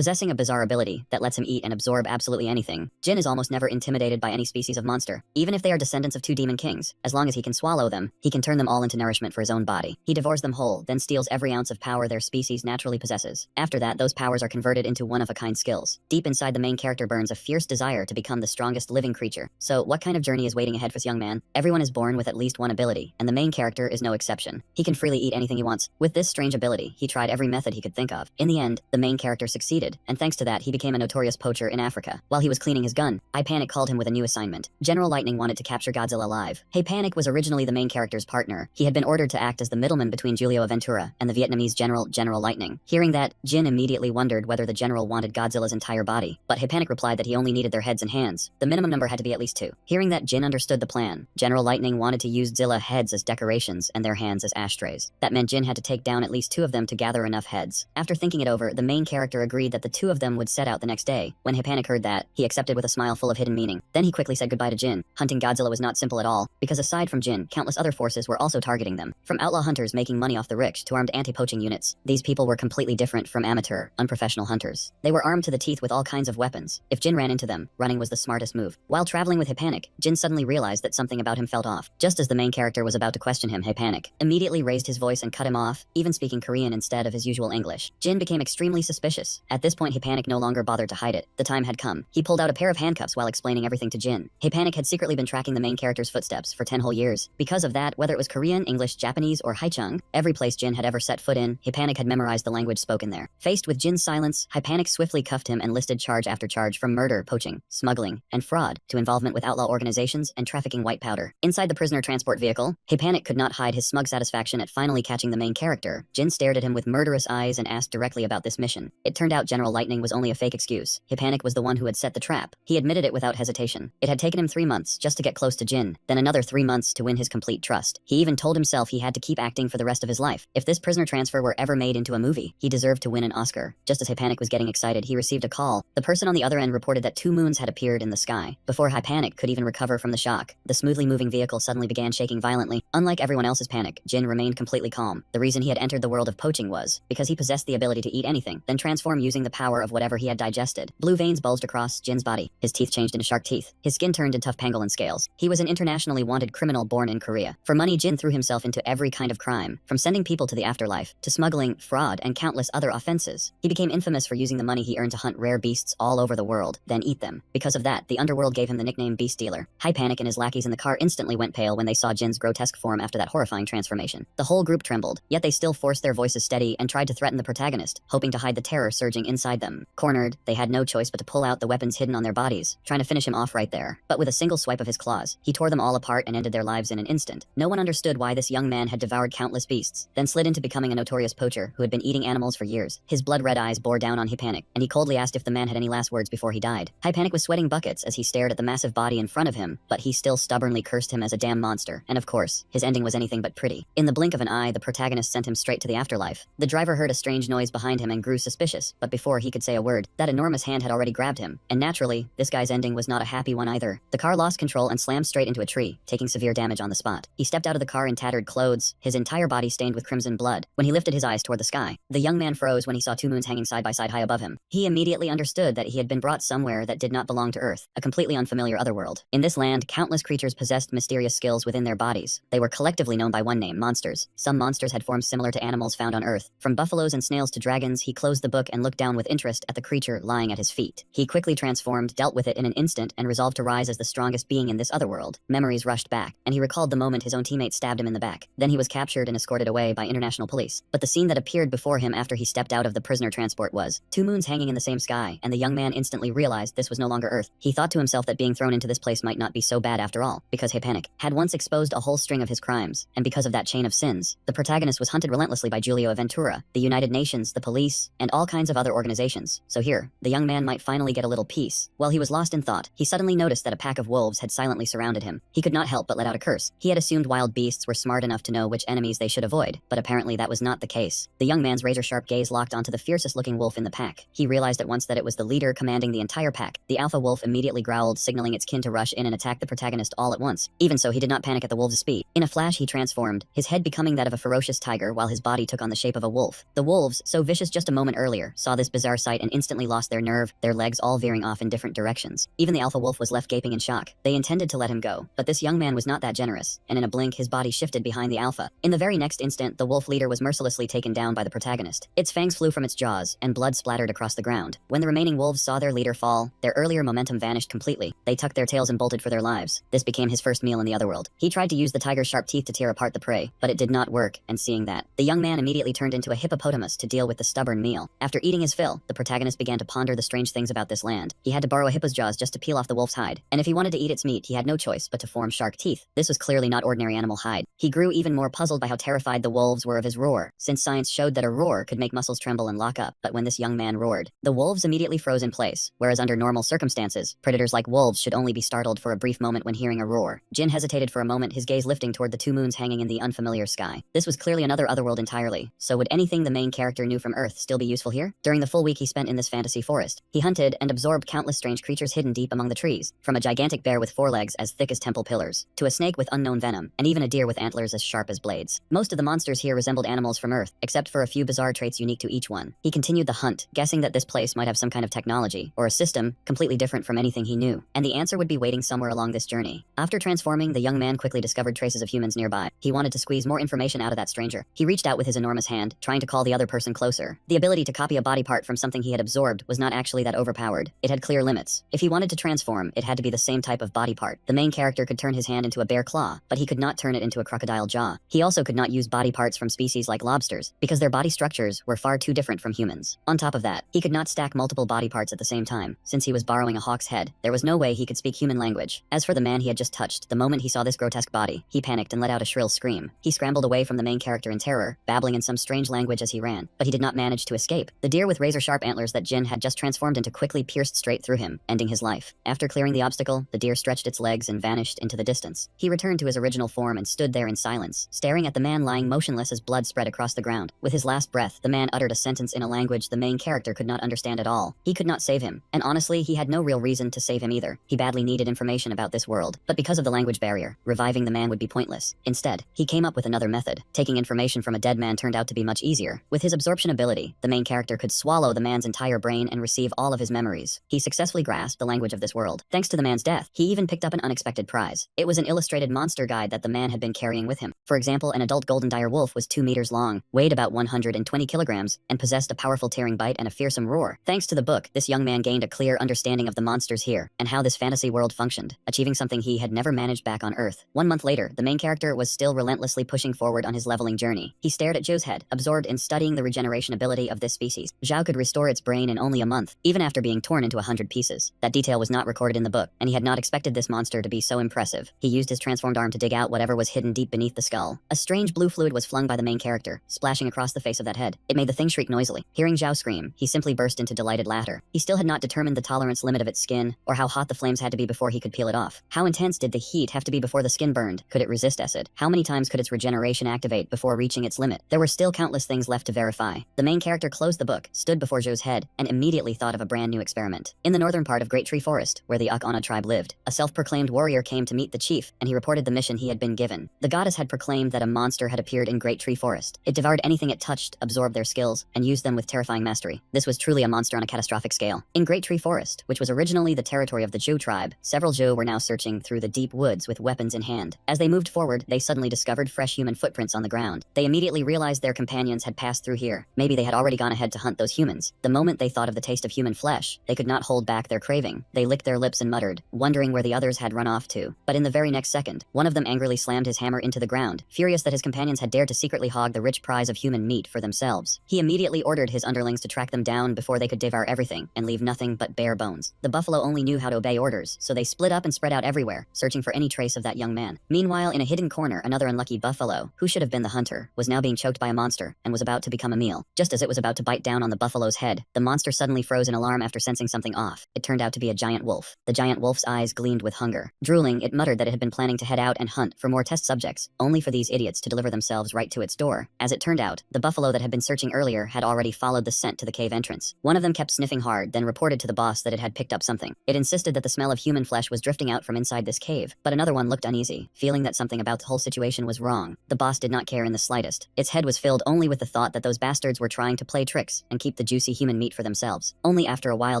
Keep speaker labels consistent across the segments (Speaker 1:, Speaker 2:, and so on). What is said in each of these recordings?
Speaker 1: possessing a bizarre ability that lets him eat and absorb absolutely anything. Jin is almost never intimidated by any species of monster, even if they are descendants of two demon kings. As long as he can swallow them, he can turn them all into nourishment for his own body. He devours them whole, then steals every ounce of power their species naturally possesses. After that, those powers are converted into one-of-a-kind skills. Deep inside the main character burns a fierce desire to become the strongest living creature. So, what kind of journey is waiting ahead for this young man? Everyone is born with at least one ability, and the main character is no exception. He can freely eat anything he wants. With this strange ability, he tried every method he could think of. In the end, the main character succeeded, and thanks to that, he became a notorious poacher in Africa. While he was cleaning his gun, Panic called him with a new assignment. General Lightning wanted to capture Godzilla alive. Panic was originally the main character's partner. He had been ordered to act as the middleman between Julio Ventura and the Vietnamese General Lightning. Hearing that, Jin immediately wondered whether the general wanted Godzilla's entire body, but Panic replied that he only needed their heads and hands. The minimum number had to be at least two. Hearing that, Jin understood the plan. General Lightning wanted to use Zilla heads as decorations and their hands as ashtrays. That meant Jin had to take down at least two of them to gather enough heads. After thinking it over, the main character agreed that the two of them would set out the next day. When Panic heard that, he accepted with a smile full of hidden meaning. Then he quickly said goodbye to Jin. Hunting Godzilla was not simple at all, because aside from Jin, countless other forces were also targeting them. From outlaw hunters making money off the rich to armed anti-poaching units, these people were completely different from amateur, unprofessional hunters. They were armed to the teeth with all kinds of weapons. If Jin ran into them, running was the smartest move. While traveling with Panic, Jin suddenly realized that something about him felt off. Just as the main character was about to question him, Panic immediately raised his voice and cut him off, even speaking Korean instead of his usual English. Jin became extremely suspicious. At this point, Panic no longer bothered to hide it. The time had come. He pulled out a pair of handcuffs while explaining everything to Jin. Panic had secretly been tracking the main character's footsteps for 10 whole years. Because of that, whether it was Korean, English, Japanese, or Haichung, every place Jin had ever set foot in, Panic had memorized the language spoken there. Faced with Jin's silence, Panic swiftly cuffed him and listed charge after charge, from murder, poaching, smuggling, and fraud, to involvement with outlaw organizations and trafficking white powder. Inside the prisoner transport vehicle, Panic could not hide his smug satisfaction at finally catching the main character. Jin stared at him with murderous eyes and asked directly about this mission. It turned out General Lightning was only a fake excuse. Panic was the one who had set the trap. He admitted it without hesitation. It had taken him 3 months just to get close to Jin, then another 3 months to win his complete trust. He even told himself he had to keep acting for the rest of his life. If this prisoner transfer were ever made into a movie, he deserved to win an Oscar. Just as Panic was getting excited, he received a call. The person on the other end reported that 2 moons had appeared in the sky. Before Panic could even recover from the shock, the smoothly moving vehicle suddenly began shaking violently. Unlike everyone else's panic, Jin remained completely calm. The reason he had entered the world of poaching was because he possessed the ability to eat anything, then transform using the power of whatever he had digested. Blue veins bulged across Jin's body. His teeth changed into shark teeth. His skin turned into tough pangolin scales. He was an internationally wanted criminal born in Korea. For money, Jin threw himself into every kind of crime, from sending people to the afterlife, to smuggling, fraud, and countless other offenses. He became infamous for using the money he earned to hunt rare beasts all over the world, then eat them. Because of that, the underworld gave him the nickname Beast Dealer. Panic and his lackeys in the car instantly went pale when they saw Jin's grotesque form after that horrifying transformation. The whole group trembled, yet they still forced their voices steady and tried to threaten the protagonist, hoping to hide the terror surging inside them. Cornered, they had no choice but to pull out the weapons hidden on their bodies, trying to finish him off right there. But with a single swipe of his claws, he tore them all apart and ended their lives in an instant. No one understood why this young man had devoured countless beasts, then slid into becoming a notorious poacher who had been eating animals for years. His blood-red eyes bore down on Panic, and he coldly asked if the man had any last words before he died. Panic was sweating buckets as he stared at the massive body in front of him, but he still stubbornly cursed him as a damn monster, and of course, his ending was anything but pretty. In the blink of an eye, the protagonist sent him straight to the afterlife. The driver heard a strange noise behind him and grew suspicious, but before he could say a word, that enormous hand had already grabbed him, and naturally, this guy's ending was not a happy one either. The car lost control and slammed straight into a tree, taking severe damage on the spot. He stepped out of the car in tattered clothes, his entire body stained with crimson blood. When he lifted his eyes toward the sky, the young man froze when he saw 2 moons hanging side by side high above him. He immediately understood that he had been brought somewhere that did not belong to Earth, a completely unfamiliar otherworld. In this land, countless creatures possessed mysterious skills within their bodies. They were collectively known by one name, monsters. Some monsters had forms similar to animals found on Earth. From buffaloes and snails to dragons, he closed the book and looked down with interest at the creature lying at his feet. He quickly transformed, dealt with it in an instant, and resolved to rise as the strongest being in this other world. Memories rushed back, and he recalled the moment his own teammate stabbed him in the back. Then he was captured and escorted away by international police. But the scene that appeared before him after he stepped out of the prisoner transport was 2 moons hanging in the same sky, and the young man instantly realized this was no longer Earth. He thought to himself that being thrown into this place might not be so bad after all, because Panic had once exposed a whole string of his crimes, and because of that chain of sins, the protagonist was hunted relentlessly by Julio Ventura, the United Nations, the police, and all kinds of other organizations. So here, the young man might finally get a little peace. While he was lost in thought, he suddenly noticed that a pack of wolves had silently surrounded him. He could not help but let out a curse. He had assumed wild beasts were smart enough to know which enemies they should avoid, but apparently that was not the case. The young man's razor-sharp gaze locked onto the fiercest-looking wolf in the pack. He realized at once that it was the leader commanding the entire pack. The alpha wolf immediately growled, signaling its kin to rush in and attack the protagonist all at once. Even so, he did not panic at the wolf's speed. In a flash, he transformed, his head becoming that of a ferocious tiger while his body took on the shape of a wolf. The wolves, so vicious just a moment earlier, saw this bizarre sight and instantly lost their nerve, their legs all veering off in different directions. Even the alpha wolf was left gaping in shock. They intended to let him go, but this young man was not that generous, and in a blink his body shifted behind the alpha. In the very next instant, the wolf leader was mercilessly taken down by the protagonist. Its fangs flew from its jaws, and blood splattered across the ground. When the remaining wolves saw their leader fall, their earlier momentum vanished completely. They tucked their tails and bolted for their lives. This became his first meal in the otherworld. He tried to use the tiger's sharp teeth to tear apart the prey, but it did not work, and seeing that, the young man immediately turned into a hippopotamus to deal with the stubborn meal. After eating his fill, the protagonist began to ponder the strange things about this land. He had to borrow a hippo's jaws just to peel off the wolf's hide, and if he wanted to eat its meat, he had no choice but to form shark teeth. This was clearly not ordinary animal hide. He grew even more puzzled by how terrified the wolves were of his roar, since science showed that a roar could make muscles tremble and lock up. But when this young man roared, the wolves immediately froze in place, whereas under normal circumstances, predators like wolves should only be startled for a brief moment when hearing a roar. Jin hesitated for a moment, his gaze lifting toward the two moons hanging in the unfamiliar sky. This was clearly another otherworld entirely, so would anything the main character knew from Earth still be useful here? During the full week he spent in this fantasy forest, he hunted and absorbed countless strange creatures hidden deep among the trees, from a gigantic bear with forelegs as thick as temple pillars, to a snake with unknown venom, and even a deer with antlers as sharp as blades. Most of the monsters here resembled animals from Earth, except for a few bizarre traits unique to each one. He continued the hunt, guessing that this place might have some kind of technology, or a system, completely different from anything he knew, and the answer would be waiting somewhere along this journey. After transforming, the young man quickly discovered traces of humans nearby. He wanted to squeeze more information out of that stranger. He reached out with his enormous hand, trying to call the other person closer. The ability to copy a body part from something he had absorbed was not actually that overpowered. It had clear limits. If he wanted to transform, it had to be the same type of body part. The main character could turn his hand into a bear claw, but he could not turn it into a crocodile jaw. He also could not use body parts from species like lobsters, because their body structures were far too different from humans. On top of that, he could not stack multiple body parts at the same time. Since he was borrowing a hawk's head, there was no way he could speak human language. As for the man he had just touched, the moment he saw this grotesque body, he panicked and let out a shrill scream. He scrambled away from the main character in terror, babbling in some strange language as he ran, but he did not manage to escape. The deer with razor-sharp antlers that Jin had just transformed into quickly pierced straight through him, ending his life. After clearing the obstacle, the deer stretched its legs and vanished into the distance. He returned to his original form and stood there in silence, staring at the man lying motionless as blood spread across the ground. With his last breath, the man uttered a sentence in a language the main character could not understand at all. He could not save him, and honestly, he had no real reason to save him either. He badly needed information about this world, but because of the language barrier, reviving the man would be pointless. Instead, he came up with another method. Taking information from a dead man turned out to be much easier. With his absorption ability, the main character could swallow the man's entire brain and receive all of his memories. He successfully grasped the language of this world. Thanks to the man's death, he even picked up an unexpected prize. It was an illustrated monster guide that the man had been carrying with him. For example, an adult golden dire wolf was 2 meters long, weighed about 120 kilograms, and possessed a powerful tearing bite and a fearsome roar. Thanks to the book, this young man gained a clear understanding of the monsters here, and how this fantasy world functioned, achieving something he had never managed back on Earth. 1 month later, the main character was still relentlessly pushing forward on his leveling journey. He stared at Zhou's head, absorbed in studying the regeneration ability of this species. Zhou could restore its brain in only a month, even after being torn into 100 pieces. That detail was not recorded in the book, and he had not expected this monster to be so impressive. He used his transformed arm to dig out whatever was hidden deep beneath the skull. A strange blue fluid was flung by the main character, splashing across the face of that head. It made the thing shriek noisily. Hearing Zhou scream, he simply burst into delighted laughter. He still had not determined the tolerance limit of its skin, or how hot the flames had to be before he could peel it off. How intense did the heat have to be before the skin burned? Could it resist acid? How many times could its regeneration activate before reaching its limit? There were still countless things left to verify. The main character closed the book, stood before Zhou's head, and immediately thought of a brand new experiment. In the northern part of Great Tree Forest, where the Akana tribe lived, a self-proclaimed warrior came to meet the chief, and he reported the mission he had been given. The goddess had proclaimed that a monster had appeared in Great Tree Forest. It devoured anything it touched, absorbed their skills, and used them with terrifying mastery. This was truly a monster on a catastrophic scale. In Great Tree Forest, which was originally the territory of the Zhou tribe, several Zhou were now searching through the deep woods with weapons in hand. As they moved forward, they suddenly discovered fresh human footprints on the ground. They immediately realized their companions had passed through here. Maybe they had already gone ahead to hunt those humans. The moment they thought of the taste of human flesh, they could not hold back their craving. They licked their lips and muttered, wondering where the others had run off to. But in the very next second, one of them angrily slammed his hammer into the ground, furious that his companions had dared to secretly hog the rich prize of human meat for themselves. He immediately ordered his underlings to track them down before they could devour everything and leave nothing but bare bones. The buffalo only knew how to obey orders, so they split up and spread out everywhere, searching for any trace of that young man. Meanwhile, in a hidden corner, another unlucky buffalo, who should have been the hunter, was now being choked by a monster and was about to become a meal. Just as it was about to bite down on the buffalo's head, the monster suddenly froze in alarm after sensing something off. It turned out to be a giant wolf. The giant wolf's eyes gleamed with hunger. Drooling, it muttered that it had been planning to head out and hunt for more test subjects, only for these idiots to deliver themselves right to its door. As it turned out, the buffalo that had been searching earlier had already followed the scent to the cave entrance. One of them kept sniffing hard, then reported to the boss that it had picked up something. It insisted that the smell of human flesh was drifting out from inside this cave, but another one looked uneasy, feeling that something about the whole situation was wrong. The boss did not care in the slightest. Its head was filled only with the thought that those bastards were trying to play tricks and keep keep the juicy human meat for themselves. Only after a while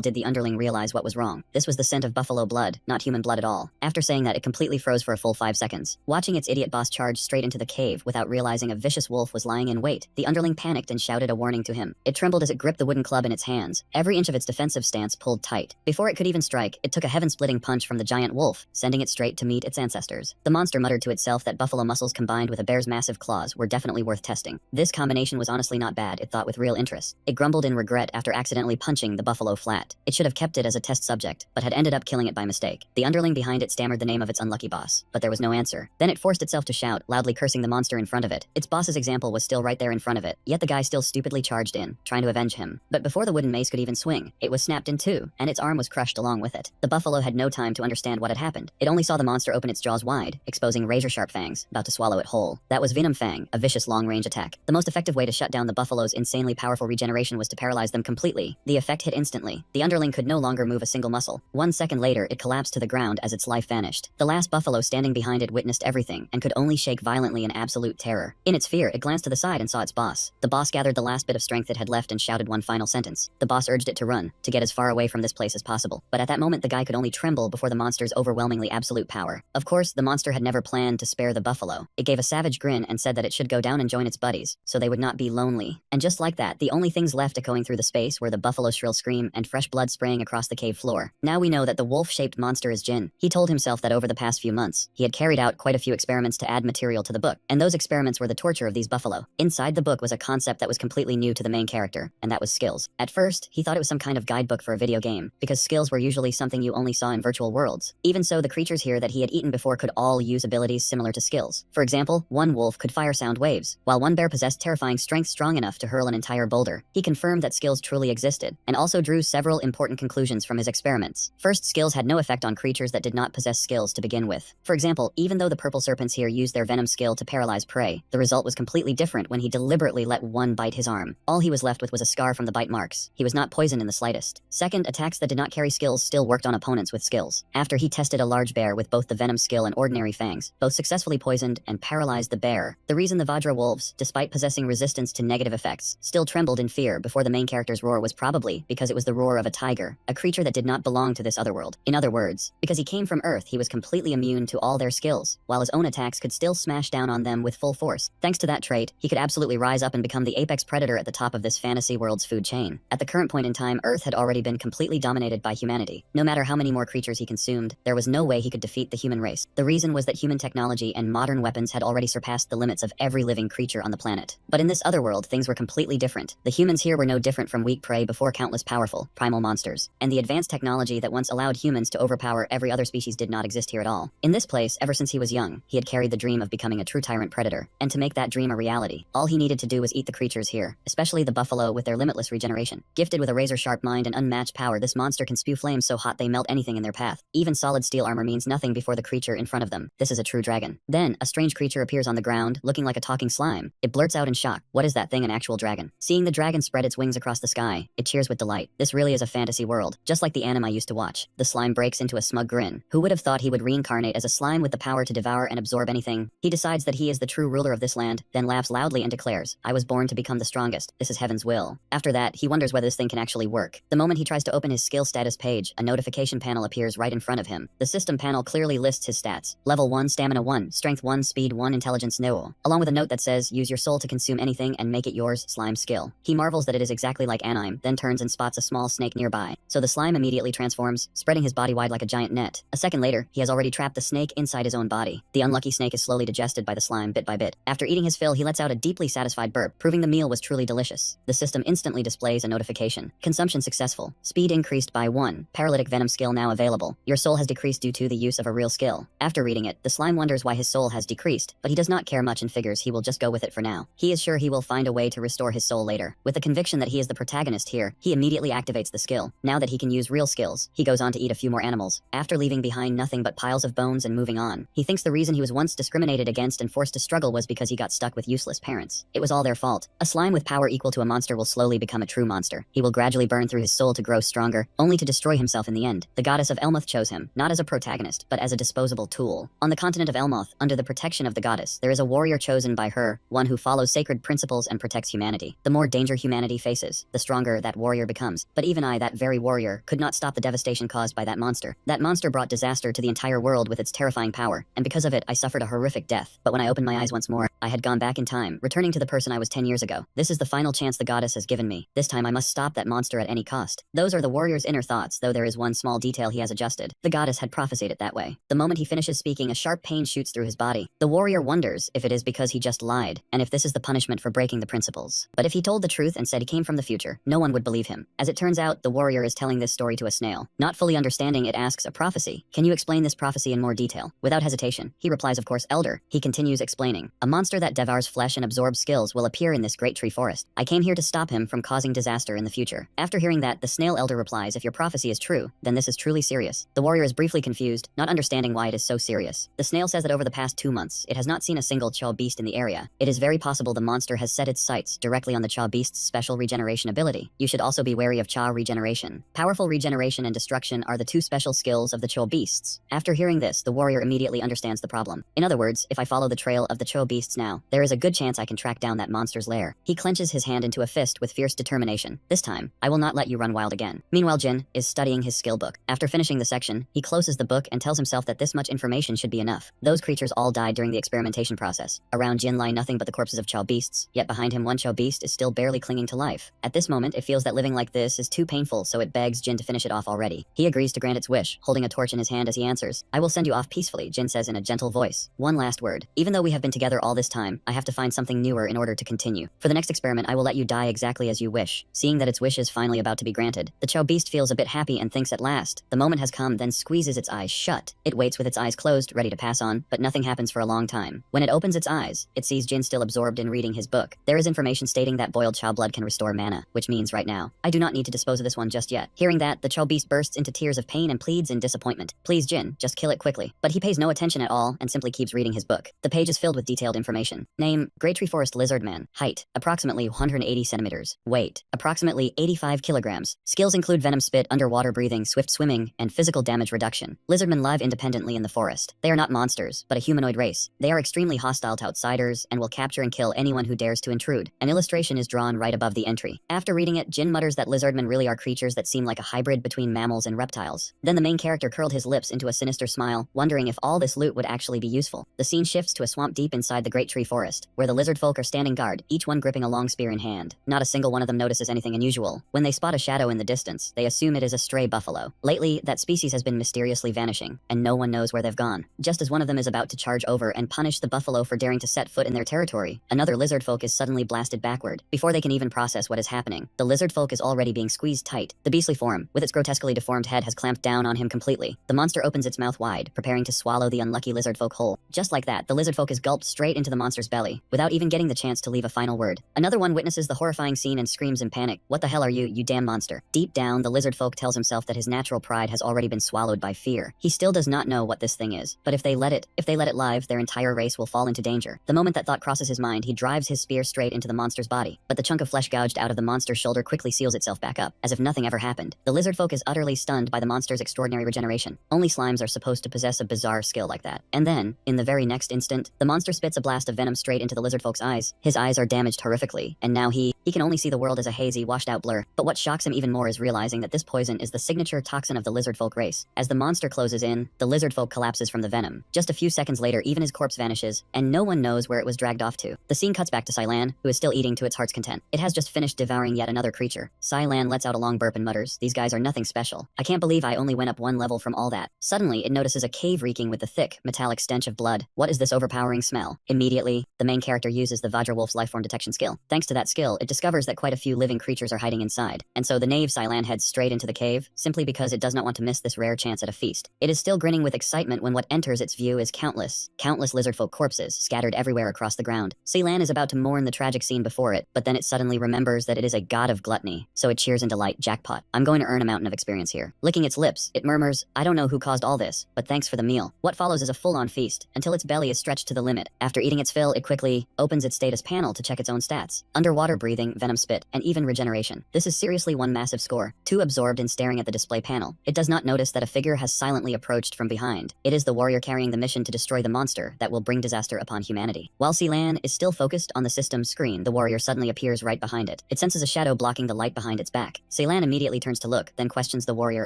Speaker 1: did the underling realize what was wrong. This was the scent of buffalo blood, not human blood at all. After saying that, it completely froze for a full 5 seconds. Watching its idiot boss charge straight into the cave without realizing a vicious wolf was lying in wait, the underling panicked and shouted a warning to him. It trembled as it gripped the wooden club in its hands. Every inch of its defensive stance pulled tight. Before it could even strike, it took a heaven-splitting punch from the giant wolf, sending it straight to meet its ancestors. The monster muttered to itself that buffalo muscles combined with a bear's massive claws were definitely worth testing. This combination was honestly not bad, it thought with real interest. It grumbled in regret after accidentally punching the buffalo flat. It should have kept it as a test subject, but had ended up killing it by mistake. The underling behind it stammered the name of its unlucky boss, but there was no answer. Then it forced itself to shout, loudly cursing the monster in front of it. Its boss's example was still right there in front of it, yet the guy still stupidly charged in, trying to avenge him. But before the wooden mace could even swing, it was snapped in two, and its arm was crushed along with it. The buffalo had no time to understand what had happened. It only saw the monster open its jaws wide, exposing razor-sharp fangs, about to swallow it whole. That was Venom Fang, a vicious long-range attack. The most effective way to shut down the buffalo's insanely powerful regeneration was to paralyze them completely. The effect hit instantly. The underling could no longer move a single muscle. 1 second later, it collapsed to the ground as its life vanished. The last buffalo standing behind it witnessed everything and could only shake violently in absolute terror. In its fear, it glanced to the side and saw its boss. The boss gathered the last bit of strength it had left and shouted one final sentence. The boss urged it to run, to get as far away from this place as possible. But at that moment, the guy could only tremble before the monster's overwhelmingly absolute power. Of course, the monster had never planned to spare the buffalo. It gave a savage grin and said that it should go down and join its buddies, so they would not be lonely. And just like that, the only things left echoing through the space were the buffalo's shrill scream and fresh blood spraying across the cave floor. Now we know that the wolf-shaped monster is Jin. He told himself that over the past few months, he had carried out quite a few experiments to add material to the book, and those experiments were the torture of these buffalo. Inside the book was a concept that was completely new to the main character, and that was skills. At first, he thought it was some kind of guidebook for a video game, because skills were usually something you only saw in virtual worlds. Even so, the creatures here that he had eaten before could all use abilities similar to skills. For example, one wolf could fire sound waves, while one bear possessed terrifying strength strong enough to hurl an entire boulder. He confirmed that skills truly existed, and also drew several important conclusions from his experiments. First, skills had no effect on creatures that did not possess skills to begin with. For example, even though the purple serpents here used their venom skill to paralyze prey, the result was completely different when he deliberately let one bite his arm. All he was left with was a scar from the bite marks. He was not poisoned in the slightest. Second, attacks that did not carry skills still worked on opponents with skills. After he tested a large bear with both the venom skill and ordinary fangs, both successfully poisoned and paralyzed the bear. The reason the Vajra wolves, despite possessing resistance to negative effects, still trembled in fear before the main character's roar was probably because it was the roar of a tiger, a creature that did not belong to this other world. In other words, because he came from Earth, he was completely immune to all their skills, while his own attacks could still smash down on them with full force. Thanks to that trait, he could absolutely rise up and become the apex predator at the top of this fantasy world's food chain. At the current point in time, Earth had already been completely dominated by humanity. No matter how many more creatures he consumed, there was no way he could defeat the human race. The reason was that human technology and modern weapons had already surpassed the limits of every living creature on the planet. But in this other world, things were completely different. The humans here were no different from weak prey before countless powerful, primal monsters. And the advanced technology that once allowed humans to overpower every other species did not exist here at all. In this place, ever since he was young, he had carried the dream of becoming a true tyrant predator. And to make that dream a reality, all he needed to do was eat the creatures here, especially the buffalo with their limitless regeneration. Gifted with a razor-sharp mind and unmatched power, this monster can spew flames so hot they melt anything in their path. Even solid steel armor means nothing before the creature in front of them. This is a true dragon. Then, a strange creature appears on the ground, looking like a talking slime. It blurts out in shock, "What is that thing, an actual dragon?" Seeing the dragon spread its wings across the sky, it cheers with delight. This really is a fantasy world, just like the anime I used to watch. The slime breaks into a smug grin. Who would have thought he would reincarnate as a slime with the power to devour and absorb anything? He decides that he is the true ruler of this land, then laughs loudly and declares, "I was born to become the strongest. This is heaven's will." After that, he wonders whether this thing can actually work. The moment he tries to open his skill status page, a notification panel appears right in front of him. The system panel clearly lists his stats. Level 1, Stamina 1, Strength 1, Speed 1, Intelligence 0, along with a note that says, "Use your soul to consume anything and make it yours, slime skill." He marvels that it is exactly like anime, then turns and spots a small snake nearby. So the slime immediately transforms, spreading his body wide like a giant net. A second later, he has already trapped the snake inside his own body. The unlucky snake is slowly digested by the slime bit by bit. After eating his fill, he lets out a deeply satisfied burp, proving the meal was truly delicious. The system instantly displays a notification. Consumption successful. Speed increased by 1. Paralytic venom skill now available. Your soul has decreased due to the use of a real skill. After reading it, the slime wonders why his soul has decreased, but he does not care much and figures he will just go with it for now. He is sure he will find a way to restore his soul later. With the conviction that he is the protagonist here, he immediately activates the skill. Now that he can use real skills, he goes on to eat a few more animals. After leaving behind nothing but piles of bones and moving on, he thinks the reason he was once discriminated against and forced to struggle was because he got stuck with useless parents. It was all their fault. A slime with power equal to a monster will slowly become a true monster. He will gradually burn through his soul to grow stronger, only to destroy himself in the end. The goddess of Elmoth chose him, not as a protagonist, but as a disposable tool. On the continent of Elmoth, under the protection of the goddess, there is a warrior chosen by her, one who follows sacred principles and protects humanity. The more danger humanity faces, the stronger that warrior becomes. But even I, that very warrior, could not stop the devastation caused by that monster. That monster brought disaster to the entire world with its terrifying power, and because of it, I suffered a horrific death. But when I opened my eyes once more, I had gone back in time, returning to the person I was 10 years ago. This is the final chance the goddess has given me. This time I must stop that monster at any cost. Those are the warrior's inner thoughts, though there is one small detail he has adjusted. The goddess had prophesied it that way. The moment he finishes speaking, a sharp pain shoots through his body. The warrior wonders if it is because he just lied, and if this is the punishment for breaking the principles. But if he told the truth and said he came from the future, no one would believe him. As it turns out, the warrior is telling this story to a snail. Not fully understanding, it asks a prophecy. Can you explain this prophecy in more detail? Without hesitation, he replies, of course, Elder. He continues explaining. A monster that devours flesh and absorbs skills will appear in this great tree forest. I came here to stop him from causing disaster in the future. After hearing that, the snail elder replies, if your prophecy is true, then this is truly serious. The warrior is briefly confused, not understanding why it is so serious. The snail says that over the past 2 months, it has not seen a single Chaw beast in the area. It is very possible the monster has set its sights directly on the Chaw beast's special regeneration ability. You should also be wary of Chaw regeneration. Powerful regeneration and destruction are the 2 special skills of the Chaw beasts. After hearing this, the warrior immediately understands the problem. In other words, if I follow the trail of the Chaw beasts now, there is a good chance I can track down that monster's lair. He clenches his hand into a fist with fierce determination. This time, I will not let you run wild again. Meanwhile, Jin is studying his skill book. After finishing the section, he closes the book and tells himself that this much information should be enough. Those creatures all died during the experimentation process. Around Jin lie nothing but the corpses of Chaw beasts, yet behind him one Chaw beast is still barely clinging to life. At this moment, it feels that living like this is too painful, so it begs Jin to finish it off already. He agrees to grant its wish, holding a torch in his hand as he answers. I will send you off peacefully, Jin says in a gentle voice. One last word. Even though we have been together all this time, I have to find something newer in order to continue. For the next experiment, I will let you die exactly as you wish. Seeing that its wish is finally about to be granted, the Chaw beast feels a bit happy and thinks at last the moment has come, then squeezes its eyes shut. It waits with its eyes closed, ready to pass on, but nothing happens for a long time. When it opens its eyes, it sees Jin still absorbed in reading his book. There is information stating that boiled Chaw blood can restore mana, which means right now, I do not need to dispose of this one just yet. Hearing that, the Chaw beast bursts into tears of pain and pleads in disappointment. Please, Jin, just kill it quickly. But he pays no attention at all and simply keeps reading his book. The page is filled with detailed information. Name, Great Tree Forest Lizard Man. Height, approximately 180 centimeters. Weight, approximately 85 kilograms. Skills include venom spit, underwater breathing, swift swimming, and physical damage reduction. Lizardmen live independently in the forest. They are not monsters, but a humanoid race. They are extremely hostile to outsiders and will capture and kill anyone who dares to intrude. An illustration is drawn right above the entry. After reading it, Jin mutters that lizardmen really are creatures that seem like a hybrid between mammals and reptiles. Then the main character curled his lips into a sinister smile, wondering if all this loot would actually be useful. The scene shifts to a swamp deep inside the great tree forest, where the lizard folk are standing guard, each one gripping a long spear in hand. Not a single one of them notices anything unusual. When they spot a shadow in the distance, they assume it is a stray buffalo. Lately, that species has been mysteriously vanishing, and no one knows where they've gone. Just as one of them is about to charge over and punish the buffalo for daring to set foot in their territory, another lizard folk is suddenly blasted backward. Before they can even process what is happening, the lizard folk is already being squeezed tight. The beastly form, with its grotesquely deformed head, has clamped down on him completely. The monster opens its mouth wide, preparing to swallow the unlucky lizard folk whole. Just like that, the lizard folk is gulped straight into the monster's belly, without even getting the chance to leave a final word. Another one witnesses the horrifying scene and screams in panic. What the hell are you, you damn monster? Deep down, the lizard folk tells himself that his natural pride has already been swallowed by fear. He still does not know what this thing is, but if they let it live, their entire race will fall into danger. The moment that thought crosses his mind, he drives his spear straight into the monster's body, but the chunk of flesh gouged out of the monster's shoulder quickly seals itself back up, as if nothing ever happened. The lizard folk is utterly stunned by the monster's extraordinary regeneration. Only slimes are supposed to possess a bizarre skill like that. And then, in the very next instant, the monster spits a blast of venom straight into the lizard folk's eyes. His eyes are damaged horrifically, and now he can only see the world as a hazy, washed-out blur. But what shocks him even more is realizing that this poison is the signature toxin of the lizard folk race. As the monster closes in, the lizard folk collapses from the venom. Just a few seconds later, even his corpse vanishes, and no one knows where it was dragged off to. The scene cuts back to Silan, who is still eating to its heart's content. It has just finished devouring yet another creature. Silan lets out a long burp and mutters, "These guys are nothing special. I can't believe I only went up one level from all that." Suddenly, it notices a cave reeking with the thick, metallic stench of blood. What is this overpowering smell? Immediately, the main character uses the Vajra Wolf's lifeform detection skill. Thanks to that skill, it discovers that quite a few living creatures are hiding inside, and so the knave Silan heads straight into the cave, simply because it does not want to miss this rare chance at a feast. It is still grinning with excitement when what enters its view is countless lizard folk corpses scattered everywhere across the ground. Silan is about to mourn the tragic scene before it, but then it suddenly remembers that it is a god of gluttony, so it cheers in delight. Jackpot. I'm going to earn a mountain of experience here. Licking its lips, it murmurs, I don't know who caused all this, but thanks for the meal. What follows is a full-on feast, until its belly is stretched to the limit. After eating its fill, it quickly opens its status panel to check its own stats. Underwater breathing, venom spit, and even regeneration. This is seriously one massive score. Too absorbed in staring at the display panel, it does not notice that a figure has silently approached from behind. It is the warrior carrying the mission to destroy the monster that will bring disaster upon humanity. While Silan is still focused on the system screen, the warrior suddenly appears right behind him. it. It senses a shadow blocking the light behind its back. Ceylan immediately turns to look, then questions the warrior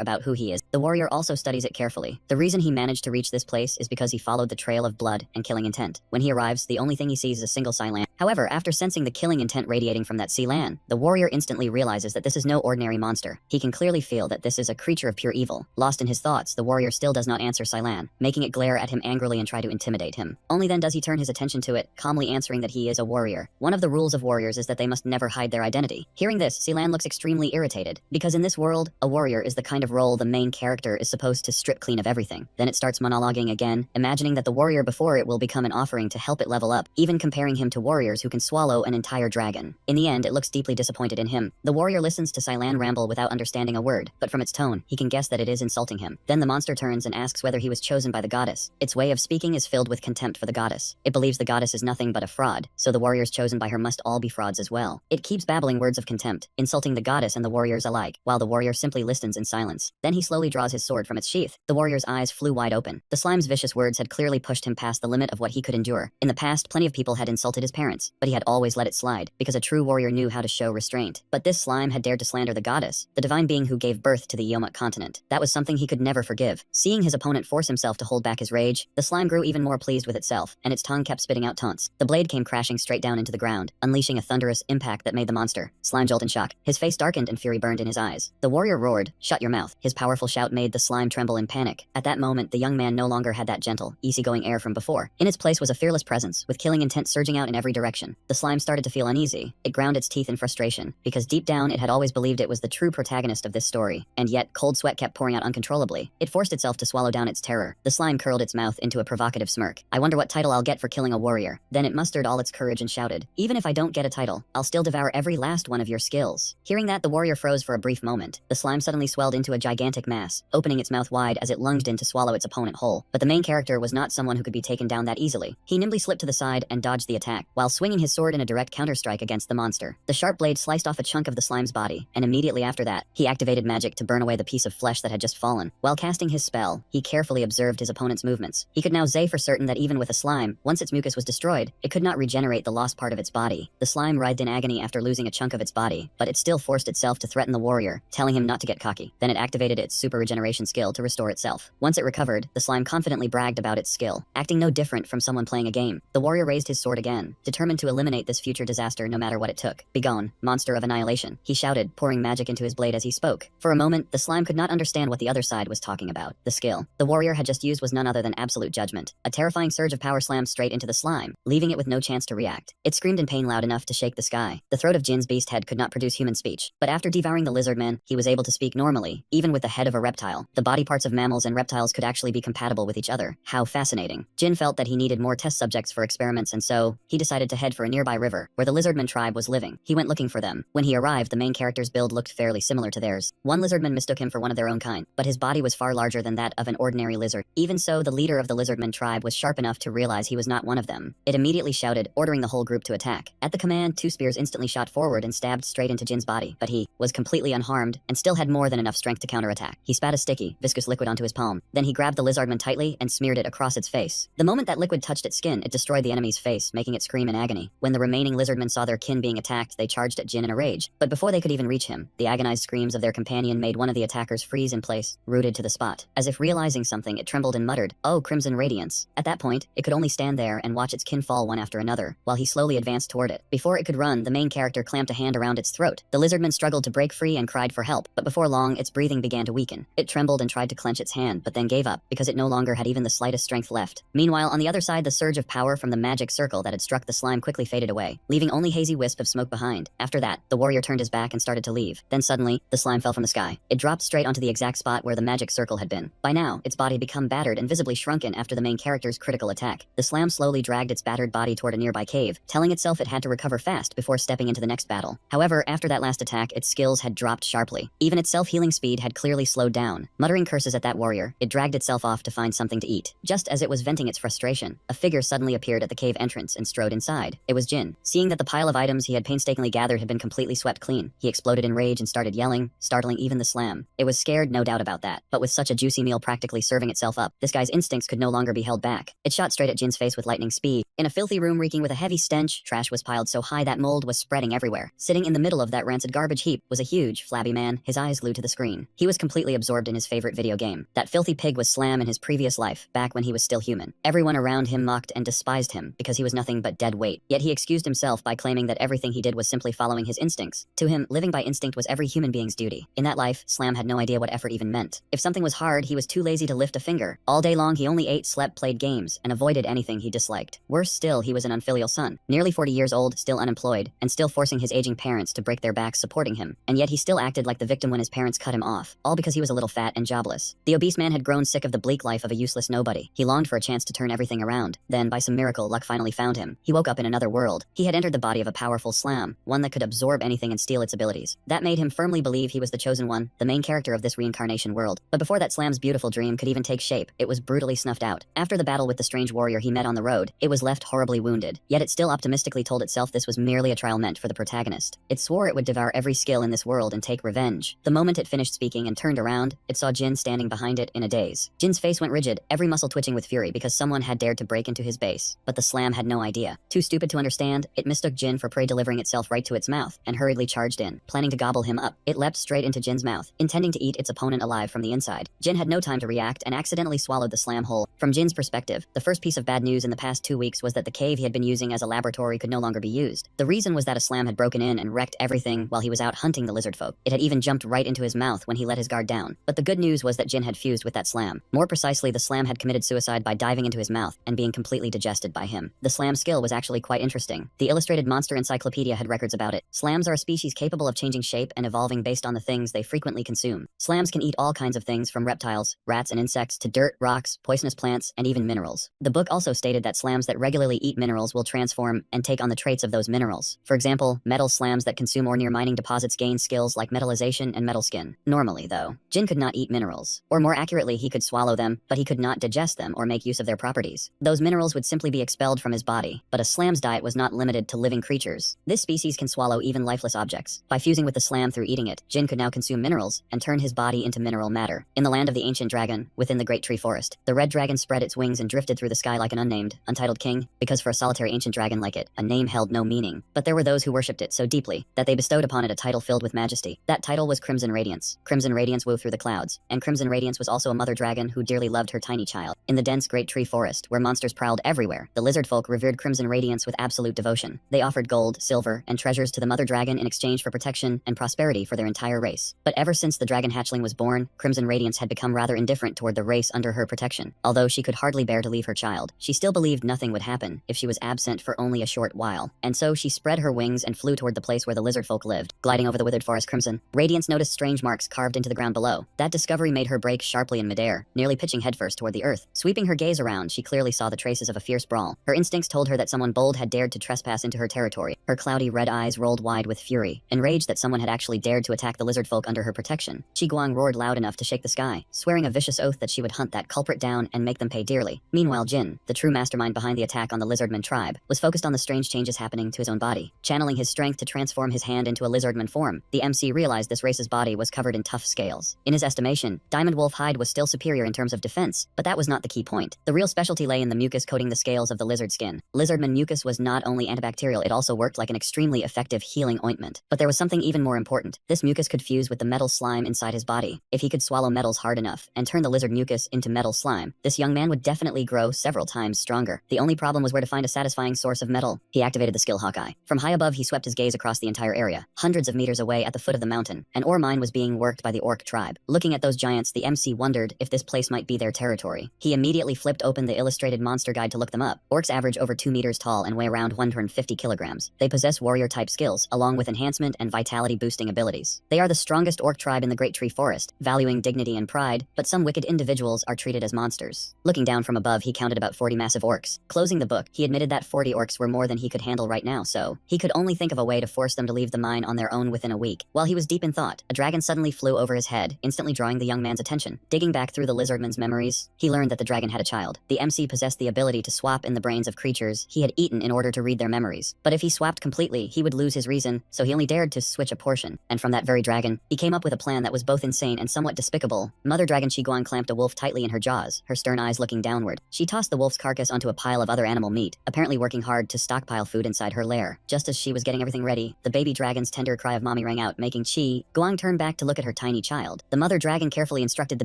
Speaker 1: about who he is. The warrior also studies it carefully. The reason he managed to reach this place is because he followed the trail of blood and killing intent. When he arrives, the only thing he sees is a single Ceylan. However, after sensing the killing intent radiating from that Ceylan, the warrior instantly realizes that this is no ordinary monster. He can clearly feel that this is a creature of pure evil. Lost in his thoughts, the warrior still does not answer Ceylan, making it glare at him angrily and try to intimidate him. Only then does he turn his attention to it, calmly answering that he is a warrior. One of the rules of warriors is that they must never hide their identity. Hearing this, Ceylan looks extremely irritated, because in this world, a warrior is the kind of role the main character is supposed to strip clean of everything. Then it starts monologuing again, imagining that the warrior before it will become an offering to help it level up, even comparing him to warriors who can swallow an entire dragon. In the end, it looks deeply disappointed in him. The warrior listens to Ceylan ramble without understanding a word, but from its tone, he can guess that it is insulting him. Then the monster turns and asks whether he was chosen by the goddess. Its way of speaking is filled with contempt for the goddess. It believes the goddess is nothing but a fraud, so the warriors chosen by her must all be frauds as well. It keeps babbling words of contempt, insulting the goddess and the warriors alike, while the warrior simply listens in silence. Then he slowly draws his sword from its sheath. The warrior's eyes flew wide open. The slime's vicious words had clearly pushed him past the limit of what he could endure. In the past, plenty of people had insulted his parents, but he had always let it slide, because a true warrior knew how to show restraint. But this slime had dared to slander the goddess, the divine being who gave birth to the Yomut continent. That was something he could never forgive. Seeing his opponent force himself to hold back his rage, the slime grew even more pleased with itself, and its tongue kept spitting out taunts. The blade came crashing straight down into the ground, unleashing a thunderous impact that made the monster slime jolt in shock. His face darkened and fury burned in his eyes. The warrior roared, "Shut your mouth." His powerful shout made the slime tremble in panic. At that moment, the young man no longer had that gentle, easygoing air from before. In its place was a fearless presence, with killing intent surging out in every direction. The slime started to feel uneasy. It ground its teeth in frustration, because deep down it had always believed it was the true protagonist of this story. And yet, cold sweat kept pouring out uncontrollably. It forced itself to swallow down its terror. The slime curled its mouth into a provocative smirk. "I wonder what title I'll get for killing a warrior." Then it mustered all its courage and shouted, "Even if I don't get a title, I'll still devour every last one of your skills." Hearing that, the warrior froze for a brief moment. The slime suddenly swelled into a gigantic mass, opening its mouth wide as it lunged in to swallow its opponent whole. But the main character was not someone who could be taken down that easily. He nimbly slipped to the side and dodged the attack, while swinging his sword in a direct counterstrike against the monster. The sharp blade sliced off a chunk of the slime's body, and immediately after that, he activated magic to burn away the piece of flesh that had just fallen. While casting his spell, he carefully observed his opponent's movements. He could now say for certain that even with a slime, once its mucus was destroyed, it could not regenerate the lost part of its body. The slime writhed in agony after losing a chunk of its body, but it still forced itself to threaten the warrior, telling him not to get cocky. Then it activated its super regeneration skill to restore itself. Once it recovered, the slime confidently bragged about its skill, acting no different from someone playing a game. The warrior raised his sword again, determined to eliminate this future disaster no matter what it took. "Begone, monster of annihilation," he shouted, pouring magic into his blade as he spoke. For a moment, the slime could not understand what the other side was talking about. The skill the warrior had just used was none other than absolute judgment. A terrifying surge of power slammed straight into the slime, leaving it with no chance to react. It screamed in pain loud enough to shake the sky. The throat of Jin's beast head could not produce human speech, but after devouring the lizard man, he was able to speak normally, even with the head of a reptile. The body parts of mammals and reptiles could actually be compatible with each other. How fascinating. Jin felt that he needed more test subjects for experiments, and so he decided to head for a nearby river, where the lizardman tribe was living. He went looking for them. When he arrived, the main character's build looked fairly similar to theirs. One lizardman mistook him for one of their own kind, but his body was far larger than that of an ordinary lizard. Even so, the leader of the lizardman tribe was sharp enough to realize he was not one of them. It immediately shouted, ordering the whole group to attack. At the command, two spears instantly shot forward and stabbed straight into Jin's body, but he was completely unharmed and still had more than enough strength to counterattack. He spat a sticky, viscous liquid onto his palm. Then he grabbed the lizardman tightly and smeared it across its face. The moment that liquid touched its skin, it destroyed the enemy's face, making it scream in agony. When the remaining lizardmen saw their kin being attacked, they charged at Jin in a rage. But before they could even reach him, the agonized screams of their companion made one of the attackers freeze in place, rooted to the spot. As if realizing something, it trembled and muttered, "Oh, crimson radiance." At that point, it could only stand there and watch its kin fall one after another, while he slowly advanced toward it. Before it could run, the main character clamped a hand around its throat. The lizardman struggled to break free and cried for help, but before long, its breathing began to weaken. It trembled and tried to clench its hand, but then gave up, because it no longer had even the slightest strength left. Meanwhile, on the other side, the surge of power from the magic circle that had struck the slime quickly faded away, leaving only hazy wisp of smoke behind. After that, the warrior turned his back and started to leave. Then suddenly, the slime fell from the sky. It dropped straight onto the exact spot where the magic circle had been. By now, its body become battered and visibly shrunken after the main character's critical attack. The slime slowly dragged its battered body toward a nearby cave, telling itself it had to recover fast before stepping into the next battle. However, after that last attack, its skills had dropped sharply. Even its self-healing speed had clearly slowed down. Muttering curses at that warrior, it dragged itself off to find something to eat. Just as it was venting its frustration, a figure suddenly appeared at the cave entrance and strode inside. It was Jin. Seeing that the pile of items he had painstakingly gathered had been completely swept clean, he exploded in rage and started yelling, startling even the slam. It was scared, no doubt about that, but with such a juicy meal practically serving itself up, this guy's instincts could no longer be held back. It shot straight at Jin's face with lightning speed, In a filthy room reeking with a heavy stench, trash was piled so high that mold was spreading everywhere. Sitting in the middle of that rancid garbage heap was a huge, flabby man, his eyes glued to the screen. He was completely absorbed in his favorite video game. That filthy pig was Slam in his previous life, back when he was still human. Everyone around him mocked and despised him because he was nothing but dead weight. Yet he excused himself by claiming that everything he did was simply following his instincts. To him, living by instinct was every human being's duty. In that life, Slam had no idea what effort even meant. If something was hard, he was too lazy to lift a finger. All day long, he only ate, slept, played games, and avoided anything he disliked. Worse still, he was an unfilial son. Nearly 40 years old, still unemployed, and still forcing his aging parents to break their backs supporting him. And yet he still acted like the victim when his parents cut him off, all because he was a little fat and jobless. The obese man had grown sick of the bleak life of a useless nobody. He longed for a chance to turn everything around. Then, by some miracle, luck finally found him. He woke up in another world. He had entered the body of a powerful Slam, one that could absorb anything and steal its abilities. That made him firmly believe he was the chosen one, the main character of this reincarnation world. But before that Slam's beautiful dream could even take shape, it was brutally snuffed out. After the battle with the strange warrior he met on the road, it was left horribly wounded. Yet it still optimistically told itself this was merely a trial meant for the protagonist. It swore it would devour every skill in this world and take revenge. The moment it finished speaking and turned around, it saw Jin standing behind it in a daze. Jin's face went rigid, every muscle twitching with fury because someone had dared to break into his base. But the Slam had no idea. Too stupid to understand, it mistook Jin for prey delivering itself right to its mouth, and hurriedly charged in, planning to gobble him up. It leapt straight into Jin's mouth, intending to eat its opponent alive from the inside. Jin had no time to react and accidentally swallowed the Slam whole. From Jin's perspective, the first piece of bad news in the past 2 weeks was that the cave he had been using as a laboratory could no longer be used. The reason was that a Slam had broken in and wrecked everything while he was out hunting the lizard folk. It had even jumped right into his mouth when he let his guard down. But the good news was that Jin had fused with that Slam. More precisely, the Slam had committed suicide by diving into his mouth and being completely digested by him. The Slam skill was actually quite interesting. The Illustrated Monster Encyclopedia had records about it. Slams are a species capable of changing shape and evolving based on the things they frequently consume. Slams can eat all kinds of things from reptiles, rats and insects to dirt, rocks, poisonous plants, and even minerals. The book also stated that Slams that regularly eat minerals will transform and take on the traits of those minerals. For example, metal Slams that consume or near mining deposits gain skills like metallization and metal skin. Normally, though, Jin could not eat minerals. Or more accurately, he could swallow them, but he could not digest them or make use of their properties. Those minerals would simply be expelled from his body. But a Slam's diet was not limited to living creatures. This species can swallow even lifeless objects. By fusing with the Slam through eating it, Jin could now consume minerals and turn his body into mineral matter. In the land of the ancient dragon, within the great tree forest, the red dragon spread its wings and drifted through the sky like an unnamed, untitled king, because for a solitary ancient dragon like it, a name held no meaning. But there were those who worshipped it so deeply that they bestowed upon it a title filled with majesty. That title was Crimson Radiance. Crimson Radiance wove through the clouds, and Crimson Radiance was also a mother dragon who dearly loved her tiny child. In the dense great tree forest, where monsters prowled everywhere, the lizard folk revered Crimson Radiance with absolute devotion. They offered gold, silver, and treasures to the mother dragon in exchange for protection and prosperity for their entire race. But ever since the dragon hatchling was born, Crimson Radiance had become rather indifferent toward the race under her protection. Although she could hardly bear to leave her child, she still believed nothing would happen if she was absent for only a short while. And so she spread her wings and flew toward the place where the lizard folk lived. Gliding over the withered forest Crimson Radiance noticed strange marks carved into the ground below. That discovery made her break sharply in midair, nearly pitching headfirst toward the earth. Sweeping her gaze around, she clearly saw the traces of a fierce brawl. Her instincts told her that someone bold had dared to trespass into her territory. Her cloudy red eyes rolled wide with fury, enraged that someone had actually dared to attack the lizard folk under her protection. Chi Guang roared loud enough to shake the sky, swearing a vicious oath that she would hunt that culprit down and make them pay dearly. Meanwhile, Jin, the true mastermind behind the attack on the lizardman tribe, was focused on the strange changes happening to his own body. Channeling his strength to transform his hand into a lizardman form, the MC realized this race's body was covered in tough scales. In his estimation, Diamond Wolf hide was still superior in terms of defense, but that was not the key point. The real specialty lay in the mucus coating the scales of the lizard skin. Lizardman mucus was not only antibacterial, it also worked like an extremely effective healing ointment. But there was something even more important. This mucus could fuse with the metal slime inside his body. If he could swallow metals hard enough and turn the lizard mucus into metal slime, this young man would definitely grow several times stronger. The only problem was where to find a satisfying source of metal. He activated the skill Hawkeye. From high above, he swept his gaze across the entire area. Hundreds of meters away at the foot of the mountain, an ore mine was being worked by the orc tribe. Looking at those giants, the MC wondered if this place might be their territory. He immediately flipped open the illustrated monster guide to look them up. Orcs average over 2 meters tall and weigh around 150 kilograms. They possess warrior-type skills, along with enhancement and vitality-boosting abilities. They are the strongest orc tribe in the Great Tree Forest, valuing dignity and pride, but some wicked individuals are treated as monsters. Looking down from above, he counted about 40 massive orcs. Closing the book, he admitted that 40 orcs were more than he could handle right now, so he could only think of a way to force them to leave the mine on their own within a week. While he was deep in thought, a dragon suddenly flew over his head, instantly drawing the young man's attention. Digging back through the lizardman's memories, he learned that the dragon had a child. The MC possessed the ability to swap in the brains of creatures he had eaten in order to read their memories. But if he swapped completely, he would lose his reason, so he only dared to switch a portion. And from that very dragon, he came up with a plan that was both insane and somewhat despicable. Mother Dragon Qiguang clamped a wolf tightly in her jaws, her stern eyes looking downward. She tossed the wolf's carcass onto a pile of other other animal meat, apparently working hard to stockpile food inside her lair. Just as she was getting everything ready, the baby dragon's tender cry of mommy rang out, making Chi Guang turn back to look at her tiny child. The mother dragon carefully instructed the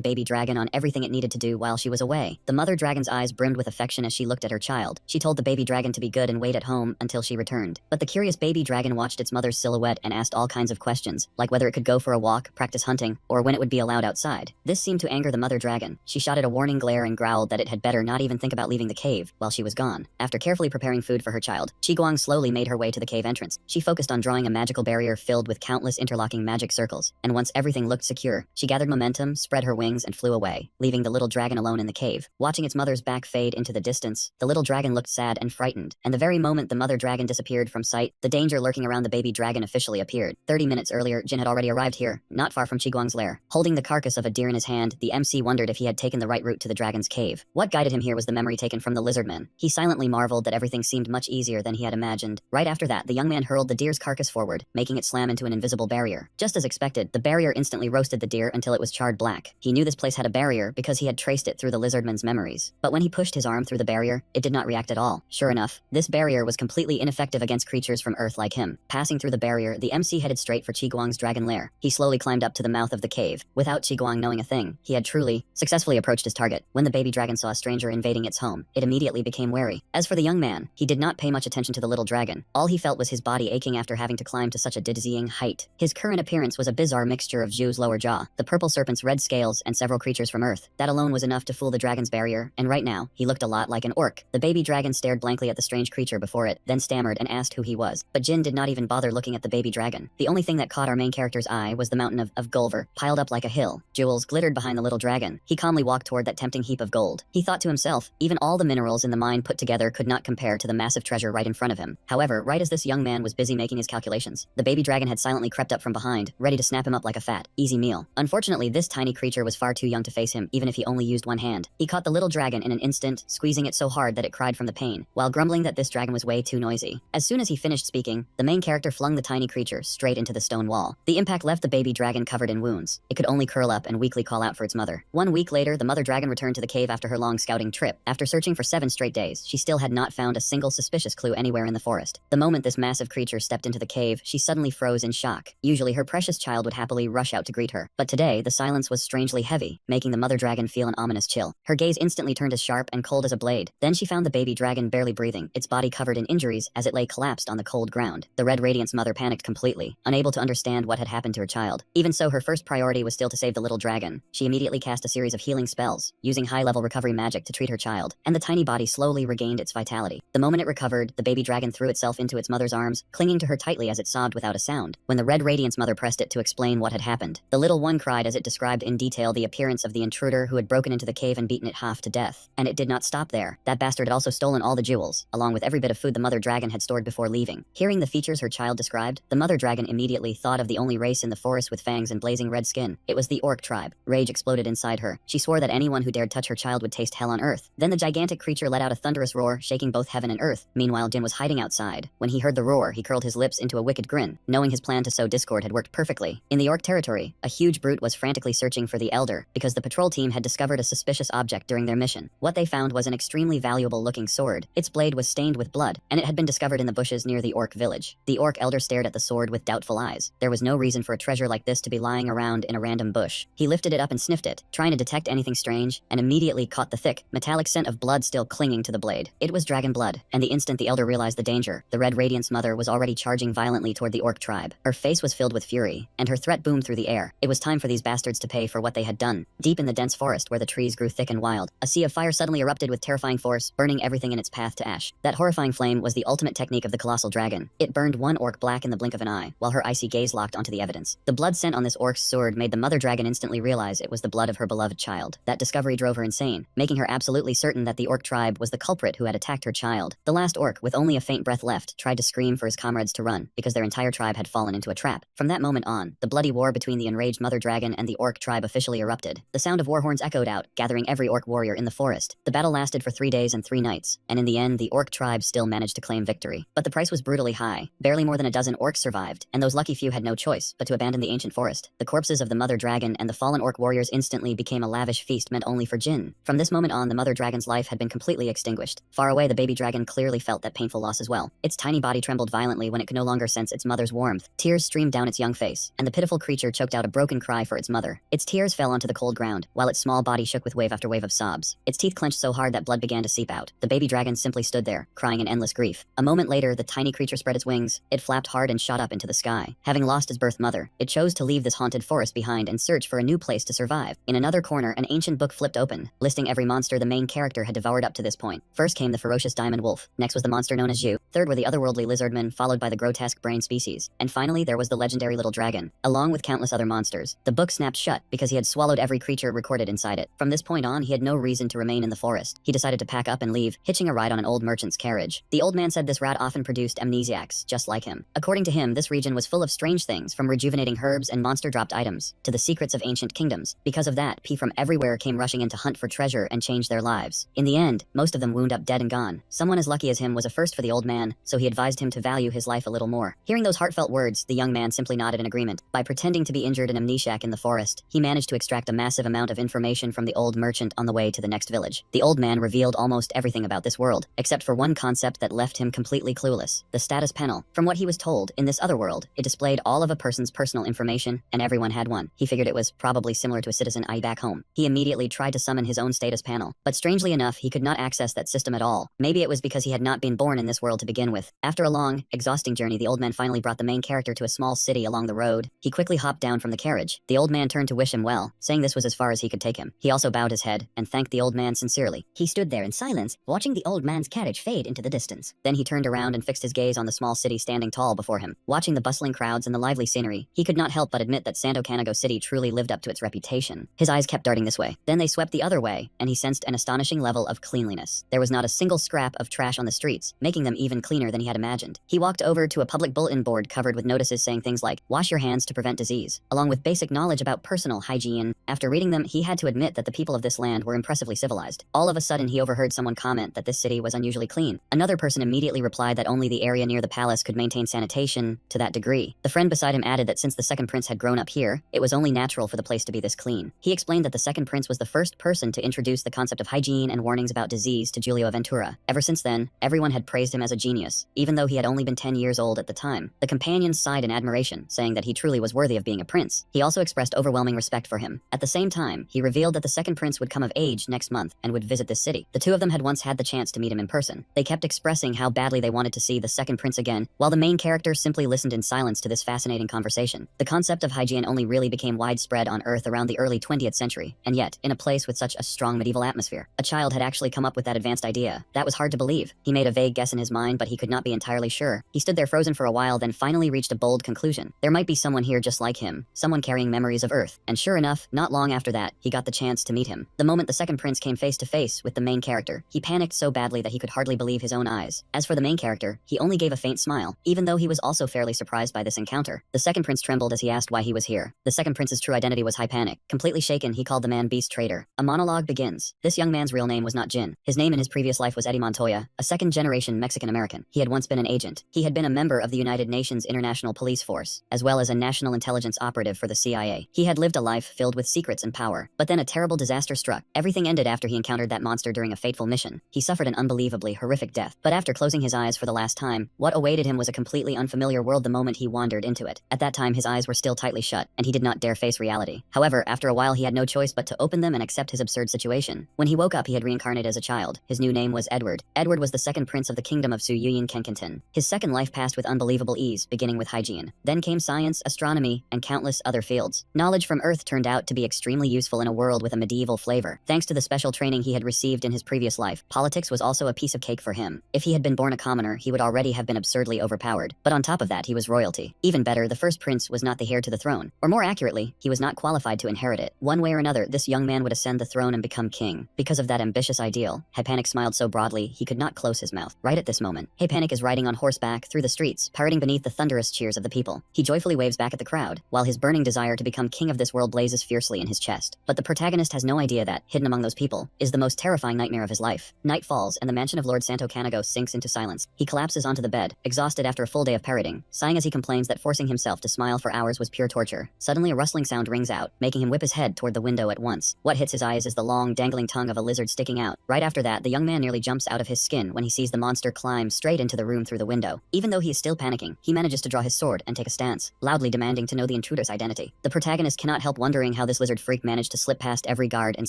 Speaker 1: baby dragon on everything it needed to do while she was away. The mother dragon's eyes brimmed with affection as she looked at her child. She told the baby dragon to be good and wait at home until she returned. But the curious baby dragon watched its mother's silhouette and asked all kinds of questions, like whether it could go for a walk, practice hunting, or when it would be allowed outside. This seemed to anger the mother dragon. She shot it a warning glare and growled that it had better not even think about leaving the cave while she was gone. After carefully preparing food for her child, Qi Guang slowly made her way to the cave entrance. She focused on drawing a magical barrier filled with countless interlocking magic circles, and once everything looked secure, she gathered momentum, spread her wings, and flew away, leaving the little dragon alone in the cave. Watching its mother's back fade into the distance, the little dragon looked sad and frightened, and the very moment the mother dragon disappeared from sight, the danger lurking around the baby dragon officially appeared. 30 minutes earlier, Jin had already arrived here, not far from Qi Guang's lair. Holding the carcass of a deer in his hand, the MC wondered if he had taken the right route to the dragon's cave. What guided him here was the memory taken from the lizardman. He silently marveled that everything seemed much easier than he had imagined. Right after that, the young man hurled the deer's carcass forward, making it slam into an invisible barrier. Just as expected, the barrier instantly roasted the deer until it was charred black. He knew this place had a barrier because he had traced it through the lizardman's memories. But when he pushed his arm through the barrier, it did not react at all. Sure enough, this barrier was completely ineffective against creatures from Earth like him. Passing through the barrier, the MC headed straight for Qi Guang's dragon lair. He slowly climbed up to the mouth of the cave. Without Qi Guang knowing a thing, he had truly, successfully approached his target. When the baby dragon saw a stranger invading its home, it immediately became wary. As for the young man, he did not pay much attention to the little dragon. All he felt was his body aching after having to climb to such a dizzying height. His current appearance was a bizarre mixture of Zhu's lower jaw, the purple serpent's red scales, and several creatures from Earth. That alone was enough to fool the dragon's barrier, and right now, he looked a lot like an orc. The baby dragon stared blankly at the strange creature before it, then stammered and asked who he was. But Jin did not even bother looking at the baby dragon. The only thing that caught our main character's eye was the mountain of Gulver, piled up like a hill. Jewels glittered behind the little dragon. He calmly walked toward that tempting heap of gold. He thought to himself, even all the minerals in the mine put together could not compare to the massive treasure right in front of him. However, right as this young man was busy making his calculations, the baby dragon had silently crept up from behind, ready to snap him up like a fat, easy meal. Unfortunately, this tiny creature was far too young to face him, even if he only used one hand. He caught the little dragon in an instant, squeezing it so hard that it cried from the pain, while grumbling that this dragon was way too noisy. As soon as he finished speaking, the main character flung the tiny creature straight into the stone wall. The impact left the baby dragon covered in wounds. It could only curl up and weakly call out for its mother. 1 week later, the mother dragon returned to the cave after her long scouting trip. After searching for 7 straight days, she still had not found a single suspicious clue anywhere in the forest. The moment this massive creature stepped into the cave, she suddenly froze in shock. Usually her precious child would happily rush out to greet her, but today the silence was strangely heavy, making the mother dragon feel an ominous chill. Her gaze instantly turned as sharp and cold as a blade. Then she found the baby dragon barely breathing, its body covered in injuries as it lay collapsed on the cold ground. The Red Radiant's mother panicked completely, unable to understand what had happened to her child. Even so, her first priority was still to save the little dragon. She immediately cast a series of healing spells, using high-level recovery magic to treat her child, and the tiny body slowly regained its vitality. The moment it recovered, the baby dragon threw itself into its mother's arms, clinging to her tightly as it sobbed without a sound. When the Red Radiant's mother pressed it to explain what had happened, the little one cried as it described in detail the appearance of the intruder who had broken into the cave and beaten it half to death. And it did not stop there. That bastard had also stolen all the jewels, along with every bit of food the mother dragon had stored before leaving. Hearing the features her child described, the mother dragon immediately thought of the only race in the forest with fangs and blazing red skin. It was the orc tribe. Rage exploded inside her. She swore that anyone who dared touch her child would taste hell on earth. Then the gigantic creature let out a thunderous roar, shaking both heaven and earth. Meanwhile, Jin was hiding outside. When he heard the roar, he curled his lips into a wicked grin, knowing his plan to sow discord had worked perfectly. In the orc territory, a huge brute was frantically searching for the elder, because the patrol team had discovered a suspicious object during their mission. What they found was an extremely valuable-looking sword. Its blade was stained with blood, and it had been discovered in the bushes near the orc village. The orc elder stared at the sword with doubtful eyes. There was no reason for a treasure like this to be lying around in a random bush. He lifted it up and sniffed it, trying to detect anything strange, and immediately caught the thick, metallic scent of blood still clinging to the blade. It was dragon blood, and the instant the elder realized the danger, the Red Radiant's mother was already charging violently toward the orc tribe. Her face was filled with fury, and her threat boomed through the air. It was time for these bastards to pay for what they had done. Deep in the dense forest where the trees grew thick and wild, a sea of fire suddenly erupted with terrifying force, burning everything in its path to ash. That horrifying flame was the ultimate technique of the colossal dragon. It burned one orc black in the blink of an eye, while her icy gaze locked onto the evidence. The blood scent on this orc's sword made the mother dragon instantly realize it was the blood of her beloved child. That discovery drove her insane, making her absolutely certain that the orc tribe was the culprit who had attacked her child. The last orc, with only a faint breath left, tried to scream for his comrades to run, because their entire tribe had fallen into a trap. From that moment on, the bloody war between the enraged mother dragon and the orc tribe officially erupted. The sound of war horns echoed out, gathering every orc warrior in the forest. The battle lasted for 3 days and 3 nights, and in the end, the orc tribe still managed to claim victory. But the price was brutally high. Barely more than a dozen orcs survived, and those lucky few had no choice but to abandon the ancient forest. The corpses of the mother dragon and the fallen orc warriors instantly became a lavish feast meant only for Jin. From this moment on, the mother dragon's life had been completely extinguished. vanquished. Far away, the baby dragon clearly felt that painful loss as well. Its tiny body trembled violently when it could no longer sense its mother's warmth. Tears streamed down its young face, and the pitiful creature choked out a broken cry for its mother. Its tears fell onto the cold ground, while its small body shook with wave after wave of sobs. Its teeth clenched so hard that blood began to seep out. The baby dragon simply stood there, crying in endless grief. A moment later, the tiny creature spread its wings. It flapped hard and shot up into the sky. Having lost its birth mother, it chose to leave this haunted forest behind and search for a new place to survive. In another corner, an ancient book flipped open, listing every monster the main character had devoured up to this point. First came the ferocious diamond wolf. Next was the monster known as Zhu. Third were the otherworldly lizardmen, followed by the grotesque brain species. And finally, there was the legendary little dragon, along with countless other monsters. The book snapped shut because he had swallowed every creature recorded inside it. From this point on, he had no reason to remain in the forest. He decided to pack up and leave, hitching a ride on an old merchant's carriage. The old man said this rat often produced amnesiacs, just like him. According to him, this region was full of strange things, from rejuvenating herbs and monster-dropped items, to the secrets of ancient kingdoms. Because of that, people from everywhere came rushing in to hunt for treasure and change their lives. In the end, most of them wound up dead and gone. Someone as lucky as him was a first for the old man, so he advised him to value his life a little more. Hearing those heartfelt words, the young man simply nodded in agreement. By pretending to be injured and amnesiac in the forest, he managed to extract a massive amount of information from the old merchant on the way to the next village. The old man revealed almost everything about this world, except for one concept that left him completely clueless: the status panel. From what he was told, in this other world, it displayed all of a person's personal information, and everyone had one. He figured it was probably similar to a citizen ID back home. He immediately tried to summon his own status panel, but strangely enough, he could not access that system at all. Maybe it was because he had not been born in this world to begin with. After a long, exhausting journey, the old man finally brought the main character to a small city along the road. He quickly hopped down from the carriage. The old man turned to wish him well, saying this was as far as he could take him. He also bowed his head and thanked the old man sincerely. He stood there in silence, watching the old man's carriage fade into the distance. Then he turned around and fixed his gaze on the small city standing tall before him. Watching the bustling crowds and the lively scenery, he could not help but admit that Santo Canago City truly lived up to its reputation. His eyes kept darting this way. Then they swept the other way, and he sensed an astonishing level of cleanliness. There was not a single scrap of trash on the streets, making them even cleaner than he had imagined. He walked over to a public bulletin board covered with notices saying things like, "Wash your hands to prevent disease," along with basic knowledge about personal hygiene. After reading them, he had to admit that the people of this land were impressively civilized. All of a sudden, he overheard someone comment that this city was unusually clean. Another person immediately replied that only the area near the palace could maintain sanitation to that degree. The friend beside him added that since the second prince had grown up here, it was only natural for the place to be this clean. He explained that the second prince was the first person to introduce the concept of hygiene and warnings about disease to Giulio Ventura. Ever since then, everyone had praised him as a genius, even though he had only been 10 years old at the time. The companions sighed in admiration, saying that he truly was worthy of being a prince. He also expressed overwhelming respect for him. At the same time, he revealed that the second prince would come of age next month and would visit this city. The two of them had once had the chance to meet him in person. They kept expressing how badly they wanted to see the second prince again, while the main character simply listened in silence to this fascinating conversation. The concept of hygiene only really became widespread on Earth around the early 20th century, and yet, in a place with such a strong medieval atmosphere, a child had actually come up with that advanced idea. That was hard to believe. He made a vague guess in his mind, but he could not be entirely sure. He stood there frozen for a while, then finally reached a bold conclusion. There might be someone here just like him, someone carrying memories of Earth. And sure enough, not long after that, he got the chance to meet him. The moment the second prince came face to face with the main character, he panicked so badly that he could hardly believe his own eyes. As for the main character, he only gave a faint smile, even though he was also fairly surprised by this encounter. The second prince trembled as he asked why he was here. The second prince's true identity was Hypanic. Completely shaken, he called the man Beast Traitor. A monologue begins. This young man's real name was not Jin. His name in his previous life was Eddie Montoya, a second-generation Mexican-American. He had once been an agent. He had been a member of the United Nations International Police Force, as well as a national intelligence operative for the CIA. He had lived a life filled with secrets and power. But then a terrible disaster struck. Everything ended after he encountered that monster during a fateful mission. He suffered an unbelievably horrific death. But after closing his eyes for the last time, what awaited him was a completely unfamiliar world the moment he wandered into it. At that time, his eyes were still tightly shut, and he did not dare face reality. However, after a while, he had no choice but to open them and accept his absurd situation. When he woke up, he had reincarnated as a child. His new name was Edward. Edward was the second prince of the kingdom of Suyuyin Kenkinton. His second life passed with unbelievable ease, beginning with hygiene. Then came science, astronomy, and countless other fields. Knowledge from Earth turned out to be extremely useful in a world with a medieval flavor. Thanks to the special training he had received in his previous life, politics was also a piece of cake for him. If he had been born a commoner, he would already have been absurdly overpowered. But on top of that, he was royalty. Even better, the first prince was not the heir to the throne. Or more accurately, he was not qualified to inherit it. One way or another, this young man would ascend the throne and become king. Because of that ambitious ideal, Hypanic smiled so broadly, he could not close his mouth. Right at this moment, Hypanic is riding on horseback through the streets, parading beneath the thunderous cheers of the people. He joyfully waves back at the crowd, while his burning desire to become king of this world blazes fiercely in his chest. But the protagonist has no idea that, hidden among those people, is the most terrifying nightmare of his life. Night falls, and the mansion of Lord Santo Canago sinks into silence. He collapses onto the bed, exhausted after a full day of parroting, sighing as he complains that forcing himself to smile for hours was pure torture. Suddenly, a rustling sound rings out, making him whip his head toward the window at once. What hits his eyes is the long, dangling tongue of a lizard sticking out. Right after that, the young young man nearly jumps out of his skin when he sees the monster climb straight into the room through the window. Even though he is still panicking, he manages to draw his sword and take a stance, loudly demanding to know the intruder's identity. The protagonist cannot help wondering how this lizard freak managed to slip past every guard and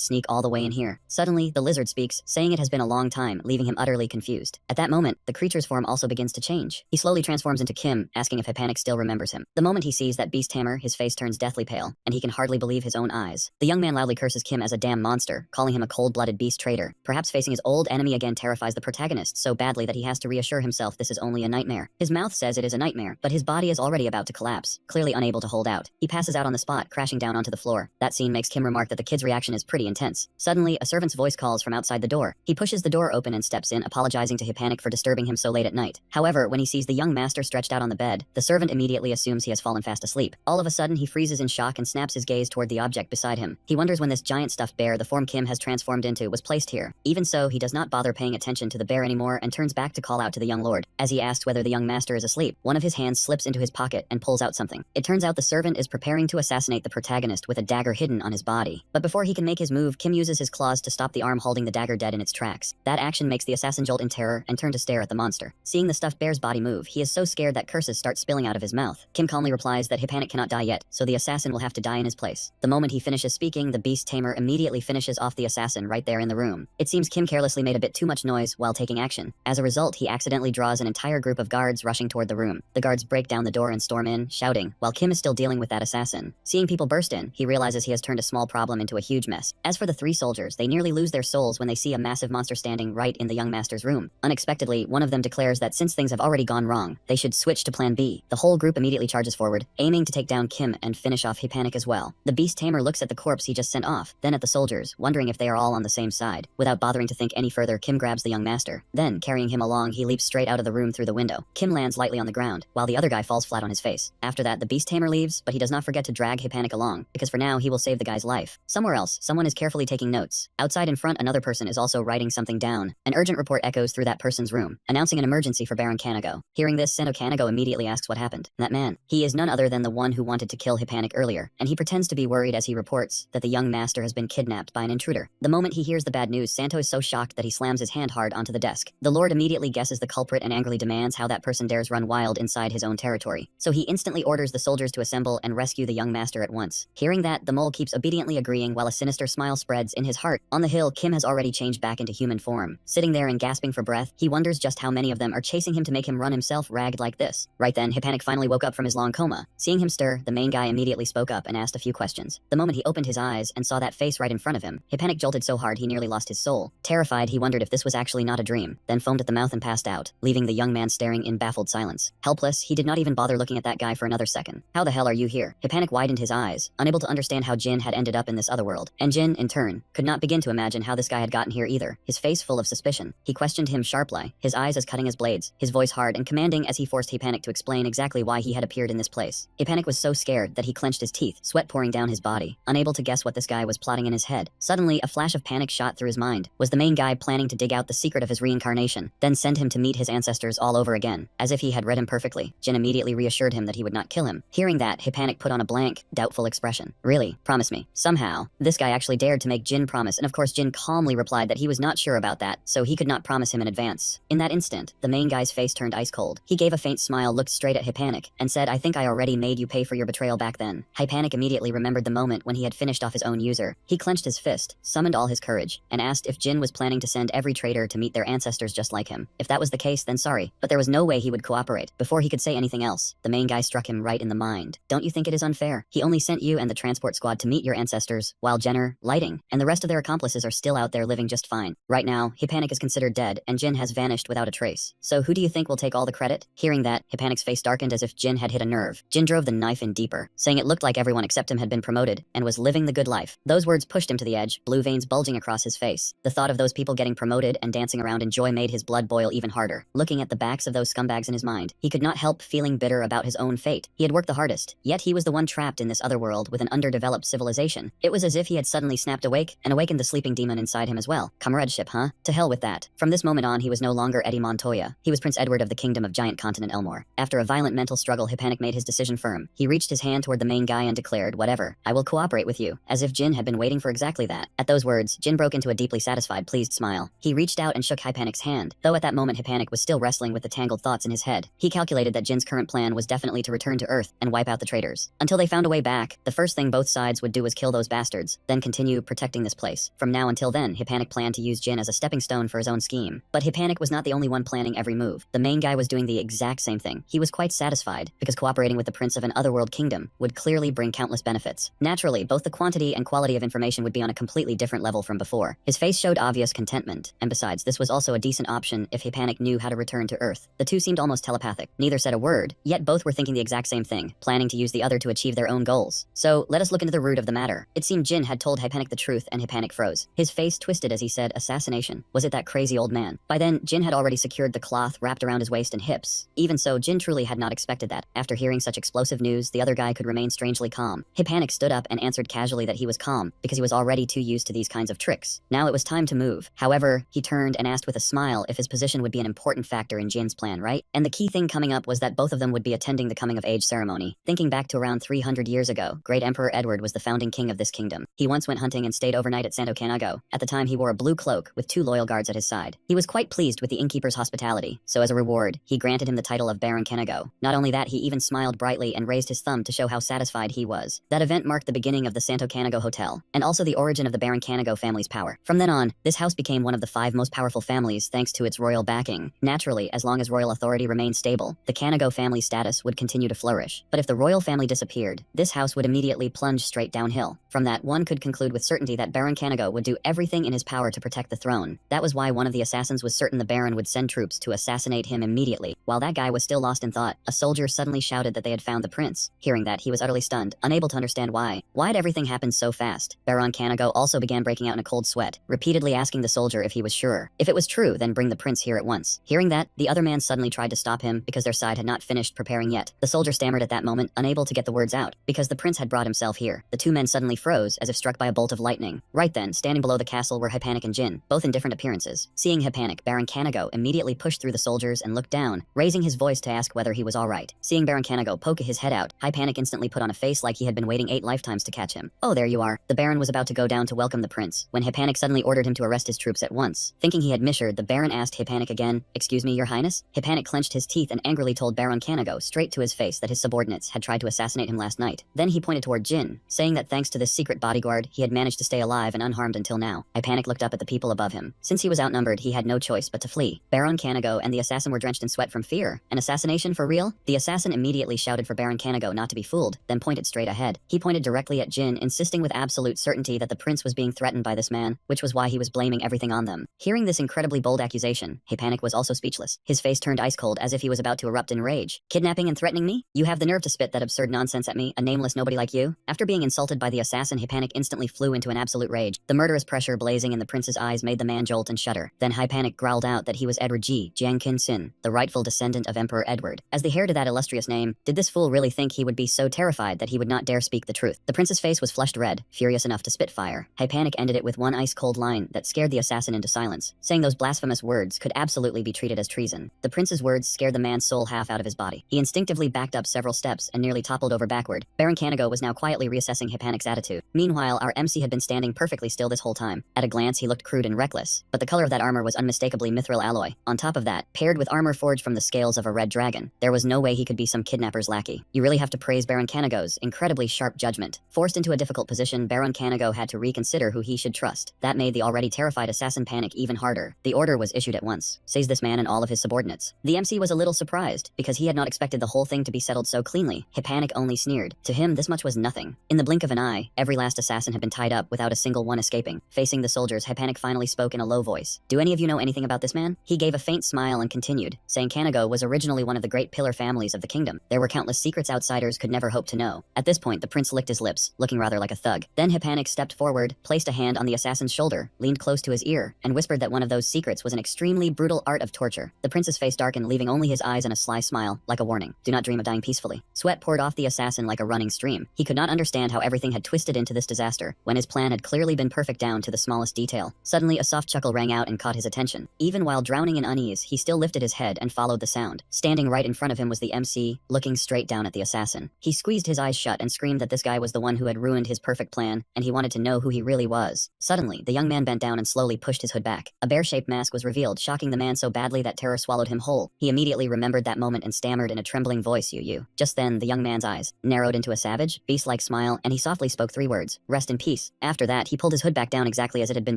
Speaker 1: sneak all the way in here. Suddenly, the lizard speaks, saying it has been a long time, leaving him utterly confused. At that moment, the creature's form also begins to change. He slowly transforms into Kim, asking if Hypanic still remembers him. The moment he sees that beast tamer, his face turns deathly pale, and he can hardly believe his own eyes. The young man loudly curses Kim as a damn monster, calling him a cold-blooded beast traitor. Perhaps facing his old enemy again terrifies the protagonist so badly that he has to reassure himself this is only a nightmare. His mouth says it is a nightmare, but his body is already about to collapse, clearly unable to hold out. He passes out on the spot, crashing down onto the floor. That scene makes Kim remark that the kid's reaction is pretty intense. Suddenly, a servant's voice calls from outside the door. He pushes the door open and steps in, apologizing to Hypanic for disturbing him so late at night. However, when he sees the young master stretched out on the bed, the servant immediately assumes he has fallen fast asleep. All of a sudden, he freezes in shock and snaps his gaze toward the object beside him. He wonders when this giant stuffed bear the form Kim has transformed into was placed here. Even so, he does not bother paying attention to the bear anymore and turns back to call out to the young lord. As he asks whether the young master is asleep, one of his hands slips into his pocket and pulls out something. It turns out the servant is preparing to assassinate the protagonist with a dagger hidden on his body. But before he can make his move, Kim uses his claws to stop the arm holding the dagger dead in its tracks. That action makes the assassin jolt in terror and turn to stare at the monster. Seeing the stuffed bear's body move, he is so scared that curses start spilling out of his mouth. Kim calmly replies that Hypanic cannot die yet, so the assassin will have to die in his place. The moment he finishes speaking, the beast tamer immediately finishes off the assassin right there in the room. It seems Kim carelessly made a bit too much noise while taking action. As a result, he accidentally draws an entire group of guards rushing toward the room. The guards break down the door and storm in, shouting, while Kim is still dealing with that assassin. Seeing people burst in, he realizes he has turned a small problem into a huge mess. As for the three soldiers, they nearly lose their souls when they see a massive monster standing right in the young master's room. Unexpectedly, one of them declares that since things have already gone wrong, they should switch to plan B. The whole group immediately charges forward, aiming to take down Kim and finish off Hypanic as well. The beast tamer looks at the corpse he just sent off, then at the soldiers, wondering if they are all on the same side. Without bothering to think any further, Kim grabs the young master. Then, carrying him along, he leaps straight out of the room through the window. Kim lands lightly on the ground, while the other guy falls flat on his face. After that, the beast tamer leaves, but he does not forget to drag Hypanic along, because for now, he will save the guy's life. Somewhere else, someone is carefully taking notes. Outside in front, another person is also writing something down. An urgent report echoes through that person's room, announcing an emergency for Baron Kanago. Hearing this, Sento Kanago immediately asks what happened. That man. He is none other than the one who wanted to kill Hypanic earlier, and he pretends to be worried as he reports that the young master has been kidnapped by an intruder. The moment he hears the bad news, Santo is so shocked that he slams his hand hard onto the desk. The lord immediately guesses the culprit and angrily demands how that person dares run wild inside his own territory. So he instantly orders the soldiers to assemble and rescue the young master at once. Hearing that, the mole keeps obediently agreeing while a sinister smile spreads in his heart. On the hill, Kim has already changed back into human form. Sitting there and gasping for breath, he wonders just how many of them are chasing him to make him run himself ragged like this. Right then, Hypanic finally woke up from his long coma. Seeing him stir, the main guy immediately spoke up and asked a few questions. The moment he opened his eyes and saw that face right in front of him, Hypanic jolted so hard he nearly lost his soul. Terrified, he wondered if this was actually not a dream, then foamed at the mouth and passed out, leaving the young man staring in baffled silence. Helpless, he did not even bother looking at that guy for another second. How the hell are you here? Hypanic widened his eyes, unable to understand how Jin had ended up in this other world. And Jin, in turn, could not begin to imagine how this guy had gotten here either, his face full of suspicion. He questioned him sharply, his eyes as cutting as blades, his voice hard and commanding as he forced Hypanic to explain exactly why he had appeared in this place. Hypanic was so scared that he clenched his teeth, sweat pouring down his body, unable to guess what this guy was plotting in his head. Suddenly, a flash of panic shot through his mind. Was the main guy planning to dig out the secret of his reincarnation, then send him to meet his ancestors all over again? As if he had read him perfectly, Jin immediately reassured him that he would not kill him. Hearing that, Hypanic put on a blank, doubtful expression. Really? Promise me. Somehow, this guy actually dared to make Jin promise, and of course Jin calmly replied that he was not sure about that, so he could not promise him in advance. In that instant, the main guy's face turned ice cold. He gave a faint smile, looked straight at Hypanic, and said, "I think I already made you pay for your betrayal back then." Hypanic immediately remembered the moment when he had finished off his own user. He clenched his fist, summoned all his courage, and asked if Jin was planning to send every traitor to meet their ancestors just like him. If that was the case, then sorry, but there was no way he would cooperate. Before he could say anything else, the main guy struck him right in the mind. "Don't you think it is unfair? He only sent you and the transport squad to meet your ancestors, while Jenner, Lighting, and the rest of their accomplices are still out there living just fine. Right now, Hypanic is considered dead, and Jin has vanished without a trace. So who do you think will take all the credit?" Hearing that, Hypanic's face darkened as if Jin had hit a nerve. Jin drove the knife in deeper, saying it looked like everyone except him had been promoted, and was living the good life. Those words pushed him to the edge, blue veins bulging across his face. The thought of those people getting promoted and dancing around in joy made his blood boil even harder. Looking at the backs of those scumbags in his mind, he could not help feeling bitter about his own fate. He had worked the hardest, yet he was the one trapped in this other world with an underdeveloped civilization. It was as if he had suddenly snapped awake and awakened the sleeping demon inside him as well. Comradeship, huh? To hell with that. From this moment on, he was no longer Eddie Montoya. He was Prince Edward of the Kingdom of Giant Continent Elmore. After a violent mental struggle, Hypanic made his decision firm. He reached his hand toward the main guy and declared, "Whatever, I will cooperate with you," as if Jin had been waiting for exactly that. At those words, Jin broke into a deeply satisfied, pleased smile. smile. He reached out and shook Hypanic's hand, though at that moment Hypanic was still wrestling with the tangled thoughts in his head. He calculated that Jin's current plan was definitely to return to Earth and wipe out the traitors. Until they found a way back, the first thing both sides would do was kill those bastards, then continue protecting this place. From now until then, Hypanic planned to use Jin as a stepping stone for his own scheme. But Hypanic was not the only one planning every move. The main guy was doing the exact same thing. He was quite satisfied, because cooperating with the prince of an otherworld kingdom would clearly bring countless benefits. Naturally, both the quantity and quality of information would be on a completely different level from before. His face showed obvious contentment, and besides, this was also a decent option if Hypanic knew how to return to Earth. The two seemed almost telepathic. Neither said a word, yet both were thinking the exact same thing, planning to use the other to achieve their own goals. So, let us look into the root of the matter. It seemed Jin had told Hypanic the truth, and Hypanic froze. His face twisted as he said, assassination. Was it that crazy old man? By then, Jin had already secured the cloth wrapped around his waist and hips. Even so, Jin truly had not expected that. After hearing such explosive news, the other guy could remain strangely calm. Hypanic stood up and answered casually that he was calm, because he was already too used to these kinds of tricks. Now it was time to move. However, he turned and asked with a smile if his position would be an important factor in Jin's plan, right? And the key thing coming up was that both of them would be attending the coming-of-age ceremony. Thinking back to around 300 years ago, Great Emperor Edward was the founding king of this kingdom. He once went hunting and stayed overnight at Santo Canago. At the time, he wore a blue cloak with 2 loyal guards at his side. He was quite pleased with the innkeeper's hospitality, so as a reward, he granted him the title of Baron Canago. Not only that, he even smiled brightly and raised his thumb to show how satisfied he was. That event marked the beginning of the Santo Canago Hotel, and also the origin of the Baron Canago family's power. From then on, this house became one of the 5 most powerful families thanks to its royal backing. Naturally, as long as royal authority remained stable, the Canago family's status would continue to flourish. But if the royal family disappeared, this house would immediately plunge straight downhill. From that, one could conclude with certainty that Baron Canago would do everything in his power to protect the throne. That was why one of the assassins was certain the Baron would send troops to assassinate him immediately. While that guy was still lost in thought, a soldier suddenly shouted that they had found the prince. Hearing that, he was utterly stunned, unable to understand why. Why'd everything happen so fast? Baron Canago also began breaking out in a cold sweat, repeatedly asking the soldier if he was sure. If it was true, then bring the prince here at once. Hearing that, the other man suddenly tried to stop him because their side had not finished preparing yet. The soldier stammered at that moment, unable to get the words out, because the prince had brought himself here. The two men suddenly froze, as if struck by a bolt of lightning. Right then, standing below the castle were Hypanic and Jin, both in different appearances. Seeing Hypanic, Baron Canago immediately pushed through the soldiers and looked down, raising his voice to ask whether he was alright. Seeing Baron Canago poke his head out, Hypanic instantly put on a face like he had been waiting 8 lifetimes to catch him. Oh, there you are. The Baron was about to go down to welcome the prince, when Hypanic suddenly ordered him to arrest his troops at once. Thinking he had misheard, the Baron asked Hypanic again, "Excuse me, your highness?" Hypanic clenched his teeth and angrily told Baron Canago straight to his face that his subordinates had tried to assassinate him last night. Then he pointed toward Jin, saying that thanks to this secret bodyguard, he had managed to stay alive and unharmed until now. Hypanic looked up at the people above him. Since he was outnumbered, he had no choice but to flee. Baron Canago and the assassin were drenched in sweat from fear. An assassination for real? The assassin immediately shouted for Baron Canago not to be fooled, then pointed straight ahead. He pointed directly at Jin, insisting with absolute certainty that the prince was being threatened by this man, which was why he was blaming everything on them. Hearing this incredibly bold accusation, Hypanic was also speechless. His face turned ice cold as if he was about to erupt in rage. Kidnapping and threatening me? You have the nerve to spit that absurd nonsense at me, a nameless nobody like you? After being insulted by the assassin, Hypanic instantly flew into an absolute rage. The murderous pressure blazing in the prince's eyes made the man jolt and shudder. Then Hypanic growled out that he was Edward Jiangkin Sin, the rightful descendant of Emperor Edward. As the heir to that illustrious name, did this fool really think he would be so terrified that he would not dare speak the truth? The prince's face was flushed red, furious enough to spit fire. Hypanic ended it with one ice-cold line that scared the assassin into silence, saying those blasphemous words could absolutely be treated as treason. The prince's words scared the man's soul half out of his body. He instinctively backed up several steps and nearly toppled over backward. Baron Canago was now quietly reassessing Hypanic's attitude. Meanwhile, our MC had been standing perfectly still this whole time. At a glance, he looked crude and reckless, but the color of that armor was unmistakably mithril alloy. On top of that, paired with armor forged from the scales of a red dragon, there was no way he could be some kidnapper's lackey. You really have to praise Baron Canago's incredibly sharp judgment. Forced into a difficult position, Baron Canago had to reconsider who he should trust. That made the already terrified assassin panic even harder. The order was issued at once. Seize this man and all of his subordinates. The MC was a little surprised, because he had not expected the whole thing to be settled so cleanly. Hypanic only sneered. To him, this much was nothing. In the blink of an eye, every last assassin had been tied up without a single one escaping. Facing the soldiers, Hypanic finally spoke in a low voice. Do any of you know anything about this man? He gave a faint smile and continued, saying Canago was originally one of the great pillar families of the kingdom. There were countless secrets outsiders could never hope to know. At this point, the prince licked his lips, looking rather like a thug. Then Hypanic stepped forward, placed a hand on the assassin's shoulder, leaned close to his ear, and whispered that one of those secrets was an extremely brutal art of torture. The prince's face darkened, leaving only his eyes and a sly smile, like a warning. Do not dream of dying peacefully. Sweat poured off the assassin like a running stream. He could not understand how everything had twisted into this disaster, when his plan had clearly been perfect down to the smallest detail. Suddenly, a soft chuckle rang out and caught his attention. Even while drowning in unease, he still lifted his head and followed the sound. Standing right in front of him was the MC, looking straight down at the assassin. He squeezed his eyes shut and screamed that this guy was the one who had ruined his perfect plan, and he wanted to know who he really was. Suddenly, the young man bent down and slowly slowly pushed his hood back. A bear-shaped mask was revealed, shocking the man so badly that terror swallowed him whole. He immediately remembered that moment and stammered in a trembling voice, "You." Just then, the young man's eyes narrowed into a savage, beast-like smile, and he softly spoke 3 words: "Rest in peace." After that, he pulled his hood back down exactly as it had been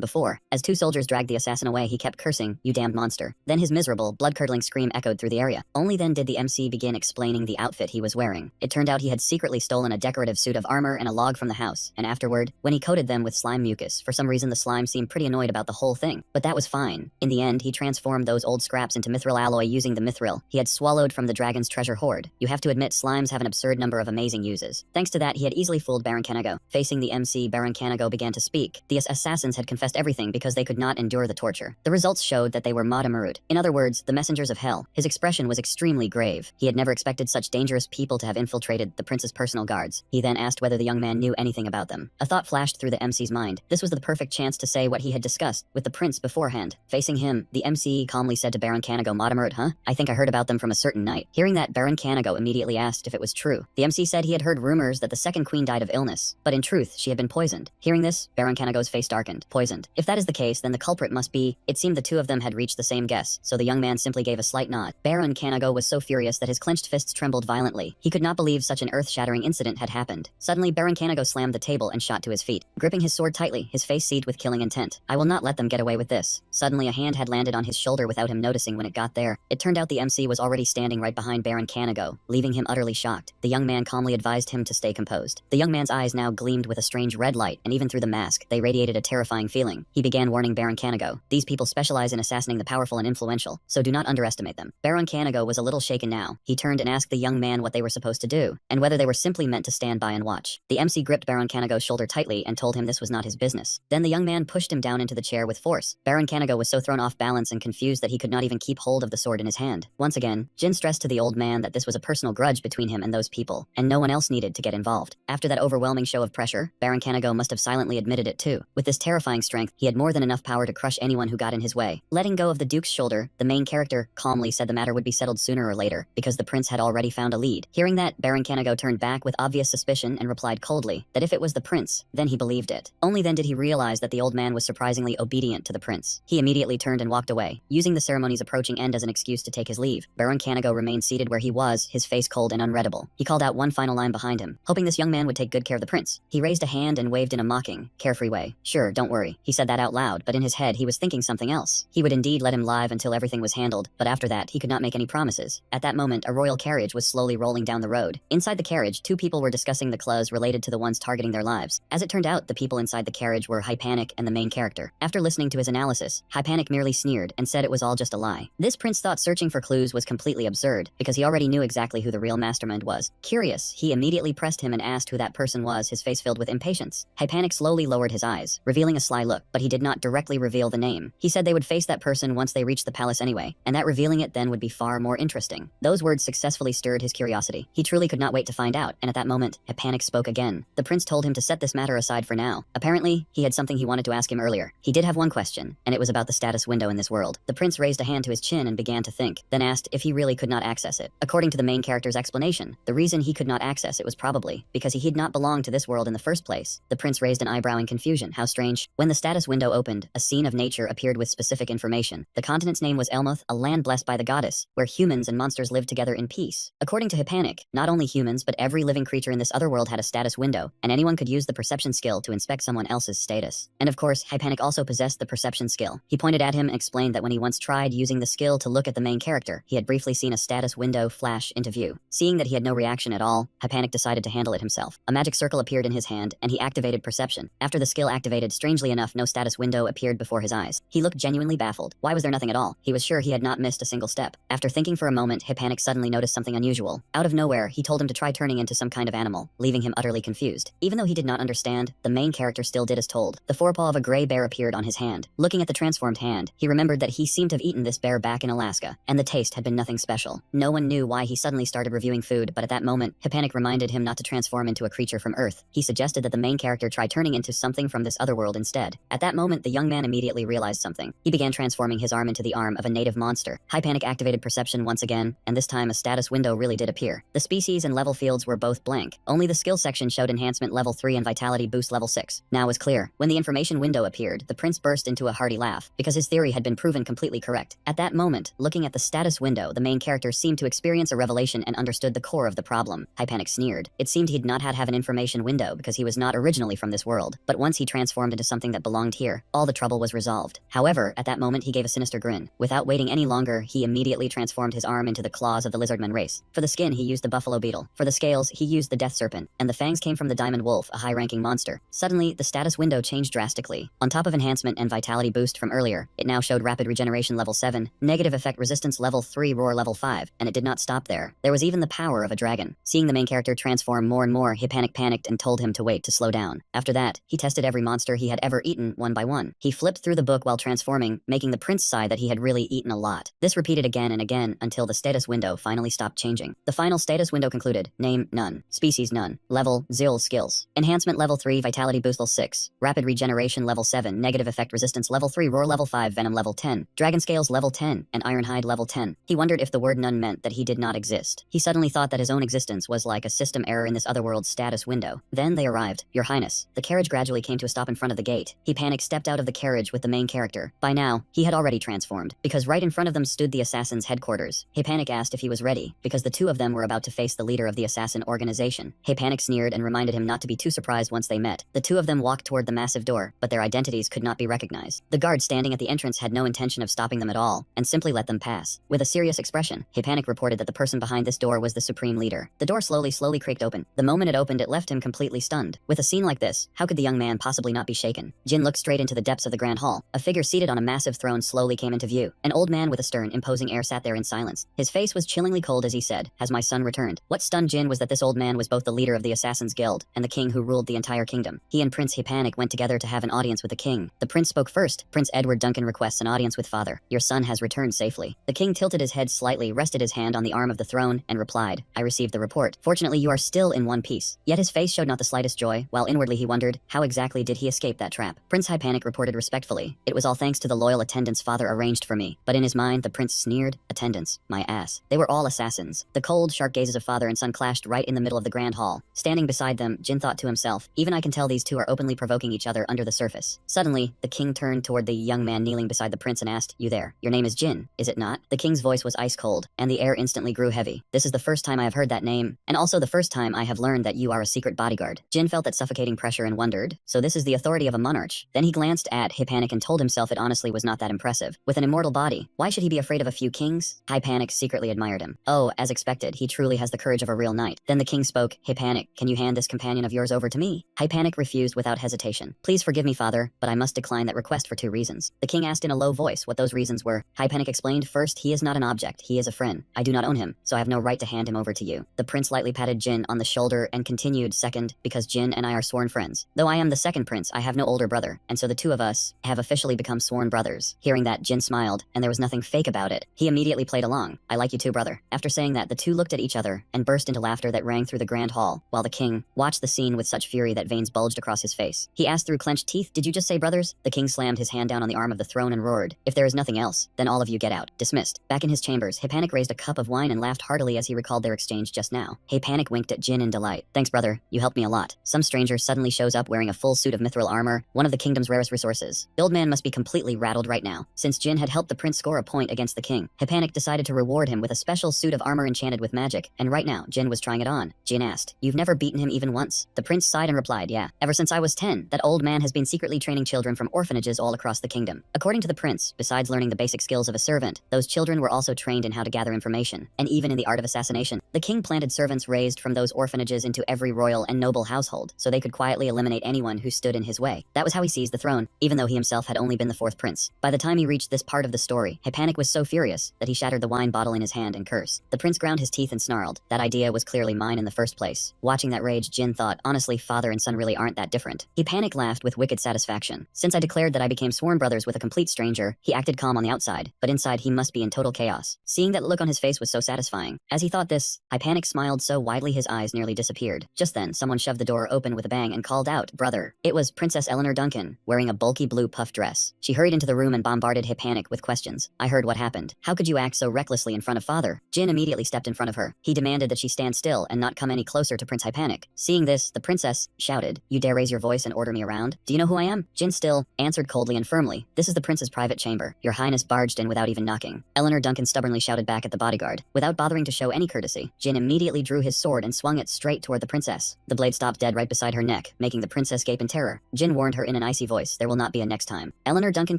Speaker 1: before. As 2 soldiers dragged the assassin away, he kept cursing, "You damned monster." Then his miserable, blood-curdling scream echoed through the area. Only then did the MC begin explaining the outfit he was wearing. It turned out he had secretly stolen a decorative suit of armor and a log from the house, and afterward, when he coated them with slime mucus, for some reason the slime seemed pretty annoyed about the whole thing. But that was fine. In the end, he transformed those old scraps into mithril alloy using the mithril he had swallowed from the dragon's treasure hoard. You have to admit, slimes have an absurd number of amazing uses. Thanks to that, he had easily fooled Baron Kanago. Facing the MC, Baron Kanago began to speak. The assassins had confessed everything because they could not endure the torture. The results showed that they were Madamarut. In other words, the messengers of hell. His expression was extremely grave. He had never expected such dangerous people to have infiltrated the prince's personal guards. He then asked whether the young man knew anything about them. A thought flashed through the MC's mind. This was the perfect chance to say what he had discussed with the prince beforehand. Facing him, the MC calmly said to Baron Kanago, "Madamarut, huh? I think I heard about them from a certain knight." Hearing that, Baron Kanago immediately asked if it was true. The MC said he had heard rumors that the second queen died of illness, but in truth, she had been poisoned. Hearing this, Baron Kanago's face darkened. Poisoned. If that is the case, then the culprit must be... It seemed the 2 of them had reached the same guess, so the young man simply gave a slight nod. Baron Kanago was so furious that his clenched fists trembled violently. He could not believe such an earth-shattering incident had happened. Suddenly, Baron Kanago slammed the table and shot to his feet. Gripping his sword tightly, his face seethed with killing intent. "I will not let them get away with this." Suddenly, a hand had landed on his shoulder without him noticing when it got there. It turned out the MC was already standing right behind Baron Kanago, leaving him utterly shocked. The young man calmly advised him to stay composed. The young man's eyes now gleamed with a strange red light, and even through the mask, they radiated a terrifying feeling. He began warning Baron Kanago, "These people specialize in assassinating the powerful and influential, so do not underestimate them." Baron Kanago was a little shaken now. He turned and asked the young man what they were supposed to do, and whether they were simply meant to stand by and watch. The MC gripped Baron Kanago's shoulder tightly and told him this was not his business. Then the young man pushed him down into the chair with force. Baron Kanago was so thrown off balance and confused that he could not even keep hold of the sword in his hand. Once again, Jin stressed to the old man that this was a personal grudge between him and those people, and no one else needed to get involved. After that overwhelming show of pressure, Baron Kanago must have silently admitted it too. With this terrifying strength, he had more than enough power to crush anyone who got in his way. Letting go of the Duke's shoulder, the main character calmly said the matter would be settled sooner or later, because the prince had already found a lead. Hearing that, Baron Kanago turned back with obvious suspicion and replied coldly that if it was the prince, then he believed it. Only then did he realize that the old man was surprisingly obedient to the prince. He immediately turned and walked away, using the ceremony's approaching end as an excuse to take his leave. Baron Kanago remained seated where he was, his face cold and unreadable. He called out one final line behind him, hoping this young man would take good care of the prince. He raised a hand and waved in a mocking, carefree way. "Sure, don't worry." He said that out loud, but in his head he was thinking something else. He would indeed let him live until everything was handled, but after that he could not make any promises. At that moment, a royal carriage was slowly rolling down the road. Inside the carriage, 2 people were discussing the clause related to the ones targeting their lives. As it turned out, the people inside the carriage were Hypanic and the main character. After listening to his analysis, Hypanic merely sneered and said it was all just a lie. This prince thought searching for clues was completely absurd, because he already knew exactly who the real mastermind was. Curious, he immediately pressed him and asked who that person was, his face filled with impatience. Hypanic slowly lowered his eyes, revealing a sly look, but he did not directly reveal the name. He said they would face that person once they reached the palace anyway, and that revealing it then would be far more interesting. Those words successfully stirred his curiosity. He truly could not wait to find out, and at that moment, Hypanic spoke again. The prince told him to set this matter aside for now. Apparently, he had something he wanted to ask him earlier. He did have one question, and it was about the status window in this world. The prince raised a hand to his chin and began to think, then asked if he really could not access it. According to the main character's explanation, the reason he could not access it was probably because he had not belonged to this world in the first place. The prince raised an eyebrow in confusion. How strange. When the status window opened, a scene of nature appeared with specific information. The continent's name was Elmoth, a land blessed by the goddess, where humans and monsters lived together in peace. According to Hypanic, not only humans but every living creature in this other world had a status window, and anyone could use the perception skill to inspect someone else's status. And of course, Hypanic also possessed the perception skill. He pointed at him and explained that when he once tried using the skill to look at the main character, he had briefly seen a status window flash into view. Seeing that he had no reaction at all, Hypanic decided to handle it himself. A magic circle appeared in his hand, and he activated perception. After the skill activated, strangely enough, no status window appeared before his eyes. He looked genuinely baffled. Why was there nothing at all? He was sure he had not missed a single step. After thinking for a moment, Hypanic suddenly noticed something unusual. Out of nowhere, he told him to try turning into some kind of animal, leaving him utterly confused. Even though he did not understand, the main character still did as told. The forepaw of a gray bear appeared on his hand. Looking at the transformed hand, he remembered that he seemed to have eaten this bear back in Alaska, and the taste had been nothing special. No one knew why he suddenly started reviewing food, but at that moment, Hypanic reminded him not to transform into a creature from Earth. He suggested that the main character try turning into something from this other world instead. At that moment, the young man immediately realized something. He began transforming his arm into the arm of a native monster. Hypanic activated perception once again, and this time a status window really did appear. The species and level fields were both blank. Only the skill section showed enhancement level 3 and vitality boost level 6. Now was clear. When the information window appeared, the the prince burst into a hearty laugh, because his theory had been proven completely correct. At that moment, looking at the status window, the main character seemed to experience a revelation and understood the core of the problem. Hypanic sneered. It seemed he'd not have an information window because he was not originally from this world, but once he transformed into something that belonged here, all the trouble was resolved. However, at that moment he gave a sinister grin. Without waiting any longer, he immediately transformed his arm into the claws of the lizardman race. For the skin, he used the buffalo beetle. For the scales, he used the death serpent, and the fangs came from the diamond wolf, a high-ranking monster. Suddenly, the status window changed drastically. On top of enhancement and vitality boost from earlier, it now showed rapid regeneration level 7, negative effect resistance level 3, roar level 5, and it did not stop there. There was even the power of a dragon. Seeing the main character transform more and more, Hypanic panicked and told him to wait to slow down. After that, he tested every monster he had ever eaten one by one. He flipped through the book while transforming, making the prince sigh that he had really eaten a lot. This repeated again and again until the status window finally stopped changing. The final status window concluded: name none, species none, level 0, skills enhancement level 3, vitality boost level 6, rapid regeneration level 7, negative effect resistance level 3, roar level 5, venom level 10, dragon scales level 10, and ironhide level 10. He wondered if the word none meant that he did not exist. He suddenly thought that his own existence was like a system error in this otherworld status window. Then they arrived. Your Highness. The carriage gradually came to a stop in front of the gate. Hypanic stepped out of the carriage with the main character. By now, he had already transformed, because right in front of them stood the assassin's headquarters. Hypanic asked if he was ready, because the two of them were about to face the leader of the assassin organization. Hypanic sneered and reminded him not to be too surprised once they met. The two of them walked toward the massive door, but their identities could not be recognized. The guard standing at the entrance had no intention of stopping them at all, and simply let them pass. With a serious expression, Hypanic reported that the person behind this door was the supreme leader. The door slowly creaked open. The moment it opened, it left him completely stunned. With a scene like this, how could the young man possibly not be shaken? Jin looked straight into the depths of the grand hall. A figure seated on a massive throne slowly came into view. An old man with a stern, imposing air sat there in silence. His face was chillingly cold as he said, "Has my son returned?" What stunned Jin was that this old man was both the leader of the Assassin's Guild and the king who ruled the entire kingdom. He and Prince Hypanic went together to have an audience with the king. The prince spoke first. Prince Edward Duncan requests an audience with father. Your son has returned safely. The king tilted his head slightly, rested his hand on the arm of the throne, and replied, "I received the report. Fortunately, you are still in one piece." Yet his face showed not the slightest joy, while inwardly he wondered, how exactly did he escape that trap? Prince Hypanic reported respectfully, "It was all thanks to the loyal attendants father arranged for me." But in his mind, the prince sneered, "Attendants? My ass." They were all assassins. The cold, sharp gazes of father and son clashed right in the middle of the grand hall. Standing beside them, Jin thought to himself, even I can tell these two are openly provoking each other under the surface. Suddenly, the king turned toward the young man kneeling beside the prince and asked, "You there? Your name is Jin, is it not?" The king's voice was ice cold, and the air instantly grew heavy. "This is the first time I have heard that name, and also the first time I have learned that you are a secret bodyguard." Jin felt that suffocating pressure and wondered, so this is the authority of a monarch. Then he glanced at Hypanic and told himself it honestly was not that impressive. With an immortal body, why should he be afraid of a few kings? Hypanic secretly admired him. Oh, as expected, he truly has the courage of a real knight. Then the king spoke, "Hypanic, can you hand this companion of yours over to me?" Hypanic refused without hesitation. "Please forgive me, father, but I must decline that request for 2 reasons. The king asked in a low voice what those reasons were. Hypanic explained, "First, he is not an object, he is a friend. I do not own him, so I have no right to hand him over to you." The prince lightly patted Jin on the shoulder and continued, "Second, because Jin and I are sworn friends. Though I am the second prince, I have no older brother, and so the two of us have officially become sworn brothers." Hearing that, Jin smiled, and there was nothing fake about it. He immediately played along. "I like you too, brother." After saying that, the two looked at each other and burst into laughter that rang through the grand hall, while the king watched the scene with such fury that veins bulged across his face. He asked through clenched teeth, "Did you just say brothers?" The king slammed his hand down on the arm of the throne and roared, "If there is nothing else, then all of you get out. Dismissed." Back in his chambers, Hypanic raised a cup of wine and laughed heartily as he recalled their exchange just now. Hypanic winked at Jin in delight. "Thanks, brother. You helped me a lot." Some stranger suddenly shows up wearing a full suit of mithril armor, one of the kingdom's rarest resources. The old man must be completely rattled right now. Since Jin had helped the prince score a point against the king, Hypanic decided to reward him with a special suit of armor enchanted with magic, and right now, Jin was trying it on. Jin asked, "You've never beaten him even once?" The prince sighed and replied, "Yeah. Ever since I was 10, that old man has been secretly training children from orphanages all across the kingdom." According to the prince, besides learning the basic skills of a servant, those children were also trained in how to gather information, and even in the art of assassination. The king planted servants raised from those orphanages into every royal and noble household, so they could quietly eliminate anyone who stood in his way. That was how he seized the throne, even though he himself had only been the 4th prince. By the time he reached this part of the story, Hypanic was so furious that he shattered the wine bottle in his hand and cursed. The prince ground his teeth and snarled, "That idea was clearly mine in the first place." Watching that rage, Jin thought, honestly, father and son really aren't that different. Hypanic laughed with wicked satisfaction. "Since I declared that I became sworn brothers with a complete stranger, he acted calm on the outside, but inside he must be in total chaos." Seeing that look on his face was so satisfying. As he thought this, Hypanic smiled so widely his eyes nearly disappeared. Just then, someone shoved the door open with a bang and called out, "Brother." It was Princess Eleanor Duncan, wearing a bulky blue puff dress. She hurried into the room and bombarded Hypanic with questions. "I heard what happened. How could you act so recklessly in front of father?" Jin immediately stepped in front of her. He demanded that she stand still and not come any closer to Prince Hypanic. Seeing this, the princess shouted, "You dare raise your voice and order me around? Do you know who I am?" Jin still, answered coldly and firmly, "This is the prince's private chamber. Your highness barged in without even knocking." Eleanor Duncan stubbornly shouted back at the bodyguard. Without bothering to show any courtesy, Jin immediately drew his sword and swung it straight toward the princess. The blade stopped dead right beside her neck, making the princess gape in terror. Jin warned her in an icy voice, "There will not be a next time." Eleanor Duncan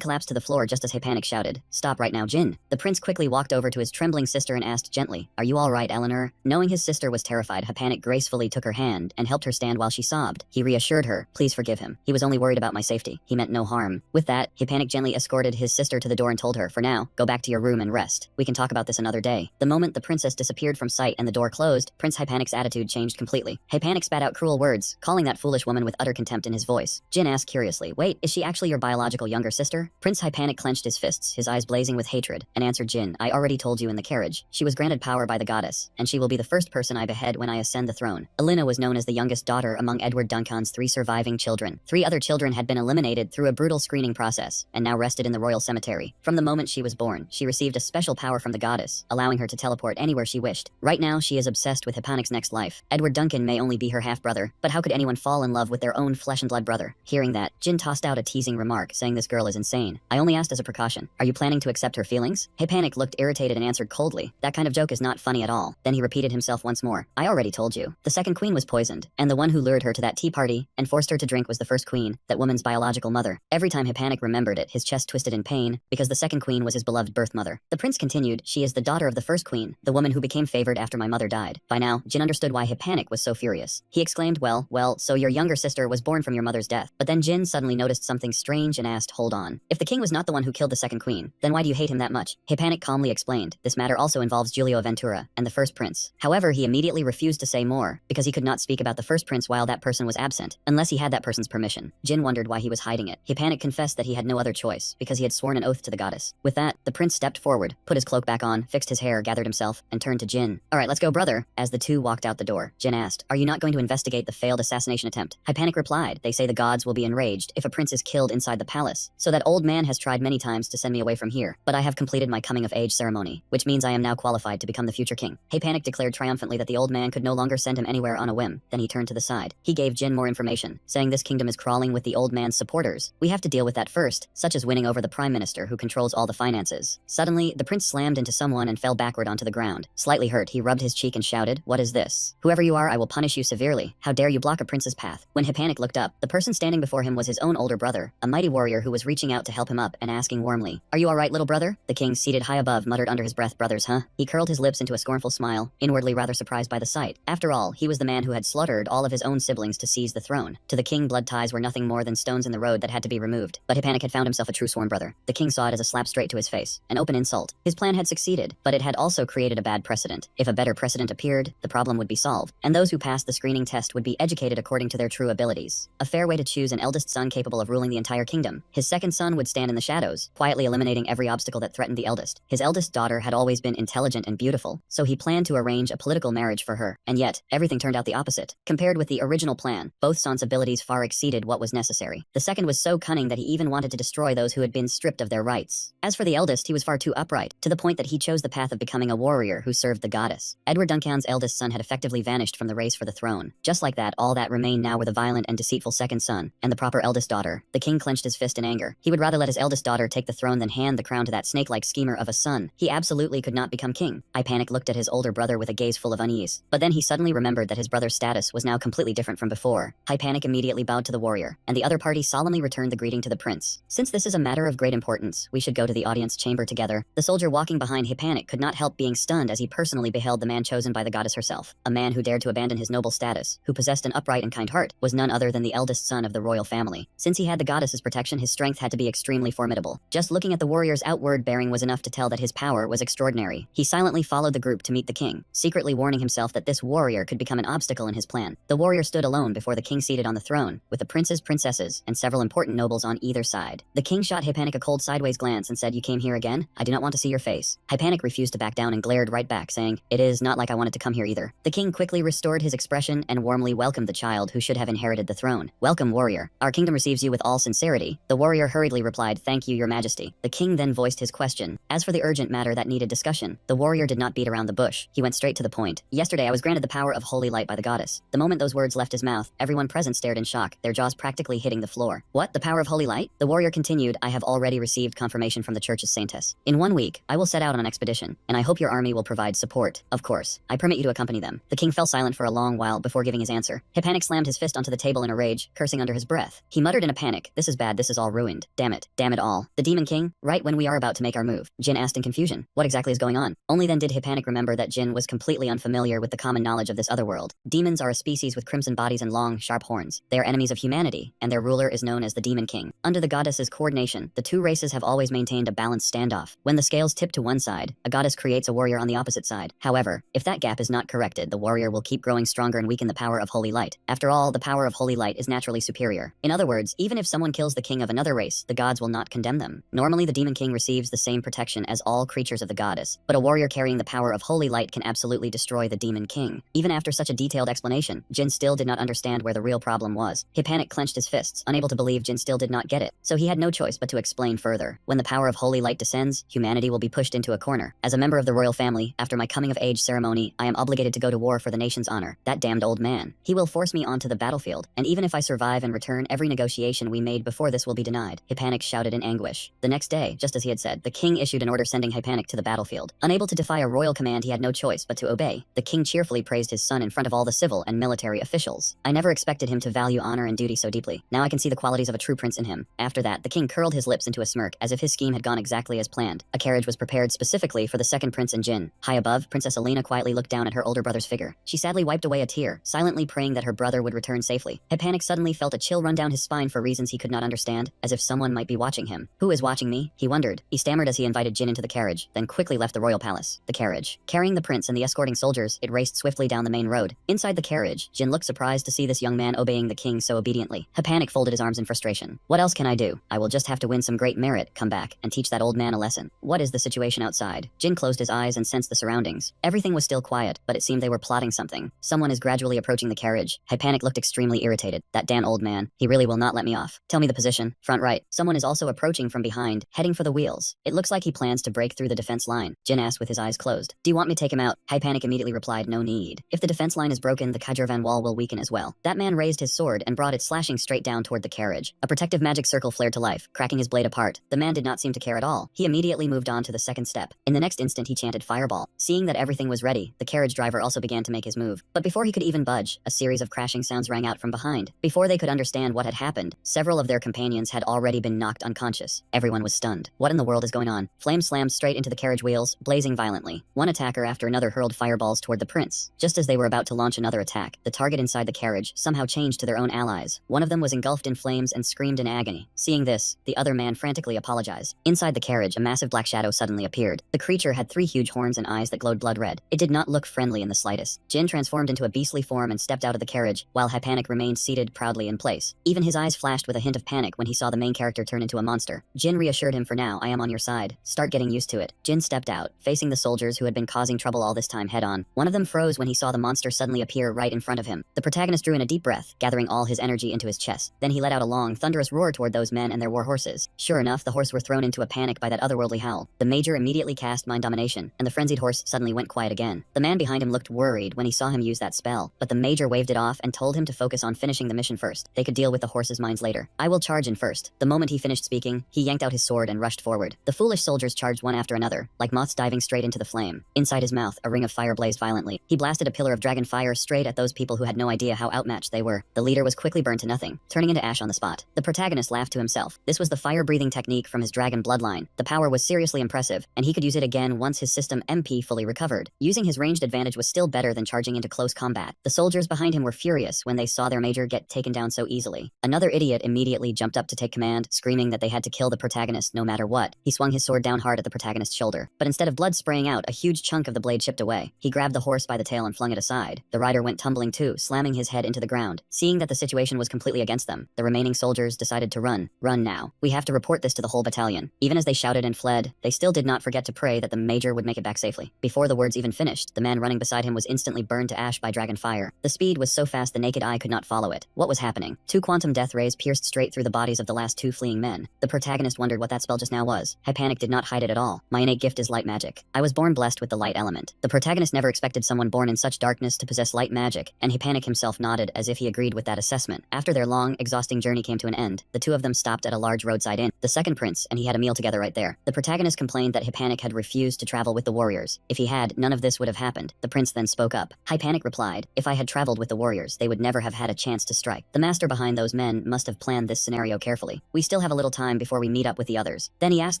Speaker 1: collapsed to the floor just as Panic shouted, "Stop right now, Jin." The prince quickly walked over to his trembling sister and asked gently, "Are you all right, Eleanor?" Knowing his sister was terrified, Panic gracefully took her hand and helped her stand while she sobbed. He reassured her, "Please forgive him. He was only worried about my safety. He meant no harm." With that, Panic gently escorted his sister to the door and told her, "For now, go back to your room and rest. We can talk about this another day." The moment the princess disappeared from sight and the door closed, Prince Panic's attitude changed completely. Panic spat out cruel words, calling that foolish woman with utter contempt in his voice. Jin asked curiously, "Wait, is she actually your biological younger sister?" Prince Panic clenched his fists, his eyes blazing with hatred, and answered, "Jin, I already told you in the carriage. She was granted power by the goddess, and she will be the first person I behead when I ascend the throne." Elena was known as the youngest daughter among Edward Duncan's 3 surviving children. 3 other children had been eliminated through a brutal screening process, and now rested in the royal cemetery. From the moment she was born, she received a special power from the goddess, allowing her to teleport anywhere she wished. Right now, she is obsessed with Panic's next life. Edward Duncan may only be her half-brother, but how could anyone fall in love with their own flesh-and-blood brother? Hearing that, Jin tossed out a teasing remark, saying this girl is insane. "I only asked as a precaution. Are you planning to accept her feelings?" Panic looked irritated and answered coldly, "That kind of joke is not funny at all." Then he repeated himself once more, "I already told you. The second queen was poisoned, and the one who lured her to that tea party and forced her to drink was the first queen, that woman's biological mother." Every time Panic remembered it, his chest twisted in pain, because the second queen was his beloved birth mother. The prince continued, "She is the daughter of the first queen, the woman who became favored after my mother died." By now, Jin understood why Panic was so furious. He exclaimed, well, so your younger sister was born from your mother's death." But then Jin suddenly noticed something strange and asked, "Hold on. If the king was not the one who killed the second queen, then why do you hate him that much?" Panic calmly explained, "This matter also involves Giulio Ventura and the first prince." However, he immediately refused to say more, because he could not speak about the first prince while that person was absent, unless he had that person's permission. Jin wondered why he was hiding it. Panic confessed that he had no other choice, because he had sworn an oath to the goddess. With that, the prince stepped forward, put his cloak back on, fixed his hair, gathered himself, and turned to Jin. "All right, let's go, brother." As the two walked out the door, Jin asked, "Are you not going to investigate the failed assassination attempt?" Panic replied, "They say the gods will be enraged if a prince is killed inside the palace. So that old man has tried many times to send me away from here, but I have completed my coming-of-age ceremony, which means I am now qualified to become the future king." Panic declared triumphantly that the old man could no longer send him anywhere on a whim. Then he turned to the side. He gave Jin more information, saying this kingdom is crawling with the old man's supporters. We have to deal with that first, such as winning over the prime minister who controls all the finances. Suddenly, the prince slammed into someone and fell backward onto the ground. Slightly hurt, he rubbed his cheek and shouted, "What is this? Whoever you are, I will punish you severely. How dare you block a prince's path?" When Panic looked up, the person standing before him was his own older brother, a mighty warrior who was reaching out to help him up and asking warmly, "Are you all right, little brother?" The king, seated high above, muttered under his breath, "Brothers, huh?" He curled his lips into a scornful smile, inwardly rather surprised by the sight. After all, he was the man who had slaughtered all of his own siblings to seize the throne. To the king, blood ties were nothing more than stones in the road that had to be removed. But Panic had found himself a true sworn brother. The king saw it as a slap straight to his face, an open insult. His plan had succeeded, but it had also created a bad precedent. If a better precedent appeared, the problem would be solved, and those who passed the screening test would be educated according to their true abilities. A fair way to choose an eldest son capable of ruling the entire kingdom. His second son would stand in the shadows, quietly eliminating every obstacle that threatened the eldest. His eldest daughter had always been intelligent and beautiful, so he planned to arrange a political marriage for her, and yet, everything turned out the opposite. Compared with the original plan, both sons' abilities far exceeded what was necessary. The second was so cunning that he even wanted to destroy those who had been stripped of their rights. As for the eldest, he was far too upright, to the point that he chose the path of becoming a warrior who served the goddess. Edward Duncan's eldest son had effectively vanished from the race for the throne. Just like that, all that remained now were the violent and deceitful second son, and the proper eldest daughter. The king clenched his fist in anger. He would rather let his eldest daughter take the throne than hand the crown to that snake-like schemer of a son. He absolutely could not become king. Panic looked at his older brother with a gaze full of unease. But then he suddenly remembered that his brother's status was now completely different from before. Panic immediately bowed to the warrior, and the other party solemnly returned the greeting to the prince. "Since this is a matter of great importance, we should go to the audience chamber together." The soldier walking behind Panic could not help being stunned as he personally beheld the man chosen by the goddess herself. A man who dared to abandon his noble status, who possessed an upright and kind heart, was none other than the eldest son of the royal family. Since he had the goddess's protection, his strength had to be extremely formidable. Just looking at the warrior's outward bearing was enough to tell that his power was extraordinary. He silently followed the group to meet the king, secretly warning himself that this warrior could become an obstacle in his plan. The warrior stood alone before the king seated on the throne, with the princes, princesses, and several important nobles on either side. The king shot Panic a cold sideways glance and said, "You came here again? I do not want to see your face." Panic refused to back down and glared right back, saying, "It is not like I wanted to come here either." The king quickly restored his expression and warmly welcomed the child who should have inherited the throne. "Welcome, warrior. Our kingdom receives you with all sincerity." The warrior hurriedly replied, "Thank you, your majesty." The king then voiced his question. As for the urgent matter that needed discussion, the warrior did not beat around the bush. He went straight to the point. "Yesterday I was granted the power of holy light by the goddess." The moment those words left his mouth, everyone present stared in shock, their jaws practically hitting the floor. What? The power of holy light? The warrior continued, I have already received confirmation from the church's saintess. In 1 week, I will set out on an expedition, and I hope your army will provide support. Of course. I permit you to accompany them. The king fell silent for a long while before giving his answer. Hypanik slammed his fist onto the table in a rage, cursing under his breath. He muttered in a panic, this is bad, this is all ruined. Damn it. Damn it all. The Demon King? Right when we are about to make our move. Jin asked in confusion. What exactly is going on? Only then did Hypanik remember that Jin was completely unfamiliar with the common knowledge of this other world. Demons are a species with crimson bodies and long, sharp horns. They are enemies of humanity, and their ruler is known as the Demon King. Under the goddess's coordination, the two races have always maintained a balanced standoff. When the scales tip to one side, a goddess creates a warrior on the opposite side. However, if that gap is not corrected, the warrior will keep growing stronger and weaken the power of holy light. After all, the power of holy light is naturally superior. In other words, even if someone kills the king of another race, the gods will not condemn them. Normally, the Demon King receives the same protection as all creatures of the goddess, but a warrior carrying the power of holy light can absolutely destroy the Demon King. Even after such a detailed explanation, Jin still did not understand where the real problem was. Hypanik clenched his fists, unable to believe Jin still did not get it, so he had no choice but to explain further. When the power of holy light descends, humanity will be pushed into a corner. As a member of the royal family, after my coming of age ceremony, I am obligated to go to war for the nation's honor. That damned old man. He will force me onto the battlefield, and even if I survive and return, every negotiation we made before this will be denied. Hypanik shouted in anguish. The next day, just as he had said, the king issued an order sending Hypanik to the battlefield. Unable to defy a royal command, he had no choice but to obey. The king cheerfully praised his son in front of all the civil and military officials. I never expected him to value honor and duty so deeply. Now I can see the qualities of a true prince in him. After that, the king curled his lips into a smirk, as if his scheme had gone exactly as planned. A carriage was prepared specifically for the second prince and Jin. High above, Princess Alina quietly looked down at her older brother's figure. She sadly wiped away a tear, silently praying that her brother would return safely. Hypanik suddenly felt a chill run down his spine for reasons he could not understand, as if someone might be watching him. Who is watching me? He wondered. He stammered as he invited Jin into the carriage, then quickly left the royal palace. The carriage. Carrying the prince and the escorting soldiers, it raced swiftly down the main road. Inside the carriage, Jin looked surprised to see this young man obeying the king so obediently. Hypanik folded his arms in frustration. What else can I do? I will just have to win some great merit, come back, and teach that old man a lesson. What is the situation outside? Jin closed his eyes and sensed the surroundings. Everything was still quiet, but it seemed they were plotting something. Someone is gradually approaching the carriage. Hypanik looked extremely irritated. That damn old man. He really will not let me off. Tell me the position. Front right. Someone is also approaching from behind, heading for the wheels. It looks like he plans to break through the defense line. Jin asked with his eyes closed. Do you want me to take him out? Hypanik immediately replied, no need. If the defense line is broken, the Kajurvan wall will weaken as well. That man raised his sword and brought it slashing straight down toward the carriage. A protective magic circle flared to life, cracking his blade apart. The man did not seem to care at all. He immediately moved on to the second step. In the next instant, he chanted fireball. Seeing that everything was ready, the carriage driver also began to make his move. But before he could even budge, a series of crashing sounds rang out from behind. Before they could understand what had happened, several of their companions had already been knocked unconscious. Everyone was stunned. What in the world is going on? Flames slammed straight into the carriage wheels, blazing violently. One attacker after another hurled fireballs toward the prince. Just as they were about to launch another attack, the target inside the carriage somehow changed to their own allies. One of them was engulfed in flames and screamed in agony. Seeing this, the other man frantically apologized. Inside the carriage, a massive black shadow suddenly appeared. The creature had 3 huge horns and eyes that glowed blood red. It did not look friendly in the slightest. Jin transformed into a beastly form and stepped out of the carriage, while Hypanik remained seated proudly in place. Even his eyes flashed with a hint of panic when he saw the main character turn into a monster. Jin reassured him, for now, I am on your side. Start getting used to it. Jin stepped out, facing the soldiers who had been causing trouble all this time head on. One of them froze when he saw the monster suddenly appear right in front of him. The protagonist drew in a deep breath, gathering all his energy into his chest. Then he let out a long, thunderous roar toward those men and their war horses. Sure enough, the horse were thrown into a panic by that otherworldly howl. The major immediately cast mind domination, and the frenzied horse suddenly went quiet again. The man behind him looked worried when he saw him use that spell, but the major waved it off and told him to focus on finishing the mission first. They could deal with the horses' minds later. I will charge in first. The moment he finished speaking, he yanked out his sword and rushed forward. The foolish soldiers charged one after another, like moths diving straight into the flame. Inside his mouth, a ring of fire blazed violently. He blasted a pillar of dragon fire straight at those people who had no idea how outmatched they were. The leader was quickly burned to nothing, turning into ash on the spot. The protagonist laughed to himself. This was the fire-breathing technique from his dragon bloodline. The power was seriously impressive, and he could use it again once his system MP fully recovered. Using his ranged advantage was still better than charging into close combat. The soldiers behind him were furious when they saw their major get taken down so easily. Another idiot immediately jumped up to take command, screaming that they had to kill the protagonist no matter what. He swung his sword down hard at the protagonist's shoulder, but instead of blood spraying out, a huge chunk of the blade chipped away. He grabbed the horse by the tail and flung it aside. The rider went tumbling too, slamming his head into the ground. Seeing that the situation was completely against them, the remaining soldiers decided to run. Run now. We have to report this to the whole battalion. Even as they shouted and fled, they still did not forget to pray that the major would make it back safely. Before the words even finished, the man running beside him was instantly burned to ash by dragon fire. The speed was so fast the naked eye could not follow it. What was happening? 2 quantum death rays pierced straight through the bodies of the last 2 fleeing men. The protagonist wondered what that spell just now was. Hypanik did not hide it at all. My innate gift is light magic. I was born blessed with the light element. The protagonist never expected someone born in such darkness to possess light magic, and Hypanik himself nodded as if he agreed with that assessment. After their long, exhausting journey came to an end, the two of them stopped at a large roadside inn, the second prince, and he had a meal together right there. The protagonist complained that Hypanik had refused to travel with the warriors. If he had, none of this would have happened. The prince then spoke up. Hypanik replied, if I had traveled with the warriors, they would never have had a chance to strike. The master behind those men must have planned this scenario carefully. We still have a little time before we meet up with the others. Then he asked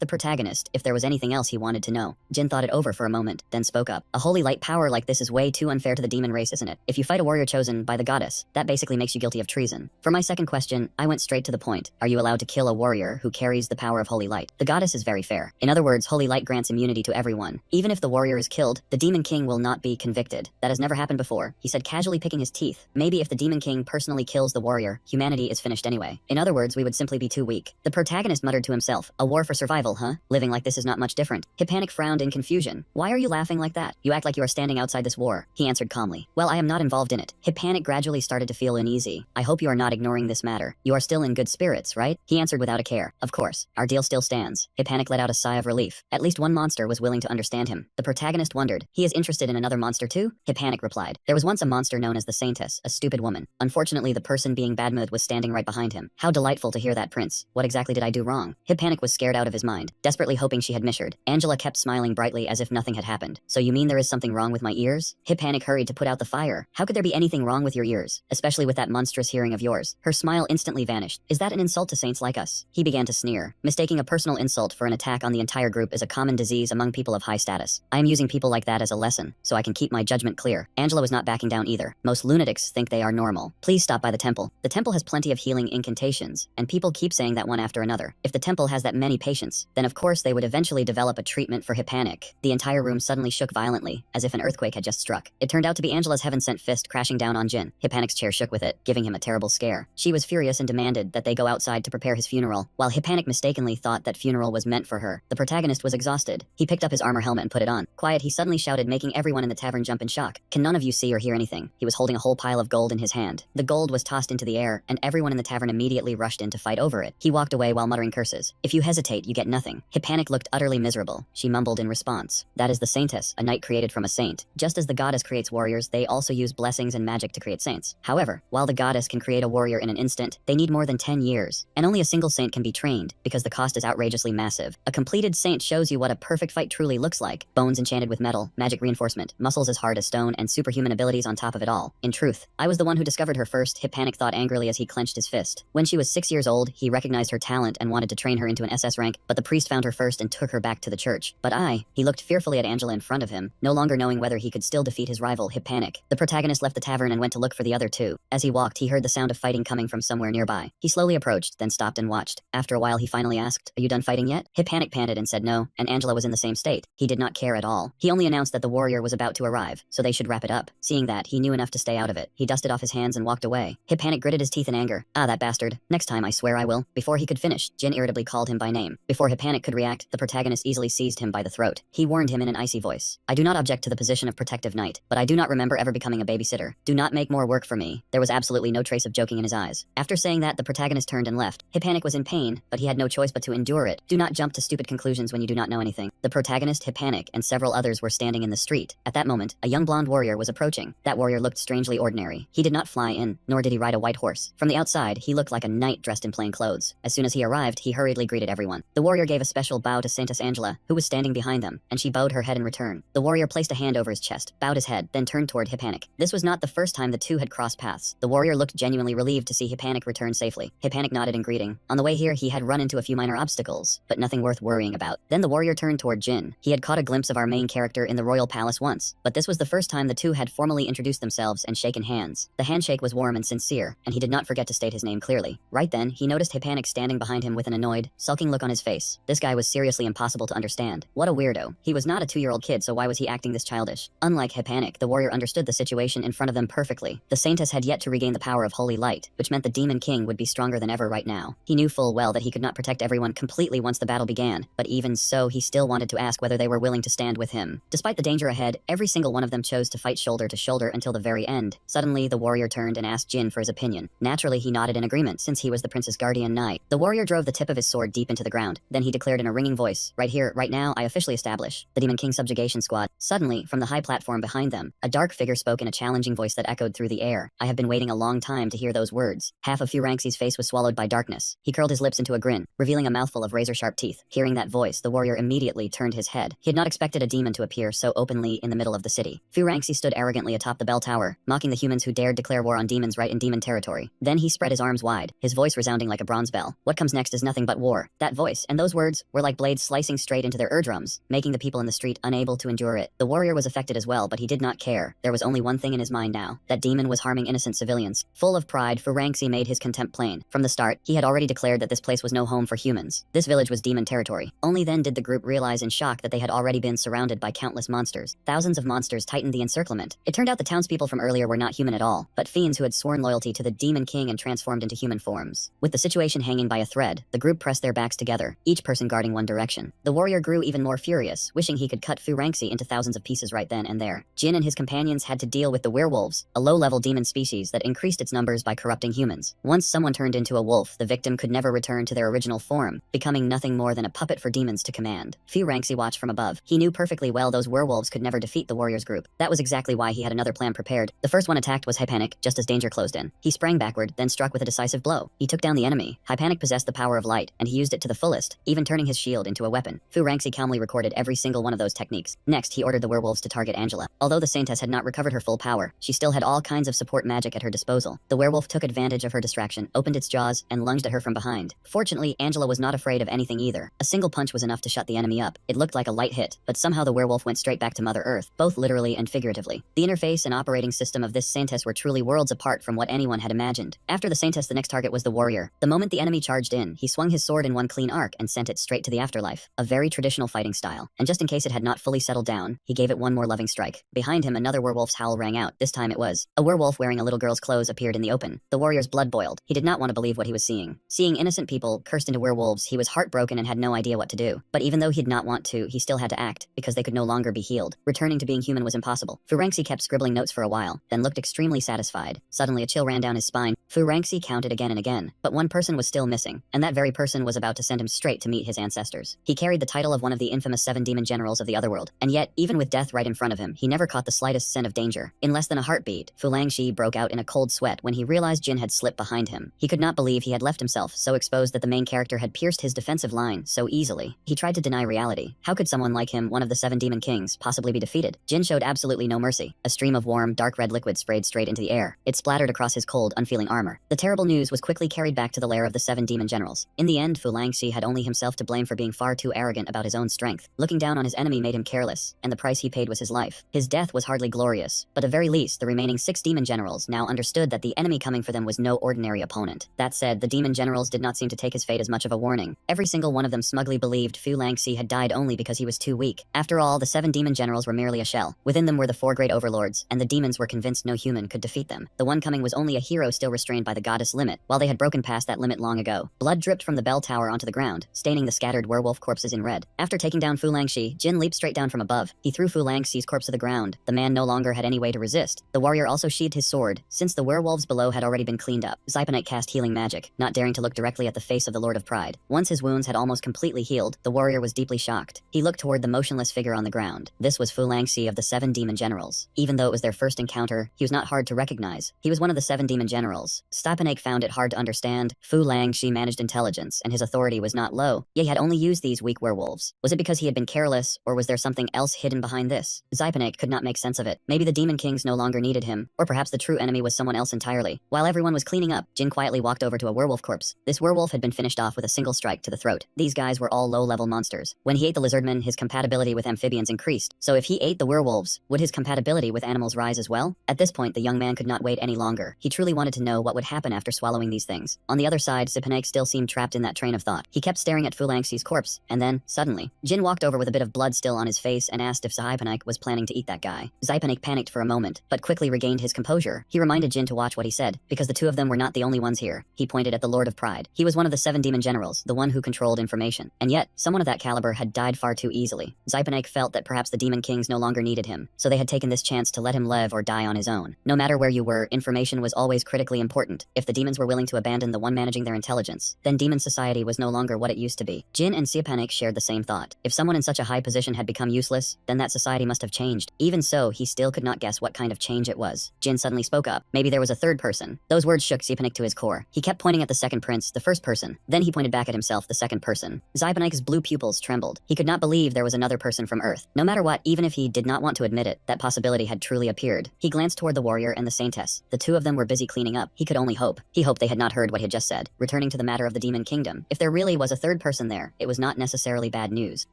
Speaker 1: the protagonist if there was anything else he wanted to know. Jin thought it over for a moment, then spoke up. A holy light power like this is way too unfair to the demon race, isn't it? If you fight a warrior chosen by the goddess, that basically makes you guilty of treason. For my second question, I went straight to the point. Are you allowed to kill a warrior who carries the power of holy light? The goddess is very fair. In other words, holy light grants immunity to everyone. Even if the warrior is killed, the demon king will not be convicted. That has never happened before, he said, casually picking his teeth. Maybe if the demon king personally kills the warrior, humanity is finished anyway. In other words, we would simply be too weak. The protagonist muttered to himself, a war for survival, huh? Living like this is not much different. Hypanik frowned in confusion. Why are you laughing like that? You act like you are standing outside this war. He answered calmly. Well, I am not involved in it. Hypanik gradually started to feel uneasy. I hope you are not ignoring this matter. You are still in good spirits, right? He answered without a care. Of course. Our deal still stands. Hypanik let out a sigh of relief. At least one monster was willing to understand him. The protagonist wondered. He is interested in another monster too? Hypanik replied. There was once a monster known as the Saintess, a stupid woman. Unfortunately, the person being Badmood was standing right behind him. How delightful to hear that, Prince. What exactly did I do wrong? Hypanik was scared out of his mind, desperately hoping she had misheard. Angela kept smiling brightly as if nothing had happened. So you mean there is something wrong with my ears? Hypanik hurried to put out the fire. How could there be anything wrong with your ears? Especially with that monstrous hearing of yours. Her smile instantly vanished. Is that an insult to saints like us? He began to sneer. Mistaking a personal insult for an attack on the entire group is a common disease among people of high status. I am using people like that as a lesson, so I can keep my judgment clear. Angela was not backing down either. Most lunatics think they are normal. Please stop by the temple. The temple has plenty of healing incantations, and people keep saying that one after another. If the temple has that many patients, then of course they would eventually develop a treatment for Hypanik. The entire room suddenly shook violently, as if an earthquake had just struck. It turned out to be Angela's heaven-sent fist crashing down on Jin. Hypanik's chair shook with it, giving him a terrible scare. She was furious and demanded that they go outside to prepare his funeral, while Hypanik mistakenly thought that funeral was meant for her. The protagonist was exhausted. He picked up his armor helmet and put it on. Quiet, he suddenly shouted, making everyone in the tavern jump in shock. Can none of you see or hear anything? He was holding a whole pile of gold in his hand. The gold was tossed into the air, and everyone in the tavern immediately rushed in to fight over it. He walked away while muttering curses. If you hesitate, you get nothing. Hypanik looked utterly miserable. She mumbled in response. That is the Saintess, a knight created from a saint. Just as the goddess creates warriors, they also use blessings and magic to create saints. However, while the goddess can create a warrior in an instant, they need more than 10 years. And only a single saint can be trained, because the cost is outrageously massive. A completed saint shows you what a perfect fight truly looks like. Bones enchanted with metal, magic reinforcement, muscles as hard as stone, and superhuman abilities on top of it all. In truth, I was the one who discovered her first, Hypanik thought angrily as he clenched his fist. When she was 6 years old, he recognized her talent and wanted to train her into an SS rank, but the priest found her first and took her back to the church. But he looked fearfully at Angela in front of him, no longer knowing whether he could still defeat his rival, Hypanik. The protagonist left the tavern and went to look for the other two. As he walked, he heard the sound of fighting coming from somewhere nearby. He slowly approached, then stopped and watched. After a while, he finally asked, are you done fighting yet? Hypanik panted and said no, and Angela was in the same state. He did not care at all. He only announced that the warrior was about to arrive, so they should wrap it up. Seeing that, he knew enough to stay out of it. He dusted off his hands and walked away. Hypanik gritted his teeth in anger. Ah, that bastard. Next time I swear I will. Before he could finish, Jin irritably called him by name. Before Hypanik could react, the protagonist easily seized him by the throat. He warned him in an icy voice. I do not object to the position of protective knight, but I do not remember ever becoming a babysitter. Do not make more work for me. There was absolutely no trace of joking in his eyes. After saying that, the protagonist turned and left. Hypanik was in pain, but he had no choice but to endure it. Do not jump to stupid conclusions when you do not know anything. The protagonist, Hypanik, and several others were standing in the street. At that moment, a young blonde warrior was approaching. That warrior looked strangely ordinary. He did not fly in, nor did he ride a white horse. From the outside, he looked like a knight dressed in plain clothes. As soon as he arrived, he hurriedly greeted everyone. The warrior gave a special bow to Saintess Angela, who was standing behind them, and she bowed her head in return. The warrior placed a hand over his chest, bowed his head, then turned toward Hypanik. This was not the first time the two had crossed paths. The warrior looked genuinely relieved to see Hypanik return safely. Hypanik nodded in greeting. On the way here, he had run into a few minor obstacles, but nothing worth worrying about. Then the warrior turned toward Jin. He had caught a glimpse of our main character in the royal palace once, but this was the first time the two had formally introduced themselves and shaken hands. The handshake was warm and sincere, and he did not forget to state his name clearly. Right then, he noticed Hypanik standing behind him with an annoyed, sulking look on his face. This guy was seriously impossible to understand. What a weirdo. He was not a 2-year-old kid, so why was he acting this childish? Unlike Hypanik, the warrior understood the situation in front of them perfectly. The Saintess had yet to regain the power of holy light, which meant the Demon King would be stronger than ever right now. He knew full well that he could not protect everyone completely once the battle began, but even so, he still wanted to ask whether they were willing to stand with him. Despite the danger ahead, every single one of them chose to fight shoulder to shoulder until the very end. Suddenly, the warrior turned and asked Jin for his opinion. Naturally, he nodded in agreement, since he was the prince's guardian knight. The warrior drove the tip of his sword deep into the ground. Then he declared in a ringing voice, right here, right now, I officially establish the Demon King Subjugation Squad. Suddenly, from the high platform behind them, a dark figure spoke in a challenging voice that echoed through the air. I have been waiting a long time to hear those words. Half a few ranks Rangxi's face was swallowed by darkness. He curled his lips into a grin, revealing a mouthful of razor-sharp teeth. Hearing that voice, the warrior immediately turned his head. He had not expected a demon to appear so openly in the middle of the city. Fu Rangxi stood arrogantly atop the bell tower, mocking the humans who dared declare war on demons right in demon territory. Then he spread his arms wide, his voice resounding like a bronze bell. What comes next is nothing but war. That voice and those words were like blades slicing straight into their eardrums, making the people in the street unable to endure it. The warrior was affected as well, but he did not care. There was only one thing in his mind now. That demon was harming innocent civilians. Full of pride, Fu Rangxi made his contempt plain. From the start, he had already declared that this place was no home for humans. This village was demon territory. Only then did the group realize in shock that they had already been surrounded by countless monsters. Thousands of monsters tightened the encirclement. It turned out the townspeople from earlier were not human at all, but fiends who had sworn loyalty to the demon king and transformed into human forms. With the situation hanging by a thread, the group pressed their backs together, each person guarding one direction. The warrior grew even more furious, wishing he could cut Fu Rangxi into thousands of pieces right then and there. Jin and his companions had to deal with the werewolves, a low-level demon species that increased its numbers by corrupting humans. Once someone turned into a wolf, the victim could never return to their original form, becoming nothing more than a puppet for demons to command. Fu Rangxi watched from above. He knew perfectly well those werewolves could never defeat the warrior's group. That was exactly why he had another plan prepared. The first one attacked was Hypanic, just as danger closed in. He sprang backward, then struck with a decisive blow. He took down the enemy. Hypanic possessed the power of light, and he used it to the fullest, even turning his shield into a weapon. Fu Rangxi calmly recorded every single one of those techniques. Next, he ordered the werewolves to target Angela. Although the Saintess had not recovered her full power, she still had all kinds of support magic at her disposal. The werewolf took advantage of her distraction, opened its jaws, and lunged at her from behind. Fortunately, Angela was not afraid of anything either. A single punch was enough to shut the enemy up. It looked like a light hit, but somehow the werewolf went straight back to Mother Earth, both literally and figuratively. The interface and operating system of this Saintess were truly worlds apart from what anyone had imagined. After the Saintess, the next target was the warrior. The moment the enemy charged in, he swung his sword in one clean arc and sent it straight to the afterlife, a very traditional fighting style. And just in case it had not fully settled down, he gave it one more loving strike. Behind him, another werewolf's howl rang out. This time it was a werewolf wearing a little girl's clothes appeared in the open. The warrior's blood boiled. He did not want to believe what he was seeing. Seeing innocent people cursed into werewolves, he was heartbroken and had no idea what to do. But even though he did not want to, he still had to act, because they could no longer be healed. Returning to being human was impossible. Fu Rangxi kept scribbling notes for a while, then looked extremely satisfied. Suddenly a chill ran down his spine. Fu Rangxi counted again and again, but one person was still missing, and that very person was about to send him straight to meet his ancestors. He carried the title of one of the infamous 7 demon generals of the otherworld, and yet, even with death right in front of him, he never caught the slightest scent of danger. In less than a heartbeat, Fu Rangxi broke out in a cold sweat when he realized Jin had slipped behind him. He could not believe he had left himself so exposed that the main character had pierced his defensive line so easily. He tried to deny reality. How could someone like him, one of the 7 demon kings, possibly be defeated? Jin showed absolutely no mercy. A stream of warm, dark red liquid sprayed straight into the air. It splattered across his cold, unfeeling armor. The terrible news was quickly carried back to the lair of the 7 demon generals. In the end, Fu Rangxi had only himself to blame for being far too arrogant about his own strength. Looking down on his enemy made him careless, and the price he paid was his life. His death was hardly glorious, but at very least, the remaining 6 demon generals now understood that the enemy coming for them was no ordinary opponent. That said, the demon generals did not seem to take his fate as much of a warning. Every single one of them smugly believed Fu Rangxi had died only because he was too weak. After all, the 7 demon generals were merely a shell. Within them were the 4 great overlords, and the demons were convinced no human could defeat them. The one coming was only a hero still restrained by the goddess limit, while they had broken past that limit long ago. Blood dripped from the bell tower onto the ground, staining the scattered werewolf corpses in red. After taking down Fu Rangxi, Jin leaped straight down from above. He threw Fu Rangxi's corpse to the ground. The man no longer had any way to resist. The warrior also sheathed his sword, since the werewolves below had already been cleaned up. Zypanite cast healing magic, not daring to look directly at the face of the Lord of Pride. Once his wounds had almost completely healed, the warrior was deeply shocked. He looked toward the motionless figure on the ground. This was Fu Rangxi of the 7 demon generals. Even though it was their first encounter, he was not hard to recognize. He was one of the 7 demon generals. Stypanek found it hard to understand. Fu Rangxi managed intelligence, and his authority was not low, yet he had only used these weak werewolves. Was it because he had been careless, or was there something else hidden behind this? Zypanek could not make sense of it. Maybe the demon kings no longer needed him, or perhaps the true enemy was someone else entirely. While everyone was cleaning up, Jin quietly walked over to a werewolf corpse. This werewolf had been finished off with a single strike to the throat. These guys were all low-level monsters. When he ate the lizardmen, his compatibility with amphibians increased, so if he ate the werewolves, would his compatibility with animals rise as well? At this point, the young man could not wait any longer. He truly wanted to know what would happen after swallowing these things. On the other side, Zypanek still seemed trapped in that train of thought. He kept staring at Fu Rangxi's corpse, and then, suddenly, Jin walked over with a bit of blood still on his face and asked if Zypanek was planning to eat that guy. Zypanek panicked for a moment, but quickly regained his composure. He reminded Jin to watch what he said, because the two of them were not the only ones here. He pointed at the Lord of Pride. He was one of the 7 demon generals, the one who controlled information. And yet, someone of that caliber had died far too easily. Zypanek felt that perhaps the demon kings no longer needed him, so they had taken this chance to let him live or die on his own. No matter where you were, information was always critically important. If the demons were willing to abandon the one managing their intelligence, then demon society was no longer what it used to be. Jin and Zypanek shared the same thought. If someone in such a high position had become useless, then that society must have changed. Even so, he still could not guess what kind of change it was. Jin suddenly spoke up. Maybe there was a third person. Those words shook Zypanek to his core. He kept pointing at the second prince, the first person. Then he pointed back at himself, the second person. Zypanik's blue pupils trembled. He could not believe there was another person from Earth. No matter what, even if he did not want to admit it, that possibility had truly appeared. He glanced toward the warrior and the saintess. The two of them were busy cleaning up. He could only hope. He hoped they had not heard what he had just said. Returning to the matter of the demon kingdom, if there really was a third person there, it was not necessarily bad news.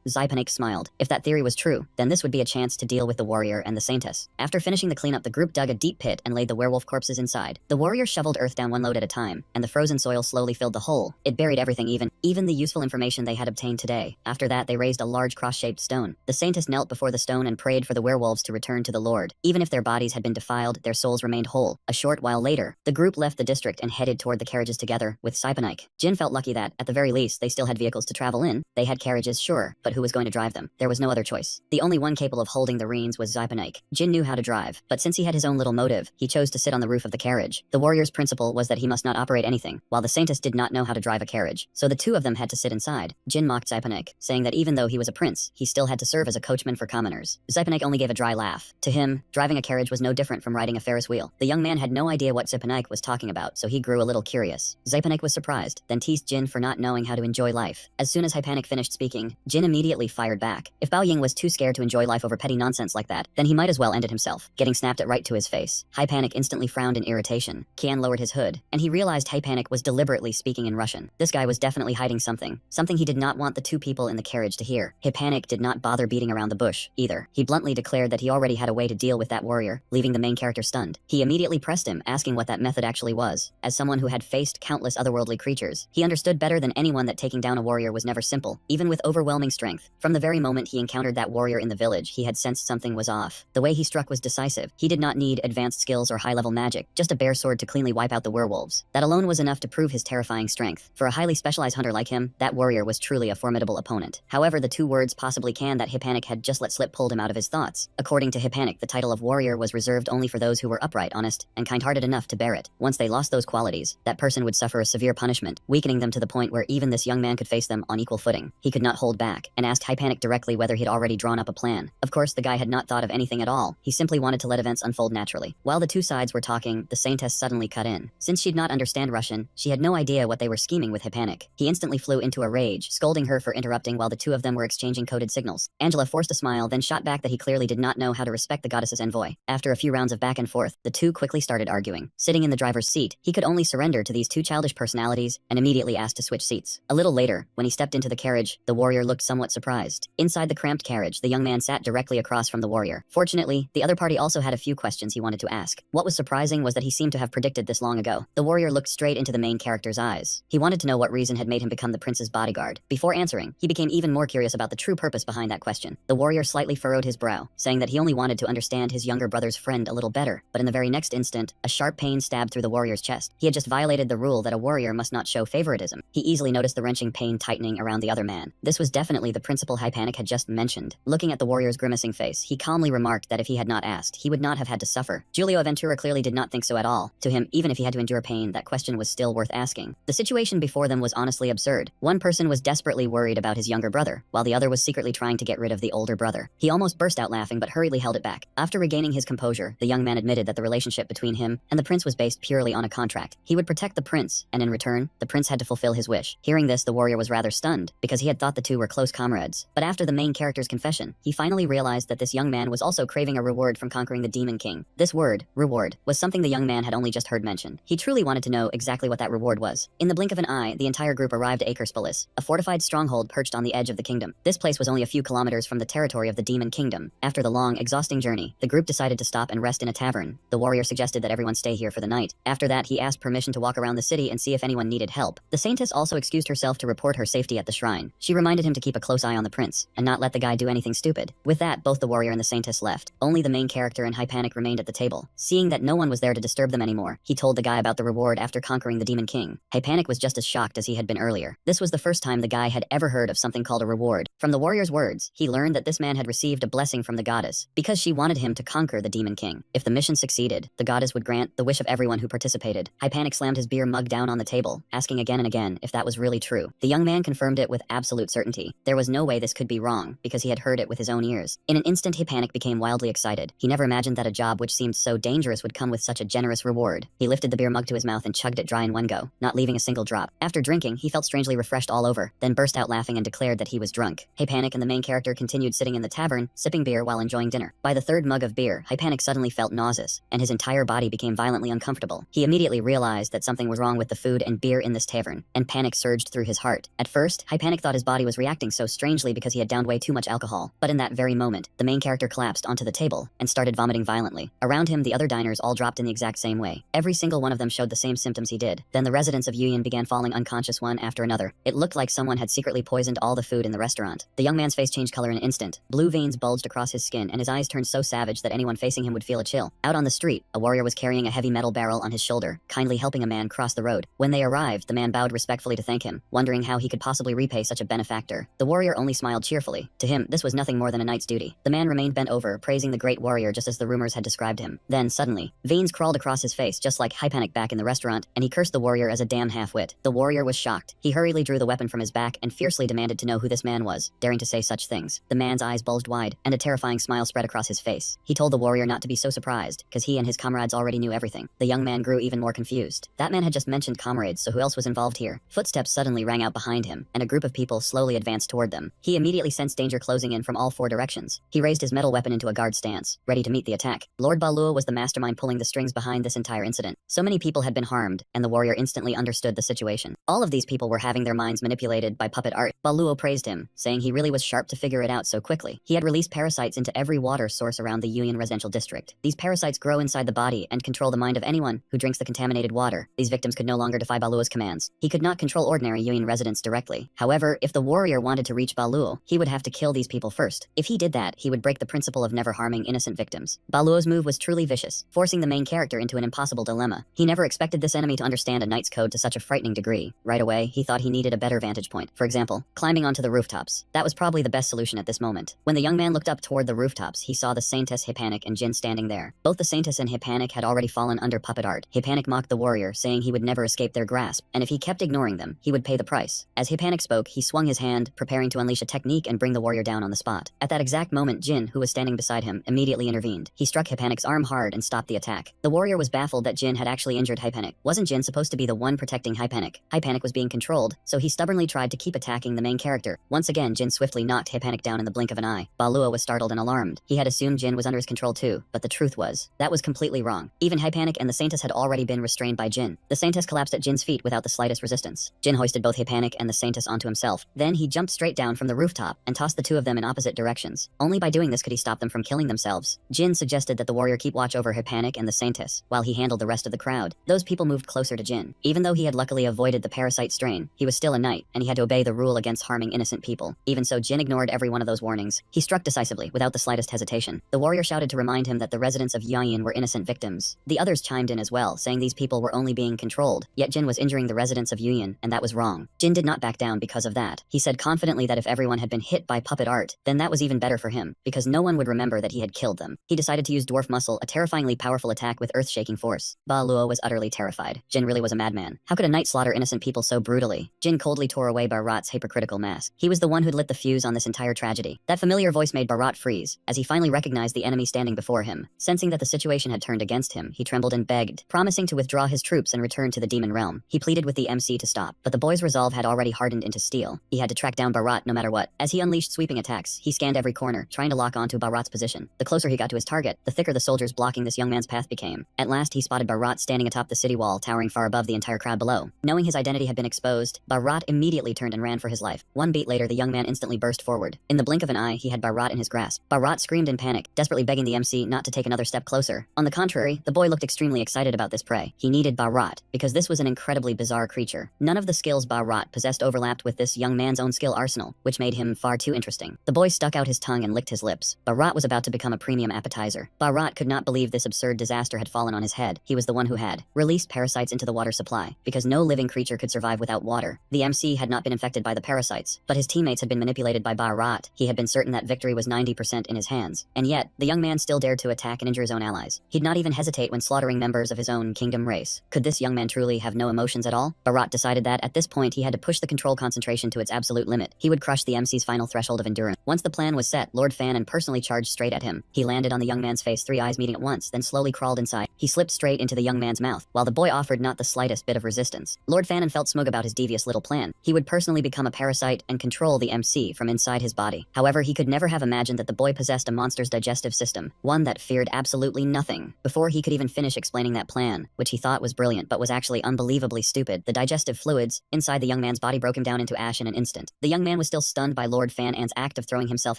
Speaker 1: Zypanik smiled. If that theory was true, then this would be a chance to deal with the warrior and the saintess. After finishing the cleanup, the group dug a deep pit and laid the werewolf corpses inside. The warrior shoveled earth down one load at a time, and the frozen soil slowly filled the hole. It buried everything, even the useful information they had obtained today. After that, they raised a large cross-shaped stone. The saintess knelt before the stone and prayed for the werewolves to return to the Lord. Even if their bodies had been defiled, their souls remained whole. A short while later, the group left the district and headed toward the carriages together with Zypanik. Jin felt lucky that, at the very least, they still had vehicles to travel in. They had carriages, sure, but who was going to drive them? There was no other choice. The only one capable of holding the reins was Zypanik. Jin knew how to drive, but since he had his own little motive, he chose to sit on the roof of the carriage. The warrior's principle was that he must not operate anything, while the saintess did not know how to drive a carriage, so the two of them had to sit inside. Jin mocked Zypanik, saying that even though he was a prince, he still had to serve as a coachman for commoners. Zypanik only gave a dry laugh. To him, driving a carriage was no different from riding a Ferris wheel. The young man had no idea what Zypanik was talking about, so he grew a little curious. Zypanik was surprised, then teased Jin for not knowing how to enjoy life. As soon as Zypanik finished speaking, Jin immediately fired back. If Bao Ying was too scared to enjoy life over petty nonsense like that, then he might as well end it himself, getting snapped at right to his face. Zypanik instantly frowned in irritation. Qian lowered his hood, and he realized Zypanik was deliberately speaking in Russian. This guy was definitely hiding something he did not want the two people in the carriage to hear. Zypanik did not bother beating around the bush, either. He bluntly declared that he already had a way to deal with that warrior, leaving the main character stunned. He immediately pressed him, asking what that method actually was. As someone who had faced countless otherworldly creatures, he understood better than anyone that taking down a warrior was never simple, even with overwhelming strength. From the very moment he encountered that warrior in the village, he had sensed something was off. The way he struck was decisive. He did not need advanced skills or high-level magic, just a bare sword to cleanly wipe out the werewolves. That alone was enough to prove his terrifying strength. For a highly specialized hunter like him, that warrior was truly a formidable opponent. However, the two words possibly can that Zypanik had just let slip pulled him out of his thoughts. According to Zypanik, the title of warrior was reserved only for those who were upright, honest, and kind-hearted enough to bear it. Once they lost those qualities, that person would suffer a severe punishment, weakening them to the point where even this young man could face them on equal footing. He could not hold back, and asked Zypanik directly whether he'd already drawn up a plan. Of course, the guy had not thought of anything at all. He simply wanted to let events unfold naturally. While the two sides were talking, the saintess suddenly cut in. Since she did not understand Russian, she had no idea what they were scheming with Zypanik. He instantly flew into a rage, scolding her for interrupting while the two of them were exchanging coded signals. Angela forced a smile, then shot back that he clearly did not know how to respect the goddess's envoy. After a few rounds of back and forth, the two quickly started arguing. Sitting in the driver's seat, he could only surrender to these two childish personalities and immediately asked to switch seats. A little later, when he stepped into the carriage, the warrior looked somewhat surprised. Inside the cramped carriage, the young man sat directly across from the warrior. Fortunately, the other party also had a few questions he wanted to ask. What was surprising was that he seemed to have predicted this long ago. The warrior looked straight into the main character's eyes. He wanted to know what reason had made him become the prince's bodyguard. Before answering, he became even more curious about the true purpose behind that question. The warrior slightly furrowed his brow, saying that he only wanted to understand his younger brother's friend a little better, but in the very next instant, a sharp pain stabbed through the warrior's chest. He had just violated the rule that a warrior must not show favoritism. He easily noticed the wrenching pain tightening around the other man. This was definitely the principle Zypanik had just mentioned. Looking at the warrior's grimacing face, he calmly remarked that if he had not asked, he would not have had to suffer. Giulio Ventura clearly did not think so at all. To him, even if he had to endure pain, that question was still worth asking. The situation before them was honestly absurd. One person was desperately worried about his younger brother, while the other was secretly trying to get rid of the older brother. He almost burst out laughing but hurriedly held it back. After regaining his composure, the young man admitted that the relationship between him and the prince was based purely on a contract. He would protect the prince, and in return, the prince had to fulfill his wish. Hearing this, the warrior was rather stunned, because he had thought the two were close comrades. But after the main character's confession, he finally realized that this young man was also craving a reward from conquering the Demon King. This word, reward, was something the young man had only just heard mentioned. He truly wanted to know exactly what that reward was. In the blink of an eye, the entire group arrived at Akerspolis, a fortified stronghold perched on the edge of the kingdom. This place was only a few kilometers from the territory of the Demon Kingdom. After the long, exhausting journey, the group decided to stop and rest in a tavern. The warrior suggested that everyone stay here for the night. After that, he asked permission to walk around the city and see if anyone needed help. The saintess also excused herself to report her safety at the shrine. She reminded him to keep a close eye on the prince, and not let the guy do anything stupid. With that, both the warrior and the saintess left. Only the main character and Zypanik remained at the table. Seeing that no one was there to disturb them anymore, he told the guy about the reward after conquering the Demon King. Zypanik was just as shocked as he had been earlier. This was the first time the guy had ever heard of something called a reward. From the warrior's words, he learned that this man had received a blessing from the goddess, because she wanted him to conquer the Demon King. If the mission succeeded, the goddess would grant the wish of everyone who participated. Zypanik slammed his beer mug down on the table, asking again and again if that was really true. The young man confirmed it with absolute certainty. There was no way this could be wrong, because he had heard it with his own ears. In an instant, Zypanik became wildly excited. He never imagined that a job which seemed so dangerous would come with such a generous reward. He lifted the beer mug to to his mouth and chugged it dry in one go, not leaving a single drop. After drinking, he felt strangely refreshed all over, then burst out laughing and declared that he was drunk. Hypanic and the main character continued sitting in the tavern, sipping beer while enjoying dinner. By the third mug of beer, Hypanic suddenly felt nauseous, and his entire body became violently uncomfortable. He immediately realized that something was wrong with the food and beer in this tavern, and panic surged through his heart. At first, Hypanic thought his body was reacting so strangely because he had downed way too much alcohol, but in that very moment, the main character collapsed onto the table and started vomiting violently. Around him, the other diners all dropped in the exact same way. Every single one of them showed the same symptoms he did. Then the residents of Yuyan began falling unconscious one after another. It looked like someone had secretly poisoned all the food in the restaurant. The young man's face changed color in an instant. Blue veins bulged across his skin, and his eyes turned so savage that anyone facing him would feel a chill. Out on the street, a warrior was carrying a heavy metal barrel on his shoulder, kindly helping a man cross the road. When they arrived, the man bowed respectfully to thank him, wondering how he could possibly repay such a benefactor. The warrior only smiled cheerfully. To him, this was nothing more than a knight's duty. The man remained bent over, praising the great warrior just as the rumors had described him. Then, suddenly, veins crawled across his face just like Hypanic back in the restaurant, and he cursed the warrior as a damn half-wit. The warrior was shocked. He hurriedly drew the weapon from his back and fiercely demanded to know who this man was, daring to say such things. The man's eyes bulged wide, and a terrifying smile spread across his face. He told the warrior not to be so surprised, because he and his comrades already knew everything. The young man grew even more confused. That man had just mentioned comrades, so who else was involved here? Footsteps suddenly rang out behind him, and a group of people slowly advanced toward them. He immediately sensed danger closing in from all four directions. He raised his metal weapon into a guard stance, ready to meet the attack. Lord Balua was the mastermind pulling the strings behind this entire incident. So many people had been harmed, and the warrior instantly understood the situation. All of these people were having their minds manipulated by puppet art. Balua praised him, saying he really was sharp to figure it out so quickly. He had released parasites into every water source around the Yuyan residential district. These parasites grow inside the body and control the mind of anyone who drinks the contaminated water. These victims could no longer defy Balua's commands. He could not control ordinary Yuyan residents directly. However, if the warrior wanted to reach Balua, he would have to kill these people first. If he did that, he would break the principle of never harming innocent victims. Balua's move was truly vicious, forcing the main character into an impossible dilemma. He never expected this enemy to understand a knight's code to such a frightening degree. Right away, he thought he needed a better vantage point. For example, climbing onto the rooftops. That was probably the best solution at this moment. When the young man looked up toward the rooftops, he saw the Saintess Hypanic and Jin standing there. Both the Saintess and Hypanic had already fallen under puppet art. Hypanic mocked the warrior, saying he would never escape their grasp, and if he kept ignoring them, he would pay the price. As Hypanic spoke, he swung his hand, preparing to unleash a technique and bring the warrior down on the spot. At that exact moment, Jin, who was standing beside him, immediately intervened. He struck Hypanic's arm hard and stopped the attack. The warrior was baffled that Jin had actually injured Hypanic. Wasn't Jin supposed to be the one protecting Hypanic? Hypanic was being controlled, so he stubbornly tried to keep attacking the main character. Once again, Jin swiftly knocked Hypanic down in the blink of an eye. Balua was startled and alarmed. He had assumed Jin was under his control too, but the truth was, that was completely wrong. Even Hypanic and the Saintess had already been restrained by Jin. The Saintess collapsed at Jin's feet without the slightest resistance. Jin hoisted both Hypanic and the Saintess onto himself. Then he jumped straight down from the rooftop and tossed the two of them in opposite directions. Only by doing this could he stop them from killing themselves. Jin suggested that the warrior keep watch over Hypanic and the Saintess, while he handled the rest of the crowd. Those people moved closer to Jin. Even though he had luckily avoided the parasite strain, he was still a knight, and he had to obey the rule against harming innocent people. Even so, Jin ignored every one of those warnings. He struck decisively, without the slightest hesitation. The warrior shouted to remind him that the residents of Yayin were innocent victims. The others chimed in as well, saying these people were only being controlled, yet Jin was injuring the residents of Yuyan, and that was wrong. Jin did not back down because of that. He said confidently that if everyone had been hit by puppet art, then that was even better for him, because no one would remember that he had killed them. He decided to use dwarf muscle, a terrifyingly powerful attack with earth-shaking force. Balua was utterly terrified. Jin really was a madman. How could a knight slaughter innocent people so brutally? Jin coldly tore away Bharat's hypocritical mask. He was the one who'd lit the fuse on this entire tragedy. That familiar voice made Bharat freeze, as he finally recognized the enemy standing before him. Sensing that the situation had turned against him, he trembled and begged, promising to withdraw his troops and return to the demon realm. He pleaded with the MC to stop, but the boy's resolve had already hardened into steel. He had to track down Bharat no matter what. As he unleashed sweeping attacks, he scanned every corner, trying to lock onto Bharat's position. The closer he got to his target, the thicker the soldiers blocking this young man's path became. At last, he spotted Bharat standing atop the city wall, towering far above the entire crowd below. Knowing his identity had been exposed, Bharat immediately turned and ran for his life. One beat later, the young man instantly burst forward. In the blink of an eye, he had Bharat in his grasp. Bharat screamed in panic, desperately begging the MC not to take another step closer. On the contrary, the boy looked extremely excited about this prey. He needed Bharat, because this was an incredibly bizarre creature. None of the skills Bharat possessed overlapped with this young man's own skill arsenal, which made him far too interesting. The boy stuck out his tongue and licked his lips. Bharat was about to become a premium appetizer. Bharat could not believe this absurd disaster had fallen on his head. He was the one who had released parasites into the water supply, because no living creature could survive without water. The MC had not been infected by the parasites, but his teammates had been manipulated by Bharat. He had been certain that victory was 90% in his hands. And yet, the young man still dared to attack and injure his own allies. He'd not even hesitate when slaughtering members of his own kingdom race. Could this young man truly have no emotions at all? Bharat decided that, at this point, he had to push the control concentration to its absolute limit. He would crush the MC's final threshold of endurance. Once the plan was set, Lord Fanon personally charged straight at him. He landed on the young man's face, three eyes meeting at once, then slowly crawled inside. He slipped straight into the young man's mouth. mouth, while the boy offered not the slightest bit of resistance. Lord Fanon felt smug about his devious little plan. He would personally become a parasite and control the MC from inside his body. However, he could never have imagined that the boy possessed a monster's digestive system, one that feared absolutely nothing. Before he could even finish explaining that plan, which he thought was brilliant but was actually unbelievably stupid, the digestive fluids inside the young man's body broke him down into ash in an instant. The young man was still stunned by Lord Fanon's act of throwing himself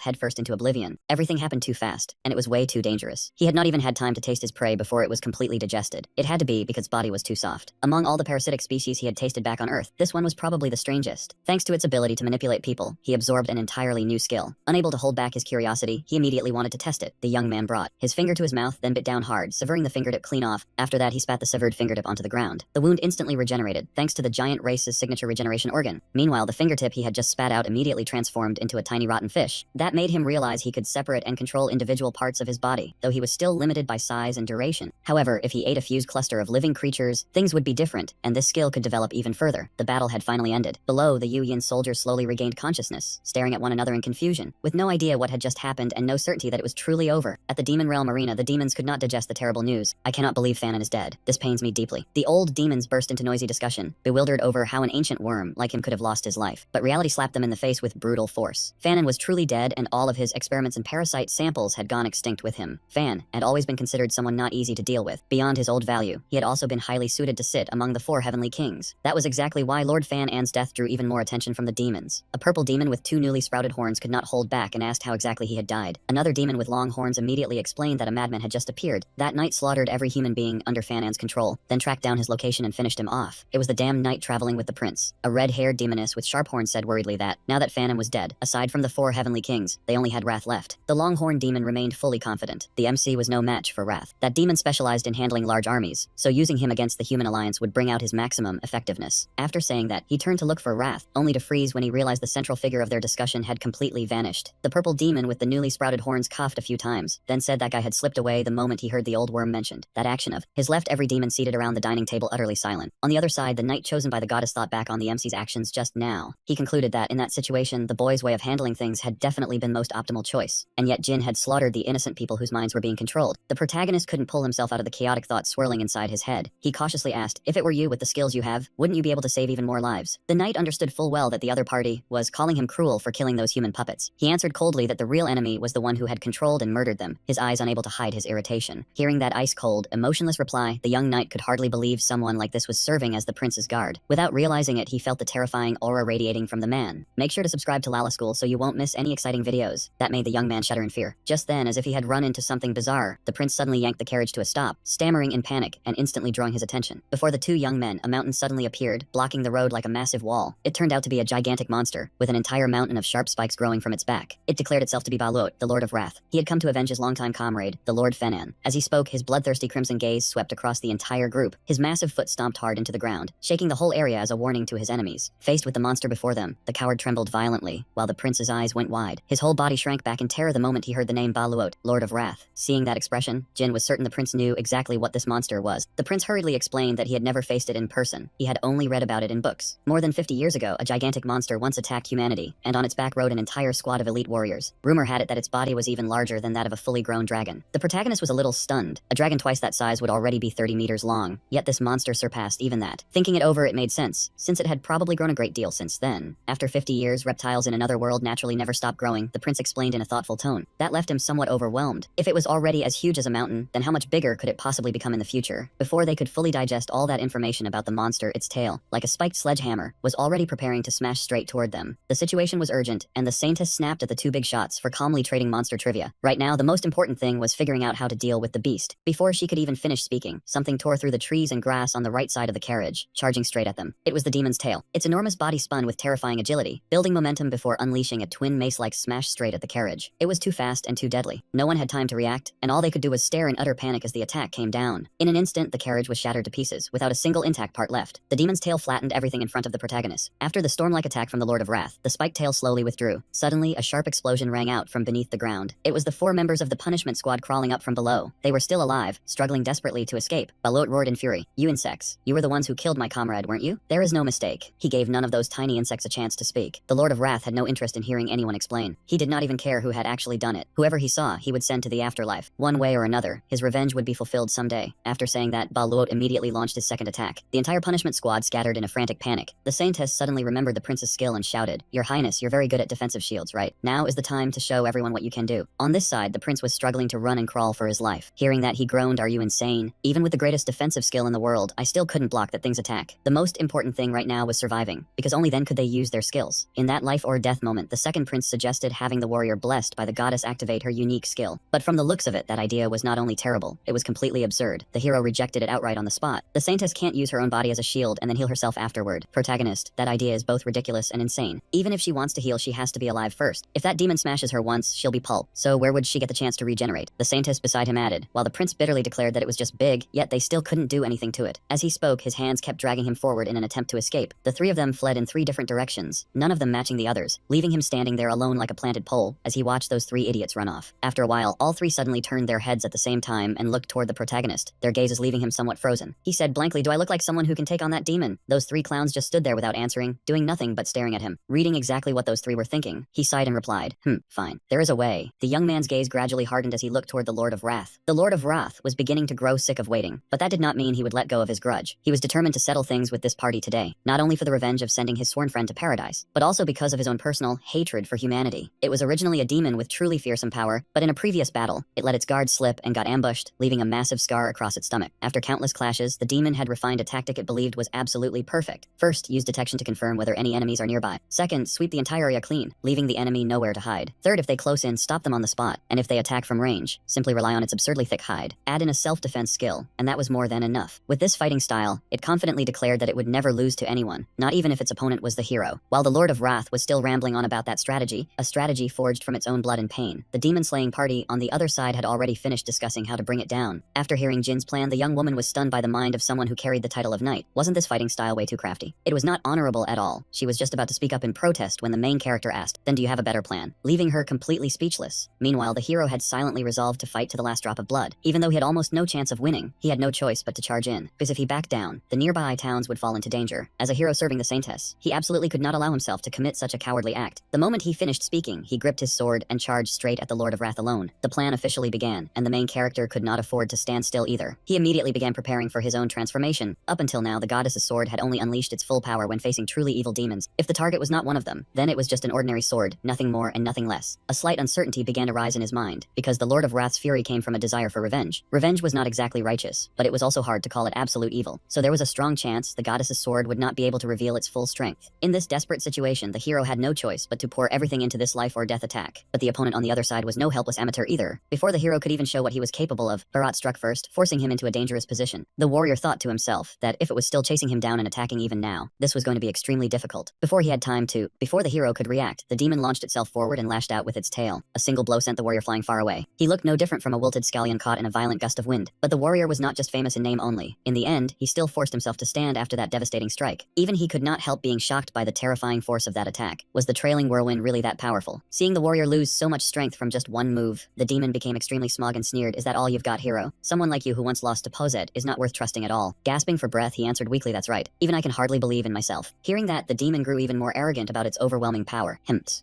Speaker 1: headfirst into oblivion. Everything happened too fast, and it was way too dangerous. He had not even had time to taste his prey before it was completely digested. It had to be because body was too soft. Among all the parasitic species he had tasted back on Earth, this one was probably the strangest. Thanks to its ability to manipulate people, he absorbed an entirely new skill. Unable to hold back his curiosity, he immediately wanted to test it. The young man brought his finger to his mouth, then bit down hard, severing the fingertip clean off. After that, he spat the severed fingertip onto the ground. The wound instantly regenerated, thanks to the giant race's signature regeneration organ. Meanwhile, the fingertip he had just spat out immediately transformed into a tiny rotten fish. That made him realize he could separate and control individual parts of his body, though he was still limited by size and duration. However, if he ate a fused cluster of living creatures, things would be different, and this skill could develop even further. The battle had finally ended. Below, the Yu Yin soldiers slowly regained consciousness, staring at one another in confusion, with no idea what had just happened and no certainty that it was truly over. At the Demon Realm arena, the demons could not digest the terrible news. I cannot believe Fanon is dead. This pains me deeply. The old demons burst into noisy discussion, bewildered over how an ancient worm like him could have lost his life. But reality slapped them in the face with brutal force. Fanon was truly dead, and all of his experiments and parasite samples had gone extinct with him. Fan had always been considered someone not easy to deal with. Beyond his old value, he had also been highly suited to sit among the 4 heavenly kings. That was exactly why Lord Fanon's death drew even more attention from the demons. A purple demon with 2 newly sprouted horns could not hold back and asked how exactly he had died. Another demon with long horns immediately explained that a madman had just appeared. That knight slaughtered every human being under Fanon's control, then tracked down his location and finished him off. It was the damned knight traveling with the prince. A red-haired demoness with sharp horns said worriedly that, now that Fanon was dead, aside from the 4 heavenly kings, they only had Wrath left. The longhorn demon remained fully confident. The MC was no match for Wrath. That demon specialized in handling large armies, so using him against the human alliance would bring out his maximum effectiveness. After saying that, he turned to look for Wrath, only to freeze when he realized the central figure of their discussion had completely vanished. The purple demon with the newly sprouted horns coughed a few times, then said that guy had slipped away the moment he heard the old worm mentioned. That action of his left every demon seated around the dining table utterly silent. On the other side, the knight chosen by the goddess thought back on the MC's actions just now. He concluded that in that situation, the boy's way of handling things had definitely been most optimal choice. And yet Jin had slaughtered the innocent people whose minds were being controlled. The protagonist couldn't pull himself out of the chaotic thoughts swirling inside his head. He cautiously asked, if it were you with the skills you have, wouldn't you be able to save even more lives? The knight understood full well that the other party was calling him cruel for killing those human puppets. He answered coldly that the real enemy was the one who had controlled and murdered them, his eyes unable to hide his irritation. Hearing that ice-cold, emotionless reply, the young knight could hardly believe someone like this was serving as the prince's guard. Without realizing it, he felt the terrifying aura radiating from the man. Make sure to subscribe to Lala School so you won't miss any exciting videos. That made the young man shudder in fear. Just then, as if he had run into something bizarre, the prince suddenly yanked the carriage to a stop, stammering in panic and instantly drawing his attention. Before the 2 young men, a mountain suddenly appeared, blocking the road like a massive wall. It turned out to be a gigantic monster, with an entire mountain of sharp spikes growing from its back. It declared itself to be Balut, the Lord of Wrath. He had come to avenge his longtime comrade, the Lord Fanon. As he spoke, his bloodthirsty crimson gaze swept across the entire group. His massive foot stomped hard into the ground, shaking the whole area as a warning to his enemies. Faced with the monster before them, the coward trembled violently, while the prince's eyes went wide. His whole body shrank back in terror the moment he heard the name Baluot, Lord of Wrath. Seeing that expression, Jin was certain the prince knew exactly what this monster was. The prince hurriedly explained that he had never faced it in person. He had only read about it in books. More than 50 years ago, a gigantic monster once attacked humanity, and on its back rode an entire squad of elite warriors. Rumor had it that its body was even larger than that of a fully grown dragon. The protagonist was a little stunned. A dragon twice that size would already be 30 meters long, yet this monster surpassed even that. Thinking it over, it made sense, since it had probably grown a great deal since then. After 50 years, reptiles in another world naturally never stop growing, the prince explained in a thoughtful tone. That left him somewhat overwhelmed. If it was already as huge as a mountain, then how much bigger could it possibly become in the future? Before they could fully digest all that information about the monster, its tail, like a spiked sledgehammer, was already preparing to smash straight toward them. The situation was urgent, and the Saintess snapped at the 2 big shots for calmly trading monster trivia. Right now, the most important thing was figuring out how to deal with the beast. Before she could even finish speaking, something tore through the trees and grass on the right side of the carriage, charging straight at them. It was the demon's tail. Its enormous body spun with terrifying agility, building momentum before unleashing a twin mace-like smash straight at the carriage. It was too fast and too deadly. No one had time to react, and all they could do was stare in utter panic as the attack came down. In an instant, the carriage was shattered to pieces, without a single intact part left. The demon's tail flattened everything in front of the protagonist. After the storm-like attack from the Lord of Wrath, the spiked tail slowly withdrew. Suddenly, a sharp explosion rang out from beneath the ground. It was the 4 members of the punishment squad crawling up from below. They were still alive, struggling desperately to escape. Balot roared in fury. You insects, you were the ones who killed my comrade, weren't you? There is no mistake. He gave none of those tiny insects a chance to speak. The Lord of Wrath had no interest in hearing anyone explain. He did not even care who had actually done it. Whoever he saw, he would send to the afterlife. One way or another, his revenge would be fulfilled someday. After saying that, Ba Luot immediately launched his second attack. The entire punishment squad scattered in a frantic panic. The Saintess suddenly remembered the prince's skill and shouted, "Your Highness, you're very good at defensive shields, right? Now is the time to show everyone what you can do." On this side, the prince was struggling to run and crawl for his life. Hearing that, he groaned, "Are you insane? Even with the greatest defensive skill in the world, I still couldn't block that thing's attack." The most important thing right now was surviving, because only then could they use their skills. In that life or death moment, the second prince suggested having the warrior blessed by the goddess activate her unique skill. But from the looks of it, that idea was not only terrible, it was completely absurd. The hero rejected it outright on the spot. The Saintess can't use her own body as a shield and then heal herself afterward. Protagonist, that idea is both ridiculous and insane. Even if she wants to heal, she has to be alive first. If that demon smashes her once, she'll be pulp. So where would she get the chance to regenerate? The Saintess beside him added, while the prince bitterly declared that it was just big, yet they still couldn't do anything to it. As he spoke, his hands kept dragging him forward in an attempt to escape. The three of them fled in 3 different directions, none of them matching the others, leaving him standing there alone like a planted pole as he watched those 3 idiots run off. After a while, all 3 suddenly turned their heads at the same time and looked toward the protagonist, their gazes leaving him somewhat frozen. He said blankly, "Do I look like someone who can take on that demon?" Those 3 clowns just stood there without answering, doing nothing but staring at him. Reading exactly what those 3 were thinking, he sighed and replied, Fine. There is a way." The young man's gaze gradually hardened as he looked toward the Lord of Wrath. The Lord of Wrath was beginning to grow sick of waiting, but that did not mean he would let go of his grudge. He was determined to settle things with this party today, not only for the revenge of sending his sworn friend to paradise, but also because of his own personal hatred for humanity. It was originally a demon with truly fearsome power, but in a previous battle, it let its guard slip and got ambushed, leaving a massive scar across its stomach. After countless clashes, the demon had refined a tactic it believed was absolutely perfect. First, use detection to confirm whether any enemies are nearby. Second, sweep the entire area clean, leaving the enemy nowhere to hide. Third, if they close in, stop them on the spot, and if they attack from range, simply rely on its absurdly thick hide. Add in a self-defense skill, and that was more than enough. With this fighting style, it confidently declared that it would never lose to anyone, not even if its opponent was the hero. While the Lord of Wrath was still rambling on about that strategy, a strategy forged from its own blood and pain, the demon-slaying party on the other side had already finished discussing how to bring it down. After hearing Jin's plan, the young woman was stunned by the mind of someone who carried the title of knight. Wasn't this fighting style way too crafty? It was not honorable at all. She was just about to speak up in protest when the main character asked, "Then do you have a better plan?" leaving her completely speechless. Meanwhile, the hero had silently resolved to fight to the last drop of blood. Even though he had almost no chance of winning, he had no choice but to charge in, because if he backed down, the nearby towns would fall into danger. As a hero serving the Saintess, he absolutely could not allow himself to commit such a cowardly act. The moment he finished speaking, he gripped his sword and charged straight at the Lord of Wrath alone. The plan officially began, and the main character could not afford to stand still either. He immediately began preparing for his own transformation. Up until now, the goddess's sword had only unleashed its full power when facing truly evil demons. If the target was not one of them, then it was just an ordinary sword, nothing more and nothing less. A slight uncertainty began to rise in his mind, because the Lord of Wrath's fury came from a desire for revenge. Revenge was not exactly righteous, but it was also hard to call it absolute evil. So there was a strong chance the goddess's sword would not be able to reveal its full strength. In this desperate situation, the hero had no choice but to pour everything into this life or death attack. But the opponent on the other side was no helpless amateur either. Before the hero could even show what he was capable of, Bharat struck first, forcing him into a dangerous position. The warrior thought to himself that if it was still chasing him down and attacking even now, this was going to be extremely difficult. Before the hero could react, the demon launched itself forward and lashed out with its tail. A single blow sent the warrior flying far away. He looked no different from a wilted scallion caught in a violent gust of wind. But the warrior was not just famous in name only. In the end, he still forced himself to stand after that devastating strike. Even he could not help being shocked by the terrifying force of that attack. Was the trailing whirlwind really that powerful? Seeing the warrior lose so much strength from just one move, the demon became extremely smug and sneered, "Is that all you've got, hero? Someone like you who once lost to Pozet is not worth trusting at all." Gasping for breath, he answered weakly, "That's right. Even I can hardly believe in myself." Hearing that, the demon grew even more arrogant about its overwhelming power.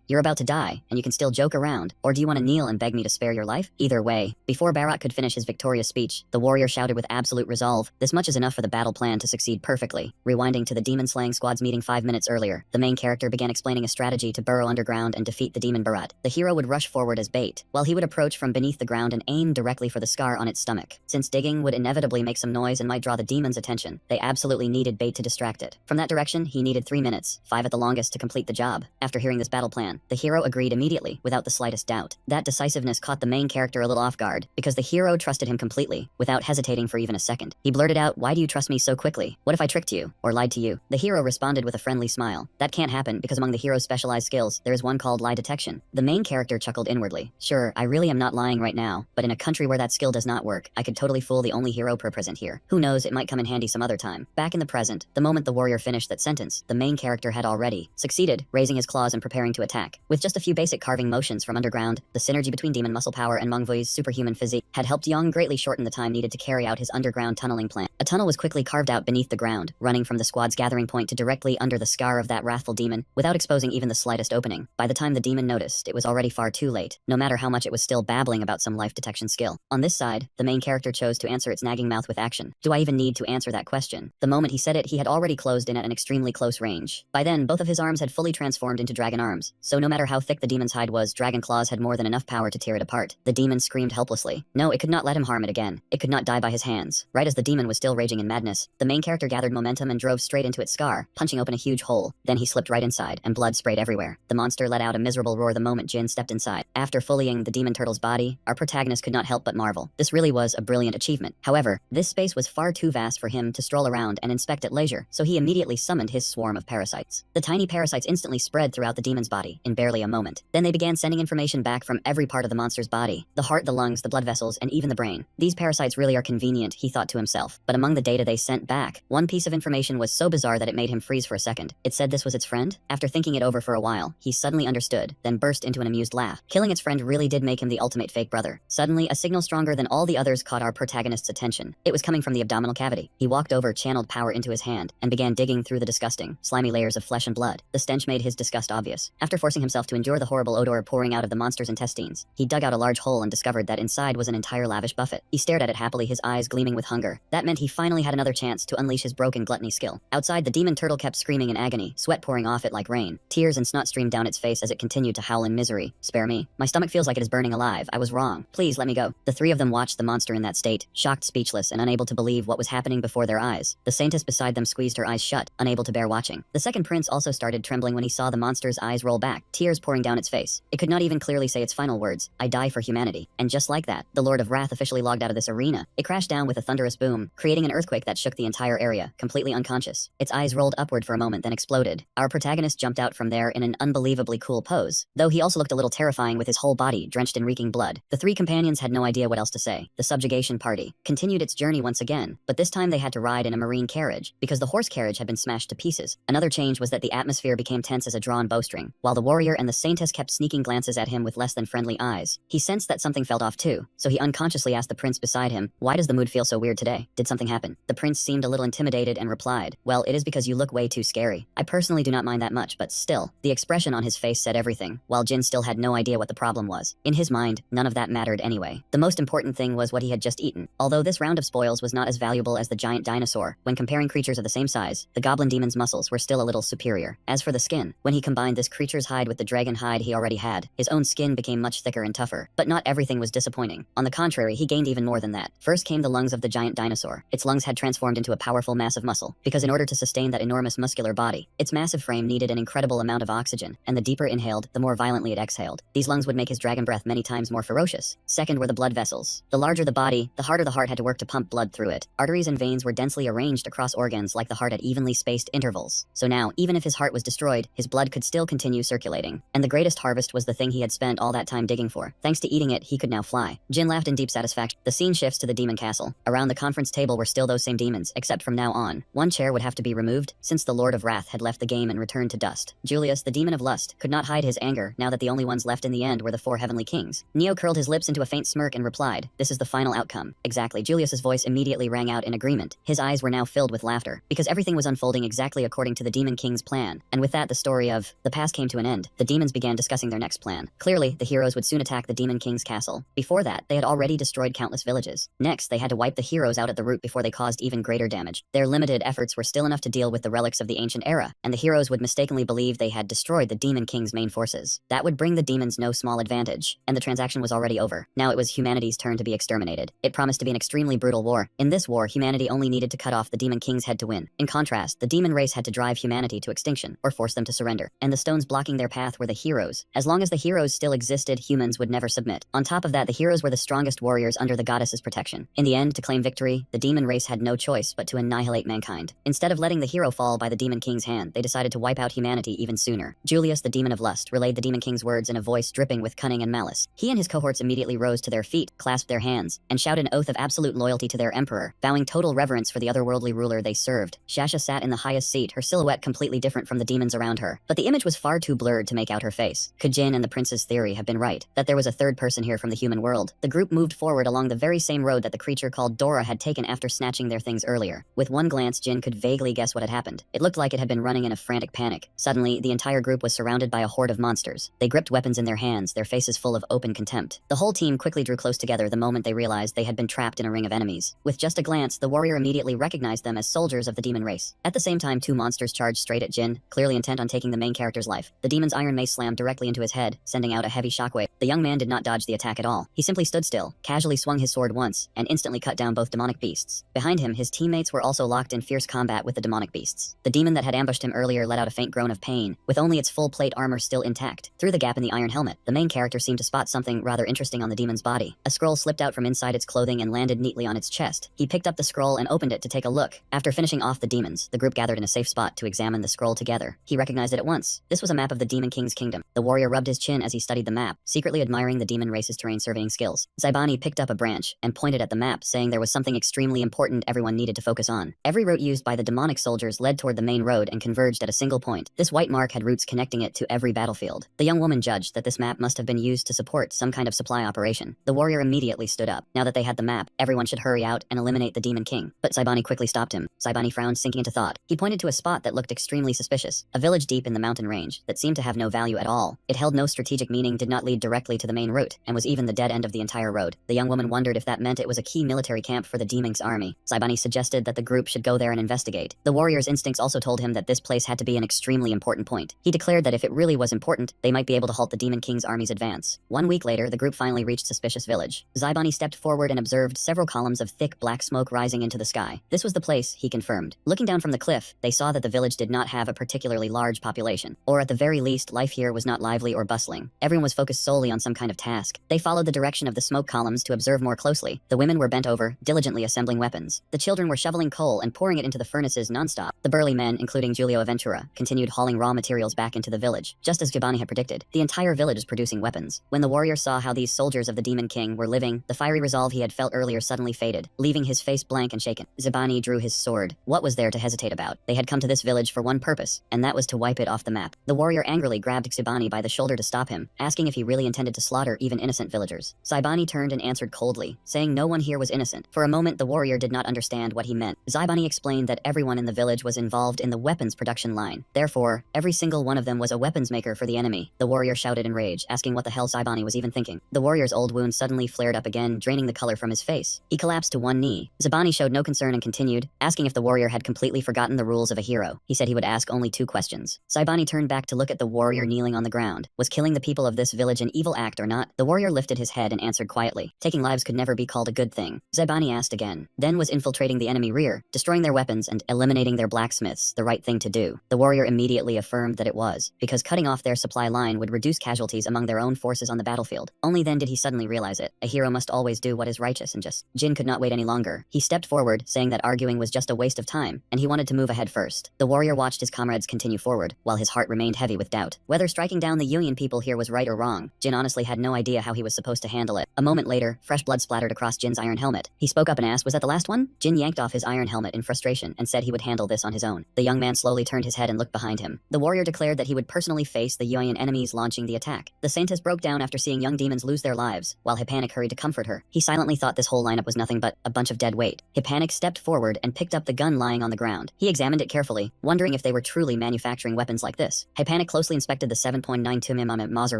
Speaker 1: You're about to die, and you can still joke around, or do you want to kneel and beg me to spare your life? Either way." Before Bharat could finish his victorious speech, the warrior shouted with absolute resolve, "This much is enough for the battle plan to succeed perfectly." Rewinding to the demon-slaying squad's meeting 5 minutes earlier, the main character began explaining a strategy to burrow underground and defeat the demon Bharat. The hero would rush forward as bait, while he would approach from beneath the ground and aim directly for the scar on its stomach. Since digging would inevitably make some noise and might draw the demon's attention, they absolutely needed bait to distract it. From that direction, he needed 3 minutes, 5 at the longest, to complete the job. After hearing this battle plan, the hero agreed immediately, without the slightest doubt. That decisiveness caught the main character a little off guard, because the hero trusted him completely, without hesitating for even a second. He blurted out, "Why do you trust me so quickly? What if I tricked you, or lied to you?" The hero responded with a friendly smile. "That can't happen, because among the hero's specialized skills, there is one called lie detection." The main character chuckled inwardly. "Sure, I really am not lying right now, but in a country where that skill does not work, I could totally fool the only hero present here. Who knows, it might come in handy some other time." Back in the present, the moment the warrior finished that sentence, the main character had already succeeded, raising his claws and preparing to attack. With just a few basic carving motions from underground, the synergy between demon muscle power and Mengvui's superhuman physique had helped Yang greatly shorten the time needed to carry out his underground tunneling plan. A tunnel was quickly carved out beneath the ground, running from the squad's gathering point to directly under the scar of that wrathful demon, without exposing even the slightest opening. By the time the demon noticed, it was already far too late, no matter how much it was still babbling about some life detection skill. On this side, the main character chose to answer its nagging mouth mouth with action. Do I even need to answer that question? The moment he said it, he had already closed in at an extremely close range. By then, both of his arms had fully transformed into dragon arms, so no matter how thick the demon's hide was, dragon claws had more than enough power to tear it apart. The demon screamed helplessly. No, it could not let him harm it again. It could not die by his hands. Right as the demon was still raging in madness, the main character gathered momentum and drove straight into its scar, punching open a huge hole. Then he slipped right inside, and blood sprayed everywhere. The monster let out a miserable roar the moment Jin stepped inside. After fullying the demon turtle's body, our protagonist could not help but marvel. This really was a brilliant achievement. However, this space was far too vast for him to stroll around and inspect at leisure, so he immediately summoned his swarm of parasites. The tiny parasites instantly spread throughout the demon's body in barely a moment. Then they began sending information back from every part of the monster's body: the heart, the lungs, the blood vessels, and even the brain. These parasites really are convenient, he thought to himself. But among the data they sent back, one piece of information was so bizarre that it made him freeze for a second. It said this was its friend? After thinking it over for a while, he suddenly understood, then burst into an amused laugh. Killing its friend really did make him the ultimate fake brother. Suddenly, a signal stronger than all the others caught our protagonist's attention. It was coming from the abdominal cavity. He walked over, channeled power into his hand, and began digging through the disgusting, slimy layers of flesh and blood. The stench made his disgust obvious. After forcing himself to endure the horrible odor pouring out of the monster's intestines, he dug out a large hole and discovered that inside was an entire lavish buffet. He stared at it happily, his eyes gleaming with hunger. That meant he finally had another chance to unleash his broken gluttony skill. Outside, the demon turtle kept screaming in agony, sweat pouring off it like rain. Tears and snot streamed down its face as it continued to howl in misery. Spare me. My stomach feels like it is burning alive. I was wrong. Please let me go. The three of them watched the monster in that state, shocked, speechless, and unable to believe what was happening before their eyes. The saintess beside them squeezed her eyes shut, unable to bear watching. The second prince also started trembling when he saw the monster's eyes roll back, tears pouring down its face. It could not even clearly say its final words: I die for humanity. And just like that, the Lord of Wrath officially logged out of this arena. It crashed down with a thunderous boom, creating an earthquake that shook the entire area, completely unconscious. Its eyes rolled upward for a moment, then exploded. Our protagonist jumped out from there in an unbelievably cool pose, though he also looked a little terrifying with his whole body drenched in reeking blood. The three companions had no idea what else to say. The subjugation party continued its journey once again, but this time they had to ride in a marine carriage, because the horse carriage had been smashed to pieces. Another change was that the atmosphere became tense as a drawn bowstring, while the warrior and the saintess kept sneaking glances at him with less than friendly eyes. He sensed that something felt off too, so he unconsciously asked the prince beside him, why does the mood feel so weird today? Did something happen? The prince seemed a little intimidated and replied, well, it is because you look way too scary. I personally do not mind that much, but still. The expression on his face said everything, while Jin still had no idea what the problem was. In his mind, none of that mattered anyway. The most important thing was what he had just eaten. Although this round of spoils was not as valuable as the giant dinosaur, when comparing creatures of the same size, the goblin demon's muscles were still a little superior. As for the skin, when he combined this creature's hide with the dragon hide he already had, his own skin became much thicker and tougher. But not everything was disappointing. On the contrary, he gained even more than that. First came the lungs of the giant dinosaur. Its lungs had transformed into a powerful mass of muscle, because in order to sustain that enormous muscular body, its massive frame needed an incredible amount of oxygen, and the deeper inhaled, the more violently it exhaled. These lungs would make his dragon breath many times more ferocious. Second were the blood vessels. The larger the body, the harder the heart had to work to pump blood through it. Arteries and veins were densely arranged across organs like the heart at evenly spaced intervals. So now, even if his heart was destroyed, his blood could still continue circulating. And the greatest harvest was the thing he had spent all that time digging for. Thanks to eating it, he could now fly. Jin laughed in deep satisfaction. The scene shifts to the demon castle. Around the conference table were still those same demons, except from now on, one chair would have to be removed, since the Lord of Wrath had left the game and returned to dust. Julius, the demon of lust, could not hide his anger now that the only ones left in the end were the four heavenly kings. Neo curled his lips into a faint smirk and replied, this is the final outcome. Exactly. Julius's voice immediately rang out in agreement. His eyes were now filled with laughter, because everything was unfolding exactly according to the demon king's plan. And with that, the story of the past came to an end. The demons began discussing their next plan. Clearly, the heroes would soon attack the demon king's castle. Before that, they had already destroyed countless villages. Next, they had to wipe the heroes out at the root before they caused even greater damage. Their limited efforts were still enough to deal with the relics of the ancient era, and the heroes would mistakenly believe they had destroyed the demon king's main forces. That would bring the demons no small advantage, and the transaction was already over. Now it was humanity's turn to be exterminated. It promised to be an extremely brutal war. In this war, humanity only needed to cut off the demon king's head to win. In contrast, the demon race had to drive humanity to extinction, or force them to surrender. And the stones blocking their path were the heroes. As long as the heroes still existed, humans would never submit. On top of that, the heroes were the strongest warriors under the goddess's protection. In the end, to claim victory, the demon race had no choice but to annihilate mankind. Instead of letting the hero fall by the demon king's hand, they decided to wipe out humanity even sooner. Julius, the demon of lust, relayed the demon king's words in a voice dripping with cunning and malice. He and his cohorts immediately rose to their feet, clasped their hands, and shouted an oath of absolute loyalty to their emperor, vowing total reverence for the otherworldly ruler they served. Shasha sat in the highest seat, her silhouette completely different from the demons around her, but the image was far too blurred to make out her face. Could Jin and the prince's theory have been right, that there was a third person here from the human world? The group moved forward along the very same road that the creature called Dora had taken after snatching their things earlier. With one glance, Jin could vaguely guess what had happened. It looked like it had been running in a frantic panic. Suddenly, the entire group was surrounded by a horde of monsters. They gripped weapons in their hands, their faces full of open contempt. The whole team quickly drew close together the moment they realized they had been trapped in a ring of enemies. enemies. With just a glance, the warrior immediately recognized them as soldiers of the demon race. At the same time, two monsters charged straight at Jin, clearly intent on taking the main character's life. The demon's iron mace slammed directly into his head, sending out a heavy shockwave. The young man did not dodge the attack at all. He simply stood still, casually swung his sword once, and instantly cut down both demonic beasts. Behind him, his teammates were also locked in fierce combat with the demonic beasts. The demon that had ambushed him earlier let out a faint groan of pain, with only its full plate armor still intact. Through the gap in the iron helmet, the main character seemed to spot something rather interesting on the demon's body. A scroll slipped out from inside its clothing and landed neatly on its chest. He picked up the scroll and opened it to take a look. After finishing off the demons, the group gathered in a safe spot to examine the scroll together. He recognized it at once. This was a map of the Demon King's kingdom. The warrior rubbed his chin as he studied the map, secretly admiring the demon race's terrain surveying skills. Zaibani picked up a branch and pointed at the map, saying there was something extremely important everyone needed to focus on. Every route used by the demonic soldiers led toward the main road and converged at a single point. This white mark had routes connecting it to every battlefield. The young woman judged that this map must have been used to support some kind of supply operation. The warrior immediately stood up. Now that they had the map, everyone should hurry out and eliminate the Demon King. But Zaibani quickly stopped him. Zaibani frowned, sinking into thought. He pointed to a spot that looked extremely suspicious, a village deep in the mountain range that seemed to have no value at all. It held no strategic meaning, did not lead directly to the main route, and was even the dead end of the entire road. The young woman wondered if that meant it was a key military camp for the Demon's army. Zaibani suggested that the group should go there and investigate. The warrior's instincts also told him that this place had to be an extremely important point. He declared that if it really was important, they might be able to halt the Demon King's army's advance. 1 week later, the group finally reached Suspicious Village. Zaibani stepped forward and observed several columns of thick black smoke rising into the sky. This was the place, he confirmed. Looking down from the cliff, they saw that the village did not have a particularly large population, or at the very least, life here was not lively or bustling. Everyone was focused solely on some kind of task. They followed the direction of the smoke columns to observe more closely. The women were bent over, diligently assembling weapons. The children were shoveling coal and pouring it into the furnaces nonstop. The burly men, including Giulio Aventura, continued hauling raw materials back into the village. Just as Giovanni had predicted, the entire village is producing weapons. When the warrior saw how these soldiers of the Demon King were living, the fiery resolve he had felt earlier suddenly faded, leaving his face blank and shaken. Zaibani drew his sword. What was there to hesitate about? They had come to this village for one purpose, and that was to wipe it off the map. The warrior angrily grabbed Zaibani by the shoulder to stop him, asking if he really intended to slaughter even innocent villagers. Zaibani turned and answered coldly, saying no one here was innocent. For a moment, the warrior did not understand what he meant. Zaibani explained that everyone in the village was involved in the weapons production line. Therefore, every single one of them was a weapons maker for the enemy. The warrior shouted in rage, asking what the hell Zaibani was even thinking. The warrior's old wound suddenly flared up again, draining the color from his face. He collapsed to one knee. Zaibani showed no concern and continued, asking if the warrior had completely forgotten the rules of a hero. He said he would ask only 2 questions. Zaibani turned back to look at the warrior kneeling on the ground. Was killing the people of this village an evil act or not? The warrior lifted his head and answered quietly. Taking lives could never be called a good thing. Zaibani asked again. Then was infiltrating the enemy rear, destroying their weapons and eliminating their blacksmiths the right thing to do? The warrior immediately affirmed that it was, because cutting off their supply line would reduce casualties among their own forces on the battlefield. Only then did he suddenly realize it. A hero must always do what is righteous and just. Jin could not wait any longer. He stepped forward, saying that arguing was just a waste of time, and he wanted to move ahead first. The warrior watched his comrades continue forward, while his heart remained heavy with doubt. Whether striking down the Union people here was right or wrong, Jin honestly had no idea how he was supposed to handle it. A moment later, fresh blood splattered across Jin's iron helmet. He spoke up and asked, was that the last one? Jin yanked off his iron helmet in frustration and said he would handle this on his own. The young man slowly turned his head and looked behind him. The warrior declared that he would personally face the Yuan enemies launching the attack. The saintess broke down after seeing young demons lose their lives, while Hippanic hurried to comfort her. He silently thought this whole lineup was nothing but a bunch of dead weight. Hippanic stepped forward and picked up the gun lying on the ground. He examined it carefully, wondering if they were truly manufacturing weapons like this. Hippanic closely inspected the 7.92 mm Mauser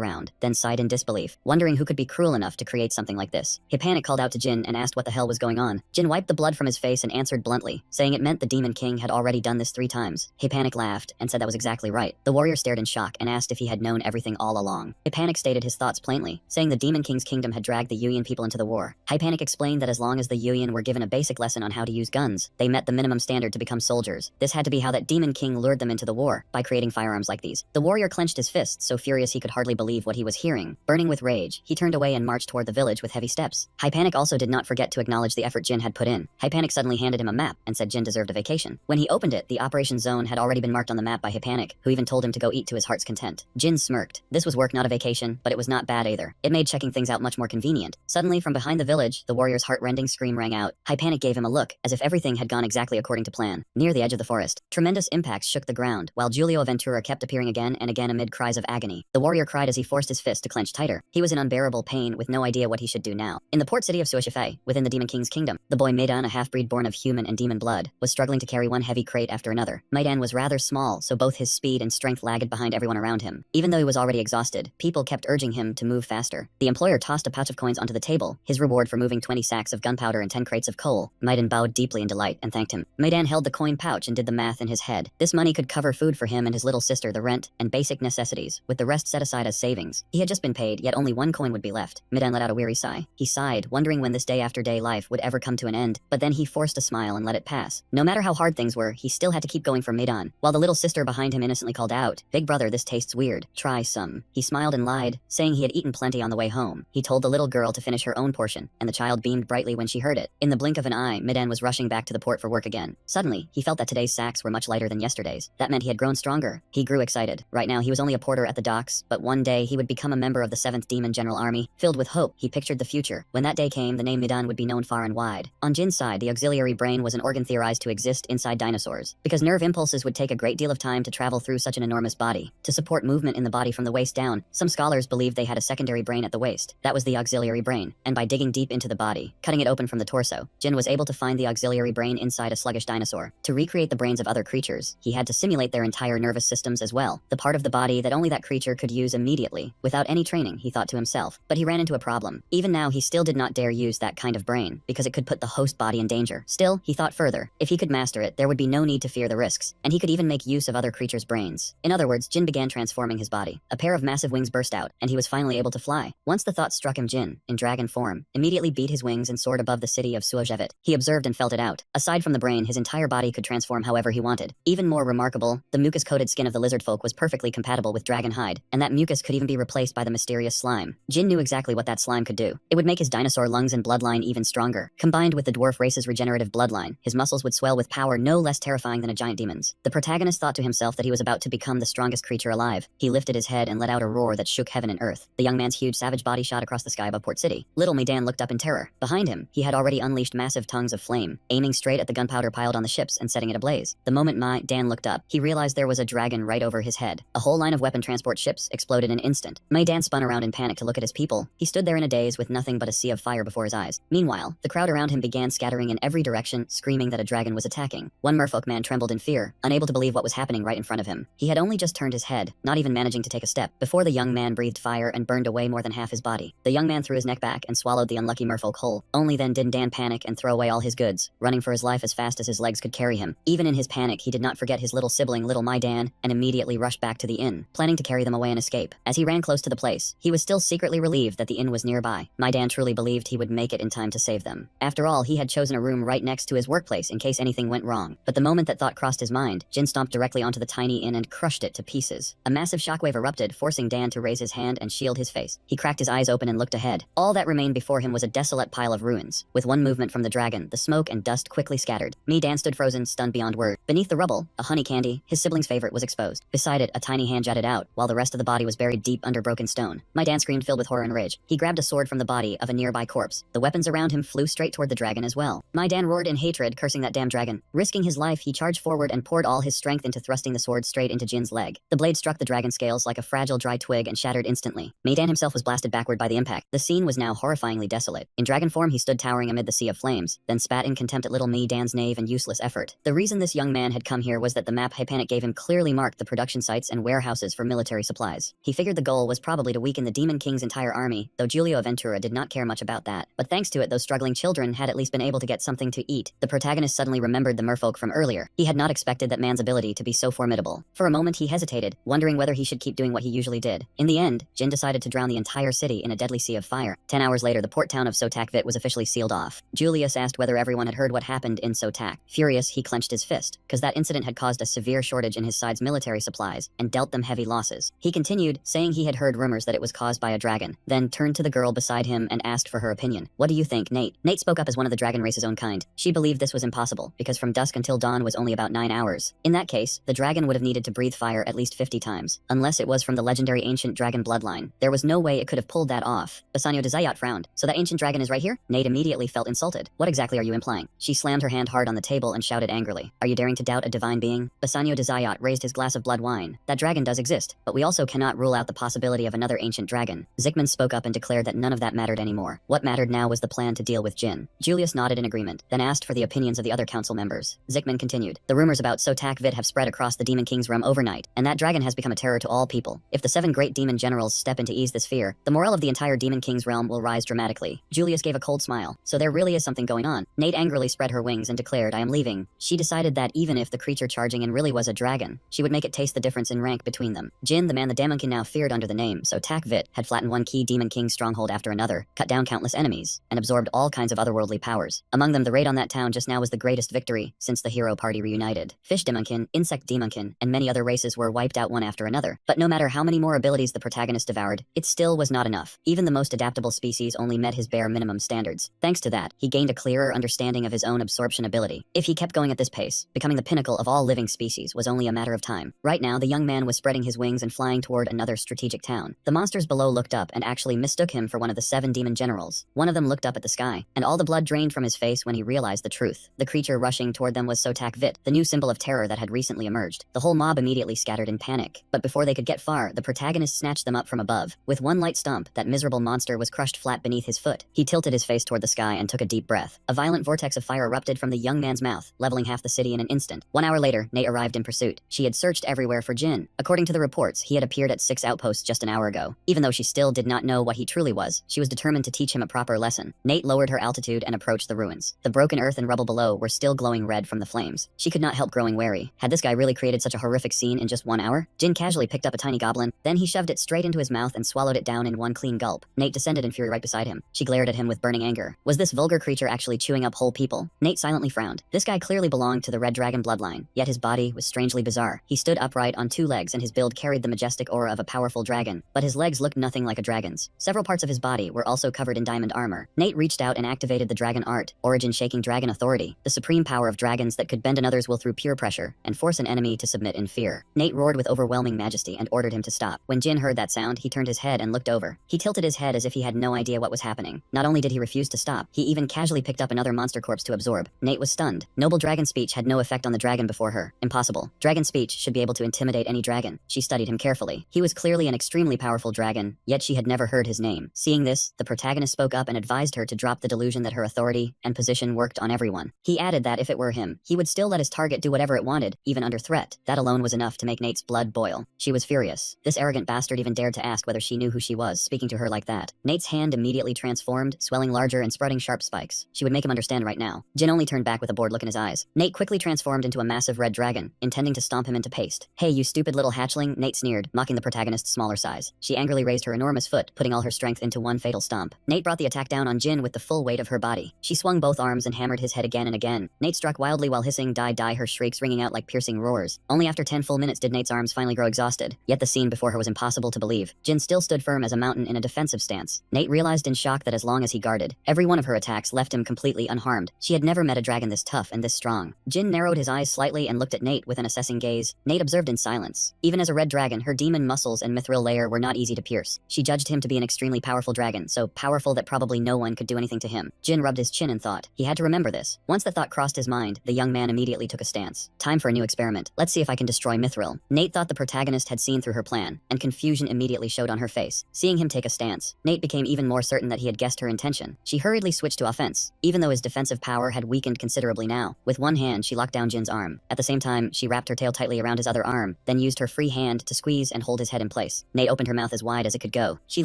Speaker 1: round, then sighed in disbelief, wondering who could be cruel enough to create something like this. Hippanic called out to Jin and asked what the hell was going on. Jin wiped the blood from his face and answered bluntly, saying it meant the Demon King had already done this 3 times. Hippanic laughed and said that was exactly right. The warrior stared in shock and asked if he had known everything all along. Hippanic stated his thoughts plainly, saying the Demon King's kingdom had dragged the Yuan people into the war. Hippanic explained that as long as the Yuan were given a basic lesson on how to use guns, they met the minimum standard to become soldiers. This had to be how that Demon King lured them into the war, by creating firearms like these. The warrior clenched his fists, so furious he could hardly believe what he was hearing. Burning with rage, he turned away and marched toward the village with heavy steps. Hippanic also did not forget to acknowledge the effort Jin had put in. Hippanic suddenly handed him a map and said Jin deserved a vacation. When he opened it, the operation zone had already been marked on the map by Hippanic, who even told him to go eat to his heart's content. Jin smirked. This was work, not a vacation, but it was not bad either. It made checking things out much more convenient. Suddenly, from behind the village, the warrior's heart-rending scream rang out. Hippanic gave him a look, as if everything had gone exactly according to plan. Near the edge of the forest, tremendous impacts shook the ground, while Giulio Ventura kept appearing again and again amid cries of agony. The warrior cried as he forced his fist to clench tighter. He was in unbearable pain, with no idea what he should do now. In the port city of Suishifei, within the Demon King's kingdom, the boy Maidan, a half-breed born of human and demon blood, was struggling to carry one heavy crate after another. Maidan was rather small, so both his speed and strength lagged behind everyone around him. Even though he was already exhausted, people kept urging him to move faster. The employer tossed a pouch of coins onto the table, his reward for moving 20 sacks of gunpowder gunpowder and 10 crates of coal. Maidan bowed deeply in delight and thanked him. Maidan held the coin pouch and did the math in his head. This money could cover food for him and his little sister, the rent, and basic necessities, with the rest set aside as savings. He had just been paid, yet only 1 coin would be left. Maidan let out a weary sigh. He sighed, wondering when this day after day life would ever come to an end, but then he forced a smile and let it pass. No matter how hard things were, he still had to keep going for Maidan, while the little sister behind him innocently called out, "Big brother, this tastes weird. Try some." He smiled and lied, saying he had eaten plenty on the way home. He told the little girl to finish her own portion, and the child beamed brightly when she heard it. In the blink of an eye, Maidan was rushing back to the port for work again. Suddenly, he felt that today's sacks were much lighter than yesterday's. That meant he had grown stronger. He grew excited. Right now, he was only a porter at the docks, but one day he would become a member of the 7th Demon General Army. Filled with hope, he pictured the future. When that day came, the name Maidan would be known far and wide. On Jin's side, the auxiliary brain was an organ theorized to exist inside dinosaurs. Because nerve impulses would take a great deal of time to travel through such an enormous body. To support movement in the body from the waist down, some scholars believed they had a secondary brain at the waist. That was the auxiliary brain, and by digging deep into the body, cutting it open from the torso, Jin was able to find the auxiliary brain inside a sluggish dinosaur. To recreate the brains of other creatures, he had to simulate their entire nervous systems as well, the part of the body that only that creature could use immediately. Without any training, he thought to himself. But he ran into a problem. Even now, he still did not dare use that kind of brain, because it could put the host body in danger. Still, he thought further. If he could master it, there would be no need to fear the risks, and he could even make use of other creatures' brains. In other words, Jin began transforming his body. A pair of massive wings burst out, and he was finally able to fly. Once the thought struck him, Jin, in dragon form, immediately beat his wings and soared above the city of Suojevit. He observed and felt it out. Aside from the brain, his entire body could transform however he wanted. Even more remarkable, the mucus-coated skin of the lizard folk was perfectly compatible with dragon hide, and that mucus could even be replaced by the mysterious slime. Jin knew exactly what that slime could do. It would make his dinosaur lungs and bloodline even stronger. Combined with the dwarf race's regenerative bloodline, his muscles would swell with power no less terrifying than a giant demon's. The protagonist thought to himself that he was about to become the strongest creature alive. He lifted his head and let out a roar that shook heaven and earth. The young man's huge savage body shot across the sky above Port City. Little Maidan looked up in terror. Behind him, he had already unleashed massive tongues of flame, aiming straight at the gunpowder piled on the ships and setting it ablaze. The moment Maidan looked up, he realized there was a dragon right over his head. A whole line of weapon transport ships exploded in an instant. Maidan spun around in panic to look at his people. He stood there in a daze with nothing but a sea of fire before his eyes. Meanwhile, the crowd around him began scattering in every direction, screaming that a dragon was attacking. One merfolk man trembled in fear, unable to believe what was happening right in front of him. He had only just turned his head, not even managing to take a step, before the young man breathed fire and burned away more than half his body. The young man threw his neck back and swallowed the unlucky merfolk whole. Only then did Dan panic and throw away all his goods, running for his life as fast as his legs could carry him. Even in his panic, he did not forget his little sibling, little Maidan, and immediately rushed back to the inn, planning to carry them away and escape. As he ran close to the place, he was still secretly relieved that the inn was nearby. Maidan truly believed he would make it in time to save them. After all, he had chosen a room right next to his workplace in case anything went wrong. But the moment that thought crossed his mind, Jin stomped directly onto the tiny inn and crushed it to pieces. A massive shockwave erupted, forcing Dan to raise his hand and shield his face. He cracked his eyes open and looked ahead. All that remained before him was a desolate pile of ruins. With one movement from the dragon, the smoke and dust quickly scattered. Dan stood frozen, stunned beyond word. Beneath the rubble, a honey candy, his sibling's favorite, was exposed. Beside it, a tiny hand jutted out, while the rest of the body was buried deep under broken stone. Dan screamed, filled with horror and rage. He grabbed a sword from the body of a nearby corpse. The weapons around him flew straight toward the dragon as well. Dan roared in hatred, cursing that damn dragon. Risking his life, he charged forward and poured all his strength into thrusting the sword straight into Jin's leg. The blade struck the dragon scales like a fragile dry twig and shattered instantly. Dan himself was blasted backward by the impact. The scene was now horrifyingly desolate. In dragon form, he stood towering amid the sea of flames, then spat in contempt at little Dan's naive and useless effort. The reason this young man had come here was that the map Hypanic gave him clearly marked the production sites and warehouses for military supplies. He figured the goal was probably to weaken the Demon King's entire army, though Giulio Ventura did not care much about that. But thanks to it, those struggling children had at least been able to get something to eat. The protagonist suddenly remembered the merfolk from earlier. He had not expected that man's ability to be so formidable. For a moment he hesitated, wondering whether he should keep doing what he usually did. In the end, Jin decided to drown the entire city in a deadly sea of fire. 10 hours later, the port town of Sotakvit was officially sealed off. Julius asked whether everyone had heard what happened in Sotak. Furious, he clenched his fist, because that incident had caused a severe shortage in his side's military supplies and dealt them heavy losses. He continued, saying he had heard rumors that it was caused by a dragon, then turned to the girl beside him and asked for her opinion. "What do you think, Nate?" Nate spoke up as one of the dragon race's own kind. She believed this was impossible, because from dusk until dawn was only about 9 hours. In that case, the dragon would have needed to breathe fire at least 50 times. Unless it was from the legendary ancient dragon bloodline, there was no way it could have pulled that off. Bassanio de Zayat frowned. "So that ancient dragon is right here?" Nate immediately felt insulted. "What exactly are you implying?" She slammed her hand hard on the table and shouted angrily. "Are you daring to doubt a divine being?" Bassanio de Zayat raised his glass of blood wine. "That dragon does exist, but we also cannot rule out the possibility of another ancient dragon." Zikman spoke up and declared that none of that mattered anymore. What mattered now was the plan to deal with Jin. Julius nodded in agreement, then asked for the opinions of the other council members. Zikman continued. "The rumors about Sotak Vit have spread across the Demon King's realm overnight, and that dragon has become a terror to all people. If the 7 great demon generals step in to ease this fear, the morale of the entire Demon King's realm will rise dramatically." Julius gave a cold smile. smile. So there really is something going on. Nate angrily spread her wings and declared, I am leaving. She decided that even if the creature charging in really was a dragon, she would make it taste the difference in rank between them. Jin, the man the Daemon King now feared under the name, so Tak Vit, had flattened one key Demon King stronghold after another, cut down countless enemies, and absorbed all kinds of otherworldly powers. Among them, the raid on that town just now was the greatest victory since the hero party reunited. Fish Demonkin, Insect Demonkin, and many other races were wiped out one after another. But no matter how many more abilities the protagonist devoured, it still was not enough. Even the most adaptable species only met his bare minimum standards. Thanks to that, he gained a clearer understanding of his own absorption ability. If he kept going at this pace, becoming the pinnacle of all living species was only a matter of time. Right now, the young man was spreading his wings and flying toward another strategic town. The monsters below looked up and actually mistook him for one of the 7 demon generals. One of them looked up at the sky, and all the blood drained from his face when he realized the truth. The creature rushing toward them was Tak Vit, the new symbol of terror that had recently emerged. The whole mob immediately scattered in panic. But before they could get far, the protagonist snatched them up from above. With one light stomp, that miserable monster was crushed flat beneath his foot. He tilted his face toward the sky and took a deep breath. A violent vortex of fire erupted from the young man's mouth, leveling half the city in an instant. 1 hour later, Nate arrived in pursuit. She had searched everywhere for Jin. According to the reports, he had appeared at 6 outposts just an hour ago. Even though she still did not know what he truly was, she was determined to teach him a proper lesson. Nate lowered her altitude and approached the ruins. The broken earth and rubble below were still glowing red from the flames. She could not help growing wary. Had this guy really created such a horrific scene in just 1 hour? Jin casually picked up a tiny goblin, then he shoved it straight into his mouth and swallowed it down in one clean gulp. Nate descended in fury right beside him. She glared at him with burning anger. Was this vulgar creature actually chewing up whole people? Nate silently frowned. This guy clearly belonged to the red dragon bloodline, yet his body was strangely bizarre. He stood upright on 2 legs and his build carried the majestic aura of a powerful dragon, but his legs looked nothing like a dragon's. Several parts of his body were also covered in diamond armor. Nate reached out and activated the dragon art, origin-shaking dragon authority, the supreme power of dragons that could bend another's will through pure pressure and force an enemy to submit in fear. Nate roared with overwhelming majesty and ordered him to stop. When Jin heard that sound, he turned his head and looked over. He tilted his head as if he had no idea what was happening. Not only did he refuse to stop, he even casually picked up another monster corpse to absorb. Nate was stunned. Noble dragon speech had no effect on the dragon before her. Impossible. Dragon speech should be able to intimidate any dragon. She studied him carefully. He was clearly an extremely powerful dragon, yet she had never heard his name. Seeing this, the protagonist spoke up and advised her to drop the delusion that her authority and position worked on everyone. He added that if it were him, he would still let his target do whatever it wanted, even under threat. That alone was enough to make Nate's blood boil. She was furious. This arrogant bastard even dared to ask whether she knew who she was, speaking to her like that. Nate's hand immediately transformed, swelling larger and sprouting sharp spikes. She would make him understand right now. Jin only turned back with a bored look in his eyes. Nate quickly transformed into a massive red dragon, intending to stomp him into paste. Hey, you stupid little hatchling, Nate sneered, mocking the protagonist's smaller size. She angrily raised her enormous foot, putting all her strength into one fatal stomp. Nate brought the attack down on Jin with the full weight of her body. She swung both arms and hammered his head again and again. Nate struck wildly while hissing die die, her shrieks ringing out like piercing roars. Only after 10 full minutes did Nate's arms finally grow exhausted. Yet the scene before her was impossible to believe. Jin still stood firm as a mountain in a defensive stance. Nate realized in shock that as long as he guarded, every one of her attacks left him completely unharmed. She had never met a dragon this tough and this strong. Jin narrowed his eyes slightly and looked at Nate with an assessing gaze. Nate observed in silence. Even as a red dragon, her demon muscles and mithril layer were not easy to pierce. She judged him to be an extremely powerful dragon, so powerful that probably no one could do anything to him. Jin rubbed his chin and thought. He had to remember this. Once that thought crossed his mind, the young man immediately took a stance. Time for a new experiment. Let's see if I can destroy mithril. Nate thought the protagonist had seen through her plan, and confusion immediately showed on her face. Seeing him take a stance, Nate became even more certain that he had guessed her intention. She hurriedly switched to offense, even though his defensive power had weakened considerably now. With one hand, she locked down Jin's arm. At the same time, she wrapped her tail tightly around his other arm, then used her free hand to squeeze and hold his head in place. Nate opened her mouth as wide as it could go. She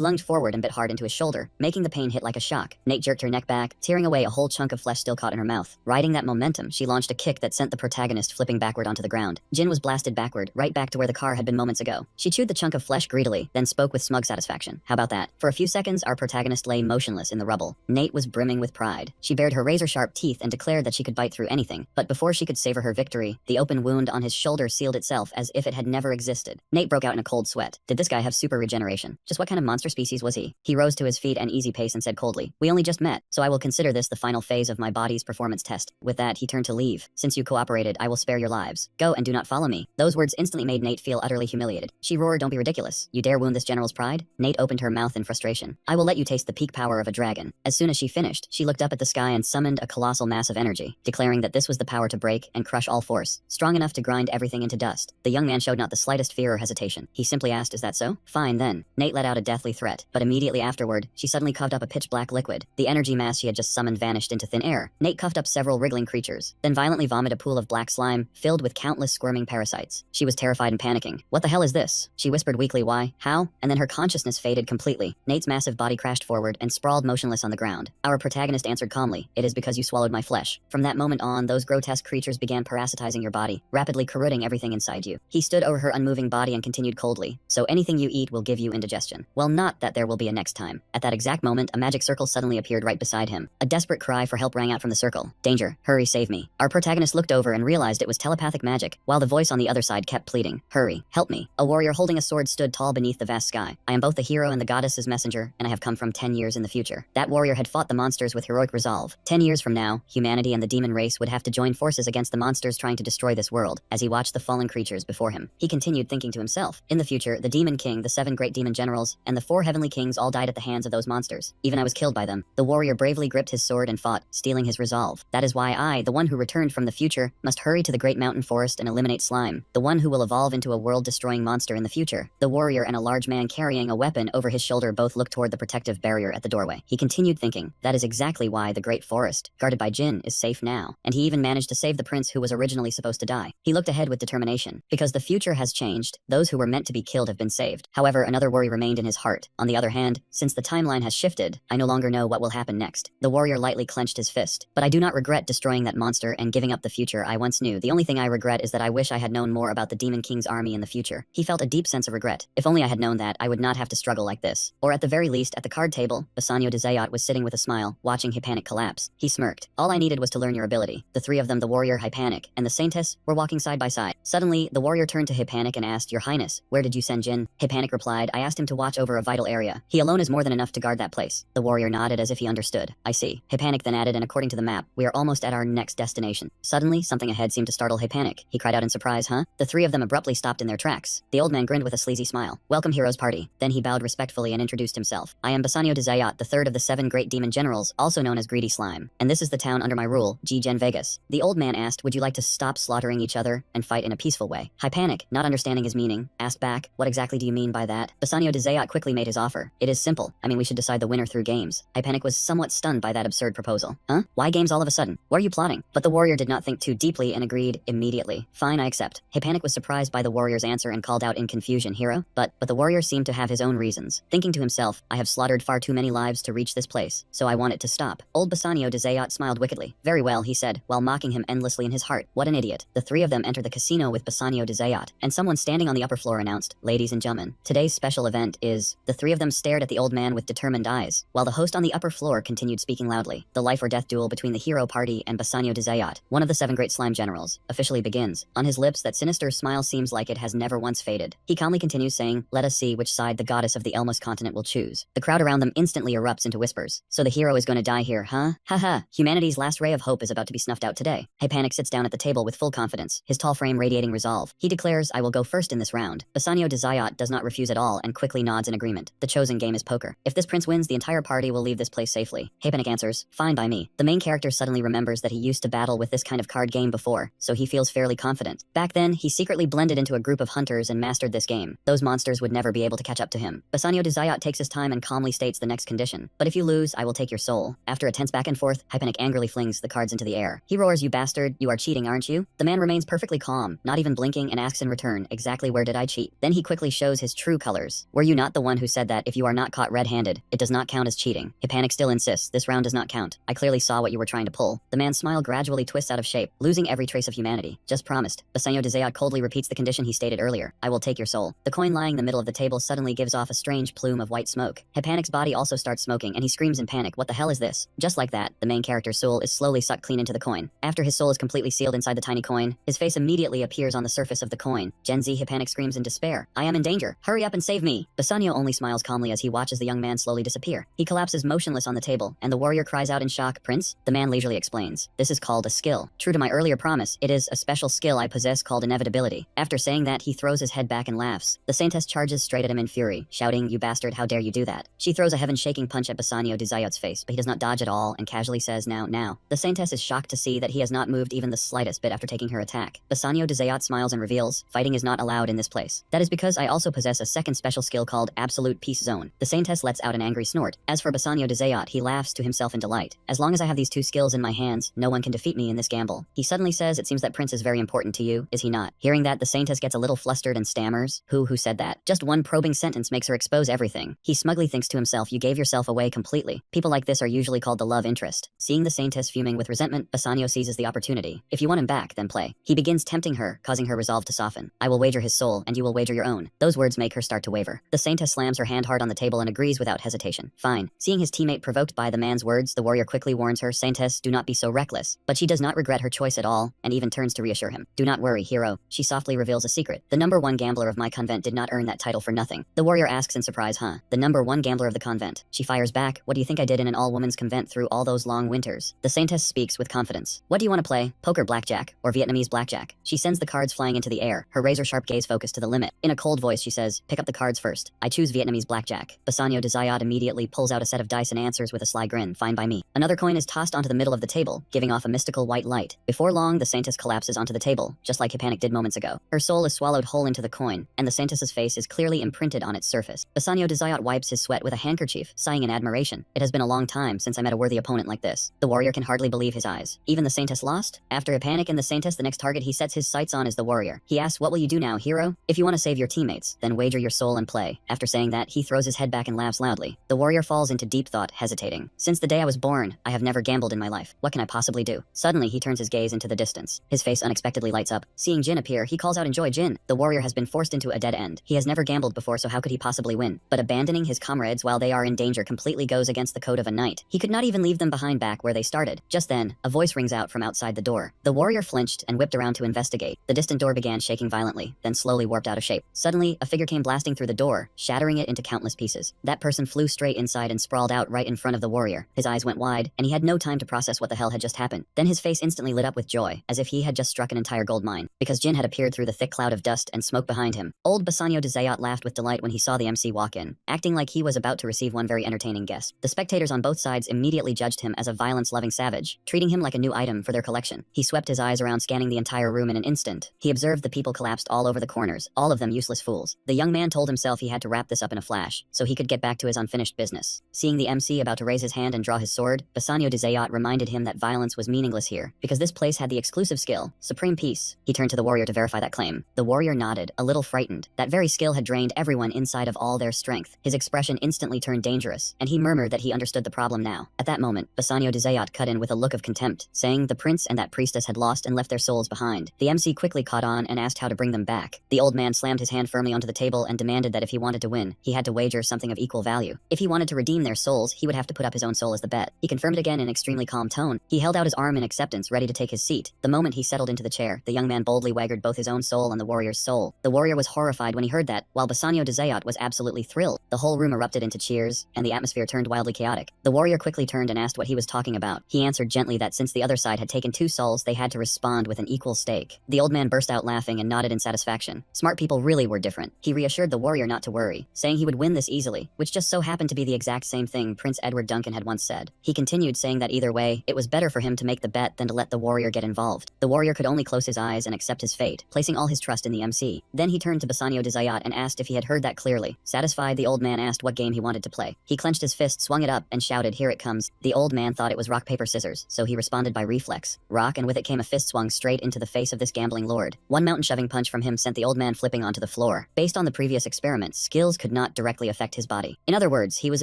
Speaker 1: lunged forward and bit hard into his shoulder, making the pain hit like a shock. Nate jerked her neck back, tearing away a whole chunk of flesh still caught in her mouth. Riding that momentum, she launched a kick that sent the protagonist flipping backward onto the ground. Jin was blasted backward, right back to where the car had been moments ago. She chewed the chunk of flesh greedily, then spoke with smug satisfaction. How about that? For a few seconds, our protagonist lay motionless in the rubble. Nate was brimming with pride. She bared her razor-sharp teeth and declared that she could bite through anything. But before she could savor her victory, the open wound on his shoulder sealed itself as if it had never existed. Nate broke out in a cold sweat. Did this guy have super regeneration? Just what kind of monster species was he? He rose to his feet at an easy pace and said coldly, "We only just met, so I will consider this the final phase of my body's performance test." With that, he turned to leave. "Since you cooperated, I will spare your lives. Go and do not follow me." Those words instantly made Nate feel utterly humiliated. She roared, "Don't be ridiculous. You dare wound this general's pride?" Nate opened her mouth in frustration. "I will let you taste the peak power of a dragon." As soon as she finished, she looked up at the sky and summoned a colossal mass of energy, declaring that this was the power to break and crush all force, strong enough to grind everything into dust. The young man showed not the slightest fear or hesitation. He simply asked, "Is that so?" "Fine then." Nate let out a deathly threat, but immediately afterward, she suddenly coughed up a pitch-black liquid. The energy mass she had just summoned vanished into thin air. Nate cuffed up several wriggling creatures, then violently vomited a pool of black slime, filled with countless squirming parasites. She was terrified and panicking. "What the hell is this?" She whispered weakly, "Why? How?" And then her consciousness faded completely. Nate's massive body crashed forward and sprawled motionless on the ground. Our protagonist answered calmly, it is because you swallowed my flesh. From that moment on, those grotesque creatures began parasitizing your body, rapidly corroding everything inside you. He stood over her unmoving body and continued coldly, so anything you eat will give you indigestion. Well, not that there will be a next time. At that exact moment, a magic circle suddenly appeared right beside him. A desperate cry for help rang out from the circle. Danger, hurry, save me. Our protagonist looked over and realized it was telepathic magic, while the voice on the other side kept pleading, hurry, help me. A warrior holding a sword stood tall beneath the vast sky. I am both the hero and the goddess's messenger, and I have come from 10 years in the future. That warrior had fought the monsters with heroic resolve. 10 years from now, humanity and the demon race would have to join forces against the monsters trying to destroy this world. As he watched the fallen creatures before him, he continued thinking to himself, in the future, the demon king, the 7 great demon generals, and the 4 heavenly kings all died at the hands of those monsters. Even I was killed by them. The warrior bravely gripped his sword and fought, stealing his resolve. That is why I, the one who returned from the future, must hurry to the great mountain forest and eliminate slime, the one who will evolve into a world-destroying monster in the future. The warrior and a large man carrying a weapon over his shoulder both looked toward the protective barrier at the doorway. He continued thinking, that is exactly why the great forest, guarded by Jin, is safe now. And he even managed to save the prince who was originally supposed to die. He looked ahead with determination. Because the future has changed, those who were meant to be killed have been saved. However, another worry remained in his heart. On the other hand, since the timeline has shifted, I no longer know what will happen next. The warrior lightly clenched his fist. But I do not regret destroying that monster and giving up the future I once knew. The only thing I regret is that I wish I had known more about the Demon King's army in the future. He felt a deep sense of regret. If only I had known that, I would not have to struggle like this. Or at the very least, at the card table, Bassanio de Zayat was sitting with a smile, watching Hypanic collapse. He smirked. All I needed was to learn your ability. The 3 of them, the warrior, Hypanic, and the saintess, were walking side by side. Suddenly, the warrior turned to Hypanic and asked, Your Highness, where did you send Jin? Hypanic replied, I asked him to watch over a vital area. He alone is more than enough to guard that place. The warrior nodded as if he understood. I see. Hypanic then added, and according to the map, we are almost at our next destination. Suddenly, something ahead seemed to startle Hypanic. He cried out in surprise, huh? The 3 of them abruptly stopped in their tracks. The old man grinned with a sleazy smile. Welcome, hero's party. Then he bowed respectfully and introduced himself. I am Bassanio de Zayat, the 3rd of the 7 great demon generals, also known as Greedy Slime. And this is the town under my rule, G. Gen Vegas. The old man asked, would you like to stop slaughtering each other and fight in a peaceful way? Hypanic, not understanding his meaning, asked back, what exactly do you mean by that? Bassanio de Zayat quickly made his offer. It is simple. I mean, we should decide the winner through games. Hypanic was somewhat stunned by that absurd proposal. Huh? Why games all of a sudden? What are you plotting? But the warrior did not think too deeply and agreed immediately. Fine, I accept. Hypanic was surprised by the warrior's answer and called out in confusion, hero? But the warrior seemed to have his own reasons. Thinking to himself, I have slaughtered far too many lives to reach this place, so I want it to stop. Old Bassanio de Zayat smiled wickedly. Very well, he said, while mocking him endlessly in his heart. What an idiot. The 3 of them entered the casino with Bassanio de Zayat, and someone standing on the upper floor announced, Ladies and gentlemen, today's special event is... The 3 of them stared at the old man with determined eyes, while the host on the upper floor continued speaking loudly. The life or death duel between the hero party and Bassanio de Zayat, one of the 7 great slime generals, officially begins. On his lips, that sinister smile seems like it has never once faded. He calmly continues saying, let us see which side the goddess of the Elmos continent will choose. The crowd around them instantly erupts into whispers. So the hero is going to die here, huh? Haha, humanity's last ray of hope is about to be snuffed out today. Hypanic sits down at the table with full confidence, his tall frame radiating resolve. He declares, I will go first in this round. Bassanio de Zayat does not refuse at all and quickly nods in agreement. The chosen game is poker. If this prince wins, the entire party will leave this place safely. Hypanic answers, fine by me. The main character suddenly remembers that he used to battle with this kind of card game before, so he feels fairly confident. Back then, he secretly blended into a group of hunters and mastered this game. Those monsters would never be able to catch up to him. Bassanio de Zayat takes his time and calmly states the next condition. But if you lose, I will take your soul. After a tense back and forth, Hypanic angrily flings the cards into the air. He roars, you bastard, you are cheating, aren't you? The man remains perfectly calm, not even blinking, and asks in return, exactly where did I cheat? Then he quickly shows his true colors. Were you not the one who said that if you are not caught red-handed, it does not count as cheating? Hypanic still insists, this round does not count. I clearly saw what you were trying to pull. The man's smile gradually twists out of shape, losing every trace of humanity. Just promised. Bassanio de Zayat coldly repeats the condition he stated earlier. I will take your soul. The coin lying in the middle of the table suddenly gives off a strange plume of white smoke. Hypanic's body also starts smoking, and he screams in panic, what the hell is this? Just like that, the main character's soul is slowly sucked clean into the coin. After his soul is completely sealed inside the tiny coin, his face immediately appears on the surface of the coin. Gen Z Hypanic screams in despair. I am in danger. Hurry up and save me. Bassanio only smiles calmly as he watches the young man slowly disappear. He collapses motionless on the table, and the warrior cries out in shock, Prince? The man leisurely explains. This is called a skill. True to my earlier promise, it is a special skill I possess called inevitability. After saying that, he throws his head back and laughs. The saintess charges straight at him in fury, shouting, you bastard, how dare you do that? She throws a heaven-shaking punch at Bassanio de Zayat's face, but he does not dodge at all and casually says, now. The saintess is shocked to see that he has not moved even the slightest bit after taking her attack. Bassanio de Zayat smiles and reveals, fighting is not allowed in this place. That is because I also possess a second special skill called Absolute Peace Zone. The saintess lets out an angry snort. As for Bassanio de Zayat, he laughs to himself in delight. As long as I have these 2 skills in my hands, no one can defeat me in this gamble. He suddenly says, it seems that Prince is very important to you, is he not? Hearing that, the saintess gets a little flustered and stammers, who said that? Just one probing sentence makes her expose everything. He smugly thinks to himself, you gave yourself away completely. People People like this are usually called the love interest. Seeing the Saintess fuming with resentment, Bassanio seizes the opportunity. If you want him back, then play. He begins tempting her, causing her resolve to soften. I will wager his soul, and you will wager your own. Those words make her start to waver. The Saintess slams her hand hard on the table and agrees without hesitation. Fine. Seeing his teammate provoked by the man's words, the warrior quickly warns her, Saintess, do not be so reckless. But she does not regret her choice at all, and even turns to reassure him. Do not worry, hero. She softly reveals a secret. The #1 gambler of my convent did not earn that title for nothing. The warrior asks in surprise, huh? The #1 gambler of the convent. She fires back, what do you think I did in an all-women's convent through all those long winters? The Saintess speaks with confidence. What do you want to play? Poker blackjack, or Vietnamese blackjack? She sends the cards flying into the air, her razor-sharp gaze focused to the limit. In a cold voice she says, pick up the cards first. I choose Vietnamese blackjack. Bassanio de Zayat immediately pulls out a set of dice and answers with a sly grin, fine by me. Another coin is tossed onto the middle of the table, giving off a mystical white light. Before long, the Saintess collapses onto the table, just like Hippanic did moments ago. Her soul is swallowed whole into the coin, and the Saintess's face is clearly imprinted on its surface. Bassanio de Zayat wipes his sweat with a handkerchief, sighing in admiration. It has been a long time since I met a worthy opponent like this. The warrior can hardly believe his eyes. Even the Saintess lost? After Hippanic and the Saintess, the next target he sets his sights on is the warrior. He asks, what will you do now, hero? If you want to save your teammates, then wager your soul and play. After saying that, he throws his head back and laughs loudly. The warrior falls into deep thought, hesitating. Since the day I was born, I have never gambled in my life. What can I possibly do? Suddenly, he turns his gaze into the distance. His face unexpectedly lights up. Seeing Jin appear, he calls out, enjoy Jin. The warrior has been forced into a dead end. He has never gambled before, so how could he possibly win? But abandoning his comrades while they are in danger completely goes against the code of a knight. He could not even leave them behind back where they started. Just then, a voice rings out from outside the door. The warrior flinched and whipped around to investigate. The distant door began shaking violently, then slowly warped out of shape. Suddenly, a figure came blasting through the door, shattering it into countless pieces. That person flew straight inside and sprawled out right in front of the warrior. His eyes went wide, and he had no time to process what the hell had just happened. Then his face instantly lit up with joy, as if he had just struck an entire gold mine, because Jin had appeared through the thick cloud of dust and smoke behind him. Old Bassanio de Zayat laughed with delight when he saw the MC walk in, acting like he was about to receive one very entertaining guest. The spectators on both sides immediately judged him as a violence-loving savage, treating him like a new item for their collection. He swept his eyes around, scanning the entire room in an instant. He observed the people collapsed all over the corners, all of them useless fools. The young man told himself he had to wrap this up in a flash, so he could get back to his unfinished business. Seeing the MC about to raise his hand and draw his sword, Bassanio de Zayat reminded him that violence was meaningless here, because this place had the exclusive skill, supreme peace. He turned to the warrior to verify that claim. The warrior nodded, a little frightened. That very skill had drained everyone inside of all their strength. His expression instantly turned dangerous, and he murmured that he understood the problem now. At that moment, Bassanio de Zayat cut in with a look of contempt, saying the prince and that priestess had lost and left their souls behind. The MC quickly caught on and asked how to bring them back. The old man slammed his hand firmly onto the table and demanded that if he wanted to win, he had to wager something of equal value. If he wanted to redeem their souls, he would have to put up his own soul as the bet. He confirmed again in an extremely calm tone. He held out his arm in acceptance, ready to take his seat. The moment he settled into the chair, the young man boldly wagered both his own soul and the warrior's soul. The warrior was horrified when he heard that, while Bassanio de Zayat was absolutely thrilled. The whole room erupted into cheers, and the atmosphere turned wildly chaotic. The warrior quickly turned and asked what he was talking about. He answered gently that since the other side had taken 2 souls, they had to respond with an equal stake. The old man burst out laughing and nodded in satisfaction. Smart people really were different. He reassured the warrior not to worry, saying he would win this easily, which just so happened to be the exact same thing Prince Edward Duncan had once said. He continued saying that either way, it was better for him to make the bet than to let the warrior get involved. The warrior could only close his eyes and accept his fate, placing all his trust in the MC. Then he turned to Bassanio de Zayat and asked if he had heard that clearly. Satisfied, the old man asked what game he wanted to play. He clenched his fist, swung it up, and shouted, here it comes. The old man thought it was rock, paper, scissors, so he responded by reflex. Rock, and with it came a fist swung straight into the face of this gambling lord. One mountain-shoving punch from him sent the old man flipping onto the floor. Based on the previous experiment, skills could not directly affect his body. In other words, he was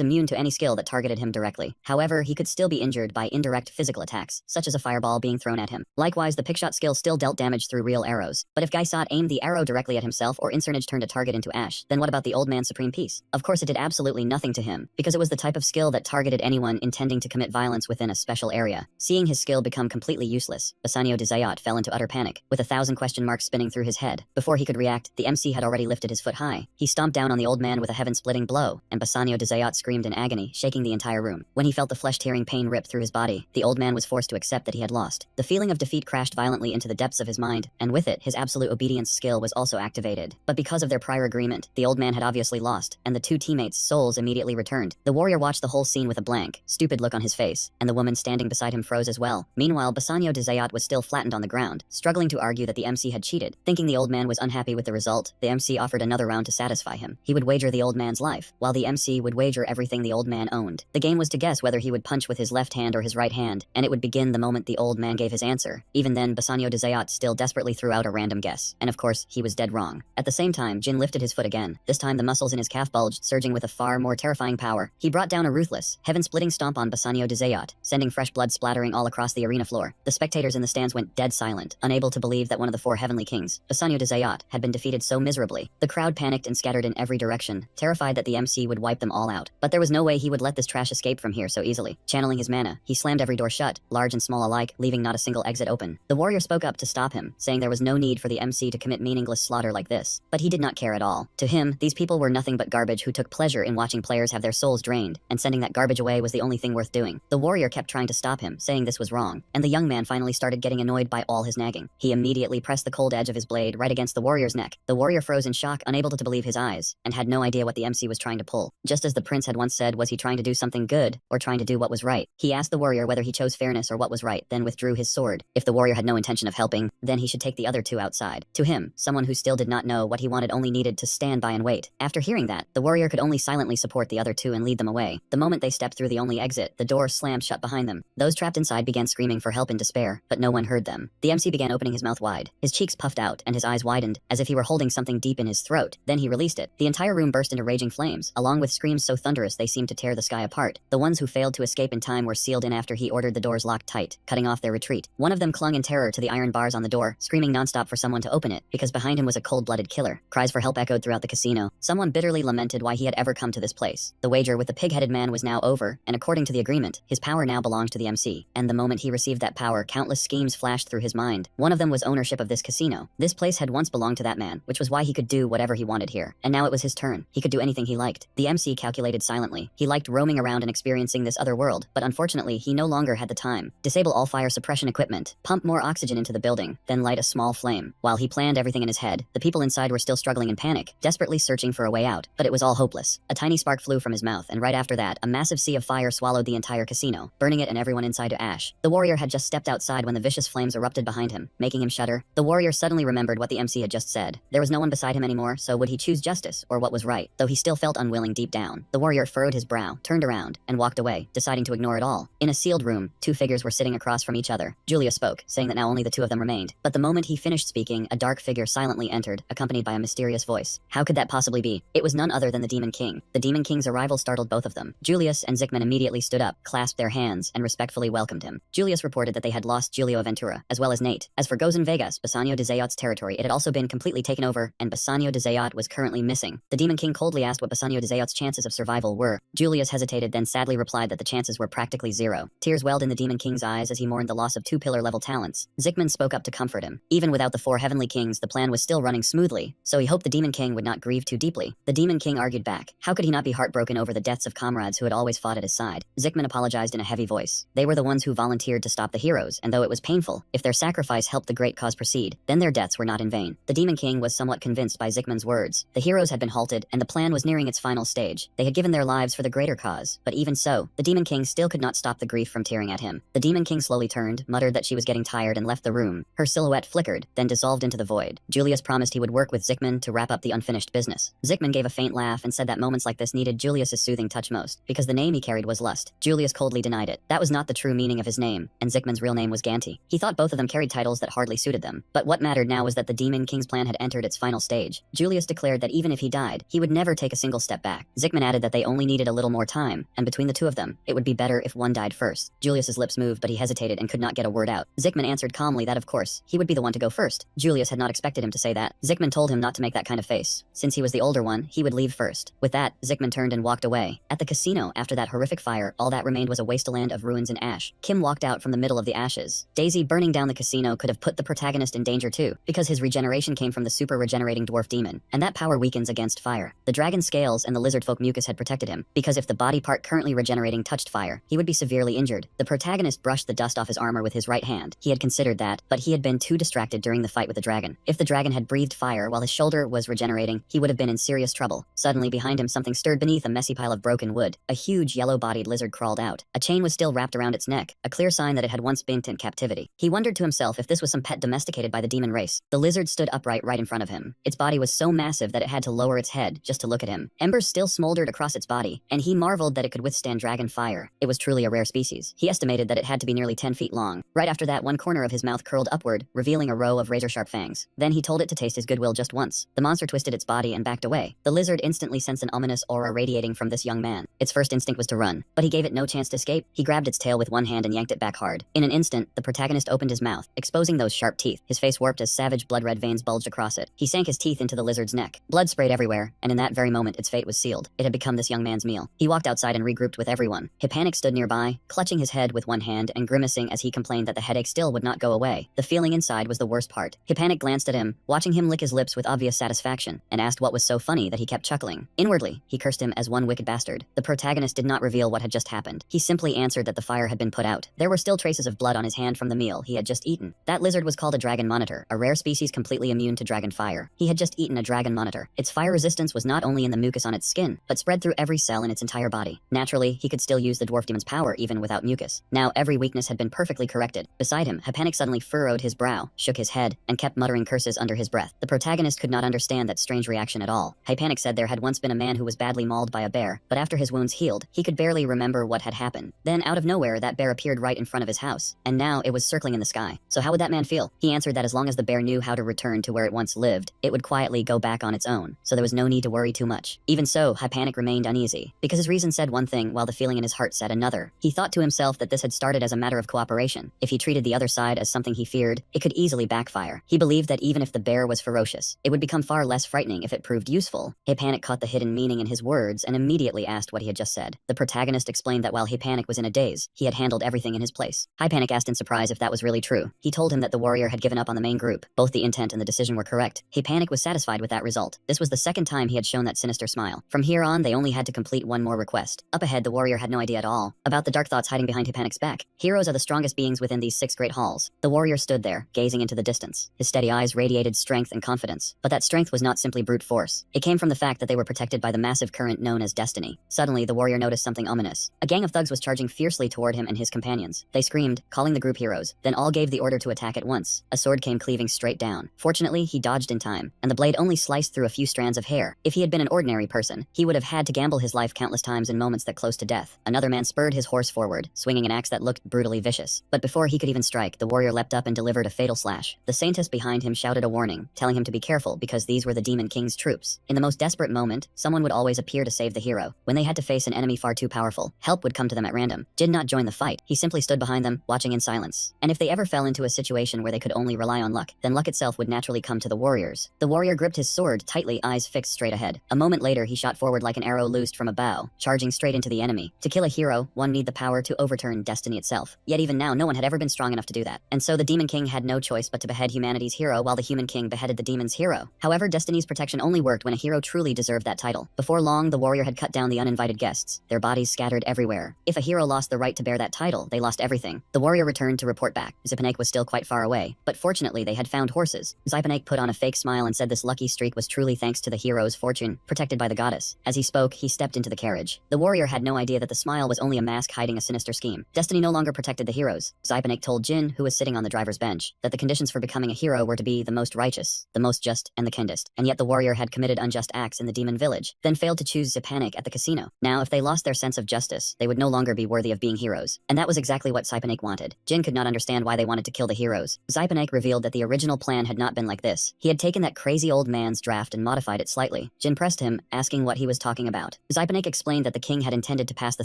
Speaker 1: immune to any skill that targeted him directly. However, he could still be injured by indirect physical attacks, such as a fireball being thrown at him. Likewise, the pickshot skill still dealt damage through real arrows. But if Gaisat aimed the arrow directly at himself or Incernage turned a target into ash, then what about the old man's supreme peace? Of course it did absolutely nothing to him, because it was the type of skill that targeted anyone intending to commit violence within a special area. Seeing his skill become completely useless, Bassanio de Zayat fell into utter panic, with 1,000 question marks spinning through his head. Before he could react, the MC had already lifted his foot high. He stomped down on the old man with a heaven-splitting blow, and Bassanio de Zayat screamed in agony, shaking the entire room. When he felt the flesh-tearing pain rip through his body, the old man was forced to accept that he had lost. The feeling of defeat crashed violently into the depths of his mind, and with it, his absolute obedience skill was also activated. But because of their prior agreement, the old man had obviously lost, and the 2 teammates' souls immediately returned. The warrior watched the whole scene with a blank, stupid look on his face, and the woman standing beside him froze as well. Meanwhile, Bassanio de Zayat was still flattened on the ground, struggling to argue that the MC had cheated. Thinking the old man was unhappy with the result, the MC offered another round to satisfy him. He would wager the old man's life, while the MC would wager everything the old man owned. The game was to guess whether he would punch with his left hand or his right hand, and it would begin the moment the old man gave his answer. Even then, Bassanio de Zayat still desperately threw out a random guess, and of course, he was dead wrong. At the same time, Jin lifted his foot again. This time the muscles in his calf bulged, surging with a far more terrifying power. He brought down a ruthless, heaven-splitting stomp on Bassanio de Zayat, sending fresh blood splattering all across the arena floor. The spectators in the stands went dead silent, unable to believe that one of the four heavenly kings, Bassanio de Zayat, had been defeated so miserably. The crowd panicked and scattered in every direction, terrified that the MC would wipe them all out. But there was no way he would let this trash escape from here so easily. Channeling his mana, he slammed every door shut, large and small alike, leaving not a single exit open. The warrior spoke up to stop him, saying there was no need for the MC to commit meaningless slaughter like this. But he did not care at all. To him, these people were nothing but garbage who took pleasure in watching players have their souls drained, and sending that garbage away was the only thing worth doing. The warrior kept trying to stop him, saying this was wrong, and the young man finally started getting annoyed by all his nagging. He immediately pressed the cold edge of his blade right against the warrior's neck. The warrior froze in shock, unable to believe his eyes, and had no idea what the MC was trying to pull. Just as the prince had once said, was he trying to do something good, or trying to do what was right? He asked the warrior whether he chose fairness or what was right, then withdrew his sword. If the warrior had no intention of helping, then he should take the other two outside. To him, someone who still did not know what he wanted only needed to stand by and wait. After hearing that, the warrior could only silently support the other two and lead them away. The moment they stepped through the only exit, the door slammed shut behind them. Those trapped inside began screaming for help in despair, but no one heard them. The MC began opening his mouth wide. His cheeks puffed out and his eyes widened, as if he were holding something deep in his throat. Then he released it. The entire room burst into raging flames, along with screams so thunderous they seemed to tear the sky apart. The ones who failed to escape in time were sealed in after he ordered the doors locked tight, cutting off their retreat. One of them clung in terror to the iron bars on the door, screaming nonstop for someone to open it, because behind him was a cold-blooded killer. Cries for help echoed throughout the casino. Someone bitterly lamented why he had ever come to this place. The wager with the pig-headed man was now over, and according to the agreement, his power now belonged to the MC. And the moment he received that power, countless schemes flashed through his mind. One of them was ownership of this casino. This place had once belonged to that man, which was why he could do whatever he wanted here. And now it was his turn. He could do anything he liked. The MC calculated silently. He liked roaming around and experiencing this other world, but unfortunately, he no longer had the time. Disable all fire suppression equipment, pump more oxygen into the building, then light a small flame. While he planned everything in his head, the people inside were still struggling in panic, desperately searching for a way out. But it was all hopeless. A tiny spark flew from his mouth, and right after that, a massive sea of fire swallowed the entire casino, burning it and everyone inside to ash. The warrior had just stepped outside when the vicious flames erupted behind him, making him shudder. The warrior suddenly remembered what the MC had just said. There was no one beside him anymore, so would he choose justice, or what was right? Though he still felt unwilling deep down. The warrior furrowed his brow, turned around, and walked away, deciding to ignore it all. In a sealed room, two figures were sitting across from each other. Julius spoke, saying that now only the two of them remained. But the moment he finished speaking, a dark figure silently entered, accompanied by a mysterious voice. How could that possibly be? It was none other than the Demon King. The Demon King's arrival startled both of them. Julius and Zickman immediately stood up, clasped their hands, and respectfully welcomed him. Julius reported that they had lost Giulio Ventura, as well as Nate. As for Gozan Vegas, Bassanio de Zayat's territory, it had also been completely taken over, and Bassanio de Zayat was currently missing. The Demon King coldly asked what Bassanio de Zayat's chances of survival were. Julius hesitated, then sadly replied that the chances were practically zero. Tears welled in the Demon King's eyes as he mourned the loss of two pillar-level talents. Zickman spoke up to comfort him. Even without the four heavenly kings, the plan was still running smoothly, so he hoped the Demon King would not grieve too deeply. The Demon King argued back. How could he not be heartbroken over the deaths of comrades who had always fought at his side? Zickman apologized in a heavy voice. They were the ones who volunteered to stop the heroes, and though it was painful, if their sacrifice helped the great cause proceed, then their deaths were not in vain. The Demon King was somewhat convinced by Zickman's words. The heroes had been halted, and the plan was nearing its final stage. They had given their lives for the greater cause, but even so, the Demon King still could not stop the grief from tearing at him. The Demon King slowly turned, muttered that she was getting tired, and left the room. Her silhouette flickered, then dissolved into the void. Julius promised he would work with Zickman to wrap up the unfinished business. Zickman gave a faint laugh and said that moments like this needed Julius's soothing touch most, because the name he carried was Lust. Julius coldly denied it. That was not the true meaning of his name, and Zickman's real name was Ganti. He thought both of them carried titles that hardly suited them. But what mattered now was that the Demon King's plan had entered its final stage. Julius declared that even if he died, he would never take a single step back. Zickman added that they only needed a little more time, and between the two of them, it would be better if one died first. Julius's lips moved, but he hesitated and could not get a word out. Zickman answered calmly that of course, he would be the one to go first. Julius had not expected him to say that. Zickman told him not to make that kind of face. Since he was the older one, he would leave first. With that, Zickman turned and walked away. At the casino, after that horrific fire, all that remained was a wasteland of ruins and ash. Kim walked out from the middle of the ashes. Daisy burning down the casino could have put the protagonist in danger too, because his regeneration came from the super regenerating dwarf demon, and that power weakens against fire. The dragon scales and the lizard folk mucus had protected him, because if the body part currently regenerating touched fire, he would be severely injured. The protagonist brushed the dust off his armor with his right hand. He had considered that, but he had been too distracted during the fight with the dragon. If the dragon had breathed fire while his shoulder was regenerating, he would have been in serious trouble. Suddenly behind him something stirred beneath a messy pile of broken wood. A huge yellow-bodied lizard crawled out. A chain was still wrapped around its neck, a clear sign that it had once been in captivity. He wondered to himself if this was some pet domesticated by the demon race. The lizard stood upright right in front of him. Its body was so massive that it had to lower its head just to look at him. Embers still smoldered across its body, and he marveled that it could withstand dragon fire. It was truly a rare species. He estimated that it had to be nearly 10 feet long. Right after that, one corner of his mouth curled upward, revealing a row of razor-sharp fangs. Then he told it to taste his goodwill just once. The monster twisted its body and backed away. The lizard instantly sensed an ominous aura radiating from this young man. Its first instinct instinct was to run, but he gave it no chance to escape. He grabbed its tail with one hand and yanked it back hard. In an instant, the protagonist opened his mouth, exposing those sharp teeth. His face warped as savage blood-red veins bulged across it. He sank his teeth into the lizard's neck. Blood sprayed everywhere, and in that very moment its fate was sealed. It had become this young man's meal. He walked outside and regrouped with everyone. Hypanik stood nearby, clutching his head with one hand and grimacing as he complained that the headache still would not go away. The feeling inside was the worst part. Hypanik glanced at him, watching him lick his lips with obvious satisfaction, and asked what was so funny that he kept chuckling. Inwardly, he cursed him as one wicked bastard. The protagonist did not reveal what had just happened. He simply answered that the fire had been put out. There were still traces of blood on his hand from the meal he had just eaten. That lizard was called a dragon monitor, a rare species completely immune to dragon fire. He had just eaten a dragon monitor. Its fire resistance was not only in the mucus on its skin, but spread through every cell in its entire body. Naturally, he could still use the dwarf demon's power even without mucus. Now every weakness had been perfectly corrected. Beside him, Hypanik suddenly furrowed his brow, shook his head, and kept muttering curses under his breath. The protagonist could not understand that strange reaction at all. Hypanik said there had once been a man who was badly mauled by a bear, but after his wounds healed, he could barely remember what had happened. Then out of nowhere, that bear appeared right in front of his house, and now it was circling in the sky. So how would that man feel? He answered that as long as the bear knew how to return to where it once lived, it would quietly go back on its own, so there was no need to worry too much. Even so, Hypanik remained uneasy, because his reason said one thing while the feeling in his heart said another. He thought to himself that this had started as a matter of cooperation. If he treated the other side as something he feared, it could easily backfire. He believed that even if the bear was ferocious, it would become far less frightening if it proved useful. Hypanik caught the hidden meaning in his words and immediately asked what he had just said. The protagonist explained that while Hypanik was in a daze, he had handled everything in his place. Hypanik asked in surprise if that was really true. He told him that the warrior had given up on the main group. Both the intent and the decision were correct. Hypanik was satisfied with that result. This was the second time he had shown that sinister smile. From here on, they only had to complete one more request. Up ahead, the warrior had no idea at all about the dark thoughts hiding behind Hypanik's back. Heroes are the strongest beings within these 6 great halls. The warrior stood there, gazing into the distance. His steady eyes radiated strength and confidence. But that strength was not simply brute force. It came from the fact that they were protected by the massive current known as destiny. Suddenly, the warrior noticed something ominous. A gang of thugs was charging fiercely toward him and his companions. They screamed, calling the group heroes. Then all gave the order to attack at once. A sword came cleaving straight down. Fortunately, he dodged in time, and the blade only sliced through a few strands of hair. If he had been an ordinary person, he would have had to gamble his life countless times in moments that close to death. Another man spurred his horse forward, swinging an axe that looked brutally vicious. But before he could even strike, the warrior leapt up and delivered a fatal slash. The saintess behind him shouted a warning, telling him to be careful because these were the Demon King's troops. In the most desperate moment, someone would always appear to save the hero. When they had to face an enemy far too powerful, help would come to them at random. Jin did not join the fight. He simply stood behind them, watching in silence. And if they ever fell into a situation where they could only rely on luck, then luck itself would naturally come to the warriors. The warrior gripped his sword tightly, eyes fixed straight ahead. A moment later, he shot forward like an arrow loosed from a bow, charging straight into the enemy. To kill a hero, one need the power to overturn destiny itself. Yet even now, no one had ever been strong enough to do that. And so the Demon King had no choice but to behead humanity's hero while the Human King beheaded the demon's hero. However, destiny's protection only worked when a hero truly deserved that title. Before long, the warrior had cut down the uninvited guests, their bodies scattered everywhere. If a hero lost the right to bear that title, they lost everything. The warrior returned to report back. Hypanik was still quite far away, but fortunately they had found horses. Hypanik put on a fake smile and said this lucky streak was truly thanks to the hero's fortune, protected by the goddess. As he spoke, he stepped into the carriage. The warrior had no idea that the smile was only a mask hiding a sinister scheme. Destiny no longer protected the heroes. Hypanik told Jin, who was sitting on the driver's bench, that the conditions for becoming a hero were to be the most righteous, the most just, and the kindest. And yet the warrior had committed unjust acts in the demon village, then failed to choose Hypanik at the casino. Now, if they lost their sense of justice, they would no longer be worthy of being heroes. And that was exactly what Hypanik wanted. Jin could not understand why they wanted to kill the heroes. Hypanik revealed that the original plan had not been like this. He had taken that crazy old man's draft and modified it slightly. Jin pressed him, asking what he was talking about. Hypanik explained that the king had intended to pass the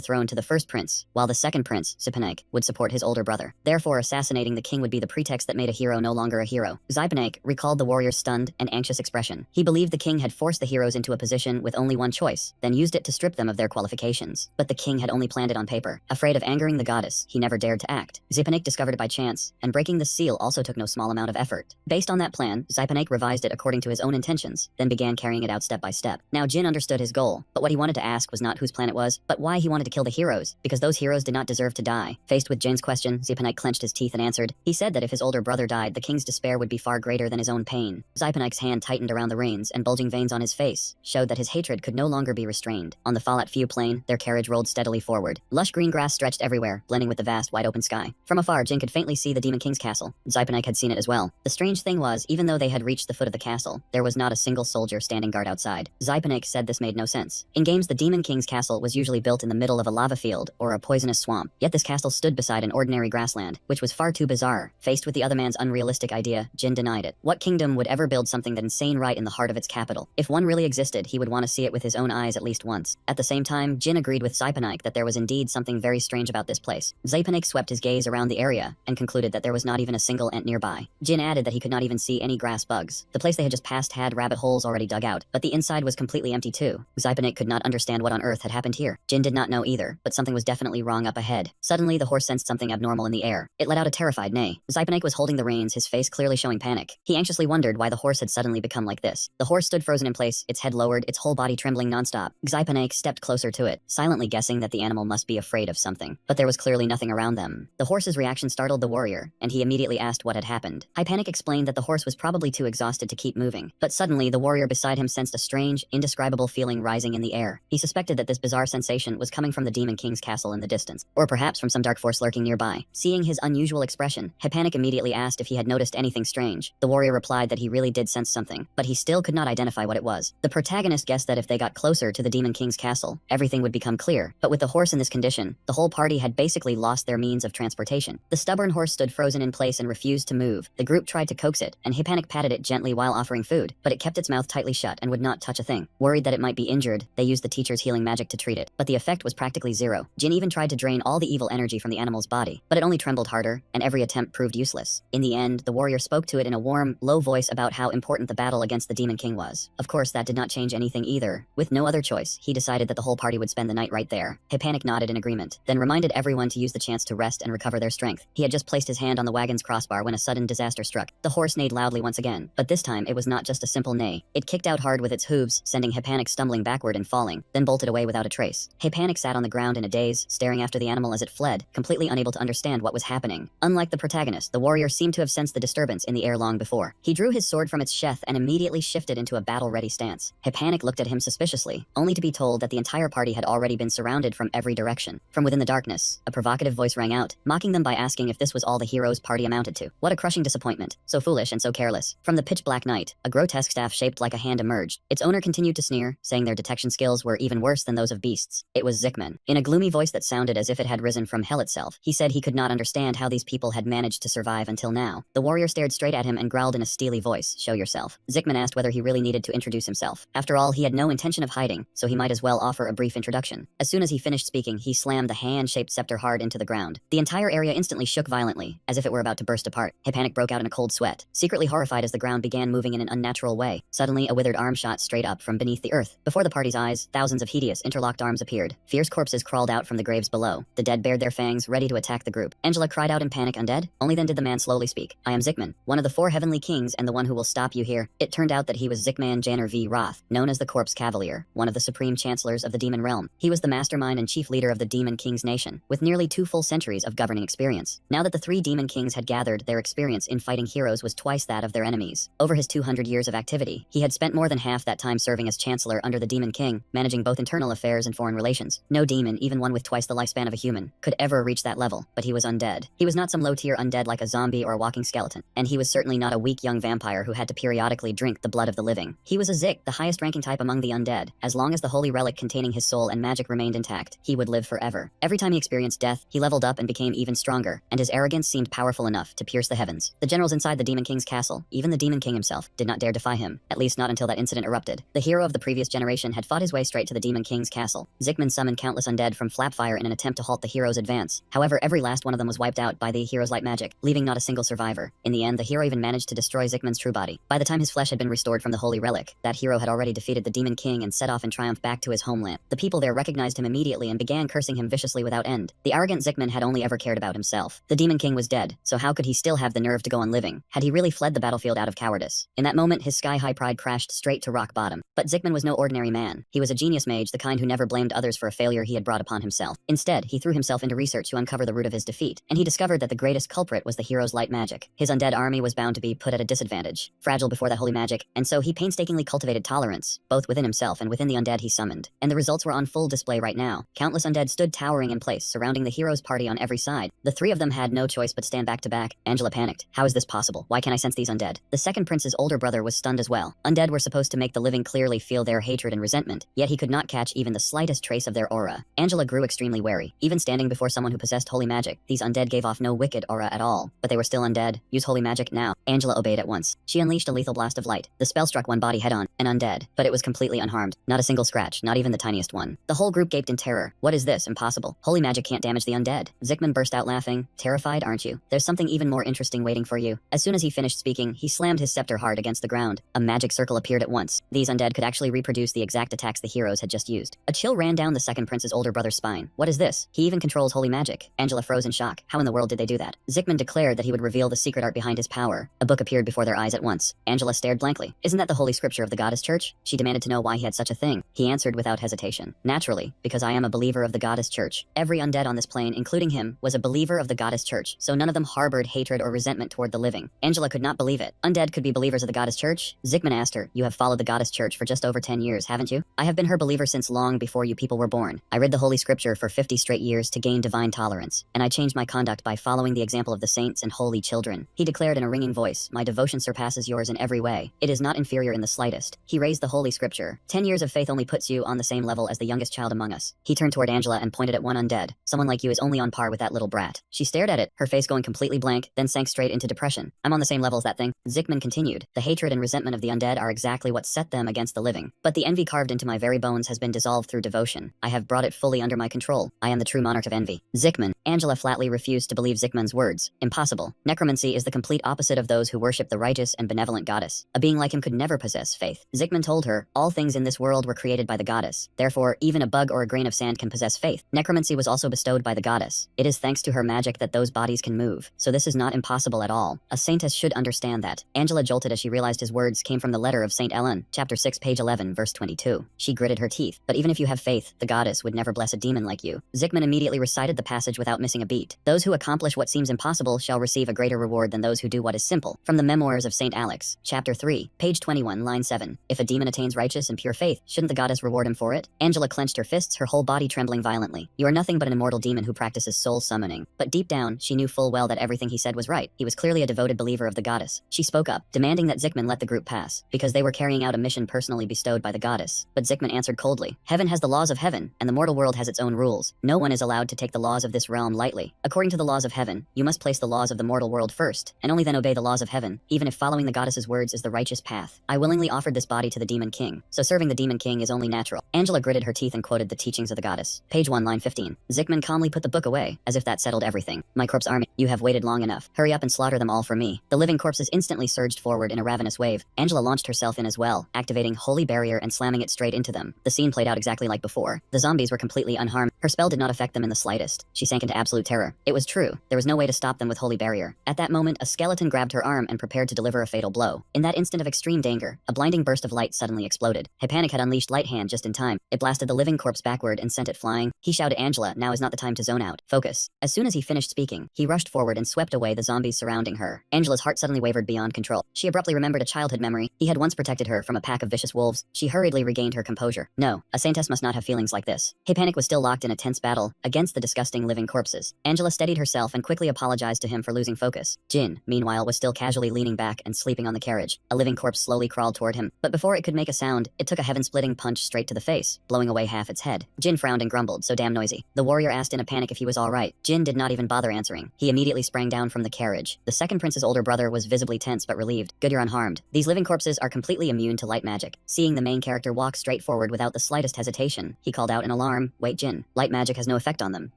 Speaker 1: throne to the first prince, while the second prince, Hypanik, would support his older brother. Therefore, assassinating the king would be the pretext that made a hero no longer a hero. Hypanik recalled the warrior's stunned and anxious expression. He believed the king had forced the heroes into a position with only one choice, then used it to strip them of their qualifications. But the king had only planned it on paper. Afraid of angering the goddess, he never dared to act. Hypanik discovered it by chance, and breaking the seal also took no small amount of effort. Based on that plan, Hypanik revised it according to his own intentions, then began carrying it out step by step. Now Jin understood his goal, but what he wanted to ask was not whose plan it was, but why he wanted to kill the heroes, because those heroes did not deserve to die. Faced with Jin's question, Hypanik clenched his teeth and answered. He said that if his older brother died, the king's despair would be far greater than his own pain. Hypanik's hand tightened around the reins, and bulging veins on his face showed that his hatred could no longer be restrained. On the Falat Few plain, their carriage rolled steadily forward. Lush green grass stretched everywhere, blending with the vast, wide-open sky. From afar, Jin could faintly see the Demon King's castle. Hypanik had seen it as well. The strange thing was, even though they had reached the foot of the castle, there was not a single soldier standing guard outside. Hypanik said this made no sense. In games, the Demon King's castle was usually built in the middle of a lava field or a poisonous swamp, yet this castle stood beside an ordinary grassland, which was far too bizarre. Faced with the other man's unrealistic idea, Jin denied it. What kingdom would ever build something that insane right in the heart of its capital? If one really existed, he would want to see it with his own eyes at least once. At the same time, Jin Jin agreed with Zypanik that there was indeed something very strange about this place. Zypanik swept his gaze around the area and concluded that there was not even a single ant nearby. Jin added that he could not even see any grass bugs. The place they had just passed had rabbit holes already dug out, but the inside was completely empty too. Zypanik could not understand what on earth had happened here. Jin did not know either, but something was definitely wrong up ahead. Suddenly, the horse sensed something abnormal in the air. It let out a terrified neigh. Zypanik was holding the reins, his face clearly showing panic. He anxiously wondered why the horse had suddenly become like this. The horse stood frozen in place, its head lowered, its whole body trembling nonstop. Zypanik stepped closer to it, silently guessing that the animal must be afraid of something. But there was clearly nothing around them. The horse's reaction startled the warrior, and he immediately asked what had happened. Hypanik explained that the horse was probably too exhausted to keep moving. But suddenly, the warrior beside him sensed a strange, indescribable feeling rising in the air. He suspected that this bizarre sensation was coming from the Demon King's castle in the distance, or perhaps from some dark force lurking nearby. Seeing his unusual expression, Hypanik immediately asked if he had noticed anything strange. The warrior replied that he really did sense something, but he still could not identify what it was. The protagonist guessed that if they got closer to the Demon King's castle, everything would become clear. But with the horse in this condition, the whole party had basically lost their means of transportation. The stubborn horse stood frozen in place and refused to move. The group tried to coax it, and Hypanik patted it gently while offering food, but it kept its mouth tightly shut and would not touch a thing. Worried that it might be injured, they used the teacher's healing magic to treat it, but the effect was practically zero. Jin even tried to drain all the evil energy from the animal's body, but it only trembled harder, and every attempt proved useless. In the end, the warrior spoke to it in a warm, low voice about how important the battle against the Demon King was. Of course, that did not change anything either. With no other choice, he decided that the whole party would spend the night right there. Hypanik nodded in agreement, then reminded everyone to use the chance to rest and recover their strength. He had just placed his hand on the wagon's crossbar when a sudden disaster struck. The horse neighed loudly once again, but this time it was not just a simple neigh. It kicked out hard with its hooves, sending Hypanik stumbling backward and falling, then bolted away without a trace. Hypanik sat on the ground in a daze, staring after the animal as it fled, completely unable to understand what was happening. Unlike the protagonist, the warrior seemed to have sensed the disturbance in the air long before. He drew his sword from its sheath and immediately shifted into a battle-ready stance. Hypanik looked at him suspiciously, only to be told that the entire party had already been surrounded from every direction. From within the darkness, a provocative voice rang out, mocking them by asking if this was all the hero's party amounted to. What a crushing disappointment. So foolish and so careless. From the pitch-black night, a grotesque staff shaped like a hand emerged. Its owner continued to sneer, saying their detection skills were even worse than those of beasts. It was Zikman. In a gloomy voice that sounded as if it had risen from hell itself, he said he could not understand how these people had managed to survive until now. The warrior stared straight at him and growled in a steely voice, "Show yourself." Zikman asked whether he really needed to introduce himself. After all, he had no intention of hiding, so he might as well offer a brief introduction. As soon as he finished speaking, he slammed the hand-shaped scepter hard into the ground. The entire area instantly shook violently, as if it were about to burst apart. Hypanik broke out in a cold sweat, secretly horrified as the ground began moving in an unnatural way. Suddenly, a withered arm shot straight up from beneath the earth. Before the party's eyes, thousands of hideous, interlocked arms appeared. Fierce corpses crawled out from the graves below. The dead bared their fangs, ready to attack the group. Angela cried out in panic, "Undead?" Only then did the man slowly speak. "I am Zikman, one of the 4 heavenly kings and the one who will stop you here." It turned out that he was Zikman Janner V. Roth, known as the Corpse Cavalier, one of the supreme chancellors of the demon realm. He was the mastermind and chief leader of the Demon King's nation, with nearly 2 full centuries of governing experience. Now that the 3 Demon Kings had gathered, their experience in fighting heroes was twice that of their enemies. Over his 200 years of activity, he had spent more than half that time serving as chancellor under the Demon King, managing both internal affairs and foreign relations. No demon, even one with twice the lifespan of a human, could ever reach that level, but he was undead. He was not some low-tier undead like a zombie or a walking skeleton, and he was certainly not a weak young vampire who had to periodically drink the blood of the living. He was a Zik, the highest-ranking type among the undead. As long as the holy relic containing his soul and magic remained intact, he would live forever. Every time he experienced death, he leveled up and became even stronger, and his arrogance seemed powerful enough to pierce the heavens. The generals inside the Demon King's castle, even the Demon King himself, did not dare defy him, at least not until that incident erupted. The hero of the previous generation had fought his way straight to the Demon King's castle. Zikman summoned countless undead from Flapfire in an attempt to halt the hero's advance. However, every last one of them was wiped out by the hero's light magic, leaving not a single survivor. In the end, the hero even managed to destroy Zikman's true body. By the time his flesh had been restored from the holy relic, that hero had already defeated the Demon King and set off in triumph back to his homeland. The people there recognized him immediately and began cursing him viciously without end. The arrogant Zikman had only ever cared about himself. The Demon King was dead, so how could he still have the nerve to go on living? Had he really fled the battlefield out of cowardice? In that moment, his sky-high pride crashed straight to rock bottom. But Zikman was no ordinary man. He was a genius mage, the kind who never blamed others for a failure he had brought upon himself. Instead, he threw himself into research to uncover the root of his defeat, and he discovered that the greatest culprit was the hero's light magic. His undead army was bound to be put at a disadvantage, fragile before that holy magic, and so he painstakingly cultivated tolerance, both within himself and within the undead he summoned. And the results were on full display right now. Countless undead stood towering in place, surrounding the hero's party on every side. The 3 of them had no choice but stand back to back. Angela panicked. How is this possible? Why can't I sense these undead? The second prince's older brother was stunned as well. Undead were supposed to make the living clearly feel their hatred and resentment, yet he could not catch even the slightest trace of their aura. Angela grew extremely wary. Even standing before someone who possessed holy magic, these undead gave off no wicked aura at all. But they were still undead. Use holy magic now. Angela obeyed at once. She unleashed a lethal blast of light. The spell struck one body head-on, an undead, but it was completely unharmed. Not a single scratch, not even the tiniest one. Zickman. The whole group gaped in terror. What is this? Impossible. Holy magic can't damage the undead. Zickman burst out laughing. Terrified, aren't you? There's something even more interesting waiting for you. As soon as he finished speaking, he slammed his scepter hard against the ground. A magic circle appeared at once. These undead could actually reproduce the exact attacks the heroes had just used. A chill ran down the second prince's older brother's spine. What is this? He even controls holy magic. Angela froze in shock. How in the world did they do that? Zickman declared that he would reveal the secret art behind his power. A book appeared before their eyes at once. Angela stared blankly. Isn't that the holy scripture of the goddess church? She demanded to know why he had such a thing. He answered without hesitation. Naturally, because I am a believer of the goddess church. Every undead on this plane, including him, was a believer of the goddess church, so none of them harbored hatred or resentment toward the living. Angela could not believe it. Undead could be believers of the goddess church? Zickman asked her. You have followed the goddess church for just over 10 years, haven't you? I have been her believer since long before you people were born. I read the holy scripture for 50 straight years to gain divine tolerance, and I changed my conduct by following the example of the saints and holy children. He declared in a ringing voice, my devotion surpasses yours in every way. It is not inferior in the slightest. He raised the holy scripture. 10 years of faith only puts you on the same level as the youngest child among us. He turned toward Angela and pointed at one undead. Someone like you is only on par with that little brat. She stared at it, her face going completely blank, then sank straight into depression. I'm on the same level as that thing. Zickman continued. The hatred and resentment of the undead are exactly what set them against the living. But the envy carved into my very bones has been dissolved through devotion. I have brought it fully under my control. I am the true monarch of envy. Zickman. Angela flatly refused to believe Zickman's words. Impossible. Necromancy is the complete opposite of those who worship the righteous and benevolent goddess. A being like him could never possess faith. Zickman told her, all things in this world were created by the goddess. Therefore, even a bug or a grain of sand can possess faith. Necromancy was also bestowed by the goddess. It is thanks to her magic that those bodies can move. So this is not impossible at all. A saintess should understand that. Angela jolted as she realized his words came from the letter of Saint Ellen, chapter 6, page 11, verse 22. She gritted her teeth. But even if you have faith, the goddess would never bless a demon like you. Zickman immediately recited the passage without missing a beat. Those who accomplish what seems impossible shall receive a greater reward than those who do what is simple. From the Memoirs of Saint Alex, chapter 3, page 21, line 7. If a demon attains righteous and pure faith, shouldn't the goddess reward him for it? Angela clenched her fists, her whole body trembling violently. You are nothing but an immortal demon who practices soul summoning. But deep down, she knew full well that everything he said was right. He was clearly a devoted believer of the goddess. She spoke up, demanding that Zickman let the group pass, because they were carrying out a mission personally bestowed by the goddess. But Zickman answered coldly, heaven has the laws of heaven, and the mortal world has its own rules. No one is allowed to take the laws of this realm lightly. According to the laws of heaven, you must place the laws of the mortal world first, and only then obey the laws of heaven, even if following the goddess's words is the righteous path. I willingly offered this body to the demon king, so serving the demon king is only natural. Angela gritted her teeth and quoted the teachings of the goddess. Page 1, line 15. Zickman calmly put the book away, as if that settled everything. My corpse army, you have waited long enough. Hurry up and slaughter them all for me. The living corpses instantly surged forward in a ravenous wave. Angela launched herself in as well, activating Holy Barrier and slamming it straight into them. The scene played out exactly like before. The zombies were completely unharmed. Her spell did not affect them in the slightest. She sank into absolute terror. It was true. There was no way to stop them with Holy Barrier. At that moment, a skeleton grabbed her arm and prepared to deliver a fatal blow. In that instant of extreme danger, a blinding burst of light suddenly exploded. Hypanic had unleashed Light Hand just in time. It blasted the living corpse backward and sent it flying. He shouted, Angela, now is not the time to zone out. Focus. As soon as he finished speaking, he rushed forward and swept away the zombies surrounding her. Angela's heart suddenly wavered beyond control. She abruptly remembered a childhood memory. He had once protected her from a pack of vicious wolves. She hurriedly regained her composure. No, a saintess must not have feelings like this. Hypanic was still locked in a tense battle against the disgusting living corpses. Angela steadied herself and quickly apologized to him for losing focus. Jin, meanwhile, was still casually leaning back and sleeping on the carriage. A living corpse slowly crawled toward him, but before it could make a sound, it took a heaven-splitting punch straight to the face, blowing away half its head. Jin frowned and grumbled, so damn noisy. The warrior asked in a panic if he was all right. Jin did not even bother answering. He immediately sprang down from the carriage. The second prince's older brother was visibly tense but relieved. Good, you're unharmed. These living corpses are completely immune to light magic. Seeing the main character walk straight forward without the slightest hesitation, he called out in alarm, wait Jin, light magic has no effect on them.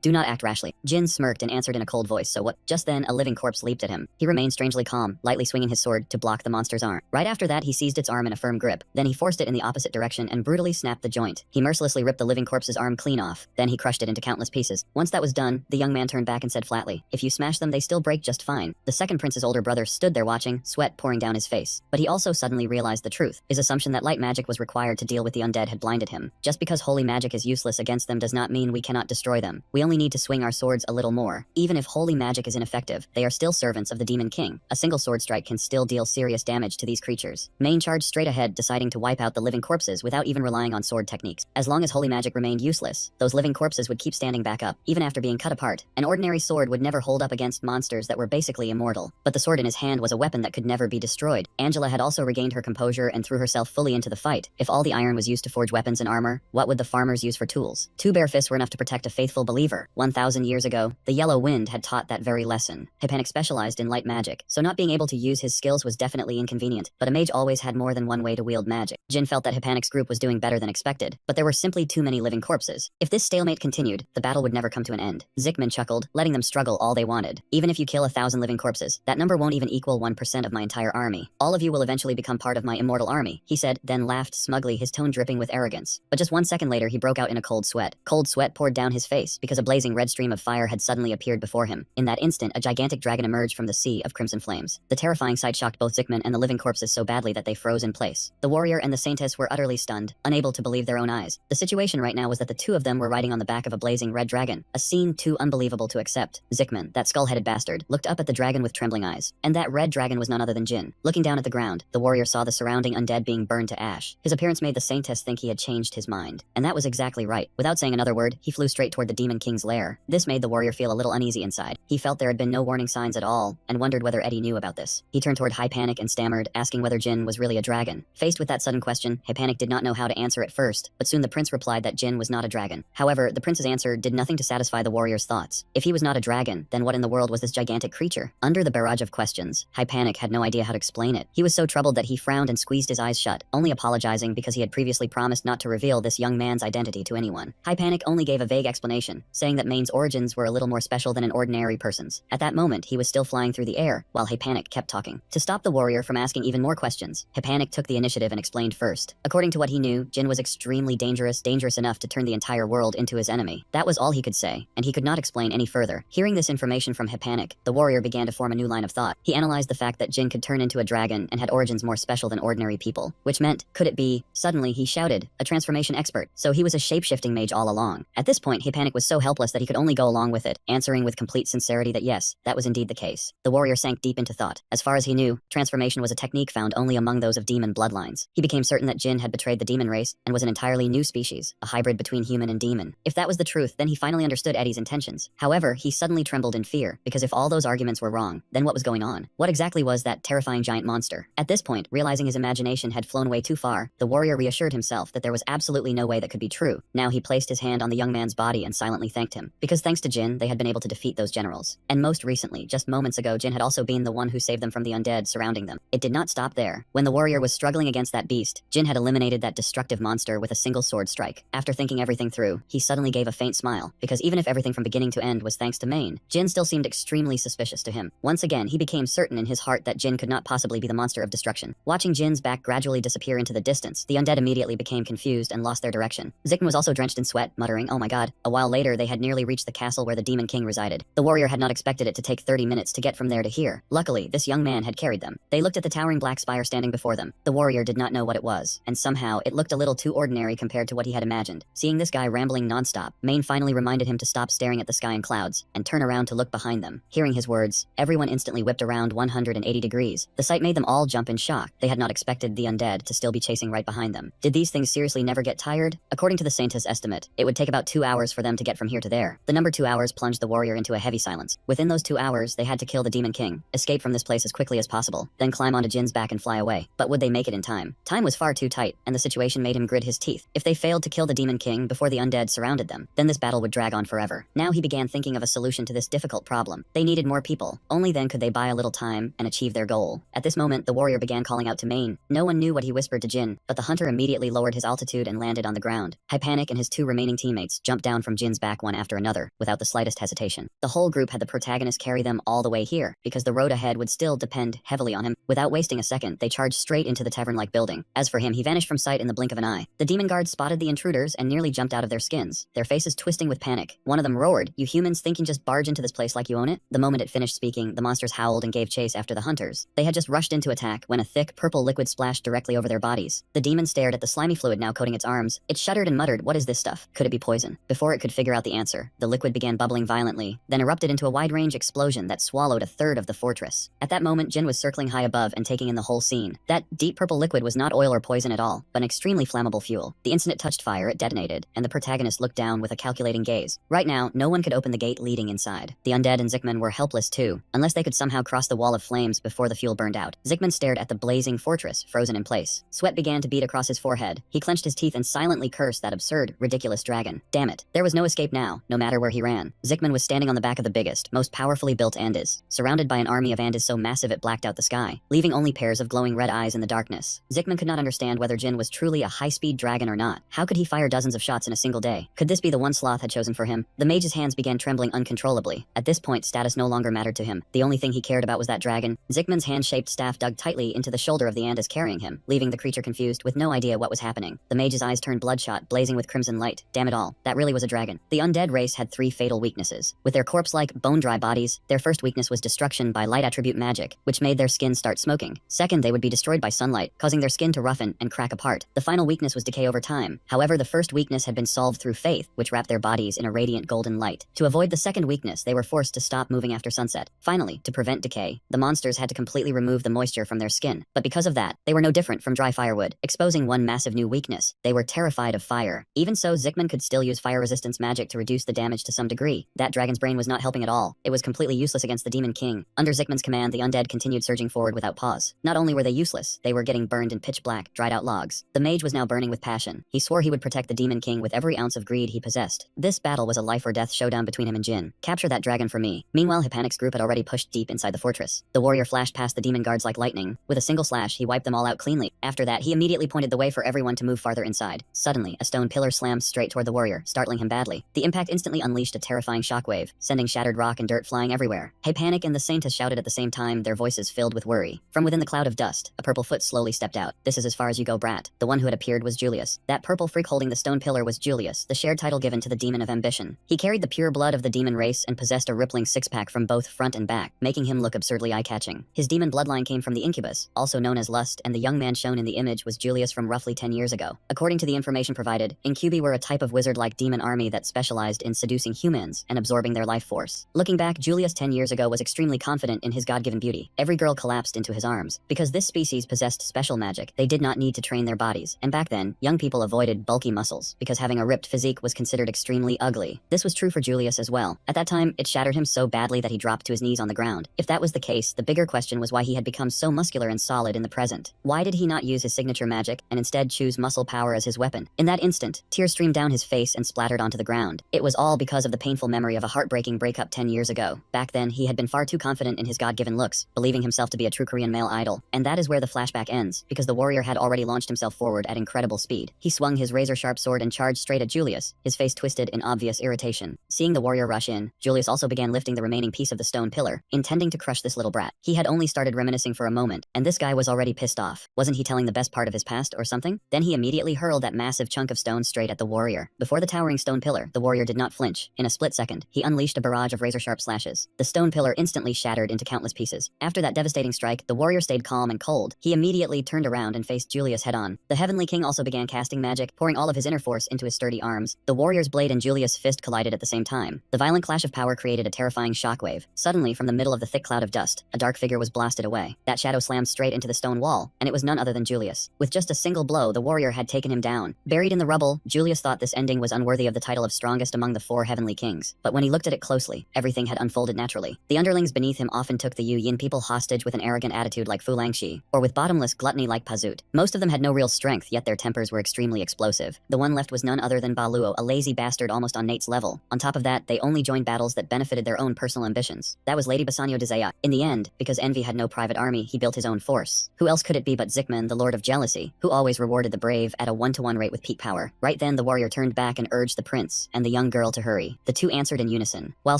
Speaker 1: Do not act rashly. Jin smirked and answered in a cold voice, so what? Just then, a living corpse leaped at him. He remained strangely calm, lightly swinging his sword to block the monster's arm. Right after that, he seized its arm in a firm grip. Then he forced it in the opposite direction and brutally snapped the joint. He mercilessly ripped the living corpse's arm clean off. Then he crushed it into countless pieces. Once that was done, the young man turned back and said flatly, if you smash them, they still break just fine. The second prince's older brother stood there watching, sweat pouring down his face. But he also suddenly realized the truth. His assumption that light magic was required to deal with the undead had blinded him. Just because holy magic is useless against them does not mean we cannot destroy them. We only need to swing our swords a little more. Even if holy magic is ineffective, they are still servants of the demon king. A single sword strike can still deal serious damage to these creatures. Main charged straight ahead, deciding to wipe out the living corpses without even relying on sword techniques. As long as holy magic remained useless, those living corpses would keep standing back up, even after being cut apart. An ordinary sword would never hold up against monsters that were basically immortal. But the sword in his hand was a weapon that could never be destroyed. Angela had also regained her composure and threw herself fully into the fight. If all the iron was used to forge weapons and armor, what would the farmers use for tools? 2 bare fists were enough to protect a faithful believer. 1,000 years ago, the yellow wind had taught that very lesson. Hypanic specialized in light magic, so not being able to use his skills was definitely inconvenient, but a mage always had more than one way to wield magic. Jin felt that Hypanic's group was doing better than expected, but there were simply too many living corpses. If this stalemate continued, the battle would never come to an end. Zickman chuckled, letting them struggle all they wanted. Even if you kill 1,000 living corpses, that number won't even equal 1% of my entire army. All of you will eventually become part of my immortal army, he said, then laughed smugly, his tone dripping with arrogance. But just 1 second later, he broke out in a cold sweat. Cold sweat poured down his face because a blazing red stream of fire had suddenly appeared before him. In that instant, a gigantic dragon emerged from the sea of crimson flames. The terrifying sight shocked both Zickman and the living corpses so badly that they froze in place. The warrior and the saintess were utterly stunned, unable to believe their own eyes. The situation right now was that the two of them were riding on the back of a blazing red dragon, a scene too unbelievable to accept. Zickman, that skull-headed bastard, looked up at the dragon with trembling eyes. And that red dragon was none other than Jin. Looking down at the ground, the warrior saw the surrounding undead being burned to ash. His appearance made the saintess think he had changed his mind. And that was exactly right. Without saying another word, he flew straight toward the Demon King's lair. This made the warrior feel a little uneasy inside. He felt there had been no warning signs at all, and wondered whether Eddie knew about this. He turned toward High Panic and stammered, asking whether Jin was really a dragon. Faced with that sudden question, High Panic did not know how to answer at first, but soon the prince replied that Jin was not a dragon. However, the prince's answer did nothing to satisfy the warrior's thoughts. If he was not a dragon, then what in the world was this gigantic creature? Under the barrage of questions, High Panic had no idea how to explain it. He was so troubled that he frowned and squeezed his eyes shut, only apologizing because he had previously promised not to reveal this young man's identity to anyone. High Panic only gave a vague explanation, saying that Main's origins were a little more special than an ordinary person's. At that moment, he was still flying through the air, while High Panic kept talking. To stop the warrior from asking even more questions, High Panic took the initiative and explained first. According to what he knew, Jin was extremely dangerous enough to turn the entire world into his enemy. That was all he could say, and he could not explain any further. Hearing this information from High Panic, the warrior began to form a new line of thought. He analyzed the fact that Jin could turn into a dragon and had origins more special than ordinary people, which meant, could it be, suddenly he shouted, a transformation expert, so he was a shape-shifting mage all along. At this point, High Panic was so helpless that he could only go along with it, answering with complete sincerity that yes, that was indeed the case. The warrior sank deep into thought. As far as he knew, transformation was a technique found only among those of demon bloodlines. He became certain that Jin had betrayed the demon race and was an entirely new species, a hybrid between human and demon. If that was the truth, then he finally understood Eddie's intentions. However, he suddenly trembled in fear, because if all those arguments were wrong, then what was going on? What exactly was that terrifying giant monster? At this point, realizing his imagination had flown way too far, the warrior reassured himself that there was absolutely no way that could be true. Now he placed his hand on the young man's body and silently thanked him, because thanks to Jin, they had been able to defeat those generals. And most recently, just moments ago, Jin had also been the one who saved them from the undead surrounding them. It did not stop there. When the warrior was struggling against that beast, Jin had eliminated that destructive monster with a single sword strike. After thinking everything through, he suddenly gave a faint smile, because even if everything from beginning to end was thanks to Main, Jin still seemed extremely suspicious to him. Once again, he became certain in his heart that Jin could not possibly be the monster of destruction. Watching Jin's back gradually disappear into the distance, the undead immediately became confused and lost their direction. Zickman was also drenched in sweat, muttering, "Oh my god." A while later, they had nearly reached the castle where the Demon King resided. The warrior had not expected it to take 30 minutes to get from there to here. Luckily, this young man had carried them. They looked at the towering black spire standing before them. The warrior did not know what it was, and somehow it looked a little too ordinary compared to what he had imagined. Seeing this guy rambling nonstop, Main finally reminded him to stop staring at the sky and clouds, and turn around to look behind them. Hearing his words, everyone instantly whipped around 180 degrees. The sight made them all jump in shock. They had not expected the undead to still be chasing right behind them. Did these things seriously never get tired? According to the Saintess estimate, it would take about 2 hours for them to get from here to there. The number 2 hours plunged the warrior into a heavy silence. Within those 2 hours, they had to kill the Demon King, escape from this place as quickly as possible, then climb onto Jin's back and fly away. But would they make it in time? Time was far too tight, and the situation made him grit his teeth. If they failed to kill the Demon King before the undead surrounded them, then this battle would drag on forever. Now he began thinking of a solution to this difficult problem. They needed more people. Only then could they buy a little time and achieve their goal. At this moment, the warrior began calling out to Main. No one knew what he whispered to Jin, but the hunter immediately lowered his altitude and landed on the ground. High Panic and his 2 remaining teammates jumped down from Jin's back one after another, without the slightest hesitation. The whole group had the protagonist carry them all the way here, because the road ahead would still depend heavily on him. Without wasting a second, they charged straight into the tavern-like building. As for him, he vanished from sight in the blink of an eye. The demon guards spotted the intruders and nearly jumped out of their skins, their faces twisting with panic. One of them roared, "You humans think you can just barge into this place like you own it?" The moment it finished speaking, the monsters howled and gave chase after the hunters. They had just rushed into attack when a thick, purple liquid splashed directly over their bodies. The demon stared at the slimy fluid now coating its arms. It shuddered and muttered, "What is this stuff? Could it be poison?" Before it could figure out the answer, the liquid began bubbling violently, then erupted into a wide-range explosion that swallowed a third of the fortress. At that moment, Jin was circling high above and taking in the whole scene. That deep purple liquid was not oil or poison at all, but an extremely flammable fuel. The instant it touched fire, it detonated, and the protagonist looked down with a calculating gaze. Right now, no one could open the gate leading inside. The undead and Zickman were helpless too, unless they could somehow cross the wall of flames before the fuel burned out. Zickman stared at the blazing fortress, frozen in place. Sweat began to bead across his forehead. He clenched his teeth and silently cursed that absurd, ridiculous dragon. Damn it. There was no escape now, no matter where he ran. Zickman was standing on the back of the biggest, most powerfully built Andis, surrounded by an army of Andis so massive it blacked out the sky, leaving only pairs of glowing red eyes in the darkness. Zickman could not understand whether Jin was truly a high-speed dragon or not. How could he fire dozens of shots in a single day? Could this be the one Sloth had chosen for him? The mage's hands began trembling uncontrollably. At this point, status no longer mattered to him. The only thing he cared about was that dragon. Zikman's hand-shaped staff dug tightly into the shoulder of the Andis carrying him, leaving the creature confused with no idea what was happening. The mage's eyes turned bloodshot, blazing with crimson light. Damn it all, that really was a dragon. The undead race had 3 fatal weaknesses. With their corpse-like, bone-dry bodies, their first weakness was destruction by light attribute magic, which made their skin start smoking. Second, they would be destroyed by sunlight, causing their skin to roughen and crack apart. The final weakness was decay over time. However, the first weakness had been solved through faith, which wrapped their bodies in a radiant golden light. To avoid the second weakness, they were forced to stop moving after sunset. Finally, to prevent decay, the monsters had to completely remove the moisture from their skin. But because of that, they were no different from dry firewood, exposing one massive new weakness. They were terrified of fire. Even so, Zikman could still use fire resistance magic to reduce the damage to some degree. That dragon's brain was not helping at all. It was completely useless against the Demon King. Under Zikman's command, the undead continued surging forward without pause. Not only were they useless, they were getting burned in pitch black, dried out logs. The mage was now burning with passion. He swore he would protect the Demon King with every ounce of greed he possessed. This battle was a life or death showdown between him and Jin. Capture that dragon for me. Meanwhile, Hippanic's group had already pushed deep inside the fortress. The warrior flashed past the demon guards like lightning. With a single slash, he wiped them all out cleanly. After that, he immediately pointed the way for everyone to move farther inside. Suddenly, a stone pillar slammed straight toward the warrior, startling him badly. The impact instantly unleashed a terrifying shockwave, sending shattered rock and dirt flying everywhere. Hipanic and the Saintess shouted at the same time, their voices filled with worry. From within the cloud of dust, a purple foot slowly stepped out. This is as far as you go, brat. The one who had appeared was Julius. That purple freak holding the stone pillar was Julius, the shared title given to the demon of ambition. He carried the pure blood of the demon race and possessed a rippling six-pack from both front and back, making him look absurdly eye-catching. His demon bloodline came from the incubus, also known as lust, and the young man shown in the image was Julius from roughly 10 years ago. According to the information provided, incubi were a type of wizard-like demon army that specialized in seducing humans and absorbing their life force. Looking back, Julius 10 years ago was extremely confident in his god-given beauty. Every girl collapsed into his arms. Because this species possessed special magic, they did not need to train their bodies, and back then, young people avoided bulky muscles, because having a ripped physique was considered extremely ugly. This was true for Julius as well. At that time, it shattered him so badly that he dropped to his knees on the ground. If that was the case, the bigger question was why he had become so muscular and solid in the present. Why did he not use his signature magic, and instead choose muscle power as his weapon? In that instant, tears streamed down his face and splattered onto the ground. It was all because of the painful memory of a heartbreaking breakup 10 years ago. Back then, he had been far too confident in his god-given looks, believing himself to be a true Korean male idol. And that is where the flashback ends, because the warrior had already launched himself forward at incredible speed. He swung his razor-sharp sword and charged straight at Julius, his face twisted in obvious irritation. Seeing the warrior rush in, Julius also began lifting the remaining piece of the stone pillar, intending to crush this little brat. He had only started reminiscing for a moment, and this guy was already pissed off. Wasn't he telling the best part of his past or something? Then he immediately hurled that massive chunk of stone straight at the warrior. Before the towering stone pillar, the warrior did not flinch. In a split second, he unleashed a barrage of razor-sharp slashes. The stone pillar instantly shattered into countless pieces. After that devastating strike, the warrior stayed calm and cold. He immediately turned around and faced Julius head-on. The Heavenly King also began casting magic, pouring all of his inner force into his sturdy arms. The warrior's blade and Julius' fist collided at the same time. The violent clash of power created a terrifying shockwave. Suddenly, from the middle of the thick cloud of dust, a dark figure was blasted away. That shadow slammed straight into the stone wall, and it was none other than Julius. With just a single blow, the warrior had taken him down. Buried in the rubble, Julius thought this ending was unworthy of the title of strongest among the 4 heavenly kings. But when he looked at it closely, everything had unfolded naturally. The underlings beneath him often took the Yu Yin people hostage with an arrogant attitude like Fu Langxi, or with bottomless gluttony like Pazut. Most of them had no real strength, yet their tempers were extremely explosive. The one left was none other than Baluo, a lazy bastard almost on Nate's level. On top of that, they only joined battles that benefited their own personal ambitions. That was Lady Bassanio de Zaya. In the end, because Envy had no private army, he built his own force. Who else could it be but Zikman, the Lord of Jealousy, who always rewarded the brave at a 1-to-1 rate with peak power? Right then, the warrior turned back and urged the prince and the young girl to hurry. The two answered in unison, while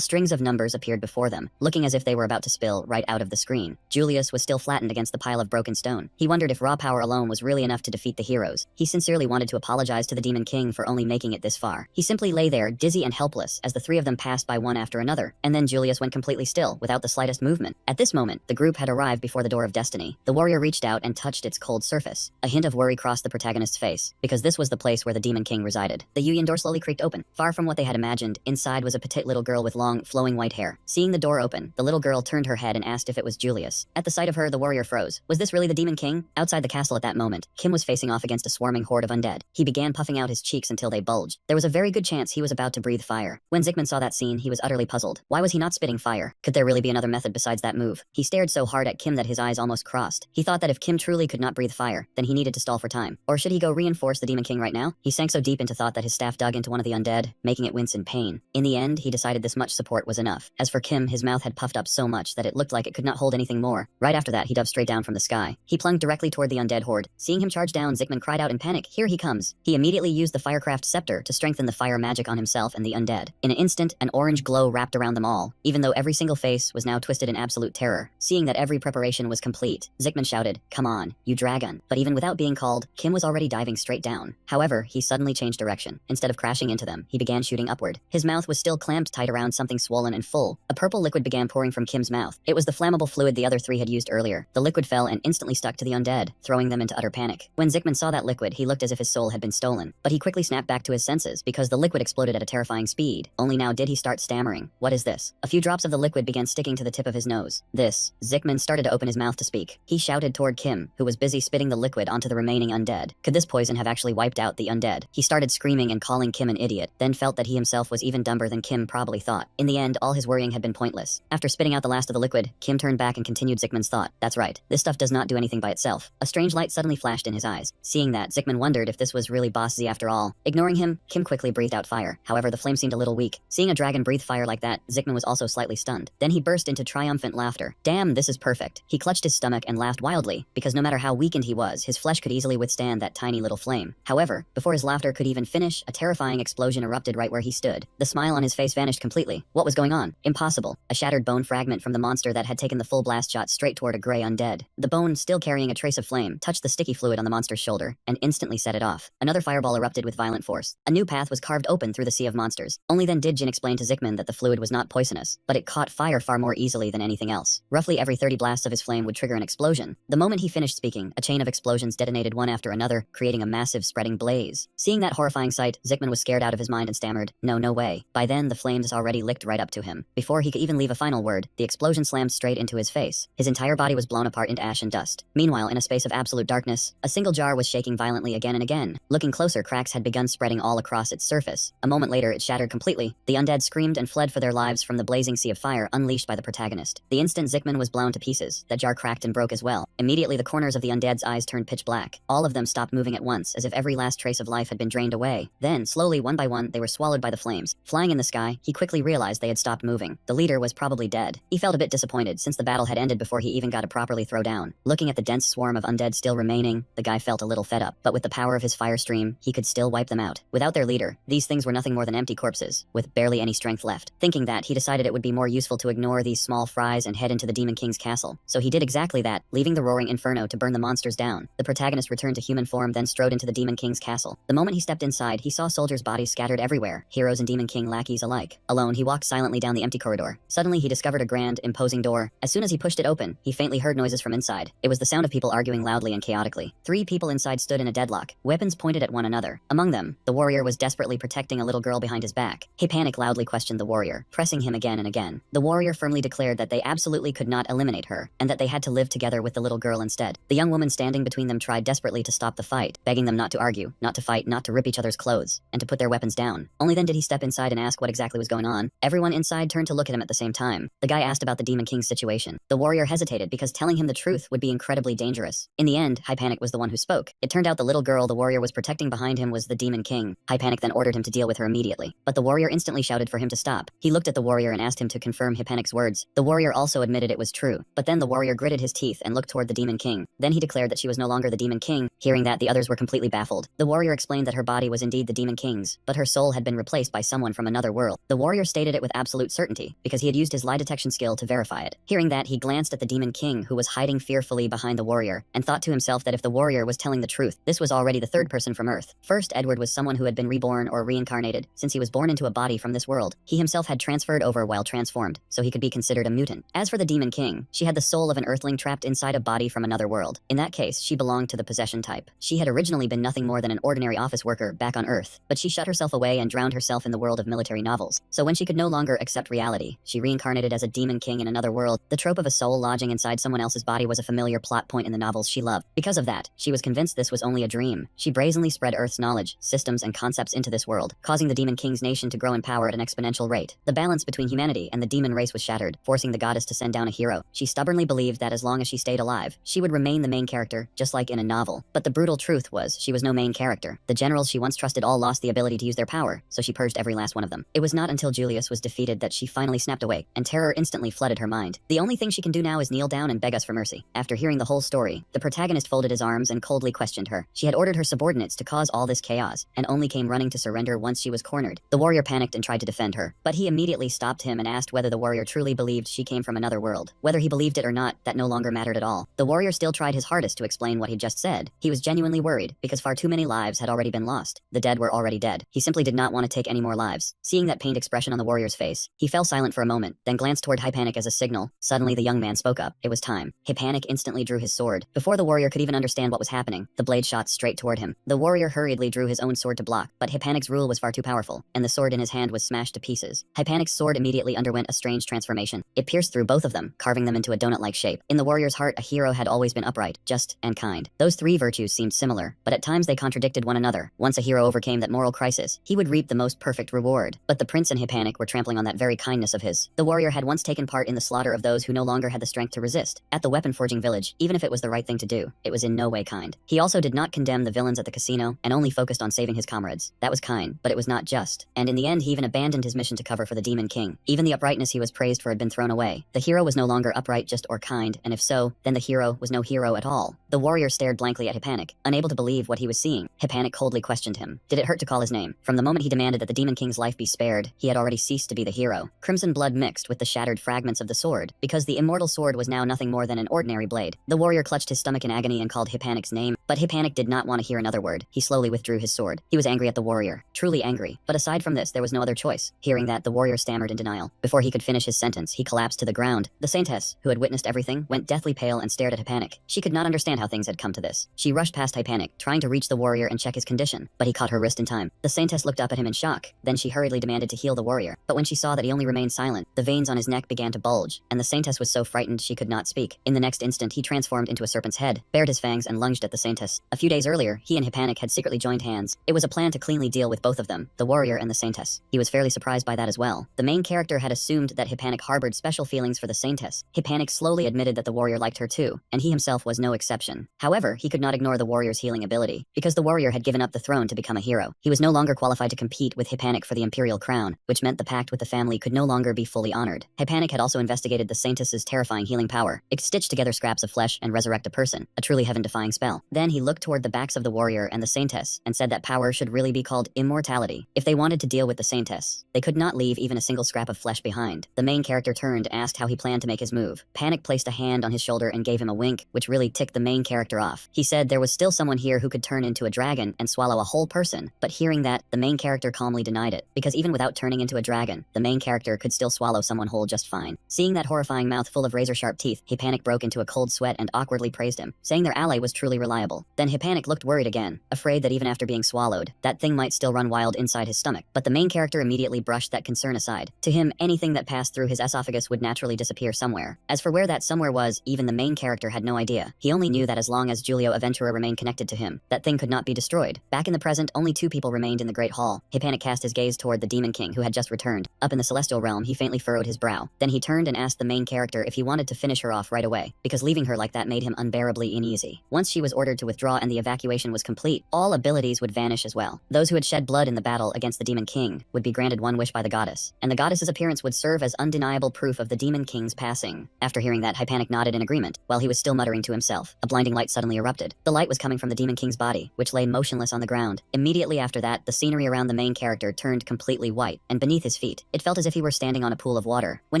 Speaker 1: strings of numbers appeared before them, looking as if they were about to spill right out of the screen. Julius was still flattened against the pile of broken stone. He wondered if raw power alone was really enough to defeat the heroes. He sincerely wanted to apologize to the Demon King for only making it this far. He simply lay there, dizzy and helpless, as the 3 of them passed by one after another, and then Julius went completely still, without the slightest movement. At this moment, the group had arrived before the door of destiny. The warrior reached out and touched its cold surface. A hint of worry crossed the protagonist's face, because this was the place where the Demon King resided. The Yuyan door slowly creaked open. Far from what they had imagined, inside was a petite little girl with long, flowing white hair. Seeing the door open, the little girl turned her head and asked if it was Julius. At the sight of her, the warrior froze. Was this really the Demon King? Outside the castle at that moment, Kim was facing off against a swarming horde of undead. He began puffing out his cheeks until they bulged. There was a very good chance he was about to breathe fire. When Zikman saw that scene, he was utterly puzzled. Why was he not spitting fire? Could there really be another method besides that move? He stared so hard at Kim that his eyes almost crossed. He thought that if Kim truly could not breathe fire, then he needed to stall for time. Or should he go reinforce the Demon King right now? He sank so deep into thought that his staff dug into one of the undead, making it wince in pain. In the end, he decided this much support was enough. As for Kim, his mouth had puffed up so much that it looked like it could not hold anything more. Right after that, he dove straight down from the sky. He plunged directly toward the undead horde. Seeing him charge down, Zikman cried out in panic, "Here he comes!" eyes. He immediately used the Firecraft Scepter to strengthen the fire magic on himself and the undead. In an instant, an orange glow wrapped around them all, even though every single face was now twisted in absolute terror. Seeing that every preparation was complete, Zickman shouted, "Come on, you dragon." But even without being called, Kim was already diving straight down. However, he suddenly changed direction. Instead of crashing into them, he began shooting upward. His mouth was still clamped tight around something swollen and full. A purple liquid began pouring from Kim's mouth. It was the flammable fluid the other three had used earlier. The liquid fell and instantly stuck to the undead, throwing them into utter panic. When Zickman saw that liquid, he looked as if his soul had been stolen. But he quickly snapped back to his senses because the liquid exploded at a terrifying speed. Only now did he start stammering. "What is this?" A few drops of the liquid began sticking to the tip of his nose. "This." Zickman started to open his mouth to speak. He shouted toward Kim, who was busy spitting the liquid onto the remaining undead. Could this poison have actually wiped out the undead? He started screaming and calling Kim an idiot, then felt that he himself was even dumber than Kim probably thought. In the end, all his worrying had been pointless. After spitting out the last of the liquid, Kim turned back and continued Zickman's thought. "That's right. This stuff does not do anything by itself." A strange light suddenly flashed in his eyes. Seeing that, Zickman wondered if this was really Boss Z after all. Ignoring him, Kim quickly breathed out fire. However, the flame seemed a little weak. Seeing a dragon breathe fire like that, Zickman was also slightly stunned. Then he burst into triumphant laughter. "Damn, this is perfect." He clutched his stomach and laughed wildly, because no matter how weakened he was, his flesh could easily withstand that tiny little flame. However, before his laughter could even finish, a terrifying explosion erupted right where he stood. The smile on his face vanished completely. What was going on? Impossible. A shattered bone fragment from the monster that had taken the full blast shot straight toward a gray undead. The bone, still carrying a trace of flame, touched the sticky fluid on the monster's shoulder and instantly set it off. Another fireball erupted with violent force. A new path was carved open through the sea of monsters. Only then did Jin explain to Zickman that the fluid was not poisonous, but it caught fire far more easily than anything else. Roughly every 30 blasts of his flame would trigger an explosion. The moment he finished speaking, a chain of explosions detonated one after another, creating a massive spreading blaze. Seeing that horrifying sight, Zickman was scared out of his mind and stammered, "No way." By then, the flames already licked right up to him. Before he could even leave a final word, the explosion slammed straight into his face. His entire body was blown apart into ash and dust. Meanwhile, in a space of absolute darkness, a single jar was shaking violently again and again. Looking closer, cracks had begun spreading all across its surface. A moment later, it shattered completely. The undead screamed and fled for their lives from the blazing sea of fire unleashed by the protagonist. The instant Zickman was blown to pieces, that jar cracked and broke as well. Immediately, the corners of the undead's eyes turned pitch black. All of them stopped moving at once, as if every last trace of life had been drained away. Then, slowly, one by one, they were swallowed by the flames. Flying in the sky, he quickly realized they had stopped moving. The leader was probably dead. He felt a bit disappointed since the battle had ended before he even got to properly throw down. Looking at the dense swarm of undead still remaining, the guy felt a little fed up. But with the power of his fire stream, he could still wipe them out. Without their leader, these things were nothing more than empty corpses, with barely any strength left. Thinking that, he decided it would be more useful to ignore these small fries and head into the Demon King's castle. So he did exactly that, leaving the roaring inferno to burn the monsters down. The protagonist returned to human form, then strode into the Demon King's castle. The moment he stepped inside, he saw soldiers' bodies scattered everywhere, heroes and Demon King lackeys alike. Alone, he walked silently down the empty corridor. Suddenly, he discovered a grand, imposing door. As soon as he pushed it open, he faintly heard noises from inside. It was the sound of people arguing loudly and chaotically. 3 people inside stood in a deadlock, weapons pointed at one another. Among them, the warrior was desperately protecting a little girl behind his back. Panic loudly questioned the warrior, pressing him again and again. The warrior firmly declared that they absolutely could not eliminate her, and that they had to live together with the little girl instead. The young woman standing between them tried desperately to stop the fight, begging them not to argue, not to fight, not to rip each other's clothes, and to put their weapons down. Only then did he step inside and ask what exactly was going on. Everyone inside turned to look at him at the same time. The guy asked about the Demon King's situation. The warrior hesitated because telling him the truth would be incredibly dangerous. In the end, Panic was the one who spoke. It turned out the little girl the warrior was protecting behind him was the Demon King. Panic then ordered him to deal with her immediately. But the warrior instantly shouted for him to stop. He looked at the warrior and asked him to confirm Panic's words. The warrior also admitted it was true. But then the warrior gritted his teeth and looked toward the Demon King. Then he declared that she was no longer the Demon King. Hearing that, the others were completely baffled. The warrior explained that her body was indeed the Demon King's, but her soul had been replaced by someone from another world. The warrior stated it with absolute certainty, because he had used his lie detection skill to verify it. Hearing that, he glanced at the Demon King, who was hiding fearfully behind the warrior, and thought to himself that if the warrior was telling the truth, this was already the third person from Earth. First, Edward was someone who had been reborn or reincarnated, since he was born into a body from this world. He himself had transferred over while transformed, so he could be considered a mutant. As for the Demon King, she had the soul of an earthling trapped inside a body from another world. In that case, she belonged to the possession type. She had originally been nothing more than an ordinary office worker back on Earth, but she shut herself away and drowned herself in the world of military novels. So when she could no longer accept reality, she reincarnated as a Demon King in another world. The trope of a soul lodging inside someone else's body was a familiar plot point in the novels she loved. Because of that, she was convinced this was only a dream. She brazenly spread Earth's knowledge, systems, and concepts into this world, causing the Demon King's nation to grow in power at an exponential rate. The balance between humanity and the demon race was shattered, forcing the goddess to send down a hero. She stubbornly believed that as long as she stayed alive, she would remain the main character, just like in a novel. But the brutal truth was, she was no main character. The generals she once trusted all lost the ability to use their power, so she purged every last one of them. It was not until Julius was defeated that she finally snapped awake, and terror instantly flooded her mind. The only thing she can do now is kneel down and beg us for mercy. After hearing the whole story, the protagonist folded his arms and coldly questioned her. She had ordered her subordinates coordinates to cause all this chaos, and only came running to surrender once she was cornered. The warrior panicked and tried to defend her, but he immediately stopped him and asked whether the warrior truly believed she came from another world. Whether he believed it or not, that no longer mattered at all. The warrior still tried his hardest to explain what he'd just said. He was genuinely worried, because far too many lives had already been lost. The dead were already dead. He simply did not want to take any more lives. Seeing that pained expression on the warrior's face, he fell silent for a moment, then glanced toward Hypanic as a signal. Suddenly the young man spoke up. It was time. Hypanic instantly drew his sword. Before the warrior could even understand what was happening, the blade shot straight toward him. The warrior hurriedly drew his own sword to block, but Hypanic's rule was far too powerful, and the sword in his hand was smashed to pieces. Hypanic's sword immediately underwent a strange transformation. It pierced through both of them, carving them into a donut-like shape. In the warrior's heart, a hero had always been upright, just, and kind. Those three virtues seemed similar, but at times they contradicted one another. Once a hero overcame that moral crisis, he would reap the most perfect reward. But the prince and Hypanic were trampling on that very kindness of his. The warrior had once taken part in the slaughter of those who no longer had the strength to resist. At the weapon-forging village, even if it was the right thing to do, it was in no way kind. He also did not condemn the villains at the casino, and only focused on saving his comrades. That was kind, but it was not just. And in the end, he even abandoned his mission to cover for the Demon King. Even the uprightness he was praised for had been thrown away. The hero was no longer upright, just, or kind, and if so, then the hero was no hero at all. The warrior stared blankly at Hypanic, unable to believe what he was seeing. Hypanic coldly questioned him. Did it hurt to call his name? From the moment he demanded that the Demon King's life be spared, he had already ceased to be the hero. Crimson blood mixed with the shattered fragments of the sword, because the immortal sword was now nothing more than an ordinary blade. The warrior clutched his stomach in agony and called Hypanic's name, but Hypanic did not want to hear another word. He slowly withdrew his sword. He was angry at the warrior, truly angry, but aside from this, there was no other choice. Hearing that, the warrior stammered in denial. Before he could finish his sentence, he collapsed to the ground. The saintess, who had witnessed everything, went deathly pale and stared at Hypanic. She could not understand how things had come to this. She rushed past Hypanic, trying to reach the warrior and check his condition, but he caught her wrist in time. The saintess looked up at him in shock. Then she hurriedly demanded to heal the warrior, but when she saw that he only remained silent, the veins on his neck began to bulge, and the saintess was so frightened she could not speak. In the next instant, he transformed into a serpent's head, bared his fangs, and lunged at the saintess. A few days earlier, he and Hypanic had secretly joined hands. It was a plan to cleanly deal with both of them, the warrior and the saintess. He was fairly surprised by that as well. The main character had assumed that Hypanic harbored special feelings for the saintess. Hypanic slowly admitted that the warrior liked her too, and he himself was no exception. However, he could not ignore the warrior's healing ability, because the warrior had given up the throne to become a hero. He was no longer qualified to compete with Hypanic for the imperial crown, which meant the pact with the family could no longer be fully honored. Hypanic had also investigated the saintess's terrifying healing power. It could stitch together scraps of flesh and resurrect a person, a truly heaven-defying spell. Then he looked toward the backs of the warrior and the saintess and said that power should really be called immortality. If they wanted to deal with the saintess, they could not leave even a single scrap of flesh behind. The main character turned and asked how he planned to make his move. Panic placed a hand on his shoulder and gave him a wink, which really ticked the main character off. He said there was still someone here who could turn into a dragon and swallow a whole person, but hearing that, the main character calmly denied it, because even without turning into a dragon, the main character could still swallow someone whole just fine. Seeing that horrifying mouth full of razor-sharp teeth, Hypanic broke into a cold sweat and awkwardly praised him, saying their ally was truly reliable. Then Hypanic looked worried again, afraid that even after being swallowed, that thing might still run wild inside his stomach. But the main character immediately brushed that concern aside. To him, anything that passed through his esophagus would naturally disappear somewhere. As for where that somewhere was, even the main character had no idea. He only knew that as long as Giulio Aventura remained connected to him, that thing could not be destroyed. Back in the present, only two people remained in the Great Hall. Hypanic cast his gaze toward the Demon King, who had just returned. Up in the celestial realm, he faintly furrowed his brow. Then he turned and asked the main character if he wanted to finish her off right away, because leaving her like that made him unbearably uneasy. Once she was ordered to withdraw and the evacuation was complete, all abilities would vanish as well. Those who had shed blood in the battle against the Demon King would be granted one wish by the goddess, and the goddess's appearance would serve as undeniable proof of the Demon King's passing. After hearing that, Hypanic nodded in agreement, while he was still muttering to himself. A blinding light suddenly erupted. The light was coming from the Demon King's body, which lay motionless on the ground. Immediately after that, the scenery around the main character turned completely white, and beneath his feet, it felt as if he were standing on a pool of water. When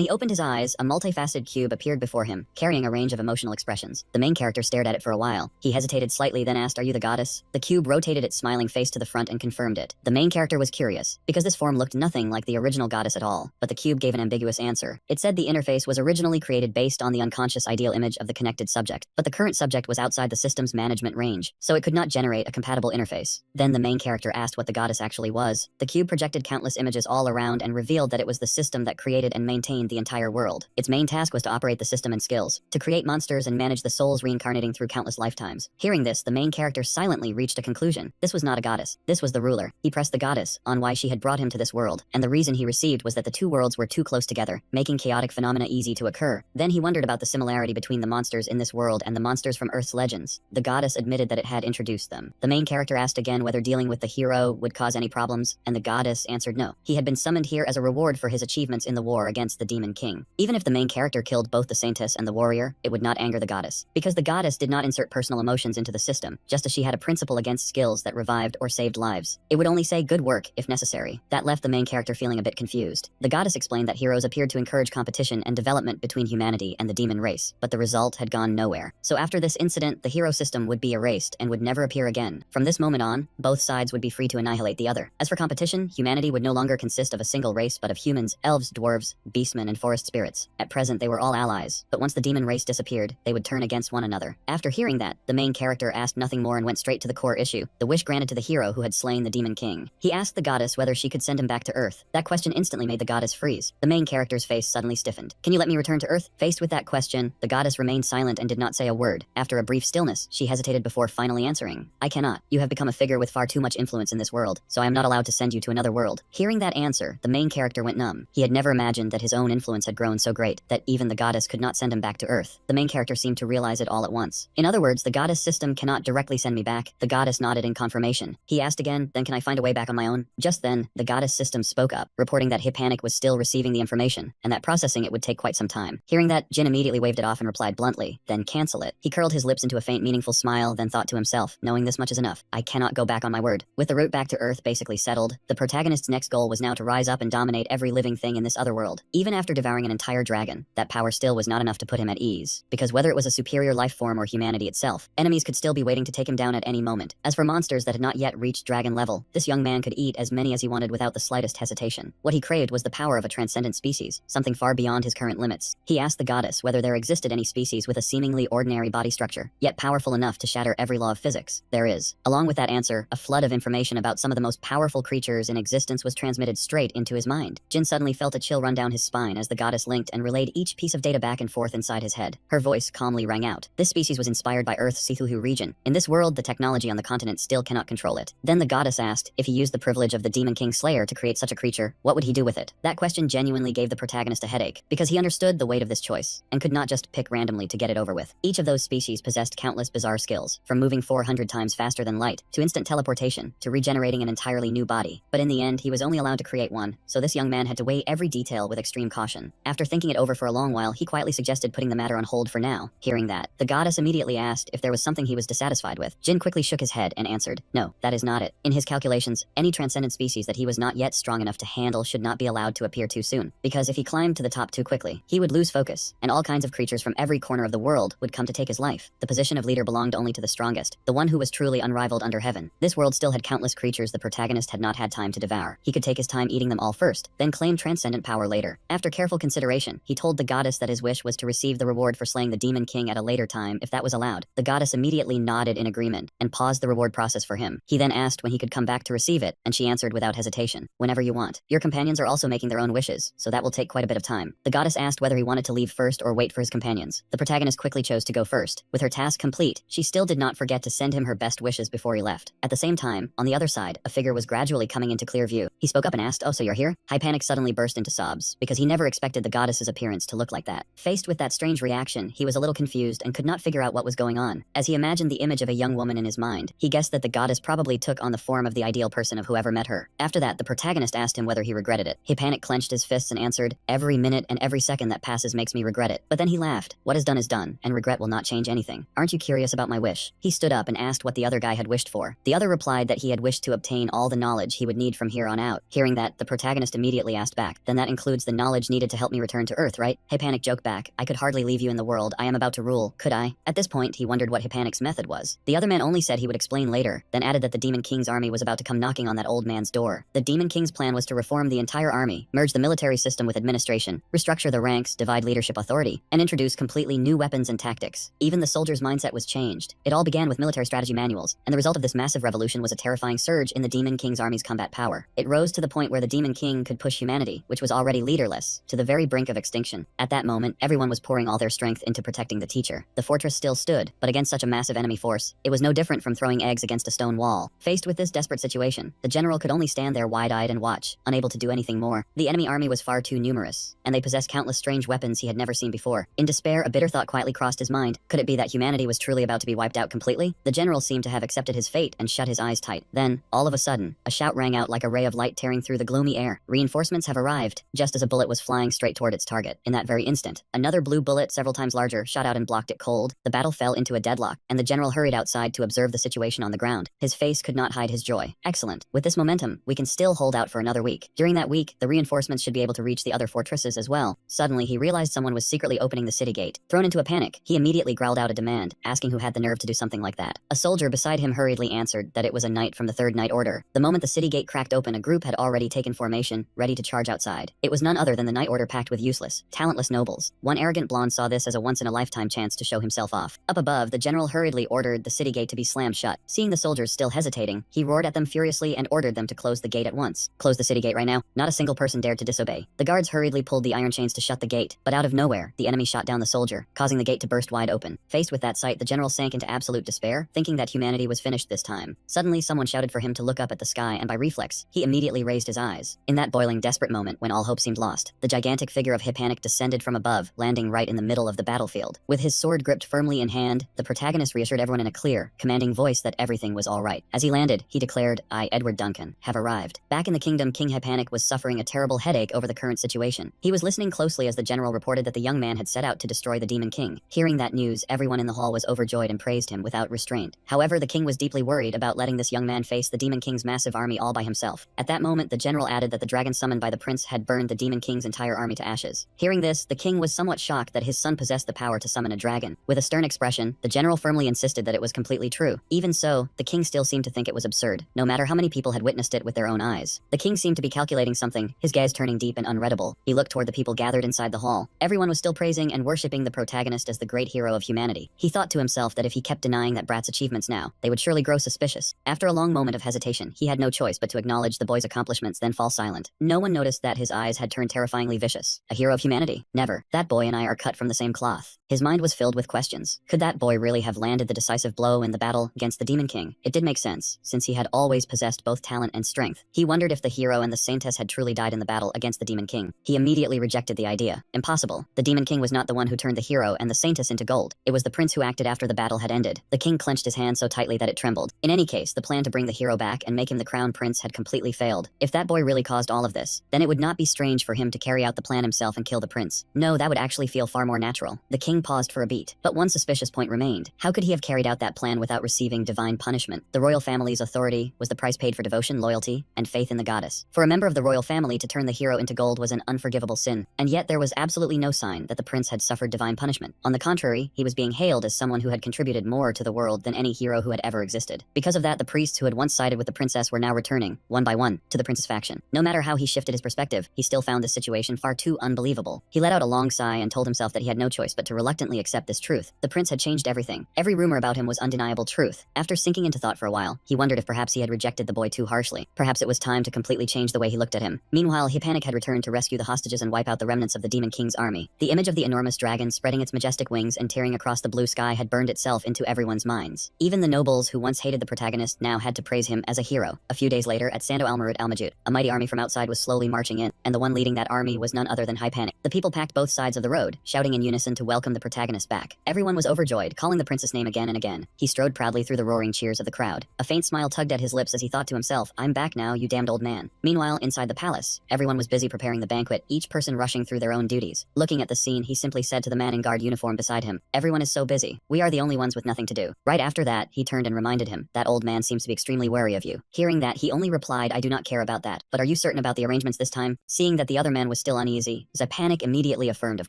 Speaker 1: he opened his eyes, a multifaceted cube appeared before him, carrying a range of emotional expressions. The main character stared at it for a while. He hesitated slightly, then asked, "Are you the goddess?" The cube rotated its smiling face to the front and confirmed it. The main character was curious, because this form looked nothing like the original goddess at all, but the cube gave an ambiguous answer. It said the interface was originally created based on the unconscious ideal image of the connected subject, but the current subject was outside the system's management range, so it could not generate a compatible interface. Then the main character asked what the goddess actually was. The cube projected countless images all around and revealed that it was the system that created and maintained the entire world. Its main task was to operate the system and skills, to create monsters and manage the souls reincarnating through countless lifetimes. Hearing this, the main character silently reached a conclusion. This was not a goddess. This was the ruler. He pressed the goddess on why she had brought him to this world, and the reason he received was that the two worlds were too close together, making chaotic phenomena easy to occur. Then he wondered about the similarity between the monsters in this world and the monsters from Earth's legends. The goddess admitted that it had introduced them. The main character asked again whether dealing with the hero would cause any problems, and the goddess answered no. He had been summoned here as a reward for his achievements in the war against the Demon King. Even if the main character killed both the saintess and the warrior, it would not anger the goddess, because the goddess did not insert personal emotions into to the system, just as she had a principle against skills that revived or saved lives. It would only say good work if necessary. That left the main character feeling a bit confused. The goddess explained that heroes appeared to encourage competition and development between humanity and the demon race, but the result had gone nowhere. So after this incident, the hero system would be erased and would never appear again. From this moment on, both sides would be free to annihilate the other. As for competition, humanity would no longer consist of a single race but of humans, elves, dwarves, beastmen, and forest spirits. At present, they were all allies, but once the demon race disappeared, they would turn against one another. After hearing that, the main character asked nothing more and went straight to the core issue, the wish granted to the hero who had slain the demon king. He asked the goddess whether she could send him back to Earth. That question instantly made the goddess freeze. The main character's face suddenly stiffened. Can you let me return to Earth? Faced with that question, the goddess remained silent and did not say a word. After a brief stillness, she hesitated before finally answering. I cannot. You have become a figure with far too much influence in this world, so I am not allowed to send you to another world. Hearing that answer, the main character went numb. He had never imagined that his own influence had grown so great that even the goddess could not send him back to Earth. The main character seemed to realize it all at once. In other words, the goddess system cannot directly send me back. The goddess nodded in confirmation. He asked again, then can I find a way back on my own? Just then, the goddess system spoke up, reporting that Hippanic was still receiving the information, and that processing it would take quite some time. Hearing that, Jin immediately waved it off and replied bluntly, then cancel it. He curled his lips into a faint meaningful smile, then thought to himself, knowing this much is enough. I cannot go back on my word. With the route back to Earth basically settled, the protagonist's next goal was now to rise up and dominate every living thing in this other world. Even after devouring an entire dragon, that power still was not enough to put him at ease, because whether it was a superior life form or humanity itself, enemies could still be waiting to take him down at any moment. As for monsters that had not yet reached dragon level, this young man could eat as many as he wanted without the slightest hesitation. What he craved was the power of a transcendent species, something far beyond his current limits. He asked the goddess whether there existed any species with a seemingly ordinary body structure, yet powerful enough to shatter every law of physics. There is. Along with that answer, a flood of information about some of the most powerful creatures in existence was transmitted straight into his mind. Jin suddenly felt a chill run down his spine as the goddess linked and relayed each piece of data back and forth inside his head. Her voice calmly rang out. This species was inspired by Earth's Sithuhu region. In this world, the technology on the continent still cannot control it. Then the goddess asked, if he used the privilege of the Demon King Slayer to create such a creature, what would he do with it? That question genuinely gave the protagonist a headache, because he understood the weight of this choice, and could not just pick randomly to get it over with. Each of those species possessed countless bizarre skills, from moving 400 times faster than light, to instant teleportation, to regenerating an entirely new body. But in the end, he was only allowed to create one, so this young man had to weigh every detail with extreme caution. After thinking it over for a long while, he quietly suggested putting the matter on hold for now. Hearing that, the goddess immediately asked if there was something he was dissatisfied with. Jin quickly shook his head and answered, no, that is not it. In his calculations, any transcendent species that he was not yet strong enough to handle should not be allowed to appear too soon, because if he climbed to the top too quickly, he would lose focus, and all kinds of creatures from every corner of the world would come to take his life. The position of leader belonged only to the strongest, the one who was truly unrivaled under heaven. This world still had countless creatures the protagonist had not had time to devour. He could take his time eating them all first, then claim transcendent power later. After careful consideration, he told the goddess that his wish was to receive the reward for slaying the Demon King at a later time if that was allowed. The goddess immediately nodded in agreement and paused the reward process for him. He then asked when he could come back to receive it, and she answered without hesitation, whenever you want. Your companions are also making their own wishes, so that will take quite a bit of time. The goddess asked whether he wanted to leave first or wait for his companions. The protagonist quickly chose to go first. With her task complete, she still did not forget to send him her best wishes before he left. At the same time, on the other side, a figure was gradually coming into clear view. He spoke up and asked, oh, so you're here? Hypanic suddenly burst into sobs, because he never expected the goddess's appearance to look like that. Faced with that strange reaction, he was a little confused and could not figure out what was going on. As he imagined the image of a young woman in his mind, he guessed that the goddess probably took on the form of the ideal person of whoever met her. After that, the protagonist asked him whether he regretted it. Hypanic clenched his fists and answered, every minute and every second that passes makes me regret it. But then he laughed. What is done, and regret will not change anything. Aren't you curious about my wish? He stood up and asked what the other guy had wished for. The other replied that he had wished to obtain all the knowledge he would need from here on out. Hearing that, the protagonist immediately asked back, then that includes the knowledge needed to help me return to Earth, right? Hypanic joked back, I could hardly leave you in the world I am about to rule, could I? At this point, he wondered what Hypanic's method was. The other man only said he would explain later, then added that the Demon King's army was about to come knocking on that old man's door. The Demon King's plan was to reform the entire army, merge the military system with administration, restructure the ranks, divide leadership authority, and introduce completely new weapons and tactics. Even the soldier's mindset was changed. It all began with military strategy manuals, and the result of this massive revolution was a terrifying surge in the Demon King's army's combat power. It rose to the point where the Demon King could push humanity, which was already leaderless, to the very brink of extinction. At that moment, everyone was pouring all their strength into protecting the teacher. The fortress still stood, but against such a massive enemy force, it was no different from throwing eggs against a stone wall. Faced with this desperate situation, the general could only stand there wide-eyed and watch, unable to do anything more. The enemy army was far too numerous, and they possessed countless strange weapons he had never seen before. In despair, a bitter thought quietly crossed his mind. Could it be that humanity was truly about to be wiped out completely? The general seemed to have accepted his fate and shut his eyes tight. Then, all of a sudden, a shout rang out like a ray of light tearing through the gloomy air. Reinforcements have arrived, just as a bullet was flying straight toward its target. In that very instant, another blue bullet several times larger shot out and blocked it cold. The battle fell into a deadlock, and the and the general hurried outside to observe the situation on the ground. His face could not hide his joy. Excellent. With this momentum, we can still hold out for another week. During that week, the reinforcements should be able to reach the other fortresses as well. Suddenly, he realized someone was secretly opening the city gate. Thrown into a panic, he immediately growled out a demand, asking who had the nerve to do something like that. A soldier beside him hurriedly answered that it was a knight from the Third Knight Order. The moment the city gate cracked open, a group had already taken formation, ready to charge outside. It was none other than the Knight Order packed with useless, talentless nobles. One arrogant blonde saw this as a once-in-a-lifetime chance to show himself off. Up above, the general hurriedly ordered the city gate to be slammed shut. Seeing the soldiers still hesitating, he roared at them furiously and ordered them to close the gate at once. Close the city gate right now. Not a single person dared to disobey. The guards hurriedly pulled the iron chains to shut the gate, but out of nowhere, the enemy shot down the soldier, causing the gate to burst wide open. Faced with that sight, the general sank into absolute despair, thinking that humanity was finished this time. Suddenly, someone shouted for him to look up at the sky, and by reflex, he immediately raised his eyes. In that boiling, desperate moment when all hope seemed lost, the gigantic figure of Hippanic descended from above, landing right in the middle of the battlefield. With his sword gripped firmly in hand, the protagonist reassured everyone in a clear, commanding voice that everything was all right. As he landed, he declared, "I, Edward Duncan, have arrived." Back in the kingdom, King Hippanic was suffering a terrible headache over the current situation. He was listening closely as the general reported that the young man had set out to destroy the Demon King. Hearing that news, everyone in the hall was overjoyed and praised him without restraint. However, the king was deeply worried about letting this young man face the Demon King's massive army all by himself. At that moment, the general added that the dragon summoned by the prince had burned the Demon King's entire army to ashes. Hearing this, the king was somewhat shocked that his son possessed the power to summon a dragon. With a stern expression, the general firmly insisted that it was completely true. Even so, the king still seemed to think it was absurd, no matter how many people had witnessed it with their own eyes. The king seemed to be calculating something, his gaze turning deep and unreadable. He looked toward the people gathered inside the hall. Everyone was still praising and worshipping the protagonist as the great hero of humanity. He thought to himself that if he kept denying that brat's achievements now, they would surely grow suspicious. After a long moment of hesitation, he had no choice but to acknowledge the boy's accomplishments, then fall silent. No one noticed that his eyes had turned terrifyingly vicious. A hero of humanity? Never. That boy and I are cut from the same cloth. His mind was filled with questions. Could that boy really have landed the decisive blow in the battle against the Demon King? It did make sense, since he had always possessed both talent and strength. He wondered if the hero and the saintess had truly died in the battle against the Demon King. He immediately rejected the idea. Impossible. The Demon King was not the one who turned the hero and the saintess into gold. It was the prince who acted after the battle had ended. The king clenched his hand so tightly that it trembled. In any case, the plan to bring the hero back and make him the crown prince had completely failed. If that boy really caused all of this, then it would not be strange for him to carry out the plan himself and kill the prince. No, that would actually feel far more natural. The king paused for a beat, but one suspicious point remained. How could he have carried out that plan without receiving divine punishment? The royal family's authority was the price paid for devotion, loyalty, and faith in the goddess. For a member of the royal family to turn the hero into gold was an unforgivable sin, and yet there was absolutely no sign that the prince had suffered divine punishment. On the contrary, he was being hailed as someone who had contributed more to the world than any hero who had ever existed. Because of that, the priests who had once sided with the princess were now returning, one by one, to the prince's faction. No matter how he shifted his perspective, he still found this situation far too unbelievable. He let out a long sigh and told himself that he had no choice but to reluctantly accept this truth. The prince had changed everything. Every rumor about him was undeniable truth. After sinking into thought for a while, he wondered if perhaps he had rejected the boy too harshly. Perhaps it was time to completely change the way he looked at him. Meanwhile, Hippanic had returned to rescue the hostages and wipe out the remnants of the Demon King's army. The image of the enormous dragon spreading its majestic wings and tearing across the blue sky had burned itself into everyone's minds. Even the nobles who once hated the protagonist now had to praise him as a hero. A few days later, at Sando Almarud Almajut, a mighty army from outside was slowly marching in, and the one leading that army was none other than Hippanic. The people packed both sides of the road, shouting in unison to welcome the protagonist back. Everyone was overjoyed, calling the prince's name again and again. He strode proudly through the roaring cheers of the crowd. A faint smile tugged at his lips as he thought to himself, "I'm back now, you damned old man." Meanwhile, inside the palace, everyone was busy preparing the banquet, each person rushing through their own duties. Looking at the scene, he simply said to the man in guard uniform beside him, "Everyone is so busy. We are the only ones with nothing to do." Right after that, he turned and reminded him, "That old man seems to be extremely wary of you." Hearing that, he only replied, "I do not care about that. But are you certain about the arrangements this time?" Seeing that the other man was still uneasy, Hippanic immediately affirmed, "Of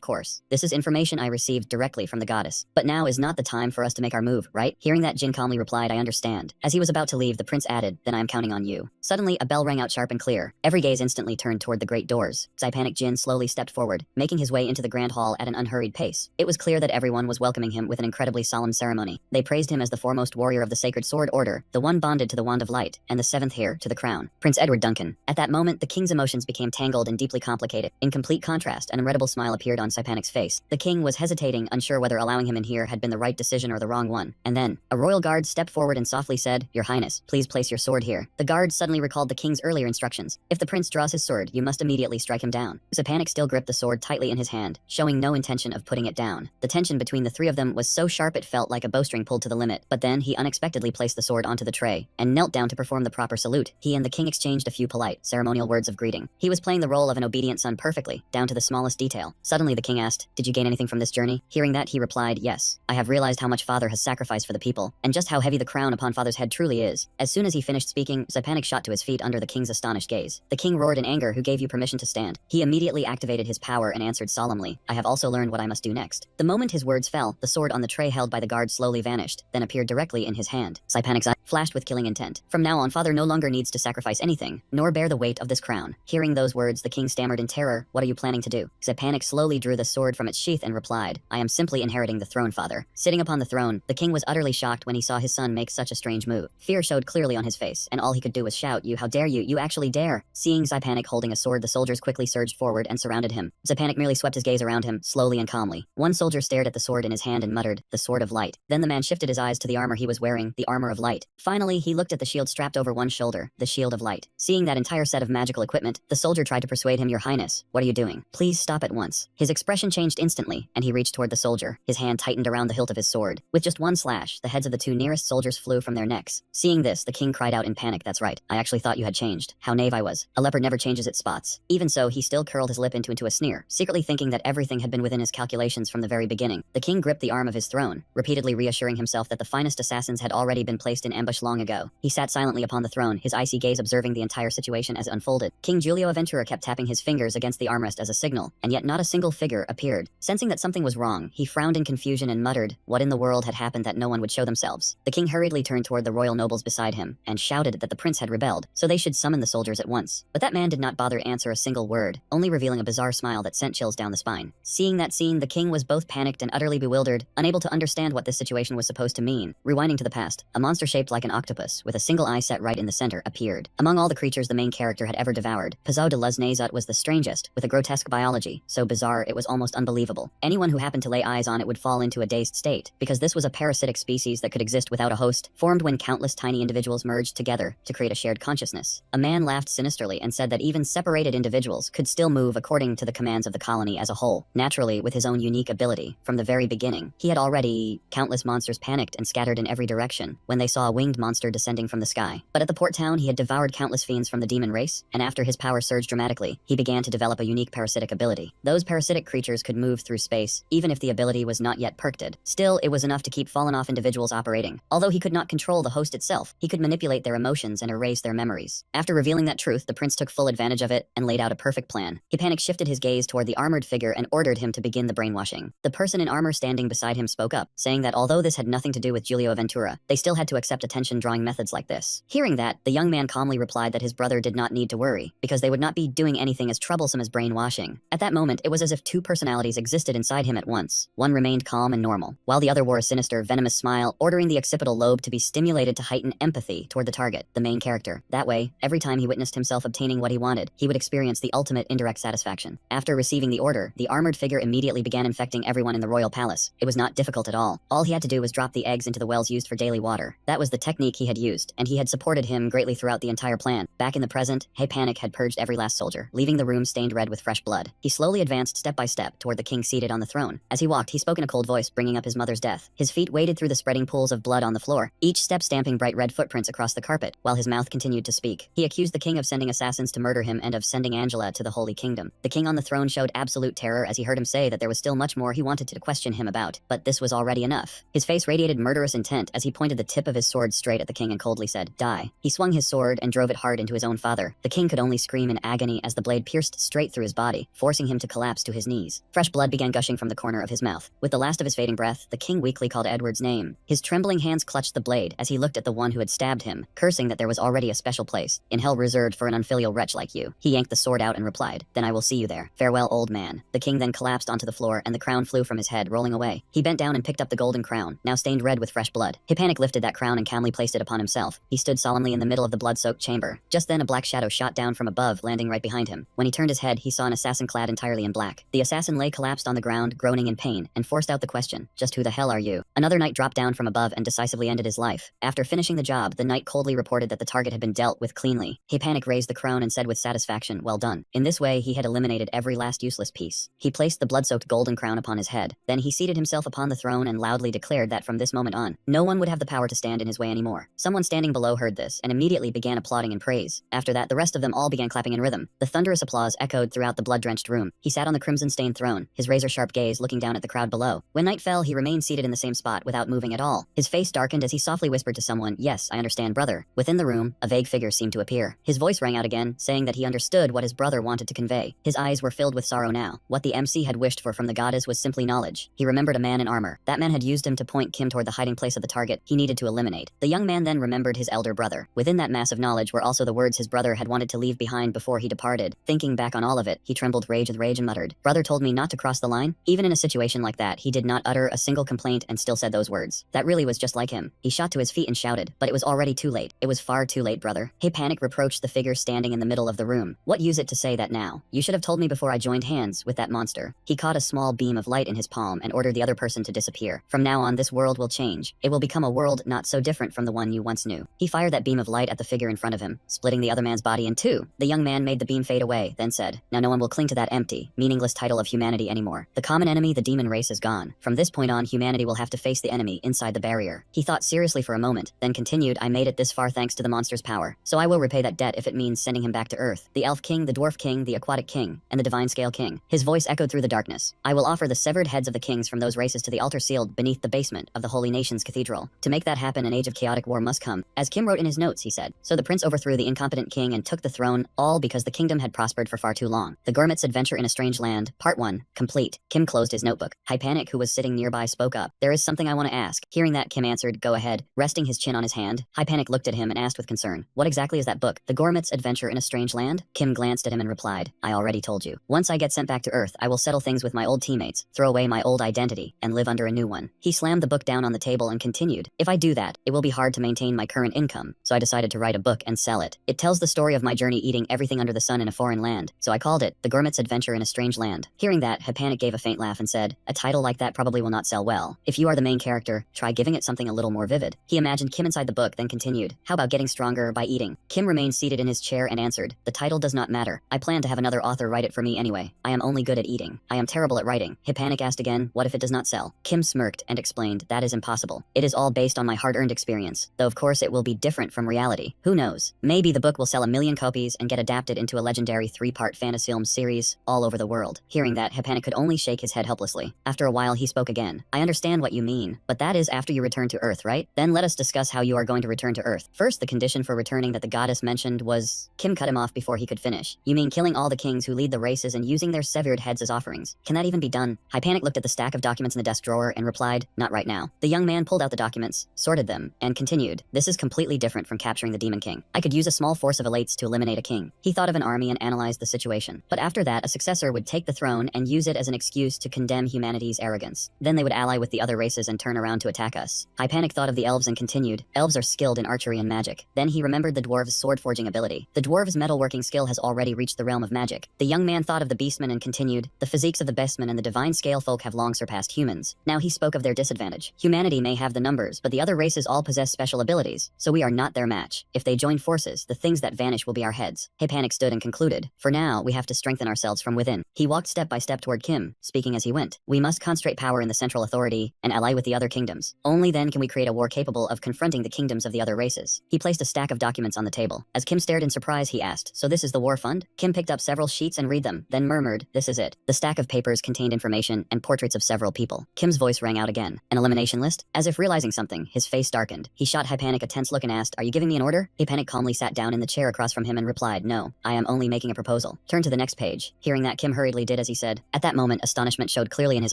Speaker 1: course. This is information I received directly from the goddess. But now is not the time for us to make our move, right?" Hearing that, Jin calmly replied, "I understand." As he was about to leave, the prince added, "Then I am counting on you." Suddenly, a bell rang out sharp and clear. Every gaze instantly turned toward the great doors. Hippanic Jin slowly stepped forward, making his way into the grand hall at an unhurried pace. It was clear that everyone was welcoming him with an incredibly solemn ceremony. They praised him as the foremost warrior of the Sacred Sword Order, the one bonded to the Wand of Light, and the seventh heir to the crown, Prince Edward Duncan. At that moment, the king's emotions became tangled and deeply complicated. In complete contrast, an unreadable smile appeared on Hipanic's face. The king was hesitating, unsure whether allowing him in here had been the right decision or the wrong one. And then, a royal guard stepped forward and softly said, "Your Highness, please place your sword here." The guard suddenly recalled the king's earlier instructions. If the prince draws his sword, you must immediately strike him down. Hippanic still gripped the sword tightly in his hand, showing no intention of putting it down. The tension between the three of them was so sharp it felt like a bowstring pulled to the limit. But then he unexpectedly placed the sword onto the tray and knelt down to perform the proper salute. He and the king exchanged a few polite, ceremonial words of greeting. He was playing the role of an obedient son perfectly, down to the smallest detail. Suddenly the king asked, "Did you gain anything from this journey?" me?" Hearing that, he replied, "Yes. I have realized how much Father has sacrificed for the people, and just how heavy the crown upon Father's head truly is." As soon as he finished speaking, Zypanik shot to his feet under the king's astonished gaze. The king roared in anger, "Who gave you permission to stand?" He immediately activated his power and answered solemnly, "I have also learned what I must do next." The moment his words fell, the sword on the tray held by the guard slowly vanished, then appeared directly in his hand. Zypanik's eye flashed with killing intent. From now on, Father no longer needs to sacrifice anything, nor bear the weight of this crown. Hearing those words, the king stammered in terror, "What are you planning to do?" Zypanik slowly drew the sword from its sheath and replied, "I am simply inheriting the throne, Father." Sitting upon the throne, the king was utterly shocked when he saw his son make such a strange move. Fear showed clearly on his face, and all he could do was shout, "You, how dare you? You actually dare!" Seeing Zypanik holding a sword, the soldiers quickly surged forward and surrounded him. Zypanik merely swept his gaze around him, slowly and calmly. One soldier stared at the sword in his hand and muttered, "The sword of light." Then the man shifted his eyes to the armor he was wearing, the armor of light. Finally, he looked at the shield strapped over one shoulder, the shield of light. Seeing that entire set of magical equipment, the soldier tried to persuade him, "Your Highness, what are you doing? Please stop at once." His expression changed instantly, and he reached toward the soldier. His hand tightened around the hilt of his sword. With just one slash, the heads of the two nearest soldiers flew from their necks. Seeing this, the king cried out in panic, "That's right. I actually thought you had changed. How naive I was. A leopard never changes its spots." Even so, he still curled his lip into a sneer, secretly thinking that everything had been within his calculations from the very beginning. The king gripped the arm of his throne, repeatedly reassuring himself that the finest assassins had already been placed in ambush long ago. He sat silently upon the throne, his icy gaze observing the entire situation as it unfolded. King Giulio Aventura kept tapping his fingers against the armrest as a signal, and yet not a single figure appeared. Sensing that something was wrong, he frowned in confusion and muttered, "What in the world had happened that no one would show themselves?" The king hurriedly turned toward the royal nobles beside him, and shouted that the prince had rebelled, so they should summon the soldiers at once. But that man did not bother to answer a single word, only revealing a bizarre smile that sent chills down the spine. Seeing that scene, the king was both panicked and utterly bewildered, unable to understand what this situation was supposed to mean. Rewinding to the past, a monster shaped like an octopus, with a single eye set right in the center, appeared. Among all the creatures the main character had ever devoured, Pazau de Luznazut was the strangest, with a grotesque biology, so bizarre it was almost unbelievable. Anyone who happened to lay eyes on it would fall into a dazed state, because this was a parasitic species that could exist without a host, formed when countless tiny individuals merged together to create a shared consciousness. A man laughed sinisterly and said that even separated individuals could still move according to the commands of the colony as a whole, naturally with his own unique ability. From the very beginning, he had already... Countless monsters panicked and scattered in every direction when they saw a winged monster descending from the sky. But at the port town, he had devoured countless fiends from the demon race, and after his power surged dramatically, he began to develop a unique parasitic ability. Those parasitic creatures could move through space, even if the ability was not yet perked. Still, it was enough to keep fallen-off individuals operating. Although he could not control the host itself, he could manipulate their emotions and erase their memories. After revealing that truth, the prince took full advantage of it and laid out a perfect plan. He panic-shifted his gaze toward the armored figure and ordered him to begin the brainwashing. The person in armor standing beside him spoke up, saying that although this had nothing to do with Giulio Ventura, they still had to accept attention-drawing methods like this. Hearing that, the young man calmly replied that his brother did not need to worry, because they would not be doing anything as troublesome as brainwashing. At that moment, it was as if two personalities existed inside him at once. One remained calm and normal, while the other wore a sinister, venomous smile, ordering the occipital lobe to be stimulated to heighten empathy toward the target, the main character. That way, every time he witnessed himself obtaining what he wanted, he would experience the ultimate indirect satisfaction. After receiving the order, the armored figure immediately began infecting everyone in the royal palace. It was not difficult at all. All he had to do was drop the eggs into the wells used for daily water. That was the technique he had used, and he had supported him greatly throughout the entire plan. Back in the present, Panic had purged every last soldier, leaving the room stained red with fresh blood. He slowly advanced step by step toward the king seated on the throne. As he walked, he spoke in a cold voice, bringing up his mother's death. His feet waded through the spreading pools of blood on the floor, each step stamping bright red footprints across the carpet, while his mouth continued to speak. He accused the king of sending assassins to murder him and of sending Angela to the Holy Kingdom. The king on the throne showed absolute terror as he heard him say that there was still much more he wanted to question him about, but this was already enough. His face radiated murderous intent as he pointed the tip of his sword straight at the king and coldly said, "Die." He swung his sword and drove it hard into his own father. The king could only scream in agony as the blade pierced straight through his body, forcing him to collapse to his knees. Fresh blood began gushing from the corner of his mouth. With the last of his fading breath, the king weakly called Edward's name. His trembling hands clutched the blade as he looked at the one who had stabbed him, cursing that there was already a special place in hell reserved for an unfilial wretch like you. He yanked the sword out and replied, "Then I will see you there. Farewell, old man." The king then collapsed onto the floor and the crown flew from his head, rolling away. He bent down and picked up the golden crown, now stained red with fresh blood. Panic lifted that crown and calmly placed it upon himself. He stood solemnly in the middle of the blood-soaked chamber. Just then a black shadow shot down from above, landing right behind him. When he turned his head, he saw an assassin clad entirely in black. The assassin lay collapsed on the ground, groaning in pain, and forced out the question, "Just who the hell are you?" Another knight dropped down from above and decisively ended his life. After finishing the job, the knight coldly reported that the target had been dealt with cleanly. Panic raised the crown and said with satisfaction, "Well done." In this way, he had eliminated every last useless piece. He placed the blood-soaked golden crown upon his head. Then he seated himself upon the throne and loudly declared that from this moment on, no one would have the power to stand in his way way anymore. Someone standing below heard this and immediately began applauding in praise. After that, the rest of them all began clapping in rhythm. The thunderous applause echoed throughout the blood-drenched room. He sat on the crimson-stained throne, his razor-sharp gaze looking down at the crowd below. When night fell, he remained seated in the same spot without moving at all. His face darkened as he softly whispered to someone, "Yes, I understand, brother." Within the room, a vague figure seemed to appear. His voice rang out again, saying that he understood what his brother wanted to convey. His eyes were filled with sorrow now. What the MC had wished for from the goddess was simply knowledge. He remembered a man in armor. That man had used him to point Kim toward the hiding place of the target he needed to eliminate. The young man then remembered his elder brother. Within that mass of knowledge were also the words his brother had wanted to leave behind before he departed. Thinking back on all of it, he trembled rage and muttered, "Brother told me not to cross the line?" Even in a situation like that, he did not utter a single complaint and still said those words. That really was just like him. He shot to his feet and shouted, but it was already too late. It was far too late, brother. Hey, Panic reproached the figure standing in the middle of the room. What use it to say that now? You should have told me before I joined hands with that monster. He caught a small beam of light in his palm and ordered the other person to disappear. From now on, this world will change. It will become a world not so different from the one you once knew. He fired that beam of light at the figure in front of him, splitting the other man's body in two. The young man made the beam fade away, then said, "Now no one will cling to that empty, meaningless title of humanity anymore. The common enemy, the demon race, is gone. From this point on, humanity will have to face the enemy inside the barrier." He thought seriously for a moment, then continued, "I made it this far thanks to the monster's power. So I will repay that debt if it means sending him back to Earth. The elf king, the dwarf king, the aquatic king, and the divine scale king." His voice echoed through the darkness. "I will offer the severed heads of the kings from those races to the altar sealed beneath the basement of the Holy Nations Cathedral. To make that happen, an age of chaotic war must come." As Kim wrote in his notes, he said, "So the prince overthrew the incompetent king and took the throne, all because the kingdom had prospered for far too long." The Gourmet's Adventure in a Strange Land, Part 1, complete. Kim closed his notebook. Hypanic, who was sitting nearby, spoke up. "There is something I want to ask." Hearing that, Kim answered, "Go ahead." Resting his chin on his hand, Hypanic looked at him and asked with concern, "What exactly is that book?" "The Gourmet's Adventure in a Strange Land?" Kim glanced at him and replied, "I already told you. Once I get sent back to Earth, I will settle things with my old teammates, throw away my old identity, and live under a new one." He slammed the book down on the table and continued, "If I do that, it will be hard to maintain my current income, so I decided to write a book and sell it. It tells the story of my journey eating everything under the sun in a foreign land, so I called it The Gourmet's Adventure in a Strange Land." Hearing that, Hypanic gave a faint laugh and said, "A title like that probably will not sell well. If you are the main character, try giving it something a little more vivid." He imagined Kim inside the book, then continued, "How about getting stronger by eating?" Kim remained seated in his chair and answered, "The title does not matter. I plan to have another author write it for me anyway. I am only good at eating. I am terrible at writing." Hypanic asked again, "What if it does not sell?" Kim smirked and explained, "That is impossible. It is all based on my hard-earned experience, though of course it will be different from reality. Who knows? Maybe the book will sell 1,000,000 copies and get adapted into a legendary 3-part fantasy-film series all over the world." Hearing that, Hypanic could only shake his head helplessly. After a while, he spoke again. "I understand what you mean, but that is after you return to Earth, right? Then let us discuss how you are going to return to Earth. First, the condition for returning that the goddess mentioned was..." Kim cut him off before he could finish. "You mean killing all the kings who lead the races and using their severed heads as offerings? Can that even be done?" Hypanic looked at the stack of documents in the desk drawer and replied, "Not right now." The young man pulled out the documents, sorted them, and continued, "This is completely different from capturing the Demon King. I could use a small force of elites to eliminate a king." He thought of an army and analyzed the situation. But after that, a successor would take the throne and use it as an excuse to condemn humanity's arrogance. Then they would ally with the other races and turn around to attack us. Hypanic thought of the elves and continued, "Elves are skilled in archery and magic." Then he remembered the dwarves' sword-forging ability. The dwarves' metalworking skill has already reached the realm of magic. The young man thought of the beastmen and continued, "The physiques of the beastmen and the divine scale folk have long surpassed humans." Now he spoke of their disadvantage. Humanity may have the numbers, but the other races all possess special abilities, so we are not their match. If they join forces, the things that vanish will be our heads. Hypanic stood and concluded, "For now, we have to strengthen ourselves from within." He walked step by step toward Kim, speaking as he went. "We must concentrate power in the central authority and ally with the other kingdoms. Only then can we create a war capable of confronting the kingdoms of the other races." He placed a stack of documents on the table. As Kim stared in surprise, he asked, "So this is the war fund?" Kim picked up several sheets and read them, then murmured, "This is it." The stack of papers contained information and portraits of several people. Kim's voice rang out again. "An elimination list?" As if realizing something, his face darkened. He shot Hypanic a tense look and asked, "Are you giving me an order?" Hypanic calmly sat down in the chair across from him and replied, "No, I am only making a proposal." Turn to the next page. Hearing that, Kim hurriedly did as he said. At that moment, astonishment showed clearly in his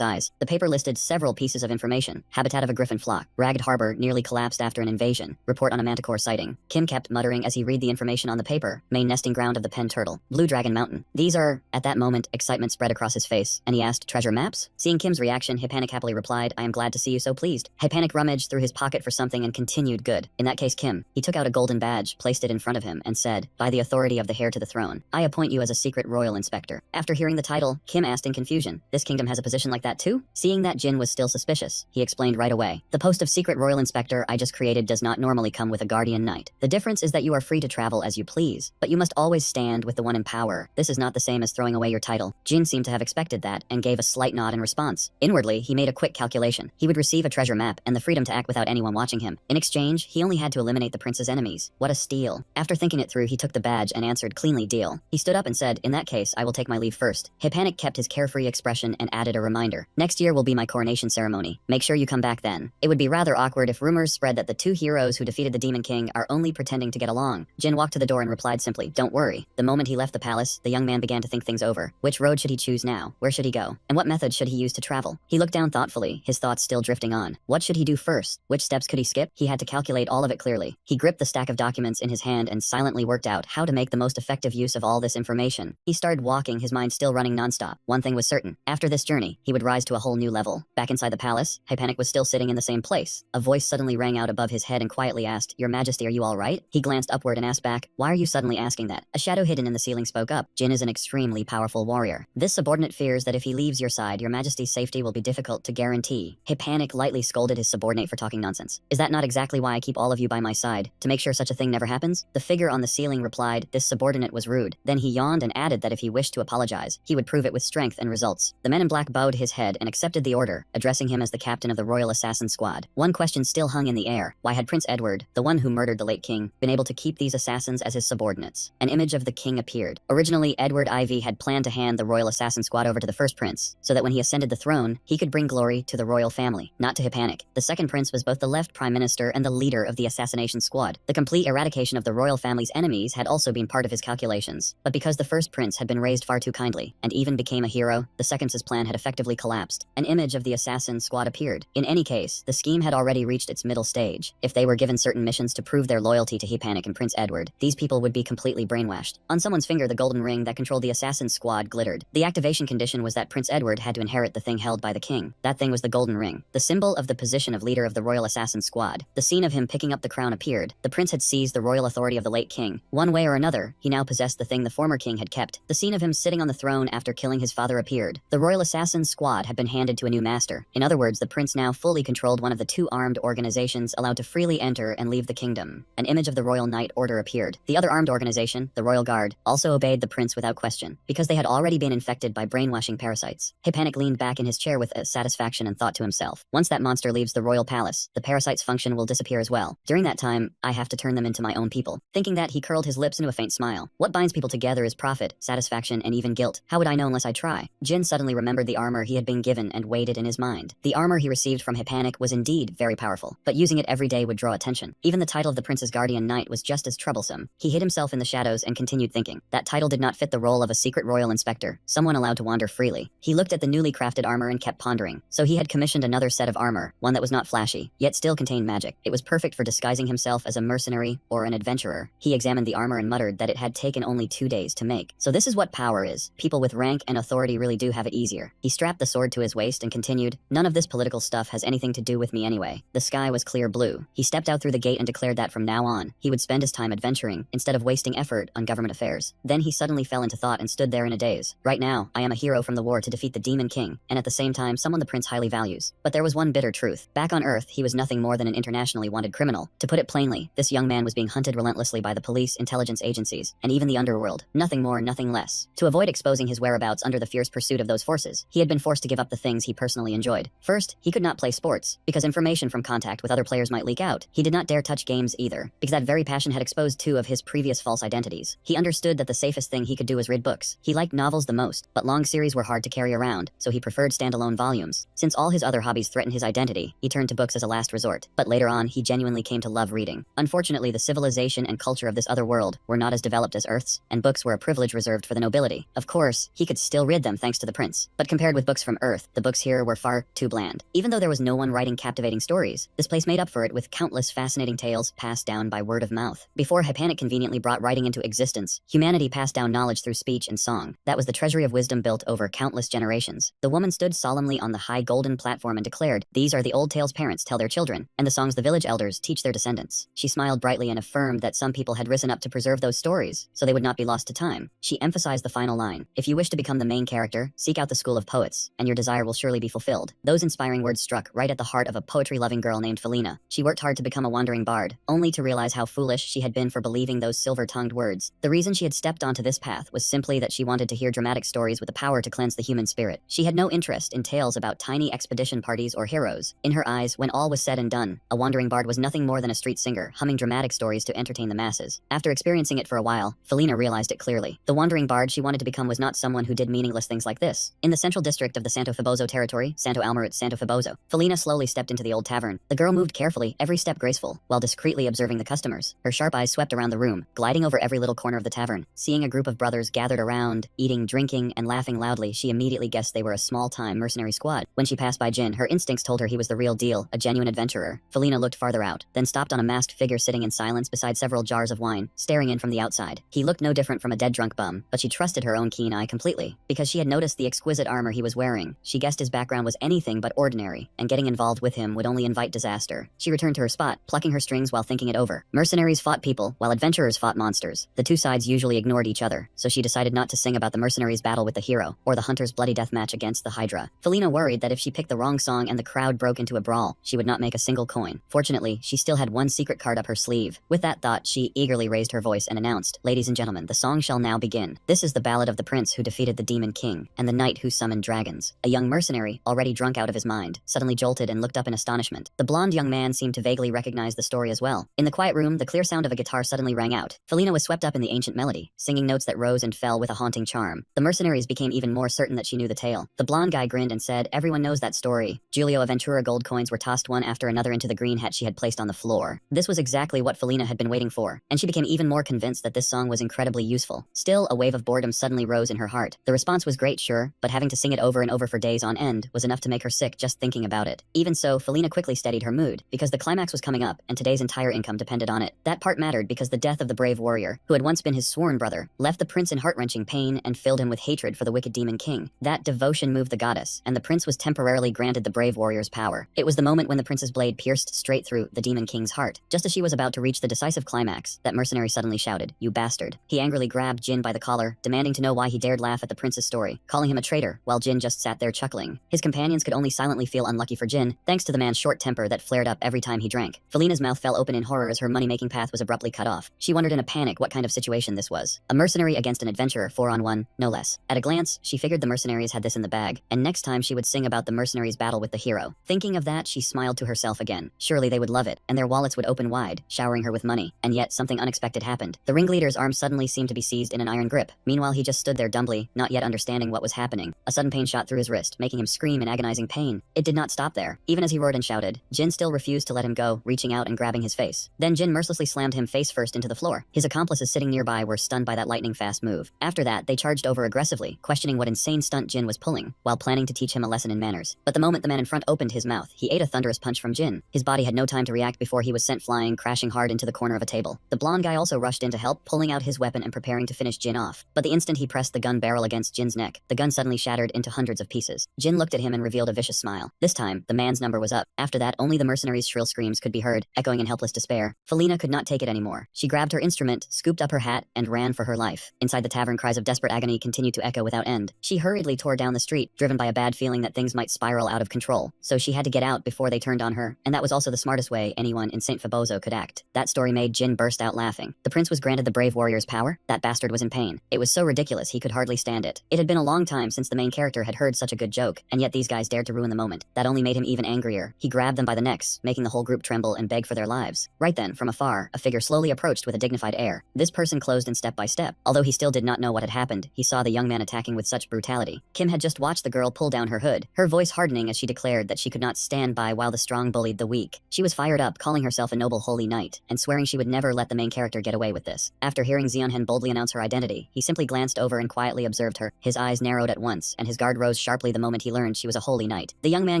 Speaker 1: eyes. The paper listed several pieces of information. Habitat of a griffin flock. Ragged harbor nearly collapsed after an invasion. Report on a manticore sighting. Kim kept muttering as he read the information on the paper. Main nesting ground of the pen turtle. Blue Dragon Mountain. These are... At that moment, excitement spread across his face, and he asked, "Treasure maps?" Seeing Kim's reaction, Hypanic happily replied, "I am glad to see you so pleased." Hypanic rummaged through his pocket for something and continued, "Good. In that case, Kim." He took out a golden badge, placed it in front of him, and said, "By the authority of the heir to the throne, I appoint you as a secret royal inspector." After hearing the title, Kim asked in confusion, "This kingdom has a position like that too?" Seeing that Jin was still suspicious, he explained right away, "The post of secret royal inspector I just created does not normally come with a guardian knight. The difference is that you are free to travel as you please, but you must always stand with the one in power. This is not the same as throwing away your title." Jin seemed to have expected that and gave a slight nod in response. Inwardly, he made a quick calculation. He would receive a treasure map and the freedom to act without anyone watching him. In exchange, he only had to eliminate the prince's enemies. What a steal. After thinking it through, he took the badge and answered cleanly, deal. He stood up and said, in that case, I will take my leave first. Hypanik kept his carefree expression and added a reminder. Next year will be my coronation ceremony. Make sure you come back then. It would be rather awkward if rumors spread that the two heroes who defeated the Demon King are only pretending to get along. Jin walked to the door and replied simply, don't worry. The moment he left the palace, the young man began to think things over. Which road should he choose now? Where should he go? And what method should he use to travel? He looked down thoughtfully, his thoughts still drifting on. What should he do first? Which steps could he skip? He had to calculate all of it clearly. He gripped the stack of documents in his hand and silently worked out how to make the most effective use of all this information. He started walking, his mind still running nonstop. One thing was certain. After this journey, he would rise to a whole new level. Back inside the palace, Hypanik was still sitting in the same place. A voice suddenly rang out above his head and quietly asked, Your Majesty, are you all right? He glanced upward and asked back, Why are you suddenly asking that? A shadow hidden in the ceiling spoke up. Jin is an extremely powerful warrior. This subordinate fears that if he leaves your side, Your Majesty's safety will be difficult to guarantee. Hypanik lightly scolded his subordinate for talking nonsense. Is that not exactly why I keep all of you by my side? To make sure such a thing never happens? The figure on the ceiling replied, This subordinate was rude. Then he yawned and added that if he wished to apologize, he would prove it with strength and results. The men in black bowed his head and accepted the order, addressing him as the captain of the royal assassin squad. One question still hung in the air. Why had Prince Edward, the one who murdered the late king, been able to keep these assassins as his subordinates? An image of the king appeared. Originally, Edward IV had planned to hand the royal assassin squad over to the first prince, so that when he ascended the throne, he could bring glory to the royal family, not to Hypanik. The second prince was both the left prime minister and the leader of the assassination squad. The complete eradication of the royal family's enemies had also been part of his calculations. But because the first prince had been raised far too kindly, and even became a hero, the second's plan had effectively collapsed. An image of the assassin squad appeared. In any case, the scheme had already reached its middle stage. If they were given certain missions to prove their loyalty to Hypanik and Prince Edward, these people would be completely brainwashed. On someone's finger, the golden ring that controlled the assassin squad glittered. The activation condition was that Prince Edward had to inherit the thing held by the king. That thing was the golden ring, the symbol of the position of leader of the royal assassin squad. The scene of him picking up the crown appeared. The prince had seized the royal authority of the late king. One way or another, he now possessed the thing the former king had kept. The scene of him sitting on the throne after killing his father appeared. The royal assassin squad had been handed to a new master. In other words, the prince now fully controlled one of the two armed organizations allowed to freely enter and leave the kingdom. An image of the royal knight order appeared. The other armed organization, the royal guard, also obeyed the prince without question, because they had already been infected by brainwashing parasites. Hypanik leaned back in his chair with satisfaction and thought to himself, once that monster leaves the royal palace, the parasite's function will disappear as well. During that time, I have to turn them into my own people. Thinking that, he curled his lips into a faint smile. What binds people together is profit, satisfaction, and even guilt. How would I know unless I try? Jin suddenly remembered the armor he had been given and weighed it in his mind. The armor he received from Hypanik was indeed very powerful, but using it every day would draw attention. Even the title of the prince's guardian knight was just as troublesome. He hid himself in the shadows and continued thinking. That title did not fit the role of a secret royal inspector, someone allowed to wander freely. He looked at the newly crafted armor and kept pondering. So he had commissioned another set of armor, one that was not flashy, yet still contained magic. It was perfect for disguising himself as a mercenary or an adventurer. He examined the armor and muttered that it had taken only 2 days to make. So this is what power is. People with rank and authority really do have it easier. He strapped the sword to his waist and continued, none of this political stuff has anything to do with me anyway. The sky was clear blue. He stepped out through the gate and declared that from now on, he would spend his time adventuring, instead of wasting effort on government affairs. Then he suddenly fell into thought and stood there in a daze. Right now, I am a hero from the war to defeat the Demon King, and at the same time someone the prince highly values. But there was one bitter truth. Back on Earth, he was nothing more than an internationally wanted criminal. To put it plainly, this young man was being hunted relentlessly by the police, intelligence agencies, and even the underworld. Nothing more, nothing less. To avoid exposing his whereabouts under the fierce pursuit of those forces, he had been forced to give up the things he personally enjoyed. First, he could not play sports, because information from contact with other players might leak out. He did not dare touch games either, because that very passion had exposed 2 of his previous false identities. He understood that the safest thing he could do was read books. He liked novels the most, but long series were hard to carry around, so he preferred standalone volumes. Since all his other hobbies threatened his identity, he turned to books as a last resort. But later on, he genuinely came to love reading. Unfortunately, the civilization and culture of this other world were not as developed as Earth's, and books were a privilege reserved for the nobility. Of course, he could still read them thanks to the prince. But compared with books from Earth, the books here were far too bland. Even though there was no one writing captivating stories, this place made up for it with countless fascinating tales passed down by word of mouth. Before Hypanik conveniently brought writing into existence, humanity passed down knowledge through speech and song. That was the treasury of wisdom built over countless generations. The woman stood solemnly on the high golden platform and declared, these are the old tales parents tell their children, and the songs the village elders teach their descendants. She smiled brightly and affirmed that some people had risen up to preserve those stories, so they would not be lost to time. She emphasized the final line, if you wish to become the main character, seek out the school of poets, and your desire will surely be fulfilled. Those inspiring words struck right at the heart of a poetry-loving girl named Felina. She worked hard to become a wandering bard, only to realize how foolish she had been for believing those silver-tongued words. The reason she had stepped onto this path was simply that she wanted to hear dramatic stories with the power to cleanse the human spirit. She had no interest in tales about tiny expedition parties or heroes. In her eyes, when all was said and done, A wandering bard was nothing more than a street singer, humming dramatic stories to entertain the masses. After experiencing it for a while, Felina realized it clearly. The wandering bard she wanted to become was not someone who did meaningless things like this. In the central district of the Santo Fiboso territory, Santo Almarit Santo Fiboso, Felina slowly stepped into the old tavern. The girl moved carefully, every step graceful, while discreetly observing the customers. Her sharp eyes swept around the room, gliding over every little corner of the tavern. Seeing a group of brothers gathered around, eating, drinking, and laughing loudly, she immediately guessed they were a small-time mercenary squad. When she passed by Jin, her instincts told her he was the real deal, a genuine adventurer. Felina looked farther out, then stopped on a masked figure sitting in silence beside several jars of wine, staring in from the outside. He looked no different from a dead drunk bum, but she trusted her own keen eye completely. Because she had noticed the exquisite armor he was wearing, she guessed his background was anything but ordinary, and getting involved with him would only invite disaster. She returned to her spot, plucking her strings while thinking it over. Mercenaries fought people, while adventurers fought monsters. The two sides usually ignored each other, so she decided not to sing about the mercenaries' battle with the hero, or the hunter's bloody death match against the Hydra. Felina worried that if she picked the wrong song and the crowd broke into a brawl, she would not make a single coin. Fortunately, she still had one secret card up her sleeve. With that thought, she eagerly raised her voice and announced, "Ladies and gentlemen, the song shall now begin. This is the ballad of the prince who defeated the demon king, and the knight who summoned dragons." A young mercenary, already drunk out of his mind, suddenly jolted and looked up in astonishment. The blonde young man seemed to vaguely recognize the story as well. In the quiet room, the clear sound of a guitar suddenly rang out. Felina was swept up in the ancient melody, singing notes that rose and fell with a haunting charm. The mercenaries became even more certain that she knew the tale. The blonde guy grinned and said, "Everyone knows that story." Giulio Aventura gold coins were tossed one after another into the green hat she had placed on the floor. This was exactly what Felina had been waiting for, and she became even more convinced that this song was incredibly useful. Still, a wave of boredom suddenly rose in her heart. The response was great, sure, but having to sing it over and over for days on end was enough to make her sick just thinking about it. Even so, Felina quickly steadied her mood, because the climax was coming up, and today's entire income depended on it. That part mattered because the death of the brave warrior, who had once been his sworn brother, left the prince in heart-wrenching pain and filled him with hatred for the wicked demon king. That devotion moved the goddess, and the prince was temporarily granted the brave warrior's power. It was the moment when the prince's blade pierced straight through the demon king's heart. Just as she was about to reach the decisive climax, that mercenary suddenly shouted, "You bastard." He angrily grabbed Jin by the collar, demanding to know why he dared laugh at the prince's story, calling him a traitor, while Jin just sat there chuckling. His companions could only silently feel unlucky for Jin, thanks to the man's short temper that flared up every time he drank. Felina's mouth fell open in horror as her money-making path was abruptly cut off. She wondered in a panic what kind of situation this was. A mercenary against an adventurer, 4-on-1, no less. At a glance, she figured the mercenaries had this in the bag, and next time she would sing about the mercenaries' battle with the hero. Thinking of that, she smiled to herself again. Surely they would love it, and their wallets would open wide, showering her with money. And yet, something unexpected happened. The ringleader's arm suddenly seemed to be seized in an iron grip. Meanwhile, he just stood there dumbly, not yet understanding what was happening. A sudden pain shot through his wrist, making him scream in agonizing pain. It did not stop there. Even as he roared and shouted, Jin still refused to let him go, reaching out and grabbing his face. Then Jin mercilessly slammed him face first into the floor. His accomplices sitting nearby were stunned by that lightning-fast move. After that, they charged over aggressively, questioning what insane stunt Jin was pulling, while planning to teach him a lesson in manners. But the moment the man in front opened his mouth, he ate a thunderous punch from Jin. His body had no time to react before he was sent flying, crashing hard into the corner of a table. The blonde guy also rushed in to help, pulling out his weapon and preparing to finish Jin off. But the instant he pressed the gun barrel against Jin's neck, the gun suddenly shattered into hundreds of pieces. Jin looked at him and revealed a vicious smile. This time, the man's number was up. After that, only the mercenaries' shrill screams could be heard, echoing in helpless despair. Felina could not take it anymore. She grabbed her instrument, scooped up her hat, and ran for her life. Inside the tavern, cries of desperate agony continued to echo without end. She hurriedly tore down the street, driven by a bad feeling that things might spiral out of control. So she had to get out before they turned on her, and that was also the smartest way anyone in St. Fiboso could act. That story made Jin burst out laughing. The prince was granted the brave warrior's power? That bastard was in pain. It was so ridiculous he could hardly stand it. It had been a long time since the main character had heard such a good joke, and yet these guys dared to ruin the moment. That only made him even angrier. He grabbed them by the necks, making the whole group tremble and beg for their lives. Right then, from afar, a figure slowly approached with a dignified air. This person closed in step by step. Although he still did not know what had happened, he saw the young man attacking with such brutality. Kim had just watched the girl pull down her hood, her voice hardening as she declared that she could not stand by while the strong bullied the weak. She was fired up, calling herself a noble holy knight, and swearing she would never let the main character get away with this. After hearing Xionhen boldly announce her identity, he simply glanced over and quietly observed her. His eyes narrowed at once, and his guard rose sharply the moment he learned she was a holy knight. The young man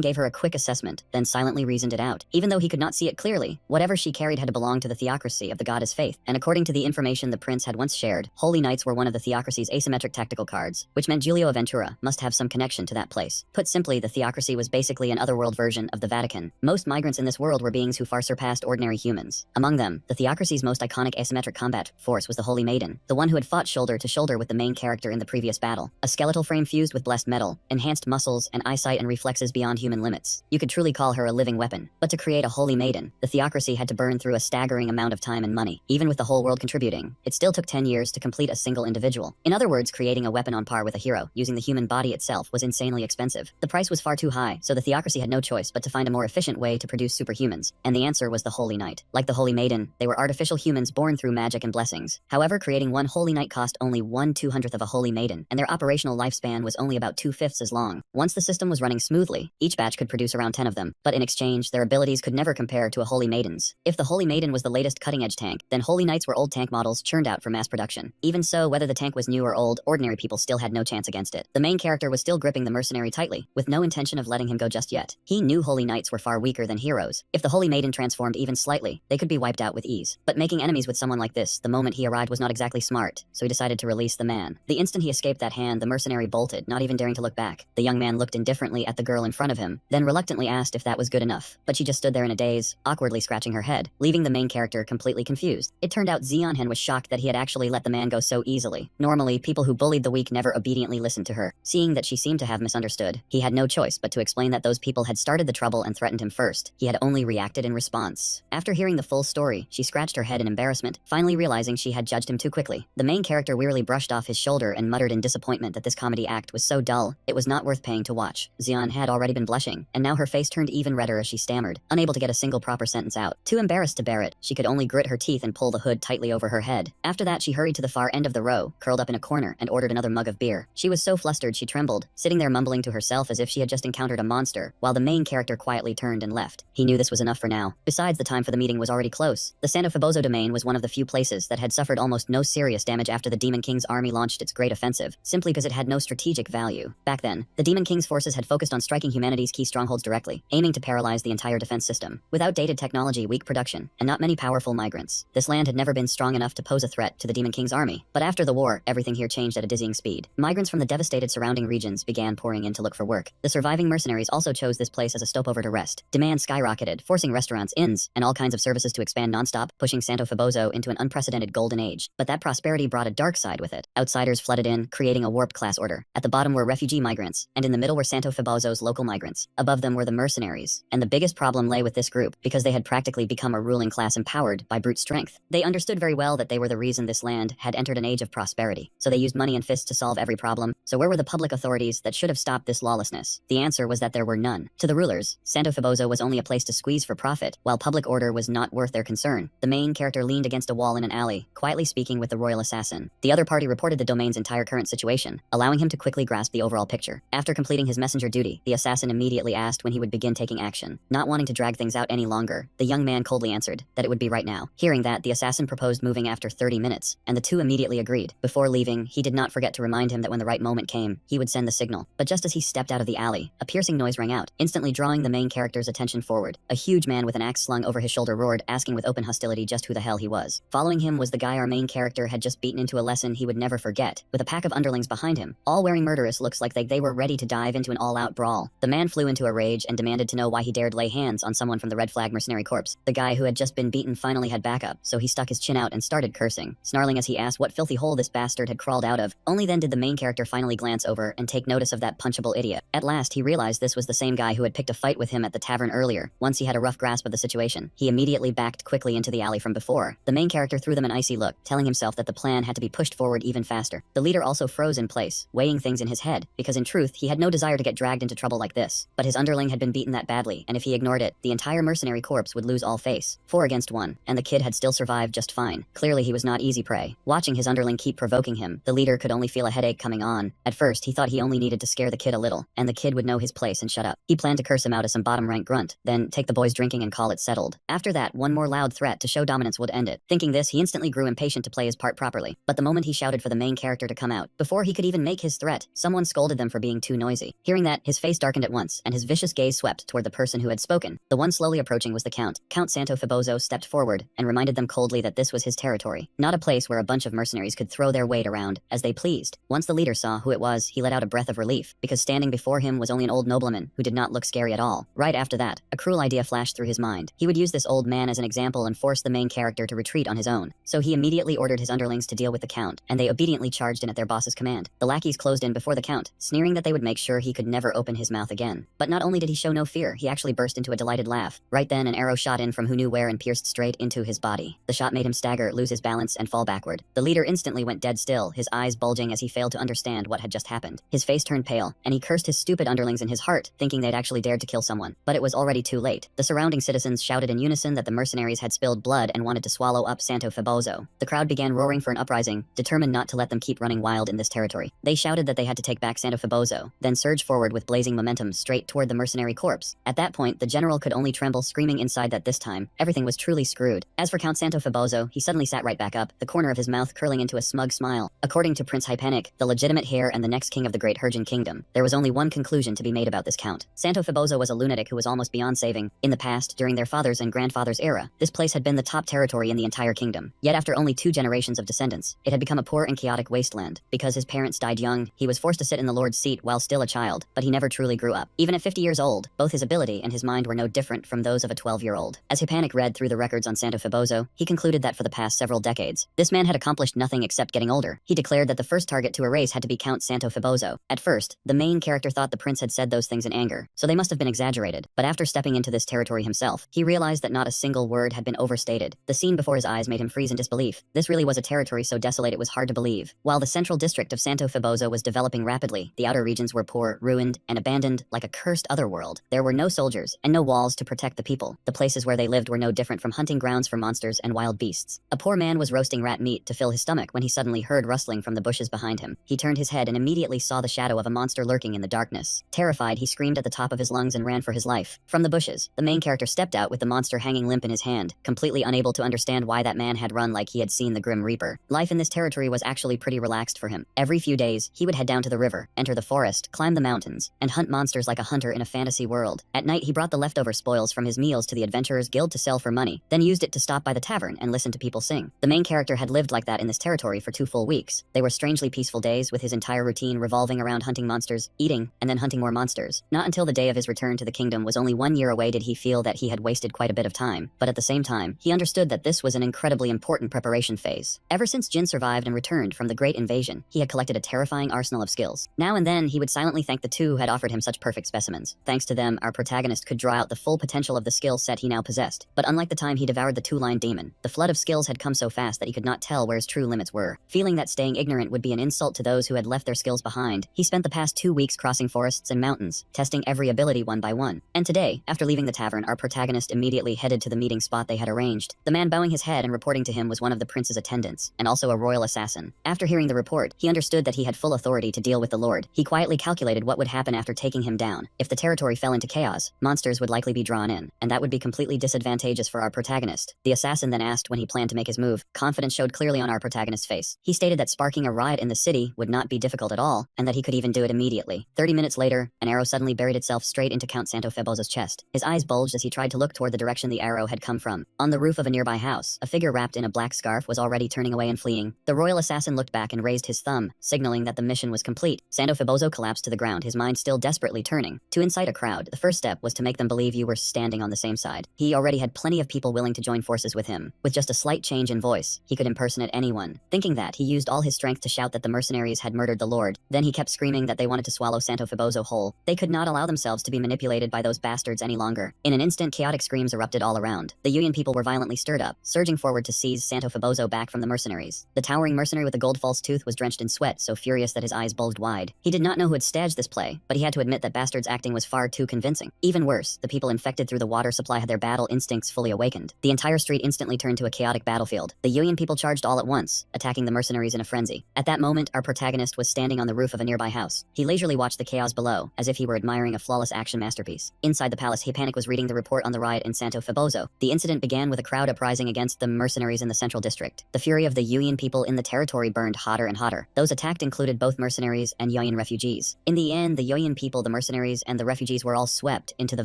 Speaker 1: gave her a quick assessment, then silently reasoned it out. Even though he could not see it clearly, whatever she carried had to belong to the theocracy of the goddess Faith, and according to the information the prince had once shared, holy knights were one of the theocracy's asymmetric tactical cards, which meant Giulio Aventura must have some connection to that place. Put simply, the theocracy was basically an otherworld version of the Vatican. Most migrants in this world were beings who far surpassed ordinary humans. Among them, the theocracy's most iconic asymmetric combat force was the Holy Maiden, the one who had fought shoulder to shoulder with the main character in the previous battle. A skeletal frame fused with blessed metal, enhanced muscles, and eyesight and reflexes beyond human limits. You could truly call her a living weapon. But to create a Holy Maiden, the theocracy had to burn through a staggering amount of time and money. Even with the whole world contributing, it still took 10 years to complete a single individual. In other words, creating a weapon on par with a hero, using the human body itself, was insanely expensive. The price was far too high, so the theocracy had no choice but to find a more efficient way to produce superhumans? And the answer was the Holy Knight. Like the Holy Maiden, they were artificial humans born through magic and blessings. However, creating one Holy Knight cost only 1/200th of a Holy Maiden, and their operational lifespan was only about 2/5 as long. Once the system was running smoothly, each batch could produce around 10 of them, but in exchange, their abilities could never compare to a Holy Maiden's. If the Holy Maiden was the latest cutting-edge tank, then Holy Knights were old tank models churned out for mass production. Even so, whether the tank was new or old, ordinary people still had no chance against it. The main character was still gripping the mercenary tightly, with no intention of letting him go just yet. He knew Holy Knights were far weaker than heroes. If the Holy Maiden transformed even slightly, they could be wiped out with ease. But making enemies with someone like this the moment he arrived was not exactly smart, so he decided to release the man. The instant he escaped that hand, the mercenary bolted, not even daring to look back. The young man looked indifferently at the girl in front of him, then reluctantly asked if that was good enough. But she just stood there in a daze, awkwardly scratching her head, leaving the main character completely confused. It turned out Zeonhen was shocked that he had actually let the man go so easily. Normally, people who bullied the weak never obediently listened to her. Seeing that she seemed to have misunderstood, he had no choice but to explain that those people had started the trouble and threatened him first. He had only reacted in response. After hearing the full story, she scratched her head in embarrassment, finally realizing she had judged him too quickly. The main character wearily brushed off his shoulder and muttered in disappointment that this comedy act was so dull, it was not worth paying to watch. Zeon had already been blushing, and now her face turned even redder as she stammered, unable to get a single proper sentence out. Too embarrassed to bear it, she could only grit her teeth and pull the hood tightly over her head. After that, she hurried to the far end of the row, curled up in a corner, and ordered another mug of beer. She was so flustered she trembled, sitting there mumbling to herself as if she had just encountered a monster, while the main character quietly turned and left. He knew this was enough for now. Besides, the time for the meeting was already close. The Santo Fibozo domain was one of the few places that had suffered almost no serious damage after the Demon King's army launched its great offensive, simply because it had no strategic value. Back then, the Demon King's forces had focused on striking humanity's key strongholds directly, aiming to paralyze the entire defense system. With outdated technology, weak production, and not many powerful migrants, this land had never been strong enough to pose a threat to the Demon King's army. But after the war, everything here changed at a dizzying speed. Migrants from the devastated surrounding regions began pouring in to look for work. The surviving mercenaries also chose this place as a stopover to rest. Demand skyrocketed, forcing restaurants, inns, and all kinds of services to expand nonstop, pushing Santo Fibozo into an unprecedented golden age. But that prosperity brought a dark side with it. Outsiders flooded in, creating a warped class order. At the bottom were refugee migrants, and in the middle were Santo Fibozo's local migrants. Above them were the mercenaries. And the biggest problem lay with this group, because they had practically become a ruling class empowered by brute strength. They understood very well that they were the reason this land had entered an age of prosperity. So they used money and fists to solve every problem. So where were the public authorities that should have stopped this lawlessness? The answer was that there were none. To the rulers, Santo Fibozo was only a place to squeeze for profit, while public order was not worth their concern. The main character leaned against a wall in an alley, quietly speaking with the royal assassin. The other party reported the domain's entire current situation, allowing him to quickly grasp the overall picture. After completing his messenger duty, the assassin immediately asked when he would begin taking action. Not wanting to drag things out any longer, the young man coldly answered that it would be right now. Hearing that, the assassin proposed moving after 30 minutes, and the two immediately agreed. Before leaving, he did not forget to remind him that when the right moment came, he would send the signal. But just as he stepped out of the alley, a piercing noise rang out, instantly drawing the main character's attention forward. A huge man with an axe slung over his shoulder roared, asking with open hostility just who the hell he was. Following him was the guy our main character had just beaten into a lesson he would never forget, with a pack of underlings behind him, all wearing murderous looks like they were ready to dive into an all-out brawl. The man flew into a rage and demanded to know why he dared lay hands on someone from the Red Flag Mercenary Corps. The guy who had just been beaten finally had backup, so he stuck his chin out and started cursing, snarling as he asked what filthy hole this bastard had crawled out of. Only then did the main character finally glance over and take notice of that punchable idiot. At last, he realized this was the same guy who had picked a fight with him at the tavern earlier. Once he had a rough grasp of the situation, he immediately backed quickly into the alley from before. The main character threw them an icy look, telling himself that the plan had to be pushed forward even faster. The leader also froze in place, weighing things in his head, because in truth, he had no desire to get dragged into trouble like this. But his underling had been beaten that badly, and if he ignored it, the entire mercenary corps would lose all face. 4 against 1, and the kid had still survived just fine. Clearly, he was not easy prey. Watching his underling keep provoking him, the leader could only feel a headache coming on. At first, he thought he only needed to scare the kid a little, and the kid would know his place and shut up. He planned to curse him out as some bottom-rank grunt, then take the boys drinking and call it settled. After that, one more loud threat to show dominance would end it. Thinking this, he instantly grew impatient to play his part properly. But the moment he shouted for the main character to come out, before he could even make his threat, someone scolded them for being too noisy. Hearing that, his face darkened at once, and his vicious gaze swept toward the person who had spoken. The one slowly approaching was the Count. Count Santo Fibozo stepped forward and reminded them coldly that this was his territory, not a place where a bunch of mercenaries could throw their weight around as they pleased. Once the leader saw who it was, he let out a breath of relief, because standing before him was only an old nobleman who did not look scary at all. Right after that, a cruel idea flashed through his mind. He would use this old man as an example and force the main character to retreat on his own. So he immediately ordered his underlings to deal with the Count, and they obediently charged in at their boss's command. The lackeys closed in before the Count, sneering that they would make sure he could never open his mouth again. But not only did he show no fear, he actually burst into a delighted laugh. Right then, an arrow shot in from who knew where and pierced straight into his body. The shot made him stagger, lose his balance, and fall backward. The leader instantly went dead still, his eyes bulging as he failed to understand what had just happened. His face turned pale, and he cursed his stupid underlings in his heart, thinking they'd actually dared to kill someone. But it was already too late. late. The surrounding citizens shouted in unison that the mercenaries had spilled blood and wanted to swallow up Santo Feboso. The crowd began roaring for an uprising, determined not to let them keep running wild in this territory. They shouted that they had to take back Santo Feboso, then surged forward with blazing momentum straight toward the mercenary corpse. At that point, the general could only tremble, screaming inside that this time, everything was truly screwed. As for Count Santo Feboso, he suddenly sat right back up, the corner of his mouth curling into a smug smile. According to Prince Hypanic, the legitimate heir and the next king of the Great Hergian Kingdom, there was only one conclusion to be made about this count. Santo Feboso was a lunatic who was almost beyond saving. In the past, during their father's and grandfather's era, this place had been the top territory in the entire kingdom. Yet after only 2 generations of descendants, it had become a poor and chaotic wasteland. Because his parents died young, he was forced to sit in the Lord's seat while still a child, but he never truly grew up. Even at 50 years old, both his ability and his mind were no different from those of a 12-year-old. As Hypanic read through the records on Santo Feboso, he concluded that for the past several decades, this man had accomplished nothing except getting older. He declared that the first target to erase had to be Count Santo Feboso. At first, the main character thought the prince had said those things in anger, so they must have been exaggerated. But after stepping into this territory himself, he realized that not a single word had been overstated. The scene before his eyes made him freeze in disbelief. This really was a territory so desolate it was hard to believe. While the central district of Santo Feboso was developing rapidly, the outer regions were poor, ruined, and abandoned like a cursed otherworld. There were no soldiers and no walls to protect the people. The places where they lived were no different from hunting grounds for monsters and wild beasts. A poor man was roasting rat meat to fill his stomach when he suddenly heard rustling from the bushes behind him. He turned his head and immediately saw the shadow of a monster lurking in the darkness. Terrified, he screamed at the top of his lungs and ran for his life. From the bushes, the main character stepped out with the monster hanging limp in his hand, completely unable to understand why that man had run like he had seen the Grim Reaper. Life in this territory was actually pretty relaxed for him. Every few days, he would head down to the river, enter the forest, climb the mountains, and hunt monsters like a hunter in a fantasy world. At night, he brought the leftover spoils from his meals to the Adventurers Guild to sell for money, then used it to stop by the tavern and listen to people sing. The main character had lived like that in this territory for 2 full weeks. They were strangely peaceful days, with his entire routine revolving around hunting monsters, eating, and then hunting more monsters. Not until the day of his return to the kingdom was only 1 year away did he feel that he had wasted quite a bit of time, but at the same time, he understood that this was an incredibly important preparation phase. Ever since Jin survived and returned from the Great Invasion, he had collected a terrifying arsenal of skills. Now and then, he would silently thank the 2 who had offered him such perfect specimens. Thanks to them, our protagonist could draw out the full potential of the skill set he now possessed. But unlike the time he devoured the 2-line demon, the flood of skills had come so fast that he could not tell where his true limits were. Feeling that staying ignorant would be an insult to those who had left their skills behind, he spent the past 2 weeks crossing forests and mountains, testing every ability one by one. And today, after leaving the tavern, our protagonist immediately headed to the meeting spot they had arranged. The man bowing his head and reporting to him was one of the prince's attendants, and also a royal assassin. After hearing the report, he understood that he had full authority to deal with the Lord. He quietly calculated what would happen after taking him down. If the territory fell into chaos, monsters would likely be drawn in, and that would be completely disadvantageous for our protagonist. The assassin then asked when he planned to make his move. Confidence showed clearly on our protagonist's face. He stated that sparking a riot in the city would not be difficult at all, and that he could even do it immediately. 30 minutes later, an arrow suddenly buried itself straight into Count Santo Feboso's chest. His eyes bulged as he tried to look toward the direction the arrow had come from. On the roof of a nearby house, a figure wrapped in a black scarf was already turning away and fleeing. The royal assassin looked back and raised his thumb, signaling that the mission was complete. Santo Feboso collapsed to the ground, his mind still desperately turning. To incite a crowd, the first step was to make them believe you were standing on the same side. He already had plenty of people willing to join forces with him. With just a slight change in voice, he could impersonate anyone. Thinking that, he used all his strength to shout that the mercenaries had murdered the Lord. Then he kept screaming that they wanted to swallow Santo Feboso whole. They could not allow themselves to be manipulated by those bastards any longer. In an instant, chaotic screams erupted all around. The Yuyan people were violently stirred up, surging forward to seize Santo Feboso back from the mercenaries. The towering mercenary with the gold false tooth was drenched in sweat, so furious that his eyes bulged wide. He did not know who had staged this play, but he had to admit that Bastard's acting was far too convincing. Even worse, the people infected through the water supply had their battle instincts fully awakened. The entire street instantly turned to a chaotic battlefield. The Yuyan people charged all at once, attacking the mercenaries in a frenzy. At that moment, our protagonist was standing on the roof of a nearby house. He leisurely watched the chaos below, as if he were admiring a flawless action masterpiece. Inside the palace, Hypanic was reading the report on the riot in Santo Feboso. The incident began with a crowd uprising against the mercenaries in the central district. The fury of the Yuyan people in the territory burned hotter and hotter. Those attacked included both mercenaries and Yuyan refugees. In the end, the Yuyan people, the mercenaries, and the refugees were all swept into the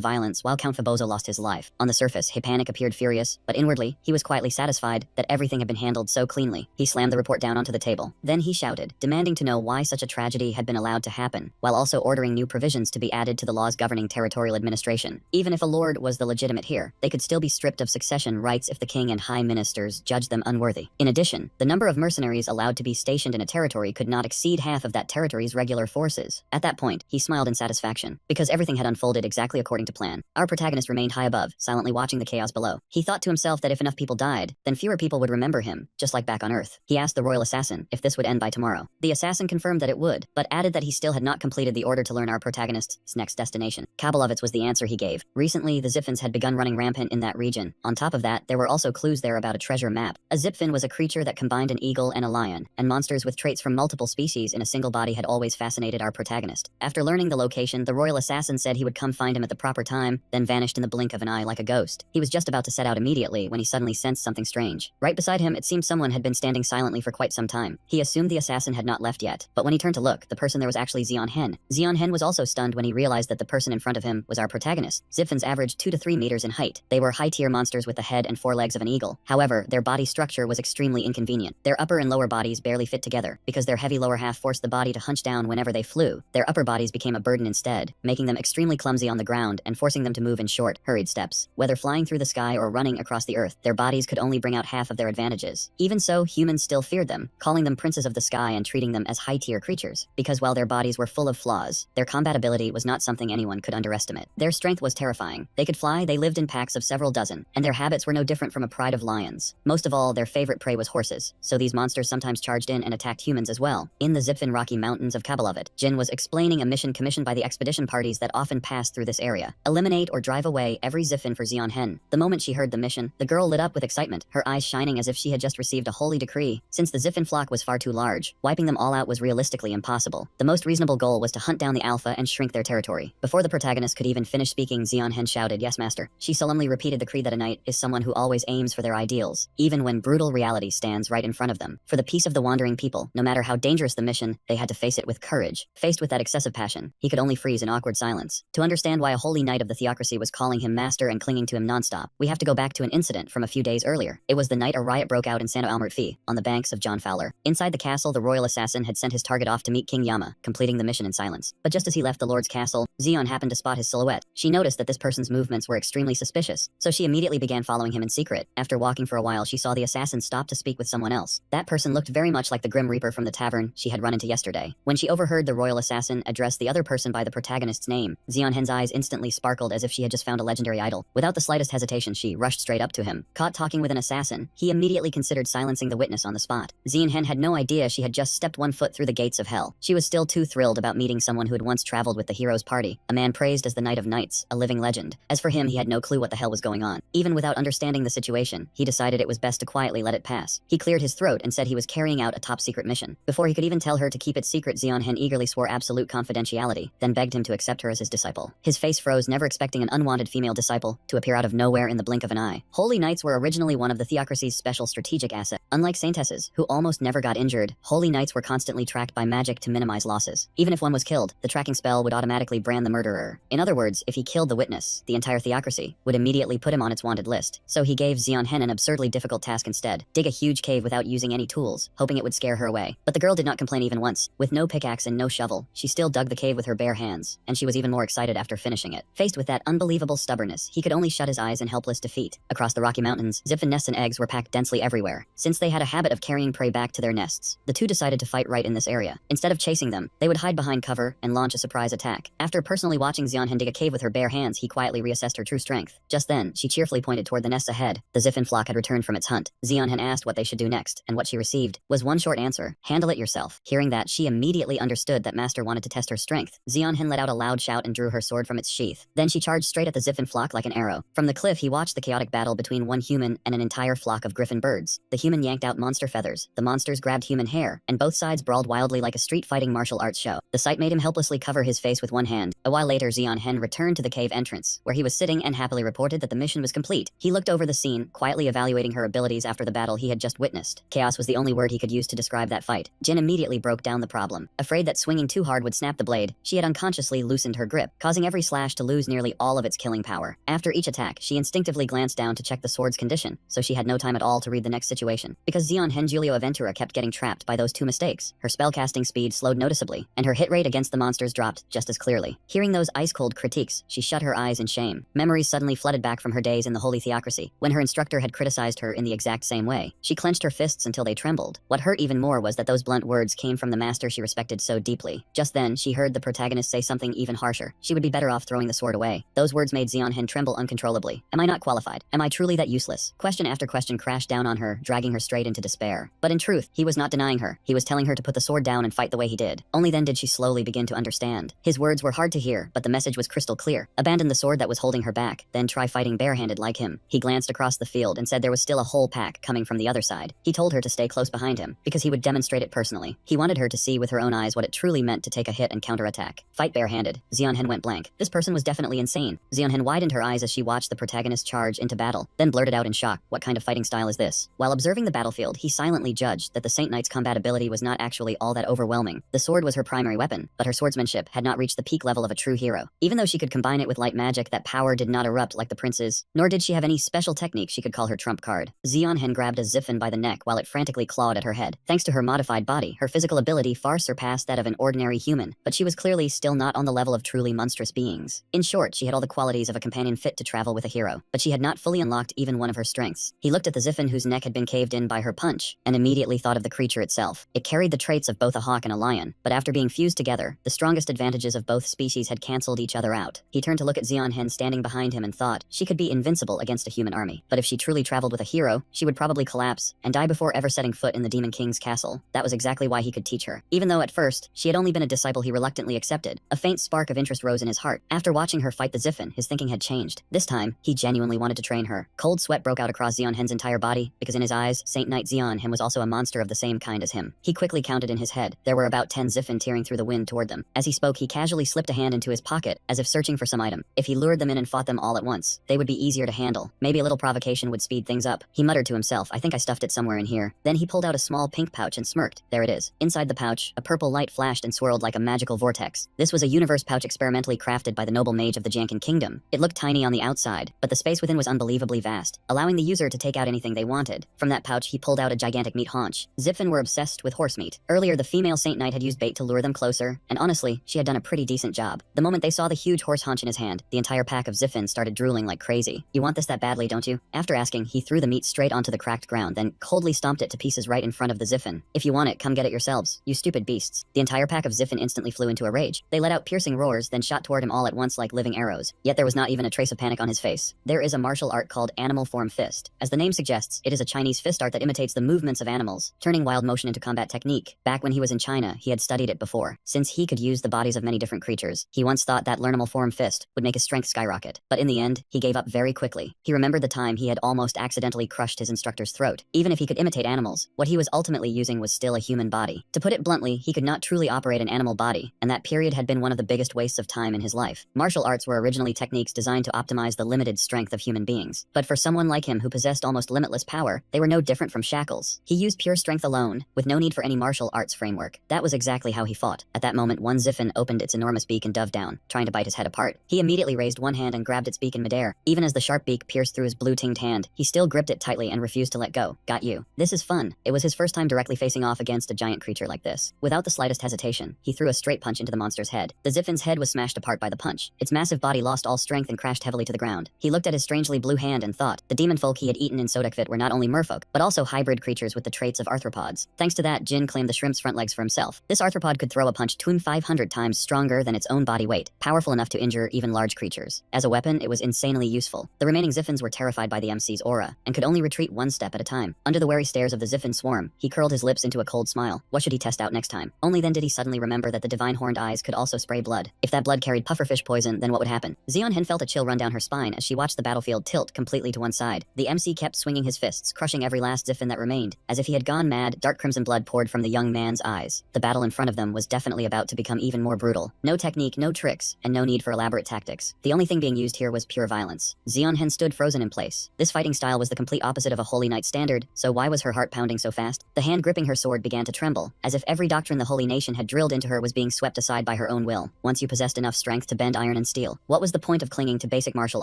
Speaker 1: violence while Count Feboso lost his life. On the surface, Hypanic appeared furious, but inwardly, he was quietly satisfied that everything had been handled so cleanly. He slammed the report down onto the table. Then he shouted, demanding to know why such a tragedy had been allowed to happen, while also ordering new provisions to be added to the laws governing territorial administration. Even if a lord was the legitimate heir, they could still be stripped of succession rights if the king and high ministers judged them unworthy. In addition, the number of mercenaries allowed to be stationed in a territory could not exceed half of that territory's regular forces. At that point, he smiled in satisfaction, because everything had unfolded exactly according to plan. Our protagonist remained high above, silently watching the chaos below. He thought to himself that if enough people died, then fewer people would remember him, just like back on Earth. He asked the royal assassin if this would end by tomorrow. The assassin confirmed that it would, but added that he still had not completed the order to learn our protagonist's next destination. Kabalovitz was the answer he gave. Recently, the Zipfins had begun running rampant in that region. On top of that, there were also clues there about a treasure map. A Zipfin was a creature that combined an eagle and a lion, and monsters with traits from multiple species in a single body had always fascinated our protagonist. After learning the location, the royal assassin said he would come find him at the proper time, then vanished in the blink of an eye like a ghost. He was just about to set out immediately when he suddenly sensed something strange. Right beside him, it seemed someone had been standing silently for quite some time. He assumed the assassin had not left yet, but when he turned to look, the person there was actually Xion Hen. Xion Hen was also stunned when he realized that the person in front of him was our protagonist. Zipfins averaged 2 to 3 meters in height. They were high-tier monsters with the head and forelegs of an eagle. However, their body structure was extremely inconvenient. Their upper and lower bodies barely fit together. Because their heavy lower half forced the body to hunch down whenever they flew, their upper bodies became a burden instead, making them extremely clumsy on the ground and forcing them to move in short, hurried steps. Whether flying through the sky or running across the earth, their bodies could only bring out half of their advantages. Even so, humans still feared them, calling them princes of the sky and treating them as high-tier creatures. Because while their bodies were full of flaws, their combat ability was not something anyone could underestimate. Their strength was terrifying. They could fly, they lived in packs of several dozen, and their habits were no different from a pride of lions. Most of all, their favorite prey was horses, so these monsters sometimes charged in and attacked humans as well. In the Zipfin Rocky Mountains of Kabalovit, Jin was explaining a mission commissioned by the expedition parties that often passed through this area. Eliminate or drive away every Zipfin for Xion Hen. The moment she heard the mission, the girl lit up with excitement, her eyes shining as if she had just received a holy decree. Since the Zipfin flock was far too large, wiping them all out was realistically impossible. The most reasonable goal was to hunt down the alpha and shrink their territory. Before the protagonist could even finish speaking, Xion Hen shouted, "Yes, master." She solemnly repeated the creed that a knight is someone who always aims for their ideals, even when brutal reality stands right in front of them. For the peace of the wandering people, no matter how dangerous the mission, they had to face it with courage. Faced with that excessive passion, he could only freeze in awkward silence. To understand why a holy knight of the theocracy was calling him master and clinging to him nonstop, we have to go back to an incident from a few days earlier. It was the night a riot broke out in Sano Almertfi, on the banks of John Fowler. Inside the castle, the royal assassin had sent his target off to meet King Yama, completing the mission in silence. But just as he left the lord's castle, Xion happened to spot his silhouette. She noticed that this person's movements were extremely suspicious, so she immediately began following him in secret. After walking for a while, she saw the assassin stop to speak with someone else. That person looked very much like the Grim Reaper from the tavern she had run into yesterday. When she overheard the royal assassin address the other person by the protagonist's name, Xion Hen's eyes instantly sparkled as if she had just found a legendary idol. Without the slightest hesitation, she rushed straight up to him. Caught talking with an assassin, he immediately considered silencing the witness on the spot. Xion Hen had no idea she had just stepped one foot through the gates of hell. She was still too thrilled about meeting someone who had once traveled with the hero's party, a man praised as the Knight of Knights, a living legend. As for him, he had no clue what the hell was going on. Even without understanding the situation, he decided it was best to quietly let it pass. He cleared his throat and said he was carrying out a top-secret mission. Before he could even tell her to keep it secret, Xion Hen eagerly swore absolute confidentiality, then begged him to accept her as his disciple. His face froze, never expecting an unwanted female disciple to appear out of nowhere in the blink of an eye. Holy Knights were originally one of the theocracy's special strategic assets. Unlike Saintesses, who almost never got injured, Holy Knights were constantly tracked by magic to minimize losses. Even if one was killed, the tracking spell would automatically brand the murderer. In other words, if he killed the witness, the entire theocracy would immediately put him on its wanted list. So he gave Xion Hen an absurdly difficult task instead: dig a huge cave without using any tools, hoping it would scare her away. But the girl did not complain even once. With no pickaxe and no shovel, she still dug the cave with her bare hands, and she was even more excited after finishing it. Faced with that unbelievable stubbornness, he could only shut his eyes in helpless defeat. Across the Rocky Mountains, Zipfin nests and eggs were packed densely everywhere. Since they had a habit of carrying prey back to their nests, the two decided to fight right in this area. Instead of chasing them, they would hide behind cover and launch a surprise attack. After personally watching Xion Hen dig a cave with her bare hands, he quietly reassessed her true strength. Just then, she cheerfully pointed toward the nests ahead. The Zipfin flock had returned from its hunt. Xion Hen asked what they should do next, and what she received was one short answer: handle it yourself. Hearing that, she immediately understood that Master wanted to test her strength. Xion Hen let out a loud shout and drew her sword from its sheath. Then she charged straight at the Zipfin flock like an arrow. From the cliff, he watched the chaotic battle between one human and an entire flock of griffin birds. The human yanked out monster feathers, the monsters grabbed human hair, and both sides brawled wildly like a street-fighting martial arts show. The sight made him helplessly cover his face with one hand. A while later, Xion Hen returned to the cave entrance, where he was sitting and happily reported that the mission was complete. He looked over the scene, quietly evaluating her abilities after the battle he had just witnessed. Chaos was the only word he could use to describe that fight. Jin immediately broke down the problem. Afraid that swinging too hard would snap the blade, she had unconsciously loosened her grip, causing every slash to lose nearly all of its killing power. After each attack, she instinctively glanced down to check the sword's condition, so she had no time at all to read the next situation. Because Xion Hen Julio Aventura kept getting trapped by those two mistakes, her spellcasting speed slowed noticeably, and her hit rate against the monsters dropped just as clearly. Hearing those ice-cold critiques, she shut her eyes in shame. Memories suddenly flooded back from her days in the Holy Theocracy, when her instructor had criticized her in the exact same way. She clenched her fists until they trembled. What hurt even more was that those blunt words came from the master she respected so deeply. Just then, she heard the protagonist say something even harsher. She would be better off throwing the sword away. Those words made Xion Hen tremble uncontrollably. Am I not qualified? Am I truly that useless? Question after question crashed down on her, dragging her straight into despair. But in truth, he was not denying her. He was telling her to put the sword down and fight the way he did. Only then did she slowly begin to understand. His words were hard to hear, but the message was crystal clear. Abandon abandon the sword that was holding her back, then try fighting barehanded like him. He glanced across the field and said there was still a whole pack coming from the other side. He told her to stay close behind him, because he would demonstrate it personally. He wanted her to see with her own eyes what it truly meant to take a hit and counterattack. Fight barehanded. Zeonhen went blank. This person was definitely insane. Zeonhen widened her eyes as she watched the protagonist charge into battle, then blurted out in shock, what kind of fighting style is this? While observing the battlefield, he silently judged that the Saint Knight's combat ability was not actually all that overwhelming. The sword was her primary weapon, but her swordsmanship had not reached the peak level of a true hero. Even though she could combine it with light magic, that power did not erupt like the prince's, nor did she have any special technique she could call her trump card. Zeonhen grabbed a Ziffin by the neck while it frantically clawed at her head. Thanks to her modified body, her physical ability far surpassed that of an ordinary human, but she was clearly still not on the level of truly monstrous beings. In short, she had all the qualities of a companion fit to travel with a hero, but she had not fully unlocked even one of her strengths. He looked at the Ziffin whose neck had been caved in by her punch, and immediately thought of the creature itself. It carried the traits of both a hawk and a lion, but after being fused together, the strongest advantages of both species had cancelled each other out. He turned to look at Zeonhen standing behind him and thought, she could be invincible against a human army, but if she truly traveled with a hero, she would probably collapse and die before ever setting foot in the Demon King's castle. That was exactly why he could teach her. Even though at first, she had only been a disciple he reluctantly accepted, a faint spark of interest rose in his heart. After watching her fight the Ziffin, his thinking had changed. This time, he genuinely wanted to train her. Cold sweat broke out across Zeonhen's entire body, because in his eyes, Saint Knight Zeonhen was also a monster of the same kind as him. He quickly counted in his head. There were about 10 Ziffin tearing through the wind toward them. As he spoke, he casually slipped a hand into his pocket, as if searching for some item. If he lured them in and fought them all at once, they would be easier to handle. Maybe a little provocation would speed things up. He muttered to himself, I think I stuffed it somewhere in here. Then he pulled out a small pink pouch and smirked. There it is. Inside the pouch, a purple light flashed and swirled like a magical vortex. This was a universe pouch experimentally crafted by the noble mage of the Janken Kingdom. It looked tiny on the outside, but the space within was unbelievably vast, allowing the user to take out anything they wanted. From that pouch, he pulled out a gigantic meat haunch. Ziffin were obsessed with horse meat. Earlier, the female Saint Knight had used bait to lure them closer, and honestly, she had done a pretty decent job. The moment they saw the huge horse haunch in his hand, the entire pack of Ziffin started drooling like crazy. You want this that badly, don't you? After asking, he threw the meat straight onto the cracked ground, then coldly stomped it to pieces right in front of the Ziffin. If you want it, come get it yourselves, you stupid beasts. The entire pack of Ziffin instantly flew into a rage. They let out piercing roars, then shot toward him all at once like living arrows. Yet there was not even a trace of panic on his face. There is a martial art called Animal Form Fist. As the name suggests, it is a Chinese fist art that imitates the movements of animals, turning wild motion into combat technique. Back when he was in China, he had studied it before. Since he could use the bodies of many different creatures, he once thought that learnable form fist would make his strength skyrocket. But in the end, he gave up very quickly. He remembered the time he had almost accidentally crushed his instructor's throat. Even if he could imitate animals, what he was ultimately using was still a human body. To put it bluntly, he could not truly operate an animal body, and that period had been one of the biggest wastes of time in his life. Martial arts were originally techniques designed to optimize the limited strength of human beings. But for someone like him who possessed almost limitless power, they were no different from shackles. He used pure strength alone, with no need for any martial arts framework. That was exactly how he fought. At that moment, one Ziffin opened its enormous beak and dove down, trying to bite his head apart. He immediately raised one hand and grabbed its beak in midair. Even as the sharp beak pierced through his blue-tinged hand, he still gripped it tightly and refused to let go. Got you. This is fun. It was his first time directly facing off against a giant creature like this. Without the slightest hesitation, he threw a straight punch into the monster's head. The Ziffin's head was smashed apart by the punch. Its massive body lost all strength and crashed heavily to the ground. He looked at his strangely blue hand and thought, the demon folk he had eaten in Sodakvit were not only merfolk, but also hybrid creatures with the traits of arthropods. Thanks to that, Jin claimed the shrimp's front legs for himself. This arthropod could throw a punch 500 times stronger than its own body weight, powerful enough to injure even large creatures. As a weapon, it was insanely useful. The remaining Ziffins were terrified by the MC's aura, and could only retreat one step at a time. Under the wary stares of the Ziffin swarm, he curled his lips into a cold smile. What should he test out next time? Only then did he suddenly remember that the divine horned eyes could also spray blood. If that blood carried pufferfish poison, then what would happen? Zeonhen felt a chill run down her spine as she watched the battlefield tilt completely to one side. The MC kept swinging his fists, crushing every last Ziffin that remained. As if he had gone mad, dark crimson blood poured from the young man's eyes. The battle in front of them was definitely about to become even more brutal. No technique, no tricks, and no need for elaborate tactics. The only thing being used here was pure violence. Zeonhen stood frozen in place. This fighting style was the complete opposite of a Holy Knight standard, so why was her heart pounding so fast? The hand gripping her sword began to tremble, as if every doctrine the Holy Nation had drilled into her was being swept aside by her own will. Once you possessed enough strength to bend iron and steel, what was the point of clinging to basic martial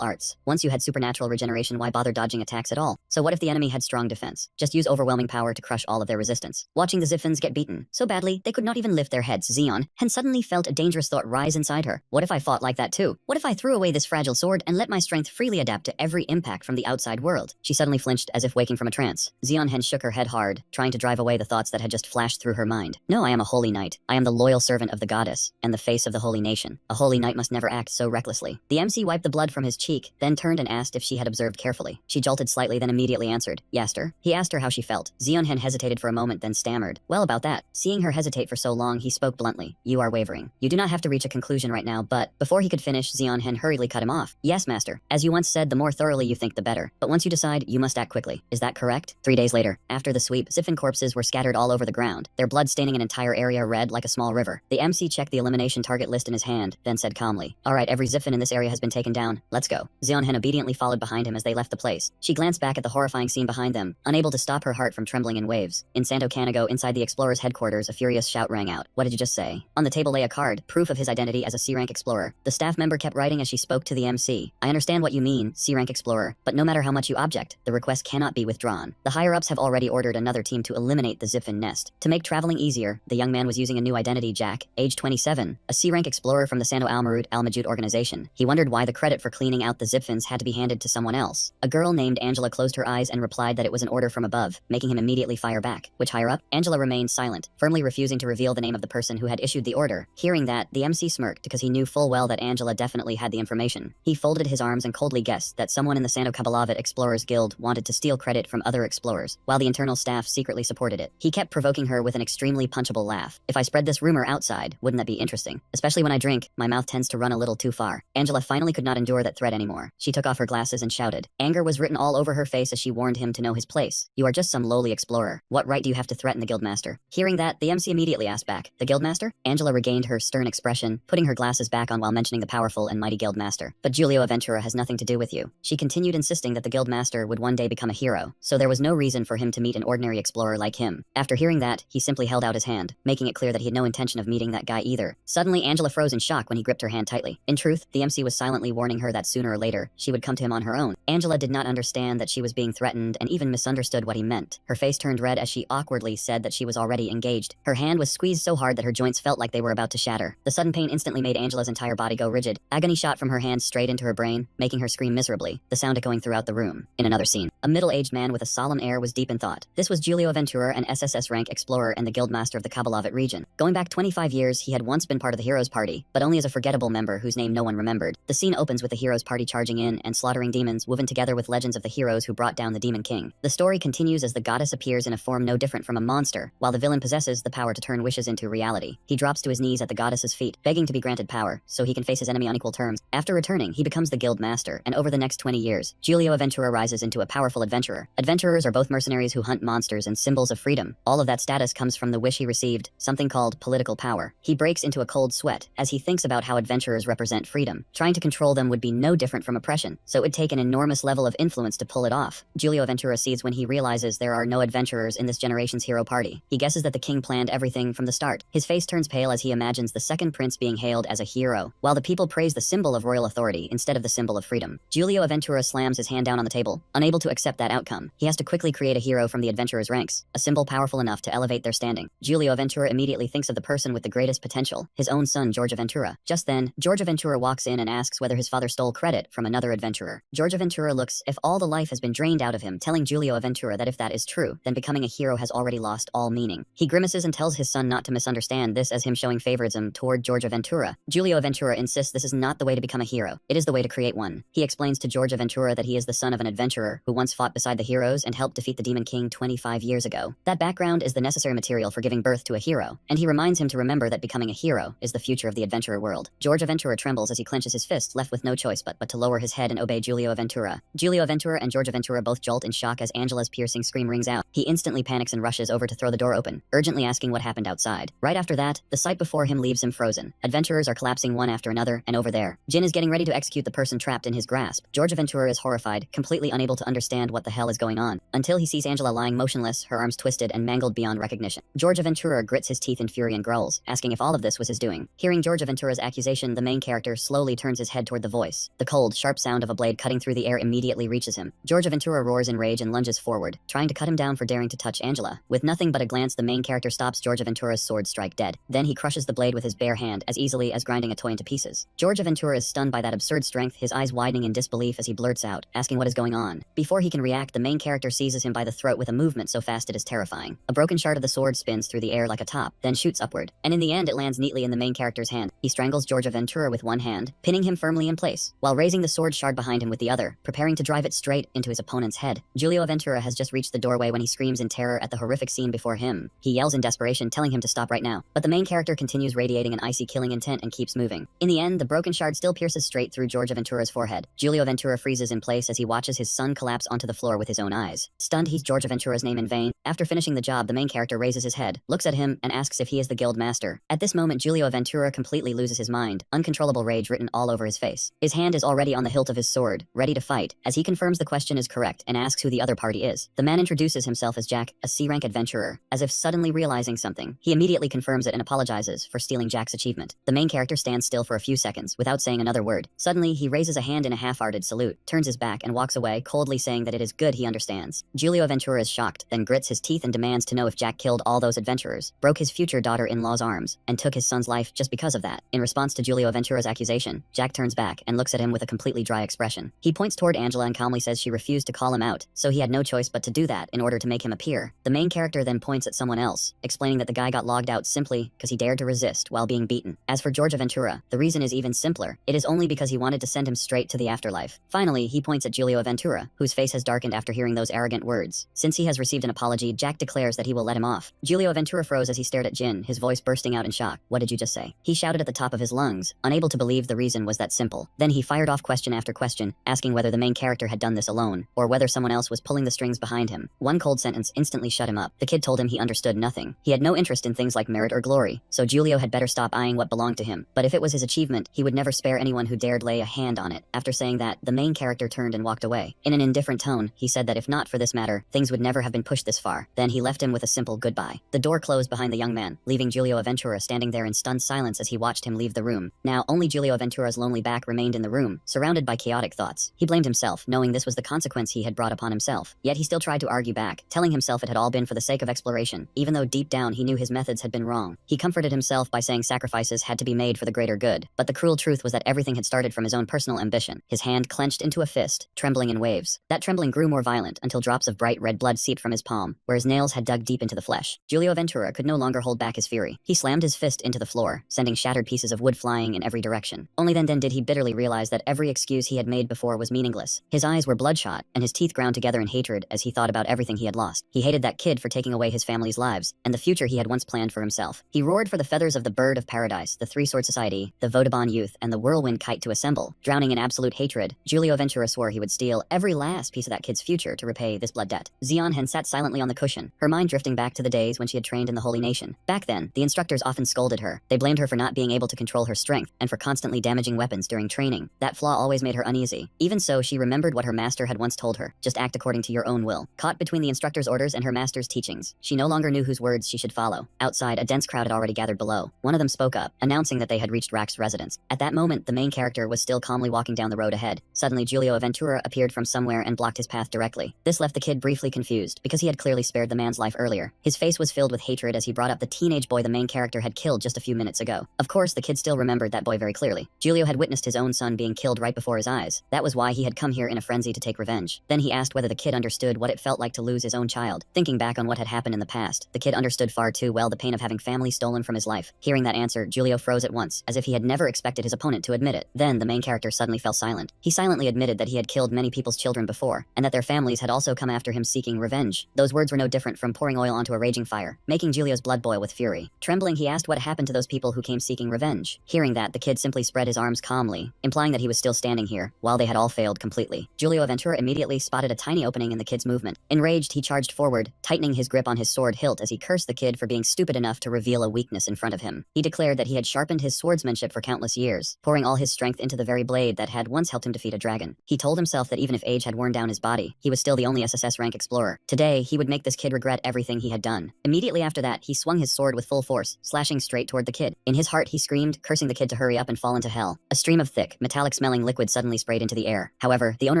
Speaker 1: arts? Once you had supernatural regeneration, why bother dodging attacks at all? So what if the enemy had strong defense? Just use overwhelming power to crush all of their resistance. Watching the Ziffins get beaten so badly, they could not even lift their heads, Zeon suddenly felt a dangerous thought rise inside her. What if I fought like that too? What if I threw away this fragile sword and let my strength freely adapt to every impact from the outside world? She suddenly flinched as if waking from a trance. Zeonhen shook her head hard, trying to drive away the thoughts that had just flashed through her mind. No, I am a holy knight. I am the loyal servant of the goddess, and the face of the holy nation. A holy knight must never act so recklessly. The MC wiped the blood from his cheek, then turned and asked if she had observed carefully. She jolted slightly, then immediately answered, Yaster. He asked her how she felt. Zeonhen hesitated for a moment, then stammered. Well, about that. Seeing her hesitate for so long, he spoke bluntly. You are wavering. You do not have to reach a conclusion right now, but before he could finish, Hen hurriedly cut him off. Yes, master. As you once said, the more thoroughly you think, the better. But once you decide, you must act quickly. Is that correct? 3 days later, after the sweep, Ziffin corpses were scattered all over the ground, their blood staining an entire area red like a small river. The MC checked the elimination target list in his hand, then said calmly, "All right, every Ziffin in this area has been taken down. Let's go." Hen obediently followed behind him as they left the place. She glanced back at the horrifying scene behind them, unable to stop her heart from trembling in waves. In Santo Canigo, inside the explorer's headquarters, a furious shout rang out. What did you just say? On the table lay a card, proof of his identity as a C-rank explorer. The staff member kept writing as she spoke to the MC. "I understand what you mean, C-rank explorer, but no matter how much you object, the request cannot be withdrawn. The higher-ups have already ordered another team to eliminate the Ziffin nest. To make traveling easier, the young man was using a new identity, Jack, age 27, a C-rank explorer from the Santo Almarut Al-Majud organization. He wondered why the credit for cleaning out the Ziffins had to be handed to someone else. A girl named Angela closed her eyes and replied that it was an order from above, making him immediately fire back. Which higher up? Angela remained silent, firmly refusing to reveal the name of the person who had issued the order. Hearing that, the MC smirked because he knew full well that Angela definitely had the information. He folded his arms and coldly guessed that someone in the Santo Kabbalavit Explorers Guild wanted to steal credit from other explorers, while the internal staff secretly supported it. He kept provoking her with an extremely punchable laugh. If I spread this rumor outside, wouldn't that be interesting? Especially when I drink, my mouth tends to run a little too far. Angela finally could not endure that threat anymore. She took off her glasses and shouted. Anger was written all over her face as she warned him to know his place. You are just some lowly explorer. What right do you have to threaten the guildmaster? Hearing that, the MC immediately asked back, the guildmaster? Angela regained her stern expression, putting her glasses back on while mentioning the powerful and mighty guildmaster. But Giulio Aventura has nothing to do with you. She continued insisting that the guildmaster would one day become a hero, so there was no reason for him to meet an ordinary explorer like him. After hearing that, he simply held out his hand, making it clear that he had no intention of meeting that guy either. Suddenly, Angela froze in shock when he gripped her hand tightly. In truth, the MC was silently warning her that sooner or later, she would come to him on her own. Angela did not understand that she was being threatened and even misunderstood what he meant. Her face turned red as she awkwardly said that she was already engaged. Her hand was squeezed so hard that her joints felt like they were about to shatter. The sudden pain instantly made Angela's entire body go rigid. Agony shot from her hand straight into her brain, making her scream miserably, the sound echoing throughout the room. In another scene, a middle-aged man with a solemn air was deep in thought. This was Giulio Aventura, an SSS rank explorer and the guildmaster of the Kabbalavit region. Going back 25 years, he had once been part of the Heroes Party, but only as a forgettable member whose name no one remembered. The scene opens with the Heroes Party charging in and slaughtering demons woven together with legends of the heroes who brought down the Demon King. The story continues as the goddess appears in a form no different from a monster, while the villain possesses the power to turn wishes into reality. He drops to his knees at the goddess's feet, begging to be granted power, so he can face his enemy on equal terms. After returning, he becomes the guild master, and over the next 20 years, Giulio Aventura rises into a powerful adventurer. Adventurers are both mercenaries who hunt monsters and symbols of freedom. All of that status comes from the wish he received, something called political power. He breaks into a cold sweat as he thinks about how adventurers represent freedom. Trying to control them would be no different from oppression, so it would take an enormous level of influence to pull it off. Giulio Aventura sees when he realizes there are no adventurers in this generation's hero party. He guesses that the king planned everything from the start. His face turns pale as he imagines the second prince being hailed as a hero, while the people praise the symbol of royal authority instead of the symbol of freedom. Giulio Aventura slams his hand down on the table, unable to accept that outcome. He has to quickly create a hero from the adventurers' ranks, a symbol powerful enough to elevate their standing. Giulio Aventura immediately thinks of the person with the greatest potential, his own son George Aventura. Just then, George Aventura walks in and asks whether his father stole credit from another adventurer. George Aventura looks if all the life has been drained out of him, telling Giulio Aventura that if that is true, then becoming a hero has already lost all meaning. He grimaces and tells his son not to misunderstand this as him showing favoritism toward George Aventura. Giulio Aventura insists this is not the way to become a hero. It is the way to create one. He explains to George Aventura that he is the son of an adventurer who once fought beside the heroes and helped defeat the Demon King 25 years ago. That background is the necessary material for giving birth to a hero, and he reminds him to remember that becoming a hero is the future of the adventurer world. George Aventura trembles as he clenches his fist, left with no choice but to lower his head and obey Giulio Aventura. Giulio Aventura and George Aventura both jolt in shock as Angela's piercing scream rings out. He instantly panics and rushes over to throw the door open, urgently asking what happened outside. Right after that, the sight before him leaves him frozen. Adventurers are collapsing one after another, and over there, Jin is getting ready to execute the person trapped in his grasp. George Aventura is horrified, completely unable to understand what the hell is going on, until he sees Angela lying motionless, her arms twisted and mangled beyond recognition. George Aventura grits his teeth in fury and growls, asking if all of this was his doing. Hearing George Aventura's accusation, the main character slowly turns his head toward the voice. The cold, sharp sound of a blade cutting through the air immediately reaches him. George Aventura roars in rage and lunges forward, trying to cut him down for daring to touch Angela. With nothing but a glance, the main character stops George Aventura's sword strike dead. Then he crushes the blade with his bare hand as easily as grinding a toy into pieces. George Aventura is stunned by that absurd strength, his eyes widening in disbelief as he blurts out, asking what is going on. Before he can react, the main character seizes him by the throat with a movement so fast it is terrifying. A broken shard of the sword spins through the air like a top, then shoots upward, and in the end it lands neatly in the main character's hand. He strangles George Aventura with one hand, pinning him firmly in place, while raising the sword shard behind him with the other, preparing to drive it straight into his opponent's head. Giulio Aventura has just reached the doorway when he screams in terror at the horrific scene before him. He yells in desperation, telling him to stop right now, but the main character continues radiating an icy killing intent and keeps moving. In the end, the broken second shard still pierces straight through George Ventura's forehead. Giulio Ventura freezes in place as he watches his son collapse onto the floor with his own eyes. Stunned, he's George Ventura's name in vain. After finishing the job, the main character raises his head, looks at him, and asks if he is the guild master. At this moment, Giulio Ventura completely loses his mind, uncontrollable rage written all over his face. His hand is already on the hilt of his sword, ready to fight, as he confirms the question is correct and asks who the other party is. The man introduces himself as Jack, a C-rank adventurer. As if suddenly realizing something, he immediately confirms it and apologizes for stealing Jack's achievement. The main character stands still for a few seconds without saying another word. Suddenly, he raises a hand in a half-hearted salute, turns his back, and walks away, coldly saying that it is good he understands. Giulio Ventura is shocked, then grits his teeth and demands to know if Jack killed all those adventurers, broke his future daughter-in-law's arms, and took his son's life just because of that. In response to Giulio Ventura's accusation, Jack turns back and looks at him with a completely dry expression. He points toward Angela and calmly says she refused to call him out, so he had no choice but to do that in order to make him appear. The main character then points at someone else, explaining that the guy got logged out simply because he dared to resist while being beaten. As for George Ventura, the reason is even simpler. It is only because he wanted to send him straight to the afterlife. Finally, he points at Giulio Ventura, whose face has darkened after hearing those arrogant words. Since he has received an apology, Jack declares that he will let him off. Giulio Ventura froze as he stared at Jin, his voice bursting out in shock. "What did you just say?" He shouted at the top of his lungs, unable to believe the reason was that simple. Then he fired off question after question, asking whether the main character had done this alone, or whether someone else was pulling the strings behind him. One cold sentence instantly shut him up. The kid told him he understood nothing. He had no interest in things like merit or glory, so Giulio had better stop eyeing what belonged to him. But if it was his achievement, he would never spare anyone who dared lay a hand on it. After saying that, the main character turned and walked away. In an indifferent tone, he said that if not for this matter, things would never have been pushed this far. Then he left him with a simple goodbye. The door closed behind the young man, leaving Giulio Ventura standing there in stunned silence as he watched him leave the room. Now, only Giulio Ventura's lonely back remained in the room, surrounded by chaotic thoughts. He blamed himself, knowing this was the consequence he had brought upon himself. Yet he still tried to argue back, telling himself it had all been for the sake of exploration, even though deep down he knew his methods had been wrong. He comforted himself by saying sacrifices had to be made for the greater good, but the cruel truth was that everything had started from his own personal ambition. His hand clenched into a fist, trembling in waves. That trembling grew more violent until drops of bright red blood seeped from his palm, where his nails had dug deep into the flesh. Giulio Ventura could no longer hold back his fury. He slammed his fist into the floor, sending shattered pieces of wood flying in every direction. Only then did he bitterly realize that every excuse he had made before was meaningless. His eyes were bloodshot, and his teeth ground together in hatred as he thought about everything he had lost. He hated that kid for taking away his family's lives, and the future he had once planned for himself. He roared for the feathers of the bird of paradise, the three-sword society, the Vodabon youth, and the whirlwind kite to assemble. Drowning in absolute hatred, Giulio Ventura swore he would steal every last piece of that kid's future to repay this blood debt. Xian had sat silently on the cushion, her mind drifting back to the days when she had trained in the Holy Nation. Back then, the instructors often scolded her. They blamed her for not being able to control her strength, and for constantly damaging weapons during training. That flaw always made her uneasy. Even so, she remembered what her master had once told her: just act according to your own will. Caught between the instructor's orders and her master's teachings, she no longer knew whose words she should follow. Outside, a dense crowd had already gathered below. One of them spoke up, announcing that they had reached Rack's residence. At that moment, the main character was still calmly walking down the road ahead. Suddenly, Giulio Ventura appeared from somewhere and blocked his path directly. This left the kid briefly confused, because he had clearly spared the man's life earlier. His face was filled with hatred as he brought up the teenage boy the main character had killed just a few minutes ago. Of course, the kid still remembered that boy very clearly. Giulio had witnessed his own son being killed right before his eyes. That was why he had come here in a frenzy to take revenge. Then he asked whether the kid understood what it felt like to lose his own child. Thinking back on what had happened in the past, the kid understood far too well the pain of having family stolen from his life. Hearing that answer, Giulio froze at once, as if he had never expected his opponent to admit it. Then the main character suddenly fell silent. He silently admitted that he had killed many people's children before, and that their families had also come after him seeking revenge. Those words were no different from pouring oil onto a raging fire, making Giulio's blood boil with fury. Trembling, he asked what happened to those people who came seeking revenge. Hearing that, the kid simply spread his arms calmly, implying that he was still standing here, while they had all failed completely. Giulio Ventura immediately spotted a tiny opening in the kid's movement. Enraged, he charged forward, tightening his grip on his sword hilt as he cursed the kid for being stupid enough to reveal a weakness in front of him. He declared that he had sharpened his swordsmanship for countless years, pouring all his strength into the very blade that had once helped him defeat a dragon. He told himself that even if age had worn down his body, he was still the only SSS rank explorer. Today, he would make this kid regret everything he had done. Immediately after that, he swung his sword with full force, slashing straight toward the kid. In his heart, he screamed, cursing the kid to hurry up and fall into hell. A stream of thick, metallic-smelling liquid suddenly sprayed into the air. However, the owner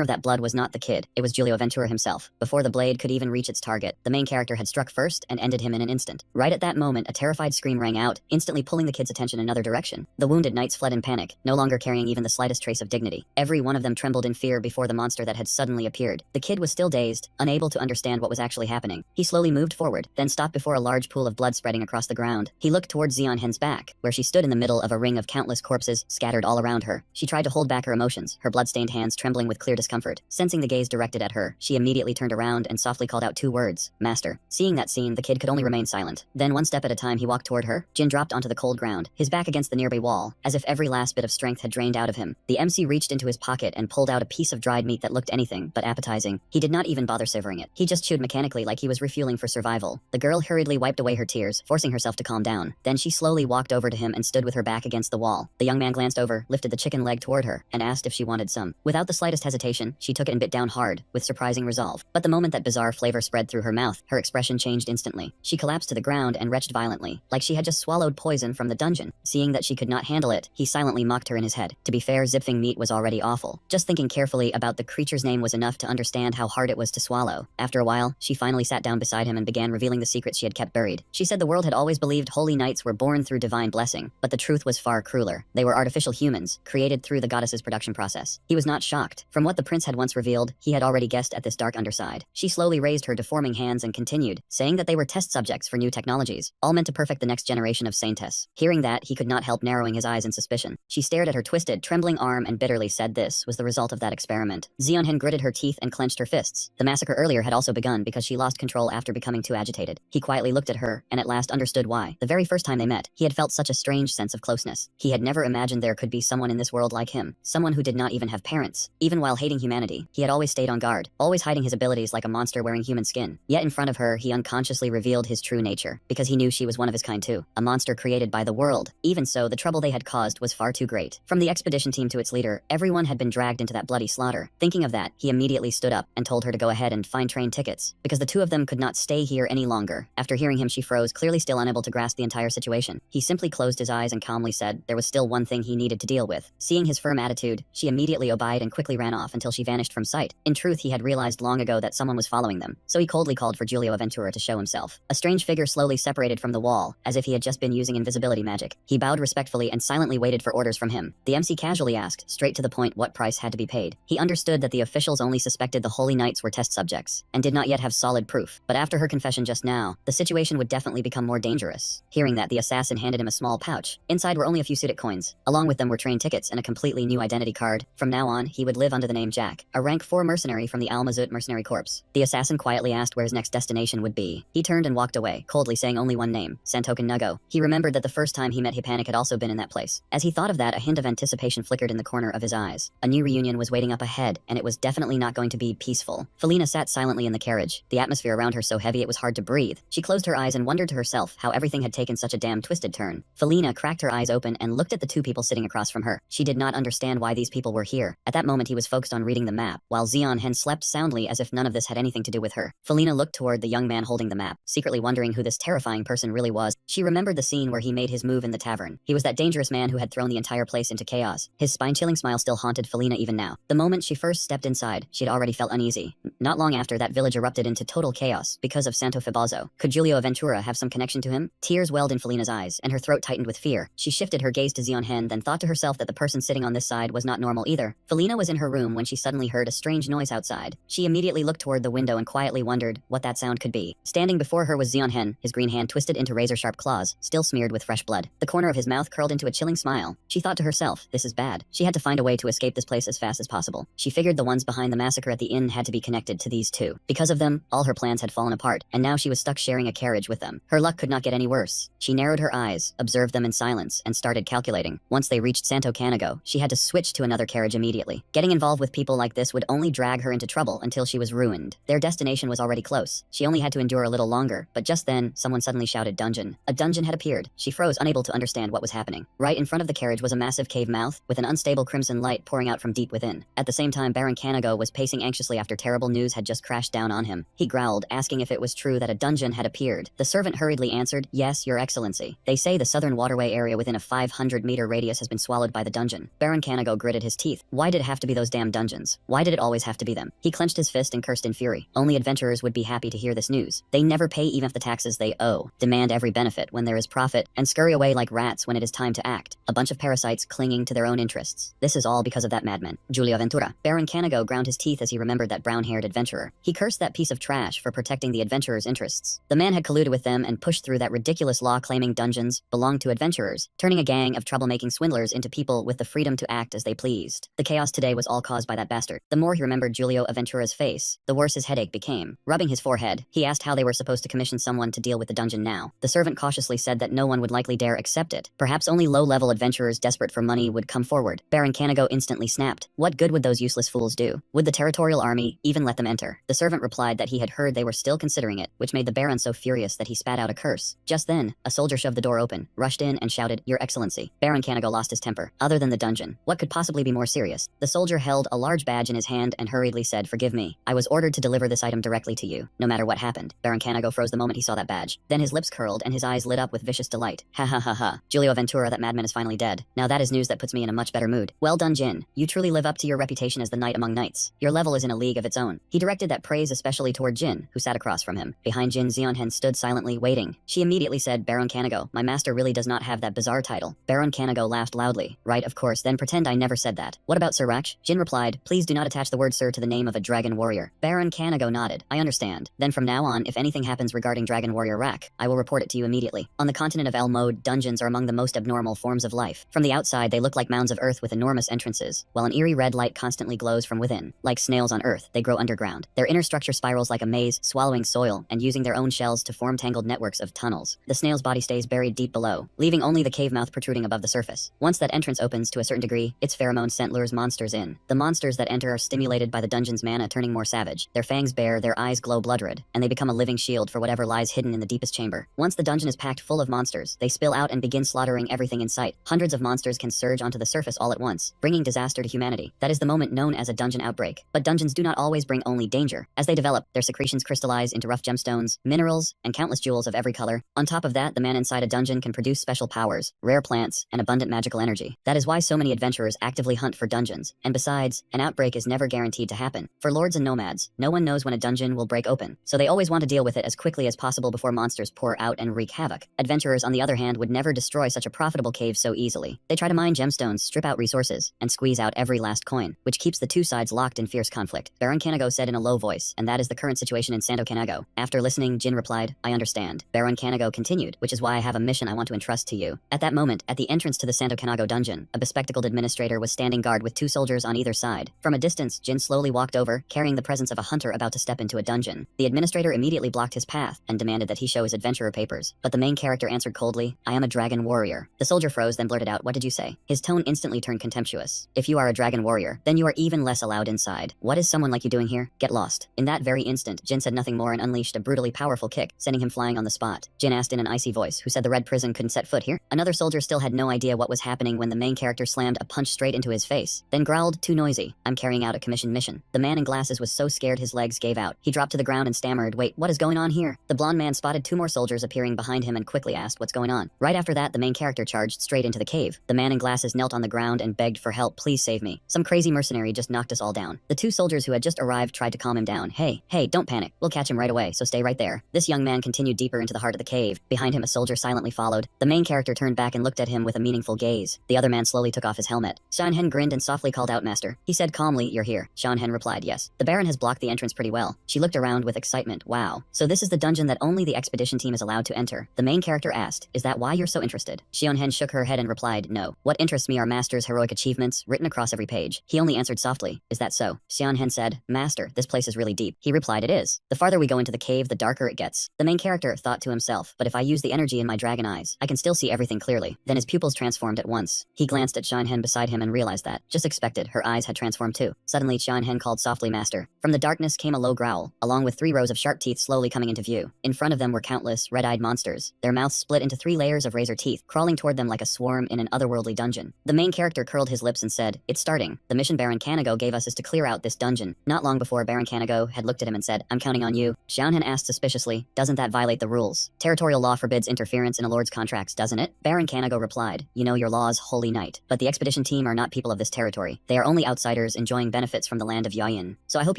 Speaker 1: of that blood was not the kid. It was Giulio Ventura himself. Before the blade could even reach its target, the main character had struck first and ended him in an instant. Right at that moment, a terrified scream rang out, instantly pulling the kid's attention in another direction. The wounded knights fled in panic, no longer carrying even the slightest trace of dignity. Every one of them trembled in fear before the monster that had suddenly appeared. The kid was still dazed, unable to understand what was actually happening. He slowly moved forward, then stopped before a large pool of blood spreading across the ground. He looked towards Xian Hen's back, where she stood in the middle of a ring of countless corpses scattered all around her. She tried to hold back her emotions, her blood-stained hands trembling with clear discomfort. Sensing the gaze directed at her, she immediately turned around and softly called out 2 words: "Master." Seeing that scene, the kid could only remain silent. Then one step at a time he walked toward her. Jin dropped onto the cold ground, his back against the nearby wall, as if every last last bit of strength had drained out of him. The MC reached into his pocket and pulled out a piece of dried meat that looked anything but appetizing. He did not even bother savoring it. He just chewed mechanically like he was refueling for survival. The girl hurriedly wiped away her tears, forcing herself to calm down. Then she slowly walked over to him and stood with her back against the wall. The young man glanced over, lifted the chicken leg toward her, and asked if she wanted some. Without the slightest hesitation, she took it and bit down hard, with surprising resolve. But the moment that bizarre flavor spread through her mouth, her expression changed instantly. She collapsed to the ground and retched violently, like she had just swallowed poison from the dungeon. Seeing that she could not handle it, he silently mocked her in his head. To be fair, zipfing meat was already awful. Just thinking carefully about the creature's name was enough to understand how hard it was to swallow. After a while, she finally sat down beside him and began revealing the secrets she had kept buried. She said the world had always believed holy knights were born through divine blessing, but the truth was far crueler. They were artificial humans, created through the goddess's production process. He was not shocked. From what the prince had once revealed, he had already guessed at this dark underside. She slowly raised her deforming hands and continued, saying that they were test subjects for new technologies, all meant to perfect the next generation of saintess. Hearing that, he could not help narrowing his eyes in suspicion. She stared at her twisted, trembling arm and bitterly said this was the result of that experiment. Zeonhen gritted her teeth and clenched her fists. The massacre earlier had also begun because she lost control after becoming too agitated. He quietly looked at her and at last understood why. The very first time they met, he had felt such a strange sense of closeness. He had never imagined there could be someone in this world like him, someone who did not even have parents. Even while hating humanity, he had always stayed on guard, always hiding his abilities like a monster wearing human skin. Yet in front of her, he unconsciously revealed his true nature, because he knew she was one of his kind too, a monster created by the world. Even so, the trouble they had caused was far too great. From the expedition team to its leader, everyone had been dragged into that bloody slaughter. Thinking of that, he immediately stood up and told her to go ahead and find train tickets, because the two of them could not stay here any longer. After hearing him, she froze, clearly still unable to grasp the entire situation. He simply closed his eyes and calmly said there was still one thing he needed to deal with. Seeing his firm attitude, she immediately obeyed and quickly ran off until she vanished from sight. In truth, he had realized long ago that someone was following them, so he coldly called for Giulio Aventura to show himself. A strange figure slowly separated from the wall, as if he had just been using invisibility magic. He bowed respectfully and silently waited for orders from him. The MC casually asked, straight to the point, what price had to be paid. He understood that the officials only suspected the holy knights were test subjects, and did not yet have solid proof. But after her confession just now, the situation would definitely become more dangerous. Hearing that, the assassin handed him a small pouch. Inside were only a few Sudic coins. Along with them were train tickets and a completely new identity card. From now on, he would live under the name Jack, a rank 4 mercenary from the Almazut Mercenary Corps. The assassin quietly asked where his next destination would be. He turned and walked away, coldly saying only one name, Santokan Nugo. He remembered that the first time he met Hipanik had also been in that place. As he thought of that, a hint of anticipation flickered in the corner of his eyes. A new reunion was waiting up ahead, and it was definitely not going to be peaceful. Felina sat silently in the carriage, the atmosphere around her so heavy it was hard to breathe. She closed her eyes and wondered to herself how everything had taken such a damn twisted turn. Felina cracked her eyes open and looked at the two people sitting across from her. She did not understand why these people were here. At that moment he was focused on reading the map, while Zeonhen slept soundly as if none of this had anything to do with her. Felina looked toward the young man holding the map, secretly wondering who this terrifying person really was. She remembered the scene where he made his move in the tavern. He was that dangerous man who had thrown the entire place into chaos. His spine-chilling smile still haunted Felina even now. The moment she first stepped inside, she had already felt uneasy. Not long after, that village erupted into total chaos because of Santo Fibazzo. Could Giulio Aventura have some connection to him? Tears welled in Felina's eyes, and her throat tightened with fear. She shifted her gaze to Zeonhen, then thought to herself that the person sitting on this side was not normal either. Felina was in her room when she suddenly heard a strange noise outside. She immediately looked toward the window and quietly wondered what that sound could be. Standing before her was Zeonhen, his green hand twisted into razor-sharp claws, still smeared with fresh blood. The corner of his mouth curled into a chilling smile. She thought to herself, this is bad. She had to find a way to escape this place as fast as possible. She figured the ones behind the massacre at the inn had to be connected to these two. Because of them, all her plans had fallen apart, and now she was stuck sharing a carriage with them. Her luck could not get any worse. She narrowed her eyes, observed them in silence, and started calculating. Once they reached Santo Canigo, she had to switch to another carriage immediately. Getting involved with people like this would only drag her into trouble until she was ruined. Their destination was already close. She only had to endure a little longer, but just then, someone suddenly shouted dungeon. A dungeon had appeared. She froze, unable to understand what was happening. Right in front of the carriage was a massive cave mouth, with an unstable crimson light pouring out from deep within. At the same time, Baron Canigo was pacing anxiously after terrible news had just crashed down on him. He growled, asking if it was true that a dungeon had appeared. The servant hurriedly answered, yes, your excellency. They say the southern waterway area within a 500-meter radius has been swallowed by the dungeon. Baron Canigo gritted his teeth. Why did it have to be those damn dungeons? Why did it always have to be them? He clenched his fist and cursed in fury. Only adventurers would be happy to hear this news. They never pay even if the taxes they owe, demand every benefit when there is profit, and scurry away like rats when it is time to act. A bunch of parasites clinging to their own interests. This is all because of that madman, Giulio Ventura. Baron Canigo ground his teeth as he remembered that brown-haired adventurer. He cursed that piece of trash for protecting the adventurer's interests. The man had colluded with them and pushed through that ridiculous law claiming dungeons belonged to adventurers, turning a gang of troublemaking swindlers into people with the freedom to act as they pleased. The chaos today was all caused by that bastard. The more he remembered Giulio Aventura's face, the worse his headache became. Rubbing his forehead, he asked how they were supposed to commission someone to deal with the dungeon now. The servant cautiously said that no one would likely dare accept it. Perhaps only low-level adventurers adventurers desperate for money would come forward. Baron Canago instantly snapped. What good would those useless fools do? Would the territorial army even let them enter? The servant replied that he had heard they were still considering it, which made the Baron so furious that he spat out a curse. Just then, a soldier shoved the door open, rushed in, and shouted, "Your Excellency." Baron Canago lost his temper. Other than the dungeon, what could possibly be more serious? The soldier held a large badge in his hand and hurriedly said, "Forgive me. I was ordered to deliver this item directly to you, no matter what happened." Baron Canago froze the moment he saw that badge. Then his lips curled and his eyes lit up with vicious delight. Ha ha ha ha. Giulio Ventura, that madman is finally dead. Now that is news that puts me in a much better mood. Well done, Jin. You truly live up to your reputation as the knight among knights. Your level is in a league of its own. He directed that praise especially toward Jin, who sat across from him. Behind Jin, Xionhen stood silently waiting. She immediately said, "Baron Canago, my master really does not have that bizarre title." Baron Canago laughed loudly. "Right, of course, then pretend I never said that. What about Sir Raksh?" Jin replied, "Please do not attach the word sir to the name of a dragon warrior." Baron Canago nodded. "I understand. Then from now on, if anything happens regarding dragon warrior Rak, I will report it to you immediately." On the continent of El Mode, dungeons are among the most abnormal forms of life. From the outside, they look like mounds of earth with enormous entrances, while an eerie red light constantly glows from within. Like snails on earth, they grow underground. Their inner structure spirals like a maze, swallowing soil and using their own shells to form tangled networks of tunnels. The snail's body stays buried deep below, leaving only the cave mouth protruding above the surface. Once that entrance opens to a certain degree, its pheromone scent lures monsters in. The monsters that enter are stimulated by the dungeon's mana turning more savage. Their fangs bare, their eyes glow blood red, and they become a living shield for whatever lies hidden in the deepest chamber. Once the dungeon is packed full of monsters, they spill out and begin slaughtering everything in sight. Hundreds of monsters can surge onto the surface all at once, bringing disaster to humanity. That is the moment known as a dungeon outbreak. But dungeons do not always bring only danger. As they develop, their secretions crystallize into rough gemstones, minerals, and countless jewels of every color. On top of that, the man inside a dungeon can produce special powers, rare plants, and abundant magical energy. That is why so many adventurers actively hunt for dungeons. And besides, an outbreak is never guaranteed to happen. For lords and nomads, no one knows when a dungeon will break open, so they always want to deal with it as quickly as possible before monsters pour out and wreak havoc. Adventurers, on the other hand, would never destroy such a profitable cave so easily. They try to mine gemstones, strip out resources, and squeeze out every last coin, which keeps the two sides locked in fierce conflict. Baron Canago said in a low voice, "And that is the current situation in Santo Canago." After listening, Jin replied, "I understand." Baron Canago continued, "Which is why I have a mission I want to entrust to you." At that moment, at the entrance to the Santo Canago dungeon, a bespectacled administrator was standing guard with two soldiers on either side. From a distance, Jin slowly walked over, carrying the presence of a hunter about to step into a dungeon. The administrator immediately blocked his path and demanded that he show his adventurer papers, but the main character answered coldly, "I am a dragon warrior." The soldier froze, then blurted out, "What did you say?" His tone instantly turned contemptuous. "If you are a dragon warrior, then you are even less allowed inside. What is someone like you doing here? Get lost." In that very instant, Jin said nothing more and unleashed a brutally powerful kick, sending him flying on the spot. Jin asked in an icy voice, "Who said the red prison couldn't set foot here?" Another soldier still had no idea what was happening when the main character slammed a punch straight into his face, then growled, "Too noisy. I'm carrying out a commissioned mission." The man in glasses was so scared his legs gave out. He dropped to the ground and stammered, "Wait, what is going on here?" The blonde man spotted two more soldiers appearing behind him and quickly asked, "What's going on?" Right after that, the main character charged straight into the cave. The man in glasses knelt on the ground and begged for help. "Please save me. Some crazy mercenary just knocked us all down." The two soldiers who had just arrived tried to calm him down. Hey, don't panic. We'll catch him right away, so stay right there." This young man continued deeper into the heart of the cave. Behind him, a soldier silently followed. The main character turned back and looked at him with a meaningful gaze. The other man slowly took off his helmet. Xianhen grinned and softly called out, "Master." He said calmly, "You're here." Xianhen replied, "Yes." The Baron has blocked the entrance pretty well. She looked around with excitement. "Wow. So this is the dungeon that only the expedition team is allowed to enter?" The main character asked, "Is that why you're so interested?" Xianhen shook her head and replied, "No. What interests me are Master's heroic achievements written across every page." He only answered softly, "Is that so?" Xianhen said, "Master, this place is really deep." He replied, "It is. The farther we go into the cave, the darker it gets." The main character thought to himself, "But if I use the energy in my dragon eyes, I can still see everything clearly." Then his pupils transformed at once. He glanced at Xianhen beside him and realized that, just expected, her eyes had transformed too. Suddenly, Xianhen called softly, "Master." From the darkness came a low growl, along with 3 rows of sharp teeth slowly coming into view. In front of them were countless, red-eyed monsters, their mouths split into 3 layers of razor teeth, crawling toward them like a swarm in an otherworldly dungeon. The main character curled his lips and said, "It's starting. The mission Baron Canago gave us is to clear out this dungeon." Not long before, Baron Canago had looked at him and said, "I'm counting on you." Xianhen asked suspiciously, "Doesn't that violate the rules? Territorial law forbids interference in a lord's contracts, doesn't it?" Baron Canago replied, "You know your laws, holy knight. But the expedition team are not people of this territory. They are only outsiders enjoying benefits from the land of Yayin. So I hope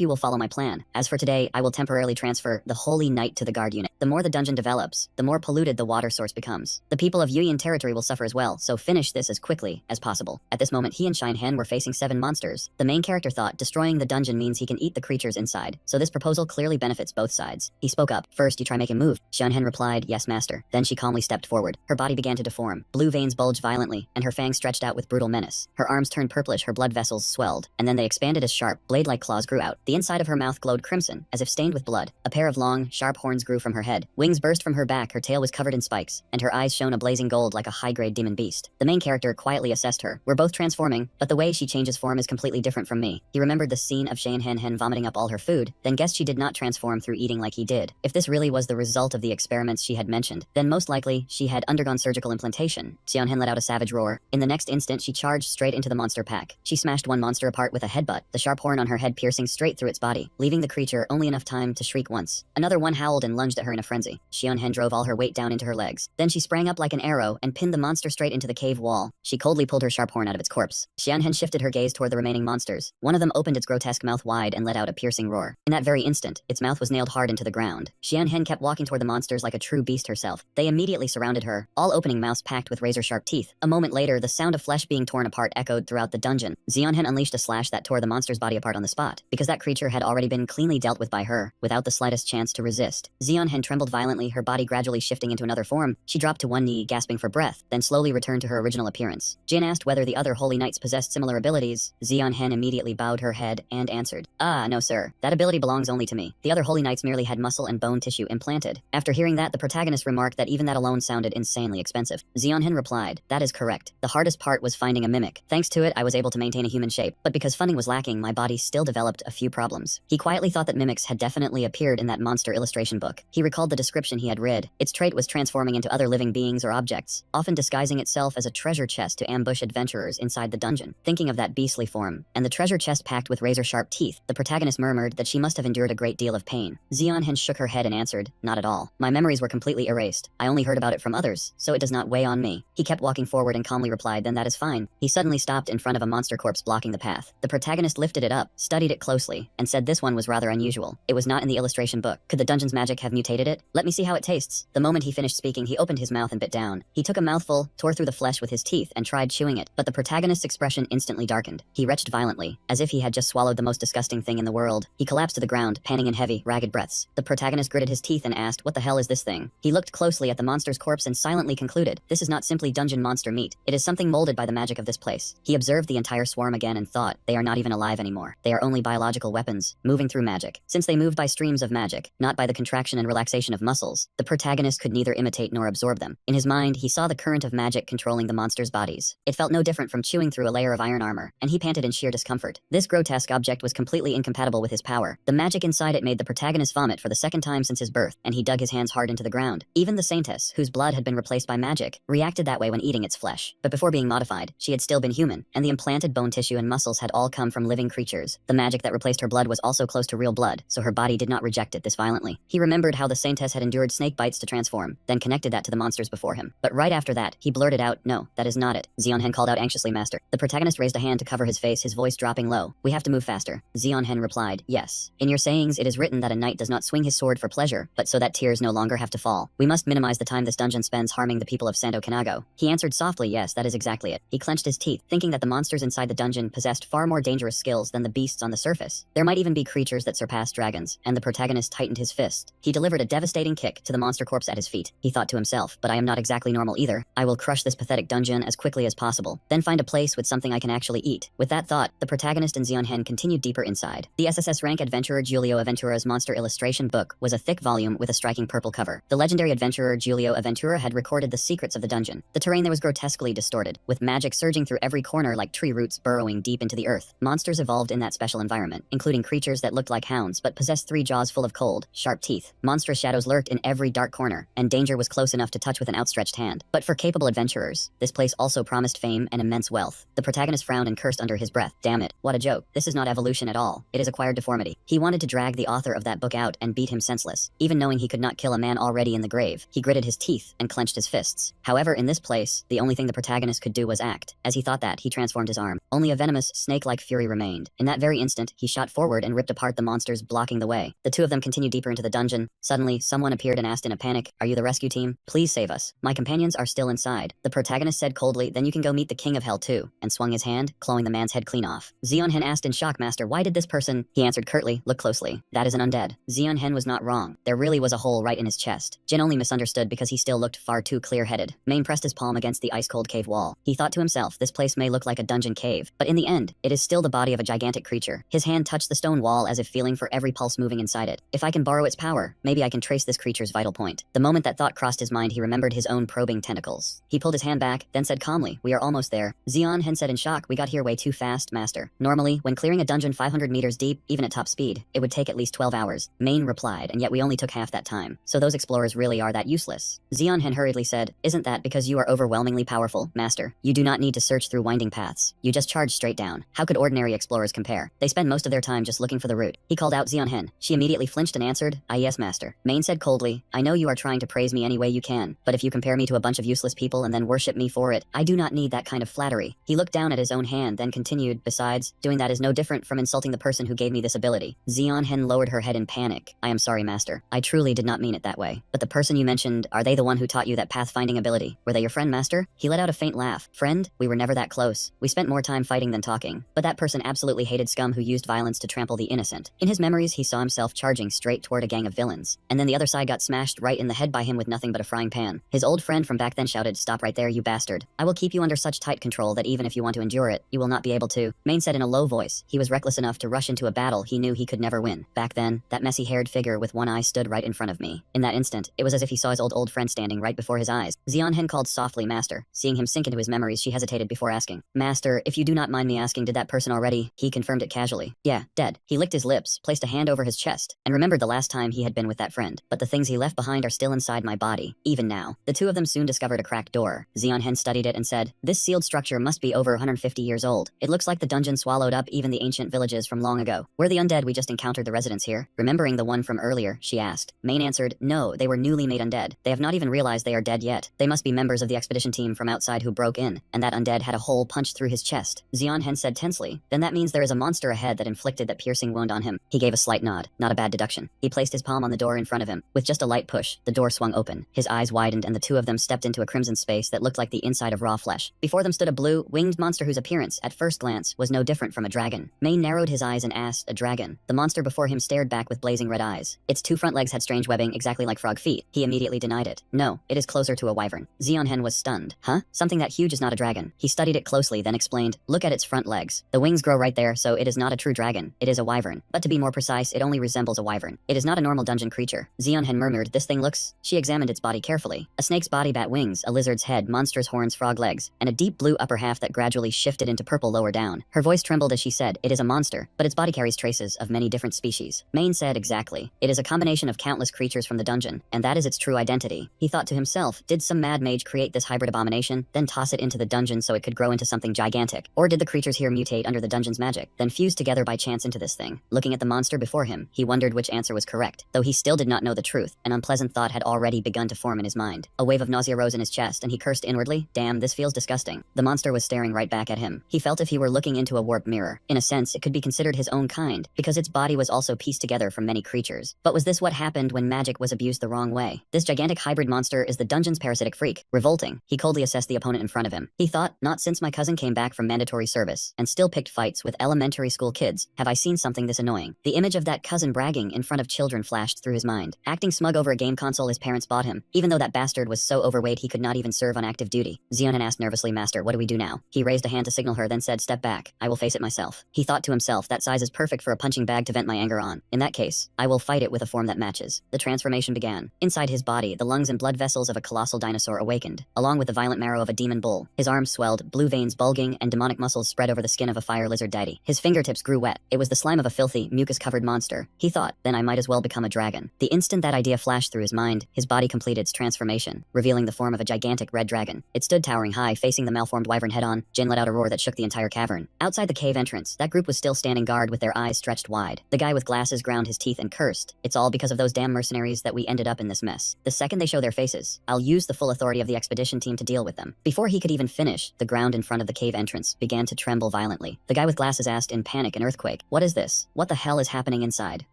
Speaker 1: you will follow my plan. As for today, I will temporarily transfer the holy knight to the guard unit. The more the dungeon develops, the more polluted the water source becomes. The people of Yayin territory will suffer as well, so finish this as quickly as possible." At this moment, he and Xianhen were facing 7 monsters. The main character thought destroying the dungeon means he can eat the creatures inside, so this proposal clearly benefits both sides. He spoke up, "First, you try make him move." Xianhen replied, "Yes, master." Then she calmly stepped forward. Her body began to deform. Blue veins bulged violently, and her fangs stretched out with brutal menace. Her arms turned purplish, her blood vessels swelled, and then they expanded as sharp, blade-like claws grew out. The inside of her mouth glowed crimson, as if stained with blood. A pair of long, sharp horns grew from her head. Wings burst from her back, her tail was covered in spikes, and her eyes shone a blazing gold like a high-grade demon beast. The The main character quietly assessed her. We're both transforming, but the way she changes form is completely different from me. He remembered the scene of Shane Hen vomiting up all her food, then guessed she did not transform through eating like he did. If this really was the result of the experiments she had mentioned, then most likely she had undergone surgical implantation. Xian Hen let out a savage roar. In the next instant, she charged straight into the monster pack. She smashed one monster apart with a headbutt, the sharp horn on her head piercing straight through its body, leaving the creature only enough time to shriek once. Another one howled and lunged at her in a frenzy. Xian Hen drove all her weight down into her legs. Then she sprang up like an arrow and pinned the monster straight into the cave wall. She coldly pulled her sharp horn out of its corpse. Xian Hen shifted her gaze toward the remaining monsters. One of them opened its grotesque mouth wide and let out a piercing roar. In that very instant, its mouth was nailed hard into the ground. Xian Hen kept walking toward the monsters like a true beast herself. They immediately surrounded her, all opening mouths packed with razor-sharp teeth. A moment later, the sound of flesh being torn apart echoed throughout the dungeon. Xian Hen unleashed a slash that tore the monster's body apart on the spot, because that creature had already been cleanly dealt with by her, without the slightest chance to resist. Xian Hen trembled violently, her body gradually shifting into another form. She dropped to one knee, gasping for breath, then slowly returned to her original appearance. Jin asked whether the other holy knights possessed similar abilities. Xian Hen immediately bowed her head and answered, "Ah, no sir. That ability belongs only to me. The other holy knights merely had muscle and bone tissue implanted." After hearing that, the protagonist remarked that even that alone sounded insanely expensive. Xian Hen replied, "That is correct. The hardest part was finding a mimic. Thanks to it, I was able to maintain a human shape, but because funding was lacking, my body still developed a few problems." He quietly thought that mimics had definitely appeared in that monster illustration book. He recalled the description he had read. Its trait was transforming into other living beings or objects, often disguising itself as a treasure chest to ambush adventurers inside the dungeon. Thinking of that beastly form, and the treasure chest packed with razor-sharp teeth, the protagonist murmured that she must have endured a great deal of pain. Xian Hen shook her head and answered, "Not at all. My memories were completely erased. I only heard about it from others, so it does not weigh on me." He kept walking forward and calmly replied, "Then that is fine." He suddenly stopped in front of a monster corpse blocking the path. The protagonist lifted it up, studied it closely, and said this one was rather unusual. It was not in the illustration book. Could the dungeon's magic have mutated it? Let me see how it tastes. The moment he finished speaking, he opened his mouth and bit down. He took a mouthful, tore through the flesh with his teeth, and tried chewing it, but the protagonist's expression instantly darkened. He retched violently, as if he had just swallowed the most disgusting thing in the world. He collapsed to the ground, panting in heavy, ragged breaths. The protagonist gritted his teeth and asked, "What the hell is this thing?" He looked closely at the monster's corpse and silently concluded, "This is not simply dungeon monster meat. It is something molded by the magic of this place." He observed the entire swarm again and thought, they are not even alive anymore. They are only biological weapons, moving through magic. Since they moved by streams of magic, not by the contraction and relaxation of muscles, the protagonist could neither imitate nor absorb them. In his mind, he saw the current of magic controlling the monster's bodies. It felt no different from chewing through a layer of iron armor, and he panted in sheer discomfort. This grotesque object was completely incompatible with his power. The magic inside it made the protagonist vomit for the second time since his birth, and he dug his hands hard into the ground. Even the saintess, whose blood had been replaced by magic, reacted that way when eating its flesh. But before being modified, she had still been human, and the implanted bone tissue and muscles had all come from living creatures. The magic that replaced her blood was also close to real blood, so her body did not reject it this violently. He remembered how the saintess had endured snake bites to transform, then connected that to the monsters before him. But right after that, he blurted out, "No, that is not it." Xian Hen called out anxiously, "Master." The protagonist raised a hand to cover his face, his voice dropping low. "We have to move faster." Xian Hen replied, "Yes. In your sayings, it is written that a knight does not swing his sword for pleasure, but so that tears no longer have to fall. We must minimize the time this dungeon spends harming the people of Santo Kanago." He answered softly, "Yes, that is exactly it." He clenched his teeth, thinking that the monsters inside the dungeon possessed far more dangerous skills than the beasts on the surface. There might even be creatures that surpass dragons, and the protagonist tightened his fist. He delivered a devastating kick to the monster corpse at his feet. He thought to himself, "But I am not exactly normal either. I will crush this pathetic dungeon as quickly as possible, then find a place with something I can actually eat." With that thought, the protagonist and Xian Hen continued deeper inside. The SSS rank adventurer Giulio Aventura's monster illustration book was a thick volume with a striking purple cover. The legendary adventurer Giulio Aventura had recorded the secrets of the dungeon. The terrain there was grotesquely distorted, with magic surging through every corner like tree roots burrowing deep into the earth. Monsters evolved in that special environment, including creatures that looked like hounds but possessed 3 jaws full of cold, sharp teeth. Monstrous shadows lurked in every dark corner, and danger was close enough to touch with an outstretched hand. But for capable adventurers, this place also promised fame and immense wealth. The protagonist frowned and cursed under his breath. Damn it, what a joke. This is not evolution at all. It is acquired deformity. He wanted to drag the author of that book out and beat him senseless. Even knowing he could not kill a man already in the grave, he gritted his teeth and clenched his fists. However, in this place, the only thing the protagonist could do was act. As he thought that, he transformed his arm. Only a venomous, snake-like fury remained. In that very instant, he shot forward and ripped apart the monsters blocking the way. The two of them continued deeper into the dungeon. Suddenly, someone appeared and asked in a panic, "Are you the rescue team? Please save us. My companions are still inside." The protagonist said coldly, "Then you can go meet the king of hell too," and swung his hand, clawing the man's head clean off. Xian Hen asked in shock, "Master, why did this person?" He answered curtly, "Look closely. That is an undead." Xian Hen was not wrong. There really was a hole right in his chest. Jin only misunderstood because he still looked far too clear-headed. Maine pressed his palm against the ice-cold cave wall. He thought to himself, this place may look like a dungeon cave, but in the end, it is still the body of a gigantic creature. His hand touched the stone wall as if feeling for every pulse moving inside it. If I can borrow its power, maybe I can trace this creature's vital point. The moment that thought crossed his mind, he remembered his own probing tentacles. He pulled his hand back back, then said calmly, "We are almost there." Xian Hen said in shock, "We got here way too fast, master. Normally, when clearing a dungeon 500 meters deep, even at top speed, it would take at least 12 hours. Main replied, "And yet we only took half that time. So those explorers really are that useless." Xian Hen hurriedly said, "Isn't that because you are overwhelmingly powerful, master? You do not need to search through winding paths. You just charge straight down. How could ordinary explorers compare? They spend most of their time just looking for the route." He called out Xian Hen. She immediately flinched and answered, "Ah yes, master." Main said coldly, "I know you are trying to praise me any way you can, but if you compare me to a bunch of useless people and then worship me for it, I do not need that kind of flattery." He looked down at his own hand, then continued, "Besides, doing that is no different from insulting the person who gave me this ability." Xian Hen lowered her head in panic. "I am sorry, master. I truly did not mean it that way. But the person you mentioned, are they the one who taught you that pathfinding ability? Were they your friend, master?" He let out a faint laugh. "Friend? We were never that close. We spent more time fighting than talking. But that person absolutely hated scum who used violence to trample the innocent." In his memories, he saw himself charging straight toward a gang of villains. And then the other side got smashed right in the head by him with nothing but a frying pan. His old friend from back then shouted, "Stop right there, you bastard. I will keep you under such tight control that even if you want to endure it, you will not be able to." Main said in a low voice. He was reckless enough to rush into a battle he knew he could never win. Back then, that messy-haired figure with one eye stood right in front of me. In that instant, it was as if he saw his old friend standing right before his eyes. Xian Hen called softly, "Master." Seeing him sink into his memories, she hesitated before asking, "Master, if you do not mind me asking, did that person already?" He confirmed it casually. "Yeah, dead." He licked his lips, placed a hand over his chest, and remembered the last time he had been with that friend. "But the things he left behind are still inside my body, even now." The two of them soon discovered a cracked door. Xian Hen studied it and said, "This sealed structure must be over 150 years old. It looks like the dungeon swallowed up even the ancient villages from long ago. Were the undead we just encountered the residents here?" Remembering the one from earlier, she asked. Main answered, "No, they were newly made undead. They have not even realized they are dead yet. They must be members of the expedition team from outside who broke in, and that undead had a hole punched through his chest." Xian Hen said tensely, "Then that means there is a monster ahead that inflicted that piercing wound on him." He gave a slight nod. Not a bad deduction. He placed his palm on the door in front of him. With just a light push, the door swung open. His eyes widened and the two of them stepped into a crimson space that looked like the inside of raw flesh. Before them stood a blue, winged monster whose appearance, at first glance, was no different from a dragon. Main narrowed his eyes and asked, "A dragon?" The monster before him stared back with blazing red eyes. Its two front legs had strange webbing exactly like frog feet. He immediately denied it. "No, it is closer to a wyvern." Xian Hen was stunned. "Huh? Something that huge is not a dragon." He studied it closely, then explained, "Look at its front legs. The wings grow right there, so it is not a true dragon. It is a wyvern. But to be more precise, it only resembles a wyvern. It is not a normal dungeon creature." Xian Hen murmured, "This thing looks..." She examined its body carefully. A snake's body, bat wings, a lizard's head, monstrous horns, frog legs, and a deep blue upper half that gradually shifted into purple lower down. Her voice trembled as she said, "It is a monster, but its body carries traces of many different species." Main said, "Exactly. It is a combination of countless creatures from the dungeon, and that is its true identity." He thought to himself, did some mad mage create this hybrid abomination, then toss it into the dungeon so it could grow into something gigantic? Or did the creatures here mutate under the dungeon's magic, then fuse together by chance into this thing? Looking at the monster before him, he wondered which answer was correct. Though he still did not know the truth, an unpleasant thought had already begun to form in his mind. A wave of nausea rose in his chest, and he cursed inwardly, "Damn, this feels disgusting." The monster was staring right back at him. He felt if he were looking into a warped mirror. In a sense, it could be considered his own kind, because its body was also pieced together from many creatures. But was this what happened when magic was abused the wrong way? This gigantic hybrid monster is the dungeon's parasitic freak. Revolting. He coldly assessed the opponent in front of him. He thought, not since my cousin came back from mandatory service, and still picked fights with elementary school kids, have I seen something this annoying. The image of that cousin bragging in front of children flashed through his mind. Acting smug over a game console his parents bought him, even though that bastard was so overweight he could not even serve on active duty. Xian asked nervously, "Master, what do we do now?" He raised a hand to signal her, then said, "Step back. I will face it myself." He thought to himself, that size is perfect for a punching bag to vent my anger on. In that case, I will fight it with a form that matches. The transformation began. Inside his body, the lungs and blood vessels of a colossal dinosaur awakened, along with the violent marrow of a demon bull. His arms swelled, blue veins bulging, and demonic muscles spread over the skin of a fire lizard deity. His fingertips grew wet. It was the slime of a filthy, mucus-covered monster. He thought, then I might as well become a dragon. The instant that idea flashed through his mind, his body completed its transformation, revealing the form of a gigantic red dragon. It stood towering high, facing the malformed wyvern head-on. Jin let out a roar that shook the entire cavern. Outside the cave entrance, that group was still standing guard with their eyes stretched wide. The guy with glasses ground his teeth and cursed. "It's all because of those damn mercenaries that we ended up in this mess. The second they show their faces, I'll use the full authority of the expedition team to deal with them." Before he could even finish, the ground in front of the cave entrance began to tremble violently. The guy with glasses asked in panic, "An earthquake? What is this? What the hell is happening inside?"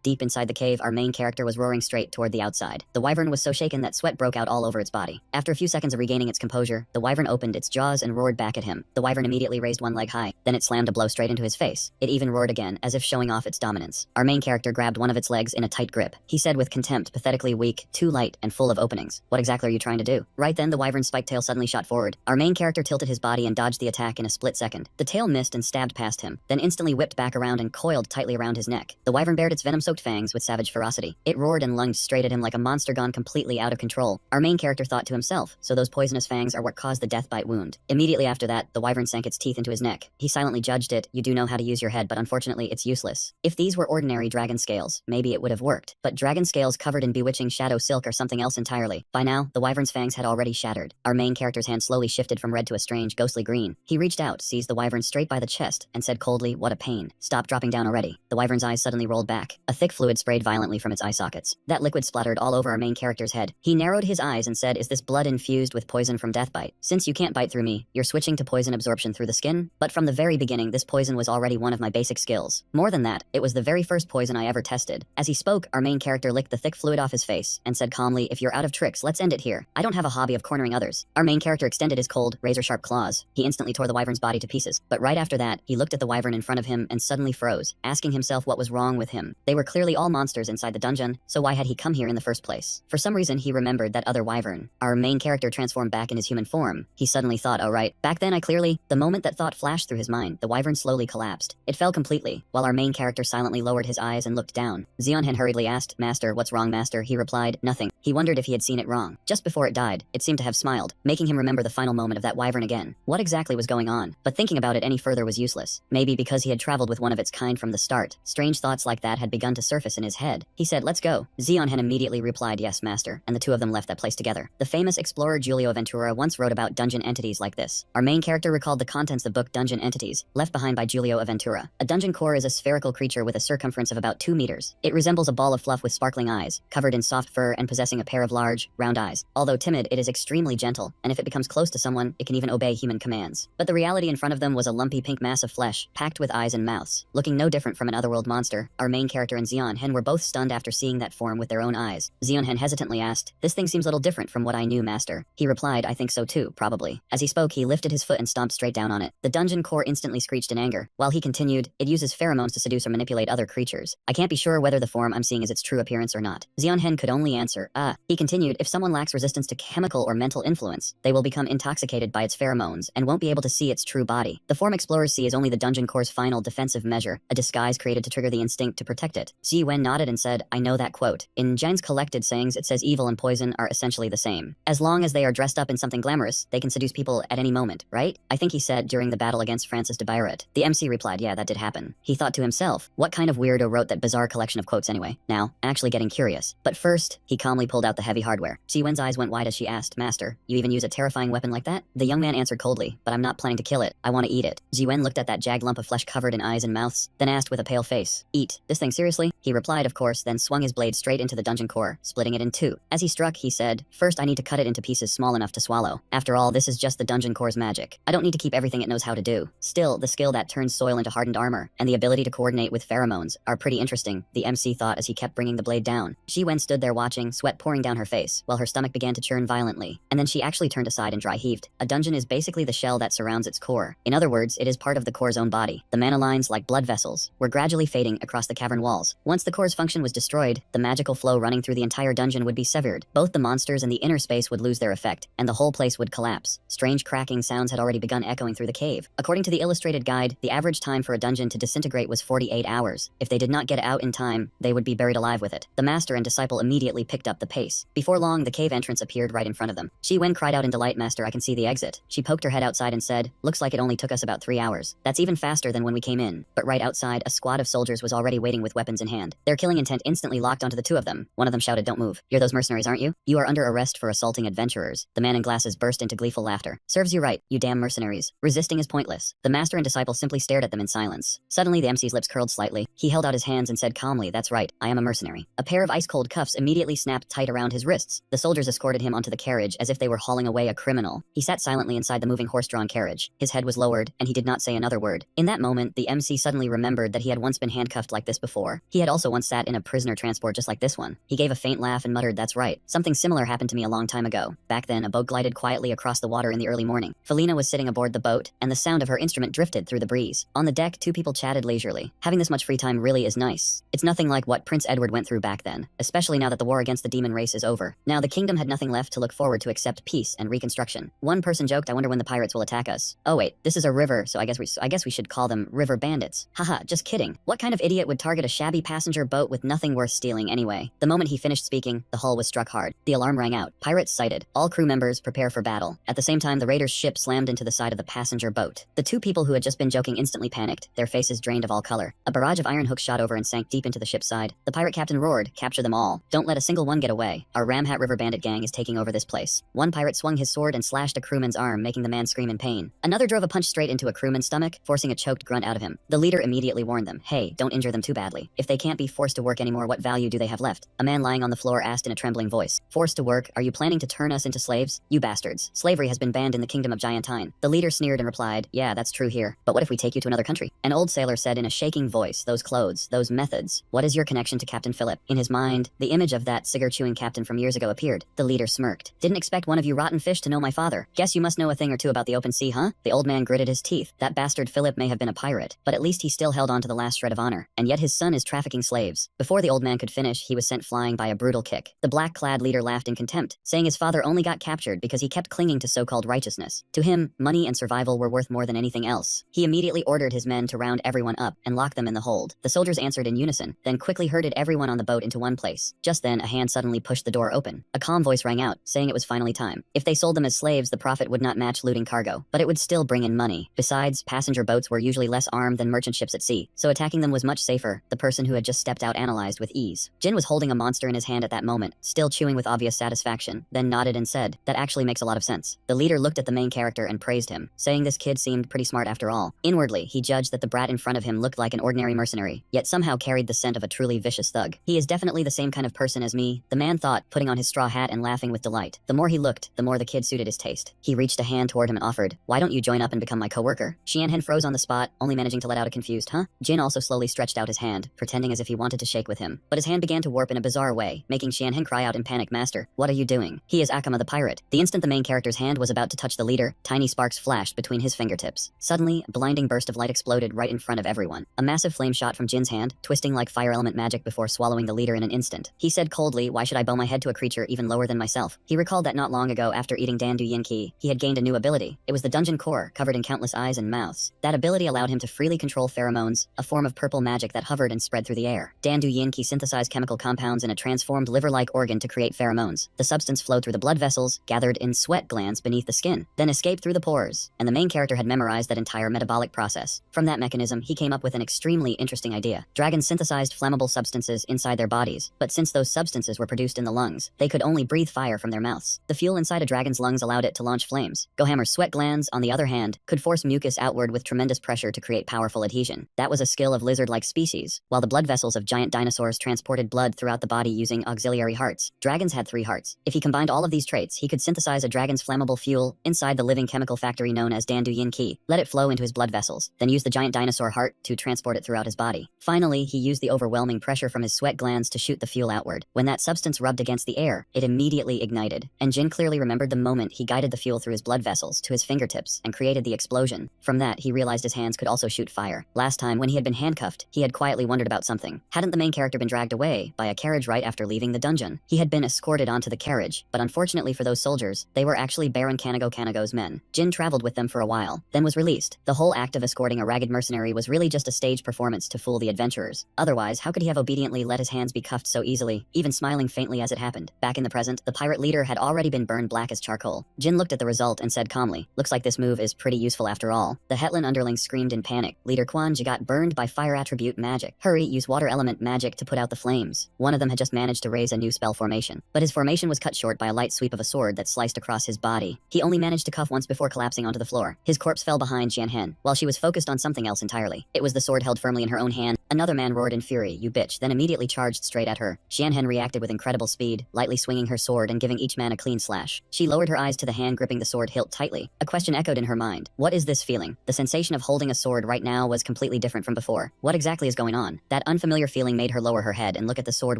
Speaker 1: Deep inside the cave, our main character was roaring straight toward the outside. The wyvern was so shaken that sweat broke out all over its body. After a few seconds of regaining its composure, the wyvern opened its jaws and roared back at him. The wyvern immediately raised one leg high, then it slammed a blow straight into his face. It even roared again, as if showing off its dominance. Our main character grabbed one of its legs in a tight grip. He said with contempt, pathetically weak, too light, and full of openings. "What exactly are you trying to do?" Right then, the wyvern's spiked tail suddenly shot forward. Our main character tilted his body and dodged the attack in a split second. The tail missed and stabbed past him, then instantly whipped back around and coiled tightly around his neck. The wyvern bared its venom-soaked fangs with savage ferocity. It roared and lunged straight at him like a monster gone completely out of control. Our main character thought to himself, so those poisonous fangs are what what caused the death bite wound. Immediately after that, the wyvern sank its teeth into his neck. He silently judged it. You do know how to use your head, but unfortunately it's useless. If these were ordinary dragon scales, maybe it would have worked. But dragon scales covered in bewitching shadow silk are something else entirely. By now, the wyvern's fangs had already shattered. Our main character's hand slowly shifted from red to a strange, ghostly green. He reached out, seized the wyvern straight by the chest, and said coldly, "What a pain. Stop dropping down already." The wyvern's eyes suddenly rolled back. A thick fluid sprayed violently from its eye sockets. That liquid splattered all over our main character's head. He narrowed his eyes and said, "Is this blood infused with poison from deathbite? Since you can't bite through me, you're switching to poison absorption through the skin?" But from the very beginning, this poison was already one of my basic skills. More than that, it was the very first poison I ever tested. As he spoke, our main character licked the thick fluid off his face and said calmly, "If you're out of tricks, let's end it here. I don't have a hobby of cornering others." Our main character extended his cold, razor-sharp claws. He instantly tore the wyvern's body to pieces. But right after that, he looked at the wyvern in front of him and suddenly froze, asking himself what was wrong with him. They were clearly all monsters inside the dungeon, so why had he come here in the first place? For some reason, he remembered that other wyvern. Our main character transformed back in his human form. He suddenly thought, oh right, back then the moment that thought flashed through his mind, the wyvern slowly collapsed. It fell completely, while our main character silently lowered his eyes and looked down. Xionhen hurriedly asked, "Master, what's wrong, master?" He replied, "Nothing." He wondered if he had seen it wrong. Just before it died, it seemed to have smiled, making him remember the final moment of that wyvern again. What exactly was going on? But thinking about it any further was useless. Maybe because he had traveled with one of its kind from the start. Strange thoughts like that had begun to surface in his head. He said, "Let's go." Xionhen immediately replied, "Yes, master," and the two of them left that place together. The famous explorer Giulio Ventura once wrote about dungeon entities like this. Our main character recalled the contents of book Dungeon Entities, left behind by Giulio Ventura. A dungeon core is a spherical creature with a circumference of about 2 meters. It resembles a ball of fluff with sparkling eyes, covered in soft fur and possessing a pair of large, round eyes. Although timid, it is extremely gentle, and if it becomes close to someone, it can even obey human commands. But the reality in front of them was a lumpy pink mass of flesh, packed with eyes and mouths. Looking no different from an otherworld monster, our main character and Xionhen were both stunned after seeing that form with their own eyes. Xionhen hesitantly asked, "This thing seems a little different from what I knew, master." He replied, "I think so too, probably." As he spoke, he lifted his foot and stomped straight down on it. The dungeon core instantly screeched in anger. While he continued, "It uses pheromones to seduce or manipulate other creatures. I can't be sure whether the form I'm seeing is its true appearance or not." Xionhen could only answer, "Ah." He continued, "If someone lacks resistance to chemical or mental influence, they will become intoxicated by its pheromones and won't be able to see its true body. The form explorers see is only the dungeon core's final defensive measure, a disguise created to trigger the instinct to protect it." Ji Wen nodded and said, "I know that quote. In Jian's collected sayings it says evil and poison are essentially the same. As long as they are dressed up in something glamorous, they can seduce people at any moment, right? I think he said during the battle against Francis de Bayret." The MC replied, "Yeah, that did happen." He thought to himself, what kind of weirdo wrote that bizarre collection of quotes anyway? Now, actually getting curious. But first, he calmly pulled out the heavy hardware. Ji Wen's eyes went wide as she asked, "Master, you even use a terrifying weapon like that?" The young man answered coldly, "But I'm not planning to kill it. I want to eat it." Ji Wen looked at that jagged lump of flesh covered in eyes and mouths, then asked with a pale face, "Eat this thing seriously?" He replied, "Of course," then swung his blade straight into the dungeon core, splitting it in two. As he struck, he said, "First I need to cut it into pieces small enough to swallow. After all, this is just the dungeon core's magic. I don't need to keep everything it knows how to do. Still, the skill that turns soil into hardened armor, and the ability to coordinate with pheromones, are pretty interesting," the MC thought as he kept bringing the blade down. Ji Wen stood there watching, sweat pouring down her face, while her stomach began to churn violently. And then she actually turned aside and dry heaved. A dungeon is basically the shell that surrounds its core. In other words, it is part of the core's own body. The mana lines, like blood vessels, were gradually fading across the cavern walls. Once the core's function was destroyed, the magical flow running through the entire dungeon would be severed. Both the monsters and the inner space would lose their effect, and the whole place would collapse. Strange cracking sounds had already begun echoing through the cave. According to the illustrated guide, the average time for a dungeon to disintegrate was 48 hours. If they did not get out in time, they would be buried alive with it. The master and disciple immediately picked up the pace. Before long, the cave entrance appeared right in front of them. Ji Wen cried out in delight, "Master, I can see the exit." She poked her head outside and said, "Looks like it only took us about 3 hours. That's even faster than when we came in." But right outside, a squad of soldiers was already waiting with weapons in hand. Their killing intent instantly locked onto the two of them. One of them shouted, "Don't move. You're those mercenaries, aren't you? You are under arrest for assaulting adventurers." The man in glasses burst into gleeful laughter. "Serves you right, you damn mercenaries. Resisting is pointless." The master and disciple simply stared at them in silence. Suddenly, the MC's lips curled slightly. He held out his hands and said calmly, "That's right, I am a mercenary." A pair of ice-cold cuffs immediately snapped tight around his wrists. The soldiers escorted him onto the carriage as if they were hauling away a criminal. He sat silently inside the moving horse-drawn carriage. His head was lowered, and he did not say another word. In that moment, the MC suddenly remembered that he had once been handcuffed like this before. He had also once sat in a prisoner transport just like this one. He gave a faint laugh and muttered, "That's right. Something similar happened to me a long time ago. Back then, a boat glided quietly across the water in the early morning. Felina was sitting aboard the boat, and the sound of her instrument drifted through the breeze. On the deck, two people chatted leisurely. Having this much free time really is nice. It's nothing like what Prince Edward went through back then, especially now that the war against the demon human race is over. Now the kingdom had nothing left to look forward to except peace and reconstruction. One person joked, I wonder when the pirates will attack us. Oh wait, this is a river, so I guess we should call them river bandits. Haha, just kidding. What kind of idiot would target a shabby passenger boat with nothing worth stealing anyway? The moment he finished speaking, the hull was struck hard. The alarm rang out. Pirates sighted. All crew members prepare for battle. At the same time, the raiders' ship slammed into the side of the passenger boat. The two people who had just been joking instantly panicked, their faces drained of all color. A barrage of iron hooks shot over and sank deep into the ship's side. The pirate captain roared, capture them all. Don't let a single one get away. Our Ramhat River bandit gang is taking over this place. One pirate swung his sword and slashed a crewman's arm, making the man scream in pain. Another drove a punch straight into a crewman's stomach, forcing a choked grunt out of him. The leader immediately warned them, hey, don't injure them too badly. If they can't be forced to work anymore, what value do they have left? A man lying on the floor asked in a trembling voice, forced to work? Are you planning to turn us into slaves? You bastards. Slavery has been banned in the kingdom of Giantine. The leader sneered and replied, yeah, that's true here. But what if we take you to another country? An old sailor said in a shaking voice, those clothes, those methods. What is your connection to Captain Philip? In his mind, the image of that cigar-chewing captain from years ago appeared. The leader smirked. Didn't expect one of you rotten fish to know my father. Guess you must know a thing or two about the open sea, huh? The old man gritted his teeth. That bastard Philip may have been a pirate, but at least he still held on to the last shred of honor. And yet his son is trafficking slaves. Before the old man could finish, he was sent flying by a brutal kick. The black-clad leader laughed in contempt, saying his father only got captured because he kept clinging to so-called righteousness. To him, money and survival were worth more than anything else. He immediately ordered his men to round everyone up and lock them in the hold. The soldiers answered in unison, then quickly herded everyone on the boat into one place. Just then, a hand suddenly pushed the door open. A calm voice rang out, saying it was finally time. If they sold them as slaves, the profit would not match looting cargo, but it would still bring in money. Besides, passenger boats were usually less armed than merchant ships at sea, so attacking them was much safer, the person who had just stepped out analyzed with ease. Jin was holding a monster in his hand at that moment, still chewing with obvious satisfaction, then nodded and said, that actually makes a lot of sense. The leader looked at the main character and praised him, saying this kid seemed pretty smart after all. Inwardly, he judged that the brat in front of him looked like an ordinary mercenary, yet somehow carried the scent of a truly vicious thug. He is definitely the same kind of person as me, the man thought, putting on his straw hat and laughing with delight. The more he looked, the more the kid suited his taste. He reached a hand toward him and offered, why don't you join up and become my co-worker? Xianhen froze on the spot, only managing to let out a confused, huh? Jin also slowly stretched out his hand, pretending as if he wanted to shake with him. But his hand began to warp in a bizarre way, making Xianhen cry out in panic, Master, what are you doing? He is Akama the pirate. The instant the main character's hand was about to touch the leader, tiny sparks flashed between his fingertips. Suddenly, a blinding burst of light exploded right in front of everyone. A massive flame shot from Jin's hand, twisting like fire element magic before swallowing the leader in an instant. He said coldly, why should I bow my head to a creature even lower than myself? He recalled that not long ago, after eating Dandu Yinki, he had gained a new ability. It was the dungeon core, covered in countless eyes and mouths. That ability allowed him to freely control pheromones, a form of purple magic that hovered and spread through the air. Dandu Yinki synthesized chemical compounds in a transformed liver-like organ to create pheromones. The substance flowed through the blood vessels, gathered in sweat glands beneath the skin, then escaped through the pores, and the main character had memorized that entire metabolic process. From that mechanism, he came up with an extremely interesting idea. Dragons synthesized flammable substances inside their bodies, but since those substances were produced in the lungs, they could only breathe fire from their mouths. The fuel inside a dragon's lungs allowed it to launch flames. Gohammer's sweat glands, on the other hand, could force mucus outward with tremendous pressure to create powerful adhesion. That was a skill of lizard-like species, while the blood vessels of giant dinosaurs transported blood throughout the body using auxiliary hearts. Dragons had 3 hearts. If he combined all of these traits, he could synthesize a dragon's flammable fuel inside the living chemical factory known as Dandu Yinki, let it flow into his blood vessels, then use the giant dinosaur heart to transport it throughout his body. Finally, he used the overwhelming pressure from his sweat glands to shoot the fuel outward. When that substance rubbed against the air, it immediately ignited, and Jin clearly remembered the moment he guided the fuel through his blood vessels to his fingertips and created the explosion. From that, he realized his hands could also shoot fire. Last time, when he had been handcuffed, he had quietly wondered about something. Hadn't the main character been dragged away by a carriage right after leaving the dungeon? He had been escorted onto the carriage, but unfortunately for those soldiers, they were actually Baron Kanago's men. Jin traveled with them for a while, then was released. The whole act of escorting a ragged mercenary was really just a stage performance to fool the adventurers. Otherwise, how could he have obediently let his hands be cuffed so easily, even smiling faintly as it happened? Back in the present, the pirate leader had already been burned black as charcoal. Jin looked at the result and said calmly, looks like this move is pretty useful after all. The Hetlan underlings screamed in panic. Leader Kwanji got burned by fire attribute magic. Hurry, use water element magic to put out the flames. One of them had just managed to raise a new spell formation, but his formation was cut short by a light sweep of a sword that sliced across his body. He only managed to cuff once before collapsing onto the floor. His corpse fell behind Xianhen, while she was focused on something else entirely. It was the sword held firmly in her own hand. Another man roared in fury, you bitch, then immediately charged straight at her. Xianhen reacted with incredible speed, lightly swinging her sword and giving each man a clean slash. She lowered her eyes to the hand gripping the sword hilt tightly. A question echoed in her mind. What is this feeling? The sensation of holding a sword right now was completely different from before. What exactly is going on? That unfamiliar feeling made her lower her head and look at the sword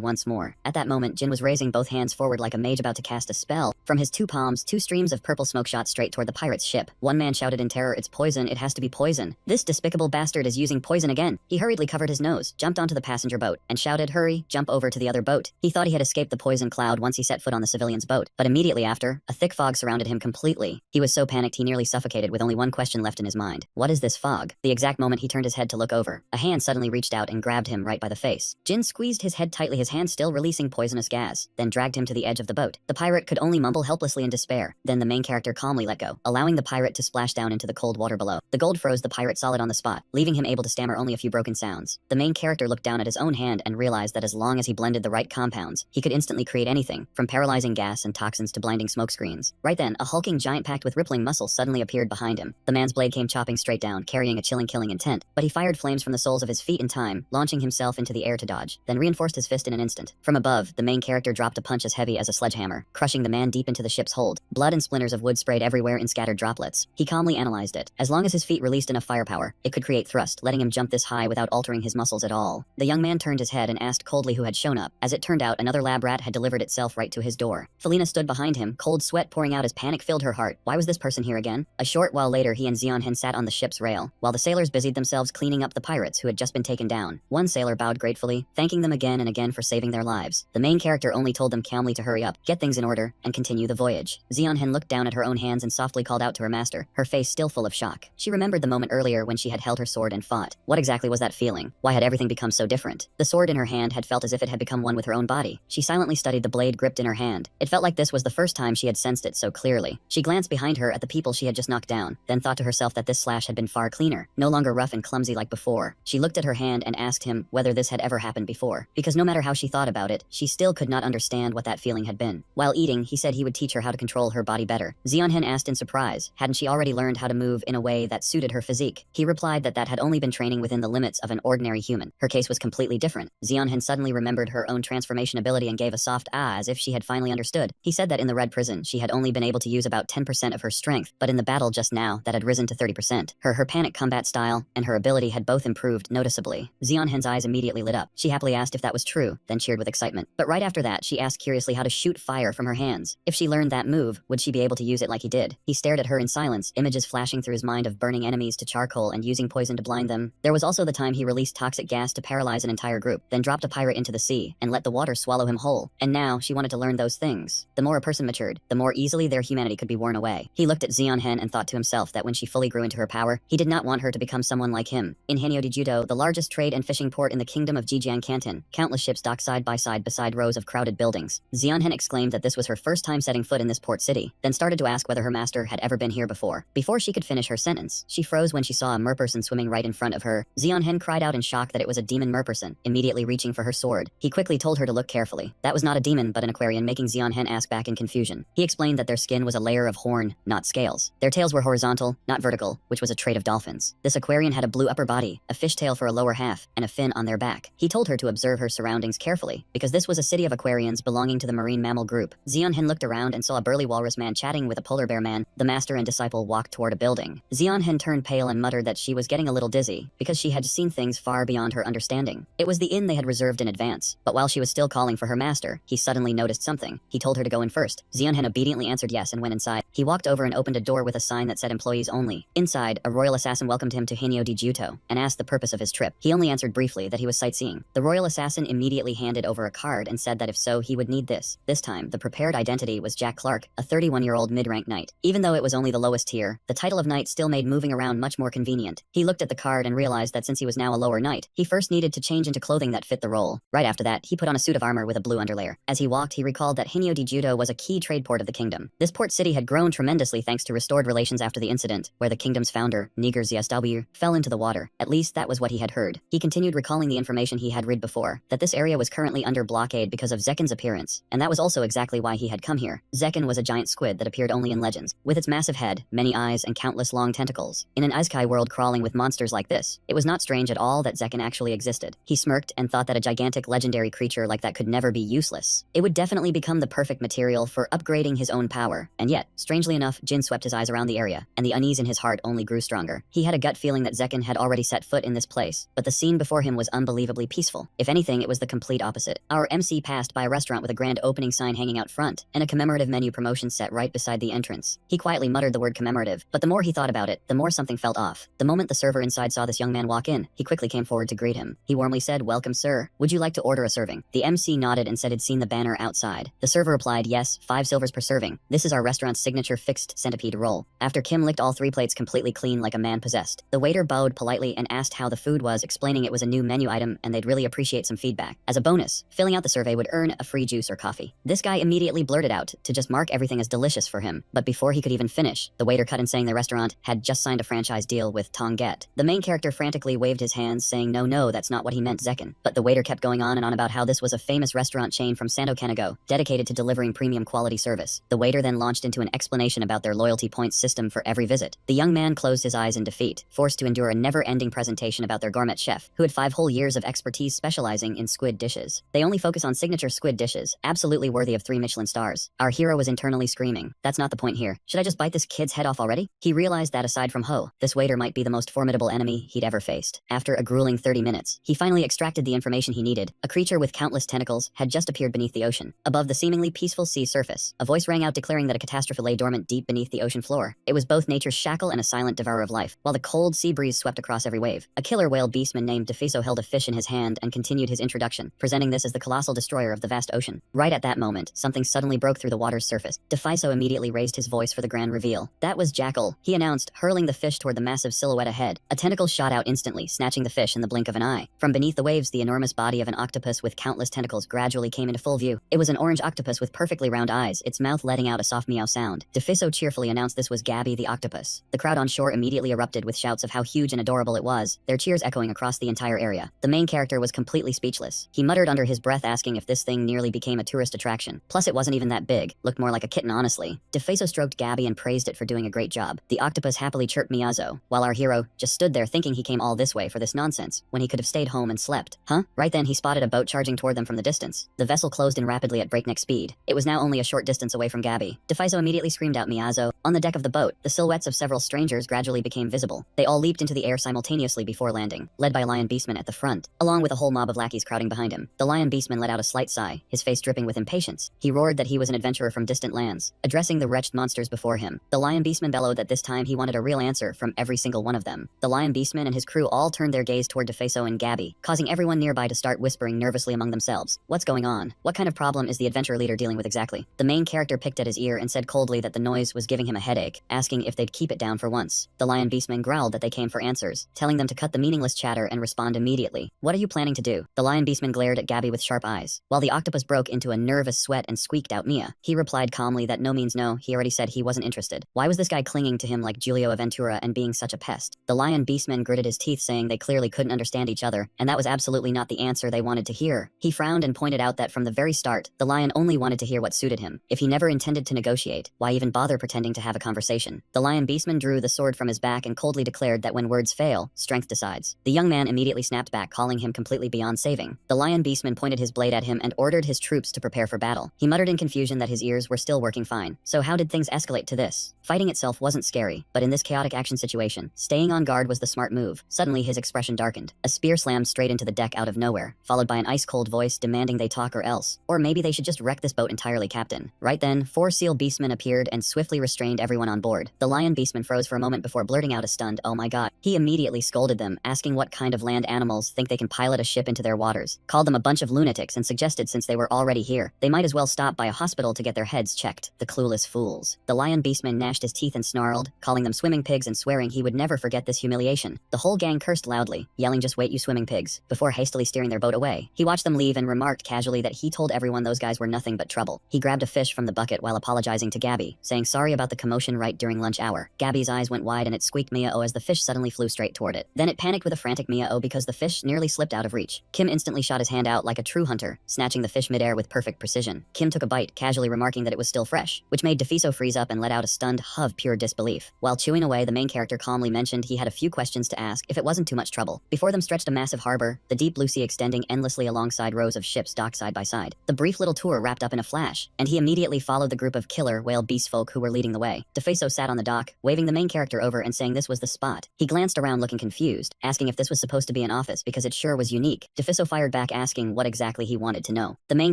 Speaker 1: once more. At that moment, Jin was raising both hands forward like a mage about to cast a spell. From his 2 palms, 2 streams of purple smoke shot straight toward the pirate's ship. One man shouted in terror, it's poison, it has to be poison. This despicable bastard is using poison again. He hurriedly covered his nose, jumped onto the passenger boat, and shouted, "Hurry, jump over to the other boat." He thought he had escaped the poison cloud once he set foot on the civilian's boat, but immediately after, a thick fog surrounded him completely. He was so panicked he nearly suffocated with only one question left in his mind. What is this fog? The exact moment he turned his head to look over, a hand suddenly reached out and grabbed him right by the face. Jin squeezed his head tightly, his hand still releasing poisonous gas, then dragged him to the edge of the boat. The pirate could only mumble helplessly in despair. Then the main character calmly let go, allowing the pirate to splash down into the cold water below. The gold froze the pirate solid on the spot, leaving him able to stammer only a few broken sounds. The main character looked down at his own hand and realized that as long as he blended the right compounds, he could instantly create anything, from paralyzing gas and toxins to blinding smokescreens. Right then, a hulking giant packed with rippling muscles suddenly appeared behind him. The man's blade came chopping straight down, carrying a chilling killing intent, but he fired flames from the soles of his feet in time, launching himself into the air to dodge, then reinforced his fist in an instant. From above, the main character dropped a punch as heavy as a sledgehammer, crushing the man deep into the ship's hold. Blood and splinters of wood sprayed everywhere in scattered droplets. He calmly analyzed it. As long as his feet released enough firepower, it could create thrust, letting him jump this high without altering his muscles at all. The young man turned his head and asked coldly who had shown up. As it turned out, another lab rat had delivered itself right to his door. Felina stood behind him, cold sweat pouring out as panic filled her heart. Why was this person here again? A short while later, he and Xionhen sat on the ship's rail, while the sailors busied themselves cleaning up the pirates who had just been taken down. One sailor bowed gratefully, thanking them again and again for saving their lives. The main character only told them calmly to hurry up, get things in order, and continue the voyage. Xionhen looked down at her own hands and softly called out to her master, her face still full of shock. She remembered the moment earlier when she had held her sword and fought. What exactly was that feeling? Why had everything become so different? The sword in her hand had felt as if it had become one with her own body. She silently studied the blade gripped in her hand. It felt like this was the first time she had sensed it so clearly. She glanced behind her at the people she had just knocked down, then thought to herself that this slash had been far cleaner, no longer rough and clumsy like before. She looked at her hand and asked him whether this had ever happened before, because no matter how she thought about it, she still could not understand what that feeling had been. While eating, he said he would teach her how to control her body better. Xionhen asked in surprise, hadn't she already learned how to move in a way that suited her physique? He replied that that had only been training within the limits of an ordinary human. Her case was completely different. Xionhen suddenly remembered her own transformation ability and gave a soft ah as if she had finally understood. He said that in the Red Prison, she had only been able to use about 10% of her strength, but in the battle just now, that had risen to 30%. Her panic combat style and her ability had both improved noticeably. Xionhen's eyes immediately lit up. She happily asked if that was true, then cheered with excitement. But right after that, she asked curiously how to shoot fire from her hands. If she learned that move, would she be able to use it like he did? He stared at her in silence, images flashing through his mind of burning enemies to charcoal and using poison to blind them. There was also the time he released toxic gas to paralyze an entire group, then dropped a pirate into the sea and let the water swallow him whole. And now she wanted to learn those things. The more a person matured, the more easily their humanity could be worn away. He looked at Xionhen and thought to himself that when she fully grew into her power, he did not want her to become someone like him. In Hanyo-Dijudo, the largest trade and fishing port in the kingdom of Jijiang Canton, countless ships docked side by side beside rows of crowded buildings. Xionhen exclaimed that this was her first time setting foot in this port city, then started to ask whether her master had ever been here before. Before she could finish her sentence, she froze when she saw a merperson swimming right in front of her. Xionhen cried out in shock that it was a demon merperson, immediately reaching for her sword. He quickly told her to look carefully. That was not a demon but an Aquarian, making Xionhen ask back in confusion. He explained that their skin was a layer of horn, not scales. Their tails were horizontal, not vertical, which was a trait of dolphins. This Aquarian had a blue upper body, a fishtail for a lower half, and a fin on their back. He told her to observe her surroundings carefully, because this was a city of Aquarians belonging to the marine mammal group. Xionhen looked around and saw a burly walrus man chatting with a polar bear man. The master and disciple walked toward a building. Xionhen turned pale and muttered that she was getting a little dizzy, because she had seen things far beyond her understanding. It was the inn they had reserved in advance, but while she was still calling for her master, he suddenly noticed something. He told her to go in first. Xionhen obediently answered yes and went inside. He walked over and opened a door with a sign that said employees only. Inside, a royal assassin welcomed him to Hanyo-Dijuto and asked the purpose of his trip. He only answered briefly that he was sightseeing. The royal assassin immediately handed over a card and said that if so, he would need this. This time, the prepared identity was Jack Clark, a 31-year-old mid-rank knight. Even though it was only the lowest tier, the title of knight still made moving around much more convenient. He looked at the card and realized that since he was now a lower knight, he first needed to change into clothing that fit the role. Right after that, he put on a suit of armor with a blue underlayer. As he walked, he recalled that Hanyo-Dijudo was a key trade port of the kingdom. This port city had grown tremendously thanks to restored relations after the incident, where the kingdom's founder, Niger Zsw, fell into the water. At least that was what he had heard. He continued recalling the information he had read before, that this area was currently under blockade because of Zekin's appearance, and that was also exactly why he had come here. Zekin was a giant squid that appeared only in legends, with its massive head, many eyes, and countless long tentacles. In an Isekai world crawling with monsters like this, it was not strange at all that Zekin actually existed. He smirked and thought that a gigantic legendary creature like that could never be useless. It would definitely become the perfect material for upgrading his own power. And yet, strangely enough, Jin swept his eyes around the area, and the unease in his heart only grew stronger. He had a gut feeling that Zekin had already set foot in this place, but the scene before him was unbelievably peaceful. If anything, it was the complete opposite. Our MC passed by a restaurant with a grand opening sign hanging out front, and a commemorative menu promotion set right beside the entrance. He quietly muttered the word commemorative, but the more he thought about it, the more something felt off. The moment the server inside saw this young man walk in, he quickly came came forward to greet him. He warmly said, "Welcome, sir. Would you like to order a serving?" The MC nodded and said he'd seen the banner outside. The server replied, "Yes, 5 silvers per serving. This is our restaurant's signature fixed centipede roll." After Kim licked all 3 plates completely clean like a man possessed, the waiter bowed politely and asked how the food was, explaining it was a new menu item and they'd really appreciate some feedback. As a bonus, filling out the survey would earn a free juice or coffee. This guy immediately blurted out to just mark everything as delicious for him, but before he could even finish, the waiter cut in saying the restaurant had just signed a franchise deal with Tonget. The main character frantically waved his hands saying no, that's not what he meant, Zekin. But the waiter kept going on and on about how this was a famous restaurant chain from Santo Canigo, dedicated to delivering premium quality service. The waiter then launched into an explanation about their loyalty points system for every visit. The young man closed his eyes in defeat, forced to endure a never-ending presentation about their gourmet chef, who had 5 whole years of expertise specializing in squid dishes. They only focus on signature squid dishes, absolutely worthy of 3 Michelin stars. Our hero was internally screaming, "That's not the point here. Should I just bite this kid's head off already?" He realized that aside from Ho, this waiter might be the most formidable enemy he'd ever faced. After a grueling 30 minutes, he finally extracted the information he needed. A creature with countless tentacles had just appeared beneath the ocean. Above the seemingly peaceful sea surface, a voice rang out declaring that a catastrophe lay dormant deep beneath the ocean floor. It was both nature's shackle and a silent devourer of life, while the cold sea breeze swept across every wave. A killer whale beastman named Defiso held a fish in his hand and continued his introduction, presenting this as the colossal destroyer of the vast ocean. Right at that moment, something suddenly broke through the water's surface. Defiso immediately raised his voice for the grand reveal. "That was Jackal," he announced, hurling the fish toward the massive silhouette ahead. A tentacle shot out instantly, snatching the fish in the blink of an eye. From beneath the waves, the enormous body of an octopus with countless tentacles gradually came into full view. It was an orange octopus with perfectly round eyes, its mouth letting out a soft meow sound. Defiso cheerfully announced this was Gabby the octopus. The crowd on shore immediately erupted with shouts of how huge and adorable it was, their cheers echoing across the entire area. The main character was completely speechless. He muttered under his breath, asking if this thing nearly became a tourist attraction. Plus, it wasn't even that big. Looked more like a kitten, honestly. Defiso stroked Gabby and praised it for doing a great job. The octopus happily chirped Miyazo, while our hero just stood there thinking he came all this way for this nonsense, when he could have stayed home and slept. Huh? Right then he spotted a boat charging toward them from the distance. The vessel closed in rapidly at breakneck speed. It was now only a short distance away from Gabby. Defiso immediately screamed out Miyazo. On the deck of the boat, the silhouettes of several strangers gradually became visible. They all leaped into the air simultaneously before landing, led by a lion beastman at the front, along with a whole mob of lackeys crowding behind him. The lion beastman let out a slight sigh, his face dripping with impatience. He roared that he was an adventurer from distant lands, addressing the wretched monsters before him. The lion beastman bellowed that this time he wanted a real answer from every single one of them. The lion beastman and his crew all turned their gaze toward Defiso and Gabby, causing everyone nearby to start whispering nervously among themselves. What's going on? What kind of problem is the adventure leader dealing with exactly? The main character picked at his ear and said coldly that the noise was giving him a headache, asking if they'd keep it down for once. The lion beastman growled that they came for answers, telling them to cut the meaningless chatter and respond immediately. What are you planning to do? The lion beastman glared at Gabby with sharp eyes, while the octopus broke into a nervous sweat and squeaked out Mia. He replied calmly that no means no, he already said he wasn't interested. Why was this guy clinging to him like Giulio Aventura and being such a pest? The lion beastman gritted his teeth, saying they clearly couldn't understand each other, and that was absolutely not the answer they wanted to hear. He frowned and pointed out that from the very start, the lion only wanted to hear what suited him. If he never intended to negotiate, why even bother pretending to have a conversation? The lion beastman drew the sword from his back and coldly declared that when words fail, strength decides. The young man immediately snapped back, calling him completely beyond saving. The lion beastman pointed his blade at him and ordered his troops to prepare for battle. He muttered in confusion that his ears were still working fine. So how did things escalate to this? Fighting itself wasn't scary, but in this chaotic action situation, staying on guard was the smart move. Suddenly his expression darkened. A spear slammed straight into the deck out of nowhere, followed by an ice-cold voice demanding they talk or else. Or maybe they should just wreck this boat entirely, Captain. Right then, 4 seal beastmen appeared and swiftly restrained everyone on board. The lion beastman froze for a moment before blurting out a stunned, "Oh my god." He immediately scolded them, asking what kind of land animals think they can pilot a ship into their waters, called them a bunch of lunatics, and suggested since they were already here, they might as well stop by a hospital to get their heads checked. The clueless fools. The lion beastman gnashed his teeth and snarled, calling them swimming pigs and swearing he would never forget this humiliation. The whole gang cursed loudly, yelling, "Just wait, you swimming pigs," before hastily steering their boat away. He watched them leave and remarked casually that he told everyone those guys were nothing but trouble. He grabbed a fish from the bucket while apologizing to Gabby, saying sorry about the commotion right during lunch hour. Gabby's eyes went wide and it squeaked Mia-oh as the fish suddenly flew straight toward it. Then it panicked with a frantic Mia-oh because the fish nearly slipped out of reach. Kim instantly shot his hand out like a true hunter, snatching the fish midair with perfect precision. Kim took a bite, casually remarking that it was still fresh, which made Defiso freeze up and let out a stunned huh of pure disbelief. While chewing away, the main character calmly mentioned he had a few questions to ask if it wasn't too much trouble. Before them stretched a massive harbor, the deep blue sea extending endlessly alongside rows of ships docked side by side. The brief little tour wrapped up in a flash, and he immediately followed the group of killer whale beast folk who were leading the way. Defiso sat on the dock, waving the main character over and saying this was the spot. He glanced glanced around looking confused, asking if this was supposed to be an office because it sure was unique. Defiso fired back asking what exactly he wanted to know. The main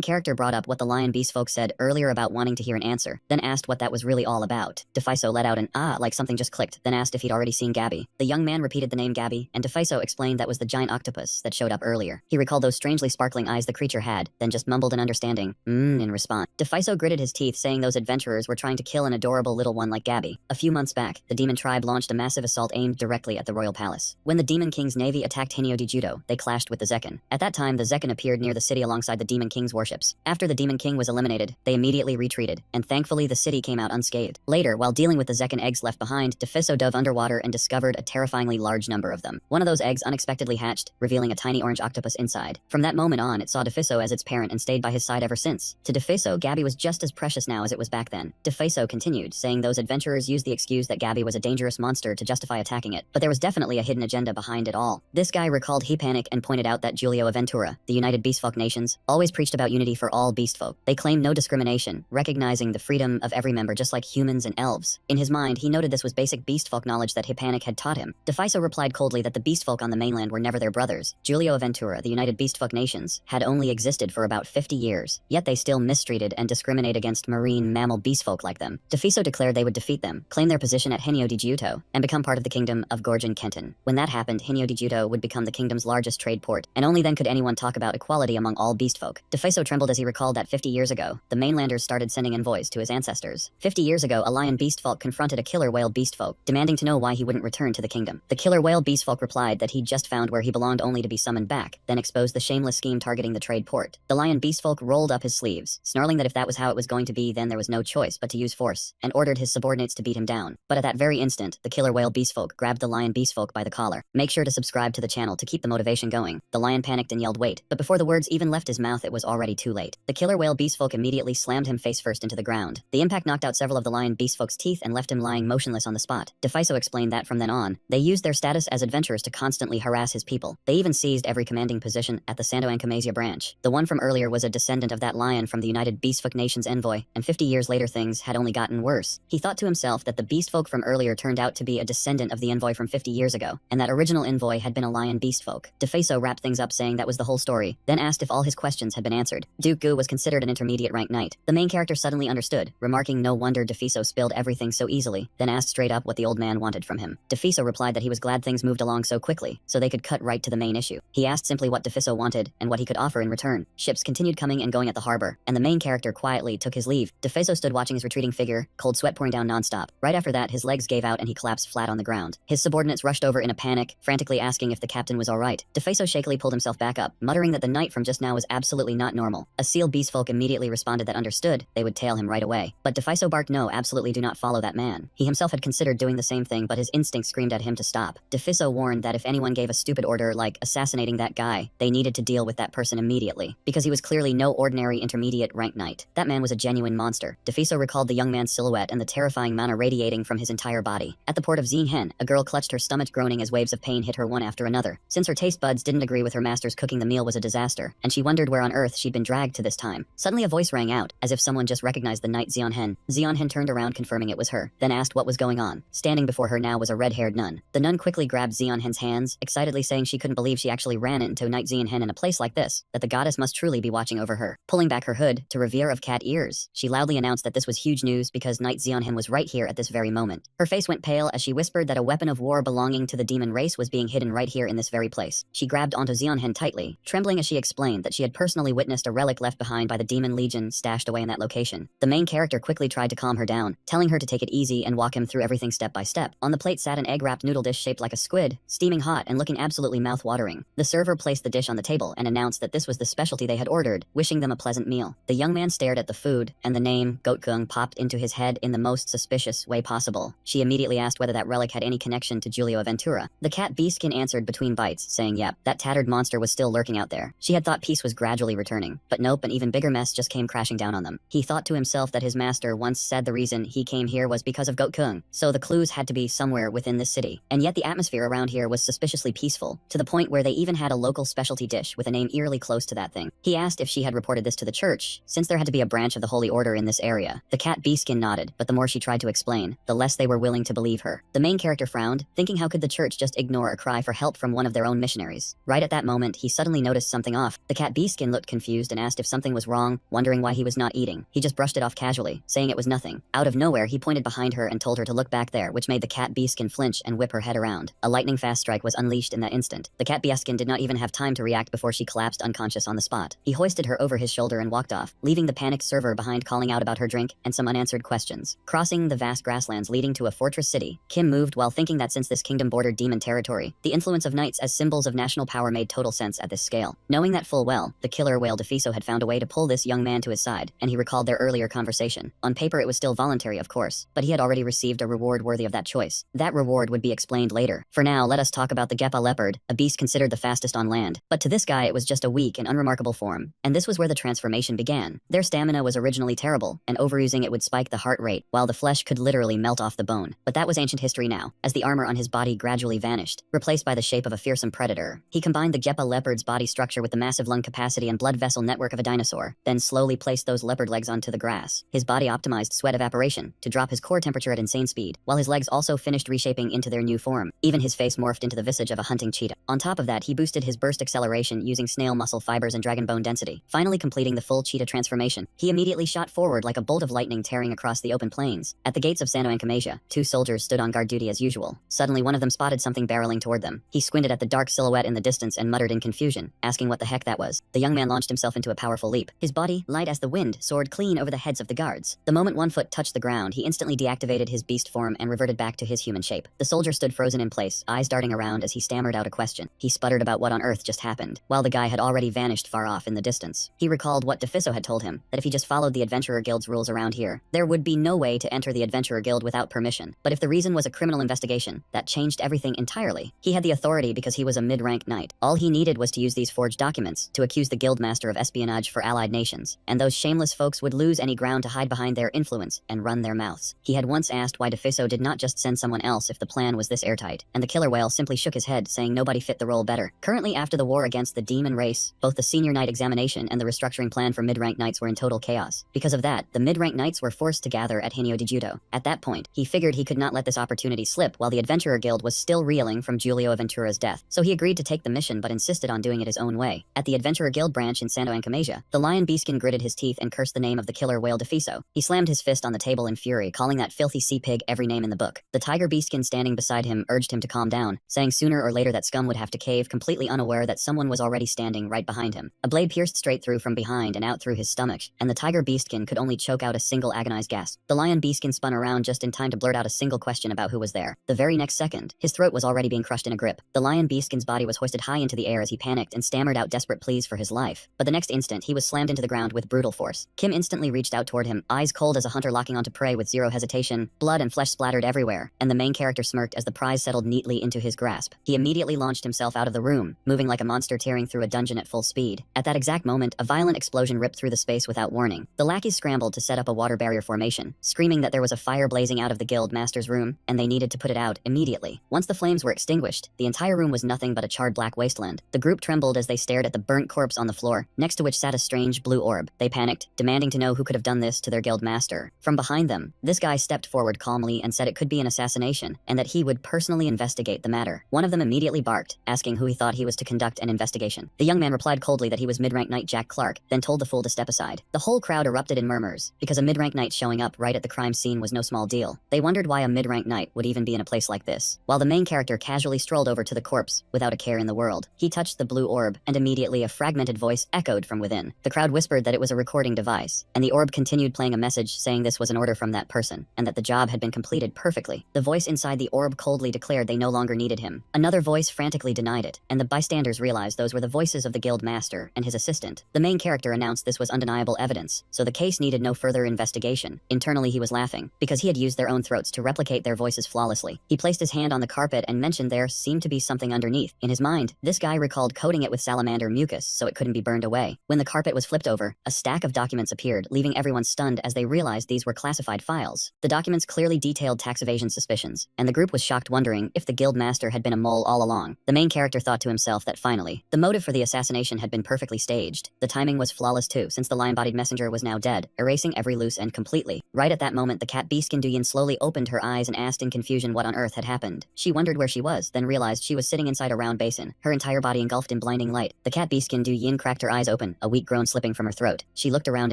Speaker 1: character brought up what the lion beast folk said earlier about wanting to hear an answer, then asked what that was really all about. Defiso let out an ah like something just clicked, then asked if he'd already seen Gabby. The young man repeated the name Gabby, and Defiso explained that was the giant octopus that showed up earlier. He recalled those strangely sparkling eyes the creature had, then just mumbled an understanding in response. Defiso gritted his teeth saying those adventurers were trying to kill an adorable little one like Gabby. A few months back, the demon tribe launched a massive assault aimed directly at the royal palace. When the demon king's navy attacked Hinyo Judo, they clashed with the Zekken. At that time, the Zekken appeared near the city alongside the demon king's warships. After the demon king was eliminated, they immediately retreated, and thankfully the city came out unscathed. Later, while dealing with the Zekken eggs left behind, Defiso dove underwater and discovered a terrifyingly large number of them. One of those eggs unexpectedly hatched, revealing a tiny orange octopus inside. From that moment on, it saw Defiso as its parent and stayed by his side ever since. To Defiso, Gabby was just as precious now as it was back then. Defiso continued, saying those adventurers used the excuse that Gabby was a dangerous monster to justify attacking it, but there was definitely a hidden agenda behind it all. This guy recalled Panic and pointed out that Giulio Aventura, the United Beastfolk Nations, always preached about unity for all beastfolk. They claimed no discrimination, recognizing the freedom of every member just like humans and elves. In his mind, he noted this was basic beastfolk knowledge that Panic had taught him. Defiso replied coldly that the beastfolk on the mainland were never their brothers. Giulio Aventura, the United Beastfolk Nations, had only existed for about 50 years, yet they still mistreated and discriminate against marine mammal beastfolk like them. Defiso declared they would defeat them, claim their position at Hinyo Judo, and become part of the kingdom of Gorgon Kenton. When that happened, Hinyo Judo would become the kingdom's largest trade port, and only then could anyone talk about equality among all beastfolk. Defiso trembled as he recalled that 50 years ago, the mainlanders started sending envoys to his ancestors. 50 years ago, a lion beastfolk confronted a killer whale beastfolk, demanding to know why he wouldn't return to the kingdom. The killer whale beastfolk replied that he'd just found where he belonged only to be summoned back, then exposed the shameless scheme targeting the trade port. The lion beastfolk rolled up his sleeves, snarling that if that was how it was going to be, then there was no choice but to use force, and ordered his subordinates to beat him down. But at that very instant, the killer whale beastfolk grabbed the lion beastfolk by the collar. Make sure to subscribe to the channel to keep the motivation going. The lion panicked and yelled wait, but before the words even left his mouth it was already too late. The killer whale beastfolk immediately slammed him face first into the ground. The impact knocked out several of the lion beastfolk's teeth and left him lying motionless on the spot. Defiso explained that from then on, they used their status as adventurers to constantly harass his people. They even seized every commanding position at the Sando Ancamasia branch. The one from earlier was a descendant of that lion from the United Beastfolk Nations envoy, and 50 years later things had only gotten worse. He thought to himself that the beastfolk from earlier turned out to be a descendant of the envoy from 50 years ago, and that original envoy had been a lion beastfolk. Defiso wrapped things up saying that was the whole story, then asked if all his questions had been answered. Duke Gu was considered an intermediate rank knight. The main character suddenly understood, remarking no wonder Defiso spilled everything so easily, then asked straight up what the old man wanted from him. Defiso replied that he was glad things moved along so quickly, so they could cut right to the main issue. He asked simply what Defiso wanted, and what he could offer in return. Ships continued coming and going at the harbor, and the main character quietly took his leave. Defiso stood watching his retreating figure, cold sweat pouring down nonstop. Right after that, his legs gave out and he collapsed flat on the ground. His subordinates rushed over in a panic, frantically asking if the captain was alright. Defiso shakily pulled himself back up, muttering that the knight from just now was absolutely not normal. A seal beastfolk immediately responded that understood, they would tail him right away. But Defiso barked no, absolutely do not follow that man. He himself had considered doing the same thing, but his instinct screamed at him to stop. Defiso warned that if anyone gave a stupid order like assassinating that guy, they needed to deal with that person immediately, because he was clearly no ordinary intermediate rank knight. That man was a genuine monster. Defiso recalled the young man's silhouette and the terrifying mana radiating from his entire body. At the port of Xinhen, a girl clutched her stomach groaning as waves of pain hit her one after another. Since her taste buds didn't agree with her master's cooking, the meal was a disaster, and she wondered where on earth she'd been dragged to this time. Suddenly a voice rang out, as if someone just recognized the knight Xionhen. Xionhen turned around confirming it was her, then asked what was going on. Standing before her now was a red-haired nun. The nun quickly grabbed Xionhen's hands, excitedly saying she couldn't believe she actually ran into Knight Xionhen in a place like this, that the goddess must truly be watching over her. Pulling back her hood, to reveal of cat ears, she loudly announced that this was huge news because Knight Xionhen was right here at this very moment. Her face went pale as she whispered that a weapon of war belonging to the demon race was being hidden right here in this very place. She grabbed onto Xionhen tightly, trembling as she explained that she had personally witnessed a relic left behind by the demon legion stashed away in that location. The main character quickly tried to calm her down, telling her to take it easy and walk him through everything step by step. On the plate sat an egg-wrapped noodle dish shaped like a squid, steaming hot and looking absolutely mouth-watering. The server placed the dish on the table and announced that this was the specialty they had ordered, wishing them a pleasant meal. The young man stared at the food, and the name Goatkung popped into his head in the most suspicious way possible. She immediately asked whether that relic had any connection to Giulio Aventura. The cat Beastkin answered between bites, saying yep, that tattered monster was still lurking out there. She had thought peace was gradually returning, but nope, an even bigger mess just came crashing down on them. He thought to himself that his master once said the reason he came here was because of Goatkung, so the clues had to be somewhere within this city. And yet the atmosphere around here was suspiciously peaceful, to the point where they even had a local specialty dish with a name eerily close to that thing. He asked if she had reported this to the church, since there had to be a branch of the Holy Order in this area. The cat Beastkin nodded, but the more she tried to explain, the less they were willing to believe her. The main character frowned, thinking how could the church just ignore a cry for help from one of their own missionaries. Right at that moment, he suddenly noticed something off. The cat Beastskin looked confused and asked if something was wrong, wondering why he was not eating. He just brushed it off casually, saying it was nothing. Out of nowhere, he pointed behind her and told her to look back there, which made the cat Beastskin flinch and whip her head around. A lightning-fast strike was unleashed in that instant. The cat Beastskin did not even have time to react before she collapsed unconscious on the spot. He hoisted her over his shoulder and walked off, leaving the panicked server behind calling out about her drink and some unanswered questions. Crossing the vast grasslands leading to a fortress city, Kim moved while thinking that since this kingdom bordered demon territory, the influence of knights as symbols of national power made total sense at this scale. Knowing that full well, the killer whale Defiso had found a way to pull this young man to his side, and he recalled their earlier conversation. On paper it was still voluntary, of course, but he had already received a reward worthy of that choice. That reward would be explained later. For now, let us talk about the Gepa leopard, a beast considered the fastest on land. But to this guy it was just a weak and unremarkable form, and this was where the transformation began. Their stamina was originally terrible, and overusing it would spike the heart rate, while the flesh could literally melt off the bone. But that was ancient history now, as the armor on his body gradually vanished, replaced by the shape of a fearsome predator. He combined the Gepa leopard's body structure with the massive lung capacity and blood vessel network of a dinosaur, then slowly placed those leopard legs onto the grass. His body optimized sweat evaporation to drop his core temperature at insane speed, while his legs also finished reshaping into their new form. Even his face morphed into the visage of a hunting cheetah. On top of that, he boosted his burst acceleration using snail muscle fibers and dragon bone density, finally completing the full cheetah transformation. He immediately shot forward like a bolt of lightning tearing across the open plains. At the gates of Sano-Ankamasia, two soldiers stood on guard duty as usual. Suddenly one of them spotted something barreling toward them. He squinted at the dark silhouette in the distance and muttered in confusion, asking what the heck that was. The young man launched himself into a powerful leap. His body, light as the wind, soared clean over the heads of the guards. The moment one foot touched the ground, he instantly deactivated his beast form and reverted back to his human shape. The soldier stood frozen in place, eyes darting around as he stammered out a question. He sputtered about what on earth just happened, while the guy had already vanished far off in the distance. He recalled what Defiso had told him, that if he just followed the Adventurer Guild's rules around here, there would be no way to enter the Adventurer Guild without permission. But if the reason was a criminal investigation, that changed everything entirely. He had the authority because he was a mid-rank knight. All he needed was to use these forged documents to accuse the guildmaster of espionage for allied nations, and those shameless folks would lose any ground to hide behind their influence and run their mouths. He had once asked why Defiso did not just send someone else if the plan was this airtight, and the killer whale simply shook his head, saying nobody fit the role better. Currently, after the war against the demon race, both the senior knight examination and the restructuring plan for mid-rank knights were in total chaos. Because of that, the mid-rank knights were forced to gather at Hinio di Judo. At that point, he figured he could not let this opportunity slip while the Adventurer Guild was still reeling from Giulio Aventura's death, so he agreed to take the mission but insisted on doing it his own way. At the Adventurer Guild branch in Sano-Ankamasia, the lion Beastskin gritted his teeth and cursed the name of the killer whale Defiso. He slammed his fist on the table in fury, calling that filthy sea pig every name in the book. The tiger Beastskin standing beside him urged him to calm down, saying sooner or later that scum would have to cave, completely unaware that someone was already standing right behind him. A blade pierced straight through from behind and out through his stomach, and the tiger Beastskin could only choke out a single agonized gasp. The lion Beastskin spun around just in time to blurt out a single question about who was there. The very next second, his throat was already being crushed in a grip. The lion Beastskin's body was hoisted high into the air as he panicked and stammered out desperate pleas for his life. But the next instant, he was slammed into the ground with brutal force. Kim instantly reached out toward him, eyes cold as a hunter locking onto prey with zero hesitation. Blood and flesh splattered everywhere, and the main character smirked as the prize settled neatly into his grasp. He immediately launched himself out of the room, moving like a monster tearing through a dungeon at full speed. At that exact moment, a violent explosion ripped through the space without warning. The lackeys scrambled to set up a water barrier formation, screaming that there was a fire blazing out of the guild master's room, and they needed to put it out immediately. Once the flames were extinguished, the entire room was nothing but a charred black wasteland. The group trembled as they stared at the burnt corpse on the floor, next to which sat a strange blue orb. They panicked, demanding to know who could have done this to their guild master. From behind them, this guy stepped forward calmly and said it could be an assassination, and that he would personally investigate the matter. One of them immediately barked, asking who he thought he was to conduct an investigation. The young man replied coldly that he was mid-rank knight Jack Clark, then told the fool to step aside. The whole crowd erupted in murmurs, because a mid-rank knight showing up right at the crime scene was no small deal. They wondered why a mid-rank knight would even be in a place like this, while the main character casually strolled over to the corpse without a care in the world. He touched the blue orb, and immediately a fragmented voice echoed from within. The crowd whispered that it was a recording device, and the orb continued playing a message saying this was an order from that person, and that the job had been completed perfectly. The voice inside the orb coldly declared they no longer needed him. Another voice frantically denied it, and the bystanders realized those were the voices of the guild master and his assistant. The main character announced this was undeniable evidence, so the case needed no further investigation. Internally he was laughing, because he had used their own throats to replicate their voices flawlessly. He placed his hand on the carpet and mentioned there seemed to be something underneath. In his mind, this guy recalled coating it with salamander mucus so it couldn't be burned away. When the carpet was flipped over, a stack of documents appeared, leaving everyone stunned as they realized these were classified files. The documents clearly detailed tax evasion suspicions, and the group was shocked, wondering if the guild master had been a mole all along. The main character thought to himself that finally, the motive for the assassination had been perfectly staged. The timing was flawless too, since the lion-bodied messenger was now dead, erasing every loose end completely. Right at that moment, the cat Beastskin Duyin slowly opened her eyes and asked in confusion what on earth had happened. happened. She wondered where she was, then realized she was sitting inside a round basin, her entire body engulfed in blinding light. The cat beastkin Du Yin cracked her eyes open, a weak groan slipping from her throat. She looked around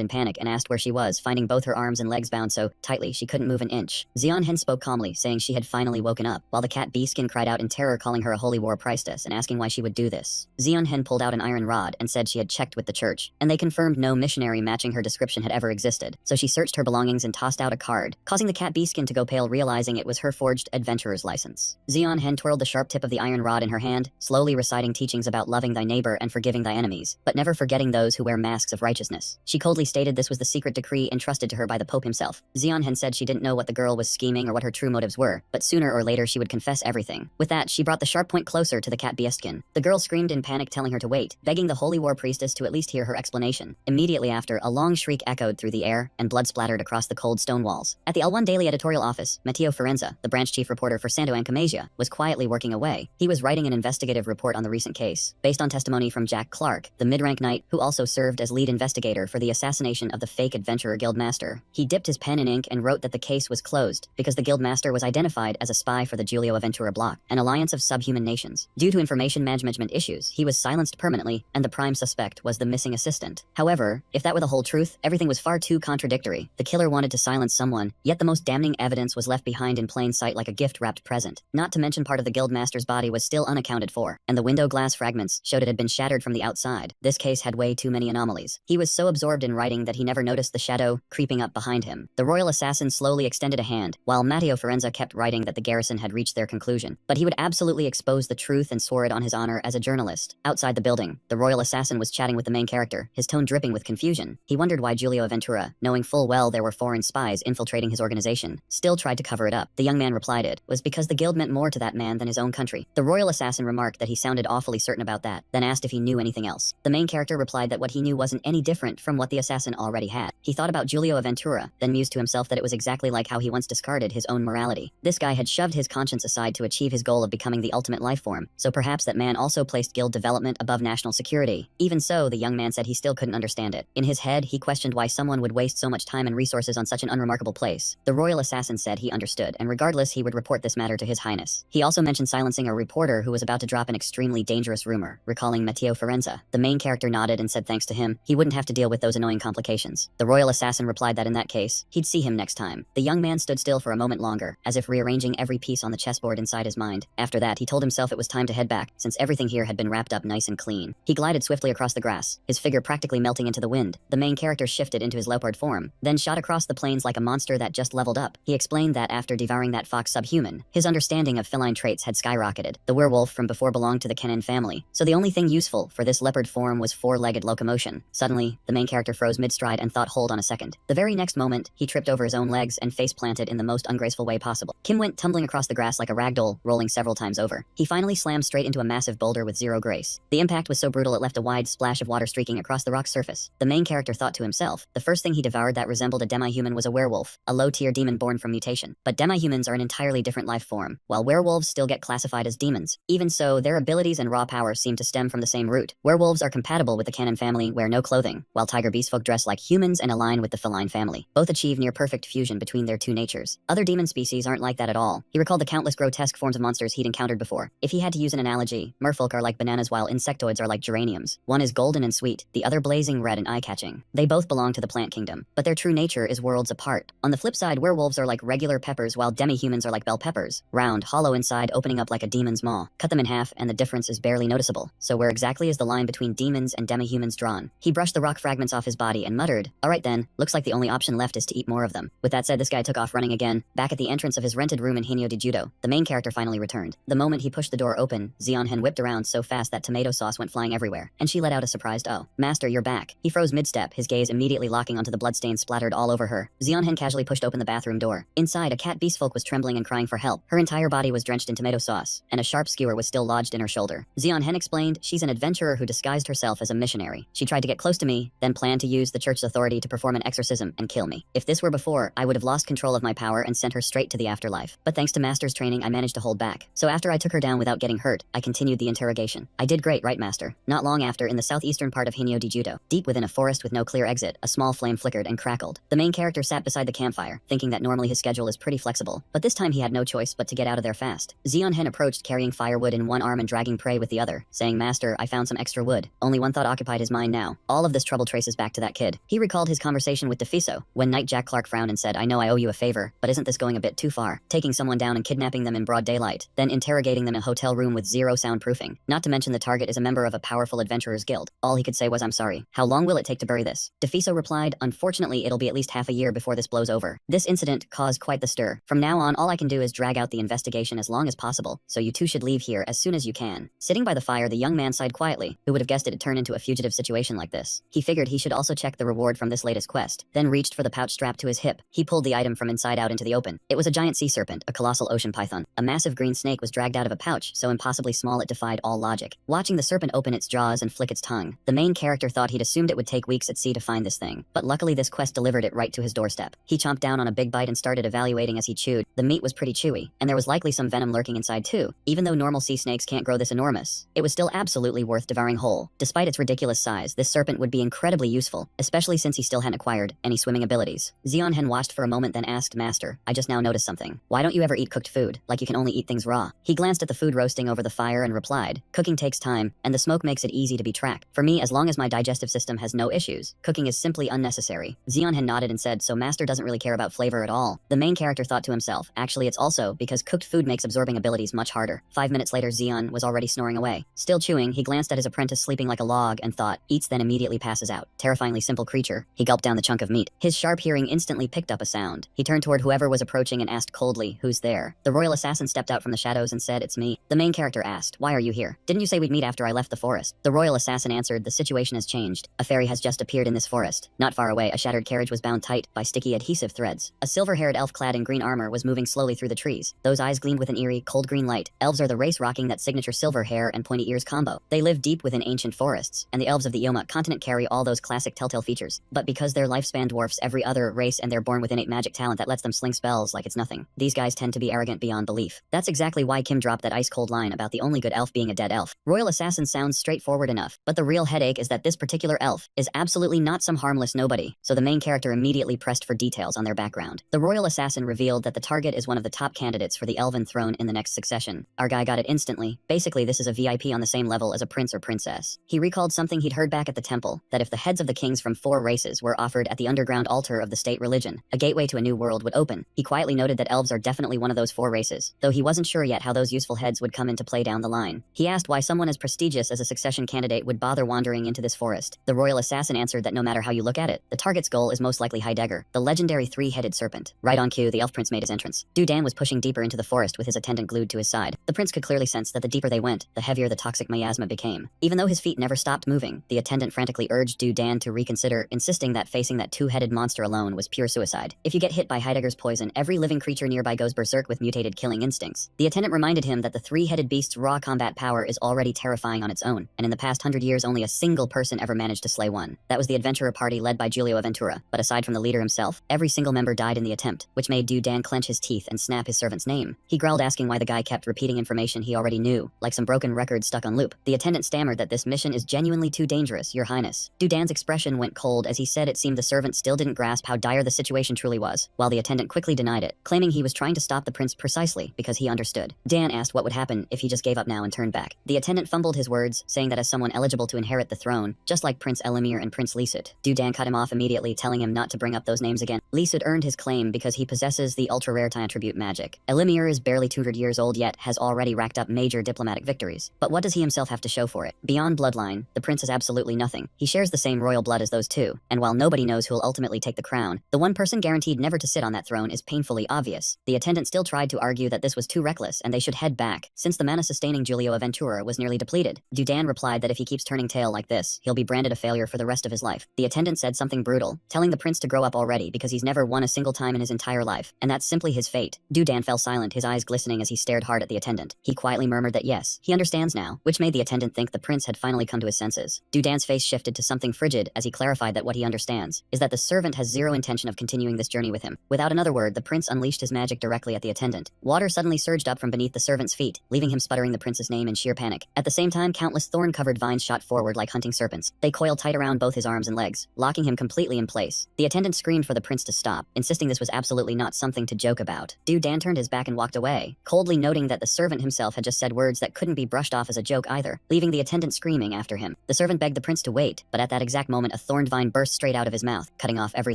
Speaker 1: in panic and asked where she was, finding both her arms and legs bound so tightly she couldn't move an inch. Xian Hen spoke calmly, saying she had finally woken up, while the cat beastkin cried out in terror, calling her a holy war priestess and asking why she would do this. Xian Hen pulled out an iron rod and said she had checked with the church, and they confirmed no missionary matching her description had ever existed. So she searched her belongings and tossed out a card, causing the cat beastkin to go pale, realizing it was her forged adventurer's license. Xian Hen twirled the sharp tip of the iron rod in her hand, slowly reciting teachings about loving thy neighbor and forgiving thy enemies, but never forgetting those who wear masks of righteousness. She coldly stated this was the secret decree entrusted to her by the Pope himself. Xian Hen said she didn't know what the girl was scheming or what her true motives were, but sooner or later she would confess everything. With that, she brought the sharp point closer to the cat beastkin. The girl screamed in panic, telling her to wait, begging the holy war priestess to at least hear her explanation. Immediately after, a long shriek echoed through the air, and blood splattered across the cold stone walls. At the L1 Daily editorial office, Matteo Forenza, the branch chief reporter for Santo Ancomasia, was quietly working away. He was writing an investigative report on the recent case, based on testimony from Jack Clark, the mid-rank knight who also served as lead investigator for the assassination of the fake adventurer guildmaster. He dipped his pen in ink and wrote that the case was closed because the guildmaster was identified as a spy for the Giulio Aventura bloc, an alliance of subhuman nations. Due to information management issues, he was silenced permanently, and the prime suspect was the missing assistant. However, if that were the whole truth, everything was far too contradictory. The killer wanted to silence someone, yet the most damning evidence was left behind in plain sight like a gift-wrapped present. Not to mention part of the guildmaster's body was still unaccounted for, and the window glass fragments showed it had been shattered from the outside. This case had way too many anomalies. He was so absorbed in writing that he never noticed the shadow creeping up behind him. The royal assassin slowly extended a hand, while Matteo Forenza kept writing that the garrison had reached their conclusion. But he would absolutely expose the truth and swore it on his honor as a journalist. Outside the building, the royal assassin was chatting with the main character, his tone dripping with confusion. He wondered why Giulio Aventura, knowing full well there were foreign spies infiltrating his organization, still tried to cover it up. The young man replied it was because the guild meant more to that man than his own country. The royal assassin remarked that he sounded awfully certain about that, then asked if he knew anything else. The main character replied that what he knew wasn't any different from what the assassin already had. He thought about Giulio Aventura, then mused to himself that it was exactly like how he once discarded his own morality. This guy had shoved his conscience aside to achieve his goal of becoming the ultimate life form, so perhaps that man also placed guild development above national security. Even so, the young man said he still couldn't understand it. In his head, he questioned why someone would waste so much time and resources on such an unremarkable place. The royal assassin said he understood, and regardless he would report this matter to his highness. He also mentioned silencing a reporter who was about to drop an extremely dangerous rumor, recalling Matteo Forenza. The main character nodded and said thanks to him, he wouldn't have to deal with those annoying complications. The royal assassin replied that in that case, he'd see him next time. The young man stood still for a moment longer, as if rearranging every piece on the chessboard inside his mind. After that, he told himself it was time to head back, since everything here had been wrapped up nice and clean. He glided swiftly across the grass, his figure practically melting into the wind. The main character shifted into his leopard form, then shot across the plains like a monster that just leveled up. He explained that after devouring that fox subhuman, his understanding of feline traits had skyrocketed. The werewolf from before belonged to the Kenan family, so the only thing useful for this leopard form was four-legged locomotion. Suddenly, the main character froze mid-stride and thought, hold on a second. The very next moment, he tripped over his own legs and face-planted in the most ungraceful way possible. Kim went tumbling across the grass like a ragdoll, rolling several times over. He finally slammed straight into a massive boulder with zero grace. The impact was so brutal it left a wide splash of water streaking across the rock's surface. The main character thought to himself, the first thing he devoured that resembled a demi-human was a werewolf, a low-tier demon born from mutation. But demi-humans are an entirely different life form, while werewolves still get classified as demons. Even so, their abilities and raw power seem to stem from the same root. Werewolves are compatible with the Kenan family, wear no clothing, while tiger beastfolk dress like humans and align with the feline family. Both achieve near-perfect fusion between their two natures. Other demon species aren't like that at all. He recalled the countless grotesque forms of monsters he'd encountered before. If he had to use an analogy, merfolk are like bananas while insectoids are like geraniums. One is golden and sweet, the other blazing red and eye-catching. They both belong to the plant kingdom, but their true nature is worlds apart. On the flip side, werewolves are like regular peppers while demi-humans are like bell peppers, round, hollow inside, opening up like a demon's maw. Cut them in half and the difference is barely noticeable. So where exactly is the line between demons and demi-humans drawn? He brushed the rock fragments off his body and muttered, alright then, looks like the only option left is to eat more of them. With that said, this guy took off running again. Back at the entrance of his rented room in Hinyo de Judo, the main character finally returned. The moment he pushed the door open, Xian Hen whipped around so fast that tomato sauce went flying everywhere, and she let out a surprised, oh, master, you're back. He froze mid-step, his gaze immediately locking onto the bloodstains splattered all over her. Xian Hen casually pushed open the bathroom door. Inside, a cat beastfolk was trembling and crying for help. Her entire body was drenched in tomato sauce, and a sharp skewer was still lodged in her shoulder. Xian Hen explained, she's an adventurer who disguised herself as a missionary. She tried to get close to me, then planned to use the church's authority to perform an exorcism and kill me. If this were before, I would have lost control of my power and sent her straight to the afterlife. But thanks to master's training, I managed to hold back. So after I took her down without getting hurt, I continued the interrogation. I did great, right, master? Not long after, in the southeastern part of Hinyo de Judo, deep within a forest with no clear exit, a small flame flickered and crackled. The main character sat beside the campfire, thinking that normally his schedule is pretty flexible, but this time he had no choice choice but to get out of there fast. Zeon-hen approached carrying firewood in one arm and dragging prey with the other, saying, "Master, I found some extra wood." Only one thought occupied his mind now. All of this trouble traces back to that kid. He recalled his conversation with Defiso, when Knight Jack Clark frowned and said, "I know I owe you a favor, but isn't this going a bit too far? Taking someone down and kidnapping them in broad daylight, then interrogating them in a hotel room with zero soundproofing. Not to mention the target is a member of a powerful adventurers guild." All he could say was, "I'm sorry. How long will it take to bury this?" Defiso replied, "Unfortunately, it'll be at least half a year before this blows over." This incident caused quite the stir. "From now on, all I can do is drag out the investigation as long as possible, so you two should leave here as soon as you can." Sitting by the fire, the young man sighed quietly. Who would have guessed it'd turn into a fugitive situation like this? He figured he should also check the reward from this latest quest, then reached for the pouch strapped to his hip. He pulled the item from inside out into the open. It was a giant sea serpent, a colossal ocean python. A massive green snake was dragged out of a pouch, so impossibly small it defied all logic. Watching the serpent open its jaws and flick its tongue, the main character thought he'd assumed it would take weeks at sea to find this thing. But luckily this quest delivered it right to his doorstep. He chomped down on a big bite and started evaluating as he chewed. The meat was pretty chewy, and there was likely some venom lurking inside too. Even though normal sea snakes can't grow this enormous, it was still absolutely worth devouring whole. Despite its ridiculous size, this serpent would be incredibly useful, especially since he still hadn't acquired any swimming abilities. Zeon-hen watched for a moment, then asked, "Master, I just now noticed something. Why don't you ever eat cooked food, like you can only eat things raw?" He glanced at the food roasting over the fire and replied, "Cooking takes time, and the smoke makes it easy to be tracked. For me, as long as my digestive system has no issues, cooking is simply unnecessary." Zeon-hen nodded and said, "So Master doesn't really care about flavor at all." The main character thought to himself, "Actually, it's also because cooked food makes absorbing abilities much harder." 5 minutes later, Zeon was already snoring away. Still chewing, he glanced at his apprentice sleeping like a log and thought, "Eats then immediately passes out. Terrifyingly simple creature." He gulped down the chunk of meat. His sharp hearing instantly picked up a sound. He turned toward whoever was approaching and asked coldly, "Who's there?" The royal assassin stepped out from the shadows and said, "It's me." The main character asked, "Why are you here? Didn't you say we'd meet after I left the forest?" The royal assassin answered, "The situation has changed. A fairy has just appeared in this forest." Not far away, a shattered carriage was bound tight by sticky adhesive threads. A silver-haired elf clad in green armor was moving slowly through the trees. Those eyes gleamed with an eerie, cold green light. Elves are the race rocking that signature silver hair and pointy ears combo. They live deep within ancient forests, and the elves of the Ioma continent carry all those classic telltale features. But because their lifespan dwarfs every other race and they're born with innate magic talent that lets them sling spells like it's nothing, these guys tend to be arrogant beyond belief. That's exactly why Kim dropped that ice-cold line about the only good elf being a dead elf. Royal assassin sounds straightforward enough, but the real headache is that this particular elf is absolutely not some harmless nobody, so the main character immediately pressed for details on their background. The royal assassin revealed that the target is one of the top candidates for the elven throne in the next succession. Our guy got it instantly. Basically, this is a VIP on the same level as a prince or princess. He recalled something he'd heard back at the temple, that if the heads of the kings from 4 races were offered at the underground altar of the state religion, a gateway to a new world would open. He quietly noted that elves are definitely one of those 4 races, though he wasn't sure yet how those useful heads would come into play down the line. He asked why someone as prestigious as a succession candidate would bother wandering into this forest. The royal assassin answered that no matter how you look at it, the target's goal is most likely Heidegger, the legendary 3-headed serpent. Right on cue, the elf prince made his entrance. Dan was pushing deeper into the forest with his attendant glued to his side. The prince could clearly sense that the deeper they went, the heavier the toxic miasma became. Even though his feet never stopped moving, the attendant frantically urged Dan to reconsider, insisting that facing that 2-headed monster alone was pure suicide. If you get hit by Heidegger's poison, every living creature nearby goes berserk with mutated killing instincts. The attendant reminded him that the 3-headed beast's raw combat power is already terrifying on its own, and in the past 100 years only a single person ever managed to slay one. That was the adventurer party led by Giulio Aventura, but aside from the leader himself, every single member died in the attempt, which made Dan clench his teeth and snap his servant's name. He growled, asking why the guy kept repeating information he already knew, like some broken record stuck on loop. The attendant stammered that this mission is genuinely too dangerous, Your Highness. Dan's expression went cold as he said it seemed the servant still didn't grasp how dire the situation truly was, while the attendant quickly denied it, claiming he was trying to stop the prince precisely because he understood. Dan asked what would happen if he just gave up now and turned back. The attendant fumbled his words, saying that as someone eligible to inherit the throne, just like Prince Elimir and Prince Lisud. Dan cut him off immediately, telling him not to bring up those names again. Lisud earned his claim because he possesses the ultra-rare attribute magic. Elimir is barely 200 years old yet has already racked up major diplomatic victories. But what does he himself have to show for it? Beyond bloodline, the prince is absolutely nothing. He shares the same royal blood as those two, and while nobody knows who'll ultimately take the crown, the one person guaranteed never to sit on that throne is painfully obvious. The attendant still tried to argue that this was too reckless and they should head back, since the mana-sustaining Giulio Aventura was nearly depleted. Dan replied that if he keeps turning tail like this, he'll be branded a failure for the rest of his life. The attendant said something brutal, telling the prince to grow up already because he's never won a single time in his entire life, and that's simply his fate. Dan fell silent, his eyes glistening as he stared hard at the attendant. He quietly murmured that yes, he understands now, which made the attendant think the prince had finally come to his senses. Dan's face shifted to something frigid as he clarified that what he understands is that the servant has zero intention of continuing this journey with him. Without another word, the prince unleashed his magic directly at the attendant. Water suddenly surged up from beneath the servant's feet, leaving him sputtering the prince's name in sheer panic. At the same time, countless thorn-covered vines shot forward like hunting serpents. They coiled tight around both his arms and legs, locking him completely in place. The attendant screamed for the prince to stop, insisting this was absolutely not something to joke about. Dan turned turned his back and walked away, coldly noting that the servant himself had just said words that couldn't be brushed off as a joke either, leaving the attendant screaming after him. The servant begged the prince to wait, but at that exact moment a thorned vine burst straight out of his mouth, cutting off every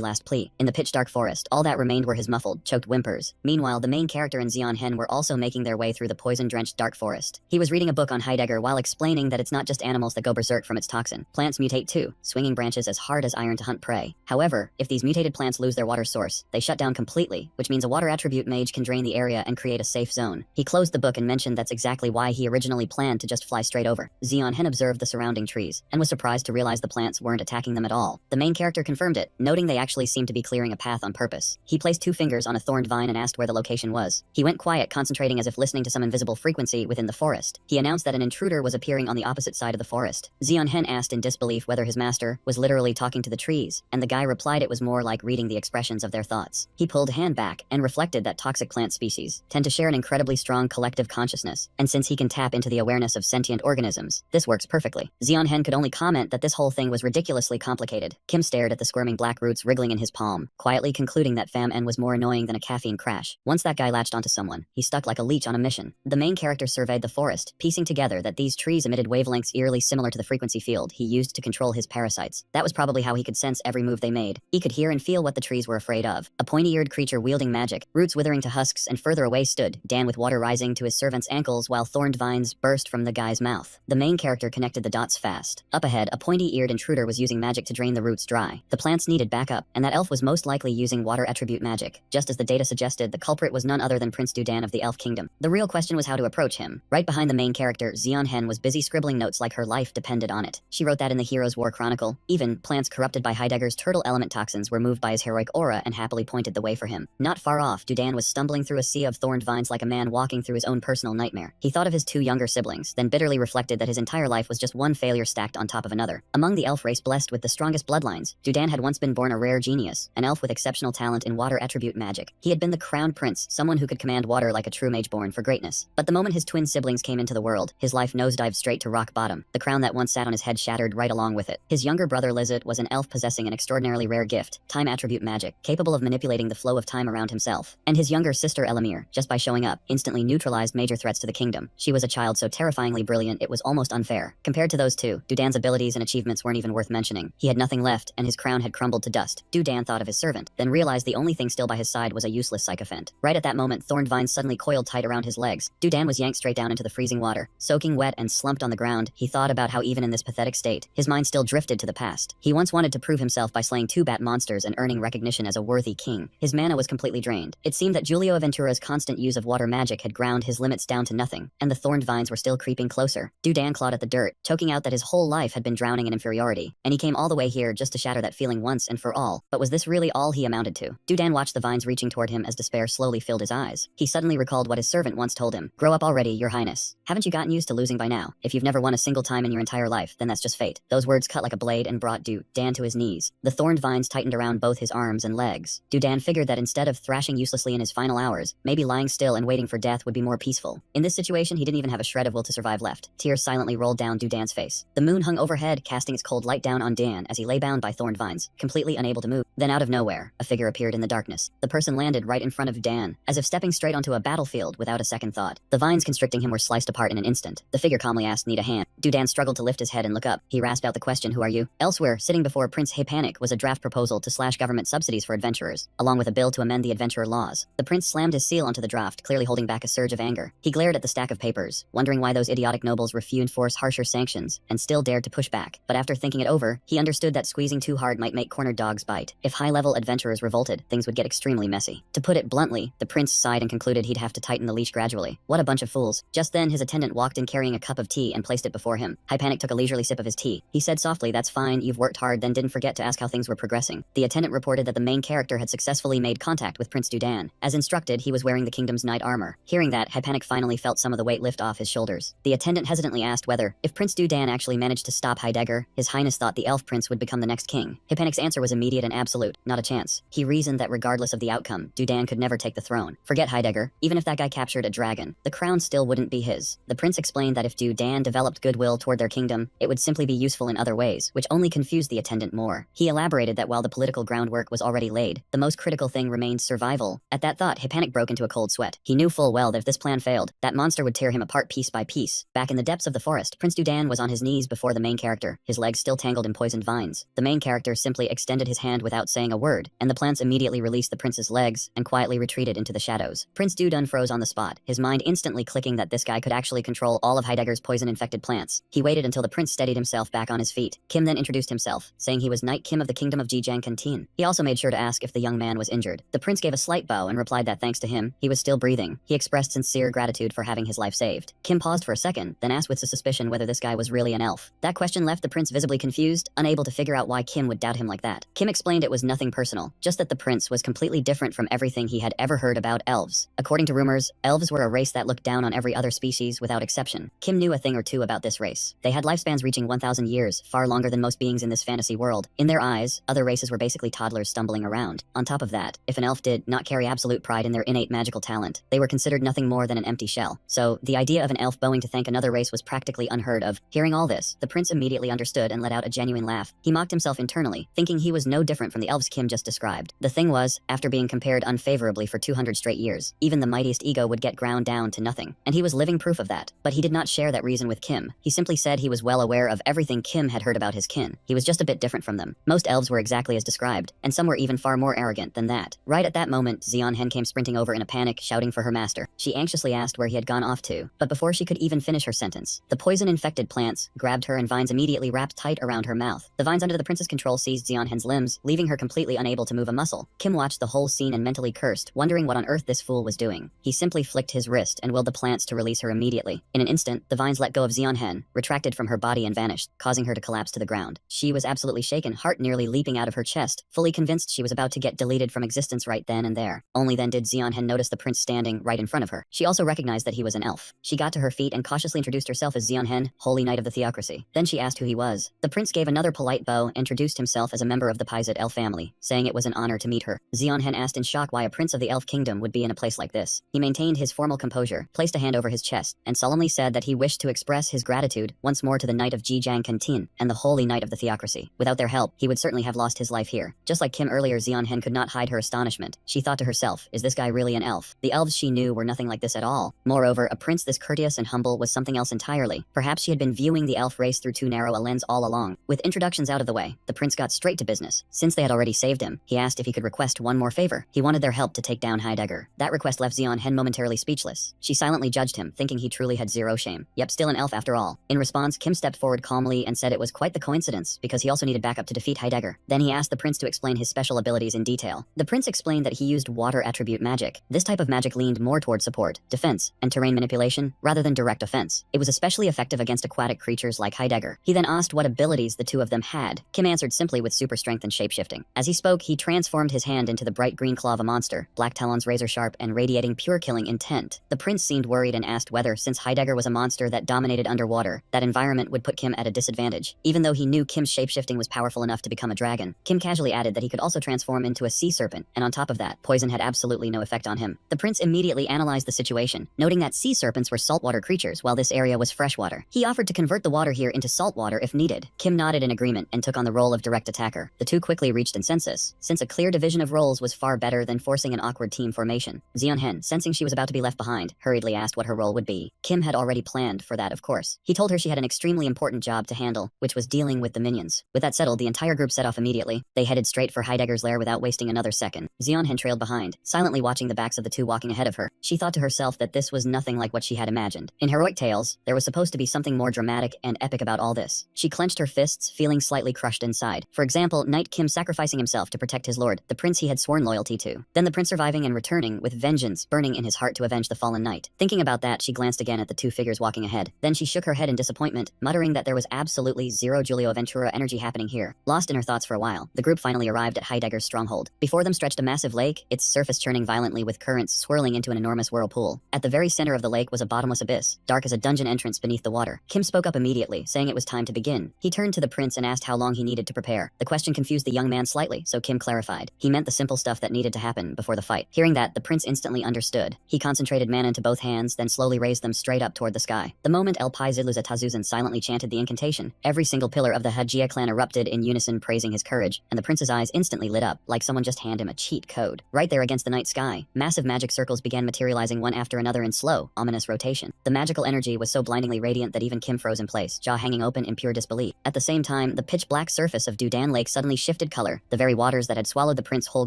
Speaker 1: last plea. In the pitch-dark forest, all that remained were his muffled, choked whimpers. Meanwhile, the main character and Zeon Hen were also making their way through the poison-drenched dark forest. He was reading a book on Heidegger while explaining that it's not just animals that go berserk from its toxin. Plants mutate too, swinging branches as hard as iron to hunt prey. However, if these mutated plants lose their water source, they shut down completely, which means a water attribute mage can drain the area and create a safe zone. He closed the book and mentioned that's exactly why he originally planned to just fly straight over. Zeon Hen observed the surrounding trees, and was surprised to realize the plants weren't attacking them at all. The main character confirmed it, noting they actually seemed to be clearing a path on purpose. He placed 2 fingers on a thorned vine and asked where the location was. He went quiet, concentrating as if listening to some invisible frequency within the forest. He announced that an intruder was appearing on the opposite side of the forest. Zeon Hen asked in disbelief whether his master was literally talking to the trees, and the guy replied it was more like reading the expressions of their thoughts. He pulled a hand back and reflected that toxic plant species tend to share an incredibly strong collective consciousness, and since he can tap into the awareness of sentient organisms, this works perfectly. Zeon Hen could only comment that this whole thing was ridiculously complicated. Kim stared at the squirming black roots wriggling in his palm, quietly concluding that Fam N was more annoying than a caffeine crash. Once that guy latched onto someone, he stuck like a leech on a mission. The main character surveyed the forest, piecing together that these trees emitted wavelengths eerily similar to the frequency field he used to control his parasites. That was probably how he could sense every move they made. He could hear and feel what the trees were afraid of. A pointy-eared creature wielding magic, roots withering to husks, and further away stood Dan with water rising to his servant's ankles while thorned vines burst from the guy's mouth. The main character connected the dots fast. Up ahead, a pointy-eared intruder was using magic to drain the roots dry. The plants needed backup, and that elf was most likely using water attribute magic. Just as the data suggested, the culprit was none other than Prince Dudan of the Elf Kingdom. The real question was how to approach him. Right behind the main character, Zeon Hen was busy scribbling notes like her life depended on it. She wrote that in the Hero's War Chronicle. Even plants corrupted by Heidegger's turtle element toxins were moved by his heroic aura and happily pointed the way for him. Not far off, Dudan was stumbling through a sea of thorned vines like a man walking through his own personal nightmare. He thought of his 2 younger siblings, then bitterly reflected that his entire life was just one failure stacked on top of another. Among the elf race blessed with the strongest bloodlines, Dudan had once been born a rare genius, an elf with exceptional talent in water attribute magic. He had been the crown prince, someone who could command water like a true mage born for greatness. But the moment his twin siblings came into the world, his life nosedived straight to rock bottom. The crown that once sat on his head shattered right along with it. His younger brother Lizet was an elf possessing an extraordinarily rare gift, time attribute magic, capable of manipulating the flow of time around himself. And his younger sister Elamir, just by showing up, instantly neutralized major threats to the kingdom. She was a child so terrifyingly brilliant it was almost unfair. Compared to those two, Dudan's abilities and achievements weren't even worth mentioning. He had nothing left, and his crown had crumbled to dust. Dudan thought of his servant, then realized the only thing still by his side was a useless sycophant. Right at that moment, thorned vines suddenly coiled tight around his legs. Dudan was yanked straight down into the freezing water. Soaking wet and slumped on the ground, he thought about how even in this pathetic state, his mind still drifted to the past. He once wanted to prove himself by slaying 2 bat monsters and earning recognition as a worthy king. His mana was completely drained. It seemed that Giulio Aventura's constant use of water magic had ground his limits down to nothing, and the thorned vines were still creeping closer. Dudan clawed at the dirt, choking out that his whole life had been drowning in inferiority, and he came all the way here just to shatter that feeling once and for all. But was this really all he amounted to? Dudan watched the vines reaching toward him as despair slowly filled his eyes. He suddenly recalled what his servant once told him. "Grow up already, your highness. Haven't you gotten used to losing by now? If you've never won a single time in your entire life, then that's just fate." Those words cut like a blade and brought Dudan to his knees. The thorned vines tightened around both his arms and legs. Dudan figured that instead of thrashing uselessly in his final hours, maybe lying still and waiting for death would be more peaceful. In this situation, he didn't even have a shred of will to survive left. Tears silently rolled down Dudan's face. The moon hung overhead, casting its cold light down on Dan as he lay bound by thorned vines, completely unable to move. Then out of nowhere, a figure appeared in the darkness. The person landed right in front of Dan, as if stepping straight onto a battlefield without a second thought. The vines constricting him were sliced apart in an instant. The figure calmly asked, "Need a hand?" Dudan struggled to lift his head and look up. He rasped out the question, "Who are you?" Elsewhere, sitting before Prince Hepanik was a draft proposal to slash government subsidies for adventurers, along with a bill to amend the adventurer laws. The prince slammed his seal onto the draft, clearly holding back a surge of anger. He glared at the stack of papers, wondering why those idiotic nobles refused to enforce harsher sanctions, and still dared to push back. But after thinking it over, he understood that squeezing too hard might make cornered dogs bite. If high-level adventurers revolted, things would get extremely messy. To put it bluntly, the prince sighed and concluded he'd have to tighten the leash gradually. What a bunch of fools. Just then, his attendant walked in carrying a cup of tea and placed it before him. Hypanic took a leisurely sip of his tea. He said softly, "That's fine, you've worked hard," then didn't forget to ask how things were progressing. The attendant reported that the main character had successfully made contact with Prince Dudan. As instructed, he was wearing the kingdom's knight armor. Hearing that, Hypanic finally felt some of the weight lift off his shoulders. The attendant hesitantly asked whether, if Prince Dudan actually managed to stop Heidegger, His Highness thought the elf prince would become the next king. Hypanic's answer was immediate and absolute, not a chance. He reasoned that regardless of the outcome, Dudan could never take the throne. Forget Heidegger, even if that guy captured a dragon, the crown still wouldn't be his. The prince explained that if Dudan developed goodwill goodwill toward their kingdom, it would simply be useful in other ways, which only confused the attendant more. He elaborated that while the political groundwork was already laid, the most critical thing remained survival. At that thought, Hippanic broke into a cold sweat. He knew full well that if this plan failed, that monster would tear him apart piece by piece. Back in the depths of the forest, Prince Dudan was on his knees before the main character, his legs still tangled in poisoned vines. The main character simply extended his hand without saying a word, and the plants immediately released the prince's legs and quietly retreated into the shadows. Prince Dudan froze on the spot, his mind instantly clicking that this guy could actually control all of Heidegger's poison-infected plants. He waited until the prince steadied himself back on his feet. Kim then introduced himself, saying he was Knight Kim of the Kingdom of Jijiang Canteen. He also made sure to ask if the young man was injured. The prince gave a slight bow and replied that thanks to him, he was still breathing. He expressed sincere gratitude for having his life saved. Kim paused for a second, then asked with suspicion whether this guy was really an elf. That question left the prince visibly confused, unable to figure out why Kim would doubt him like that. Kim explained it was nothing personal, just that the prince was completely different from everything he had ever heard about elves. According to rumors, elves were a race that looked down on every other species without exception. Kim knew a thing or two about this race. They had lifespans reaching 1,000 years, far longer than most beings in this fantasy world. In their eyes, other races were basically toddlers stumbling around. On top of that, if an elf did not carry absolute pride in their innate magical talent, they were considered nothing more than an empty shell. So, the idea of an elf bowing to thank another race was practically unheard of. Hearing all this, the prince immediately understood and let out a genuine laugh. He mocked himself internally, thinking he was no different from the elves Kim just described. The thing was, after being compared unfavorably for 200 straight years, even the mightiest ego would get ground down to nothing, and he was living proof of that. But he did not share that reason with Kim. He simply said he was well aware of everything Kim had heard about his kin. He was just a bit different from them. Most elves were exactly as described, and some were even far more arrogant than that. Right at that moment, Xian Hen came sprinting over in a panic, shouting for her master. She anxiously asked where he had gone off to, but before she could even finish her sentence, the poison-infected plants grabbed her and vines immediately wrapped tight around her mouth. The vines under the prince's control seized Xian Hen's limbs, leaving her completely unable to move a muscle. Kim watched the whole scene and mentally cursed, wondering what on earth this fool was doing. He simply flicked his wrist and willed the plants to release her immediately. In an instant, the vines let go of Xian Hen, retracted from her body and vanished, causing her to collapse to the ground. She was absolutely shaken, heart nearly leaping out of her chest, fully convinced she was about to get deleted from existence right then and there. Only then did Xian Hen notice the prince standing right in front of her. She also recognized that he was an elf. She got to her feet and cautiously introduced herself as Xian Hen, Holy Knight of the Theocracy. Then she asked who he was. The prince gave another polite bow and introduced himself as a member of the Paisid elf family, saying it was an honor to meet her. Xian Hen asked in shock why a prince of the elf kingdom would be in a place like this. He maintained his formal composure, placed a hand over his chest, and solemnly said that he wished to express his gratitude once more to the Knight of Jijiang Canteen and the Holy Knight of the Theocracy. Without their help, he would certainly have lost his life here. Just like Kim earlier, Xian Hen could not hide her astonishment. She thought to herself, is this guy really an elf? The elves she knew were nothing like this at all. Moreover, a prince this courteous and humble was something else entirely. Perhaps she had been viewing the elf race through too narrow a lens all along. With introductions out of the way, the prince got straight to business. Since they had already saved him, he asked if he could request one more favor. He wanted their help to take down Heidegger. That request left Xian Hen momentarily speechless. She silently judged him, thinking he truly had zero shame. Yep, still an elf after all. In response, Kim stepped forward calmly and said it was quite the coincidence, because he also needed backup to defeat Heidegger. Then he asked the prince to explain his special abilities in detail. The prince explained that he used water attribute magic. This type of magic leaned more toward support, defense, and terrain manipulation, rather than direct offense. It was especially effective against aquatic creatures like Heidegger. He then asked what abilities the two of them had. Kim answered simply with super strength and shapeshifting. As he spoke, he transformed his hand into the bright green claw of a monster, black talons razor sharp and radiating pure killing intent. The prince seemed worried and asked whether, since Heidegger was a monster that dominated underwater, that environment would put Kim at a disadvantage. Even though he knew Kim's shapeshifting was powerful enough to become a dragon, Kim casually added that he could also transform into a sea serpent, and on top of that, poison had absolutely no effect on him. The prince immediately analyzed the situation, noting that sea serpents were saltwater creatures while this area was freshwater. He offered to convert the water here into saltwater if needed. Kim nodded in agreement and took on the role of direct attacker. The two quickly reached consensus, since a clear division of roles was far better than forcing an awkward team formation. Xian Hen, sensing she was about to be left behind, hurriedly asked what her role would be. Kim had already planned for that, of course. He told her she had an extremely important job to handle, which was dealing with the minions. With that settled, the entire group set off immediately. They headed straight for Heidegger's lair without wasting another second. Xian Hen trailed behind, silently watching the backs of the two walking ahead of her. She thought to herself that this was nothing like what she had imagined. In heroic tales, there was supposed to be something more dramatic and epic about all this. She clenched her fists, feeling slightly crushed inside. For example, Knight Kim sacrificing himself to protect his lord, the prince he had sworn loyalty to. Then the prince surviving and returning with vengeance burning in his heart to avenge the fallen knight. Thinking about that, she glanced again at the two figures walking ahead. Then she shook her head in disappointment, muttering that there was absolutely zero Giulio Ventura energy happening here. Lost in her thoughts for a while, the group finally arrived at Heidegger's stronghold. Before them stretched a massive lake, its surface churning violently with currents swirling into an enormous whirlpool. At the very center of the lake was a bottomless abyss, dark as a dungeon entrance beneath the water. Kim spoke up immediately, saying it was time to begin. He turned to the prince and asked how long he needed to prepare. The question confused the young man slightly, so Kim clarified. He meant the simple stuff that needed to happen before the fight. Hearing that, the prince instantly understood. He concentrated mana into both hands, then slowly raised them straight up toward the sky. The moment El Pai Zidlu Yakuza Tazuzan silently chanted the incantation. Every single pillar of the Hajia clan erupted in unison, praising his courage, and the prince's eyes instantly lit up, like someone just handed him a cheat code. Right there against the night sky, massive magic circles began materializing one after another in slow, ominous rotation. The magical energy was so blindingly radiant that even Kim froze in place, jaw hanging open in pure disbelief. At the same time, the pitch-black surface of Dudan Lake suddenly shifted color, the very waters that had swallowed the prince whole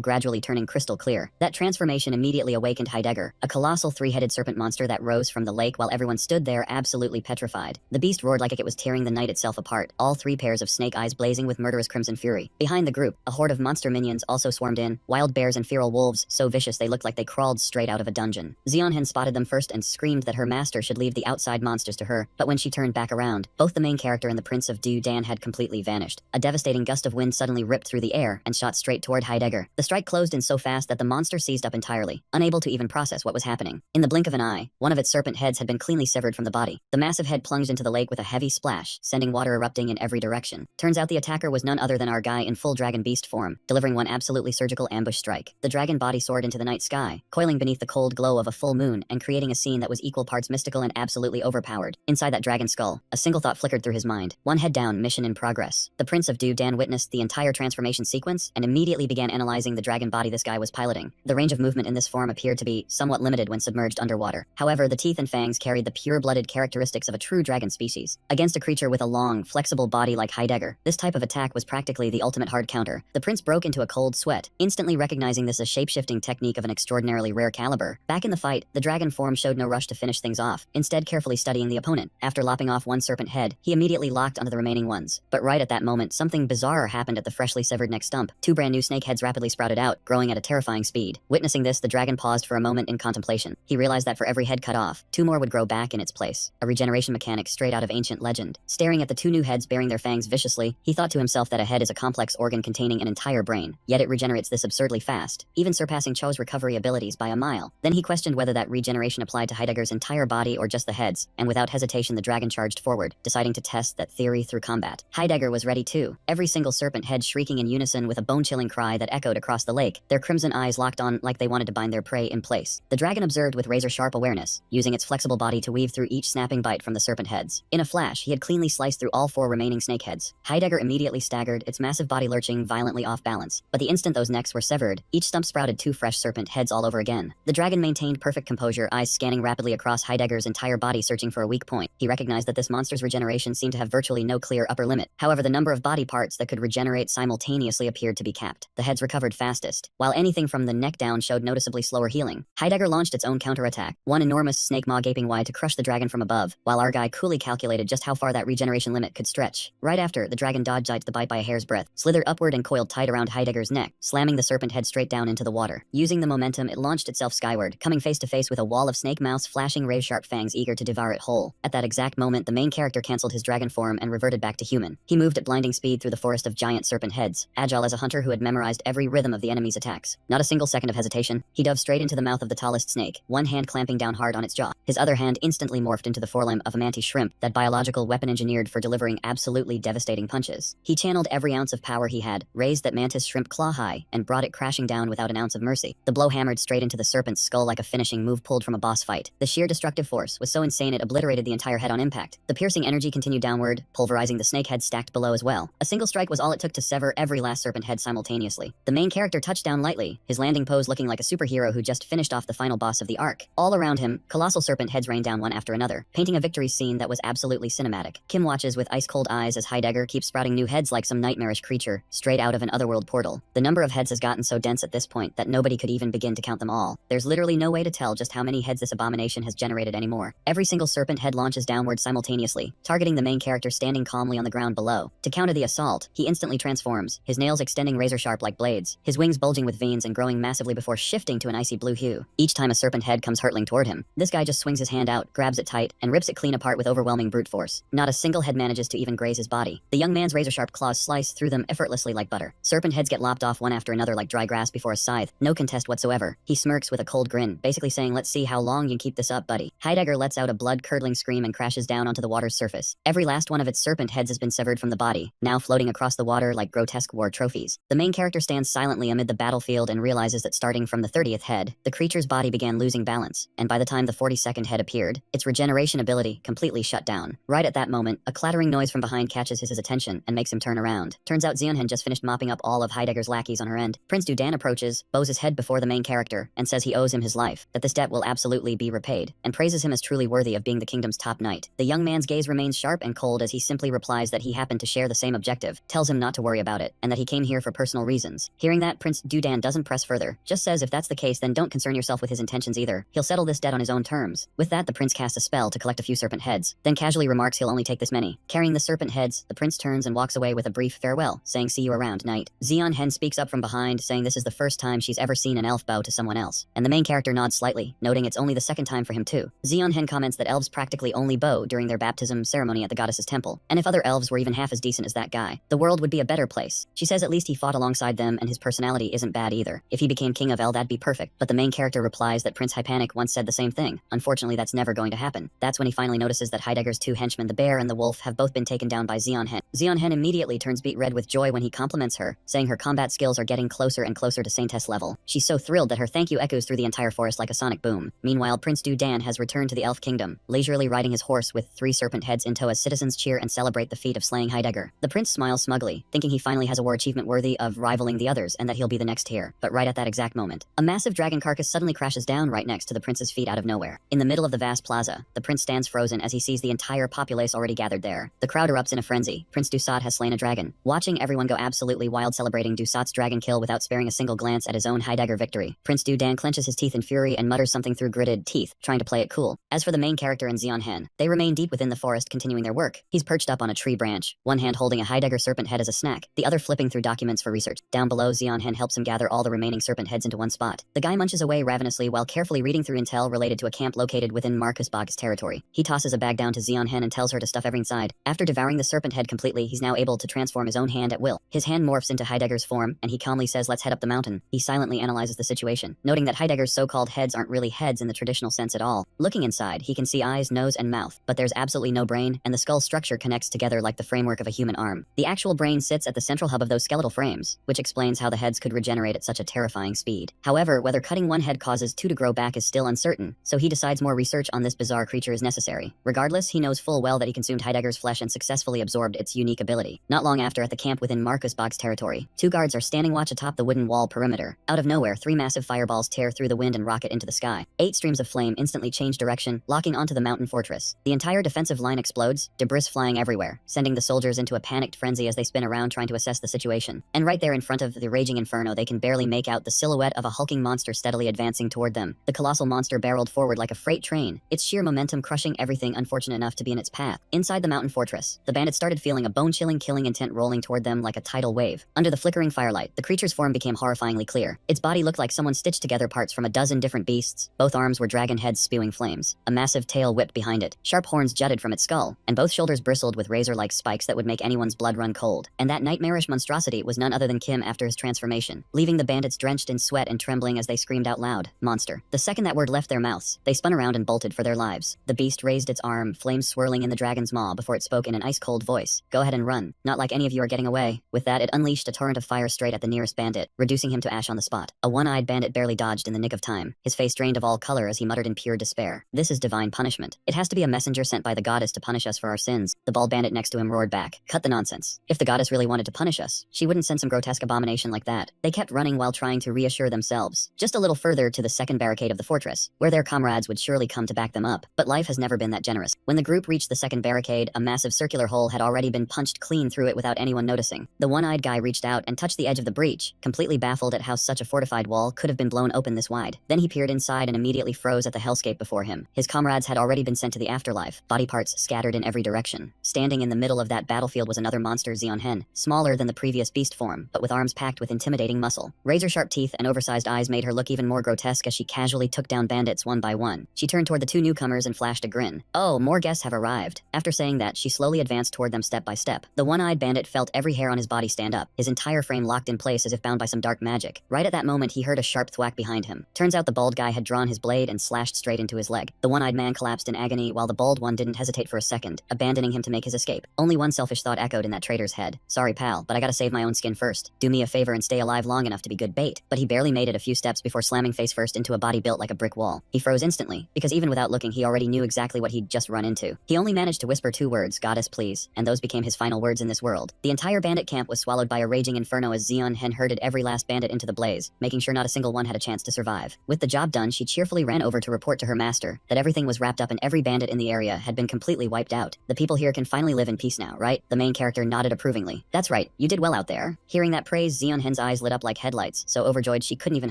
Speaker 1: gradually turning crystal clear. That transformation immediately awakened Heidegger, a colossal three-headed serpent monster that rose from the lake while everyone stood there absolutely petrified. The beast roared like it was tearing the night itself apart, all three pairs of snake eyes blazing with murderous crimson fury. Behind the group, a horde of monster minions also swarmed in, wild bears and feral wolves, so vicious they looked like they crawled straight out of a dungeon. Xionhen spotted them first and screamed that her master should leave the outside monsters to her, but when she turned back around, both the main character and the Prince of Dudan had completely vanished. A devastating gust of wind suddenly ripped through the air and shot straight toward Heidegger. The strike closed in so fast that the monster seized up entirely, unable to even process what was happening. In the blink of an eye, one of its serpent heads had been cleanly severed from the body. The massive head plunged into the lake with a heavy splash, sending water erupting in every direction. Turns out the attacker was none other than our guy in full dragon beast form, delivering one absolutely surgical ambush strike. The dragon body soared into the night sky, coiling beneath the cold glow of a full moon and creating a scene that was equal parts mystical and absolutely overpowered. Inside that dragon skull, a single thought flickered through his mind. One head down, mission in progress. The Prince of Dudan witnessed the entire transformation sequence and immediately began analyzing the dragon body this guy was piloting. The range of movement in this form appeared to be somewhat limited when submerged underwater. However, the teeth and fangs carried the pure-blooded characteristics of a true dragon species. Against a creature with a long, flexible body like Heidegger, this type of attack was practically the ultimate hard counter. The prince broke into a cold sweat, instantly recognizing this as shape-shifting technique of an extraordinarily rare caliber. Back in the fight, the dragon form showed no rush to finish things off, instead carefully studying the opponent. After lopping off one serpent head, he immediately locked onto the remaining ones. But right at that moment, something bizarre happened at the freshly severed neck stump. Two brand new snake heads rapidly sprouted out, growing at a terrifying speed. Witnessing this, the dragon paused for a moment in contemplation. He realized that for every head cut off, two more would grow back in its place. A regeneration mechanic straight out of ancient legend. Staring at the two new heads bearing their fangs viciously, he thought to himself that a head is a complex organ containing an entire brain, yet it regenerates this absurdly fast, even surpassing Cho's recovery abilities by a mile. Then he questioned whether that regeneration applied to Heidegger's entire body or just the heads, and without hesitation the dragon charged forward, deciding to test that theory through combat. Heidegger was ready too, every single serpent head shrieking in unison with a bone-chilling cry that echoed across the lake, their crimson eyes locked on like they wanted to bind their prey in place. The dragon observed with razor-sharp awareness, using its flexible body to weave through each snapping bite from the serpent heads. In a flash, he had cleanly sliced through all four remaining snake heads. Heidegger immediately staggered, its massive body lurching violently off balance. But the instant those necks were severed, each stump sprouted two fresh serpent heads all over again. The dragon maintained perfect composure, eyes scanning rapidly across Heidegger's entire body searching for a weak point. He recognized that this monster's regeneration seemed to have virtually no clear upper limit. However, the number of body parts that could regenerate simultaneously appeared to be capped. The heads recovered fastest, while anything from the neck down showed noticeably slower healing. Heidegger launched its own counterattack, one enormous snake maw gaping wide to crush the dragon from above, while our guy coolly calculated just how far that regeneration limit could stretch. Right after, the dragon dodged the bite by a hair's breadth, slithered upward and coiled tight around Heidegger's neck, slamming the serpent head straight down into the water. Using the momentum, it launched itself skyward, coming face to face with a wall of snake mouths flashing razor-sharp fangs eager to devour it whole. At that exact moment, the main character canceled his dragon form and reverted back to human. He moved at blinding speed through the forest of giant serpent heads, agile as a hunter who had memorized every rhythm of the enemy's attacks. Not a single second of hesitation, he dove straight into the mouth of the tallest snake, one hand clamping down hard on its jaw. His other hand instantly morphed into the forelimb of a mantis shrimp, that biological weapon engineered for delivering absolutely devastating punches. He channeled every ounce of power he had, raised that mantis shrimp claw high, and brought it crashing down without an ounce of mercy. The blow hammered straight into the serpent's skull like a finishing move pulled from a boss fight. The sheer destructive force was so insane it obliterated the entire head on impact. The piercing energy continued downward, pulverizing the snake head stacked below as well. A single strike was all it took to sever every last serpent head simultaneously. The main character touched down lightly, his landing pose looking like a superhero who just finished off the final boss of the arc. All around him, colossal serpent heads rained down one after another, painting a victory scene that was absolutely cinematic. Kim watches with ice-cold eyes as Heidegger keeps sprouting new heads like some nightmarish creature, straight out of an otherworld portal. The number of heads has gotten so dense at this point that nobody could even begin to count them all. There's literally no way to tell just how many heads this abomination has generated anymore. Every single serpent head launches downward simultaneously, targeting the main character standing calmly on the ground below. To counter the assault, he instantly transforms, his nails extending razor-sharp like blades, his wings bulging with veins and growing massively before shifting to an icy blue hue. Each time a serpent head comes hurtling toward him, this guy just swings his hand out, grabs it tight, and rips it clean apart with overwhelming brute force. Not a single head manages to even graze his body. The young man's razor-sharp claws slice through them effortlessly like butter. Serpent heads get lopped off one after another like dry grass before a scythe, no contest whatsoever. He smirks with a cold grin, basically saying, "Let's see how long you can keep this up, buddy." Heidegger lets out a blood-curdling scream and crashes down onto the water's surface. Every last one of its serpent heads has been severed from the body, now floating across the water like grotesque war trophies. The main character stands silently amid the battlefield and realizes that starting from the 30th head, the creature's body began losing balance, and by the time the 42nd head appeared, its regeneration ability completely completely shut down. Right at that moment, a clattering noise from behind catches his attention and makes him turn around. Turns out Zeonhen just finished mopping up all of Heidegger's lackeys on her end. Prince Dudan approaches, bows his head before the main character, and says he owes him his life, that this debt will absolutely be repaid, and praises him as truly worthy of being the kingdom's top knight. The young man's gaze remains sharp and cold as he simply replies that he happened to share the same objective, tells him not to worry about it, and that he came here for personal reasons. Hearing that, Prince Dudan doesn't press further, just says if that's the case then don't concern yourself with his intentions either. He'll settle this debt on his own terms. With that, the prince casts a spell to collect a few serpent heads, then casually remarks he'll only take this many. Carrying the serpent heads, the prince turns and walks away with a brief farewell, saying see you around, knight. Zeonhen speaks up from behind, saying this is the first time she's ever seen an elf bow to someone else, and the main character nods slightly, noting it's only the second time for him too. Zeonhen comments that elves practically only bow during their baptism ceremony at the goddess's temple, and if other elves were even half as decent as that guy, the world would be a better place. She says at least he fought alongside them and his personality isn't bad either. If he became king of El, that'd be perfect, but the main character replies that Prince Hypanic once said the same thing. Unfortunately, that's never going to happen. That's when he finally notices that Heidegger's two henchmen, the bear and the wolf, have both been taken down by Zeonhen. Zeonhen immediately turns beet red with joy when he compliments her, saying her combat skills are getting closer and closer to Saintess level. She's so thrilled that her thank you echoes through the entire forest like a sonic boom. Meanwhile, Prince Dudan has returned to the elf kingdom, leisurely riding his horse with 3 serpent heads in tow as citizens cheer and celebrate the feat of slaying Heidegger. The prince smiles smugly, thinking he finally has a war achievement worthy of rivaling the others and that he'll be the next here. But right at that exact moment, a massive dragon carcass suddenly crashes down right next to the prince's feet out of nowhere. In the middle of the vast plaza, the prince stands frozen as he sees the entire populace already gathered there. The crowd erupts in a frenzy. Prince Dusat has slain a dragon. Watching everyone go absolutely wild celebrating Dusat's dragon kill without sparing a single glance at his own Heidegger victory, Prince Dudan clenches his teeth in fury and mutters something through gritted teeth, trying to play it cool. As for the main character and Zeonhen, they remain deep within the forest continuing their work. He's perched up on a tree branch, one hand holding a Heidegger serpent head as a snack, the other flipping through documents for research. Down below, Zeonhen helps him gather all the remaining serpent heads into one spot. The guy munches away ravenously while carefully reading through intel related to a camp located within Marcus Bog's territory. He tosses a bag down to Zeonhen and tells her to stuff everything inside. After devouring the serpent head completely, he's now able to transform his own hand at will. His hand morphs into Heidegger's form, and he calmly says let's head up the mountain. He silently analyzes the situation, noting that Heidegger's so-called heads aren't really heads in the traditional sense at all. Looking inside, he can see eyes, nose, and mouth, but there's absolutely no brain, and the skull structure connects together like the framework of a human arm. The actual brain sits at the central hub of those skeletal frames, which explains how the heads could regenerate at such a terrifying speed. However, whether cutting one head causes 2 to grow back is still uncertain, so he decides more research on this bizarre creature is necessary. Regardless, he knows full well that he consumed Heidegger's flesh and successfully absorbed its unique ability. Not long after, at the camp within Marcus Bog's territory, 2 guards are standing watch atop the wooden wall perimeter. Out of nowhere, 3 massive fireballs tear through the wind and rocket into the sky. 8 streams of flame instantly change direction, locking onto the mountain fortress. The entire defensive line explodes, debris flying everywhere, sending the soldiers into a panicked frenzy as they spin around trying to assess the situation. And right there in front of the raging inferno, they can barely make out the silhouette of a hulking monster steadily advancing toward them. The colossal monster barreled forward like a freight train, its sheer momentum crushing everything unfortunate enough to be in its path. Inside the mountain fortress, the bandits started feeling a bone-chilling killing intent rolling toward them like a tidal wave. Under the flickering firelight, the creature's form became horrifyingly clear. Its body looked like someone stitched together parts from a dozen different beasts. Both arms were dragon heads spewing flames. A massive tail whipped behind it. Sharp horns jutted from its skull, and both shoulders bristled with razor-like spikes that would make anyone's blood run cold. And that nightmarish monstrosity was none other than Kim after his transformation, leaving the bandits drenched in sweat and trembling as they screamed out loud, "Monster." The second that word left their mouths, they spun around and bolted for their lives. The beast raised its arm, flames swirling in the dragon's maw before it spoke in an ice-cold voice. "Go ahead and run. Not like any of you are getting away." With that, it unleashed a torrent of fire straight at the nearest bandit, reducing him to ash on the spot. A one-eyed bandit barely dodged in the nick of time, his face drained of all color as he muttered in pure despair, "This is divine punishment. It has to be a messenger sent by the goddess to punish us for our sins." The bald bandit next to him roared back, "Cut the nonsense. If the goddess really wanted to punish us, she wouldn't send some grotesque abomination like that." They kept running while trying to reassure themselves, just a little further to the second barricade of the fortress, where their comrades would surely come to back them up. But life has never been that generous. When the group reached the second barricade, a massive circular hole had already been punched clean through it without anyone noticing. The one-eyed guy reached out and touched the edge of the breach, completely baffled at how such a fortified wall could have been blown open this wide. Then he peered inside and immediately froze at the hellscape before him. His comrades had already been sent to the afterlife, body parts scattered in every direction. Standing in the middle of that battlefield was another monster, Zeonhen, smaller than the previous beast form, but with arms packed with intimidating muscle. Razor-sharp teeth and oversized eyes made her look even more grotesque as she casually took down bandits one by one. She turned toward the 2 newcomers and flashed a grin. "Oh, more guests have arrived." After saying that, she slowly advanced toward them step by step. The one-eyed bandit felt every hair on his body stand up, his entire frame locked in place as if bound by some dark magic. Right at that moment, he heard a sharp thwack behind him. Turns out the bald guy had drawn his blade and slashed straight into his leg. The one-eyed man collapsed in agony while the bald one didn't hesitate for a second, abandoning him to make his escape. Only one selfish thought echoed in that traitor's head. "Sorry, pal, but I gotta save my own skin first. Do me a favor and stay alive long enough to be good bait." But he barely made it a few steps before slamming face first into a body built like a brick wall. He froze instantly, because even without looking, he already knew exactly what he'd just just run into. He only managed to whisper 2 words, "Goddess, please," and those became his final words in this world. The entire bandit camp was swallowed by a raging inferno as Zeon Hen herded every last bandit into the blaze, making sure not a single one had a chance to survive. With the job done, she cheerfully ran over to report to her master that everything was wrapped up and every bandit in the area had been completely wiped out. The people here can finally live in peace now, right? The main character nodded approvingly. That's right, you did well out there. Hearing that praise, Zeon Hen's eyes lit up like headlights, so overjoyed she couldn't even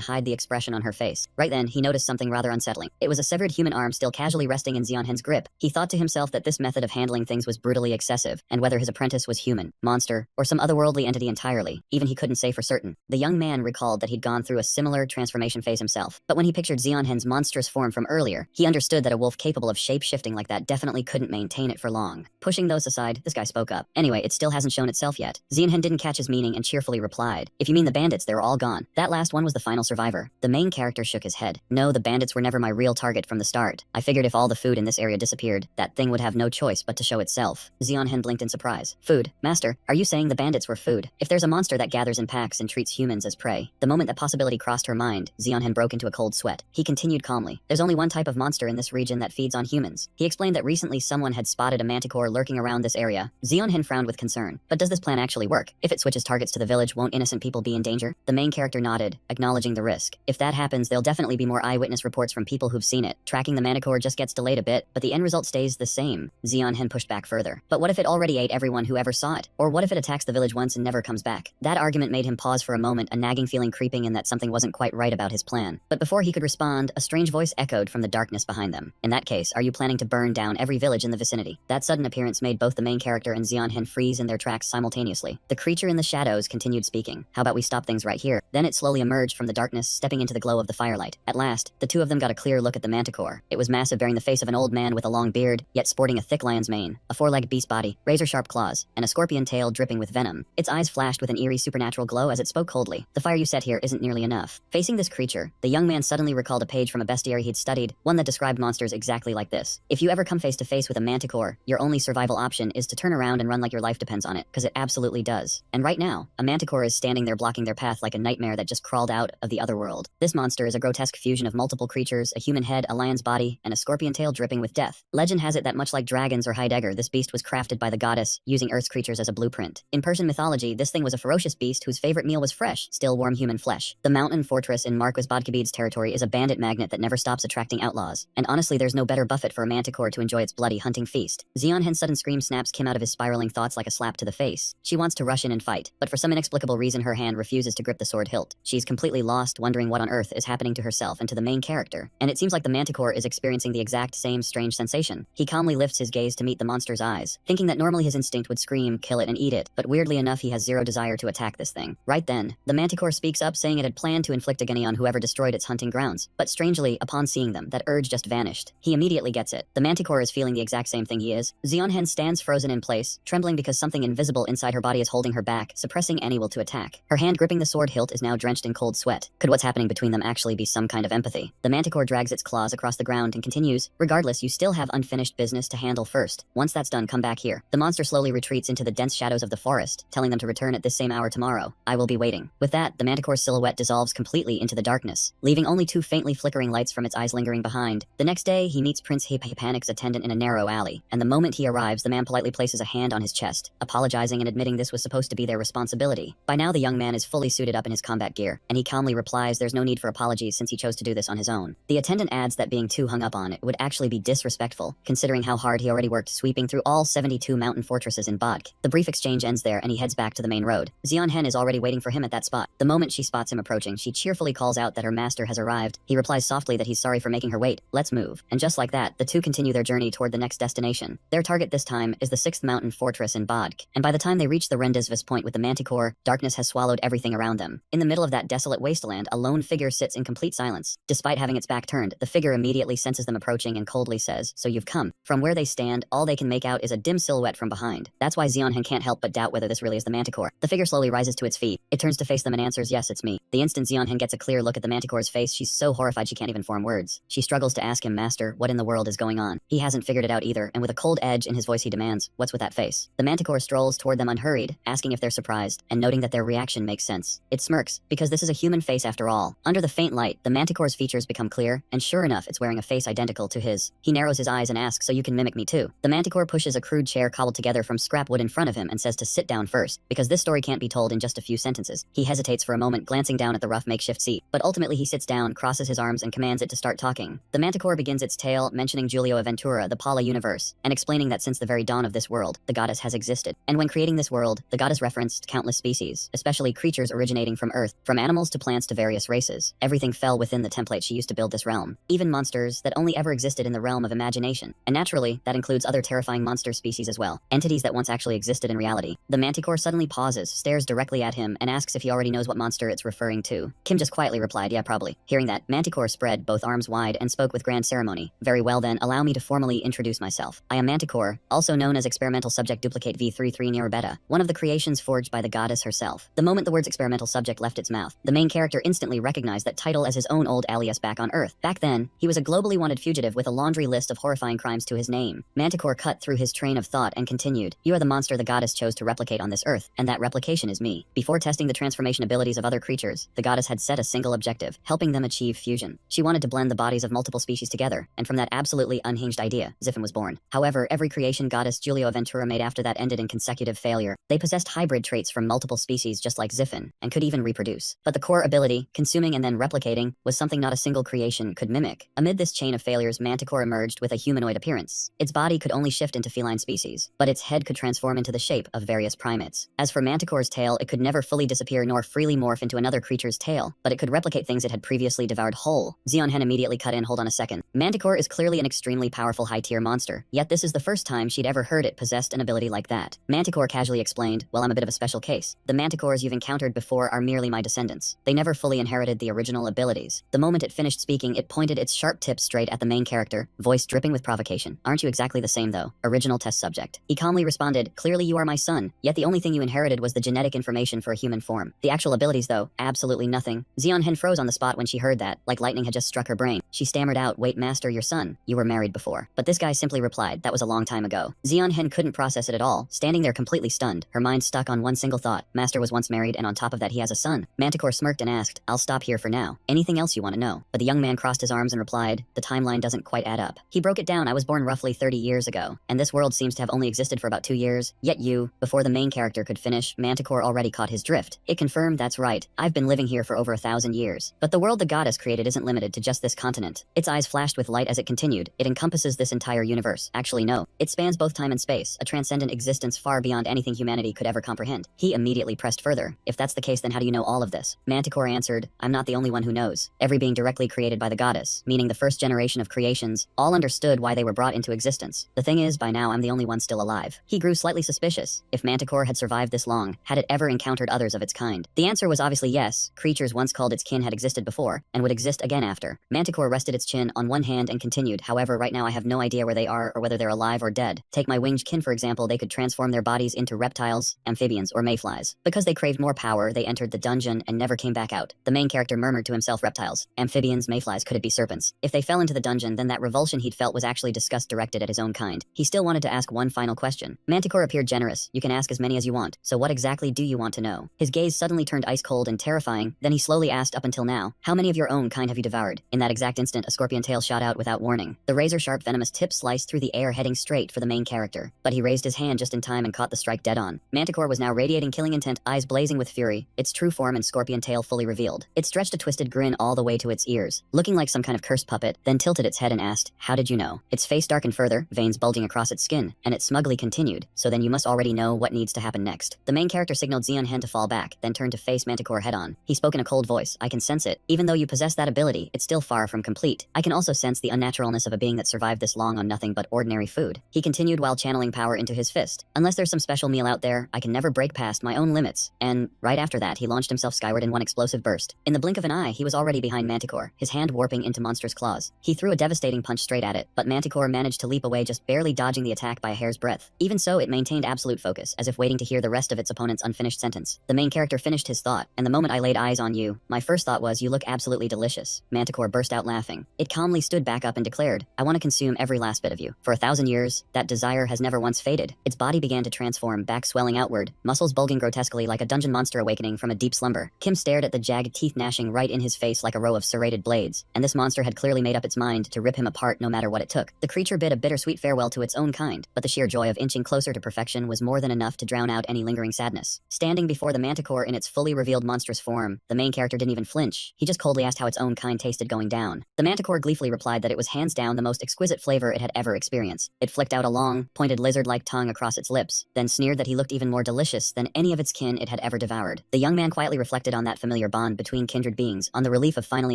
Speaker 1: hide the expression on her face. Right then, he noticed something rather unsettling. It was a severed human arm still casually resting in Zeon Hen's grip. He thought to himself that this method of handling things was brutally excessive, and whether his apprentice was human, monster, or some otherworldly entity entirely, even he couldn't say for certain. The young man recalled that he'd gone through a similar transformation phase himself, but when he pictured Zeon Hen's monstrous form from earlier, he understood that a wolf capable of shape-shifting like that definitely couldn't maintain it for long. Pushing those aside, this guy spoke up. Anyway, it still hasn't shown itself yet. Zeon Hen didn't catch his meaning and cheerfully replied, "If you mean the bandits, they're all gone. That last one was the final survivor." The main character shook his head. "No, the bandits were never my real target from the start. I figured if all the food in this area disappeared, that thing would have no choice but to show itself." Zeon Hen blinked in surprise. "Food? Master, are you saying the bandits were food? If there's a monster that gathers in packs and treats humans as prey." The moment that possibility crossed her mind, Zeon Hen broke into a cold sweat. He continued calmly, "There's only one type of monster in this region that feeds on humans." He explained that recently someone had spotted a manticore lurking around this area. Zeon Hen frowned with concern. "But does this plan actually work? If it switches targets to the village, won't innocent people be in danger?" The main character nodded, acknowledging the risk. "If that happens, there'll definitely be more eyewitness reports from people who've seen it. Tracking the manticore just gets delayed a bit, but the end result stays the same." Zeon Hen pushed back further. "But what if it already ate everyone who ever saw it? Or what if it attacks the village once and never comes back?" That argument made him pause for a moment, a nagging feeling creeping in that something wasn't quite right about his plan. But before he could respond, a strange voice echoed from the darkness behind them. "In that case, are you planning to burn down every village in the vicinity?" That sudden appearance made both the main character and Zeon Hen freeze in their tracks simultaneously. The creature in the shadows continued speaking. "How about we stop things right here?" Then it slowly emerged from the darkness, stepping into the glow of the firelight. At last, the two of them got a clear look at the manticore. It was massive, bearing the face of an old man with a long beard, yet sporting a thick lion's mane, a 4-legged beast body, razor-sharp claws, and a scorpion tail dripping with venom. Its eyes flashed with an eerie supernatural glow as it spoke coldly. "The fire you set here isn't nearly enough." Facing this creature, the young man suddenly recalled a page from a bestiary he'd studied, one that described monsters exactly like this. "If you ever come face to face with a manticore, your only survival option is to turn around and run like your life depends on it, because it absolutely does." And right now, a manticore is standing there blocking their path like a nightmare that just crawled out of the other world. This monster is a grotesque fusion of multiple creatures, a human head, a lion's body, and a scorpion tail dripping with death. Legend has it that much like dragons or Heidegger, this beast was crafted by the goddess, using Earth's creatures as a blueprint. In Persian mythology, this thing was a ferocious beast whose favorite meal was fresh, still warm human flesh. The mountain fortress in Marquis Bodkabid's territory is a bandit magnet that never stops attracting outlaws. And honestly, there's no better buffet for a manticore to enjoy its bloody hunting feast. Zeon Hen's sudden scream snaps came out of his spiraling thoughts like a slap to the face. She wants to rush in and fight, but for some inexplicable reason her hand refuses to grip the sword hilt. She's completely lost, wondering what on earth is happening to herself and to the main character. And it seems like the manticore is experiencing the exact same strange sensation. He calmly lifts his gaze to meet the monster's eyes, thinking that normally his instinct would scream, kill it and eat it, but weirdly enough he has zero desire to attack this thing. Right then, the manticore speaks up, saying it had planned to inflict agony on whoever destroyed its hunting grounds. But strangely, upon seeing them, that urge just vanished. He immediately gets it. The manticore is feeling the exact same thing he is. Zeon Hen stands frozen in place, trembling because something invisible inside her body is holding her back, suppressing any will to attack. Her hand gripping the sword hilt is now drenched in cold sweat. Could what's happening between them actually be some kind of empathy? The manticore drags its claws across the ground and continues, "Regardless, you still have unfinished business to handle first. Once that's done, come back here." The monster slowly retreats into the dense shadows of the forest, telling them to return at this same hour tomorrow. "I will be waiting." With that, the manticore's silhouette dissolves completely into the darkness, leaving only 2 faintly flickering lights from its eyes lingering behind. The next day, he meets Prince Panic's attendant in a narrow alley, and the moment he arrives, the man politely places a hand on his chest, apologizing and admitting this was supposed to be their responsibility. By now, the young man is fully suited up in his combat gear, and he calmly replies there's no need for apologies since he chose to do this on his own. The attendant adds that being too hung up on it would actually be disrespectful, considering how hard he already worked sweeping through all 72 mountain fortresses in Bodk. The brief exchange ends there, and he heads back to the main road. Zeon Hen is already waiting for him at that spot. The moment she spots him approaching, she cheerfully calls out that her master has arrived. He replies softly that he's sorry for making her wait. "Let's move." And just like that, the two continue their journey toward the next destination. Their target this time is the 6th mountain fortress in Bodk, and by the time they reach the Rendezvous point with the manticore, darkness has swallowed everything around them. In the middle of that desolate wasteland, a lone figure sits in complete silence. Despite having its back turned, the figure immediately senses them approaching and coldly says, "So you've come." From where they stand, all they can make out is a dim silhouette from behind. That's why Zeon Hen can't help but doubt whether this really is the manticore. The figure slowly rises to its feet. It turns to face them and answers, "Yes, it's me." The instant Zeon Hen gets a clear look at the manticore's face, she's so horrified she can't even form words. She struggles to ask him, "Master, what in the world is going on?" He hasn't figured it out either, and with a cold edge in his voice he demands, "What's with that face?" The manticore strolls toward them unhurried, asking if they're surprised, and noting that their reaction makes sense. It smirks, because this is a human face after all. Under the faint light, the manticore's features become clear, and sure enough, it's wearing a face identical to his. He narrows his eyes and asks, so you can mimic me too. The Manticore pushes a crude chair cobbled together from scrap wood in front of him and says to sit down first, because this story can't be told in just a few sentences. He hesitates for a moment, glancing down at the rough makeshift seat, but ultimately he sits down, crosses his arms, and commands it to start talking. The Manticore begins its tale, mentioning Giulio Ventura, the Pala universe, and explaining that since the very dawn of this world, the goddess has existed. And when creating this world, the goddess referenced countless species, especially creatures originating from Earth, from animals to plants to various races. Everything fell within the template she used to build this realm. Even monsters that only ever existed in the realm of imagination. And naturally, that includes other terrifying monster species as well. Entities that once actually existed in reality. The Manticore suddenly pauses, stares directly at him, and asks if he already knows what monster it's referring to. Kim just quietly replied, yeah, probably. Hearing that, Manticore spread both arms wide and spoke with grand ceremony. Very well then, allow me to formally introduce myself. I am Manticore, also known as Experimental Subject Duplicate V33 Near Beta, one of the creations forged by the goddess herself. The moment the words experimental subject left its mouth, the main character instantly recognized that title as his own old alias back on Earth. Back then, he was a globally wanted fugitive with a laundry list of horrifying crimes to his name. Manticore cut through his train of thought and continued, you are the monster the goddess chose to replicate on this Earth, and that replication is me. Before testing the transformation abilities of other creatures, the goddess had set a single objective, helping them achieve fusion. She wanted to blend the bodies of multiple species together, and from that absolutely unhinged idea, Xiphon was born. However, every creation goddess Giulio Ventura made after that ended in consecutive failure. They possessed hybrid traits from multiple species just like Xiphon, and could even reproduce. But the core ability, consuming and then replicating, was something not a single creation could mimic. Amid this chain of failures, Manticore emerged with a humanoid appearance. Its body could only shift into feline species, but its head could transform into the shape of various primates. As for Manticore's tail, it could never fully disappear nor freely morph into another creature's tail, but it could replicate things it had previously devoured whole. Xionhen immediately cut in, hold on a second. Manticore is clearly an extremely powerful high-tier monster, yet this is the first time she'd ever heard it possessed an ability like that. Manticore casually explained, well, I'm a bit of a special case. The Manticores you've encountered before are merely my descendants. They never fully inherited the original abilities. The moment it finished speaking, it pointed its sharp tip straight at the main character, voice dripping with provocation. Aren't you exactly the same though? Original test subject. He calmly responded, clearly you are my son, yet the only thing you inherited was the genetic information for a human form. The actual abilities though, absolutely nothing. Xionhen froze on the spot when she heard that, like lightning had just struck her brain. She stammered out, wait master, your son, you were married before. But this guy simply replied, that was a long time ago. Xionhen couldn't process it at all, standing there completely stunned, her mind stuck on one single thought, master was once married and on top of that he has a son. Manticore smirked and asked, I'll stop here for now. Anything else you want to know? But the young man crossed his arms and replied, the timeline doesn't quite add up. He broke it down, I was born roughly 30 years ago, and this world seems to have only existed for about 2 years, yet you, before the main character could finish, Manticore already caught his drift. It confirmed, that's right, I've been living here for over 1,000 years. But the world the goddess created isn't limited to just this continent. Its eyes flashed with light as it continued, it encompasses this entire universe. Actually no, it spans both time and space, a transcendent existence far beyond anything humanity could ever comprehend. He immediately pressed further, if that's the case then how do you know all of this? Manticore answered, I'm not the only one who knows. Every being directly created by the goddess, meaning the first generation of creations, all understood why they were brought into existence. The thing is, by now I'm the only one still alive. He grew slightly suspicious. If Manticore had survived this long, had it ever encountered others of its kind? The answer was obviously yes. Creatures once called its kin had existed before, and would exist again after. Manticore rested its chin on one hand and continued, however, right now I have no idea where they are or whether they're alive or dead. Take my winged kin for example, they could transform their bodies into reptiles, amphibians, or mayflies. Because they craved more power, they entered the dungeon and never came back out. The main character murmured to himself, reptiles, amphibians, mayflies, could it be serpents? If they fell into the dungeon, then that revulsion he'd felt was actually disgust directed at his own kind. He still wanted to ask one final question. Manticore appeared generous. You can ask as many as you want. So what exactly do you want to know? His gaze suddenly turned ice cold and terrifying. Then he slowly asked, up until now, how many of your own kind have you devoured? In that exact instant, a scorpion tail shot out without warning. The razor-sharp venomous tip sliced through the air heading straight for the main character. But he raised his hand just in time and caught the strike dead on. Manticore was now radiating killing intent, eyes blazing with fury, its true form and scorpion tail fully revealed. It stretched a twisted grin all the way to its ears, looking like some kind of cursed puppet, then tilted its head and asked, how did you know? Its face darkened further, veins bulging across its skin, and it smugly continued, so then you must already know what needs to happen next. The main character signaled Xionhen to fall back, then turned to face Manticore head on. He spoke in a cold voice, I can sense it. Even though you possess that ability, it's still far from complete. I can also sense the unnaturalness of a being that survived this long on nothing but ordinary food. He continued while channeling power into his fist. Unless there's some special meal out there, I can never break past my own limits. And right after that, he launched himself skyward in one explosive burst. In the blink of an eye, he was already behind Manticore, his hand warping into Monster's claws. He threw a devastating punch straight at it, but Manticore managed to leap away, just barely dodging the attack by a hair's breadth. Even so, it maintained absolute focus, as if waiting to hear the rest of its opponent's unfinished sentence. The main character finished his thought, and the moment I laid eyes on you, my first thought was, you look absolutely delicious. Manticore burst out laughing. It calmly stood back up and declared, I want to consume every last bit of you. For 1,000 years, that desire has never once faded. Its body began to transform, back swelling outward, muscles bulging grotesquely like a dungeon monster awakening from a deep slumber. Kim stared at the jagged teeth gnashing right in his face like a row of serrated blades, and this monster had clearly made up its mind to rip him apart no matter what it it took. The creature bid a bittersweet farewell to its own kind, but the sheer joy of inching closer to perfection was more than enough to drown out any lingering sadness. Standing before the manticore in its fully revealed monstrous form, the main character didn't even flinch. He just coldly asked how its own kind tasted going down. The manticore gleefully replied that it was hands down the most exquisite flavor it had ever experienced. It flicked out a long, pointed lizard-like tongue across its lips, then sneered that he looked even more delicious than any of its kin it had ever devoured. The young man quietly reflected on that familiar bond between kindred beings, on the relief of finally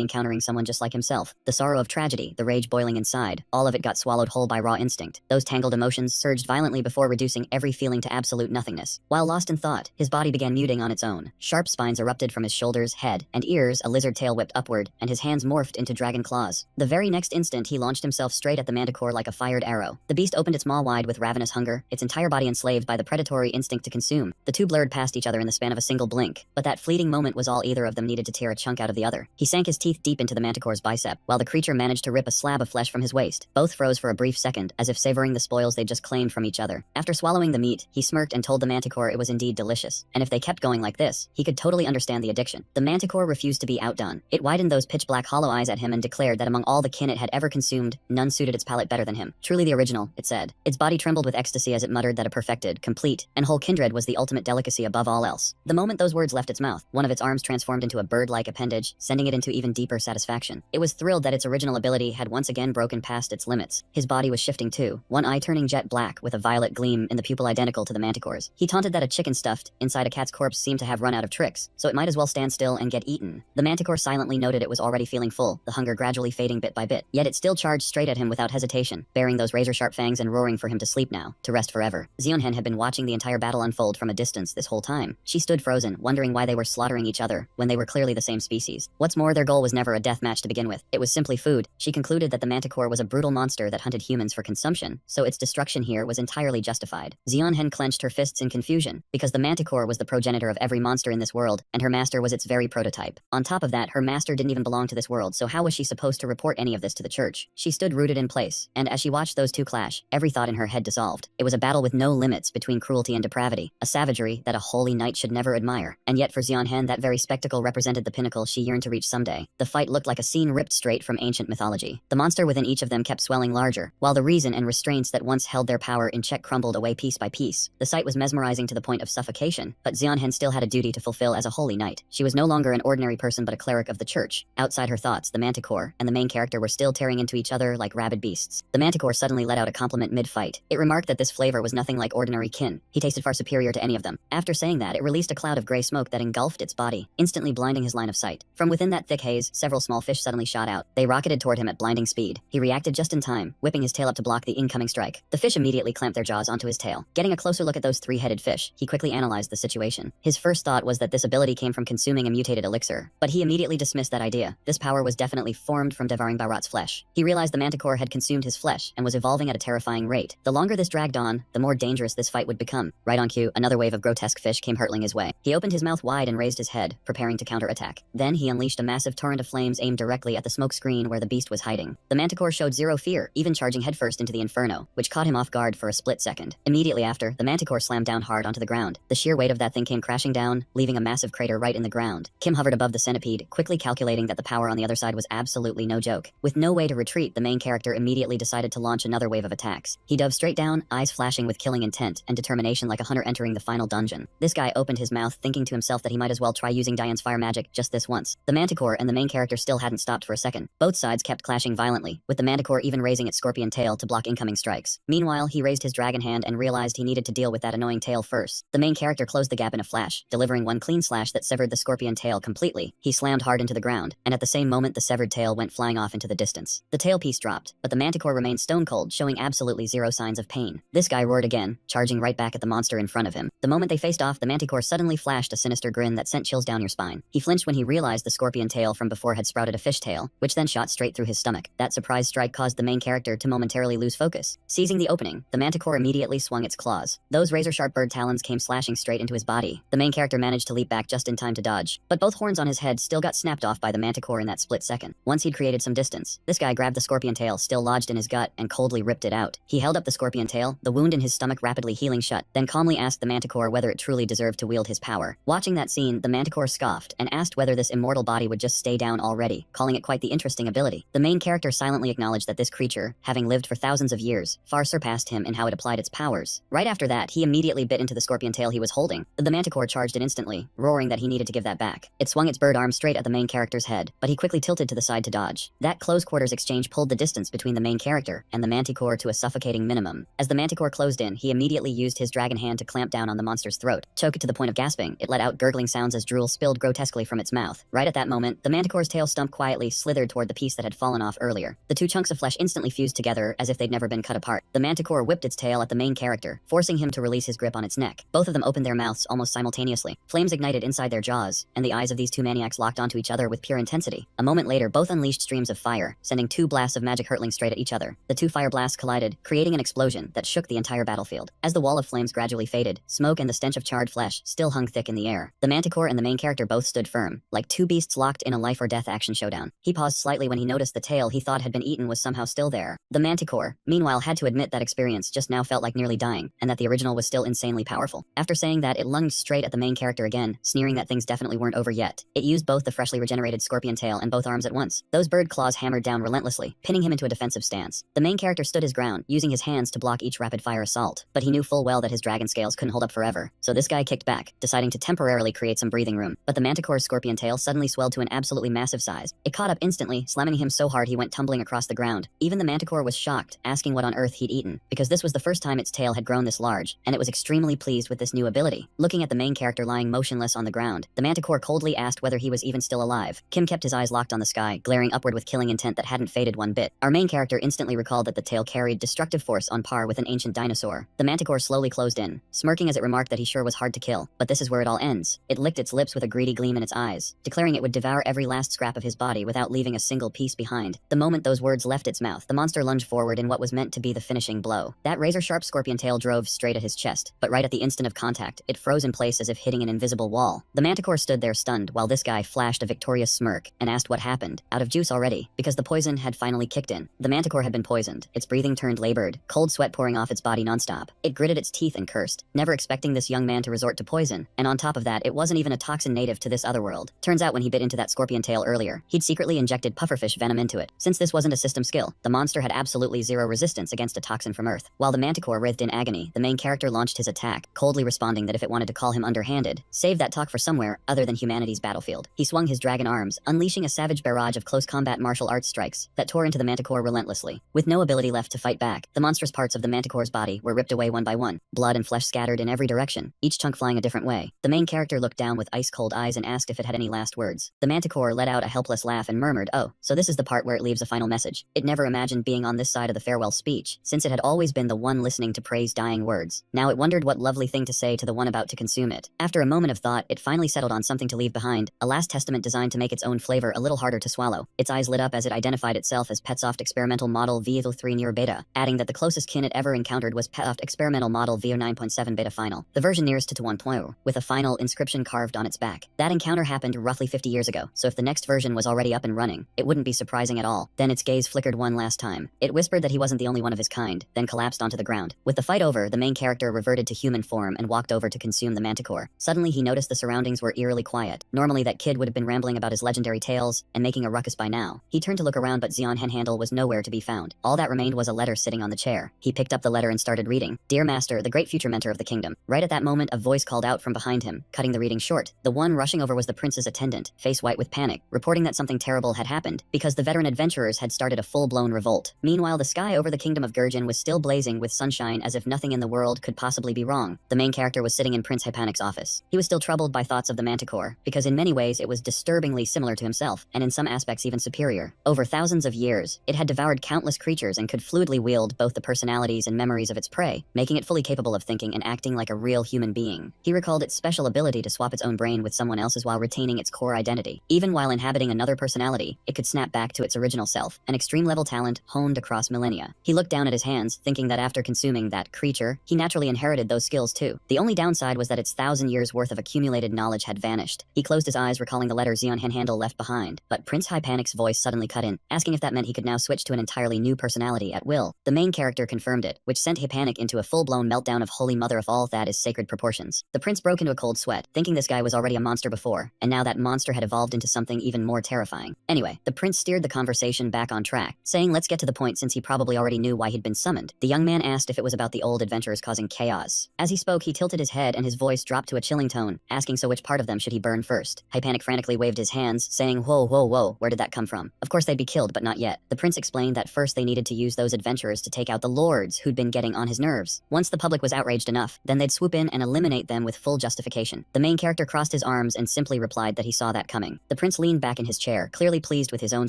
Speaker 1: encountering someone just like himself, the sorrow of tragedy, the rage boiling inside, all of it got swallowed whole by raw instinct. Those tangled emotions surged violently before reducing every feeling to absolute nothingness. While lost in thought, his body began muting on its own. Sharp spines erupted from his shoulders, head, and ears, a lizard tail whipped upward, and his hands morphed into dragon claws. The very next instant he launched himself straight at the manticore like a fired arrow. The beast opened its maw wide with ravenous hunger, its entire body enslaved by the predatory instinct to consume. The two blurred past each other in the span of a single blink, but that fleeting moment was all either of them needed to tear a chunk out of the other. He sank his teeth deep into the manticore's bicep, while the creature managed to rip a slab of flesh from his waist. Both froze for a brief second, as if savoring the spoils they'd just claimed from each other. After swallowing the meat, he smirked and told the manticore it was indeed delicious, and if they kept going like this, he could totally understand the addiction. The manticore refused to be outdone. It widened those pitch-black hollow eyes at him and declared that among all the kin it had ever consumed, none suited its palate better than him. Truly the original, it said. Its body trembled with ecstasy as it muttered that a perfected, complete, and whole kindred was the ultimate delicacy above all else. The moment those words left its mouth, one of its arms transformed into a bird-like appendage, sending it into even deeper satisfaction. It was thrilled that its original ability had once again broken past its limits. His body was shifting too, one eye turning jet black with a violet gleam in the pupil identical to the manticore's. He taunted that a chicken stuffed inside a cat's corpse seemed to have run out of tricks, so it might as well stand still and get eaten. The manticore silently noted it was already feeling full, the hunger gradually fading bit by bit, yet it still charged straight at him without hesitation, baring those razor-sharp fangs and roaring for him to sleep now, to rest forever. Xionhen had been watching the entire battle unfold from a distance this whole time. She stood frozen, wondering why they were slaughtering each other, when they were clearly the same species. What's more, their goal was never a death match to begin with. It was simply food. She concluded that the manticore was a brutal monster that hunted humans for consumption, so its destruction here was entirely justified. Xionhen clenched her fists in confusion, because the manticore was the progenitor of every monster in this world, and her master was its very prototype. On top of that, her master didn't even belong to this world, so how was she supposed to report any of this to the church? She stood rooted in place, and as she watched those two clash, every thought in her head dissolved. It was a battle with no limits between cruelty and depravity, a savagery that a holy knight should never admire. And yet for Xionhen, that very spectacle represented the pinnacle she yearned to reach someday. The fight looked like a scene ripped straight from ancient mythology. The monster within each of them kept swelling larger, while the reason and restraints that once held their power in check crumbled away piece by piece. The sight was mesmerizing to the point of suffocation, but Xionhen still had a duty to fulfill as a holy knight. She was no longer an ordinary person but a cleric of the church. Outside her thoughts, the manticore and the main character were still tearing into each other like rabid beasts. The manticore suddenly let out a compliment mid-fight. It remarked that this flavor was nothing like ordinary kin. He tasted far superior to any of them. After saying that, it released a cloud of gray smoke that engulfed its body, instantly blinding his line of sight. From within that thick haze, several small fish suddenly shot out. They rocketed toward him at blinding speed. He reacted just in time, whipping his tail up to block the incoming strike. The fish immediately clamped their jaws onto his tail. Getting a closer look at those three-headed fish, he quickly analyzed the situation. His first thought was that this ability came from consuming a mutated elixir, but he immediately dismissed that idea. This power was definitely formed from devouring Bharat's flesh. He realized the manticore had consumed his flesh and was evolving at a terrifying rate. The longer this dragged on, the more dangerous this fight would become. Right on cue, another wave of grotesque fish came hurtling his way. He opened his mouth wide and raised his head, preparing to counterattack. Then he unleashed a massive torrent of flames aimed directly at the smoke screen where the beast was hiding. The manticore showed zero fear, even charging headfirst into the inferno, which caught him off guard for a split second. Immediately after, the manticore slammed down hard onto the ground. The sheer weight of that thing came crashing down, leaving a massive crater right in the ground. Kim hovered above the centipede, quickly calculating that the power on the other side was absolutely no joke. With no way to retreat, the main character immediately decided to launch another wave of attacks. He dove straight down, eyes flashing with killing intent and determination like a hunter entering the final dungeon. This guy opened his mouth, thinking to himself that he might as well try using Diane's fire magic just this once. The manticore and the main character still hadn't stopped for a second. Both sides kept clashing violently, with the manticore even raising its scorpion tail to block incoming strikes. Meanwhile, he raised his dragon hand and realized he needed to deal with that annoying tail first. The main character closed the gap in a flash, delivering one clean slash that severed the scorpion tail completely. He slammed hard into the ground, and at the same moment the severed tail went flying off into the distance. The tail piece dropped, but the manticore remained stone cold, showing absolutely zero signs of pain. This guy roared again, charging right back at the monster in front of him. The moment they faced off, the manticore suddenly flashed a sinister grin that sent chills down your spine. He flinched when he realized the scorpion tail from before had sprouted a fish tail, which then shot straight through his stomach. That surprise strike caused the main character to momentarily lose focus. Seizing the opening, the manticore immediately swung its claws. Those razor-sharp bird talons came slashing straight into his body. The main character managed to leap back just in time to dodge, but both horns on his head still got snapped off by the manticore in that split second. Once he'd created some distance, this guy grabbed the scorpion tail still lodged in his gut and coldly ripped it out. He held up the scorpion tail, the wound in his stomach rapidly healing shut, then calmly asked the manticore whether it truly deserved to wield his power. Watching that scene, the manticore scoffed and asked whether this immortal body would just stay down already, calling it quite the interesting ability. The main character silently acknowledged that this this creature, having lived for thousands of years, far surpassed him in how it applied its powers. Right after that, he immediately bit into the scorpion tail he was holding. The manticore charged it instantly, roaring that he needed to give that back. It swung its bird arm straight at the main character's head, but he quickly tilted to the side to dodge. That close quarters exchange pulled the distance between the main character and the manticore to a suffocating minimum. As the manticore closed in, he immediately used his dragon hand to clamp down on the monster's throat. Choke it to the point of gasping, it let out gurgling sounds as drool spilled grotesquely from its mouth. Right at that moment, the manticore's tail stump quietly slithered toward the piece that had fallen off earlier. The two chunks of flesh instantly fused together as if they'd never been cut apart. The manticore whipped its tail at the main character, forcing him to release his grip on its neck. Both of them opened their mouths almost simultaneously. Flames ignited inside their jaws, and the eyes of these two maniacs locked onto each other with pure intensity. A moment later, both unleashed streams of fire, sending two blasts of magic hurtling straight at each other. The two fire blasts collided, creating an explosion that shook the entire battlefield. As the wall of flames gradually faded, smoke and the stench of charred flesh still hung thick in the air. The manticore and the main character both stood firm, like two beasts locked in a life or death action showdown. He paused slightly when he noticed the tail he thought had been eaten was somehow still there. The manticore, meanwhile, had to admit that experience just now felt like nearly dying, and that the original was still insanely powerful. After saying that, it lunged straight at the main character again, sneering that things definitely weren't over yet. It used both the freshly regenerated scorpion tail and both arms at once. Those bird claws hammered down relentlessly, pinning him into a defensive stance. The main character stood his ground, using his hands to block each rapid-fire assault, but he knew full well that his dragon scales couldn't hold up forever. So this guy kicked back, deciding to temporarily create some breathing room. But the manticore's scorpion tail suddenly swelled to an absolutely massive size. It caught up instantly, slamming him so hard he went tumbling across the ground. Even the manticore was shocked, asking what on earth he'd eaten, because this was the first time its tail had grown this large, and it was extremely pleased with this new ability. Looking at the main character lying motionless on the ground, the manticore coldly asked whether he was even still alive. Kim kept his eyes locked on the sky, glaring upward with killing intent that hadn't faded one bit. Our main character instantly recalled that the tail carried destructive force on par with an ancient dinosaur. The manticore slowly closed in, smirking as it remarked that he sure was hard to kill. But this is where it all ends. It licked its lips with a greedy gleam in its eyes, declaring it would devour every last scrap of his body without leaving a single piece behind. The moment those words left its mouth, the monster lunged forward in what was meant to be the finishing blow. That razor-sharp scorpion tail drove straight at his chest, but right at the instant of contact, it froze in place as if hitting an invisible wall. The manticore stood there stunned while this guy flashed a victorious smirk and asked what happened. Out of juice already, because the poison had finally kicked in. The manticore had been poisoned, its breathing turned labored, cold sweat pouring off its body nonstop. It gritted its teeth and cursed, never expecting this young man to resort to poison, and on top of that, it wasn't even a toxin native to this other world. Turns out when he bit into that scorpion tail earlier, he'd secretly injected pufferfish venom into it. Since this wasn't a system skill, the monster had absolutely zero resistance against a toxin from Earth. While the manticore writhed in agony, the main character launched his attack, coldly responding that if it wanted to call him underhanded, save that talk for somewhere other than humanity's battlefield. He swung his dragon arms, unleashing a savage barrage of close combat martial arts strikes that tore into the manticore relentlessly. With no ability left to fight back, the monstrous parts of the manticore's body were ripped away one by one, blood and flesh scattered in every direction, each chunk flying a different way. The main character looked down with ice-cold eyes and asked if it had any last words. The manticore let out a helpless laugh and murmured, "Oh, so this is the part where it leaves a final message." It never imagined being on this side of the farewell speech, since it had always been the one listening to praise dying words. Now it wondered what lovely thing to say to the one about to consume it. After a moment of thought, it finally settled on something to leave behind, a last testament designed to make its own flavor a little harder to swallow. Its eyes lit up as it identified itself as Petsoft Experimental Model VO3 Near Beta, adding that the closest kin it ever encountered was Petsoft Experimental Model VO9.7 Beta Final, the version nearest to 1.0, with a final inscription carved on its back. That encounter happened roughly 50 years ago, so if the next version was already up and running, it wouldn't be surprising at all. Then its gaze flickered one last time. It whispered that he wasn't the only one of his kind, then collapsed onto the ground. With the fight over, the main character reverted to human form and walked over to consume the manticore. Suddenly he noticed the surroundings were eerily quiet. Normally that kid would have been rambling about his legendary tales and making a ruckus by now. He turned to look around, but Xion Henhandle was nowhere to be found. All that remained was a letter sitting on the chair. He picked up the letter and started reading. "Dear Master, the great future mentor of the kingdom." Right at that moment, a voice called out from behind him, cutting the reading short. The one rushing over was the prince's attendant, face white with panic, reporting that something terrible had happened, because the veteran adventurers had started a full-blown revolt. Meanwhile, the sky over the kingdom of Gurjin was still blazing with sunshine as if nothing in the world could possibly be wrong. The main character was sitting in Prince Hypanic's office. He was still troubled by thoughts of the manticore, because in many ways it was disturbingly similar to himself, and in some aspects even superior. Over thousands of years, it had devoured countless creatures and could fluidly wield both the personalities and memories of its prey, making it fully capable of thinking and acting like a real human being. He recalled its special ability to swap its own brain with someone else's while retaining its core identity. Even while inhabiting another personality, it could snap back to its original self, an extreme-level talent honed across millennia. He looked down at his hands, thinking that after consuming that creature, he naturally inherited those skills too. The only downside was that its 1,000 years worth of accumulated knowledge had vanished. He closed his eyes, recalling the letter Xion Henhandle left behind, but Prince Hypanic's voice suddenly cut in, asking if that meant he could now switch to an entirely new personality at will. The main character confirmed it, which sent Hypanic into a full-blown meltdown of holy mother of all that is sacred proportions. The prince broke into a cold sweat, thinking this guy was already a monster before, and now that monster had evolved into something even more terrifying. Anyway, the prince steered the conversation back on track, saying let's get to the point since he probably already knew why he'd been summoned. The young man asked if it was about the old adventurers causing chaos. As he spoke, he tilted his head and his voice dropped to a chilling tone, asking so which part of them should he burn first. Hypanic frantically waved his hands, saying whoa, whoa, whoa, where did that come from? Of course they'd be killed, but not yet. The prince explained that first they needed to use those adventurers to take out the lords who'd been getting on his nerves. Once the public was outraged enough, then they'd swoop in and eliminate them with full justification. The main character crossed his arms and simply replied that he saw that coming. The prince leaned back in his chair, clearly pleased with his own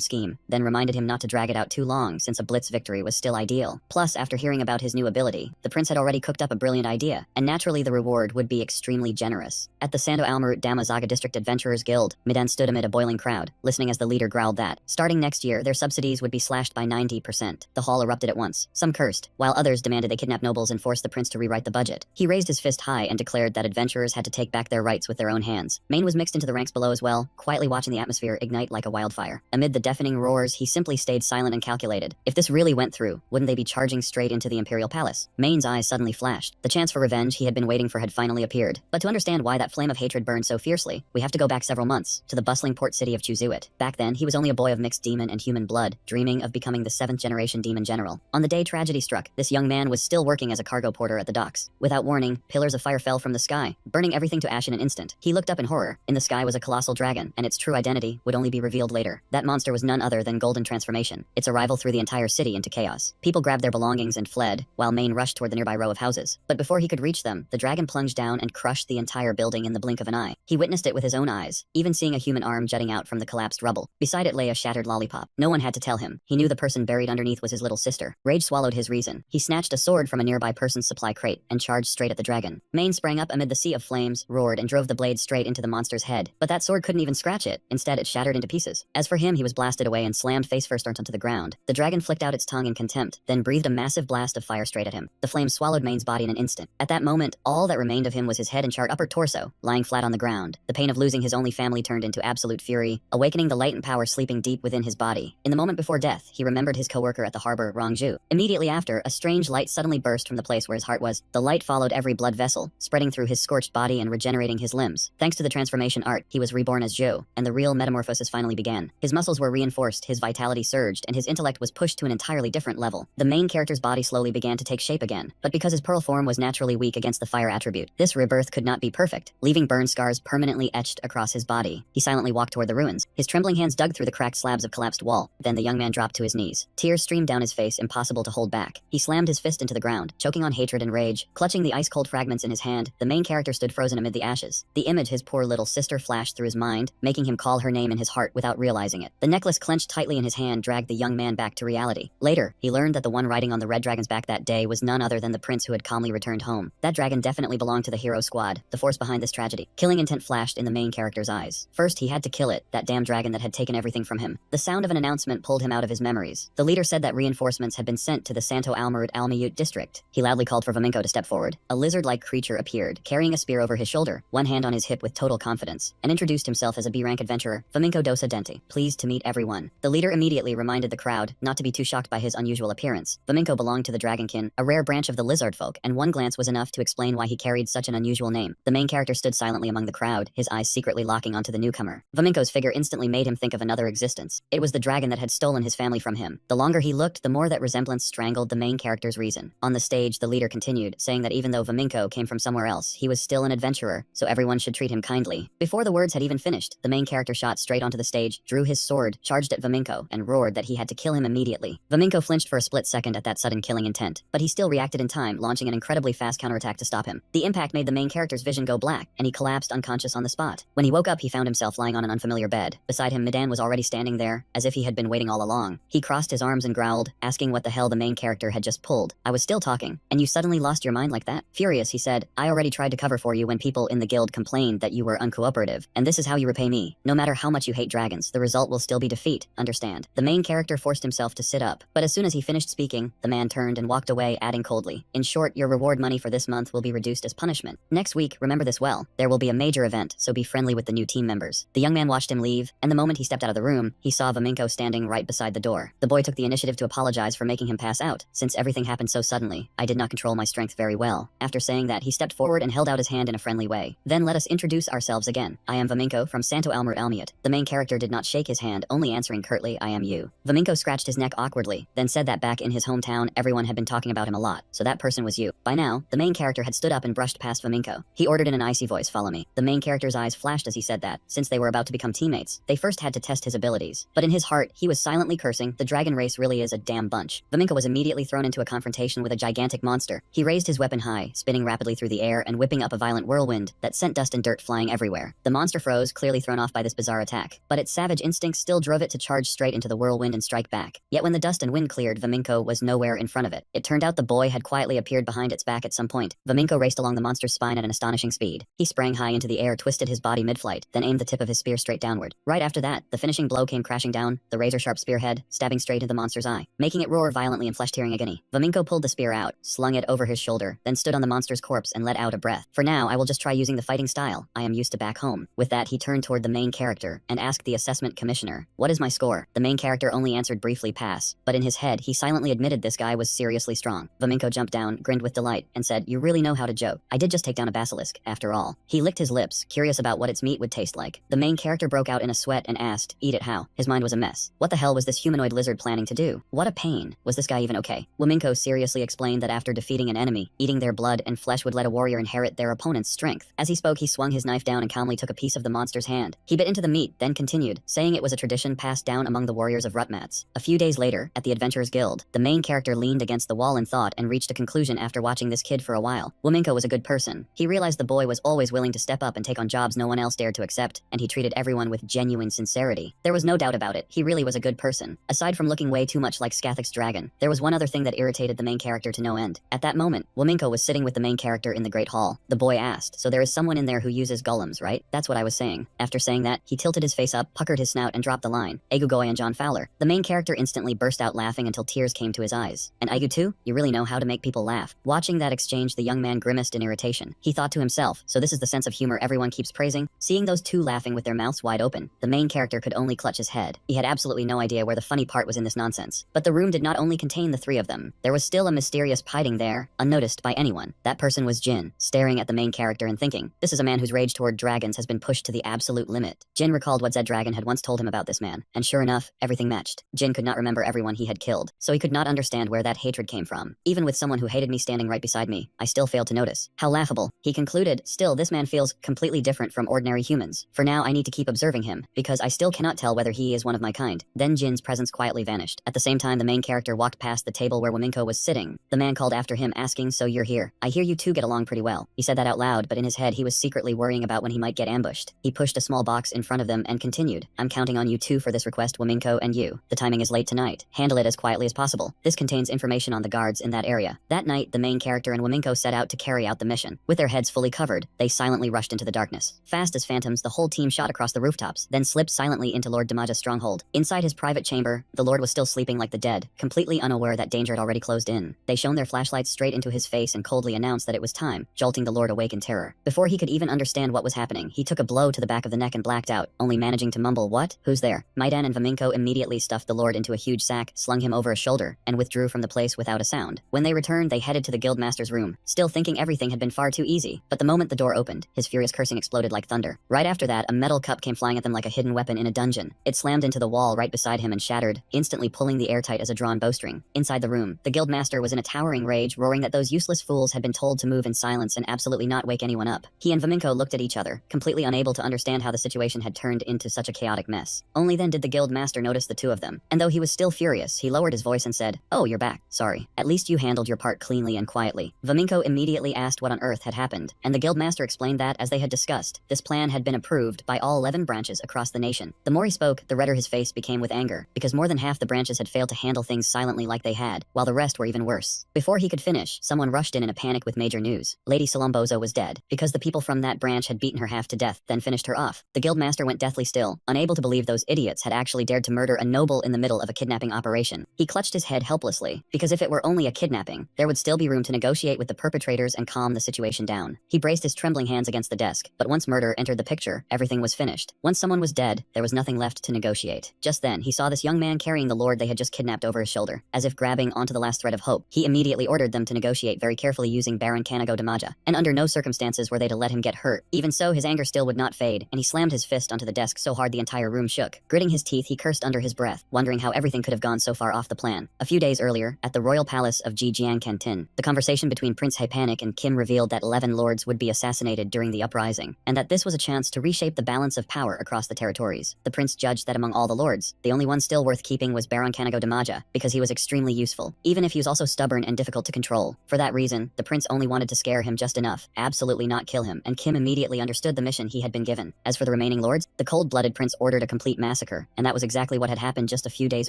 Speaker 1: scheme, then reminded him not to drag it out too long since a blitz victory was still ideal. Plus, after hearing about his new ability, the prince had already cooked up a brilliant idea, and naturally the reward would be extremely generous. At the Santo Almarut Damazaga District Adventurers Guild, Midan stood amid a boiling crowd, listening as the leader growled that, starting next year, their subsidies would be slashed by 90%. The hall erupted at once. Some cursed, while others demanded they kidnap nobles and force the prince to rewrite the budget. He raised his fist high and declared that adventurers had to take back their rights with their own hands. Maine was mixed into the ranks below as well, quietly watching the atmosphere ignite like a wildfire. Amid the deafening roars, he simply stayed silent and calculated. If this really went through, wouldn't they be charging straight into the imperial palace? Maine's eyes suddenly flashed. The chance for revenge he had been waiting for had finally appeared. But to understand why that flame of hatred burned so fiercely, we have to go back several months, to the bustling port city of Chuzuit. Back then, he was only a boy of mixed demon and human blood, dreaming of becoming the 7th generation demon general. On the day tragedy struck, this young man was still working as a cargo porter at the docks. Without warning, pillars of fire fell from the sky, burning everything to ash in an instant. He looked up in horror. In the sky was a colossal dragon, and its true identity would only be revealed later. That monster was none other than Golden Transformation. Its arrival threw the entire city into chaos. People grabbed their belongings and fled, while Maine rushed toward the nearby row of houses. But before he could reach them, the dragon plunged down and crushed the entire building in the blink of an eye. He witnessed it with his own eyes, even seeing a human arm jutting out from the collapsed rubble. Beside it lay a shattered lollipop. No one had to tell him. He knew the person buried underneath was his little sister. Rage swallowed his reason. He snatched a sword from a nearby person's supply crate and charged straight at the dragon. Maine sprang up amid the sea of flames, roared, and drove the blade straight into the monster's head. But that sword couldn't even scratch it. Instead, it shattered into pieces. As for him, he was blasted away and slammed face first onto the ground. The dragon flicked out its tongue in contempt, then breathed a massive blast of fire straight at him. The flames swallowed Maine's body in an instant. At that moment, all that remained of him was his head and charred upper torso, lying flat on the ground. The pain of losing his only family turned into absolute fury, awakening the latent power sleeping deep within his body. In the moment before death, he remembered his co-worker at the harbor, Rongju. Immediately after, a strange light suddenly burst from the place where his heart was. The light followed every blood vessel, spreading through his scorched body and regenerating his limbs. Thanks to the transformation art, he was reborn as Zhou, and the real metamorphosis finally began. His muscles were reinforced, his vitality surged, and his intellect was pushed to an entirely different level. The main character's body slowly began to take shape again, but because his pearl form was naturally weak against the fire attribute, this rebirth could not be perfect, leaving burn scars permanently etched across his body. He silently walked toward the ruins. His trembling hands dug through the cracked slabs of collapsed wall. Then the young man dropped to his knees. Tears streamed down his face, impossible to hold back. He slammed his fist into the ground, choking on hatred and rage. Clutching the ice-cold fragments in his hand, the main character stood frozen amid the ashes. The image his poor little sister flashed through his mind, making him call her name in his heart without realizing it. The necklace clenched tightly in his hand dragged the young man back to reality. Later, he learned that the one riding on the red dragon's back that day was none other than the prince who had calmly returned home. That dragon definitely belonged to the hero squad, the force behind this tragedy. Killing intent flashed in the main character's eyes. First, he had to kill it, that damn dragon that had taken everything from him. The sound of an announcement pulled him out of his memories. The leader said that reinforcements had been sent to the Santo Almarut Almayut district. He loudly called for Vaminko to step forward. A lizard-like creature appeared, carrying a spear over his shoulder, one hand on his hip with total confidence, and introduced himself as a B-rank adventurer, Vaminko Dosa Denti, pleased to meet everyone. The leader immediately reminded the crowd not to be too shocked by his unusual appearance. Vaminko belonged to the Dragonkin, a rare branch of the lizard folk, and one glance was enough to explain why he carried such an unusual name. The main character stood silently among the crowd, his eyes secretly locking onto the newcomer. Vaminko's figure instantly made him think of another existence. It was the dragon that had stolen his family from him. The longer he looked, the more that resemblance strangled the main character's reason. On the stage, the leader continued, saying that even though Vaminko came from somewhere else, he was still an adventurer, so everyone should treat him kindly. Before the words had even finished, the main character shot straight onto the stage, drew his sword, charged at Vaminko, and roared that he had to kill him immediately. Vaminko flinched for a split second at that sudden killing intent, but he still reacted in time, launching an incredibly fast counterattack to stop him. The impact made the main character's vision go black, and he collapsed unconscious on the spot. When he woke up, he found himself lying on an unfamiliar bed. Beside him, Midan was already standing there, as if he had been waiting all along. He crossed his arms and growled, asking what the hell the main character had just pulled. I was still talking, and you suddenly lost your mind like that? Furious, he said, I already tried to cover for you when people in the guild complained that you were uncooperative, and this is how you repay me. No matter how much you hate dragons, the result will still be defeat, understand? The main character forced himself to sit up, but as soon as he finished speaking, the man turned and walked away, adding coldly, in short, your reward money for this month will be reduced as punishment. Next week, remember this well, there will be a major event, so be friendly with the new team members. The young man watched him leave, and the moment he stepped out of the room, he saw Vaminko standing right beside the door. The boy took the initiative to apologize for making him pass out. Since everything happened so suddenly, I did not control my strength very well. After saying that, he stepped forward and held out his hand in a friendly way. Then let us introduce ourselves again. I am Vaminko from Santo Almarut Almayut. The main character did not shake his hand, only answering curtly, I am you. Vaminko Vaminko scratched his neck awkwardly, then said that back in his hometown everyone had been talking about him a lot, so that person was you. By now, the main character had stood up and brushed past Vaminko. He ordered in an icy voice, "Follow me." The main character's eyes flashed as he said that. Since they were about to become teammates, they first had to test his abilities. But in his heart, he was silently cursing, "The dragon race really is a damn bunch." Vaminko was immediately thrown into a confrontation with a gigantic monster. He raised his weapon high, spinning rapidly through the air and whipping up a violent whirlwind that sent dust and dirt flying everywhere. The monster froze, clearly thrown off by this bizarre attack, but its savage instincts still drove it to charge straight into the whirlwind and strike back. Yet when the dust and wind cleared, Vaminko was nowhere in front of it. It turned out the boy had quietly appeared behind its back at some point. Vaminko raced along the monster's spine at an astonishing speed. He sprang high into the air, twisted his body mid-flight, then aimed the tip of his spear straight downward. Right after that, the finishing blow came crashing down, the razor-sharp spearhead stabbing straight into the monster's eye, making it roar violently and flesh-tearing agony. Vaminko pulled the spear out, slung it over his shoulder, then stood on the monster's corpse and let out a breath. "For now, I will just try using the fighting style I am used to back home." With that, he turned toward the main character and asked the assessment commissioner, "What is my score?" The main character only answered briefly, "Pass," but in his head, he silently admitted this guy was seriously strong. Vaminko jumped down, grinned with delight, and said, "You really know how to joke. I did just take down a basilisk, after all." He licked his lips, curious about what its meat would taste like. The main character broke out in a sweat and asked, "Eat it how?" His mind was a mess. What the hell was this humanoid lizard planning to do? What a pain. Was this guy even okay? Vaminko seriously explained that after defeating an enemy, eating their blood and flesh would let a warrior inherit their opponent's strength. As he spoke, he swung his knife down and calmly took a piece of the monster's hand. He bit into the meat, then continued, saying it was a tradition passed down among the warriors of Rutmats. A few days later, at the Adventurers Guild, the main character leaned against the wall in thought and reached a conclusion after watching this kid for a while. Vaminko was a good person. He realized the boy was always willing to step up and take on jobs no one else dared to accept, and he treated everyone with genuine sincerity. There was no doubt about it, he really was a good person. Aside from looking way too much like Skathic's dragon, there was one other thing that irritated the main character to no end. At that moment, Vaminko was sitting with the main character in the Great Hall. The boy asked, "So there is someone in there who uses golems, right?" "That's what I was saying." After saying that, he tilted his face up, puckered his snout, and dropped the line, "Egugoy and John Fowler." The main character instantly burst out laughing until tears came to his eyes. "And Aigu too? You really know how to make people laugh." Watching that exchange, the young man grimaced in irritation. He thought to himself, so this is the sense of humor everyone keeps praising? Seeing those two laughing with their mouths wide open, the main character could only clutch his head. He had absolutely no idea where the funny part was in this nonsense. But the room did not only contain the three of them. There was still a mysterious hiding there, unnoticed by anyone. That person was Jin, staring at the main character and thinking, this is a man whose rage toward dragons has been pushed to the absolute limit. Jin recalled what Zed Dragon had once told him about this man, and sure enough, everything matched. Jin could not remember everyone he had killed, so he could not understand where that hatred came from. Even with someone who hated me standing right beside me, I still failed to notice. How laughable. He concluded, still this man feels completely different from ordinary humans. For now I need to keep observing him, because I still cannot tell whether he is one of my kind. Then Jin's presence quietly vanished. At the same time, the main character walked past the table where Vaminko was sitting. The man called after him, asking, "So you're here. I hear you two get along pretty well." He said that out loud, but in his head he was secretly worrying about when he might get ambushed. He pushed a small box in front of them and continued, "I'm counting on you two for this request, Vaminko and you. The timing is late tonight. Handle it as quietly as possible. This contains information on the guards in that area." That night, the main character and Vaminko set out to carry out the mission. With their heads fully covered, they silently rushed into the darkness. Fast as phantoms, the whole team shot across the rooftops, then slipped silently into Lord Damaja's stronghold. Inside his private chamber, the Lord was still sleeping like the dead, completely unaware that danger had already closed in. They shone their flashlights straight into his face and coldly announced that it was time, jolting the Lord awake in terror. Before he could even understand what was happening, he took a blow to the back of the neck and blacked out, only managing to mumble, "What? Who's there?" Maidan and Vaminko immediately stuffed the Lord into a huge sack, slung him over a shoulder, and withdrew from the place without a sound. When they returned, they headed to the guildmaster's room, still thinking everything had been far too easy. But the moment the door opened, his furious cursing exploded like thunder. Right after that, a metal cup came flying at them like a hidden weapon in a dungeon. It slammed into the wall right beside him and shattered, instantly pulling the air tight as a drawn bowstring. Inside the room, the guildmaster was in a towering rage, roaring that those useless fools had been told to move in silence and absolutely not wake anyone up. He and Vaminko looked at each other, completely unable to understand how the situation had turned into such a chaotic mess. Only then did the guildmaster notice the two of them, and though he was still furious, he lowered his voice and said, "Oh, you're back. Sorry. At least you handled your part cleanly and quietly." Vaminko immediately asked what on earth had happened, and the guildmaster explained that, as they had discussed, this plan had been approved by all 11 branches across the nation. The more he spoke, the redder his face became with anger, because more than half the branches had failed to handle things silently like they had, while the rest were even worse. Before he could finish, someone rushed in a panic with major news. Lady Solombozo was dead, because the people from that branch had beaten her half to death, then finished her off. The guildmaster went deathly still, unable to believe those idiots had actually dared to murder a noble in the middle of a kidnapping operation. He clutched his head helplessly, because if it were only a kidnapping, there would still be room to negotiate with the perpetrators and calm the situation down. He braced his trembling hands against the desk, but once murder entered the picture, everything was finished. Once someone was dead, there was nothing left to negotiate. Just then, he saw this young man carrying the Lord they had just kidnapped over his shoulder, as if grabbing onto the last thread of hope. He immediately ordered them to negotiate very carefully using Baron Kanago Damaja, and under no circumstances were they to let him get hurt. Even so, his anger still would not fade, and he slammed his fist onto the desk so hard the entire room shook. Gritting his teeth, he cursed under his breath. wondering how everything could have gone so far off the plan. A few days earlier, at the royal palace of Jijiangcantin, the conversation between Prince Haepanic and Kim revealed that 11 lords would be assassinated during the uprising, and that this was a chance to reshape the balance of power across the territories. The prince judged that among all the lords, the only one still worth keeping was Baron Kanago Damaja, because he was extremely useful, even if he was also stubborn and difficult to control. For that reason, the prince only wanted to scare him just enough, absolutely not kill him, and Kim immediately understood the mission he had been given. As for the remaining lords, the cold-blooded prince ordered a complete massacre, and that was exactly what had happened just a few days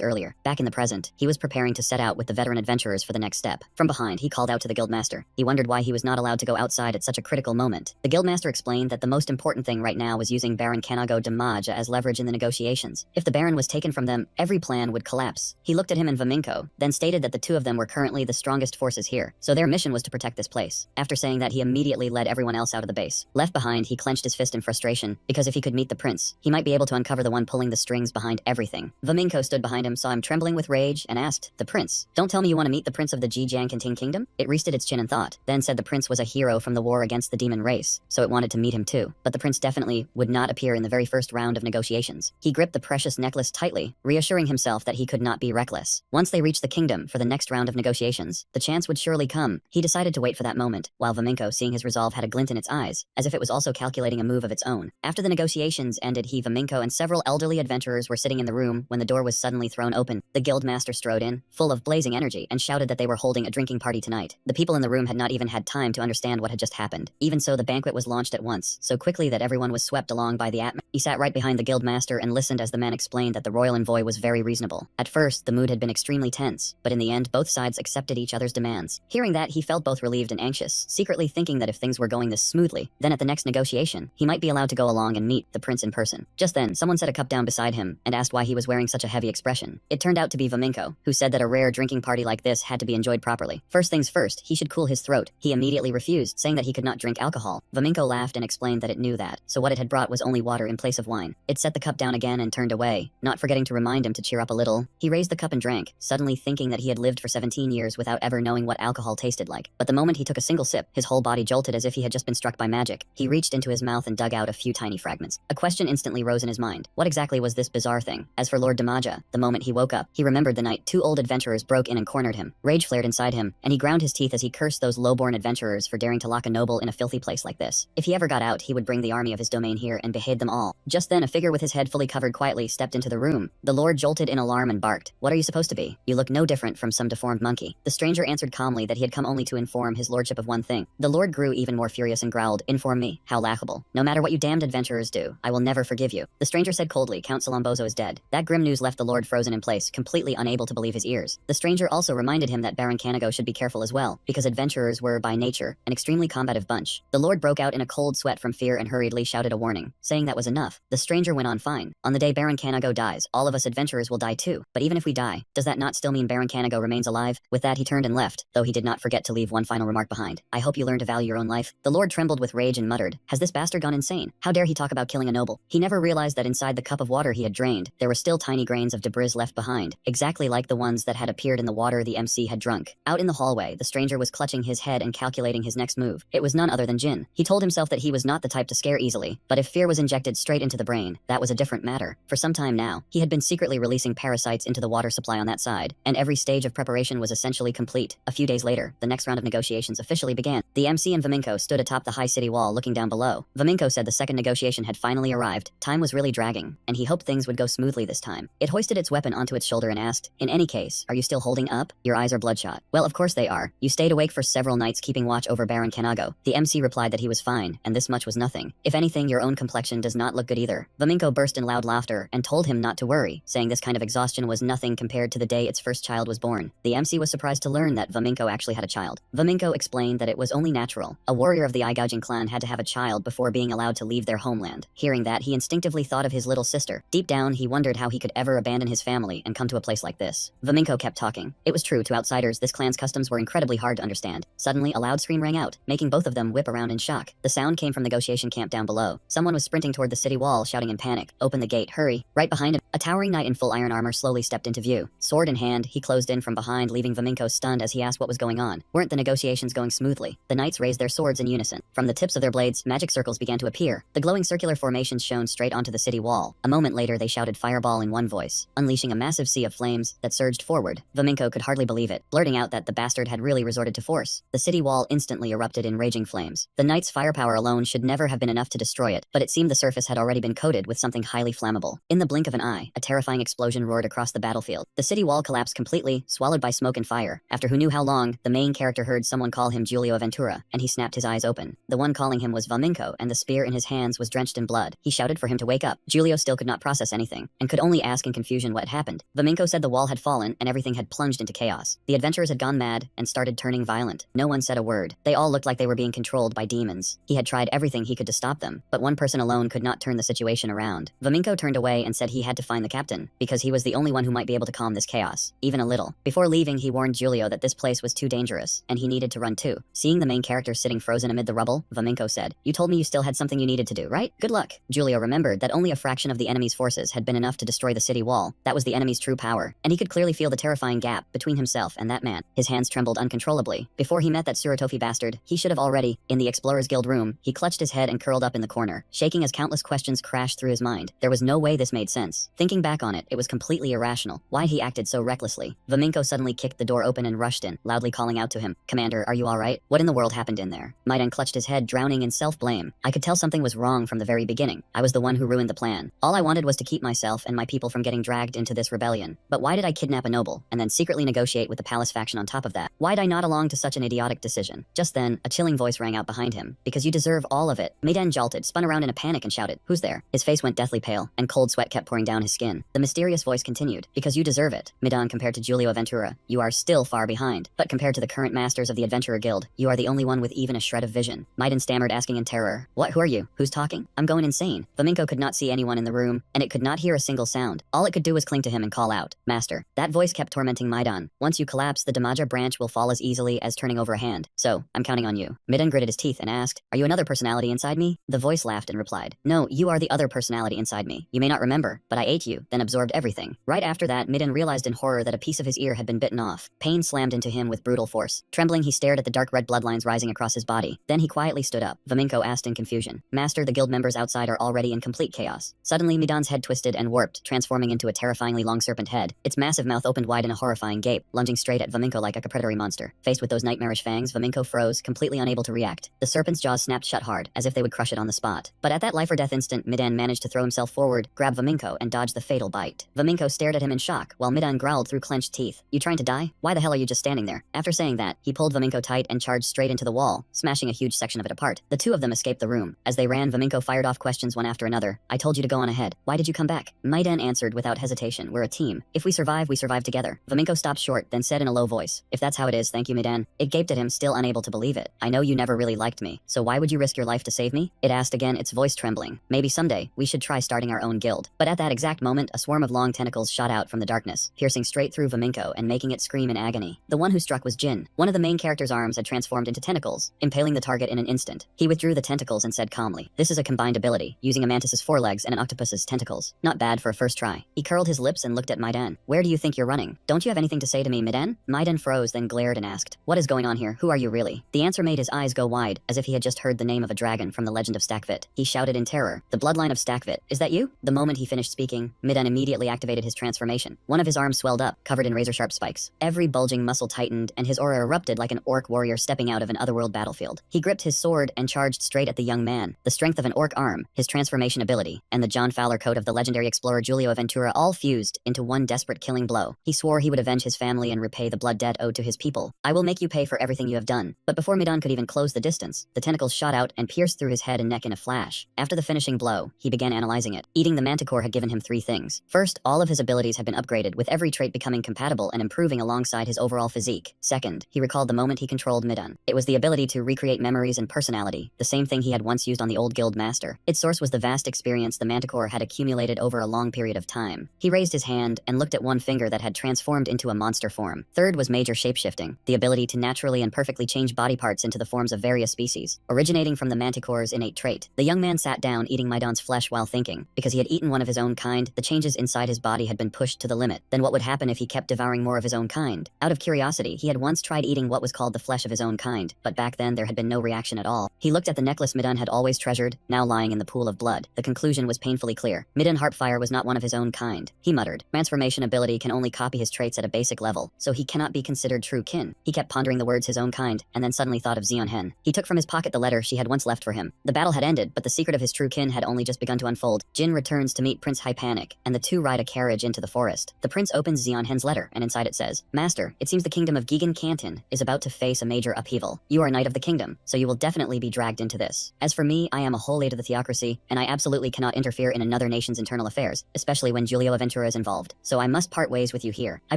Speaker 1: earlier. Back in the present, he was preparing to set out with the veteran adventurers for the next step. From behind, he called out to the guildmaster. He wondered why he was not allowed to go outside at such a critical moment. The guildmaster explained that the most important thing right now was using Baron Kanago Damaja as leverage in the negotiations. If the Baron was taken from them, every plan would collapse. He looked at him and Vaminko, then stated that the two of them were currently the strongest forces here, so their mission was to protect this place. After saying that, he immediately led everyone else out of the base. Left behind, he clenched his fist in frustration, because if he could meet the prince, he might be able to uncover the one pulling the strings behind everything. Vaminko stood behind him, saw him trembling with rage, and asked, "The prince? Don't tell me you want to meet the prince of the Jijiangcantin kingdom?" It rested its chin and thought, then said the prince was a hero from the war against the demon race, so it wanted to meet him too. But the prince definitely would not appear in the very first round of negotiations. He gripped the precious necklace tightly, reassuring himself that he could not be reckless. Once they reached the kingdom for the next round of negotiations, the chance would surely come. He decided to wait for that moment, while Vaminko, seeing his resolve, had a glint in its eyes, as if it was also calculating a move of its own. After the negotiations ended, Vaminko and several elderly adventurers were sitting in the room when the door was suddenly thrown open. The guildmaster strode in, full of blazing energy, and shouted that they were holding a drinking party tonight. The people in the room had not even had time to understand what had just happened. Even so, the banquet was launched at once, so quickly that everyone was swept along by the atmosphere. He sat right behind the guildmaster and listened as the man explained that the royal envoy was very reasonable. At first, the mood had been extremely tense, but in the end, both sides accepted each other's demands. Hearing that, he felt both relieved and anxious, secretly thinking that if things were going this smoothly, then at the next negotiation, he might be allowed to go along and meet the prince in person. Just then, someone set a cup down beside him and asked why he was wearing such a heavy expression. It turned out to be Vaminko, who said that a rare drinking party like this had to be enjoyed properly. First things first, he should cool his throat. He immediately refused, saying that he could not drink alcohol. Vaminko laughed and explained that it knew that, so what it had brought was only water in place of wine. It set the cup down again and turned away, not forgetting to remind him to cheer up a little. He raised the cup and drank, suddenly thinking that he had lived for 17 years without ever knowing what alcohol tasted like. But the moment he took a single sip, his whole body jolted as if he had just been struck by magic. He reached into his mouth and dug out a few tiny fragments. A question instantly rose in his mind. What exactly was this bizarre thing? As for Lord Damaja, the moment he woke up, he remembered the night two old adventurers broke in and cornered him. Rage flared inside him, and he ground his teeth as he cursed those low-born adventurers for daring to lock a noble in a filthy place like this. If he ever got out, he would bring the army of his domain here and behead them all. Just then, a figure with his head fully covered quietly stepped into the room. The lord jolted in alarm and barked, "What are you supposed to be? You look no different from some deformed monkey." The stranger answered calmly that he had come only to inform his lordship of one thing. The lord grew even more furious and growled, "Inform me? How laughable. No matter what you damned adventurers do, I will never forgive you." The stranger said coldly, "Count Salombozo is dead." That grim news left the lord frozen in place, completely unable to believe his ears. The stranger also reminded him that Baron Kanago should be careful as well, because adventurers were, by nature, an extremely combative bunch. The lord broke out in a cold sweat from fear and hurriedly shouted a warning, saying that was enough. The stranger went on, "Fine. On the day Baron Kanago dies, all of us adventurers will die too. But even if we die, does that not still mean Baron Kanago remains alive?" With that, he turned and left, though he did not forget to leave one final remark behind. "I hope you learn to value your own life." The lord trembled with rage and muttered, "Has this bastard gone insane? How dare he talk about killing a noble?" He never realized that inside the cup of water he had drained, there were still tiny grains of debris left behind, exactly like the ones that had appeared in the water the MC had drunk. Out in the hallway, the stranger was clutching his head and calculating his next move. It was none other than Jin. He told himself that he was not the type to scare easily, but if fear was injected straight into the brain, that was a different matter. For some time now, he had been secretly releasing parasites into the water supply on that side, and every stage of preparation was essentially complete. A few days later, the next round of negotiations officially began. The MC and Vaminko stood atop the high city wall looking down below. Vaminko said the second negotiation had finally arrived. Time was really dragging, and he hoped things would go smoothly this time. It hoisted its weapon onto its shoulder and asked, "In any case, are you still holding up? Your eyes are bloodshot." "Well, of course they are. You stayed awake for several nights keeping watch over Baron Kanago." The MC replied that he was fine, and this much was nothing. "If anything, your own complexion does not look good either." Vaminko burst in loud laughter and told him not to worry, saying this kind of exhaustion was nothing compared to the day its first child was born. The MC was surprised to learn that Vaminko actually had a child. Vaminko explained that it was only natural. A warrior of the Eye-Gouging clan had to have a child before being allowed to leave their homeland. Hearing that, he instinctively thought of his little sister. Deep down, he wondered how he could ever abandon his family and come to a place like this. Vaminko kept talking. It was true, to outsiders, this clan's customs were incredibly hard to understand. Suddenly, a loud scream rang out, making both of them whip around in shock. The sound came from the negotiation camp down below. Someone was sprinting toward the city wall, shouting in panic, "Open the gate, hurry!" Right behind him, a towering knight in full iron armor slowly stepped into view. Sword in hand, he closed in from behind, leaving Vaminko stunned as he asked what was going on. Weren't the negotiations going smoothly? The knights raised their swords in unison. From the tips of their blades, magic circles began to appear. The glowing circular formations shone straight onto the city wall. A moment later, they shouted fireball in one voice, unleashing a massive sea of flames that surged forward. Vaminko could hardly believe it, blurting out that the bastard had really resorted to force. The city wall instantly erupted in raging flames. The knights' firepower alone should never have been enough to destroy it, but it seemed the surface had already been coated with something highly flammable. In the blink of an eye, a terrifying explosion roared across the battlefield. The city wall collapsed completely, swallowed by smoke and fire. After who knew how long, the main character heard someone call him Giulio Ventura, and he snapped his eyes open. The one calling him was Vaminko, and the spear in his hands was drenched in blood. He shouted for him to wake up. Giulio still could not process anything, and could only ask in confusion what had happened. Vaminko said the wall had fallen, and everything had plunged into chaos. The adventurers had gone mad, and started turning violent. No one said a word. They all looked like they were being controlled by demons. He had tried everything he could to stop them, but one person alone could not turn the situation around. Vaminko turned away and said he had to find the captain, because he was the only one who might be able to calm this chaos, even a little. Before leaving, he warned Giulio that this place was too dangerous, and he needed to run too. Seeing the main character sitting frozen amid the rubble, Vaminko said, "You told me you still had something you needed to do, right? Good luck." Giulio remembered that only a fraction of the enemy's forces had been enough to destroy the city wall. That was the enemy's true power, and he could clearly feel the terrifying gap between himself and that man. His hands trembled uncontrollably. Before he met that Surutofi bastard, he should have already, in the Explorers Guild room, he clutched his head and curled up in the corner, shaking as countless questions crashed through his mind. There was no way this made sense. Thinking back on it, it was completely irrational. Why he acted so recklessly. Vaminko suddenly kicked the door open and rushed in, loudly calling out to him, "Commander, are you alright? What in the world happened in there?" Maidan clutched his head, drowning in self-blame. "I could tell something was wrong from the very beginning. I was the one who ruined the plan. All I wanted was to keep myself and my people from getting dragged into this rebellion. But why did I kidnap a noble, and then secretly negotiate with the palace faction on top of that? Why'd I nod along to such an idiotic decision?" Just then, a chilling voice rang out behind him. "Because you deserve all of it." Maidan jolted, spun around in a panic and shouted, "Who's there?" His face went deathly pale, and cold sweat kept pouring down his skin. The mysterious voice continued, "Because you deserve it. Maidan, compared to Giulio Ventura, you are still far behind. But compared to the current masters of the Adventurer Guild, you are the only one with even a shred of vision." Maidan stammered, asking in terror, "What? Who are you? Who's talking? I'm going insane." Vaminko could not see anyone in the room, and it could not hear a single sound. All it could do was cling to him and call out, "Master." That voice kept tormenting Maidan. "Once you collapse, the Damaja branch will fall as easily as turning over a hand. So, I'm counting on you." Maidan gritted his teeth and asked, "Are you another personality inside me?" The voice laughed and replied, "No, you are the other personality inside me. You may not remember, but I ate you, then absorbed everything." Right after that, Maidan realized in horror that a piece of his ear had been bitten off. Pain slammed into him with brutal force. Trembling, he stared at the dark red bloodlines rising across his body. Then he quietly stood up. Vaminko asked in confusion, "Master, the guild members outside are already in complete chaos." Suddenly, Maidan's head twisted and warped, transforming into a terrifyingly long serpent head. Its massive mouth opened wide in a horrifying gape, lunging straight at Vaminko like a predatory monster. Faced with those nightmarish fangs, Vaminko froze, completely unable to react. The serpent's jaws snapped shut hard, as if they would crush it on the spot. But at that life-or-death instant, Maidan managed to throw himself forward, grab Vaminko, and dodge the fatal bite. Vaminko stared at him in shock, while Maidan growled through clenched teeth, "You trying to die? Why the hell are you just standing there?" After saying that, he pulled Vaminko tight and charged straight into the wall, smashing a huge section of it apart. The two of them escaped the room. As they ran, Vaminko fired off questions one after another. "I told you to go on ahead. Why did you come back?" Maidan answered without hesitation, "We're a team. If we survive together." Vaminko stopped short, then said in a low voice, "If that's how it is, thank you, Maidan." It gaped at him, still unable to believe it. "I know you never really liked me, so why would you risk your life to save me?" It asked again, its voice trembling. "Maybe someday, we should try starting our own guild." But at that exact moment, a swarm of long tentacles shot out from the darkness, piercing straight through Vaminko and making it scream in agony. The one who struck was Jin. One of the main character's arms had transformed into tentacles, impaling the target in an instant. He withdrew the tentacles and said calmly, "This is a combined ability, using a mantis's forelegs and an octopus's tentacles. Not bad for a first try." He curled his lips and looked at Maidan. "Where do you think you're running? Don't you have anything to say to me, Maidan?" Maidan froze, then glared and asked, "What is going on here? Who are you really?" The answer made his eyes go wide, as if he had just heard the name of a dragon from the legend of Stakvit. He shouted in terror, "The bloodline of Stakvit, is that you?" The moment he finished speaking, Maidan immediately activated his transformation. One of his arms swelled up, covered in razor-sharp spikes. Every bulging muscle tightened, and his aura erupted like an orc warrior stepping out of an otherworld battlefield. He gripped his sword and charged straight at the young man. The strength of an orc arm, his transformation ability, and the John Fowler coat of the legendary explorer Giulio Ventura all fused into one desperate killing blow. He swore he would avenge his family and repay the blood debt owed to his people. "I will make you pay for everything you have done." But before Maidan could even close the distance, the tentacles shot out and pierced through his head and neck in a flash. After the finishing blow, he began analyzing it. Eating the manticore had given him three things. First, all of his abilities had been upgraded, with every trait becoming compatible and improving alongside his overall physique. Second, he recalled the moment he controlled Maidan. It was the ability to recreate memories and personality, the same thing he had once used on the old guild master. Its source was the vast experience the manticore had accumulated over a long period of time. He raised his hand and looked at one finger that had transformed into a monster form. Third was major shapeshifting, the ability to naturally and perfectly change body parts into the forms of various species, originating from the manticore's innate trait. The young man sat down, eating Maidan's flesh while thinking. Because he had eaten one of his own kind, the changes inside his body had been pushed to the limit. Then what would happen if he kept devouring more of his own kind? Out of curiosity, he had once tried eating what was called the flesh of his own kind. kind, but back then there had been no reaction at all. He looked at the necklace Midun had always treasured, now lying in the pool of blood. The conclusion was painfully clear. Midun Heartfire was not one of his own kind. He muttered. Transformation ability can only copy his traits at a basic level, so he cannot be considered true kin. He kept pondering the words his own kind, and then suddenly thought of Zeon Hen. He took from his pocket the letter she had once left for him. The battle had ended, but the secret of his true kin had only just begun to unfold. Jin returns to meet Prince Hypanic, and the two ride a carriage into the forest. The prince opens Zeon Hen's letter, and inside it says, Master, it seems the kingdom of Gigan Canton is about to face a major upheaval. You are a knight of the kingdom, so you will definitely be dragged into this. As for me, I am a whole aid of the theocracy, and I absolutely cannot interfere in another nation's internal affairs, especially when Giulio Aventura is involved. So I must part ways with you here. I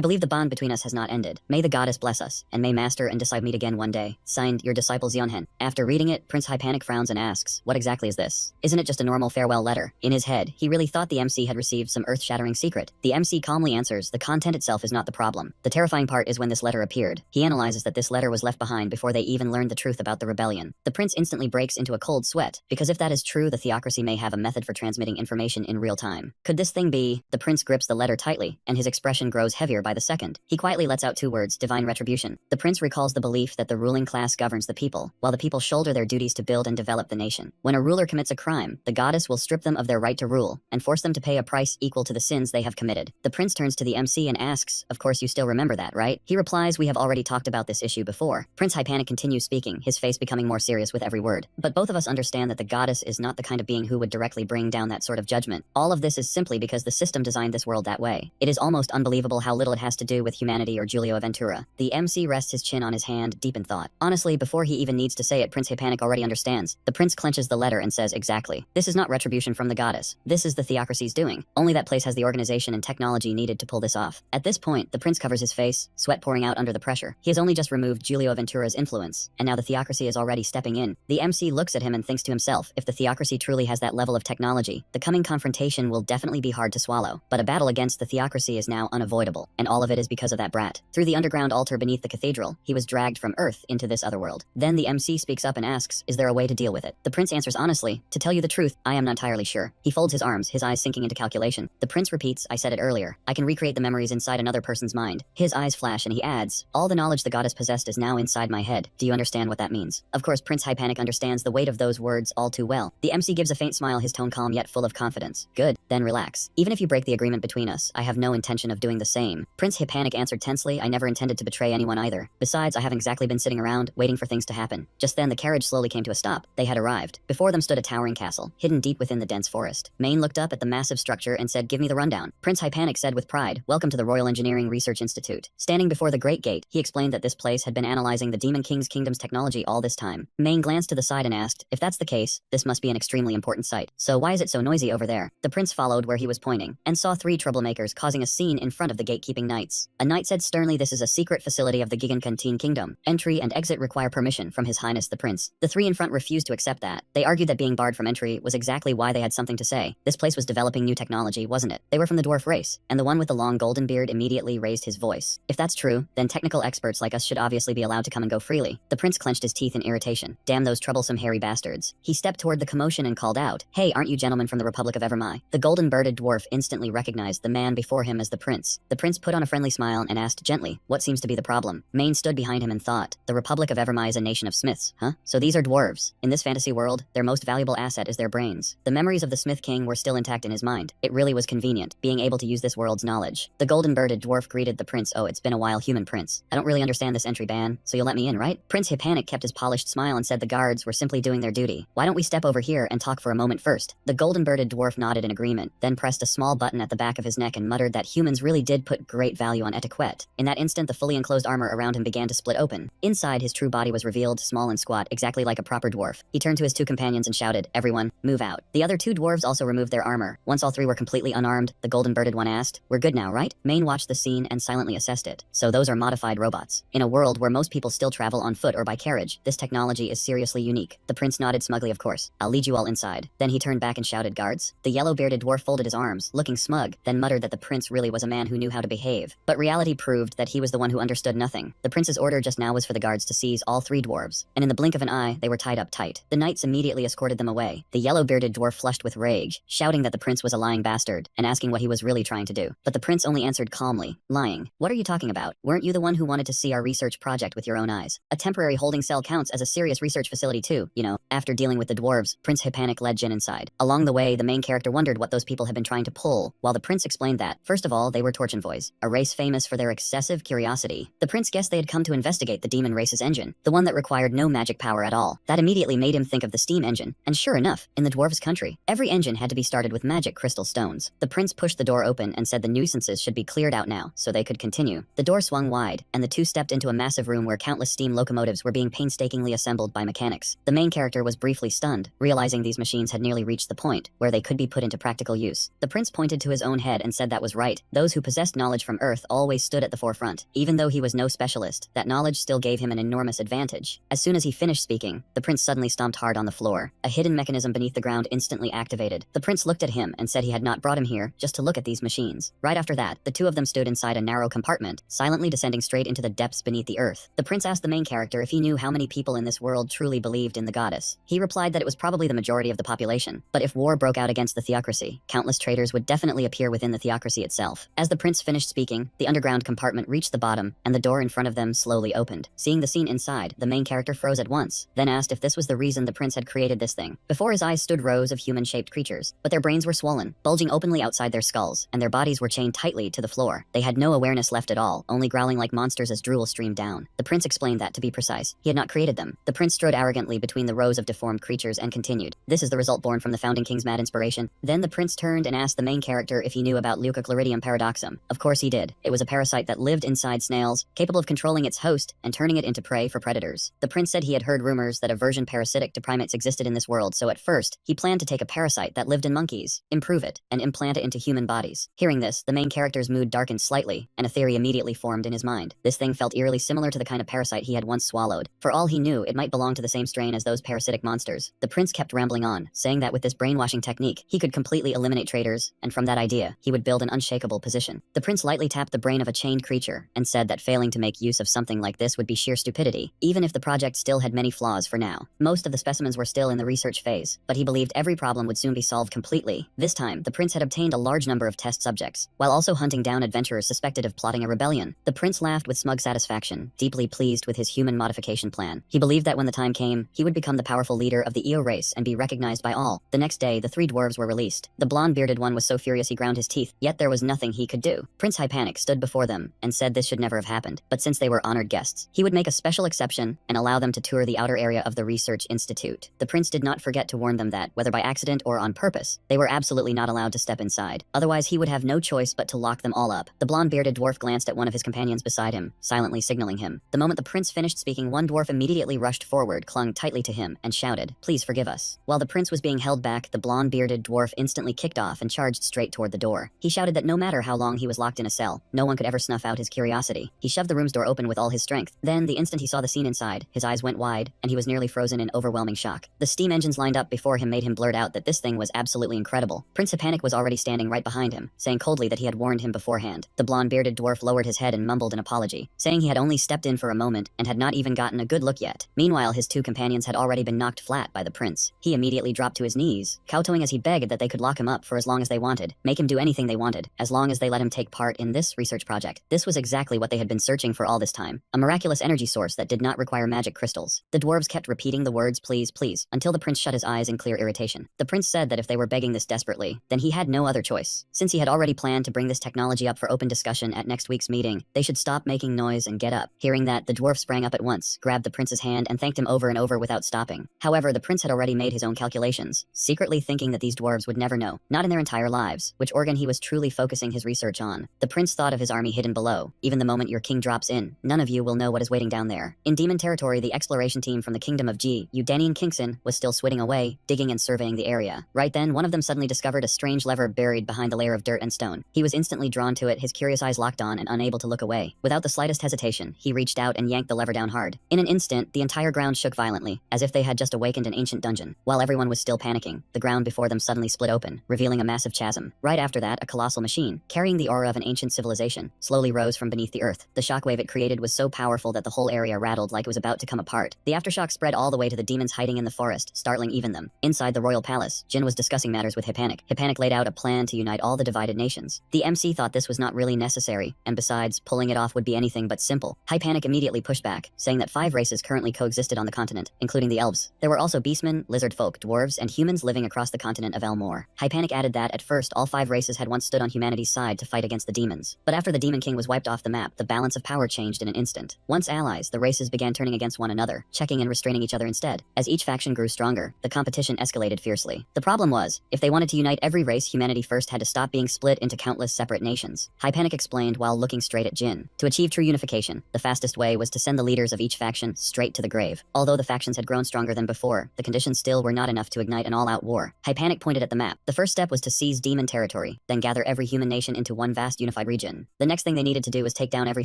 Speaker 1: believe the bond between us has not ended. May the goddess bless us, and may Master and disciple meet again one day. Signed, your disciple Zeon Hen. After reading it, Prince Hypanic frowns and asks, what exactly is this? Isn't it just a normal farewell letter? In his head, he really thought the MC had received some earth-shattering secret. The MC calmly answers, the content itself is not the problem. The terrifying part is when this letter appeared. He analyzes that this letter was left behind before they even learned the truth about the rebellion. The prince instantly breaks into a cold sweat, because if that is true, the theocracy may have a method for transmitting information in real time. Could this thing be? The prince grips the letter tightly, and his expression grows heavier by the second. He quietly lets out two words, divine retribution. The prince recalls the belief that the ruling class governs the people, while the people shoulder their duties to build and develop the nation. When a ruler commits a crime, the goddess will strip them of their right to rule, and force them to pay a price equal to the sins they have committed. The prince turns to the MC and asks, of course you still remember that, right? He replies, we have already talked about this issue before. Prince Hypanic continues speaking, his face becoming more serious with every word. But both of us understand that the goddess is not the kind of being who would directly bring down that sort of judgment. All of this is simply because the system designed this world that way. It is almost unbelievable how little it has to do with humanity or Giulio Aventura. The MC rests his chin on his hand, deep in thought. Honestly, before he even needs to say it, Prince Hypanic already understands. The prince clenches the letter and says, exactly. This is not retribution from the goddess. This is the theocracy's doing. Only that place has the organization and technology needed to pull this off. At this point, the prince covers his face, sweat pouring out under the pressure. He has only just removed Giulio Aventura's influence, and now the theocracy is already stepping in. The MC looks at him and thinks to himself, if the theocracy truly has that level of technology, the coming confrontation will definitely be hard to swallow. But a battle against the theocracy is now unavoidable, and all of it is because of that brat. Through the underground altar beneath the cathedral, he was dragged from Earth into this other world. Then the MC speaks up and asks, is there a way to deal with it? The prince answers honestly, to tell you the truth, I am not entirely sure. He folds his arms, his eyes sinking into calculation. The prince repeats, I said it earlier, I can recreate the memories inside another person's mind. His eyes flash and he adds, all the knowledge the goddess possessed is now inside my head. Do you understand what that means? Of course, Prince Hypanic understands the weight of those words all too well. The MC gives a faint smile, his tone calm yet full of confidence. Good, then relax. Even if you break the agreement between us, I have no intention of doing the same. Prince Hypanic answered tensely, I never intended to betray anyone either. Besides, I haven't exactly been sitting around, waiting for things to happen. Just then the carriage slowly came to a stop. They had arrived. Before them stood a towering castle, hidden deep within the dense forest. Maine looked up at the massive structure and said, give me the rundown. Prince Hypanic said with pride, welcome to the Royal Engineering Research Institute. Standing before the Great Gate, he explained that this place had been analyzing the Demon King's kingdom's technology all this time. Maine glanced to the side and asked, if that's the case, this must be an extremely important site. So why is it so noisy over there? The prince followed where he was pointing, and saw three troublemakers causing a scene in front of the gatekeeping knights. A knight said sternly, this is a secret facility of the Gigankanteen Kingdom. Entry and exit require permission from His Highness the Prince. The three in front refused to accept that. They argued that being barred from entry was exactly why they had something to say. This place was developing new technology, wasn't it? They were from the dwarf race, and the one with the long golden beard immediately raised his voice. If that's true, then technical experts like us should obviously be allowed to come and go freely. The prince clenched his teeth in irritation. Damn those troublesome hairy bastards. He stepped toward the commotion and called out, hey, aren't you gentlemen from the Republic of Evermai? The golden-birded dwarf instantly recognized the man before him as the prince. The prince put on a friendly smile and asked gently, what seems to be the problem? Maine stood behind him and thought, the Republic of Evermai is a nation of smiths, huh? So these are dwarves. In this fantasy world, their most valuable asset is their brains. The memories of the Smith King were still intact in his mind. It really was convenient, being able to use this world's knowledge. The golden-birded dwarf greeted the prince, oh, it's been a while, human prince. I don't really understand this entry ban, so you'll let me in, right? Prince Hypanic kept his polished smile and said the guards were simply doing their duty. Why don't we step over here and talk for a moment first? The golden-birded dwarf nodded in agreement, then pressed a small button at the back of his neck and muttered that humans really did put great value on etiquette. In that instant, the fully enclosed armor around him began to split open. Inside, his true body was revealed, small and squat, exactly like a proper dwarf. He turned to his two companions and shouted, everyone, move out. The other two dwarves also removed their armor. Once all three were completely unarmed, the golden-birded one asked, we're good now, right? Maine watched the scene and silently assessed it. So those are modified robots. In a world where most people still travel on foot or by carriage, this technology is seriously unique. The prince nodded smugly, of course. I'll lead you all inside. Then he turned back and shouted, guards. The yellow-bearded dwarf folded his arms, looking smug, then muttered that the prince really was a man who knew how to behave. But reality proved that he was the one who understood nothing. The prince's order just now was for the guards to seize all three dwarves, and in the blink of an eye, they were tied up tight. The knights immediately escorted them away. The yellow-bearded dwarf flushed with rage, shouting that the prince was a lying bastard, and asking what he was really trying to do. But the prince only answered calmly, lying. What are you talking about? Weren't you the one who wanted to see our research project with your own eyes? A temporary holding cell counts as a serious research facility too, you know. After dealing with the dwarves, Prince Hypanic led Jin inside. Along the way, the main character wondered what those people had been trying to pull, while the prince explained that, first of all, they were Torchenvoys, a race famous for their excessive curiosity. The prince guessed they had come to investigate the demon race's engine, the one that required no magic power at all. That immediately made him think of the steam engine, and sure enough, in the dwarves' country, every engine had to be started with magic crystal stones. The prince pushed the door open and said the nuisances should be cleared out now, so they could continue. The door swung wide, and the two stepped into a massive room where countless steam locomotives were being painstakingly assembled by mechanics. The main character was briefly stunned, realizing these machines had nearly reached the point where they could be put into practical use. The prince pointed to his own head and said that was right. Those who possessed knowledge from Earth always stood at the forefront. Even though he was no specialist, that knowledge still gave him an enormous advantage. As soon as he finished speaking, the prince suddenly stomped hard on the floor. A hidden mechanism beneath the ground instantly activated. The prince looked at him and said he had not brought him here just to look at these machines. Right after that, the two of them stood inside a narrow compartment, silently descending straight into the depths beneath the earth. The prince asked the main character if he knew how many people in this world truly believed in the goddess. He replied that it was probably the majority of the population, but if war broke out against the theocracy, countless traitors would definitely appear within the theocracy itself. As the prince finished speaking, the underground compartment reached the bottom, and the door in front of them slowly opened. Seeing the scene inside, the main character froze at once, then asked if this was the reason the prince had created this thing. Before his eyes stood rows of human-shaped creatures, but their brains were swollen, bulging openly outside their skulls, and their bodies were chained tightly to the floor. They had no awareness left at all, only growling like monsters as drool streamed down. The prince explained that, to be precise, he had not created them. The prince strode arrogantly between the rows of deformed creatures and continued, "This is the result born from the founding king's mad inspiration." Then the prince turned and asked the main character if he knew about Leucochloridium paradoxum. Of course he did. It was a parasite that lived inside snails, capable of controlling its host and turning it into prey for predators. The prince said he had heard rumors that a version parasitic to primates existed in this world, so at first, he planned to take a parasite that lived in monkeys, improve it, and implant it into human bodies. Hearing this, the main character's mood darkened slightly, and a theory immediately formed in his mind. This thing felt eerily similar to the kind of parasite he had once swallowed. For all he knew, it might belong to the same strain as those parasitic monsters. The prince kept rambling on, saying that with this brainwashing technique, he could completely eliminate traitors, and from that idea, he would build an unshakable position. The prince lightly tapped the brain of a chained creature, and said that failing to make use of something like this would be sheer stupidity, even if the project still had many flaws for now. Most of the specimens were still in the research phase, but he believed every problem would soon be solved completely. This time, the prince had obtained a large number of test subjects, while also hunting down adventurers suspected of plotting a rebellion. The prince laughed with smug satisfaction, deeply pleased with his human modification plan. He believed that when the time came, he would become the powerful leader of the Eo race and be recognized by all. The next day, the three dwarves were released. The blonde-bearded one was so furious he ground his teeth, yet there was nothing he could do. Prince Hypanic stood before them and said this should never have happened, but since they were honored guests, he would make a special exception and allow them to tour the outer area of the research institute. The prince did not forget to warn them that, whether by accident or on purpose, they were absolutely not allowed to step inside. Otherwise, he would have no choice but to lock them all up. The blonde-bearded dwarf glanced at one of his companions beside him, silently signaling him. The moment the prince finished speaking, one dwarf immediately rushed forward, clung tightly to him, and shouted, "Please forgive us." While the prince was being held back, the blonde-bearded dwarf instantly kicked off and charged straight toward the door. He shouted that no matter how long he was locked in a cell, no one could ever snuff out his curiosity. He shoved the room's door open with all his strength. Then, the instant he saw the scene inside, his eyes went wide, and he was nearly frozen in overwhelming shock. The steam engines lined up before him made him blurt out that this thing was absolutely incredible. Prince Hypanic was already standing right behind him, saying coldly that he had warned him beforehand. The blonde-bearded dwarf lowered his head and mumbled an apology, saying he had only stepped in for a moment and had not even gotten a good look yet. Meanwhile, his two companions had already been knocked flat by the prince. He immediately dropped to his knees, kowtowing as he begged that they could lock him up for as long as they wanted, make him do anything they wanted, as long as they let him take part in this research project. This was exactly what they had been searching for all this time, a miraculous energy source that did not require magic crystals. The dwarves kept repeating the words "please, please," until the prince shut his eyes in clear irritation. The prince said that if they were begging this desperately, then he had no other choice. Since he had already planned to bring this technology up for open discussion at next week's meeting, they should stop making noise and get up. Hearing that, the dwarf sprang up at once, grabbed the prince's hand, and thanked him over and over without stopping. However, the prince had already made his own calculations, secretly thinking that these dwarves would never know, not in their entire lives, which organ he was truly focusing his research on. The prince thought of his army hidden below. Even the moment your king drops in, none of you will know what is waiting down there. In demon territory, the exploration team from the kingdom of Ji, Udanian Kingston, was still switting away, digging and surveying the area. Right then, one of them suddenly discovered a strange lever buried behind a layer of dirt and stone. He was instantly drawn to it, his curious eyes locked on and unable to look away. Without the slightest hesitation, he reached out and yanked the lever down hard. In an instant, the entire ground shook violently, as if they had just awakened an ancient dungeon. While everyone was still panicking, the ground before them suddenly split open, revealing a massive chasm. Right after that, a colossal machine, carrying the aura of an ancient civilization, slowly rose from beneath the earth. The shockwave it created was so powerful that the whole area rattled like it was about to come apart. The aftershock spread all the way to the demons hiding in the forest, startling even them. Inside the royal palace, Jin was discussing matters with Hypanic. Hypanic laid out a plan to unite all the divided nations. The MC thought this was not really necessary, and besides, pulling it off would be anything but simple. Hypanic immediately pushed back, back, saying that 5 races currently coexisted on the continent, including the elves. There were also beastmen, lizard folk, dwarves, and humans living across the continent of Elmore. Hypanic added that, at first, all 5 races had once stood on humanity's side to fight against the demons. But after the Demon King was wiped off the map, the balance of power changed in an instant. Once allies, the races began turning against one another, checking and restraining each other instead. As each faction grew stronger, the competition escalated fiercely. The problem was, if they wanted to unite every race, humanity first had to stop being split into countless separate nations. Hypanic explained while looking straight at Jin. To achieve true unification, the fastest way was to send the leaders of each faction straight to the grave. Although the factions had grown stronger than before, the conditions still were not enough to ignite an all-out war. Hypanic pointed at the map. The first step was to seize demon territory, then gather every human nation into one vast unified region. The next thing they needed to do was take down every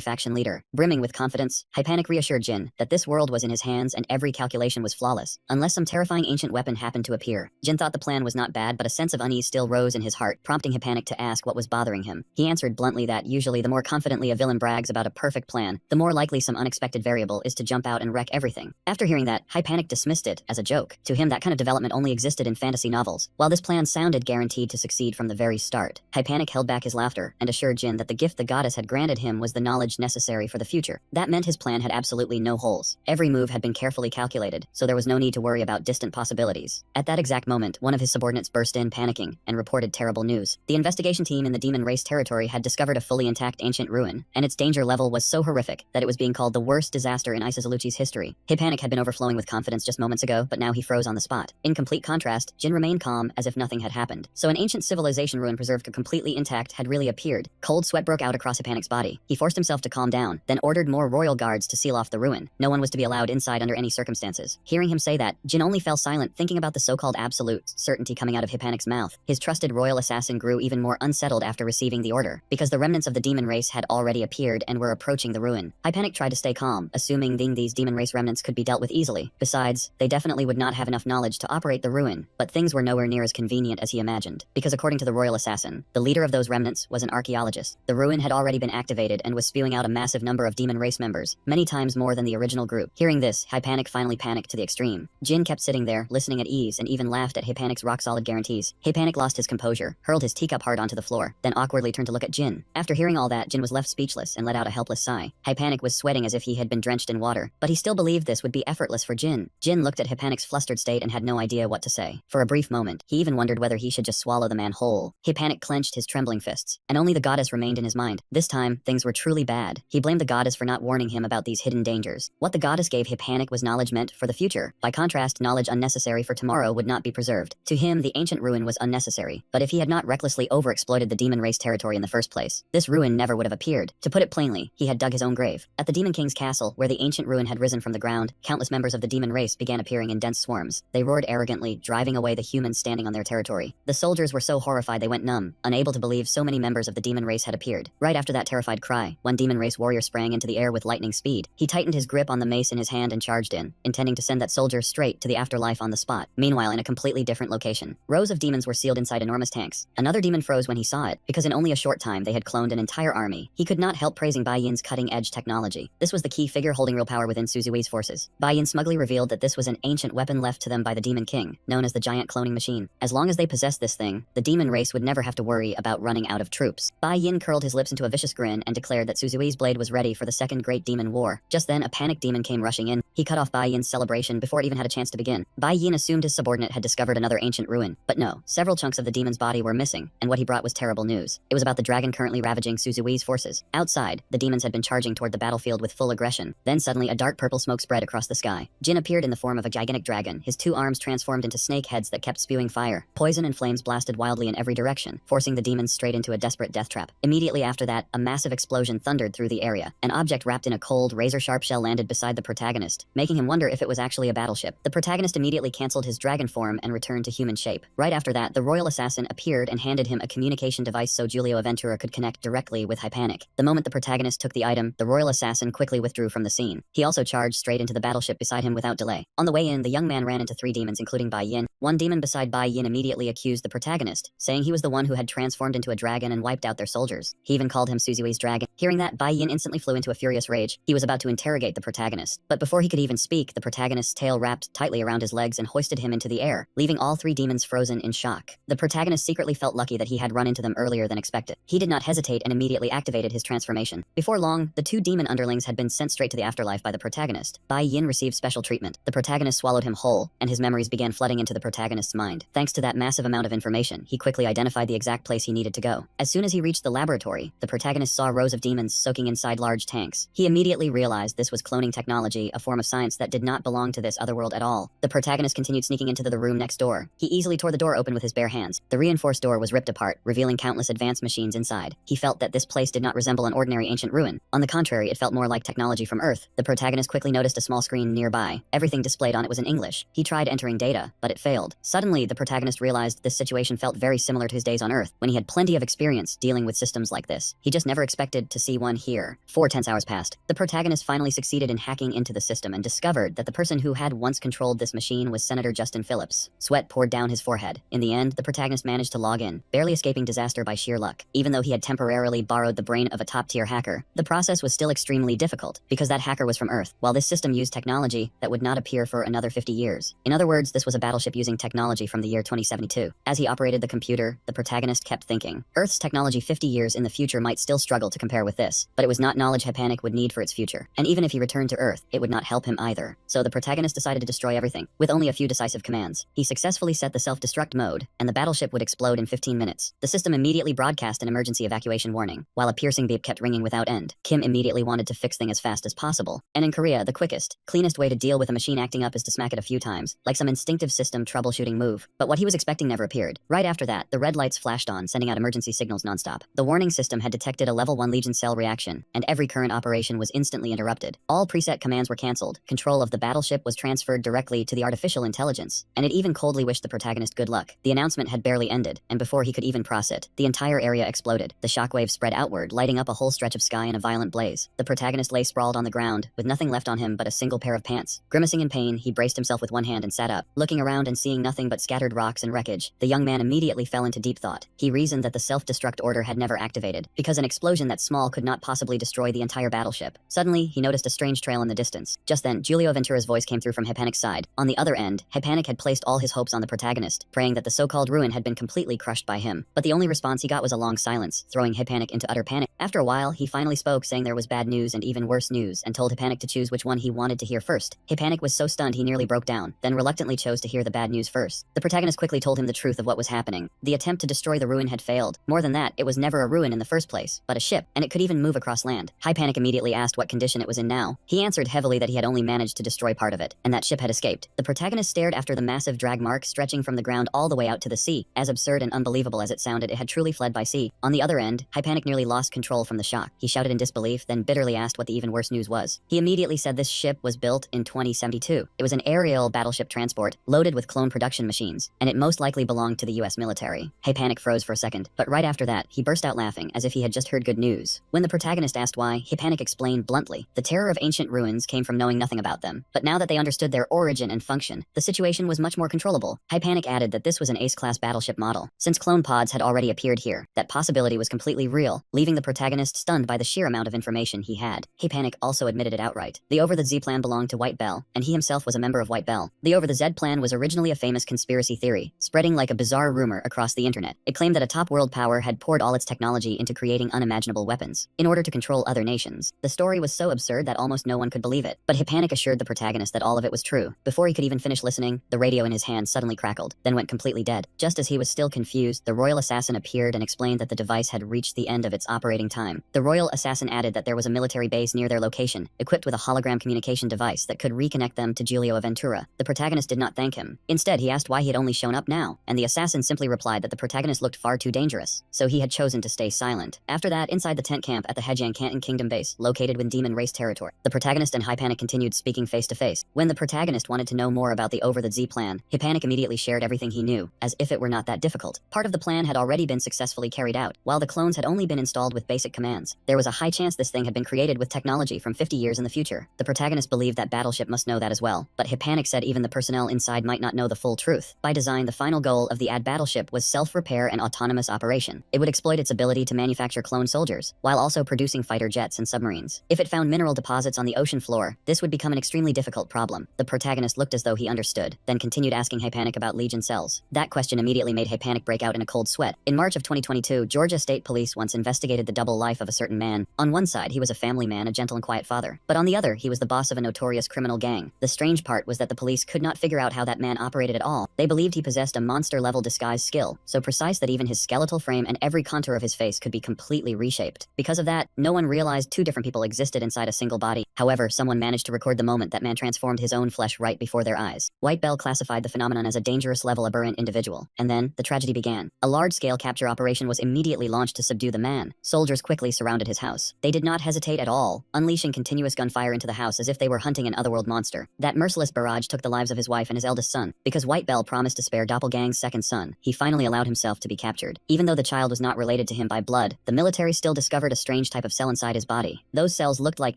Speaker 1: faction leader. Brimming with confidence, Hypanic reassured Jin that this world was in his hands and every calculation was flawless, unless some terrifying ancient weapon happened to appear. Jin thought the plan was not bad, but a sense of unease still rose in his heart, prompting Hypanic to ask what was bothering him. He answered bluntly that usually the more confidently a villain brags about a perfect plan, the more likely some unexpected variable is to jump out and wreck everything. After hearing that, Hypanic dismissed it as a joke. To him, that kind of development only existed in fantasy novels. While this plan sounded guaranteed to succeed from the very start, Hypanic held back his laughter and assured Jin that the gift the goddess had granted him was the knowledge necessary for the future. That meant his plan had absolutely no holes. Every move had been carefully calculated, so there was no need to worry about distant possibilities. At that exact moment, one of his subordinates burst in, panicking, and reported terrible news. The investigation team in the demon race territory had discovered a fully intact ancient ruin, and its danger level was so horrific that it was being called the worst disaster in Isazaluchi's history. Hypanic had been overflowing with confidence just moments ago, but now he froze on the spot. In complete contrast, Jin remained calm as if nothing had happened. So an ancient civilization ruin preserved completely intact had really appeared. Cold sweat broke out across Hypanic's body. He forced himself to calm down, then ordered more royal guards to seal off the ruin. No one was to be allowed inside under any circumstances. Hearing him say that, Jin only fell silent, thinking about the so-called absolute certainty coming out of Hypanic's mouth. His trusted royal assassin grew even more unsettled after receiving the order, because the remnants of the demon race had already appeared and were approaching the ruin. Hypanic tried to stay calm, assuming these demon race remnants could be dealt with easily. Besides, they definitely would not have enough knowledge to operate the ruin. But things were nowhere near as convenient as he imagined, because according to the royal assassin, the leader of those remnants was an archaeologist. The ruin had already been activated and was spewing out a massive number of demon race members, many times more than the original group. Hearing this, Hypanic finally panicked to the extreme. Jin kept sitting there, listening at ease, and even laughed at Hypanic's rock-solid guarantees. Hypanic lost his composure, hurled his teacup hard onto the floor, then awkwardly turned to look at Jin. After hearing all that, Jin was left speechless and let out a helpless sigh. Hypanic was sweating as if he had been drenched in water, but he still believed this would be effortless for Jin. Jin looked at Hypanic's flustered state and had no idea what to say. For a brief moment, he even wondered whether he should just swallow the man whole. Hypanic clenched his trembling fists, and only the goddess remained in his mind. This time, things were truly bad. He blamed the goddess for not warning him about these hidden dangers. What the goddess gave Hypanic was knowledge meant for the future. By contrast, knowledge unnecessary for tomorrow would not be preserved. To him, the ancient ruin was unnecessary, but if he had not recklessly overexploited the demon race territory in the first place, this ruin never would have appeared. To put it plainly, he had dug his own grave. At the Demon King's castle, where the ancient ruin had risen from the ground, countless members of the demon race began appearing in dense swarms. They roared arrogantly, driving away the humans standing on their territory. The soldiers were so horrified they went numb, unable to believe so many members of the demon race had appeared. Right after that terrified cry, one demon race warrior sprang into the air with lightning speed. He tightened his grip on the mace in his hand and charged in, intending to send that soldier straight to the afterlife on the spot. Meanwhile, in a completely different location, rows of demons were sealed inside enormous tanks. Another demon froze when he saw it, because in only a short time they had cloned an entire army. He could not help praising Bai Yin's cutting-edge technology. This was the key figure holding real power within Suzui's forces. Bai Yin smugly revealed that this was an ancient weapon left to them by the Demon King, known as the giant cloning machine. As long as they possessed this thing, the demon race would never have to worry about running out of troops. Bai Yin curled his lips into a vicious grin and declared that Suzui's blade was ready for the second great demon war. Just then, a panicked demon came rushing in. He cut off Bai Yin's celebration before it even had a chance to begin. Bai Yin assumed his subordinate had discovered another ancient ruin, but no, several chunks of the demon's body were missing, and what he brought was terrible news. It was about the dragon currently ravaging Suzui's forces. Outside, the demons had been charging toward the battlefield with full aggression. Then suddenly, a dark purple smoke spread across the sky. Jin appeared in the form of a gigantic dragon, his two arms transformed into snake heads that kept spewing fire. Poison and flames blasted wildly in every direction, forcing the demons straight into a desperate death trap. Immediately after that, a massive explosion thundered through the area. An object wrapped in a cold, razor-sharp shell landed beside the protagonist, making him wonder if it was actually a battleship. The protagonist immediately canceled his dragon form and returned to human shape. Right after that, the royal assassin appeared and handed him a communication device so Giulio Aventura could connect directly with Hypanic. The moment the protagonist took the item, the royal assassin quickly withdrew from the scene. He also charged straight into the battleship beside him without delay. On the way in, the young man ran into 3 demons including Bai Yin. One demon beside Bai Yin immediately accused the protagonist, saying he was the one who had transformed into a dragon and wiped out their soldiers. He even called him Suzui's dragon. Hearing that, Bai Yin instantly flew into a furious rage. He was about to interrogate the protagonist, but before he could even speak, the protagonist's tail wrapped tightly around his legs and hoisted him into the air, leaving all 3 demons frozen in shock. The protagonist secretly felt lucky that he had run into them earlier than expected. He did not hesitate and immediately activated his transformation. Before long, the 2 demon underlings had been sent straight straight to the afterlife by the protagonist. Bai Yin received special treatment. The protagonist swallowed him whole, and his memories began flooding into the protagonist's mind. Thanks to that massive amount of information, he quickly identified the exact place he needed to go. As soon as he reached the laboratory, the protagonist saw rows of demons soaking inside large tanks. He immediately realized this was cloning technology, a form of science that did not belong to this other world at all. The protagonist continued sneaking into the room next door. He easily tore the door open with his bare hands. The reinforced door was ripped apart, revealing countless advanced machines inside. He felt that this place did not resemble an ordinary ancient ruin. On the contrary, it felt more like technology from Earth. The protagonist quickly noticed a small screen nearby. Everything displayed on it was in English. He tried entering data, but it failed. Suddenly, the protagonist realized this situation felt very similar to his days on Earth, when he had plenty of experience dealing with systems like this. He just never expected to see one here. 4 tense hours passed. The protagonist finally succeeded in hacking into the system and discovered that the person who had once controlled this machine was Senator Justin Phillips. Sweat poured down his forehead. In the end, the protagonist managed to log in, barely escaping disaster by sheer luck. Even though he had temporarily borrowed the brain of a top-tier hacker, the process was still extremely difficult, because that hacker was from Earth, while this system used technology that would not appear for another 50 years. In other words, this was a battleship using technology from the year 2072. As he operated the computer, the protagonist kept thinking, Earth's technology 50 years in the future might still struggle to compare with this, but it was not knowledge Hypanic would need for its future. And even if he returned to Earth, it would not help him either. So the protagonist decided to destroy everything, with only a few decisive commands. He successfully set the self-destruct mode, and the battleship would explode in 15 minutes. The system immediately broadcast an emergency evacuation warning, while a piercing beep kept ringing without end. Kim immediately wanted to fix things as fast as possible. And in Korea, the quickest, cleanest way to deal with a machine acting up is to smack it a few times, like some instinctive system troubleshooting move. But what he was expecting never appeared. Right after that, the red lights flashed on, sending out emergency signals nonstop. The warning system had detected a level 1 Legion cell reaction, and every current operation was instantly interrupted. All preset commands were cancelled. Control of the battleship was transferred directly to the artificial intelligence, and it even coldly wished the protagonist good luck. The announcement had barely ended, and before he could even process it, the entire area exploded. The shockwave spread outward, lighting up a whole stretch of sky in a violent blaze. The protagonist lay sprawled on the ground, with nothing left on him but a single pair of pants. Grimacing in pain, he braced himself with one hand and sat up. Looking around and seeing nothing but scattered rocks and wreckage, the young man immediately fell into deep thought. He reasoned that the self-destruct order had never activated, because an explosion that small could not possibly destroy the entire battleship. Suddenly, he noticed a strange trail in the distance. Just then, Giulio Ventura's voice came through from Hypanic's side. On the other end, Hypanic had placed all his hopes on the protagonist, praying that the so-called ruin had been completely crushed by him. But the only response he got was a long silence, throwing Hypanic into utter panic. After a while, he finally spoke, saying there was bad news and even worse news, and told Hypanic to choose which one he wanted to hear first. Hypanic was so stunned he nearly broke down, then reluctantly chose to hear the bad news first. The protagonist quickly told him the truth of what was happening. The attempt to destroy the ruin had failed. More than that, it was never a ruin in the first place, but a ship, and it could even move across land. Hypanic immediately asked what condition it was in now. He answered heavily that he had only managed to destroy part of it, and that ship had escaped. The protagonist stared after the massive drag mark stretching from the ground all the way out to the sea. As absurd and unbelievable as it sounded, it had truly fled by sea. On the other end, Hypanic nearly lost control from the shock. He shouted in disbelief, then bitterly asked what the even worse news was. He immediately said this ship was built in 2072. It was an aerial battleship transport, loaded with clone production machines, and it most likely belonged to the US military. Hypanic froze for a second, but right after that, he burst out laughing, as if he had just heard good news. When the protagonist asked why, Hypanic explained bluntly, the terror of ancient ruins came from knowing nothing about them. But now that they understood their origin and function, the situation was much more controllable. Hypanic added that this was an Ace-class battleship model. Since clone pods had already appeared here, that possibility was completely real, leaving the protagonist stunned by the sheer amount of information he had. Hypanic also admitted it outright. The Over-the-Z plan belonged to White Bell, and he himself was a member of White Bell. The Over-the-Z plan was originally a famous conspiracy theory, spreading like a bizarre rumor across the internet. It claimed that a top world power had poured all its technology into creating unimaginable weapons, in order to control other nations. The story was so absurd that almost no one could believe it, but Hypanic assured the protagonist that all of it was true. Before he could even finish listening, the radio in his hand suddenly crackled, then went completely dead. Just as he was still confused, the royal assassin appeared and explained that the device had reached the end of its operating time. The royal assassin added that there was a military base near their location, equipped with a hologram communication device that could reconnect them to Giulio Ventura. The protagonist did not thank him. Instead, he asked why he had only shown up now, and the assassin simply replied that the protagonist looked far too dangerous, so he had chosen to stay silent. After that, inside the tent camp at the Hejiang Canton Kingdom base, located within Demon Race territory, the protagonist and Hypanic continued speaking face to face. When the protagonist wanted to know more about the Over-the-Z plan, Hypanic immediately shared everything he knew, as if it were not that difficult. Part of the plan had already been successfully carried out, while the clones had only been installed with basic commands. There was a high chance this thing had been created with technology from 50 years in the future. The protagonist believed that battleship must know that as well, but Hypanic said even the personnel inside might not know the full truth. By design, the final goal of the AD battleship was self-repair and autonomous operation. It would exploit its ability to manufacture clone soldiers, while also producing fighter jets and submarines. If it found mineral deposits on the ocean floor, this would become an extremely difficult problem. The protagonist looked as though he understood, then continued asking Hypanic about Legion cells. That question immediately made Hypanic break out in a cold sweat. In March of 2022, Georgia State Police once investigated the double life of a certain man. On one side, he was a family man, a gentle and quiet father. But on the other, he was the boss of a notorious criminal gang. The strange part was that the police could not figure out how that man operated at all. They believed he possessed a monster-level disguise skill, so precise that even his skeletal frame and every contour of his face could be completely reshaped. Because of that, no one realized two different people existed inside a single body. However, someone managed to record the moment that man transformed his own flesh right before their eyes. White Bell classified the phenomenon as a dangerous level aberrant individual. And then, the tragedy began. A large-scale capture operation was immediately launched to subdue the man. Soldiers quickly surrounded his house. They did not hesitate at all, unleashing continuous gunfire into the house as if they were hunting an otherworld monster. That merciless barrage took the lives of his wife and his eldest son. Because White Bell promised to spare Doppelgang's second son, he finally allowed himself to be captured. Even though the child was not related to him by blood, the military still discovered a strange type of cell inside his body. Those cells looked like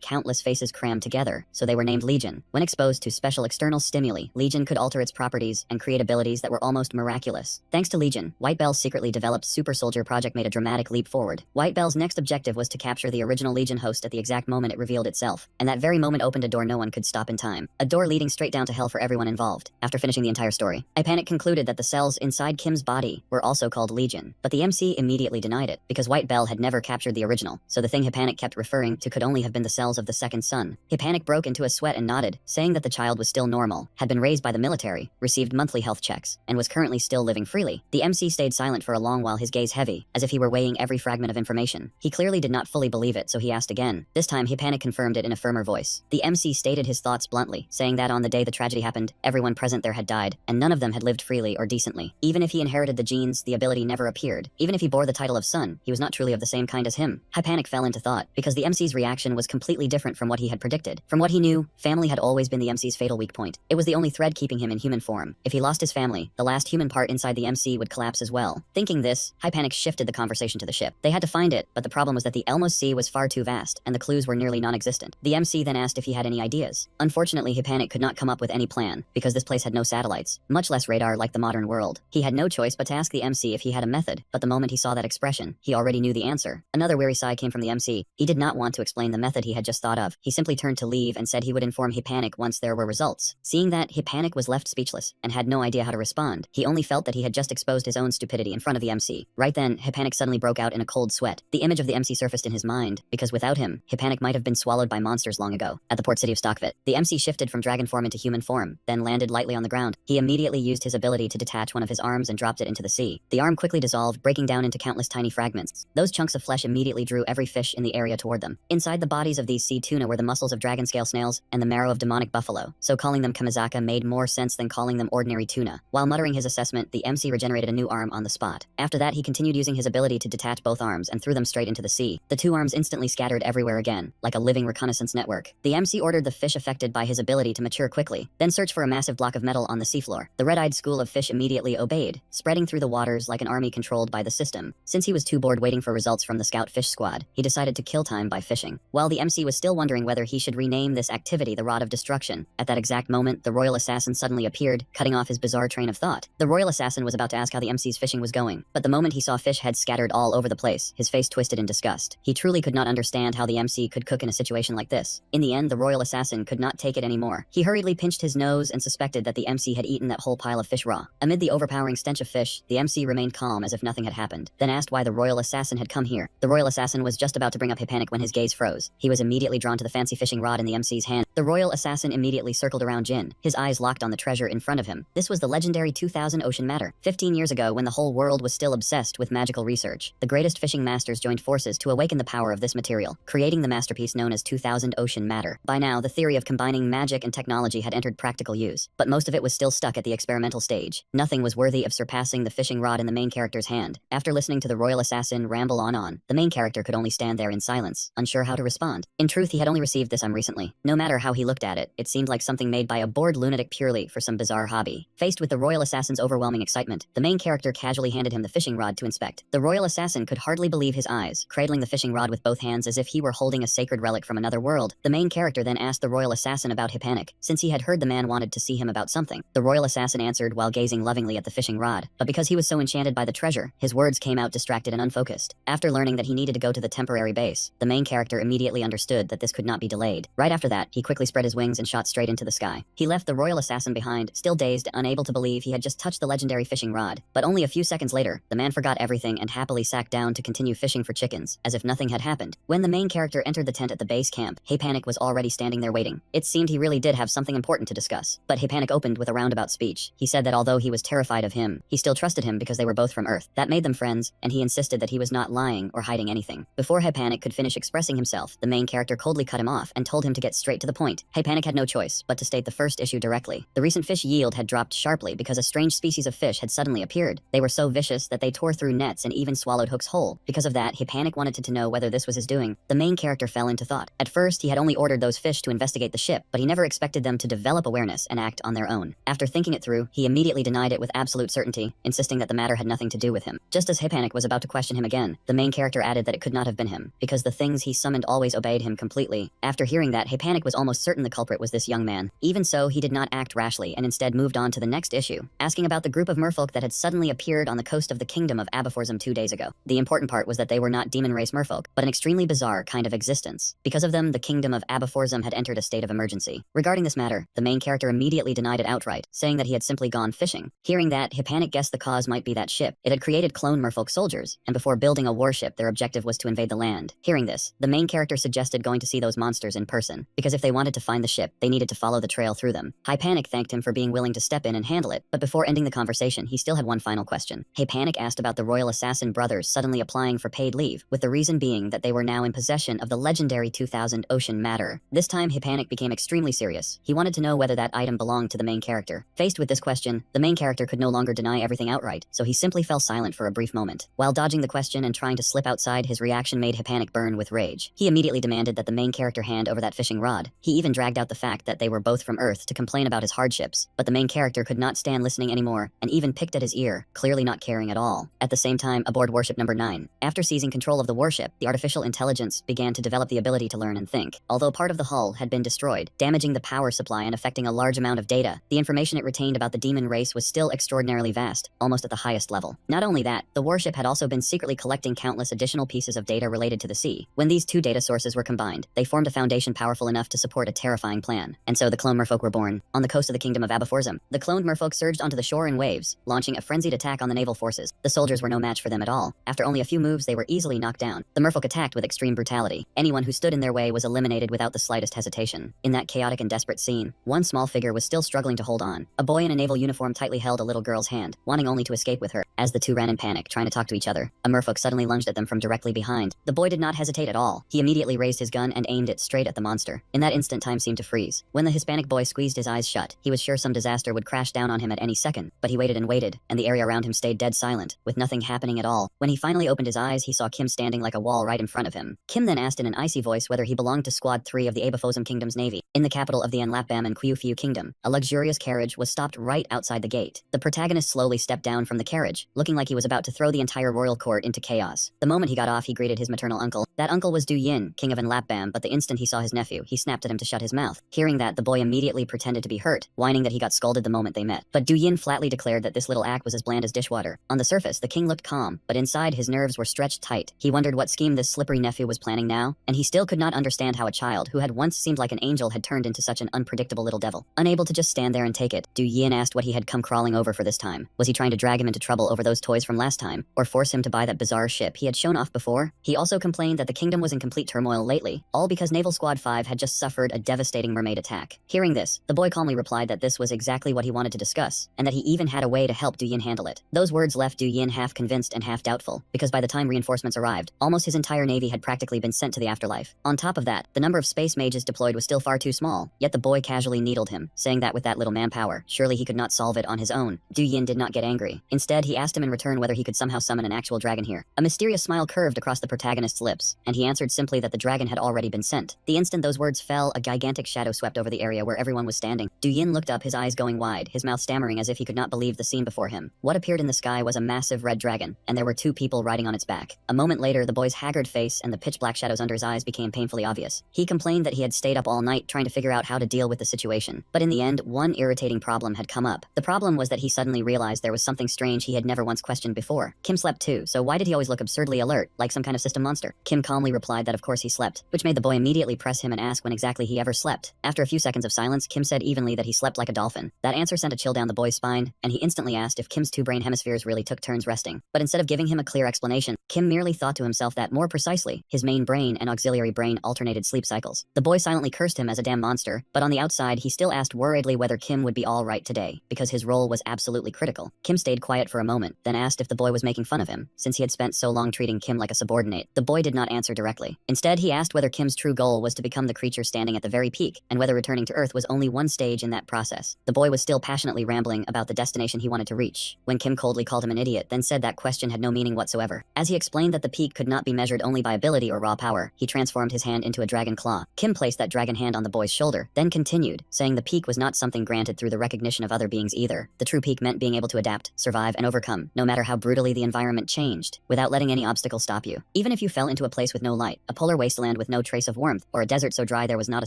Speaker 1: countless faces crammed together, so they were named Legion. When exposed to special external stimuli, Legion could alter its properties and create abilities that were almost miraculous. Thanks to Legion, White Bell's secretly developed Super Soldier project made a dramatic leap forward. White Bell's next objective was to capture the original Legion host at the exact moment it revealed itself, and that very moment opened a door no one could stop in time. A door leading straight down to hell for everyone involved. After finishing the entire story, Hypanic concluded that the cells inside Kim's body were also called Legion, but the MC immediately denied it, because White Bell had never captured the original, so the thing Hypanic kept referring to could only have been the cells of the second son. Hypanic broke into a sweat and nodded, saying that the child was still normal, had been raised by the military, received monthly health checks, and was currently still living freely. The MC stayed silent for a long while, his gaze heavy, as if he were weighing every fragment of information. He clearly did not fully believe it, so he asked again. This time, Hypanic confirmed it in a firmer voice. The MC stated his thoughts bluntly, saying that on the day the tragedy happened, everyone present there had died, and none of them had lived freely or decently. Even if he inherited the genes, the ability never appeared. Even if he bore the title of son, he was not truly of the same kind as him. Hypanic fell into thought, because the MC's reaction was completely different from what he had predicted. From what he knew, family had always been the MC's fatal weak point. It was the only thread keeping him in human form. If he lost his family, the last human part inside the MC would collapse as well. Thinking this, Hypanic shifted the conversation to the ship. They had to find it, but the problem was that the Elmos Sea was far too vast, and the clues were nearly non-existent. The MC then asked if he had any ideas. Unfortunately, Hypanic could not come up with any plan, because this place had no satellites, much less radar like the modern world. He had no choice but to ask the MC if he had a method, but the moment he saw that expression, he already knew the answer. Another weary sigh came from the MC. He did not want to explain the method he had just thought of. He simply turned to leave and said he would inform Hypanic once there were results. Seeing that, Hypanic was left speechless and had no idea how to respond. He only felt that he had just exposed his own stupidity in front of the MC. Right then, Hypanic suddenly broke out in a cold sweat. The image of the MC surfaced in his mind, because without him, Hypanic might have been swallowed by monsters long ago. At the port city of Stockvit, the MC shifted from dragon form into human form, then landed lightly on the ground. He immediately used his ability to detach one of his arms and dropped it into the sea. The arm quickly dissolved, breaking down into countless tiny fragments. Those chunks of flesh immediately drew every fish in the area toward them. Inside the bodies of these sea tuna were the muscles of dragon scale snails and the marrow of demonic buffalo, so calling them Kamizaka made more sense than calling them ordinary tuna. While muttering his assessment, the MC regenerated a new arm on the spot. After that, he continued using his ability to detach both arms and threw them straight into the sea. The two arms instantly scattered everywhere again, like a living reconnaissance network. The MC ordered the fish affected by his ability to mature quickly, then search for a massive block of metal on the seafloor. The red-eyed school of fish immediately obeyed, spreading through the waters like an army controlled by the system. Since he was too bored waiting for results from the scout fish squad, he decided to kill time by fishing. While the MC was still wondering whether he should rename this activity the Rod of Destruction, at that exact moment, the Royal Assassin suddenly appeared, cutting off his bizarre train of thought. The Royal Assassin was about to ask how the MC's fishing was going, but the moment he saw fish heads scattered all over the place, his face twisted in disgust. He truly could not understand how the MC could cook in a situation like this. In the end, the Royal Assassin could not take it anymore. He hurriedly pinched his nose and suspected that the MC had eaten that whole pile of fish raw. Amid the overpowering stench of fish, the MC remained calm as if nothing had happened, then asked why the Royal Assassin had come here. The Royal Assassin was just about to bring up Hypanic when his gaze froze. He was immediately drawn to the fancy fishing rod in the MC's hand. The Royal Assassin immediately circled around Jin, his eyes locked on the treasure in front of him. This was the legendary 2000 Ocean Matter. 15 years ago, when the whole world was still obsessed with magical research, the greatest fishing masters joined forces to awaken the power of this material, creating the masterpiece known as 2000 Ocean Matter. By now, the theory of combining magic and technology had entered practical use, but most of it was still stuck at the experimental stage. Nothing was worthy of surpassing the fishing rod in the main character's hand. After listening to the Royal Assassin ramble on, the main character could only stand there in silence, unsure how to respond. In truth, he had only received this recently. No matter how he looked at it, it seemed like something made by a bored lunatic purely for some bizarre hobby. Faced with the Royal Assassin's overwhelming excitement, the main character casually handed him the fishing rod to inspect. The Royal Assassin could hardly believe his eyes, cradling the fishing rod with both hands as if he were holding a sacred relic from another world. The main character then asked the Royal Assassin about Hypanic, since he had heard the man wanted to see him about something. The Royal Assassin answered while gazing lovingly at the fishing rod, but because he was so enchanted by the treasure, his words came out distracted and unfocused. After learning that he needed to go to the temporary base, the main character immediately understood that this could not be delayed. Right after that, he quickly quickly spread his wings and shot straight into the sky. He left the royal assassin behind, still dazed, unable to believe he had just touched the legendary fishing rod. But only a few seconds later, the man forgot everything and happily sat down to continue fishing for chickens, as if nothing had happened. When the main character entered the tent at the base camp, Panic was already standing there waiting. It seemed he really did have something important to discuss. But Panic opened with a roundabout speech. He said that although he was terrified of him, he still trusted him because they were both from Earth. That made them friends, and he insisted that he was not lying or hiding anything. Before Panic could finish expressing himself, the main character coldly cut him off and told him to get straight to the point. Panic had no choice but to state the first issue directly. The recent fish yield had dropped sharply because a strange species of fish had suddenly appeared. They were so vicious that they tore through nets and even swallowed Hook's whole. Because of that, Panic wanted to know whether this was his doing. The main character fell into thought. At first, he had only ordered those fish to investigate the ship, but he never expected them to develop awareness and act on their own. After thinking it through, he immediately denied it with absolute certainty, insisting that the matter had nothing to do with him. Just as Panic was about to question him again, the main character added that it could not have been him, because the things he summoned always obeyed him completely. After hearing that, Panic was almost certain the culprit was this young man. Even so, he did not act rashly and instead moved on to the next issue, asking about the group of merfolk that had suddenly appeared on the coast of the kingdom of Abaforzum 2 days ago. The important part was that they were not demon race merfolk, but an extremely bizarre kind of existence. Because of them, the kingdom of Abaforzum had entered a state of emergency. Regarding this matter, the main character immediately denied it outright, saying that he had simply gone fishing. Hearing that, Panic guessed the cause might be that ship. It had created clone merfolk soldiers, and before building a warship, their objective was to invade the land. Hearing this, the main character suggested going to see those monsters in person, because if they wanted to find the ship, they needed to follow the trail through them. Panic thanked him for being willing to step in and handle it, but before ending the conversation, he still had one final question. Panic asked about the royal assassin brothers suddenly applying for paid leave, with the reason being that they were now in possession of the legendary 2000 ocean matter. This time, Panic became extremely serious. He wanted to know whether that item belonged to the main character. Faced with this question, the main character could no longer deny everything outright, so he simply fell silent for a brief moment. While dodging the question and trying to slip outside, his reaction made Panic burn with rage. He immediately demanded that the main character hand over that fishing rod. He even dragged out the fact that they were both from Earth to complain about his hardships, but the main character could not stand listening anymore and even picked at his ear, clearly not caring at all. At the same time, aboard warship number 9, after seizing control of the warship, the artificial intelligence began to develop the ability to learn and think. Although part of the hull had been destroyed, damaging the power supply and affecting a large amount of data, the information it retained about the demon race was still extraordinarily vast, almost at the highest level. Not only that, the warship had also been secretly collecting countless additional pieces of data related to the sea. When these two data sources were combined, they formed a foundation powerful enough to support a terrifying plan. And so the clone merfolk were born. On the coast of the kingdom of Abaforzum, the cloned merfolk surged onto the shore in waves, launching a frenzied attack on the naval forces. The soldiers were no match for them at all. After only a few moves, they were easily knocked down. The merfolk attacked with extreme brutality. Anyone who stood in their way was eliminated without the slightest hesitation. In that chaotic and desperate scene, one small figure was still struggling to hold on. A boy in a naval uniform tightly held a little girl's hand, wanting only to escape with her. As the two ran in panic, trying to talk to each other, a merfolk suddenly lunged at them from directly behind. The boy did not hesitate at all. He immediately raised his gun and aimed it straight at the monster. In that instant, time seemed to freeze. When the Hispanic boy squeezed his eyes shut, he was sure some disaster would crash down on him at any second, but he waited and waited, and the area around him stayed dead silent, with nothing happening at all. When he finally opened his eyes, he saw Kim standing like a wall right in front of him. Kim then asked in an icy voice whether he belonged to Squad 3 of the Abaforzum Kingdom's navy. In the capital of the Anlapbam and Qiufiu Kingdom, a luxurious carriage was stopped right outside the gate. The protagonist slowly stepped down from the carriage, looking like he was about to throw the entire royal court into chaos. The moment he got off, he greeted his maternal uncle. That uncle was Du Yin, king of Anlapbam, but the instant he saw his nephew, he snapped at him to shut his mouth. Hearing that, the boy immediately pretended to be hurt, whining that he got scolded the moment they met. But Du Yin flatly declared that this little act was as bland as dishwater. On the surface, the king looked calm, but inside his nerves were stretched tight. He wondered what scheme this slippery nephew was planning now, and he still could not understand how a child who had once seemed like an angel had turned into such an unpredictable little devil. Unable to just stand there and take it, Du Yin asked what he had come crawling over for this time. Was he trying to drag him into trouble over those toys from last time, or force him to buy that bizarre ship he had shown off before? He also complained that the kingdom was in complete turmoil lately, all because Naval Squad 5 had just suffered a devastating mermaid attack. Hearing this, the boy calmly replied that this was exactly what he wanted to discuss, and that he even had a way to help Du Yin handle it. Those words left Du Yin half convinced and half doubtful, because by the time reinforcements arrived, almost his entire navy had practically been sent to the afterlife. On top of that, the number of space mages deployed was still far too small, yet the boy casually needled him, saying that with that little manpower, surely he could not solve it on his own. Du Yin did not get angry. Instead, he asked him in return whether he could somehow summon an actual dragon here. A mysterious smile curved across the protagonist's lips, and he answered simply that the dragon had already been sent. The instant those words fell, a gigantic shadow swept over the area where everyone was standing. Du Yin looked up, his eyes going wide, his mouth stammering as if he could not believe the scene before him. What appeared in the sky was a massive red dragon, and there were two people riding on its back. A moment later, the boy's haggard face and the pitch-black shadows under his eyes became painfully obvious. He complained that he had stayed up all night trying to figure out how to deal with the situation. But in the end, one irritating problem had come up. The problem was that he suddenly realized there was something strange he had never once questioned before. Kim slept too, so why did he always look absurdly alert, like some kind of system monster? Kim calmly replied that of course he slept, which made the boy immediately press him and ask when exactly likely he ever slept. After a few seconds of silence, Kim said evenly that he slept like a dolphin. That answer sent a chill down the boy's spine, and he instantly asked if Kim's two brain hemispheres really took turns resting. But instead of giving him a clear explanation, Kim merely thought to himself that, more precisely, his main brain and auxiliary brain alternated sleep cycles. The boy silently cursed him as a damn monster, but on the outside he still asked worriedly whether Kim would be all right today, because his role was absolutely critical. Kim stayed quiet for a moment, then asked if the boy was making fun of him, since he had spent so long treating Kim like a subordinate. The boy did not answer directly. Instead, he asked whether Kim's true goal was to become the creature standing at the very peak, and whether returning to Earth was only one stage in that process. The boy was still passionately rambling about the destination he wanted to reach, when Kim coldly called him an idiot, then said that question had no meaning whatsoever. As he explained that the peak could not be measured only by ability or raw power, he transformed his hand into a dragon claw. Kim placed that dragon hand on the boy's shoulder, then continued, saying the peak was not something granted through the recognition of other beings either. The true peak meant being able to adapt, survive, and overcome, no matter how brutally the environment changed, without letting any obstacle stop you. Even if you fell into a place with no light, a polar wasteland with no trace of warmth, or a desert so dry there was not a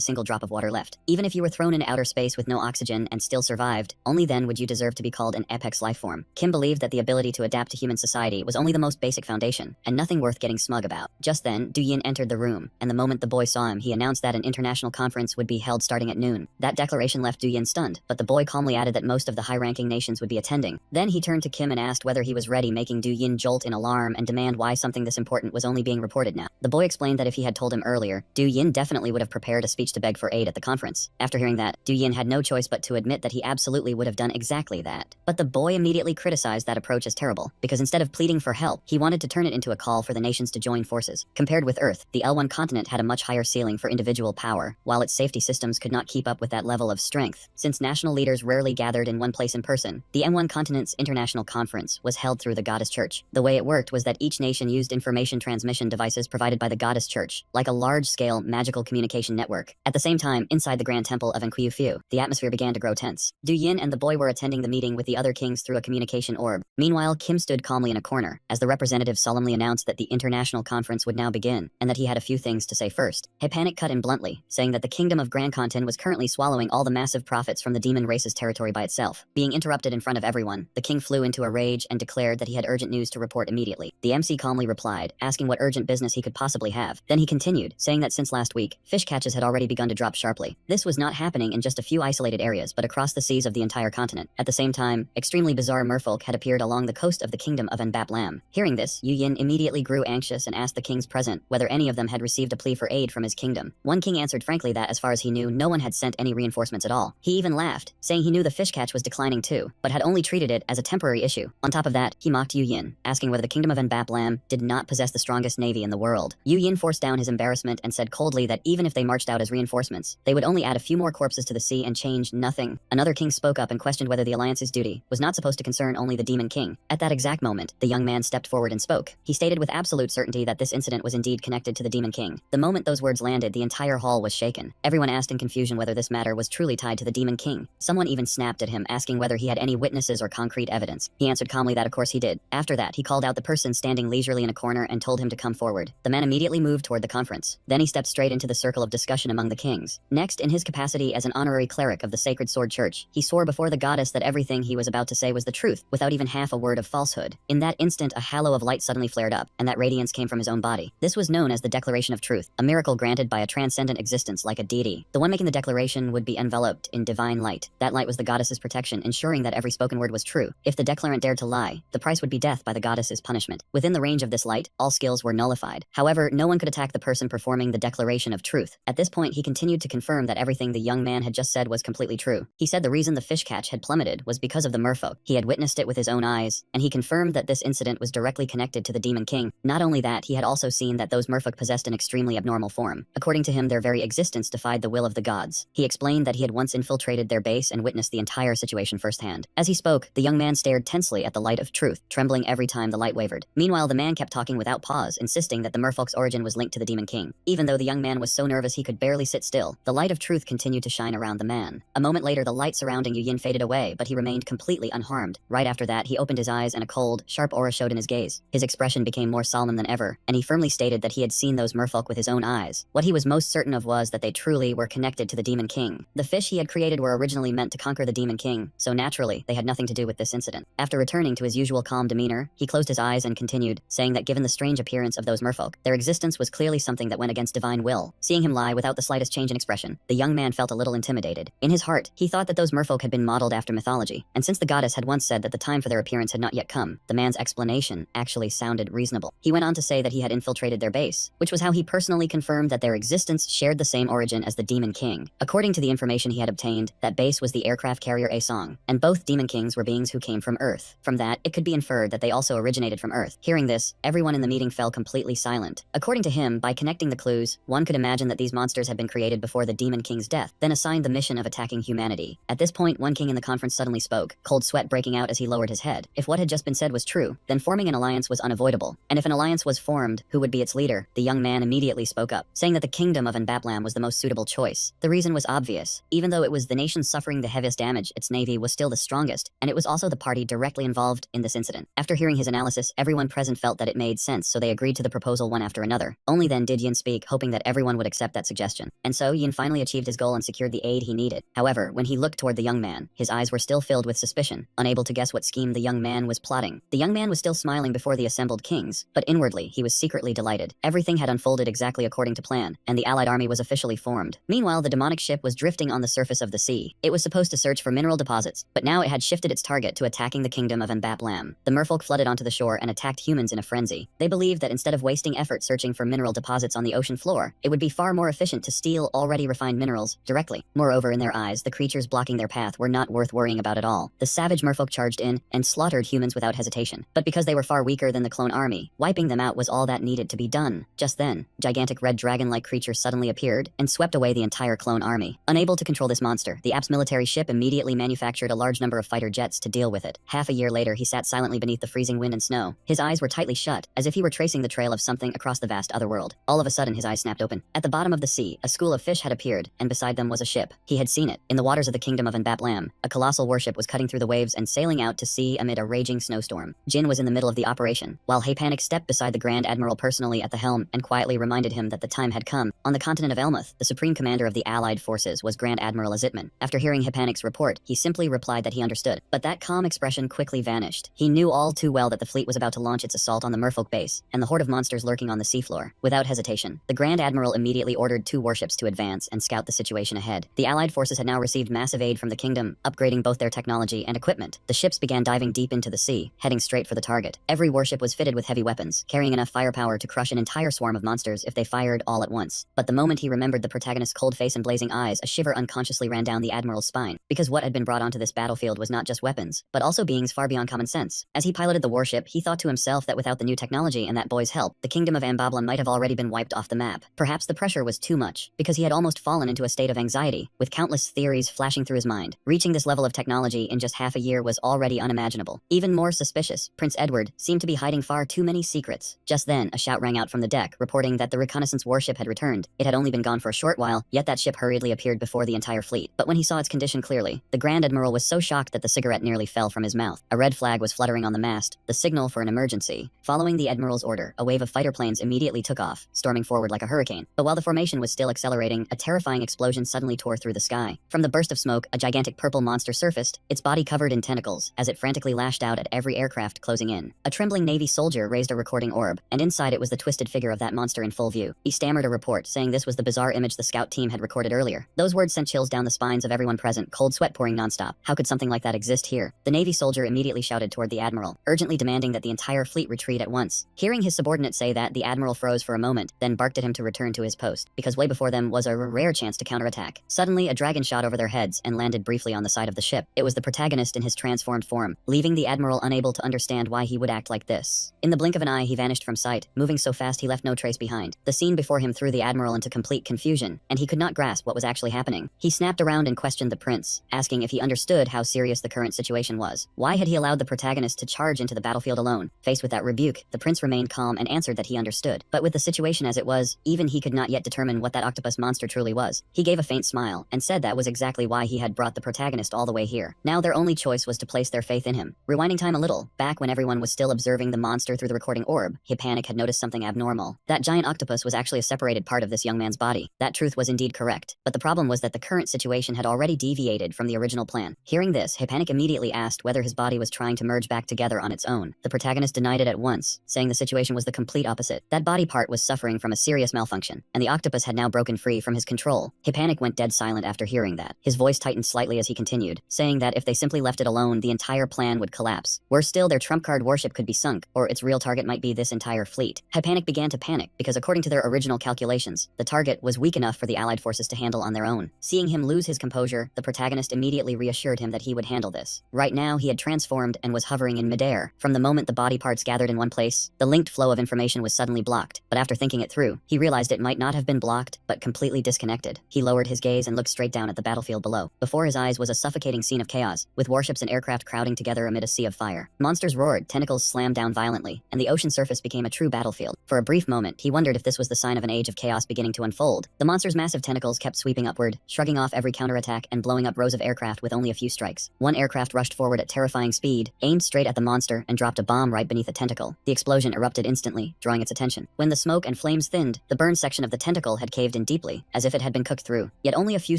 Speaker 1: single drop of water left. Even if you were thrown into outer space with no oxygen and still survived, only then would you deserve to be called an apex life form. Kim believed that the ability to adapt to human society was only the most basic foundation, and nothing worth getting smug about. Just then, Du Yin entered the room, and the moment the boy saw him, he announced that an international conference would be held starting at noon. That declaration left Du Yin stunned, but the boy calmly added that most of the high-ranking nations would be attending. Then he turned to Kim and asked whether he was ready, making Du Yin jolt in alarm and demand why something this important was only being reported now. The boy explained that if he had told him earlier, Du Yin definitely would have prepared a speech to beg for aid at the conference. After hearing that, Du Yin had no choice but to admit that he absolutely would have done exactly that. But the boy immediately criticized that approach as terrible, because instead of pleading for help, he wanted to turn it into a call for the nations to join forces. Compared with Earth, the L1 continent had a much higher ceiling for individual power, while its safety systems could not keep up with that level of strength. Since national leaders rarely gathered in one place in person, the M1 continent's international conference was held through the Goddess Church. The way it worked was that each nation used information transmission devices provided by the Goddess Church, like a large-scale magical communication network. At the same time, inside the Grand Temple of Enkiu, the atmosphere began to grow tense. Du Yin and the boy were attending the meeting with the other kings through a communication orb. Meanwhile, Kim stood calmly in a corner, as the representative solemnly announced that the international conference would now begin, and that he had a few things to say first. He panic cut in bluntly, saying that the kingdom of Grand Contin was currently swallowing all the massive profits from the demon race's territory by itself. Being interrupted in front of everyone, the king flew into a rage and declared that he had urgent news to report immediately. The MC calmly replied, asking what urgent business he could possibly have. Then he continued, saying that since last week, fish catches had already begun to drop sharply. This was not happening in just a few isolated areas, but across the seas of the entire continent. At the same time, extremely bizarre merfolk had appeared along the coast of the kingdom of Nbap Lam. Hearing this, Yu Yin immediately grew anxious and asked the kings present whether any of them had received a plea for aid from his kingdom. One king answered frankly that as far as he knew, no one had sent any reinforcements at all. He even laughed, saying he knew the fish catch was declining too, but had only treated it as a temporary issue. On top of that, he mocked Yu Yin, asking whether the kingdom of Nbap Lam did not possess the strongest navy in the world. Yu Yin forced down his embarrassment and said coldly that even if they marched out as reinforcements, they would only add a few more corpses to the sea and change nothing. Another king spoke up and questioned whether the alliance's duty was not supposed to concern only the demon king. At that exact moment, the young man stepped forward and spoke. He stated with absolute certainty that this incident was indeed connected to the demon king. The moment those words landed, the entire hall was shaken. Everyone asked in confusion whether this matter was truly tied to the demon king. Someone even snapped at him, asking whether he had any witnesses or concrete evidence. He answered calmly that of course he did. After that, he called out the person standing leisurely in a corner and told him to come forward. The man immediately moved toward the conference. Then he stepped straight into the circle of discussion among the kings. Next, in his capacity as an honorary cleric of the Sacred Sword Church, he swore before the goddess that everything he was about to say was the truth, without even half a word of falsehood. In that instant, a halo of light suddenly flared up, and that radiance came from his own body. This was known as the Declaration of Truth, a miracle granted by a transcendent existence like a deity. The one making the declaration would be enveloped in divine light. That light was the goddess's protection, ensuring that every spoken word was true. If the declarant dared to lie, the price would be death by the goddess's punishment. Within the range of this light, all skills were nullified. However, no one could attack the person performing the Declaration of Truth. At this point, he continued to confirm that everything the young man had just said was completely true. He said the reason the fish catch had plummeted was because of the merfolk. He had witnessed it with his own eyes, and he confirmed that this incident was directly connected to the Demon King. Not only that, he had also seen that those merfolk possessed an extremely abnormal form. According to him, their very existence defied the will of the gods. He explained that he had once infiltrated their base and witnessed the entire situation firsthand. As he spoke, the young man stared tensely at the light of truth, trembling every time the light wavered. Meanwhile, the man kept talking without pause, insisting that the merfolk's origin was linked to the Demon King. Even though the young man was so nervous he could barely sit still, the light of truth continued to shine around the man. A moment later, the light surrounding Yu Yin faded away, but he remained completely unharmed. Right after that, he opened his eyes and a cold, sharp aura showed in his gaze. His expression became more solemn than ever, and he firmly stated that he had seen those merfolk with his own eyes. What he was most certain of was that they truly were connected to the Demon King. The fish he had created were originally meant to conquer the Demon King, so naturally, they had nothing to do with this incident. After returning to his usual calm demeanor, he closed his eyes and continued, saying that given the strange appearance of those merfolk, their existence was clearly something that went against divine will. Seeing him lie without the slightest change in expression, the young man felt a little intimidated. In his heart, he thought that those merfolk had been modeled after mythology, and since the goddess had once said that the time for their appearance had not yet come, the man's explanation actually sounded reasonable. He went on to say that he had infiltrated their base, which was how he personally confirmed that their existence shared the same origin as the Demon King. According to the information he had obtained, that base was the aircraft carrier Asong, and both Demon Kings were beings who came from Earth. From that, it could be inferred that they also originated from Earth. Hearing this, everyone in the meeting fell completely silent. According to him, by connecting the clues, one could imagine that these monsters had been created before the Demon King's death, then assigned the mission of attacking humanity. At this point, one king in the conference suddenly spoke, cold sweat breaking out as he lowered his head. If what had just been said was true, then forming an alliance was unavoidable. And if an alliance was formed, who would be its leader? The young man immediately spoke up, saying that the kingdom of Anbaplam was the most suitable choice. The reason was obvious. Even though it was the nation suffering the heaviest damage, its navy was still the strongest, and it was also the party directly involved in this incident. After hearing his analysis, everyone present felt that it made sense, so they agreed to the proposal one after another. Only then did Yin speak, hoping that everyone would accept that suggestion. And so Yin finally achieved his goal and secured the aid he needed. However, when he looked toward the young man, his eyes were still filled with suspicion, unable to guess what scheme the young man was plotting. The young man was still smiling before the assembled kings, but inwardly he was secretly delighted. Everything had unfolded exactly according to plan, and the allied army was officially formed. Meanwhile, the demonic ship was drifting on the surface of the sea. It was supposed to search for mineral deposits, but now it had shifted its target to attacking the kingdom of Anbaplam. The merfolk flooded onto the shore and attacked humans in a frenzy. They believed that instead of wasting effort searching for mineral deposits on the ocean floor, it would be far more efficient to steal already refined minerals directly. Moreover, in their eyes, the creatures blocking their path were not worth worrying about at all. The savage merfolk charged in and slaughtered humans without hesitation. But because they were far weaker than the clone army, wiping them out was all that needed to be done. Just then, gigantic red dragon-like creatures suddenly appeared and swept away the entire clone army. Unable to control this monster, the App's military ship immediately manufactured a large number of fighter jets to deal with it. Half a year later, he sat silently beneath the freezing wind and snow. His eyes were tightly shut, as if he were tracing the trail of something across the vast other world. All of a sudden, his eyes snapped open. At the bottom of the sea, a school of fish had appeared, and beside them was a ship. He had seen it. In the waters of the kingdom of Anbaplam, a colossal warship was cutting through the waves and sailing out to sea amid a raging snowstorm. Jin was in the middle of the operation, while Haypanik stepped beside the Grand Admiral personally at the helm and quietly reminded him that the time had come. On the continent of Elmuth, the supreme commander of the allied forces was Grand Admiral Azitman. After hearing Haypanik's report, he simply replied that he understood. But that calm expression quickly vanished. He knew all too well that the fleet was about to launch its assault on the merfolk base, and the horde of monsters lurking on the seafloor. Without hesitation, the Grand Admiral immediately ordered 2 warships to advance and scout the situation ahead. The allied forces had now received massive aid from the kingdom, upgrading both their technology and equipment. The ships began diving deep into the sea, heading straight for the target. Every warship was fitted with heavy weapons, carrying enough firepower to crush an entire swarm of monsters if they fired all at once. But the moment he remembered the protagonist's cold face and blazing eyes, a shiver unconsciously ran down the admiral's spine, because what had been brought onto this battlefield was not just weapons, but also beings far beyond common sense. As he piloted the warship, he thought to himself that without the new technology and that boy's help, the kingdom of Anbaplam might have already been wiped off the map. Perhaps the pressure was too much, because he had almost fallen into a state of anxiety, with countless theories flashing through his mind. Reaching this level of technology in just half a year was already unimaginable. Even more suspicious, Prince Edward seemed to be hiding far too many secrets. Just then, a shout rang out from the deck, reporting that the reconnaissance warship had returned. It had only been gone for a short while, yet that ship hurriedly appeared before the entire fleet. But when he saw its condition clearly, the Grand Admiral was so shocked that the cigarette nearly fell from his mouth. A red flag was fluttering on the mast, the signal for an emergency. Following the Admiral's order, a wave of fighter planes immediately took off, storming forward like a hurricane. But while the formation was still accelerating, a terrifying explosion suddenly tore through the sky. From the burst of smoke, a gigantic purple monster surfaced, its body covered in tentacles, as it frantically lashed out at every aircraft closing in. A trembling Navy soldier raised a recording orb, and inside it was the twisted figure of that monster in full view. He stammered a report, saying this was the bizarre image the scout team had recorded earlier. Those words sent chills down the spines of everyone present, cold sweat pouring nonstop. How could something like that exist here? The Navy soldier immediately shouted toward the Admiral, urgently demanding that the entire fleet retreat at once. Hearing his subordinate say that, the Admiral froze for a moment, then barked at him to return to his post, because way before them was a rare chance to counterattack. Suddenly, a dragon shot over their heads and landed briefly on the side of the ship. It was the protagonist in his transformed form, leaving the Admiral unable to understand why he would act like this. In the blink of an eye, he vanished from sight, moving so fast he left no trace behind. The scene before him threw the Admiral into complete confusion, and he could not grasp what was actually happening. He snapped around and questioned the prince, asking if he understood how serious the current situation was. Why had he allowed the protagonist to charge into the battlefield alone? Faced with that rebuke, the prince remained calm and answered that he understood. But with the situation as it was, even he could not yet determine what that octopus monster truly was. He gave a faint smile, and said that was exactly why he had brought the protagonist all the way here. Now their only choice was to place their faith in him. Rewinding time a little, back when everyone was still observing the monster through the recording orb, Haypanik had noticed something abnormal. That giant octopus was actually a separated part of this young man's body. That truth was indeed correct, but the problem was that the current situation had already deviated from the original plan. Hearing this, Haypanik immediately asked whether his body was trying to merge back together on its own. The protagonist denied it at once, saying the situation was the complete opposite. That body part was suffering from a serious malfunction, and the octopus had now broken free from his control. Panic went dead silent after hearing that. His voice tightened slightly as he continued, saying that if they simply left it alone, the entire plan would collapse. Worse still, their trump card warship could be sunk, or its real target might be this entire fleet. Panic began to panic, because according to their original calculations, the target was weak enough for the Allied forces to handle on their own. Seeing him lose his composure, the protagonist immediately reassured him that he would handle this. Right now, he had transformed and was hovering in midair. From the moment the body parts gathered in one place, the linked flow of information was suddenly blocked. But after thinking it through, he realized it might not have been blocked, but completely disconnected. He lowered his gaze and looked straight down at the battlefield below. Before his eyes was a suffocating scene of chaos, with warships and aircraft crowding together amid a sea of fire. Monsters roared, tentacles slammed down violently, and the ocean surface became a true battlefield. For a brief moment, he wondered if this was the sign of an age of chaos beginning to unfold. The monster's massive tentacles kept sweeping upward, shrugging off every counterattack and blowing up rows of aircraft with only a few strikes. One aircraft rushed forward at terrifying speed, aimed straight at the monster, and dropped a bomb right beneath a tentacle. The explosion erupted instantly, drawing its attention. When the smoke and flames thinned, the burned section of the tentacle had caved in deeply, as if it had been cooked through. Yet only a few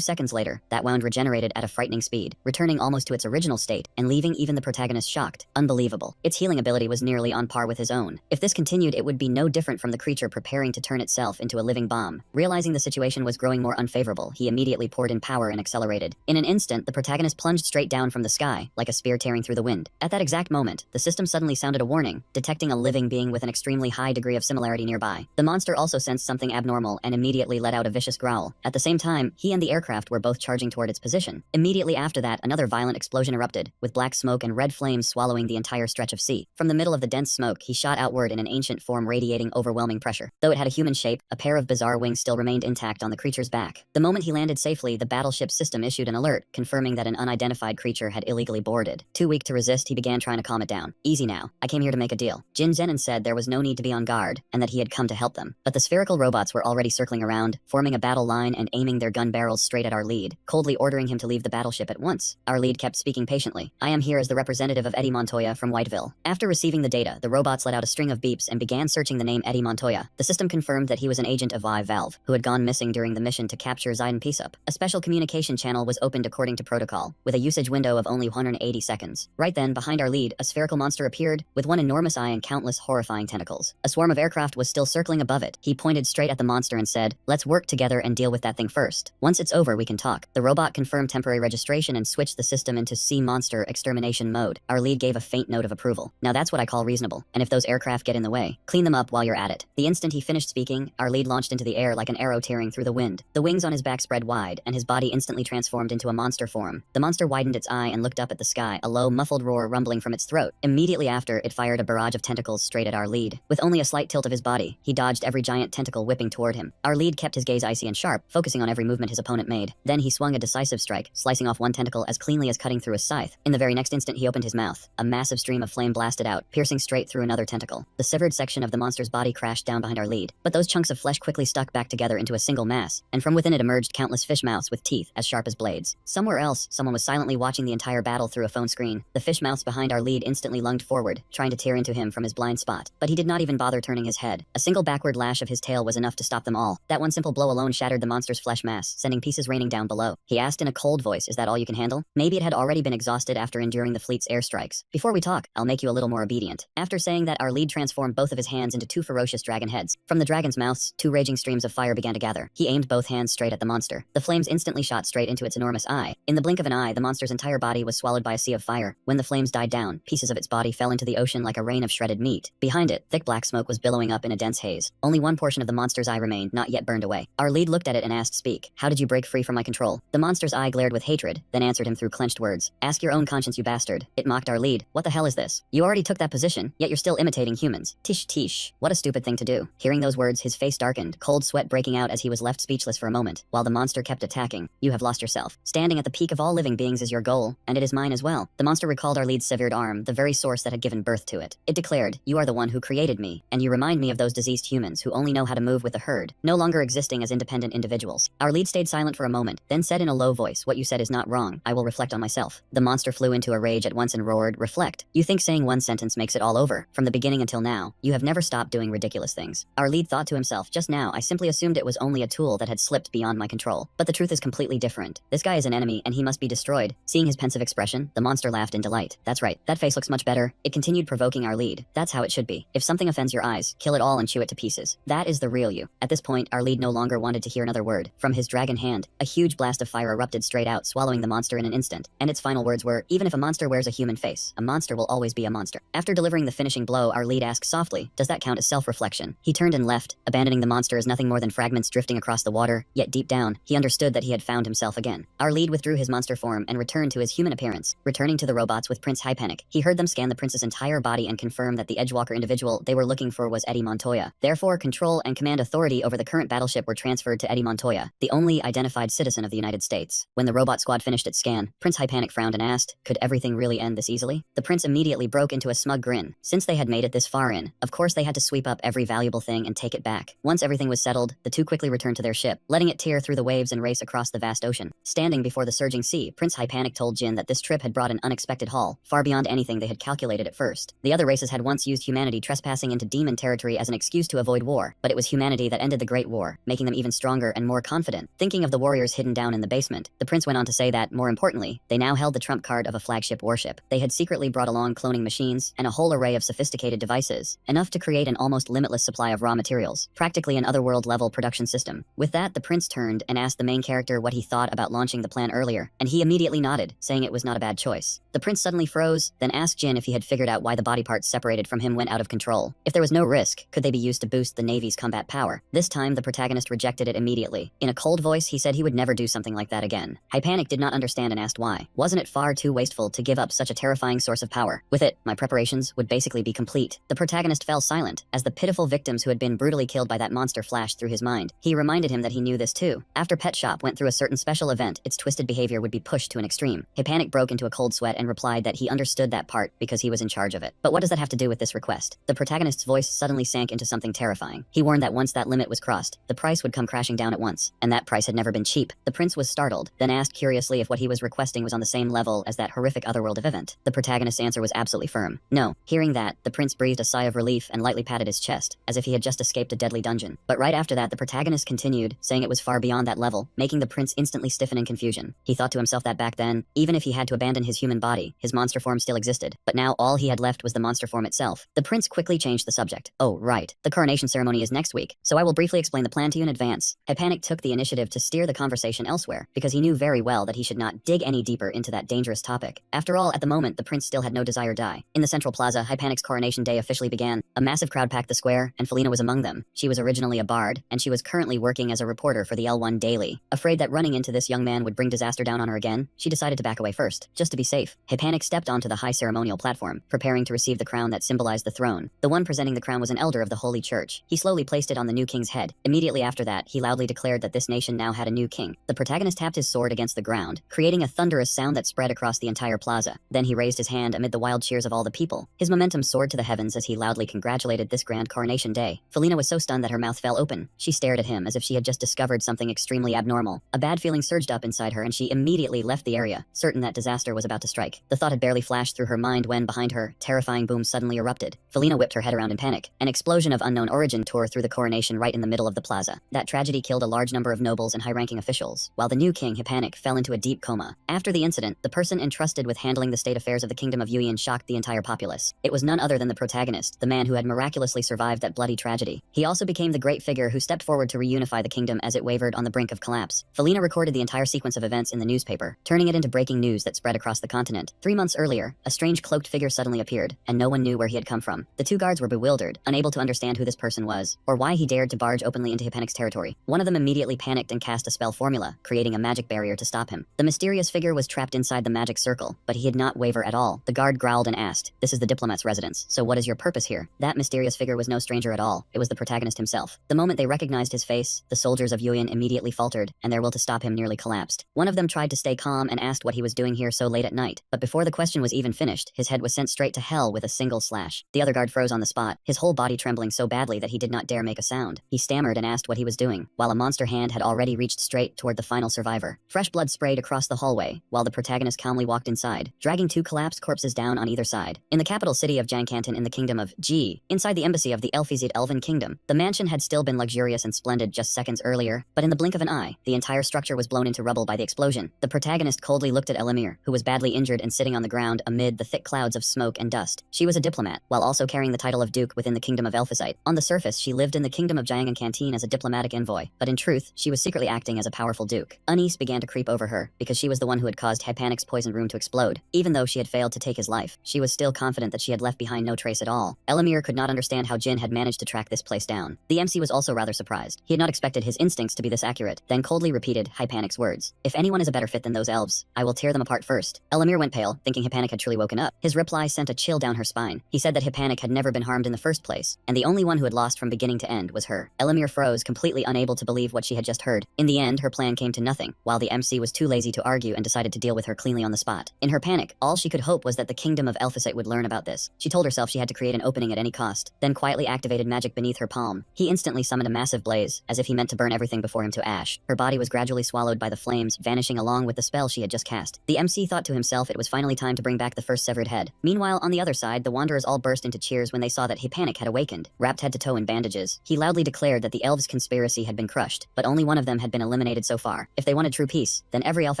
Speaker 1: seconds later, that wound regenerated at a frightening speed, returning almost to its original state, and leaving even the protagonist shocked. Unbelievable. Its healing ability was nearly on par with his own. If this continued, it would be no different from the creature preparing to turn itself into a living bomb. Realizing the situation was growing more unfavorable, he immediately poured in power and accelerated. In an instant, the protagonist plunged straight down from the sky, like a spear tearing through the wind. At that exact moment, the system suddenly sounded a warning, detecting a living being with an extremely high degree of similarity nearby. The monster also sensed something abnormal and immediately let out a vicious growl. At the same time, he and the aircraft were both charging toward its position. Immediately after that, another violent explosion erupted, with black smoke and red flames swallowing the entire stretch of sea. From the middle of the dense smoke, he shot outward in an ancient form radiating overwhelming pressure. Though it had a human shape, a pair of bizarre wings still remained intact on the creature's back. The moment he landed safely, the battleship system issued an alert, confirming that an unidentified creature had illegally boarded. Too weak to resist, he began trying to calm it down. Easy now. I came here to make a deal. Jin Zenon said there was no need to be on guard, and that he had come to help them. But the spherical robots were already circling around, forming a battle line and aiming their gun barrels straight at our lead, coldly ordering him to leave the battleship at once. Our lead kept speaking patiently. I am here as the representative of Eddie Montoya from Whiteville. After receiving the data, the robots let out a string of beeps and began searching the name Eddie Montoya. The system confirmed that he was an agent of Valve, who had gone missing during the mission to capture Zidane Peasup. A special communication channel was opened according to protocol, with a usage window of only 180 seconds. Right then, behind our lead, a spherical monster appeared, with one enormous eye and countless horrifying tentacles. A swarm of aircraft was still circling above it. He pointed straight at the monster and said, "Let's work together and deal with that thing first. Once it's over, we can talk." The robot confirmed temporary registration and switched the system into sea monster extermination mode. Our lead gave a faint note of approval. Now that's what I call reasonable. And if those aircraft get in the way, clean them up while you're at it. The instant he finished speaking, our lead launched into the air like an arrow tearing through the wind. The wings on his back spread wide, and his body instantly transformed into a monster form. The monster widened its eye and looked up at the sky, a low, muffled roar rumbling from its throat. Immediately after, it fired a barrage of tentacles straight at our lead. With only a slight tilt of his body, he dodged every giant tentacle whipping toward him. Our lead kept his gaze icy and sharp, focusing on every movement his opponent made. Then he swung a decisive strike, slicing off one tentacle as cleanly as cutting through a scythe. In the very next instant, he opened his mouth. A massive stream of flame blasted out, piercing straight through another tentacle. The severed section of the monster's body crashed down behind our lead, but those chunks of flesh quickly stuck back together into a single mass, and from within it emerged countless fish mouths with teeth as sharp as blades. Somewhere else, someone was silently watching the entire battle through a phone screen. The fish mouths behind our lead instantly lunged forward, trying to tear into him from his blind spot, but he did not even bother turning his head. A single backward lash of his tail was enough to stop them all. That one simple blow alone shattered the monster's flesh mass, sending pieces raining down below. He asked in a cold voice, "Is that all you can handle?" Maybe it had already been exhausted after enduring the fleet's airstrikes. "Before we talk, I'll make you a little more obedient." After saying that, our lead transformed both of his hands into two ferocious dragon heads. From the dragon's mouths, two raging streams of fire began to gather. He aimed both hands straight at the monster. The flames instantly shot straight into its enormous eye. In the blink of an eye, the monster's entire body was swallowed by a sea of fire. When the flames died down, pieces of its body fell into the ocean like a rain of shredded meat. Behind it, thick black smoke was billowing up in a dense haze. Only one portion of the monster's eye remained, not yet burned away. Our lead looked at it and asked, "Speak. How did you break free from my control?" The monster's eye glared with hatred, then answered him through clenched words. "Ask your own conscience, you bastard." It mocked our lead. "What the hell is this? You already took that position, yet you're still imitating humans. Tish tish. What a stupid thing to do." Hearing those words, his face darkened, cold sweat breaking out as he was left speechless for a moment, while the monster kept attacking. "You have lost yourself. Standing at the peak of all living beings is your goal, and it is mine as well." The monster recalled our lead's severed arm, the very source that had given birth to it. It declared, "You are the one who created me, and you remind me of those diseased humans who only know how to move with the herd, no longer existing as independent individuals." Our lead stayed silent for a moment, then said in a low voice, "What you said is not wrong. I will reflect on myself." The monster flew into a rage at once and roared, "Reflect? You think saying one sentence makes it all over? From the beginning until now, you have never stopped doing ridiculous things." Our lead thought to himself, "Just now, I simply assumed it was only a tool that had slipped beyond my control. But the truth is completely different. This guy is an enemy, and he must be destroyed." Seeing his pensive expression, the monster laughed in delight. "That's right. That face looks much better." It continued provoking our lead. "That's how it should be. If something offends your eyes, kill it all and chew it to pieces. That is the real you." At this point, our lead no no longer wanted to hear another word. From his dragon hand, a huge blast of fire erupted straight out, swallowing the monster in an instant. And its final words were, "Even if a monster wears a human face, a monster will always be a monster." After delivering the finishing blow, our lead asked softly, "Does that count as self-reflection?" He turned and left, abandoning the monster as nothing more than fragments drifting across the water, yet deep down, he understood that he had found himself again. Our lead withdrew his monster form and returned to his human appearance. Returning to the robots with Prince Hypanic, he heard them scan the prince's entire body and confirm that the Edgewalker individual they were looking for was Eddie Montoya. Therefore, control and command authority over the current battleship were transferred to Eddie Montoya, the only identified citizen of the United States. When the robot squad finished its scan, Prince Hypanic frowned and asked, "Could everything really end this easily?" The prince immediately broke into a smug grin. Since they had made it this far in, of course they had to sweep up every valuable thing and take it back. Once everything was settled, the two quickly returned to their ship, letting it tear through the waves and race across the vast ocean. Standing before the surging sea, Prince Hypanic told Jin that this trip had brought an unexpected haul, far beyond anything they had calculated at first. The other races had once used humanity trespassing into demon territory as an excuse to avoid war, but it was humanity that ended the Great War, making them even stronger and more confident. Thinking of the warriors hidden down in the basement, the prince went on to say that, more importantly, they now held the trump card of a flagship warship. They had secretly brought along cloning machines and a whole array of sophisticated devices, enough to create an almost limitless supply of raw materials, practically an otherworld-level production system. With that, the prince turned and asked the main character what he thought about launching the plan earlier, and he immediately nodded, saying it was not a bad choice. The prince suddenly froze, then asked Jin if he had figured out why the body parts separated from him went out of control. If there was no risk, could they be used to boost the Navy's combat power? This time, the protagonist rejected it immediately. In a cold voice, he said he would never do something like that again. Hypanic did not understand and asked why. Wasn't it far too wasteful to give up such a terrifying source of power? With it, my preparations would basically be complete. The protagonist fell silent, as the pitiful victims who had been brutally killed by that monster flashed through his mind. He reminded him that he knew this too. After Pet Shop went through a certain special event, its twisted behavior would be pushed to an extreme. Hypanic broke into a cold sweat and replied that he understood that part because he was in charge of it. But what does that have to do with this request? The protagonist's voice suddenly sank into something terrifying. He warned that once that limit was crossed, the price would come crashing down at once, and that price had never been cheap. The prince was startled, then asked curiously if what he was requesting was on the same level as that horrific otherworld event. The protagonist's answer was absolutely firm. No. Hearing that, the prince breathed a sigh of relief and lightly patted his chest, as if he had just escaped a deadly dungeon. But right after that, the protagonist continued, saying it was far beyond that level, making the prince instantly stiffen in confusion. He thought to himself that back then, even if he had to abandon his human body, his monster form still existed. But now all he had left was the monster form itself. The prince quickly changed the subject. "Oh, right. The coronation ceremony is next week, so I will briefly explain the plan to you in advance." Hypanic took the initiative to steer the conversation elsewhere, because he knew very well that he should not dig any deeper into that dangerous topic. After all, at the moment, the prince still had no desire to die. In the central plaza, Hypanic's coronation day officially began. A massive crowd packed the square, and Felina was among them. She was originally a bard, and she was currently working as a reporter for the L1 Daily. Afraid that running into this young man would bring disaster down on her again, she decided to back away first, just to be safe. Hypanic stepped onto the high ceremonial platform, preparing to receive the crown that symbolized the throne. The one presenting the crown was an elder of the Holy Church. He slowly placed it on the new king's head. Immediately after that, he loudly declared that this nation now had a new king. The protagonist tapped his sword against the ground, creating a thunderous sound that spread across the entire plaza. Then he raised his hand amid the wild cheers of all the people. His momentum soared to the heavens as he loudly congratulated this grand coronation day. Felina was so stunned that her mouth fell open. She stared at him as if she had just discovered something extremely abnormal. A bad feeling surged up inside her and she immediately left the area, certain that disaster was about to strike. The thought had barely flashed through her mind when, behind her, terrifying boom suddenly erupted. Felina whipped her head around in panic. An explosion of unknown origin tore through the coronation right in the middle of the plaza. That tragedy killed a large number of nobles and high-ranking officials, while the new king, Hypanic, fell into a deep coma. After the incident, the person entrusted with handling the state affairs of the kingdom of Yuyan shocked the entire populace. It was none other than the protagonist, the man who had miraculously survived that bloody tragedy. He also became the great figure who stepped forward to reunify the kingdom as it wavered on the brink of collapse. Felina recorded the entire sequence of events in the newspaper, turning it into breaking news that spread across the continent. 3 months earlier, a strange cloaked figure suddenly appeared, and no one knew where he had come from. The two guards were bewildered, unable to understand who this person was, or why he dared to barge openly into Hypanic's territory. One of them immediately panicked and cast a spell formula, creating a magic barrier to stop him. The mysterious figure was trapped inside the magic circle, but he did not waver at all. The guard growled and asked, "This is the diplomat's residence, so what is your purpose here?" That mysterious figure was no stranger at all. It was the protagonist himself. The moment they recognized his face, the soldiers of Yuyan immediately faltered, and their will to stop him nearly collapsed. One of them tried to stay calm and asked what he was doing here so late at night, but before the question was even finished, his head was sent straight to hell with a single slash. The other guard froze on the spot, his whole body trembling so badly that he did not dare make a sound. He stammered and asked what he was doing, while a monster hand had already reached straight toward the final survivor. Fresh blood sprayed across the hallway, while the protagonist calmly walked inside, dragging 2 collapsed corpses down on either side. In the capital city of Jangkanton in the kingdom of G, inside the embassy of the Elfizid Elven Kingdom, the mansion had still been luxurious and splendid just seconds earlier, but in the blink of an eye, the entire structure was blown into rubble by the explosion. The protagonist coldly looked at Elamir, who was badly injured and sitting on the ground amid the thick clouds of smoke and dust. She was a diplomat, while also carrying the title of Duke within the kingdom of Elphazite. On the surface, she lived in the kingdom of Jangkanton as a diplomatic envoy, but in truth, she was secretly acting as a powerful duke. Unease began to creep over her, because she was the one who had caused Hypanic's poisoned room to explode. Even though she had failed to take his life, she was still confident that she had left behind no trace at all. Elamir could not understand how Jin had managed to track this place down. The MC was also rather surprised. He had not expected his instincts to be this accurate, then coldly repeated Hypanic's words. If anyone is a better fit than those elves, I will tear them apart first. Elamir went pale, thinking Hypanic had truly woken up. His reply sent a chill down her spine. He said that Hypanic had never been harmed in the first place, and the only one who had lost from beginning to end was her. Elamir froze, completely unable to believe what she had just heard. In the end, her plan came to nothing, while the MC was too lazy to argue and decided to deal with her cleanly on the spot. In her panic, all she could hope was that the kingdom of Elphasite would learn about this. She told herself she had to create an opening at any cost, then quietly activated magic beneath her palm. He instantly summoned a massive blaze, as if he meant to burn everything before him to ash. Her body was gradually swallowed by the flames, vanishing along with the spell she had just cast. The MC thought to himself it was finally time to bring back the first severed head. Meanwhile, on the other side, the Wanderers all burst into cheers when they saw that Hypanic had awakened. Wrapped head to toe in bandages, he loudly declared that the elves' conspiracy had been crushed, but only one of them had been eliminated so far. If they wanted true peace, then every elf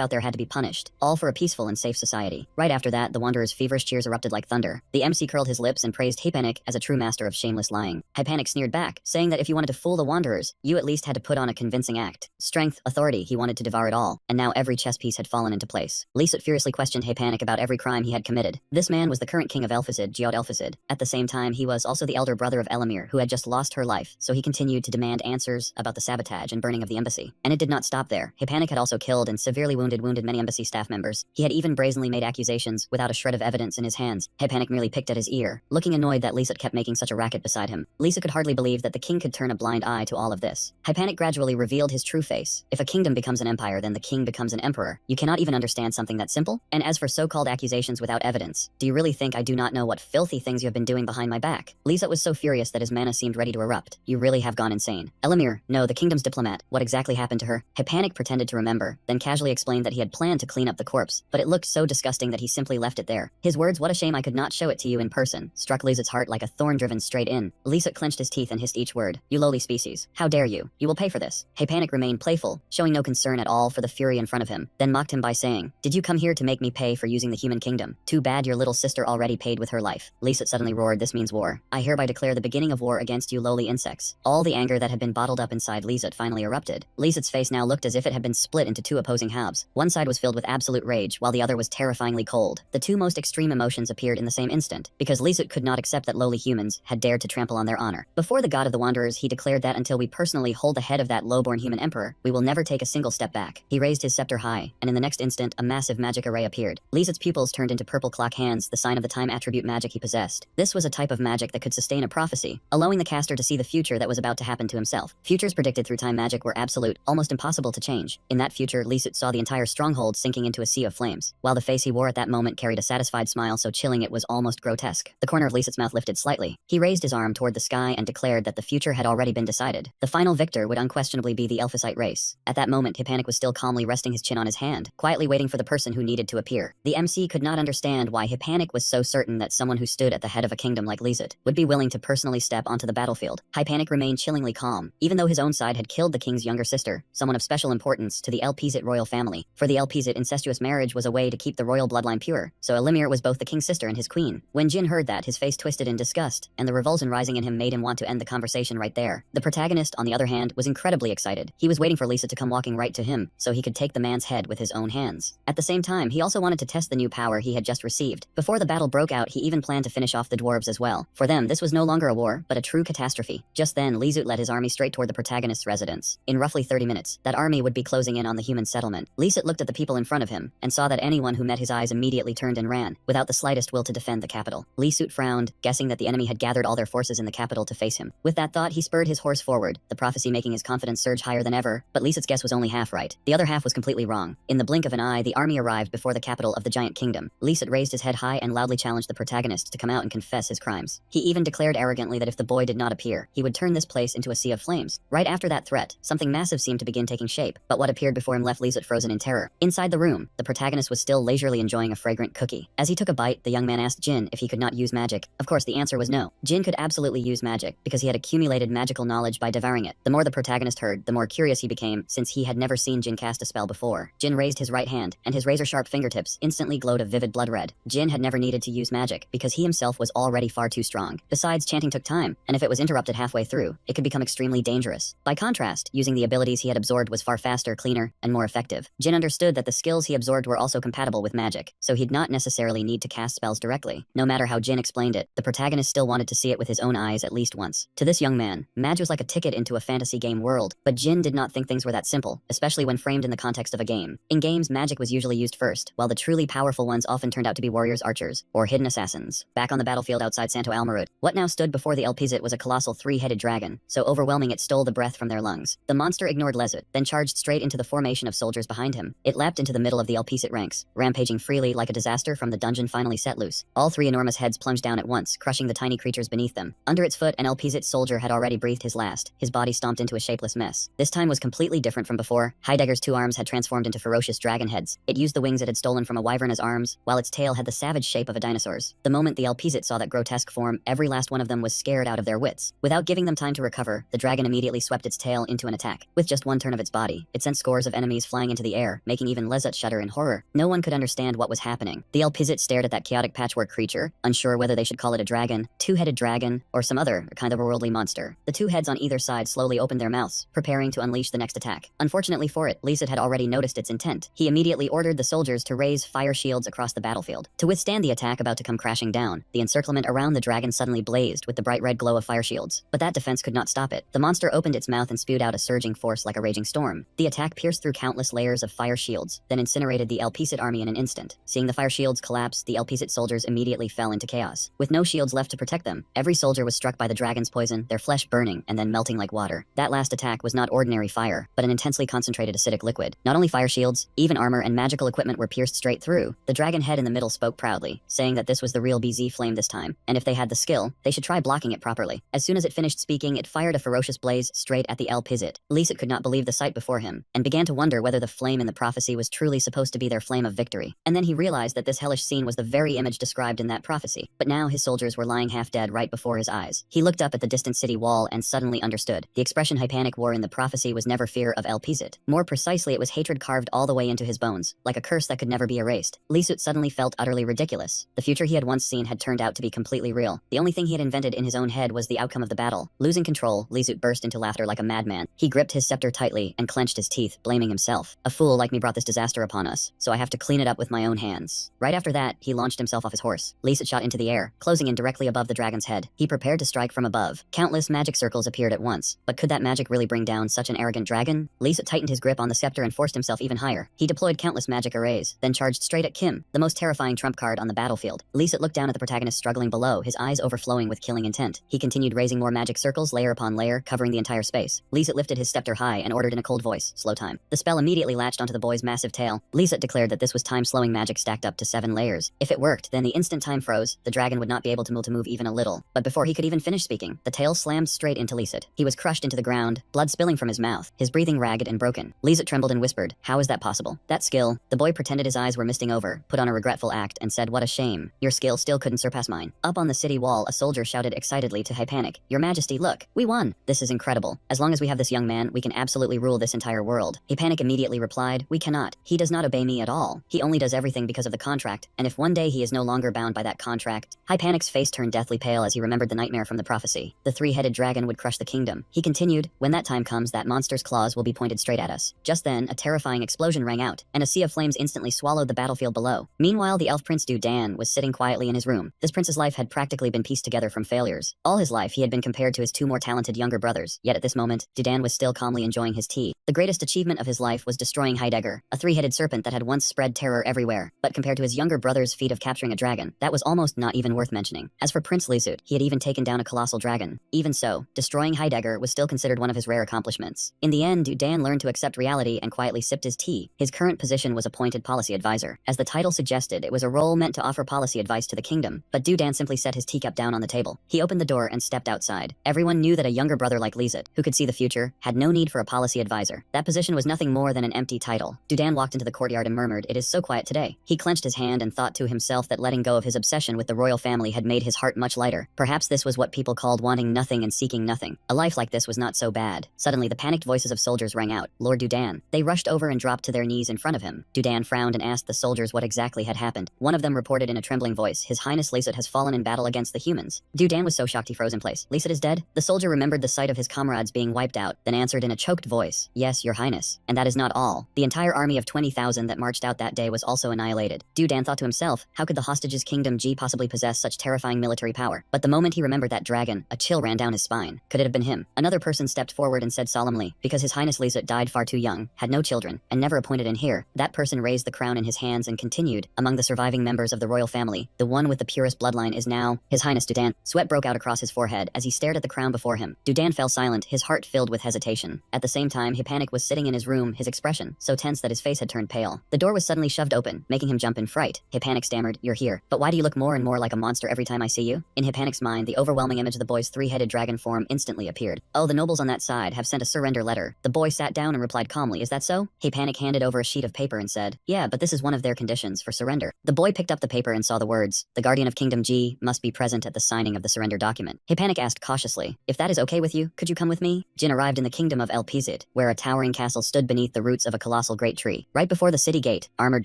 Speaker 1: out there had to be punished, all for a peaceful and safe society. Right after that, the Wanderers' feverish cheers erupted like thunder. The MC curled his lips and praised Hypanic as a true master of shameless lying. Hypanic sneered back, saying that if you wanted to fool the Wanderers, you at least had to put on a convincing act. Strength, authority, he wanted to devour it all, and now every chess piece had fallen into place. Lisut furiously questioned Hypanic about every crime he had committed. This man was the current king of Elphazid, Geod Elphazid. At the same time, he was also the elder brother of Elamir, who had just lost her life, so he continued to demand answers about the sabotage and burning of the embassy. And it did not stop there. Hypanic had also killed and severely wounded many embassy staff members. He had even brazenly made accusations without a shred of evidence in his hands. Hypanic merely picked at his ear, looking annoyed that Lisut kept making such a racket beside him. Lisa could hardly believe that the king could turn a blind eye to all of this. Hypanic gradually revealed his true face. If a kingdom becomes an empire, then the king becomes an emperor. You cannot even understand something that simple? And as for so-called accusations without evidence, do you really think I do not know what filthy things you have been doing behind my back? Lisut was so furious that his mana seemed ready to erupt. You really have gone insane. Elamir, no, the kingdom's diplomat. What exactly happened to her? Hypanic pretended to remember, then casually explained that he had planned to clean up the corpse, but it looked so disgusting that he simply left it there. His words, "What a shame I could not show it to you in person," struck Lisut's heart like a thorn driven straight in. Lisut clenched his teeth and hissed each word. You lowly species. How dare you? You will pay for this. Hypanic remained playful, showing no concern at all for the fury in front of him, then mocked him by saying, did you come here to make me pay for using the human kingdom? Too bad your little sister already paid with her life. Lisut suddenly roared, this means war. I hereby declare the beginning of war against you lowly insects. All the anger that had been bottled up inside Lisut finally erupted. Lisut's face now looked as if it had been split into two opposing halves. One side was filled with absolute rage, while the other was terrifyingly cold. The two most extreme emotions appeared in the same instant, because Lisut could not accept that lowly humans had dared to trample on their honor. Before the god of the Wanderers, he declared that until we personally hold the head of that low-born human emperor, we will never take a single step back. He raised his scepter high, and in the next instant, a massive magic array appeared. Lisut's pupils turned into purple clock hands, the sign of the time attribute magic he possessed. This was a type of magic that could sustain a prophecy, allowing the caster to see the future that was about to happen to himself. Futures predicted through time magic were absolute, almost impossible to change. In that future, Lisut saw the entire stronghold sinking into a sea of flames, while the face he wore at that moment carried a satisfied smile so chilling it was almost grotesque. The corner of Lisut's mouth lifted slightly. He raised his arm toward the sky and declared that the future had already been decided. The final victor would unquestionably be the Elphasite race. At that moment, Hypanic was still calmly resting his chin on his hand, quietly waiting for the person who needed to appear. The MC could not understand why Hypanic was so certain that someone who stood at the head of a kingdom like Lisut would be willing to personally step onto the battlefield. Hypanic remained chillingly calm, even though his own side had killed the king's younger sister, someone of special importance to the Elphazid royal family. For the Elphazid, incestuous marriage was a way to keep the royal bloodline pure, so Elamir was both the king's sister and his queen. When Jin heard that, his face twisted in disgust, and the revulsion rising in him made him want to end the conversation right there. The protagonist, on the other hand, was incredibly excited. He was waiting for Lisut to come walking right to him, so he could take the man's head with his own hands. At the same time, he also wanted to test the new power he had just received. Before the battle broke out, he even planned to finish off the dwarves as well. For them, this was no longer a war, but a true catastrophe. Just then, Lisut led his army straight toward the protagonist's residence. In roughly 30 minutes, that army would be closing in on the human settlement. Lisut looked at the people in front of him, and saw that anyone who met his eyes immediately turned and ran, without the slightest will to defend the capital. Lisut frowned, guessing that the enemy had gathered all their forces in the capital to face him. With that thought, he spurred his horse forward, the prophecy making his confidence surge higher than ever, but Lisut's guess was only half right. The other half was completely wrong. In the blink of an eye, the army arrived before the capital of the giant kingdom. Lisut raised his head high and loudly challenged the protagonist to come out and confess his crimes. He even declared arrogantly that if the boy did not appear, he would turn this place into a sea of flames. Right after that threat, something massive seemed to begin taking shape, but what appeared before him left Lisut frozen in terror. Inside the room, the protagonist was still leisurely enjoying a fragrant cookie. As he took a bite, the young man asked Jin if he could not use magic. Of course, the answer was no. Jin could absolutely use magic, because he had accumulated magical knowledge by devouring it. The more the protagonist heard, the more curious he became, since he had never seen Jin cast a spell before. Jin raised his right hand, and his razor-sharp fingertips instantly glowed a vivid blood red. Jin had never needed to use magic, because he himself was already far too strong. Besides, chanting took time, and if it was interrupted halfway through, it could become extremely dangerous. By contrast, using the abilities he had absorbed was far faster, cleaner, and more effective. Jin understood that the skills he absorbed were also compatible with magic, so he'd not necessarily need to cast spells directly. No matter how Jin explained it, the protagonist still wanted to see it with his own eyes at least once. To this young man, magic was like a ticket into a fantasy game world, but Jin did not think things were that simple, especially when framed in the context of a game. In games, magic was usually used first, while the truly powerful ones often turned out to be warriors, archers, or hidden assassins. Back on the battlefield outside Santo Almarud, what now stood before the Elpizit was a colossal three-headed dragon, so overwhelming it stole the breath from their lungs. The monster ignored Lezut, then charged straight into the formation of soldiers behind him. It lapped into the middle of the Elpizit ranks, rampaging freely like a disaster from the dungeon finally set loose. All three enormous heads plunged down at once, crushing the tiny creatures beneath them. Under its foot, an Elpizit soldier had already breathed his last, his body stomped into a shapeless mess. This time was completely different from before. Heidegger's two arms had transformed into ferocious dragon heads. It used the wings it had stolen from a wyvern as arms, while its tail had the savage shape of a dinosaur's. The moment the Elpizit saw that grotesque form, every last one of them was scared out of their wits. Without giving them time to recover, the dragon immediately swept its tail into an attack. With just one turn of its body, it sent scores of enemies flying into the air, making even Lezut shudder in horror. No one could understand what was happening. The Elpizit stared at that chaotic patchwork creature, unsure whether they should call it a dragon, two-headed dragon, or some other kind of a worldly monster. The two heads on either side slowly opened their mouths, preparing to unleash the next attack. Unfortunately for it, Lezut had already noticed its intent. He immediately ordered the soldiers to raise fire shields across the battlefield. To withstand the attack about to come crashing down, the encirclement around the dragon suddenly blazed with the bright red glow of fire shields. But that defense could not stop it. The monster opened its mouth and spewed out a surging force like a raging storm. The attack pierced through countless layers of fire shields, then incinerated the Elpizit army in an instant. Seeing the fire shields collapse, the Elpizit soldiers immediately fell into chaos. With no shields left to protect them, every soldier was struck by the dragon's poison, their flesh burning and then melting like water. That last attack was not ordinary fire, but an intensely concentrated acidic liquid. Not only fire shields, even armor and magical equipment were pierced straight through. The dragon head in the middle spoke proudly, saying that this was the real BZ flame this time, and if they had the skill, they should try blocking it properly. As soon as it finished speaking, it fired a ferocious blaze straight at the Elpizit. Lezut could not believe the sight before him, and began to wonder whether the flame in the prophecy was truly supposed to be their flame of victory. And then he realized that this hellish scene was the very image described in that prophecy. But now his soldiers were lying half dead right before his eyes. He looked up at the distant city wall and suddenly understood. The expression Hypanic wore in the prophecy was never fear of Elpizit. More precisely, it was hatred carved all the way into his bones, like a curse that could never be erased. Lezut suddenly felt utterly ridiculous. The future he had once seen had turned out to be completely real. The only thing he had invented in his own head was the outcome of the battle. Losing control, Lezut burst into laughter like a madman. He gripped his scepter tightly and clenched his teeth, blaming himself. A fool like me brought this disaster upon us, so I have to clean it up with my own hands. Right after that, he launched himself off his horse. Lezut shot into the air, closing in directly above the dragon's head. He prepared to strike from above. Countless magic circles appeared at once, but could that magic really bring down such an arrogant dragon? Lezut tightened his grip on the scepter and forced himself even higher. He deployed countless magic arrays, then charged straight at Kim, the most terrifying trump card on the battlefield. Lezut looked down at the protagonist struggling below, his eyes overflowing with killing intent. He continued raising more magic circles layer upon layer, covering the entire space. Lezut lifted his scepter high and ordered in a cold voice, "Slow time." The spell immediately latched onto the boy's massive tail. Lezut declared that this was time-slowing magic stacked up to 7 layers. If it worked, then the instant time froze, the dragon would not be able to move even a little. But before he could even finish speaking, the tail slammed straight into Lezut. He was crushed into the ground, blood spilling from his mouth, his breathing ragged and broken. Lezut trembled and whispered, "How is that possible?" That skill, the boy pretended his eyes were misting over, put on a regretful act, and said, "What a shame. Your skill still couldn't surpass mine." Up on the city wall, a soldier shouted excitedly to Hypanic, "Your Majesty, look! We won! This is incredible. As long as we have this young man, we can absolutely rule this entire world." Hypanic immediately replied, "We cannot. He does not obey me at all. He only does everything because of the contract, and if one day he is no longer bound by that contract..." Hypanic's face turned deathly pale as he remembered the nightmare from the prophecy. The three-headed dragon would crush the kingdom. He continued, "When that time comes, that monster's claws will be pointed straight at us." Just then, a terrifying explosion rang out, and a sea of flames instantly swallowed the battlefield below. Meanwhile, the elf prince Dudan was sitting quietly in his room. This prince's life had practically been pieced together from failures. All his life, he had been compared to his two more talented younger brothers, yet at this moment, Dudan was still calmly enjoying his tea. The greatest achievement of his life was destroying Heidegger, a three-headed serpent that had once spread terror everywhere. But compared to his younger brother's feat of capturing a dragon, that was almost not even worth mentioning. As for Prince Lezut, he had even taken down a colossal dragon. Even so, destroying Heidegger was still considered one of his rare accomplishments. In the end, Dudan learned to accept reality and quietly sipped his tea. His current position was appointed policy advisor. As the title suggested, it was a role meant to offer policy advice to the kingdom, but Dudan simply set his teacup down on the table. He opened the door and stepped outside. Everyone knew that a younger brother like Lezut, who could see the future, had no need for a policy advisor. That position was nothing more than an empty title. Dudan walked into the courtyard and murmured, "It is so quiet today." He clenched his hand and thought to himself that letting go of his obsession with the royal family had made his heart much lighter. Perhaps this was what people called wanting nothing and seeking nothing. A life like this was not so bad. Suddenly, the panicked voices of soldiers rang out, "Lord Dudan." They rushed over and dropped to their knees in front of him. Dudan frowned and asked the soldiers what exactly had happened. One of them reported in a trembling voice, "His Highness Lezut has fallen in battle against the humans." Dudan was so shocked he froze in place. "Lezut is dead?" The soldier remembered the sight of his comrades being wiped out, then answered in a choked voice, "Yes, your highness." And that is not all. The entire army of 20,000 that marched out that day was also annihilated. Dan thought to himself, how could the hostages' kingdom G possibly possess such terrifying military power? But the moment he remembered that dragon, a chill ran down his spine. Could it have been him? Another person stepped forward and said solemnly, because his highness Lizut died far too young, had no children, and never appointed an heir. That person raised the crown in his hands and continued, among the surviving members of the royal family, the one with the purest bloodline is now his highness Dudan. Sweat broke out across his forehead as he stared at the crown before him. Dudan fell silent, his heart filled with hesitation. At the same time, Hippanic was sitting in his room, his expression so tense that his face had turned pale. The door was suddenly shoved open, making him jump in fright. Hippanic stammered, "You're here. But why do you look more and more like a monster every time I see you?" In Hippanic's mind, the overwhelming image of the boy's three-headed dragon form instantly appeared. "Oh, the nobles on that side have sent a surrender letter." The boy sat down and replied calmly, "Is that so?" Hippanic handed over a sheet of paper and said, "Yeah, but this is one of their conditions for surrender." The boy picked up the paper and saw the words, "The Guardian of Kingdom G must be present at the signing of the surrender document." Hippanic asked cautiously, "If that is okay with you, could you come with me?" Jin arrived in the kingdom of El Pizit, where a towering castle stood beneath the roots of a colossal great tree. Right before the city gate, armored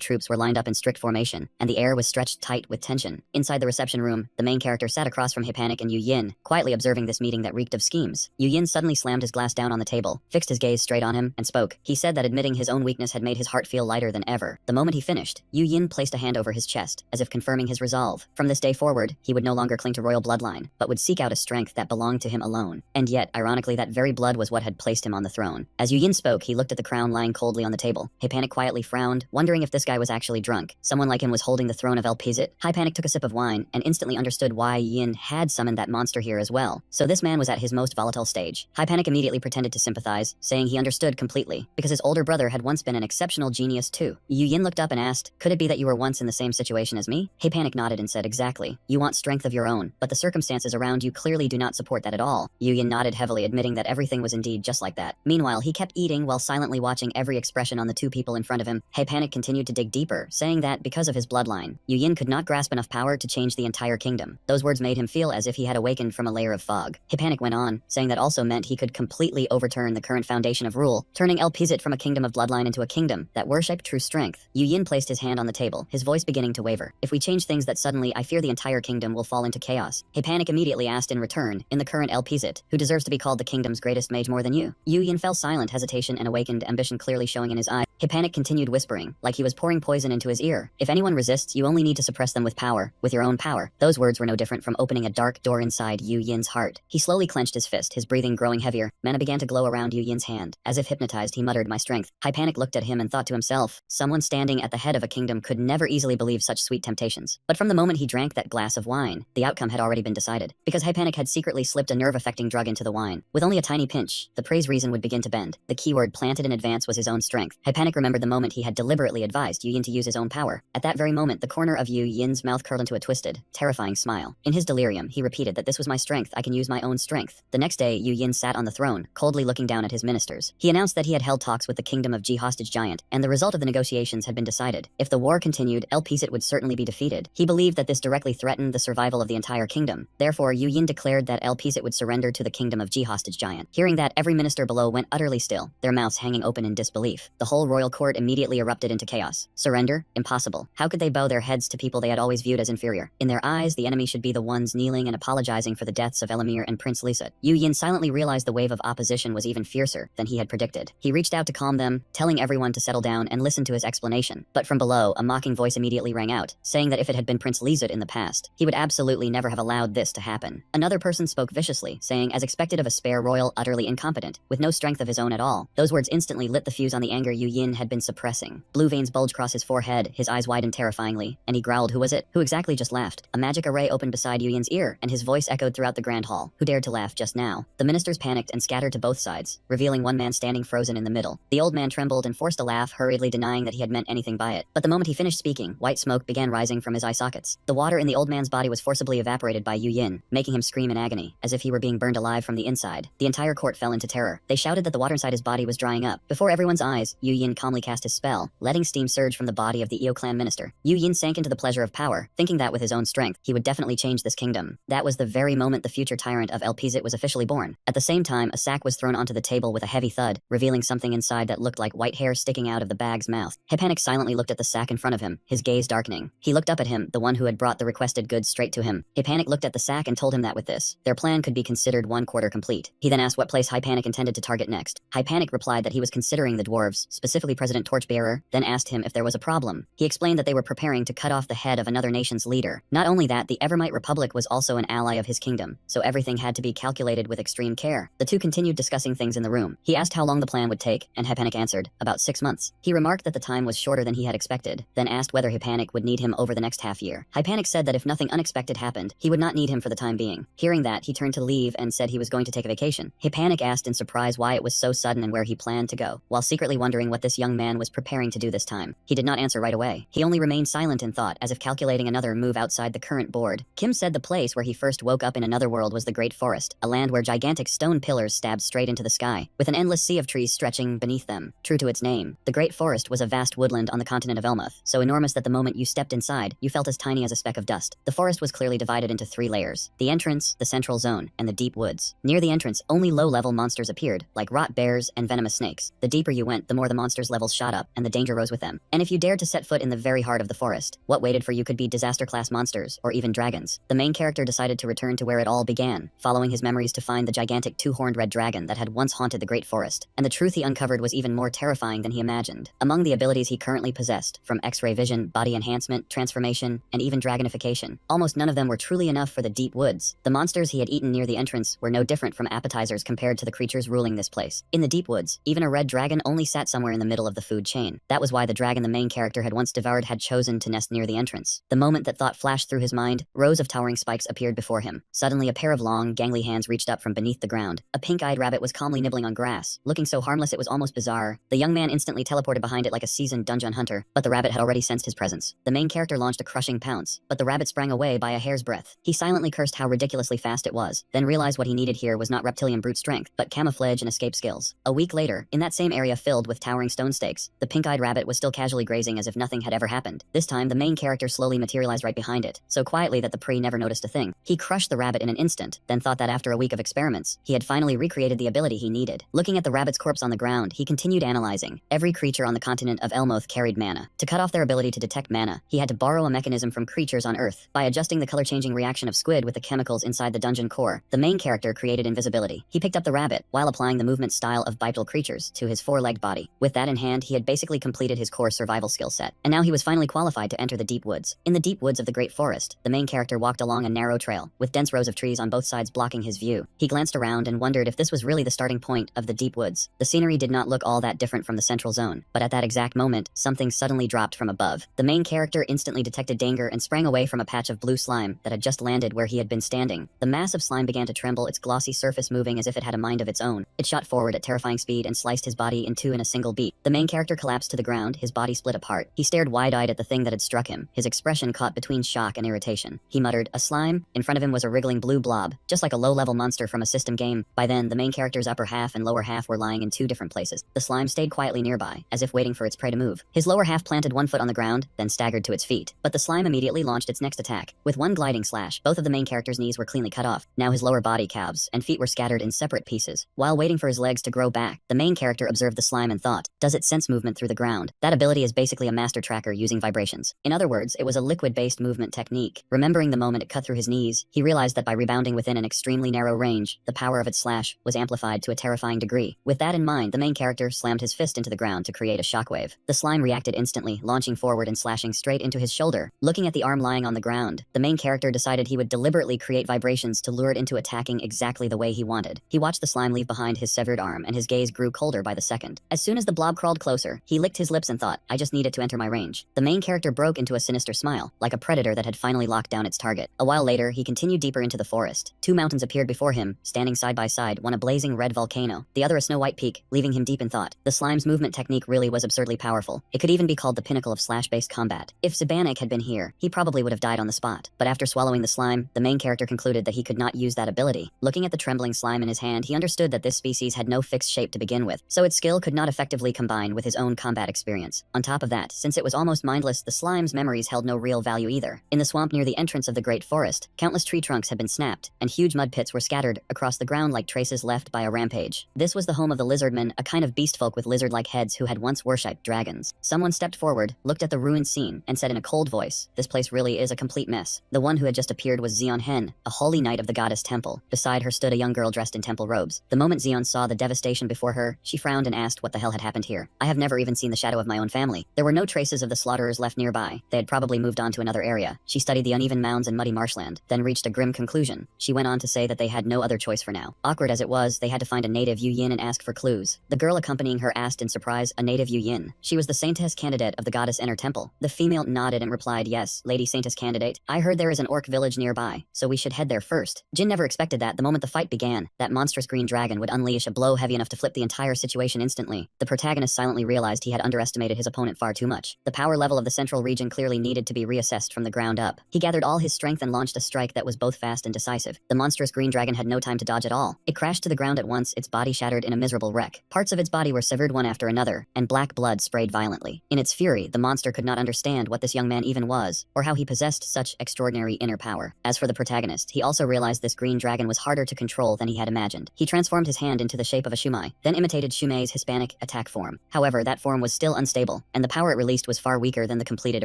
Speaker 1: troops were lined up in strict formation, and the air was stretched tight with tension. Inside the reception room, the main character sat across from Hippanic and Yu Yin, quietly observing this meeting that reeked of schemes. Yu Yin suddenly slammed his glass down on the table, fixed his gaze straight on him, and spoke. He said that admitting his own weakness had made his heart feel lighter than ever. The moment he finished, Yu Yin placed a hand over his chest, as if confirming his resolve. From this day forward, he would no longer cling to royal bloodline, but would seek out a strength that belonged to him alone. And yet, ironically, that very blood was what had placed him on the throne. As Yu Yin spoke, he looked at the crown lying coldly on the table. Hippanic quietly frowned, wondering if this guy was actually drunk. Someone like him was holding the throne of El Pizit. Hippanic took a sip of wine and instantly understood why Yin had summoned that monster here as well. So this man was at his most volatile stage. Hippanic immediately pretended to sympathize, saying he understood completely, because his older brother had once been an exceptional genius too. Yu Yin looked up and asked, "Could it be that you were once in the same situation as me?" Hippanic nodded and said, "Exactly. You want strength of your own, but the circumstances around you clearly do not support that at all." Yu Yin nodded heavily, admitting that everything was indeed just like that. Meanwhile, he kept eating while silently watching every expression on the two people in front of him. Hippanic continued to dig deeper, saying that because of his bloodline, Yu Yin could not grasp enough power to change the entire kingdom. Those words made him feel as if he had awakened from a layer of fog. Hippanic went on, saying that also meant he could completely overturn the current foundation of rule, turning El Pizit from a kingdom of bloodline into a kingdom that worshipped true strength. Yu Yin placed his hand on the table, his voice beginning to waver. "If we change things that suddenly, I fear the entire kingdom will fall into chaos." Hippanic immediately asked in return, "In the current El Pizit, who deserves to be called the kingdom's greatest mage more than you?" Yu Yin fell silent, hesitation and awakened ambition clearly showing in his eyes. Hippanic continued whispering, like he was pouring poison into his ear. "If anyone resists, you only need to suppress them with power, with your own power." Those words were no different from opening a dark door inside Yu Yin's heart. He slowly clenched his fist, his breathing growing heavier. Mana began to glow around Yu Yin's hand. As if hypnotized, he muttered, "My strength." Hippanic looked at him and thought to himself, someone standing at the head of a kingdom could never easily believe such sweet temptations. But from the moment he drank that glass of wine, the outcome had already been decided, because Hippanic had secretly slipped a nerve-affecting drug into the wine. With only a tiny pinch, the praise reason would begin to bend. The keyword planted in advance was his own strength. Hippanic remembered the moment he had deliberately advised Yu Yin to use his own power. At that very moment, the corner of Yu Yin's mouth curled into a twisted, terrifying smile. In his delirium, he repeated that this was my strength, I can use my own strength. The next day, Yu Yin sat on the throne, coldly looking down at his ministers. He announced that he had held talks with the kingdom of G hostage giant, and the result of the negotiations had been decided. If the war continued, El Pizit would certainly be defeated. He believed that this directly threatened the survival of the entire kingdom. Therefore, Yu Yin declared that El Pizit would surrender to the kingdom of G hostage giant. Hearing that, every minister below went utterly still, their mouths hanging open in disbelief. The whole royal court immediately erupted into chaos. Surrender? Impossible. How could they bow their heads to people they had always viewed as inferior? In their eyes, the enemy should be the ones kneeling and apologizing for the deaths of Elamir and Prince Lisut. Yu Yin silently realized the wave of opposition was even fiercer than he had predicted. He reached out to calm them, telling everyone to settle down and listen to his explanation. But from below, a mocking voice immediately rang out, saying that if it had been Prince Lisut in the past, he would absolutely never have allowed this to happen. Another person spoke viciously, saying, as expected of a spare royal, utterly incompetent, with no strength of his own at all. Those words instantly lit the fuse on the anger Yu Yin had been suppressing. Blue veins bulged across his forehead, his eyes widened terrifyingly, and he growled, "Who was it? Who exactly just laughed?" A magic array opened beside Yu Yin's ear, and his voice echoed throughout the grand hall. "Who dared to laugh just now?" The ministers panicked and scattered to both sides, revealing one man standing frozen in the middle. The old man trembled and forced a laugh, hurriedly denying that he had meant anything by it. But the moment he finished speaking, white smoke began rising from his eye sockets. The water in the old man's body was forcibly evaporated by Yu Yin, making him scream in agony, as if he were being burned alive from the inside. The entire court fell into terror. They shouted that the water inside his body was drying up. Before everyone's eyes, Yu Yin then calmly cast his spell, letting steam surge from the body of the Eo clan minister. Yu Yin sank into the pleasure of power, thinking that with his own strength, he would definitely change this kingdom. That was the very moment the future tyrant of El Pizit was officially born. At the same time, a sack was thrown onto the table with a heavy thud, revealing something inside that looked like white hair sticking out of the bag's mouth. Hypanik silently looked at the sack in front of him, his gaze darkening. He looked up at him, the one who had brought the requested goods straight to him. Hypanik looked at the sack and told him that with this, their plan could be considered 1/4 complete. He then asked what place Hypanik intended to target next. Hypanik replied that he was considering the dwarves, specifically President Torchbearer, then asked him if there was a problem. He explained that they were preparing to cut off the head of another nation's leader. Not only that, the Evermite Republic was also an ally of his kingdom, so everything had to be calculated with extreme care. The two continued discussing things in the room. He asked how long the plan would take, and Hypanik answered, about 6 months. He remarked that the time was shorter than he had expected, then asked whether Hypanik would need him over the next half year. Hypanik said that if nothing unexpected happened, he would not need him for the time being. Hearing that, he turned to leave and said he was going to take a vacation. Hypanik asked in surprise why it was so sudden and where he planned to go, while secretly wondering what this young man was preparing to do this time. He did not answer right away. He only remained silent in thought, as if calculating another move outside the current board. Kim said the place where he first woke up in another world was the Great Forest, a land where gigantic stone pillars stabbed straight into the sky, with an endless sea of trees stretching beneath them. True to its name, the Great Forest was a vast woodland on the continent of Elmoth, so enormous that the moment you stepped inside, you felt as tiny as a speck of dust. The forest was clearly divided into 3 layers: the entrance, the central zone, and the deep woods. Near the entrance, only low-level monsters appeared, like rot bears and venomous snakes. The deeper you went, the more the monsters' levels shot up, and the danger rose with them. And if you dared to set foot in the very heart of the forest, what waited for you could be disaster-class monsters, or even dragons. The main character decided to return to where it all began, following his memories to find the gigantic 2-horned red dragon that had once haunted the Great Forest, and the truth he uncovered was even more terrifying than he imagined. Among the abilities he currently possessed, from X-ray vision, body enhancement, transformation, and even dragonification, almost none of them were truly enough for the deep woods. The monsters he had eaten near the entrance were no different from appetizers compared to the creatures ruling this place. In the deep woods, even a red dragon only sat somewhere in the middle of the food chain. That was why the dragon the main character had once devoured had chosen to nest near the entrance. The moment that thought flashed through his mind, rows of towering spikes appeared before him. Suddenly, a pair of long, gangly hands reached up from beneath the ground. A pink-eyed rabbit was calmly nibbling on grass, looking so harmless it was almost bizarre. The young man instantly teleported behind it like a seasoned dungeon hunter, but the rabbit had already sensed his presence. The main character launched a crushing pounce, but the rabbit sprang away by a hair's breadth. He silently cursed how ridiculously fast it was, then realized what he needed here was not reptilian brute strength, but camouflage and escape skills. A week later, in that same area filled with towering stone stakes, the pink-eyed rabbit was still casually grazing as if nothing had ever happened. This time, the main character slowly materialized right behind it, so quietly that the prey never noticed a thing. He crushed the rabbit in an instant, then thought that after a week of experiments, he had finally recreated the ability he needed. Looking at the rabbit's corpse on the ground, he continued analyzing. Every creature on the continent of Elmoth carried mana. To cut off their ability to detect mana, he had to borrow a mechanism from creatures on Earth. By adjusting the color-changing reaction of squid with the chemicals inside the dungeon core, the main character created invisibility. He picked up the rabbit, while applying the movement style of bipedal creatures to his 4-legged body. With that in hand, he had basically completed his core survival skill set, and now he was finally qualified to enter the deep woods. In the deep woods of the Great Forest, the main character walked along a narrow trail, with dense rows of trees on both sides blocking his view. He glanced around and wondered if this was really the starting point of the deep woods. The scenery did not look all that different from the central zone, but at that exact moment, something suddenly dropped from above. The main character instantly detected danger and sprang away from a patch of blue slime that had just landed where he had been standing. The mass of slime began to tremble, its glossy surface moving as if it had a mind of its own. It shot forward at terrifying speed and sliced his body in two in a single beat. The main character collapsed to the ground, his body split apart. He stared wide-eyed at the thing that had struck him, his expression caught between shock and irritation. He muttered, "A slime?" In front of him was a wriggling blue blob, just like a low-level monster from a system game. By then, the main character's upper half and lower half were lying in 2 different places. The slime stayed quietly nearby, as if waiting for its prey to move. His lower half planted 1 foot on the ground, then staggered to its feet. But the slime immediately launched its next attack. With one gliding slash, both of the main character's knees were cleanly cut off. Now his lower body, calves, and feet were scattered in separate pieces. While waiting for his legs to grow back, the main character observed the slime and thought, does it sense movement through the ground? That ability is basically a master tracker using vibrations. In other words, it was a liquid-based movement technique. Remembering the moment it cut through his knees, he realized that by rebounding within an extremely narrow range, the power of its slash was amplified to a terrifying degree. With that in mind, the main character slammed his fist into the ground to create a shockwave. The slime reacted instantly, launching forward and slashing straight into his shoulder. Looking at the arm lying on the ground, the main character decided he would deliberately create vibrations to lure it into attacking exactly the way he wanted. He watched the slime leave behind his severed arm, and his gaze grew colder by the second. As soon as the blob crawled closer, he licked his lips and thought, I just need it to enter my range. The main character broke into a sinister smile, like a predator that had finally locked down its target. A while later, he continued deeper into the forest. 2 mountains appeared before him, standing side by side, one a blazing red volcano, the other a snow-white peak, leaving him deep in thought. The slime's movement technique really was absurdly powerful. It could even be called the pinnacle of slash-based combat. If Zabanik had been here, he probably would have died on the spot. But after swallowing the slime, the main character concluded that he could not use that ability. Looking at the trembling slime in his hand, he understood that this species had no fixed shape to begin with, so its skill could not effectively combine with his own combat experience. On top of that, since it was almost mindless, the slime's memories held no real value either. In the swamp near the entrance of the great forest, countless tree trunks had been snapped, and huge mud pits were scattered across the ground like traces left by a rampage. This was the home of the lizardmen, a kind of beast folk with lizard-like heads who had once worshipped dragons. Someone stepped forward, looked at the ruined scene, and said in a cold voice, "This place really is a complete mess." The one who had just appeared was Zeon Hen, a holy knight of the goddess temple. Beside her stood a young girl dressed in temple robes. The moment Zeon saw the devastation before her, she frowned and asked what the hell had happened here. "I have never even seen the shadow of my own family." There were no traces of the slaughterers left nearby. They had probably moved on to another area. She studied the uneven mounds and muddy marshland, then reached a grim conclusion. She went on to say that they had no other choice for now. Awkward as it was, they had to find a native Yu Yin and ask for clues. The girl accompanying her asked in surprise, "A native Yu Yin?" She was the saintess candidate of the goddess inner temple. The female nodded and replied, "Yes, lady saintess candidate. I heard there is an orc village nearby, so we should head there first." Jin never expected that the moment the fight began, that monstrous green dragon would unleash a blow heavy enough to flip the entire situation instantly. The protagonist silently realized he had underestimated his opponent far too much. The power level of the central region clearly needed to be reassessed from the ground up. He gathered all his strength and launched a strike that was both fast and decisive. The monstrous green dragon had no time to dodge at all. It crashed to the ground at once, its body shattered in a miserable wreck. Parts of its body were severed one after another, and black blood sprayed violently. In its fury, the monster could not understand what this young man even was, or how he possessed such extraordinary inner power. As for the protagonist, he also realized this green dragon was harder to control than he had imagined. He transformed his hand into the shape of a shumai, then imitated Shumei's Hispanic attack form. However, that form was still unstable, and the power it released was far weaker than the completed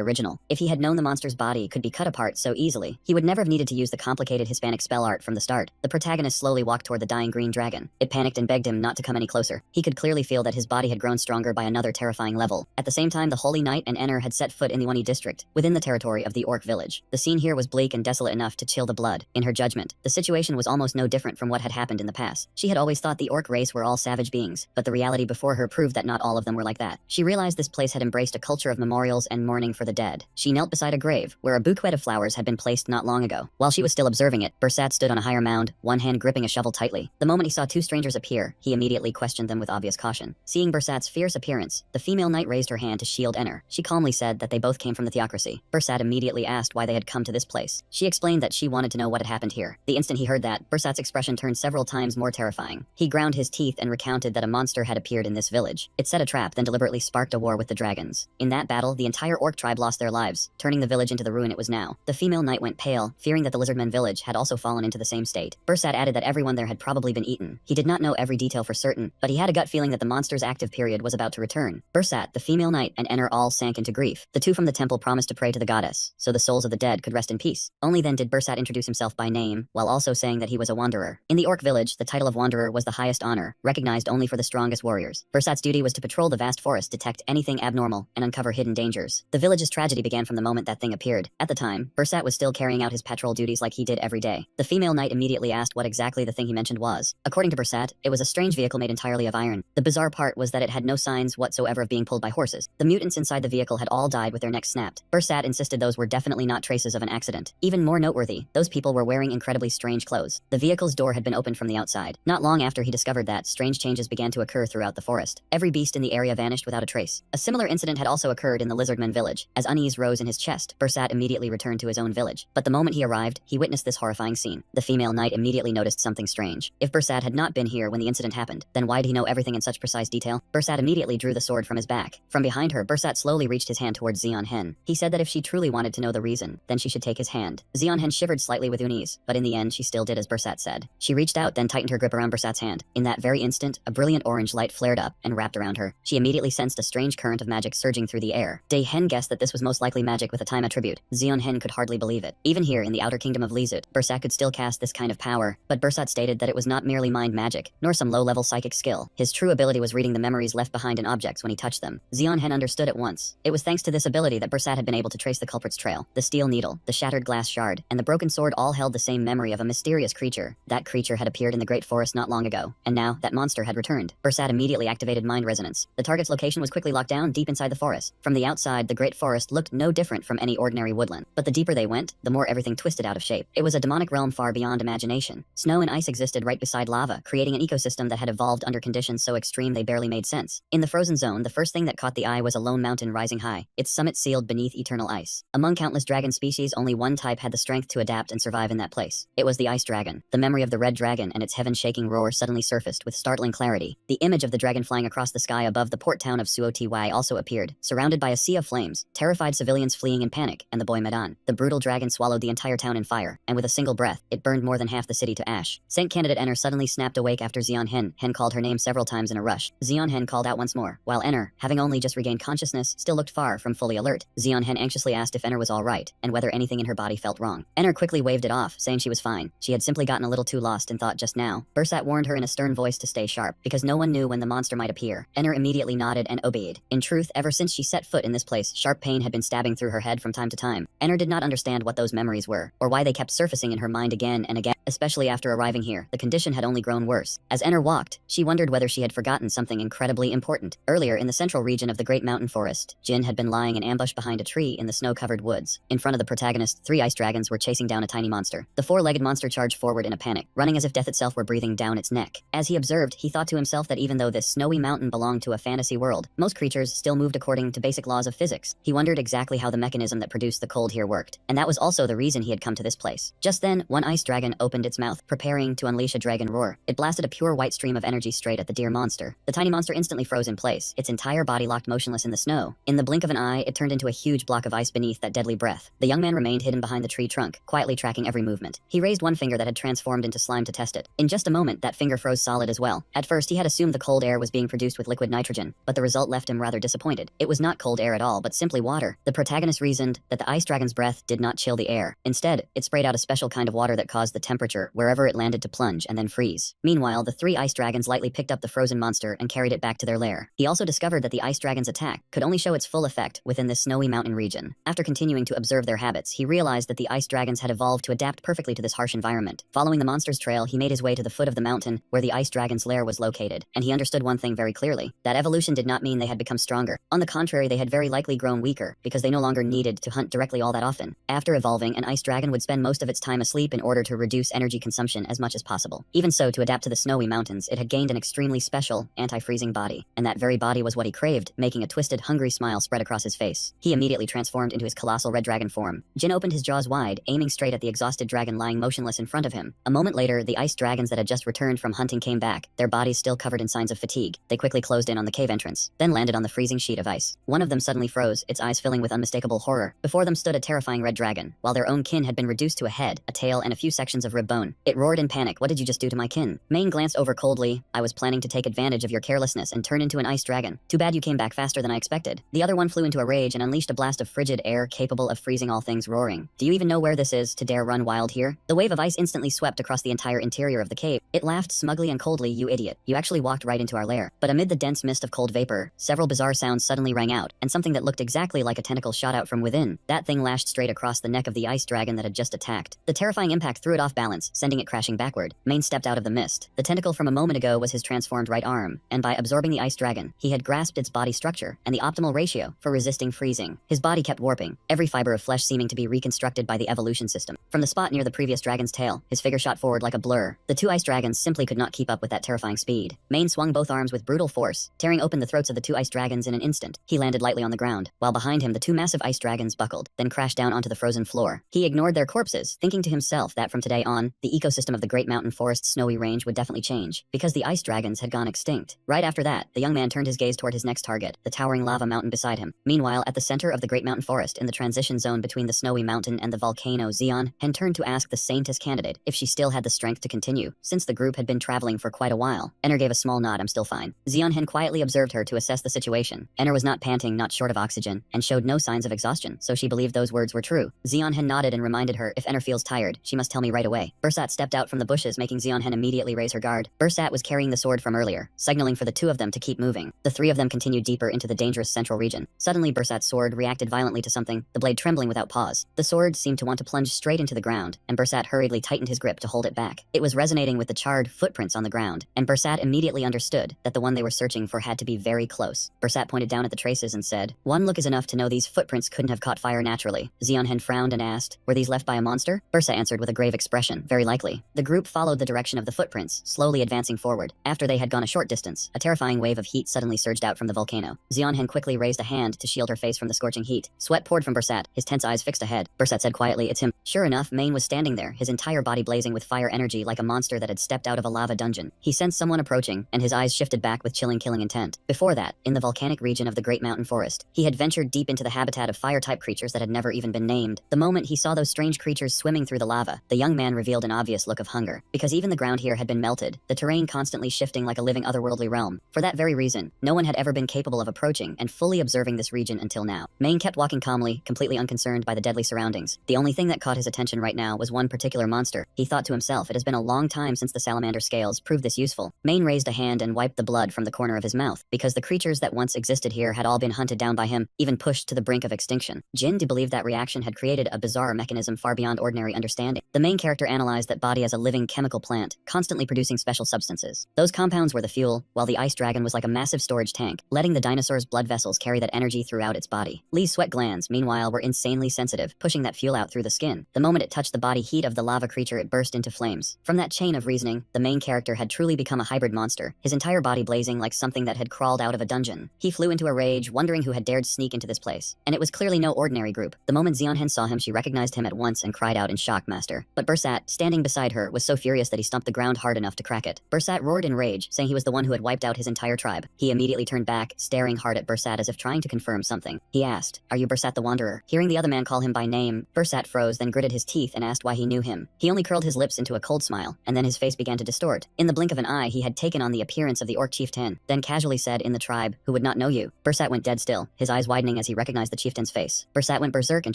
Speaker 1: original. If he had known the monster's body could be cut apart so easily, he would never have needed to use the complicated Hispanic spell art from the start. The protagonist slowly walked toward the dying green dragon. It panicked and begged him not to come any closer. He could clearly feel that his body had grown stronger by another terrifying level. At the same time, the Holy Knight and Enner had set foot in the Wani district, within the territory of the orc village. The scene here was bleak and desolate enough to chill the blood. In her judgment, the situation was almost no different from what had happened in the past. She had always thought the orc race were all savage beings, but the reality before her proved that not all of them were like that. She realized this place had embraced a culture of memorials and mourning for the dead. She knelt beside a grave, where a bouquet of flowers had been placed not long ago. While she was still observing it, Bursat stood on a higher mound, one hand gripping a shovel tightly. The moment he saw two strangers appear, he immediately questioned them with obvious caution. Seeing Bursat's fierce appearance, the female knight raised her hand to shield Enner. She calmly said that they both came from the theocracy. Bursat immediately asked why they had come to this place. She explained that she wanted to know what had happened here. The instant he heard that, Bursat's expression turned several times more terrifying. He ground his teeth and recounted that a monster had appeared in this village. It set a trap, then deliberately sparked a war with the dragons. In that battle, the entire orc tribe lost their lives, turning the village into the ruin it was now. The female knight went pale, fearing that the lizardmen village had also fallen into the same state. Bursat added that everyone there had probably been eaten. He did not know every detail for certain, but he had a gut feeling that the monster's active period was about to return. Bursat, the female knight, and Enner all sank into grief. The two from the temple promised to pray to the goddess, so the souls of the dead could rest in peace. Only then did Bursat introduce himself by name, while also saying that he was a wanderer. In the orc village, the title of wanderer was the highest honor, recognized only for the strongest warriors. Bursat's duty was to patrol the vast forest, detect anything abnormal, and uncover hidden dangers. The village's tragedy began from the moment that thing appeared. At the time, Bursat was still carrying out his patrol duties like he did every day. The female knight immediately asked what exactly the thing he mentioned was. According to Bursat, it was a strange vehicle made entirely of iron. The bizarre part was that it had no signs whatsoever of being pulled by horses. The mutants inside the vehicle had all died with their necks snapped. Bursat insisted those were definitely not traces of an accident. Even more noteworthy, those people were wearing incredibly strange clothes. The vehicle's door had been opened from the outside. Not long after he discovered that, strange changes began to occur throughout the forest. Every beast in the area vanished without a trace. A similar incident had also occurred in the lizardmen village. As unease rose in his chest, Bursat immediately returned to his own village. But the moment he arrived, he witnessed this horrifying scene. The female knight immediately noticed something strange. If Bursat had not been here when the incident happened, then why did he know everything in such precise detail? Bursat immediately drew the sword from his back. From behind her, Bursat slowly reached his hand towards Zeon Hen. He said that if she truly wanted to know the reason, then she should take his hand. Zeon Hen shivered slightly with unease, but in the end she still did as Bursat said. She reached out, then tightened her grip around Bursat's hand. In that very instant, a brilliant orange light flared up and wrapped around her. She immediately sensed a strange current of magic surging through the air. Day Hen guessed that this was most likely magic with a time attribute. Zeon Hen could hardly believe it. Even here in the outer kingdom of Lizut, Bursat could still cast this kind of power, but Bursat stated that it was not merely mind magic, nor some low-level psychic skill. His true ability was reading the memories left behind in objects when he touched them. Zeon Hen understood at once. It was thanks to this ability that Bursat had been able to trace the culprit's trail. The steel needle, the shattered glass shard, and the broken sword all held the same memory of a mysterious creature. That creature had appeared in the great forest not long ago, and now that monster had returned. Bursat immediately activated mind resonance. The target's location was quickly locked down deep inside the forest. From the outside, the great forest looked no different from any ordinary woodland. But the deeper they went, the more everything twisted out of shape. It was a demonic realm far beyond imagination. Snow and ice existed right beside lava, creating an ecosystem that had evolved under conditions so extreme they barely made sense. In the frozen zone, the first thing that caught the eye was a lone mountain rising high, its summit sealed beneath eternal ice. Among countless dragon species, only one type had the strength to adapt and survive in that place. It was the ice dragon. The memory of the red dragon and its heaven-shaking roar suddenly surfaced with startling clarity. The image of the dragon flying across the sky sky above the port town of Suoty also appeared, surrounded by a sea of flames, terrified civilians fleeing in panic, and the boy Medan. The brutal dragon swallowed the entire town in fire, and with a single breath, it burned more than half the city to ash. Saint candidate Enner suddenly snapped awake after Xian Hen called her name several times in a rush. Xian Hen called out once more, while Enner, having only just regained consciousness, still looked far from fully alert. Xian Hen anxiously asked if Enner was all right, and whether anything in her body felt wrong. Enner quickly waved it off, saying she was fine. She had simply gotten a little too lost in thought just now. Bursat warned her in a stern voice to stay sharp, because no one knew when the monster might appear. Enner immediately nodded and obeyed. In truth, ever since she set foot in this place, sharp pain had been stabbing through her head from time to time. Enner did not understand what those memories were, or why they kept surfacing in her mind again and again. Especially after arriving here, the condition had only grown worse. As Enner walked, she wondered whether she had forgotten something incredibly important. Earlier, in the central region of the Great Mountain Forest, Jin had been lying in ambush behind a tree in the snow-covered woods. In front of the protagonist, 3 ice dragons were chasing down a tiny monster. The 4-legged monster charged forward in a panic, running as if death itself were breathing down its neck. As he observed, he thought to himself that even though this snowy mountain belonged to a fantasy world, most creatures still moved according to basic laws of physics. He wondered exactly how the mechanism that produced the cold here worked, and that was also the reason he had come to this place. Just then, one ice dragon opened its mouth, preparing to unleash a dragon roar. It blasted a pure white stream of energy straight at the dear monster. The tiny monster instantly froze in place, its entire body locked motionless in the snow. In the blink of an eye, it turned into a huge block of ice beneath that deadly breath. The young man remained hidden behind the tree trunk, quietly tracking every movement. He raised one finger that had transformed into slime to test it. In just a moment, that finger froze solid as well. At first, he had assumed the cold air was being produced with liquid nitrogen, but the result left him rather disappointed. It was not cold air at all, but simply water. The protagonist reasoned that the ice dragon's breath did not chill the air. Instead, it sprayed out a special kind of water that caused the temperature wherever it landed to plunge and then freeze. Meanwhile, the 3 ice dragons lightly picked up the frozen monster and carried it back to their lair. He also discovered that the ice dragon's attack could only show its full effect within this snowy mountain region. After continuing to observe their habits, he realized that the ice dragons had evolved to adapt perfectly to this harsh environment. Following the monster's trail, he made his way to the foot of the mountain where the ice dragon's lair was located, and he understood one thing very clearly: that evolution did not mean they had become stronger. On the contrary, they had very likely grown weaker, because they no longer needed to hunt directly all that often. After evolving, an ice dragon would spend most of its time asleep in order to reduce energy consumption as much as possible. Even so, to adapt to the snowy mountains, it had gained an extremely special, anti-freezing body, and that very body was what he craved, making a twisted, hungry smile spread across his face. He immediately transformed into his colossal red dragon form. Jin opened his jaws wide, aiming straight at the exhausted dragon lying motionless in front of him. A moment later, the ice dragons that had just returned from hunting came back, their bodies still covered in signs of fatigue. They quickly closed in on the cave entrance, then landed on the freezing sheet of ice. One of them suddenly froze, its eyes filling with unmistakable horror. Before them stood a terrifying red dragon, while their own kin had been reduced to a head, a tail, and a few sections of rib bone. It roared in panic. "What did you just do to my kin?" Mane glanced over coldly. "I was planning to take advantage of your carelessness and turn into an ice dragon. Too bad you came back faster than I expected." The other one flew into a rage and unleashed a blast of frigid air capable of freezing all things roaring. "Do you even know where this is, to dare run wild here?" The wave of ice instantly swept across the entire interior of the cave. It laughed smugly and coldly. "You idiot. You actually walked right into our lair." But amid the dense mist of cold vapor, several bizarre sounds suddenly rang out, and something that looked exactly like a tentacle shot out from within. That thing lashed straight across the neck of the ice dragon that had just attacked. The terrifying impact threw it off balance, sending it crashing backward. Mane stepped out of the mist. The tentacle from a moment ago was his transformed right arm, and by absorbing the ice dragon, he had grasped its body structure and the optimal ratio for resisting freezing. His body kept warping, every fiber of flesh seeming to be reconstructed by the evolution system. From the spot near the previous dragon's tail, his figure shot forward like a blur. The 2 ice dragons simply could not keep up with that terrifying speed. Mane swung both arms with brutal force, tearing open the throats of the 2 ice dragons in an instant. He landed lightly on the ground, while behind him the 2 massive ice dragons buckled, then crashed down onto the frozen floor. He ignored their corpses, thinking to himself that from today on, the ecosystem of the Great Mountain Forest's snowy range would definitely change, because the ice dragons had gone extinct. Right after that, the young man turned his gaze toward his next target, the towering lava mountain beside him. Meanwhile, at the center of the Great Mountain Forest, in the transition zone between the snowy mountain and the volcano, Xian Hen turned to ask the Saintess candidate if she still had the strength to continue, since the group had been traveling for quite a while. Enner gave a small nod. "I'm still fine." Xian Hen quietly observed her to assess the situation. Enner was not panting, not short of oxygen, and showed no signs of exhaustion, so she believed those words were true. Xian Hen nodded and reminded her, "If Enner feels tired, she must tell me right away." Bursat stepped out from the bushes, making Xian Hen immediately raise her guard. Bursat was carrying the sword from earlier, signaling for the 2 of them to keep moving. The 3 of them continued deeper into the dangerous central region. Suddenly, Bursat's sword reacted violently to something, the blade trembling without pause. The sword seemed to want to plunge straight into the ground, and Bursat hurriedly tightened his grip to hold it back. It was resonating with the charred footprints on the ground, and Bursat immediately understood that the one they were searching for had to be very close. Bursat pointed down at the traces and said, "One look is enough to know these footprints couldn't have caught fire naturally." Xian Hen frowned and asked, "Were these left by a monster?" Bursat answered with a grave expression, "Very likely." The group followed the direction of the footprints, slowly advancing forward. After they had gone a short distance, a terrifying wave of heat suddenly surged out from the volcano. Xian Hen quickly raised a hand to shield her face from the scorching heat. Sweat poured from Bursat, his tense eyes fixed ahead. Bursat said quietly, "It's him." Sure enough, Mane was standing there, his entire body blazing with fire energy like a monster that had stepped out of a lava dungeon. He sensed someone approaching, and his eyes shifted back with chilling killing intent. Before that, in the volcanic region of the Great Mountain Forest, he had ventured deep into the habitat of fire-type creatures that had never even been named. The moment he saw those strange creatures swimming through the lava, the young man revealed an obvious look of hunger. Because even the ground here had been melted, the terrain constantly shifting like a living otherworldly realm. For that very reason, no one had ever been capable of approaching and fully observing this region until now. Main kept walking calmly, completely unconcerned by the deadly surroundings. The only thing that caught his attention right now was one particular monster. He thought to himself, it has been a long time since the salamander scales proved this useful. Main raised a hand and wiped the blood from the corner of his mouth, because the creatures that once existed here had all been hunted down by him, even pushed to the brink of extinction. Jin believed that reaction had created a bizarre mechanism far beyond ordinary understanding. The main character analyzed that body as a living chemical plant, constantly producing special substances. Those compounds were the fuel, while the ice dragon was like a massive storage tank, letting the dinosaur's blood vessels carry that energy throughout its body. Lee's sweat glands, meanwhile, were insanely sensitive, pushing that fuel out through the skin. The moment it touched the body heat of the lava creature, it burst into flames. From that chain of reasoning, the main character had truly become a hybrid monster, his entire body blazing like something that had crawled out of a dungeon. He flew into a rage, wondering who had dared sneak into this place. And it was clearly no ordinary group. The moment Xionhen saw him, she recognized him at once and cried out in shock, "Master." But Bursat, standing beside her, was so furious that he stomped the ground hard enough to crack it. Bursat roared in rage, saying he was the one who had wiped out his entire tribe. He immediately turned back, staring hard at Bursat as if trying to confirm something. He asked, "Are you Bursat the Wanderer?" Hearing the other man call him by name, Bursat froze, then gritted his teeth and asked why he knew him. He only curled his lips into a cold smile, and then his face began to distort. In the blink of an eye, he had taken on the appearance of the orc chieftain, then casually said, "In the tribe, who would not know you?" Bursat went dead still, his eyes widening as he recognized the chieftain's face. Bursat went berserk and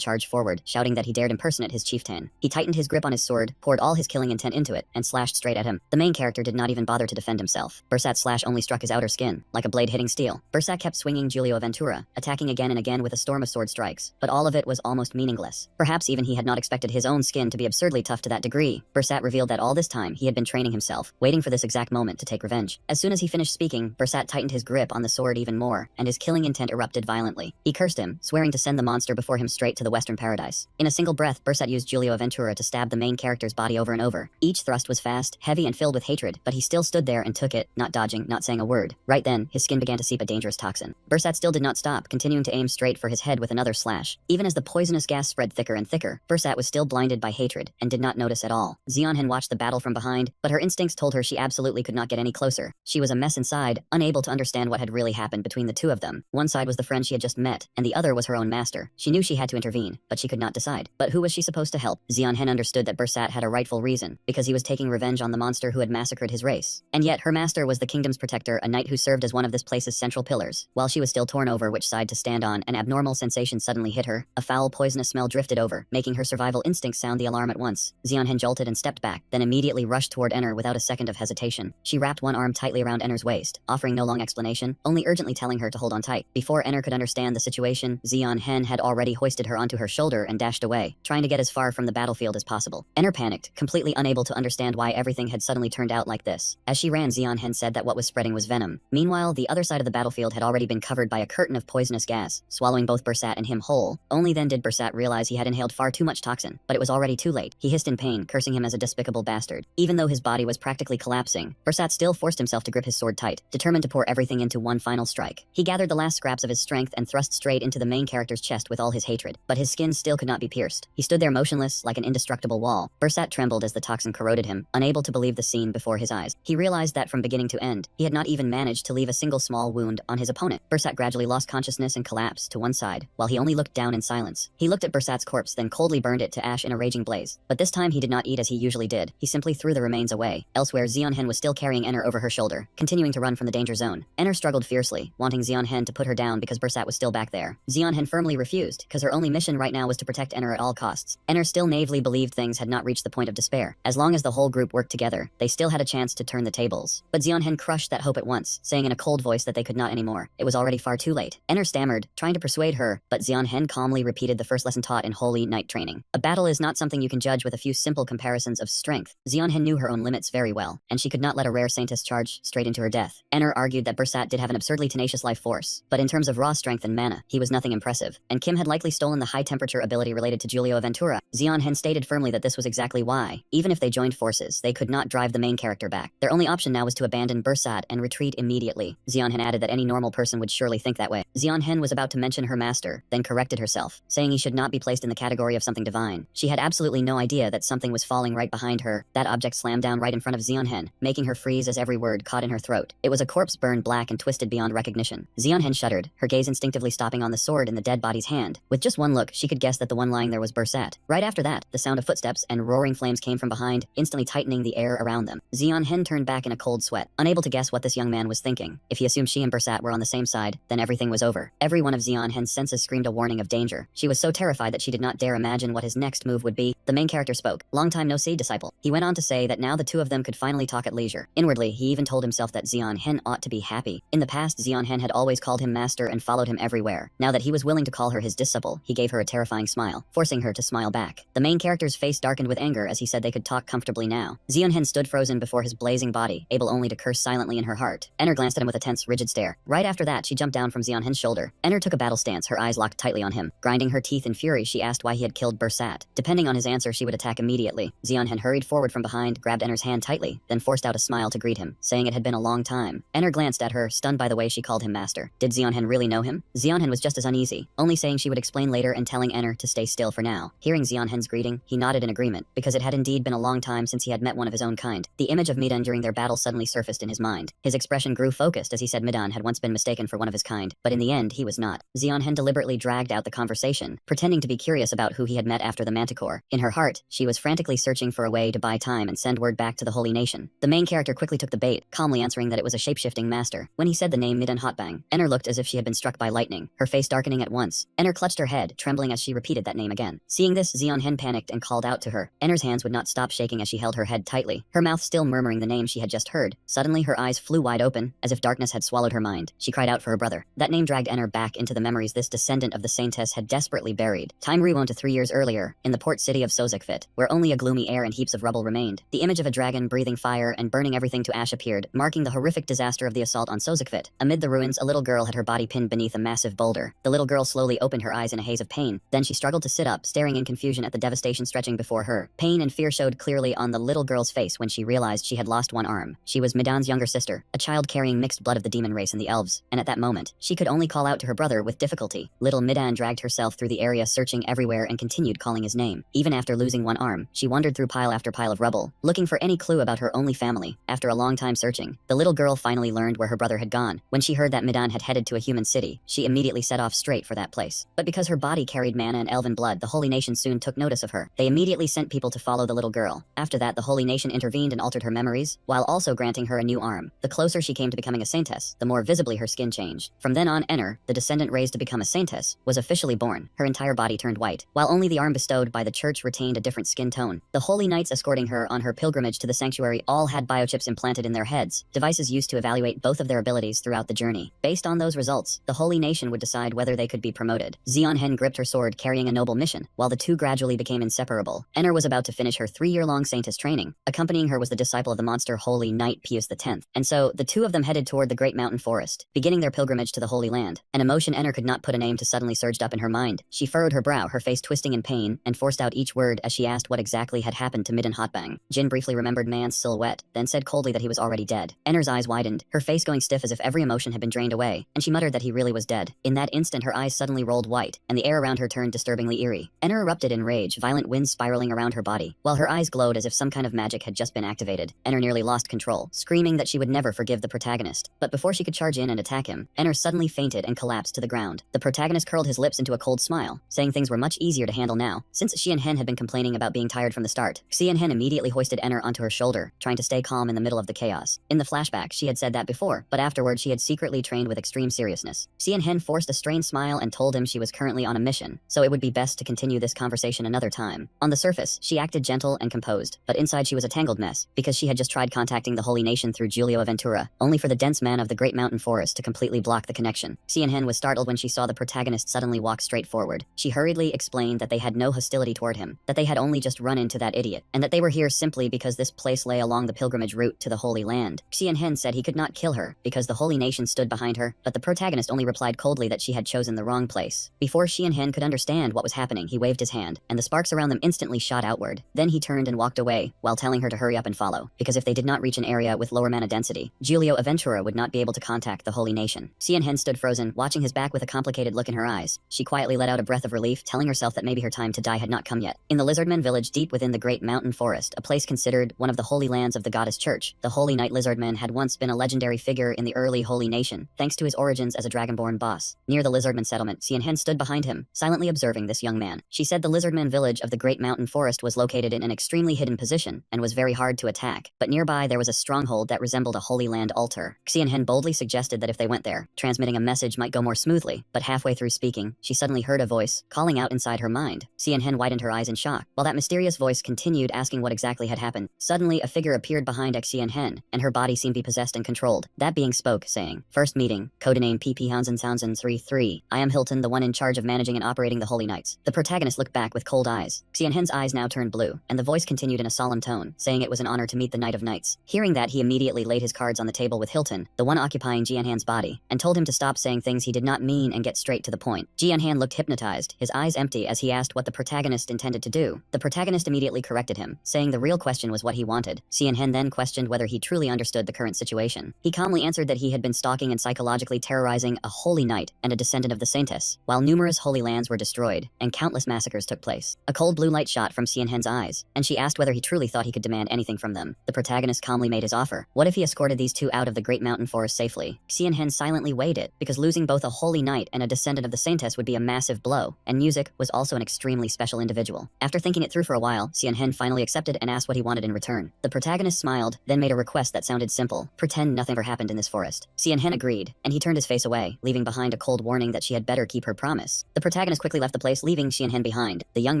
Speaker 1: charged forward, shouting that he dared impersonate his chieftain. He tightened his grip on his sword, poured all his killing intent into it, and slashed straight at him. The main character did not even bother to defend himself. Bursat's slash only struck his outer skin, like a blade hitting steel. Bursat kept swinging Giulio Ventura, attacking again and again with a storm of sword strikes, but all of it was almost meaningless. Perhaps even he had not expected his own skin to be absurdly tough to that degree. Bursat revealed that all this time he had been training himself, waiting for this exact moment to take revenge. As soon as he finished speaking, Bursat tightened his grip on the sword even more, and his killing intent erupted violently. He cursed him, swearing to send the monster before him straight to the Western Paradise. In a single breath, Bursat used Giulio Ventura to stab the main character's body over and over. Each thrust was fast, heavy, and filled with hatred, but he still stood there and took it, not dodging, not saying a word. Right then, his skin began to seep a dangerous toxin. Bursat still did not stop, continuing to aim straight for his head with another slash. Even as the poisonous gas spread thicker and thicker, Bursat was still blinded by hatred, and did not notice at all. Xionhen watched the battle from behind, but her instincts told her she absolutely could not get any closer. She was a mess inside, unable to understand what had really happened between the two of them. One side was the friend she had just met, and the other was her own master. She knew she had to intervene, but she could not decide. But who was she supposed to help? Xionhen understood that Bursat had a rightful reason, because he was taking revenge on the monster who had massacred his race. And yet, her master was the kingdom's protector, a knight who served as one of this place's central pillars. While she was still torn over which side to stand on, an abnormal sensation suddenly hit her. A foul, poisonous smell drifted over, making her survival instincts sound the alarm at once. Xionhen jolted and stepped back, then immediately rushed toward Enner without a second of hesitation. She wrapped one arm tightly around Enner's waist, offering no long explanation, only urgently telling her to hold on tight. Before Enner could understand the situation, Xionhen had already hoisted her onto her shoulder and dashed away, trying to get as far from the battlefield as possible. Enner panicked, completely unable to understand why everything had suddenly turned out like this. As she ran, Xionhen said that what was spreading was venom. Meanwhile, the other side of the battlefield had already been covered by a curtain of poisonous gas, swallowing both Bursat and him whole. Only then did Bursat realize he had inhaled far too much toxin, but it was already too late. He hissed in pain, cursing him as a despicable bastard. Even though his body was practically collapsing, Bursat still forced himself to grip his sword tight, determined to pour everything into one final strike. He gathered the last scraps of his strength and thrust straight into the main character's chest with all his hatred, but his skin still could not be pierced. He stood there motionless, like an indestructible wall. Bursat trembled as the toxin corroded him, unable to believe the scene before his eyes. He realized that from beginning to end, he had not even managed to leave a single small wound on his opponent. Bursat gradually lost consciousness and collapsed to one side, while he only looked down in silence. He looked at Bursat's corpse, then coldly burned it to ash in a raging blaze. But this time he did not eat as he usually did. He simply threw the remains away. Elsewhere, Xionhen was still carrying Enner over her shoulder, continuing to run from the danger zone. Enner struggled fiercely, wanting Xionhen to put her down because Bursat was still back there. Xionhen firmly refused, because her only mission right now was to protect Enner at all costs. Enner still naively believed things had not reached the point of despair. As long as the whole group worked together, they still had a chance to turn the tables. But Xionhen crushed that hope at once, saying in a cold voice that they could not anymore. It was already far too late. Enner stammered, trying to persuade her, but Xionhen calmly repeated the first lesson taught in Holy Knight training. A battle is not something you can judge with a few simple comparisons of strength. Xionhen knew her own limits very well, and she could not let a rare saintess charge straight into her death. Enner argued that Bursat did have an absurdly tenacious life force, but in terms of raw strength and mana, he was nothing impressive, and Kim had likely stolen the high-temperature ability related to Giulio Ventura. Xionhen stated firmly that this was exactly why. Even if they joined forces, they could not drive the main character back. Their only option now was to abandon Bursat and retreat immediately. Xionhen added that any normal person would surely think that way. Xionhen was about to mention her master, then corrected herself, saying he should not be placed in the category of something divine. She had absolutely no idea that something was falling right behind her. That object slammed down right in front of Xionhen, making her freeze as every word caught in her throat. It was a the corpse burned black and twisted beyond recognition. Zeonhen shuddered, her gaze instinctively stopping on the sword in the dead body's hand. With just one look, she could guess that the one lying there was Bursat. Right after that, the sound of footsteps and roaring flames came from behind, instantly tightening the air around them. Zeonhen turned back in a cold sweat, unable to guess what this young man was thinking. If he assumed she and Bursat were on the same side, then everything was over. Every one of Zeonhen's senses screamed a warning of danger. She was so terrified that she did not dare imagine what his next move would be. The main character spoke. "Long time no see, disciple." He went on to say that now the two of them could finally talk at leisure. Inwardly, he even told himself that Zeonhen ought to be happy. In the past, Zeonhen had always called him master and followed him everywhere. Now that he was willing to call her his disciple, he gave her a terrifying smile, forcing her to smile back. The main character's face darkened with anger as he said they could talk comfortably now. Zeonhen stood frozen before his blazing body, able only to curse silently in her heart. Enner glanced at him with a tense, rigid stare. Right after that, she jumped down from Zeonhen's shoulder. Enner took a battle stance, her eyes locked tightly on him. Grinding her teeth in fury, she asked why he had killed Bursat. Depending on his answer, she would attack immediately. Zeonhen hurried forward from behind, grabbed Enner's hand tightly, then forced out a smile to greet him, saying it had been a long time. Enner glanced at her, stunned by the way she called him master. Did Zeonhen really know him? Zeonhen was just as uneasy, only saying she would explain later and telling Enner to stay still for now. Hearing Zeonhen's greeting, he nodded in agreement, because it had indeed been a long time since he had met one of his own kind. The image of Midan during their battle suddenly surfaced in his mind. His expression grew focused as he said Midan had once been mistaken for one of his kind, but in the end, he was not. Zeonhen deliberately dragged out the conversation, pretending to be curious about who he had met after the Manticore. In her heart, she was frantically searching for a way to buy time and send word back to the Holy Nation. The main character quickly took the bait, calmly answering that it was a shapeshifting master. When he said the name Midan Hotbang, Enner looked as if she had been struck by lightning, her face darkening at once. Enner clutched her head, trembling as she repeated that name again. Seeing this, Zeonhen panicked and called out to her. Enner's hands would not stop shaking as she held her head tightly, her mouth still murmuring the name she had just heard. Suddenly, her eyes flew wide open, as if darkness had swallowed her mind. She cried out for her brother. That name dragged Enner back into the memories this descendant of the saintess had desperately buried. Time rewound to 3 years earlier, in the port city of Sozakvit, where only a gloomy air and heaps of rubble remained. The image of a dragon breathing fire and burning everything to ash appeared, marking the horrific disaster of the assault on Sozakvit. Amid the ruins, a little girl had her body pinned beneath a massive boulder. The little girl slowly opened her eyes in a haze of pain. Then she struggled to sit up, staring in confusion at the devastation stretching before her. Pain and fear showed clearly on the little girl's face when she realized she had lost one arm. She was Midan's younger sister, a child carrying mixed blood of the demon race and the elves, and at that moment, she could only call out to her brother with difficulty. Little Midan dragged herself through the area, searching everywhere and continued calling his name. Even after losing one arm, she wandered through pile after pile of rubble, looking for any clue about her only family. After a long time searching, the little girl finally learned where her brother had gone. When she heard that Midan had headed to a human city, she immediately set off straight for that place. But because her body carried mana and elven blood, the Holy Nation soon took notice of her. They immediately sent people to follow the little girl. After that, the Holy Nation intervened and altered her memories, while also granting her a new arm. The closer she came to becoming a saintess, the more visibly her skin changed. From then on, Enner, the descendant raised to become a saintess, was officially born. Her entire body turned white, while only the arm bestowed by the church retained a different skin tone. The holy knights escorting her on her pilgrimage to the sanctuary all had biochips implanted in their heads, devices used to evaluate both of their abilities throughout the journey. Based on those results, the Holy Nation would decide whether they could be promoted. Zeonhen gripped her sword, carrying a noble mission, while the two gradually became inseparable. Enner was about to finish her 3-year-long saintess training. Accompanying her was the disciple of the monster Holy Knight Pius X, and so the two of them headed toward the great mountain forest, beginning their pilgrimage to the Holy Land. An emotion Enner could not put a name to suddenly surged up in her mind. She furrowed her brow, her face twisting in pain, and forced out each word as she asked what exactly had happened to Midden Hotbang. Jin briefly remembered Man's silhouette, then said coldly that he was already dead. Enner's eyes widened, her face going stiff as if every emotion had been drained away, and she muttered that he really was dead. In that instant, her eyes suddenly rolled white, and the air around her turned disturbingly eerie. Enner erupted in rage, violent winds spiraling around her body, while her eyes glowed as if some kind of magic had just been activated. Enner nearly lost control, screaming that she would never forgive the protagonist. But before she could charge in and attack him, Enner suddenly fainted and collapsed to the ground. The protagonist curled his lips into a cold smile, saying things were much easier to handle now, since she and Hen had been complaining about being tired from the start. Xi and Hen immediately hoisted Enner onto her shoulder, trying to stay calm in the middle of the chaos. In the flashback, she had said that before, but afterward she had secretly trained with extreme seriousness. Xi and Hen forced a strained smile and told him she was currently on a mission, so it would be best to continue this conversation another time. On the surface, she acted gentle and composed, but inside she was a tangled mess, because she had just tried contacting the Holy Nation through Giulio Aventura, only for the dense man of the Great Mountain Forest to completely block the connection. Xi and Hen was startled when she saw the protagonist suddenly walk straight forward. She hurriedly explained that they had no hostility toward him, that they had only just run into that idiot, and that they were here simply because this place lay along the pilgrimage route to the Holy Land. Xi and Hen said he could not kill her, because the Holy Nation stood behind her, but the protagonist only replied coldly that she had chosen the wrong place. Before Xi and Hen could understand what was happening, he waved his hand, and the sparks around them instantly shot outward. Then he turned and walked away, while telling her to hurry up and follow, because if they did not reach an area with lower mana density, Giulio Aventura would not be able to contact the Holy Nation. Xi and Hen stood frozen, watching his back with a complicated look in her eyes. She quietly let out a breath of relief, telling herself that maybe her time to die had not come yet. In the Lizardmen village deep within the Great Mountain Forest, a place considered one of the holy lands of the goddess church, the Holy Knight Lizardmen had once been a legendary figure in the early Holy Nation, thanks to his origins as a dragonborn boss. Near the Lizardman settlement, Xianhen stood behind him, silently observing this young man. She said the Lizardman village of the Great Mountain Forest was located in an extremely hidden position and was very hard to attack, but nearby there was a stronghold that resembled a Holy Land altar. Xianhen boldly suggested that if they went there, transmitting a message might go more smoothly, but halfway through speaking, she suddenly heard a voice calling out inside her mind. Xianhen widened her eyes in shock, while that mysterious voice continued asking what exactly had happened. Suddenly, a figure appeared behind Xianhen, and her body seemed to be possessed and controlled. That being spoke, saying, "First meeting, codename PP Hansen Soundsen 33. I am Hilton, the one in charge of managing and operating the Holy Knights." The protagonist looked back with cold eyes. Xianhen's eyes now turned blue, and the voice continued in a solemn tone, saying it was an honor to meet the Knight of Knights. Hearing that, he immediately laid his cards on the table with Hilton, the one occupying Xianhen's body, and told him to stop saying things he did not mean and get straight to the point. Xianhen looked hypnotized, his eyes empty as he asked what the protagonist intended to do. The protagonist immediately corrected him, saying the real question was what he wanted. Xianhen then questioned whether he truly understood the current situation. He calmly answered that he had been stalking and psychologically terrorizing a holy knight and a descendant of the Saintess, while numerous holy lands were destroyed and countless massacres took place. A cold blue light shot from Xianhen's eyes, and she asked whether he truly thought he could demand anything from them. The protagonist calmly made his offer. What if he escorted these two out of the Great Mountain Forest safely? Xianhen silently weighed it, because losing both a holy knight and a descendant of the Saintess would be a massive blow, and Music was also an extremely special individual. After thinking it through for a while, Xianhen finally accepted and asked what he wanted in return. The protagonist smiled, then made a request that sounded simple: pretend nothing ever happened in this forest. Xianhen agreed, and he turned his face away, leaving behind a cold warning that she had better keep her promise. The protagonist quickly left the place, leaving Xianhen behind. The young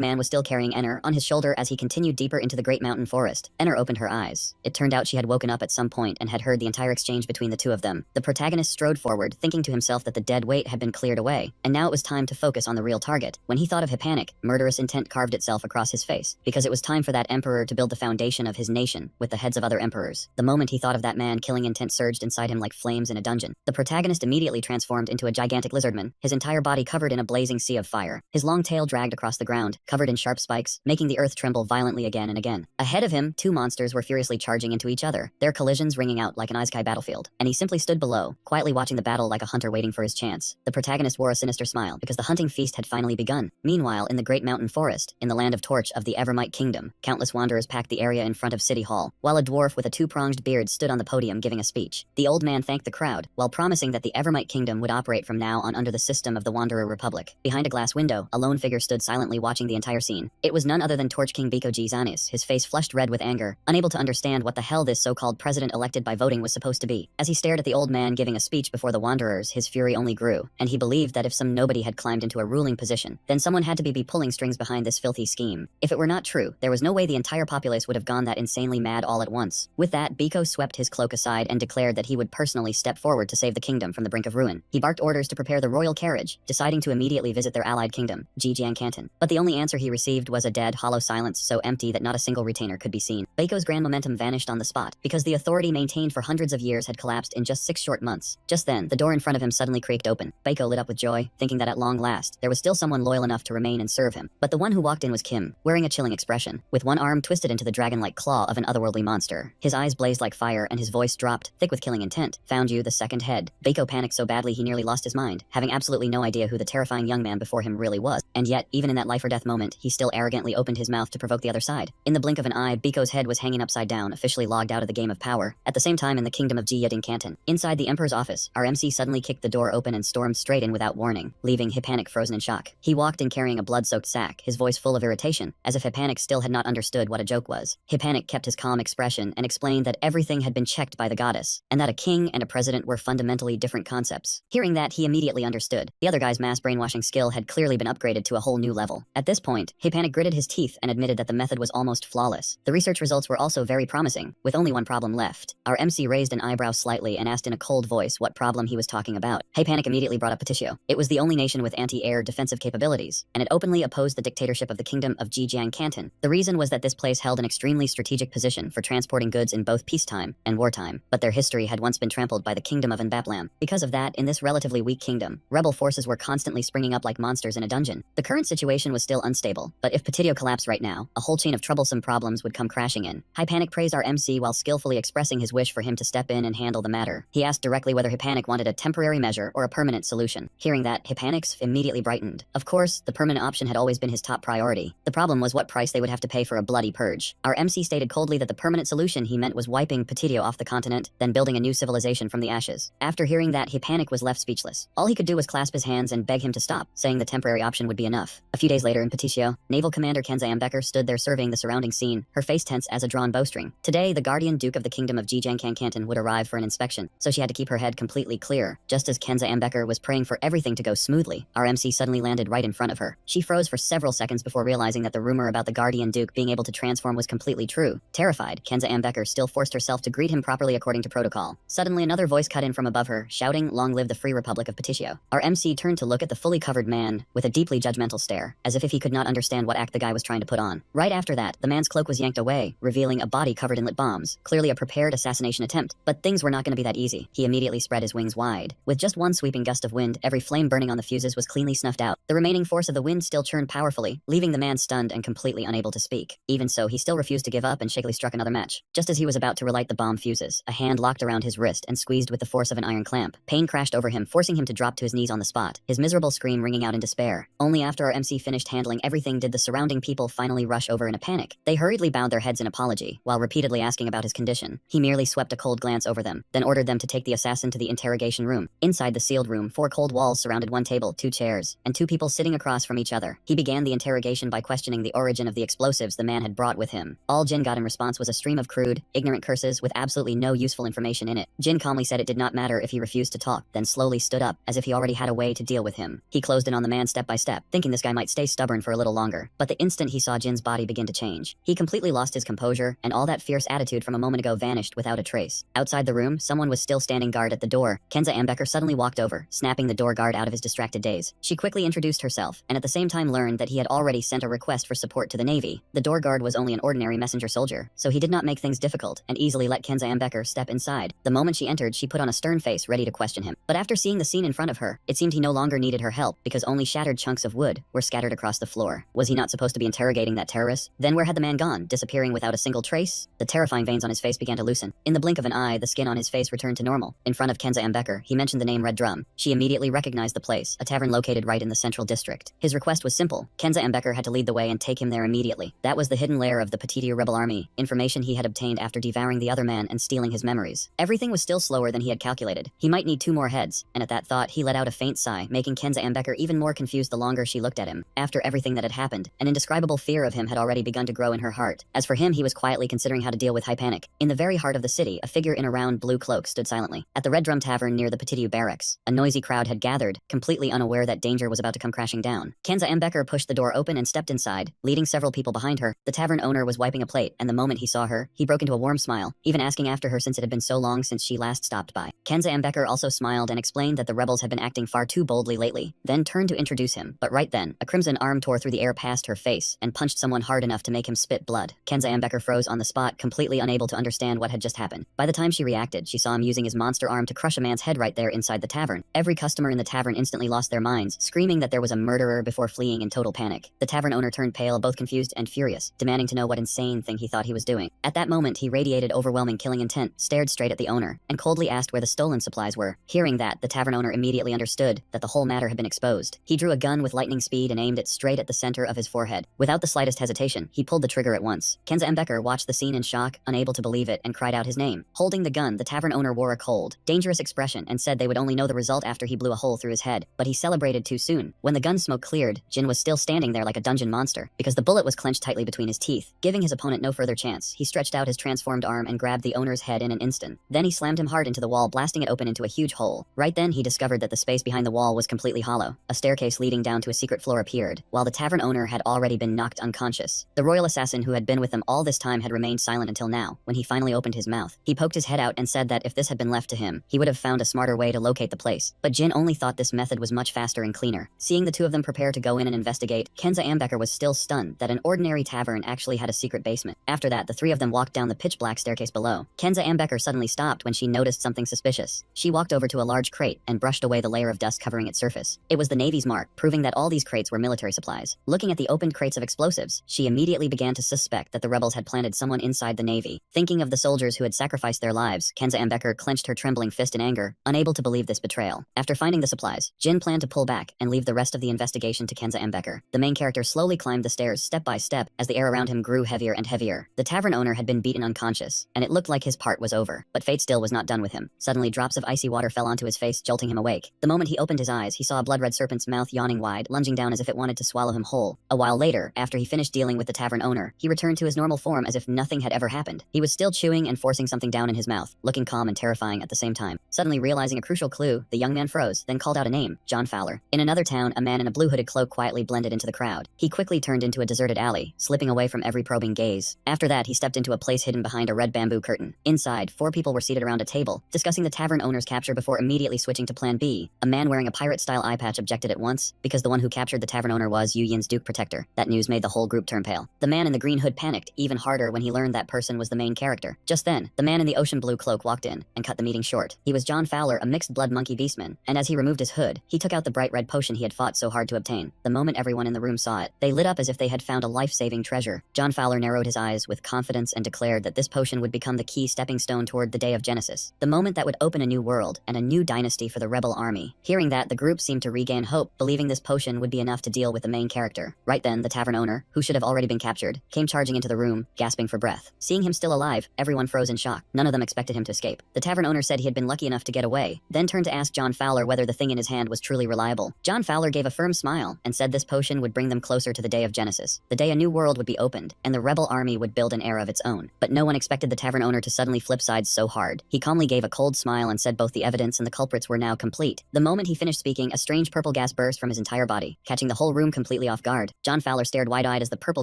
Speaker 1: man was still carrying Enner on his shoulder as he continued deeper into the Great Mountain Forest. Enner opened her eyes. It turned out she had woken up at some point and had heard the entire exchange between the two of them. The protagonist strode forward, thinking to himself that the dead weight had been cleared away, and now it was time to focus on the real target. When he thought of Hispanic, murderous intent carved itself across his face, because it was time for that emperor to build the foundation of his nation with the heads of other emperors. The moment he thought of that man, killing intent surged inside him like flames in a dungeon. The protagonist immediately transformed into a gigantic lizardman, his entire body covered in a blazing sea of fire. His long tail dragged across the ground, covered in sharp spikes, making the earth tremble violently again and again. Ahead of him, two monsters were furiously charging into each other, their collisions ringing out like an Isekai battlefield, and he simply stood below, quietly watching the battle like a hunter waiting for his chance. The protagonist wore a sinister smile, because the hunting feast had finally begun. Meanwhile, in the Great Mountain Forest, in the land of Torch of the Evermight Kingdom, countless wanderers packed the area in front of City Hall, while a dwarf with a two-pronged beard stood on the podium giving a speech. The old man thanked the crowd, while promising that the Evermight Kingdom would operate from now on under the system of the Wanderer Republic. Behind a glass window, a lone figure stood silently watching the entire scene. It was none other than Torch King Biko G. Zanis, his face flushed red with anger, unable to understand what the hell this so-called president elected by voting was supposed to be. As he stared at the old man giving a speech before the Wanderers, his fury only grew, and he believed that if some nobody had climbed into a ruling position, then someone had to be pulling strings behind this filthy scheme. If it were not true, there was no way the entire populace would have gone that insanely mad all at once. With that, Biko swept his cloak aside and declared that he would personally step forward to save the kingdom from the brink of ruin. He barked orders to prepare the royal carriage, deciding to immediately visit their allied kingdom, Jijiang Canton. But the only answer he received was a dead, hollow silence so empty that not a single retainer could be seen. Biko's grand momentum vanished on the spot, because the authority maintained for hundreds of years had collapsed in just 6 short months. Just then, the door in front of him suddenly creaked open. Biko lit up with joy, thinking that at long last, there was still someone loyal enough to remain and serve him. But the one who walked in was Kim, wearing a chilling expression, with one arm twisted into the dragon-like claw of an otherworldly monster. His eyes blazed like fire and his voice dropped, thick with killing intent. "Found you, the second head." Biko panicked so badly he nearly lost his mind, having absolutely no idea who the terrifying young man before him really was. And yet, even in that life or death moment, he still arrogantly opened his mouth to provoke the other side. In the blink of an eye, Biko's head was hanging upside down, officially logged out of the game of power. At the same time, in the kingdom of Jiyeding Canton, inside the Emperor's office, our MC suddenly kicked the door open and stormed straight in without warning, leaving Hispanic frozen in shock. He walked in carrying a blood-soaked sack, his voice full of irritation, as if Hispanic still had not understood what a joke was. Hispanic kept his calm expression and explained that everything had been checked by the goddess, and that a king and a president were fundamentally different concepts. Hearing that, he immediately understood. The other guy's mass brainwashing skill had clearly been upgraded to a whole new level. At this point, Hispanic gritted his teeth and admitted that the method was almost flawless. The research results were also very promising, with only one problem left. Our MC raised an eyebrow slightly and asked in a cold voice what problem he was talking about. Hispanic immediately brought up Petitio. It was the only nation with anti-air defensive capabilities, and it openly opposed the dictatorship of the kingdom of Jijiang Canton. The reason was that this place held an extremely strategic position for transporting goods in both peacetime and wartime, but their history had once been trampled by the kingdom of Nbaplam. Because of that, in this relatively weak kingdom, rebel forces were constantly springing up like monsters in a dungeon. The current situation was still unstable, but if Petitio collapsed right now, a whole chain of troublesome problems would come crashing in. Hispanic praised our MC while skillfully expressing his wish for him to step in and handle the matter. He asked directly whether Hispanic wanted a temporary measure or a permanent solution. Hearing that, Hispanic's immediately brightened. Of course, the permanent option had always been his top priority. The problem was what price they would have to pay for a bloody purge. Our MC stated coldly that the permanent solution he meant was wiping Petitio off the continent, then building a new civilization from the ashes. After hearing that, Panic was left speechless. All he could do was clasp his hands and beg him to stop, saying the temporary option would be enough. A few days later in Petitio, Naval Commander Kenza Ambecker stood there surveying the surrounding scene, her face tense as a drawn bowstring. Today, the Guardian Duke of the Kingdom of Jijiangkan Canton would arrive for an inspection, so she had to keep her head completely clear. Just as Kenza Ambecker was praying for everything to go smoothly, our MC suddenly landed right in front of her. She froze for several seconds before realizing that the rumor about the Guardian Duke being able to transform was completely true. Terrified, Kenza Ambecker still forced herself to greet him properly according to protocol. Suddenly, another voice cut in from above her, shouting, "Long live the Free Republic of Petitio." Our MC turned to look at the fully covered man with a deeply judgmental stare, as if he could not understand what act the guy was trying to put on. Right after that, the man's cloak was yanked away, revealing a body covered in lit bombs, clearly a prepared assassination attempt. But things were not going to be that easy. He immediately spread his wings wide. With just one sweeping gust of wind, every flame burning on the fuses was cleanly snuffed out. The remaining force of the wind still churned powerfully, leaving the man stunned and completely unable to speak. Even so, he still refused to give up and shakily struck another match. Just as he was about to relight the bomb fuses, a hand locked around his wrist and squeezed with the force of an iron clamp. Pain crashed over him, forcing him to drop to his knees on the spot, his miserable scream ringing out in despair. Only after our MC finished handling everything did the surrounding people finally rush over in a panic. They hurriedly bowed their heads in apology, while repeatedly asking about his condition. He merely swept a cold glance over them, then ordered them to take the assassin to the interrogation room. Inside the sealed room, 4 cold walls surrounded one table, 2 chairs, and 2 people sitting across from each other. He began the interrogation by questioning the origin of the explosives the man had brought with him. All Jin got in response was a stream of crude, ignorant curses with absolutely no useful information in it. Jin calmly said it did not matter if he refused to talk, then slowly stood up, as if he already had a way to deal with him. He closed in on the man step by step, thinking this guy might stay stubborn for a little longer. But the instant he saw Jin's body begin to change, he completely lost his composure, and all that fierce attitude from a moment ago vanished without a trace. Outside the room, someone was still standing guard at the door. Kenza Ambecker suddenly walked over, snapping the door guard out of his distracted daze. She quickly introduced herself, and at the same time learned that he had already sent a request for support to the Navy. The door guard was only an ordinary messenger soldier, so he did not make things difficult, and easily let Kenza Ambecker step inside. The moment she entered, she put on a stern face, ready to question him. But after seeing the scene in front of her, it seemed he no longer needed her help, because only shattered chunks of wood were scattered across the floor. Was he not supposed to be interrogating that terrorist? Then where had the man gone, disappearing without a single trace? The terrifying veins on his face began to loosen. In the blink of an eye, the skin on his face returned to normal. In front of Kenza Ambecker, he mentioned the name Red Drum. She immediately recognized the place, a tavern located right in the central district. His request was simple. Kenza Ambecker had to lead the way and take him there immediately. That was the hidden lair of the Petitio rebel army, information he had obtained after devouring the other man and stealing his memories. Everything was still slower than he had calculated. He might need 2 more heads, and at that thought, he let out a faint sigh, making Kenza Ambecker even more confused the longer she looked at him. After everything that had happened, an indescribable fear of him had already begun to grow in her heart. As for him, he was quietly considering how to deal with Panic. In the very heart of the city, a figure in a round blue cloak stood silently. At the Red Drum Tavern near the Petitio barracks, a noisy crowd had gathered, completely unaware that danger was about to come crashing down. Kenza Ambecker pushed the door open and stepped inside, leading several people behind her. The tavern owner was wiping a plate, and the moment he saw her, he broke into a warm smile, even asking after her since it had been so long since she last stopped by. Kenza Ambecker also smiled and explained that the rebels had been acting far too boldly lately, then turned to introduce him. But right then, a crimson arm tore through the air past her face and punched someone hard enough to make him spit blood. Kenza Ambecker froze on the spot, completely unable to understand what had just happened. By the time she reacted, she saw him using his monster arm to crush a man's head right there inside the tavern. Every customer in the tavern instantly lost their minds, screaming that there was a murderer before fleeing in total panic. The tavern owner turned pale, both confused and furious, demanding to know what insane thing he thought he was doing. At that moment, he radiated overwhelming killing intent, stared straight at the owner, and coldly asked where the stolen supplies were. Hearing that, the tavern owner immediately understood that the whole matter had been exposed. He drew a gun with lightning speed and aimed it straight at the center of his forehead. Without the slightest hesitation, he pulled the trigger at once. Kenza Ambecker watched the scene in shock, unable to believe it, and cried out his name. Holding the gun, the tavern owner wore a cold, dangerous expression and said they would only know the result after he blew a hole through his head. But he celebrated too soon. When the gun smoke cleared, Jin was still standing there like a dungeon monster, because the bullet was clenched tightly between his teeth. Giving his opponent no further chance, he stretched out his transformed arm and grabbed the owner's head in an instant. Then he slammed him hard into the wall, blasting it open into a huge hole. Right then, he discovered that the space behind the wall was completely hollow. A staircase leading down to a secret floor appeared, while the tavern owner had already been knocked unconscious. The royal assassin who had been with them all this time had remained silent until now. When he finally opened his mouth, he poked his head out and said that if this had been left to him, he would have found a smarter way to locate the place. But Jin only thought this method was much faster and cleaner. Seeing the 2 of them prepare to go in and investigate, Kenza Ambecker was still stunned that an ordinary tavern actually had a secret basement. After that, the 3 of them walked down the pitch-black staircase below. Kenza Ambecker suddenly stopped when she noticed something suspicious. She walked over to a large crate and brushed away the layer of dust covering its surface. It was the Navy's mark, proving that all these crates were military supplies. Looking at the opened crates of explosives, she immediately began to suspect that the rebels had planted someone inside the Navy. Thinking of the soldiers who had sacrificed their lives, Kenza Ambecker clenched her trembling fist in anger, unable to believe this betrayal. After finding the supplies, Jin planned to pull back and leave the rest of the investigation to Kenza Ambecker. The main character slowly climbed the stairs step by step as the air around him grew heavier and heavier. The tavern owner had been beaten unconscious, and it looked like his part was over. But fate still was not done with him. Suddenly, drops of icy water fell onto his face, jolting him awake. The moment he opened his eyes, he saw a blood-red serpent's mouth yawning wide, lunging down as if it wanted to swallow him whole. A while later, after he finished dealing with the tavern owner, he returned to his normal form as if nothing had ever happened. He was still chewing and forcing something down in his mouth, looking calm and terrifying at the same time. Suddenly realizing a crucial clue, the young man froze, then called out a name, John Fowler. In another town, a man in a blue hooded cloak quietly blended into the crowd. He quickly turned into a deserted alley, slipping away from every probing gaze. After that, he stepped into a place hidden behind a red bamboo curtain. Inside, 4 people were seated around a table, discussing the tavern owner's capture before immediately switching to plan B. A man wearing a pirate-style eye patch objected at once, because the one who captured the tavern owner was Yu Yin's Duke Protector. That news made the whole group turn pale. The man in the green hood panicked even harder when he learned that person was the main character. Just then, the man in the ocean blue cloak walked in and cut the meeting short. He was John Fowler, a mixed-blood monkey beastman, and as he removed his hood, he took out the bright red potion he had fought so hard to obtain. The moment everyone in the room saw it, they lit up as if they had found a life-saving treasure. John Fowler narrowed his eyes with confidence and declared that this potion would become the key stepping stone toward the day of Genesis, the moment that would open a new world and a new dynasty for the rebel army. Hearing that, the group seemed to regain hope, believing this potion would be enough to deal with the main character. Right then, the tavern owner, who should have already been captured, came charging into the room, gasping for breath. Seeing him still alive, everyone froze in shock. None of them expected him to escape. The tavern owner said he had been lucky enough to get away, then turned to ask John Fowler whether the thing in his hand was truly reliable. John Fowler gave a firm smile and said this potion would bring them closer to the day of Genesis, the day a new world would be opened, and the rebel army would build an era of its own. But no one expected the tavern owner to suddenly flip sides so hard. He calmly gave a cold smile and said both the evidence and the culprits were now complete. The moment he finished speaking, a strange purple gas burst from his entire body, catching the whole room completely off guard. John Fowler stared wide-eyed as the purple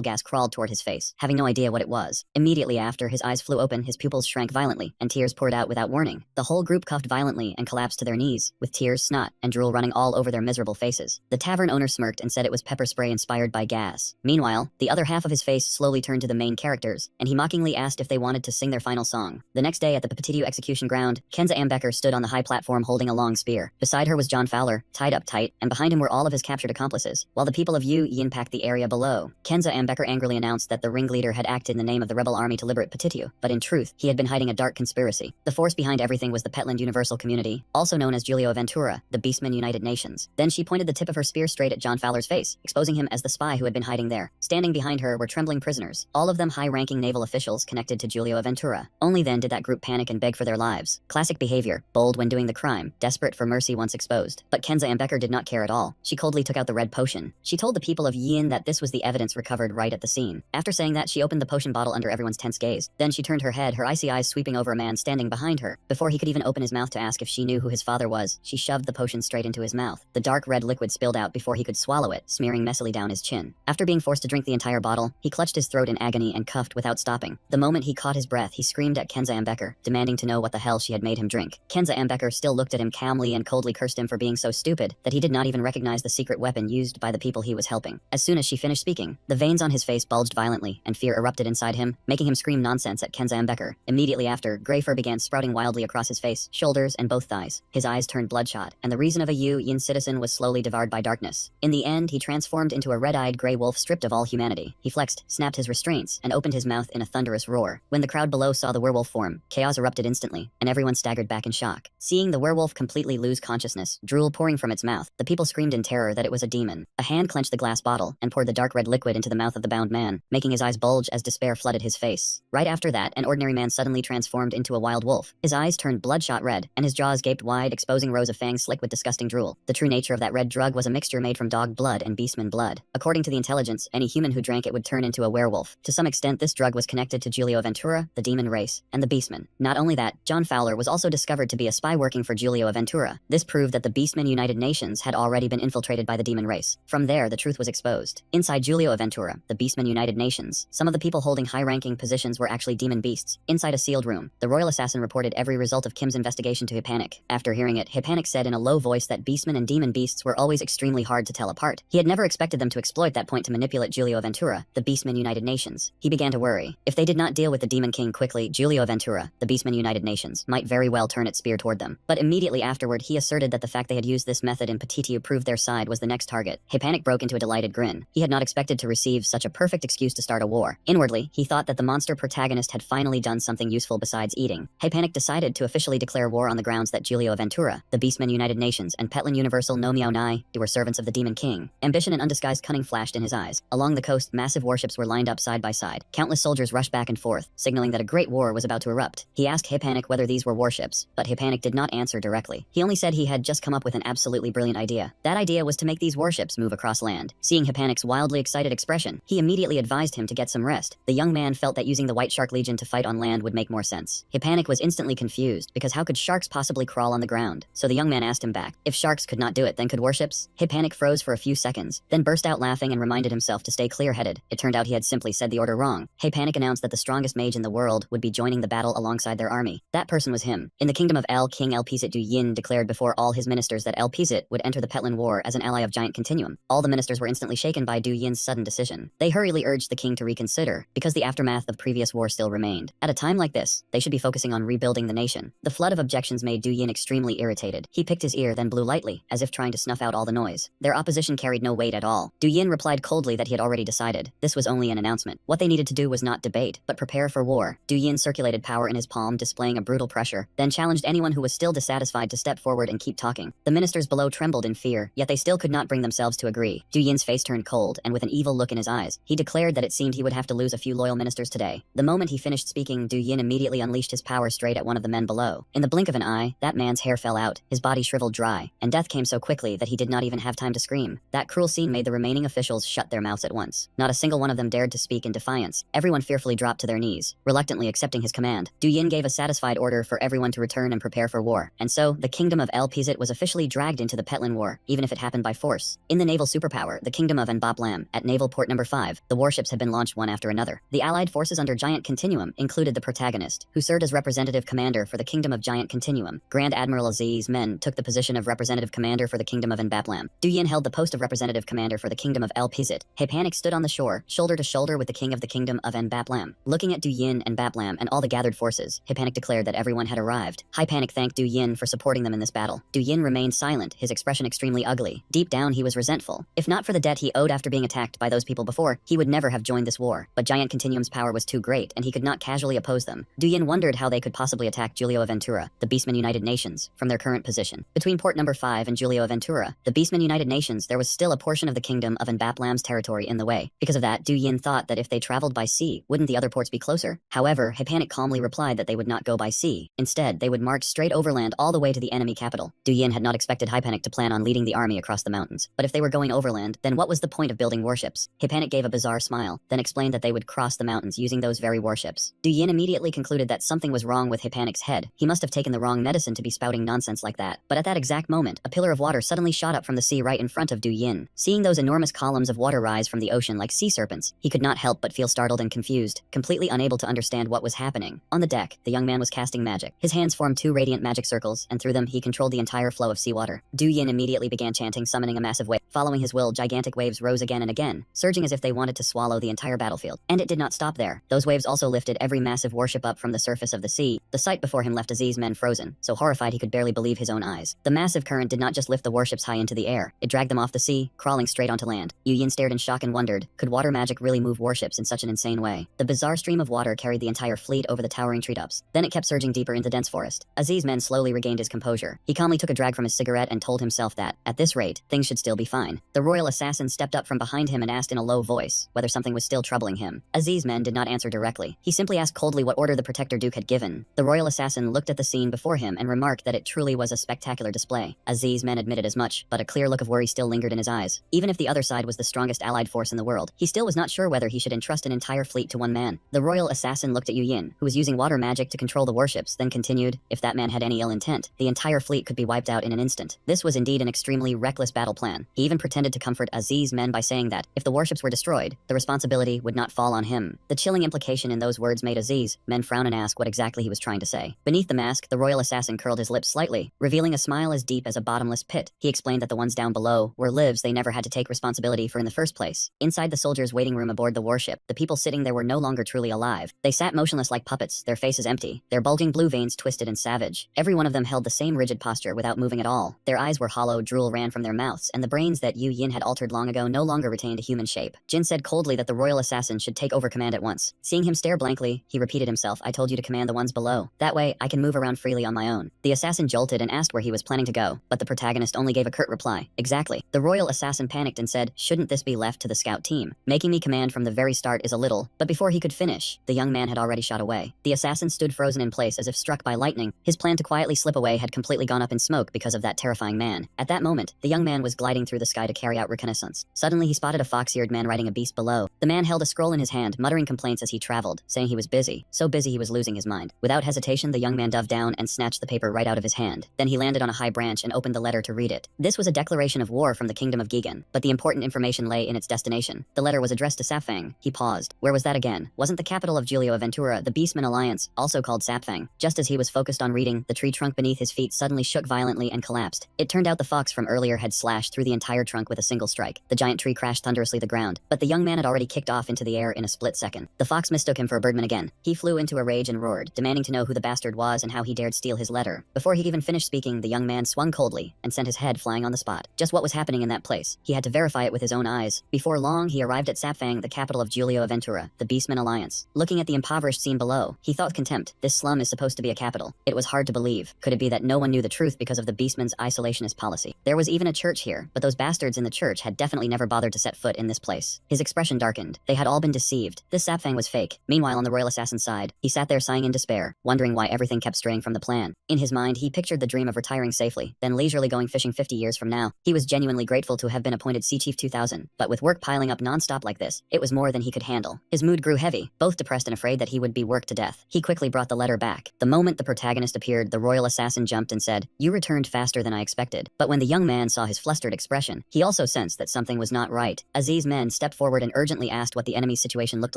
Speaker 1: gas crawled toward his face, having no idea what it was. Immediately after, his eyes flew open, his pupils shrank violently, and tears poured out without warning. The whole group coughed violently and collapsed to their knees, with tears, snot, and drool running all over their miserable faces. The tavern owner smirked and said it was pepper spray inspired by gas. Meanwhile, the other half of his face slowly turned to the main characters, and he mockingly asked if they wanted to sing their final song. The next day at the Petitio execution ground, Kenza Ambecker stood on the high platform holding a long spear. Beside her was John Fowler, tied up tight, and behind him were all of his captured accomplices, while the people of Yu Yin packed the area below. Kenza Ambecker angrily announced that the ringleader had acted in the name of the rebel army to liberate Petitio, but in truth, he had been hiding a dark conspiracy. The force behind everything was the Petland Universal Community, also known as Giulio Ventura, the Beastmen United Nations. Then she pointed the tip of her spear straight at John Fowler's face, exposing him as the spy who had been hiding there. Standing behind her were trembling prisoners, all of them high-ranking naval officials connected to Giulio Ventura. Only then did that group panic and beg for their lives. Classic behavior, bold when doing the crime, desperate for mercy once exposed. But Kenza Ambecker did not care at all. She coldly took out the red potion. She told the people of Yin that this was the evidence recovered right at the scene. After saying that, she opened the potion bottle under everyone's tense gaze. Then she turned her head, her icy eyes sweeping over a man standing behind her. Before he could even open his mouth to ask if she knew who his father was, she shoved the potion straight into his mouth. The dark red liquid spilled out before he could swallow it, smearing messily down his chin. After being forced to drink the entire bottle, he clutched his throat in agony and cuffed without stopping. The moment he caught his breath, he screamed at Kenza Ambecker, demanding to know what the hell she had made him drink. Kenza Ambecker still looked at him calmly and coldly cursed him for being so stupid that he did not even recognize the secret weapon used by the people he was helping. As soon as she finished speaking, the veins on his face bulged violently and fear erupted inside him, making him scream nonsense at Kenza Ambecker. Immediately after, gray fur began sprouting wildly across his face, shoulders, and both thighs. His eyes turned bloodshot, and the reason of a Yu Yin citizen was slowly devoured by darkness. In the end, he transformed into a red-eyed gray wolf stripped of all humanity. He flexed, snapped his restraints, and opened his mouth in a thunderous roar. When the crowd below saw the werewolf form, chaos erupted instantly, and everyone staggered back in shock. Seeing the werewolf completely lose consciousness, drool pouring from its mouth, the people screamed in terror that it was a demon. A hand clenched the glass bottle and poured the dark red liquid into the mouth of the bound man, making his eyes bulge as despair flooded his face. Right after that, an ordinary man suddenly transformed into a wild wolf. His eyes turned bloodshot red, and his jaws gaped wide, exposing rows of fangs slick with disgusting drool. The true nature of that red drug was a mixture made from dog blood and beastman blood. According to the intelligence, any human who drank it would turn into a werewolf. To some extent, this drug was connected to Giulio Ventura, the demon race, and the beastmen. Not only that, John Fowler was also discovered to be a spy working for Giulio Ventura. This proved that the Beastmen United Nations had already been infiltrated by the demon race. From there, the truth was exposed. Inside Giulio Ventura, the Beastmen United Nations, some of the people holding high-ranking positions were actually demon beasts. Inside a sealed room, the royal assassin reported every result of Kim's investigation to Hippanic. After hearing it, Hippanic said in a low voice that beastmen and demon beasts were always extremely hard to tell apart. He had never expected them to exploit that point to manipulate Giulio Ventura, the Beastmen United Nations. He began to worry. If they did not deal with the Demon King quickly, Giulio Ventura, the Beastmen United Nations, might very well turn its spear toward them. But immediately afterward, he asserted that the fact they had used this method in Petitio proved their side was the next target. Hippanic broke into a delighted grin. He had not expected to receive such a perfect excuse to start a war. Inwardly, he thought that the monster protagonist had finally done something useful besides eating. Hippanic decided to officially declare war on the grounds that Giulio Ventura, the Beastmen United Nations, and Petland Universal no Miao Nai were servants of the Demon King. Ambition and undisguised cunning flashed in his eyes. Along the coast, massive warships were lined up side by side. Countless soldiers rushed back and forth, signaling that a great war was about to erupt. corrupt. He asked Hypanik whether these were warships, but Hypanik did not answer directly. He only said he had just come up with an absolutely brilliant idea. That idea was to make these warships move across land. Seeing Hypanik's wildly excited expression, he immediately advised him to get some rest. The young man felt that using the White Shark Legion to fight on land would make more sense. Hypanik was instantly confused, because how could sharks possibly crawl on the ground? So the young man asked him back, if sharks could not do it, then could warships? Hypanik froze for a few seconds, then burst out laughing and reminded himself to stay clear-headed. It turned out he had simply said the order wrong. Hypanik announced that the strongest mage in the world would be joining the battle alongside their army. That person was him. In the kingdom of El, King Elpizit Du Yin declared before all his ministers that Elpizit would enter the Petlan War as an ally of Giant Continuum. All the ministers were instantly shaken by Du Yin's sudden decision. They hurriedly urged the king to reconsider, because the aftermath of previous war still remained. At a time like this, they should be focusing on rebuilding the nation. The flood of objections made Du Yin extremely irritated. He picked his ear, then blew lightly, as if trying to snuff out all the noise. Their opposition carried no weight at all. Du Yin replied coldly that he had already decided. This was only an announcement. What they needed to do was not debate, but prepare for war. Du Yin circulated power in his palm, displaying a brutal pressure, then challenged anyone who was still dissatisfied to step forward and keep talking. The ministers below trembled in fear, yet they still could not bring themselves to agree. Du Yin's face turned cold, and with an evil look in his eyes, he declared that it seemed he would have to lose a few loyal ministers today. The moment he finished speaking, Du Yin immediately unleashed his power straight at one of the men below. In the blink of an eye, that man's hair fell out, his body shriveled dry, and death came so quickly that he did not even have time to scream. That cruel scene made the remaining officials shut their mouths at once. Not a single one of them dared to speak in defiance. Everyone fearfully dropped to their knees, reluctantly accepting his command. Du Yin gave a satisfied order for everyone to return and prepare for war. And so, the kingdom of El Pizit was officially dragged into the Petlan War, even if it happened by force. In the naval superpower, the kingdom of Nbaplam, at Naval Port Number 5, the warships had been launched one after another. The allied forces under Giant Continuum included the protagonist, who served as representative commander for the kingdom of Giant Continuum. Grand Admiral Aziz's men took the position of representative commander for the kingdom of Nbaplam. Du Yin held the post of representative commander for the kingdom of El Pizit. Hypanik stood on the shore, shoulder to shoulder with the king of the kingdom of Nbaplam. Looking at Du Yin and Nbaplam and all the gathered forces, Hypanik declared that everyone had arrived. Hypanik thanked Du Yin for supporting them in this battle. Du Yin remained silent, his expression extremely ugly. Deep down, he was resentful. If not for the debt he owed after being attacked by those people before, he would never have joined this war. But Giant Continuum's power was too great, and he could not casually oppose them. Du Yin wondered how they could possibly attack Giulio Aventura, the Beastmen United Nations, from their current position. Between Port Number 5 and Giulio Aventura, the Beastmen United Nations, there was still a portion of the kingdom of Nbaplam's territory in the way. Because of that, Du Yin thought that if they traveled by sea, wouldn't the other ports be closer? However, Hypanik calmly replied that they would not go by sea. Instead, they would march straight overland all the way to the enemy capital. Du Yin had not expected Hypanik to plan on leading the army across the mountains. But if they were going overland, then what was the point of building warships? Hypanik gave a bizarre smile, then explained that they would cross the mountains using those very warships. Du Yin immediately concluded that something was wrong with Hypanik's head. He must have taken the wrong medicine to be spouting nonsense like that. But at that exact moment, a pillar of water suddenly shot up from the sea right in front of Du Yin. Seeing those enormous columns of water rise from the ocean like sea serpents, he could not help but feel startled and confused, completely unable to understand what was happening. On the deck, the young man was casting magic. His hands formed two radiant magic circles, and through them he controlled the entire flow of seawater. Du Yin immediately began chanting, summoning a massive wave. Following his will, gigantic waves rose again and again, surging as if they wanted to swallow the entire battlefield. And it did not stop there. Those waves also lifted every massive warship up from the surface of the sea. The sight before him left Aziz's men frozen, so horrified he could barely believe his own eyes. The massive current did not just lift the warships high into the air, it dragged them off the sea, crawling straight onto land. Du Yin stared in shock and wondered, could water magic really move warships in such an insane way? The bizarre stream of water carried the entire fleet over the towering treetops. Then it kept surging deeper into dense forest. Aziz's men slowly regained his composure. He calmly took a drag from his cigarette and told himself that, at this rate, things should still be fine. The royal assassin stepped up from behind him and asked in a low voice whether something was still troubling him. Aziz's men did not answer directly. He simply asked coldly what order the Protector Duke had given. The royal assassin looked at the scene before him and remarked that it truly was a spectacular display. Aziz's men admitted as much, but a clear look of worry still lingered in his eyes. Even if the other side was the strongest allied force in the world, he still was not sure whether he should entrust an entire fleet to one man. The royal assassin looked at Yu Yin, who was using water magic to control the warships, then continued, if that man had any ill intent, the entire fleet could be wiped out in an instant. This was indeed an extremely reckless battle plan. He even pretended to comfort Aziz's men by saying that, if the warships were destroyed, the responsibility would not fall on him. The chilling implication in those words made Aziz's men frown and ask what exactly he was trying to say. Beneath the mask, the royal assassin curled his lips slightly, revealing a smile as deep as a bottomless pit. He explained that the ones down below were lives they never had to take responsibility for in the first place. Inside the soldiers' waiting room aboard the warship, the people sitting there were no longer truly alive. They sat motionless like puppets, their faces empty, their bulging blue veins twisted and savage. Every one of them held the same rigid posture without moving at all. Their eyes were hollow, drool ran from their mouths, and the brains that Yu Yin had altered long ago no longer retained a human shape. Jin said coldly that the royal assassin should take over command at once. Seeing him stare blankly, he repeated himself, I told you to command the ones below. That way, I can move around freely on my own. The assassin jolted and asked where he was planning to go, but the protagonist only gave a curt reply. Exactly. The royal assassin panicked and said, shouldn't this be left to the scout team? Making me command from the very start is a little, but before he could finish, the young man had already shot away. The assassin stood frozen in place as if struck by lightning. His plan to quietly slip away had completely gone up in smoke because of that terrifying man. At that moment, the young man was gliding through the sky to carry out reconnaissance. Suddenly, he spotted a fox-eared man riding a beast below. The man held a scroll in his hand, muttering complaints as he traveled, saying he was busy. So busy he was losing his mind. Without hesitation, the young man dove down and snatched the paper right out of his hand. Then he landed on a high branch and opened the letter to read it. This was a declaration of war from the kingdom of Gigan, but the important information lay in its destination. The letter was addressed to Sapfang. He paused. Where was that again? Wasn't the capital of Giulio Aventura the Beastman Alliance, also called Sapfang? Just as he was focused on reading, the tree trunk beneath his feet suddenly shook violently and collapsed. It turned out the fox from earlier had slashed through the entire trunk with a single strike. The giant tree crashed thunderously to the ground, but the young man had already kicked off into the air in a split second. The fox mistook him for a birdman again. He flew into a rage and roared, demanding to know who the bastard was and how he dared steal his letter. Before he'd even finished speaking, the young man swung coldly and sent his head flying on the spot. Just what was happening in that place? He had to verify it with his own eyes. Before long, he arrived at Sapfang, the capital of Giulio Aventura, the Beastman Alliance. Looking at the impoverished scene below, he thought with contempt, this slum is supposed to be a capital. It was hard to believe. Could it be that no one knew the truth because of the Beastman's isolationist policy? There was even a church here, but those bastards in the church had definitely never bothered to set foot in this place. His expression darkened. They had all been deceived. This Sapfang was fake. Meanwhile, on the royal assassin's side, he sat there sighing in despair, wondering why everything kept straying from the plan. In his mind, he pictured the dream of retiring safely, then leisurely going fishing 50 years from now. He was genuinely grateful to have been appointed Sea Chief 2000, but with work piling up non-stop like this, it was more than he could handle. His mood grew heavy, both depressed and afraid that he would be worked to death. He quickly brought the letter back. The moment the protagonist appeared, the royal assassin jumped and said, "You returned faster than I expected." But when the young man saw his flustered expression, he also sensed that something was not right. Aziz's men stepped forward and urgently asked what the enemy's situation looked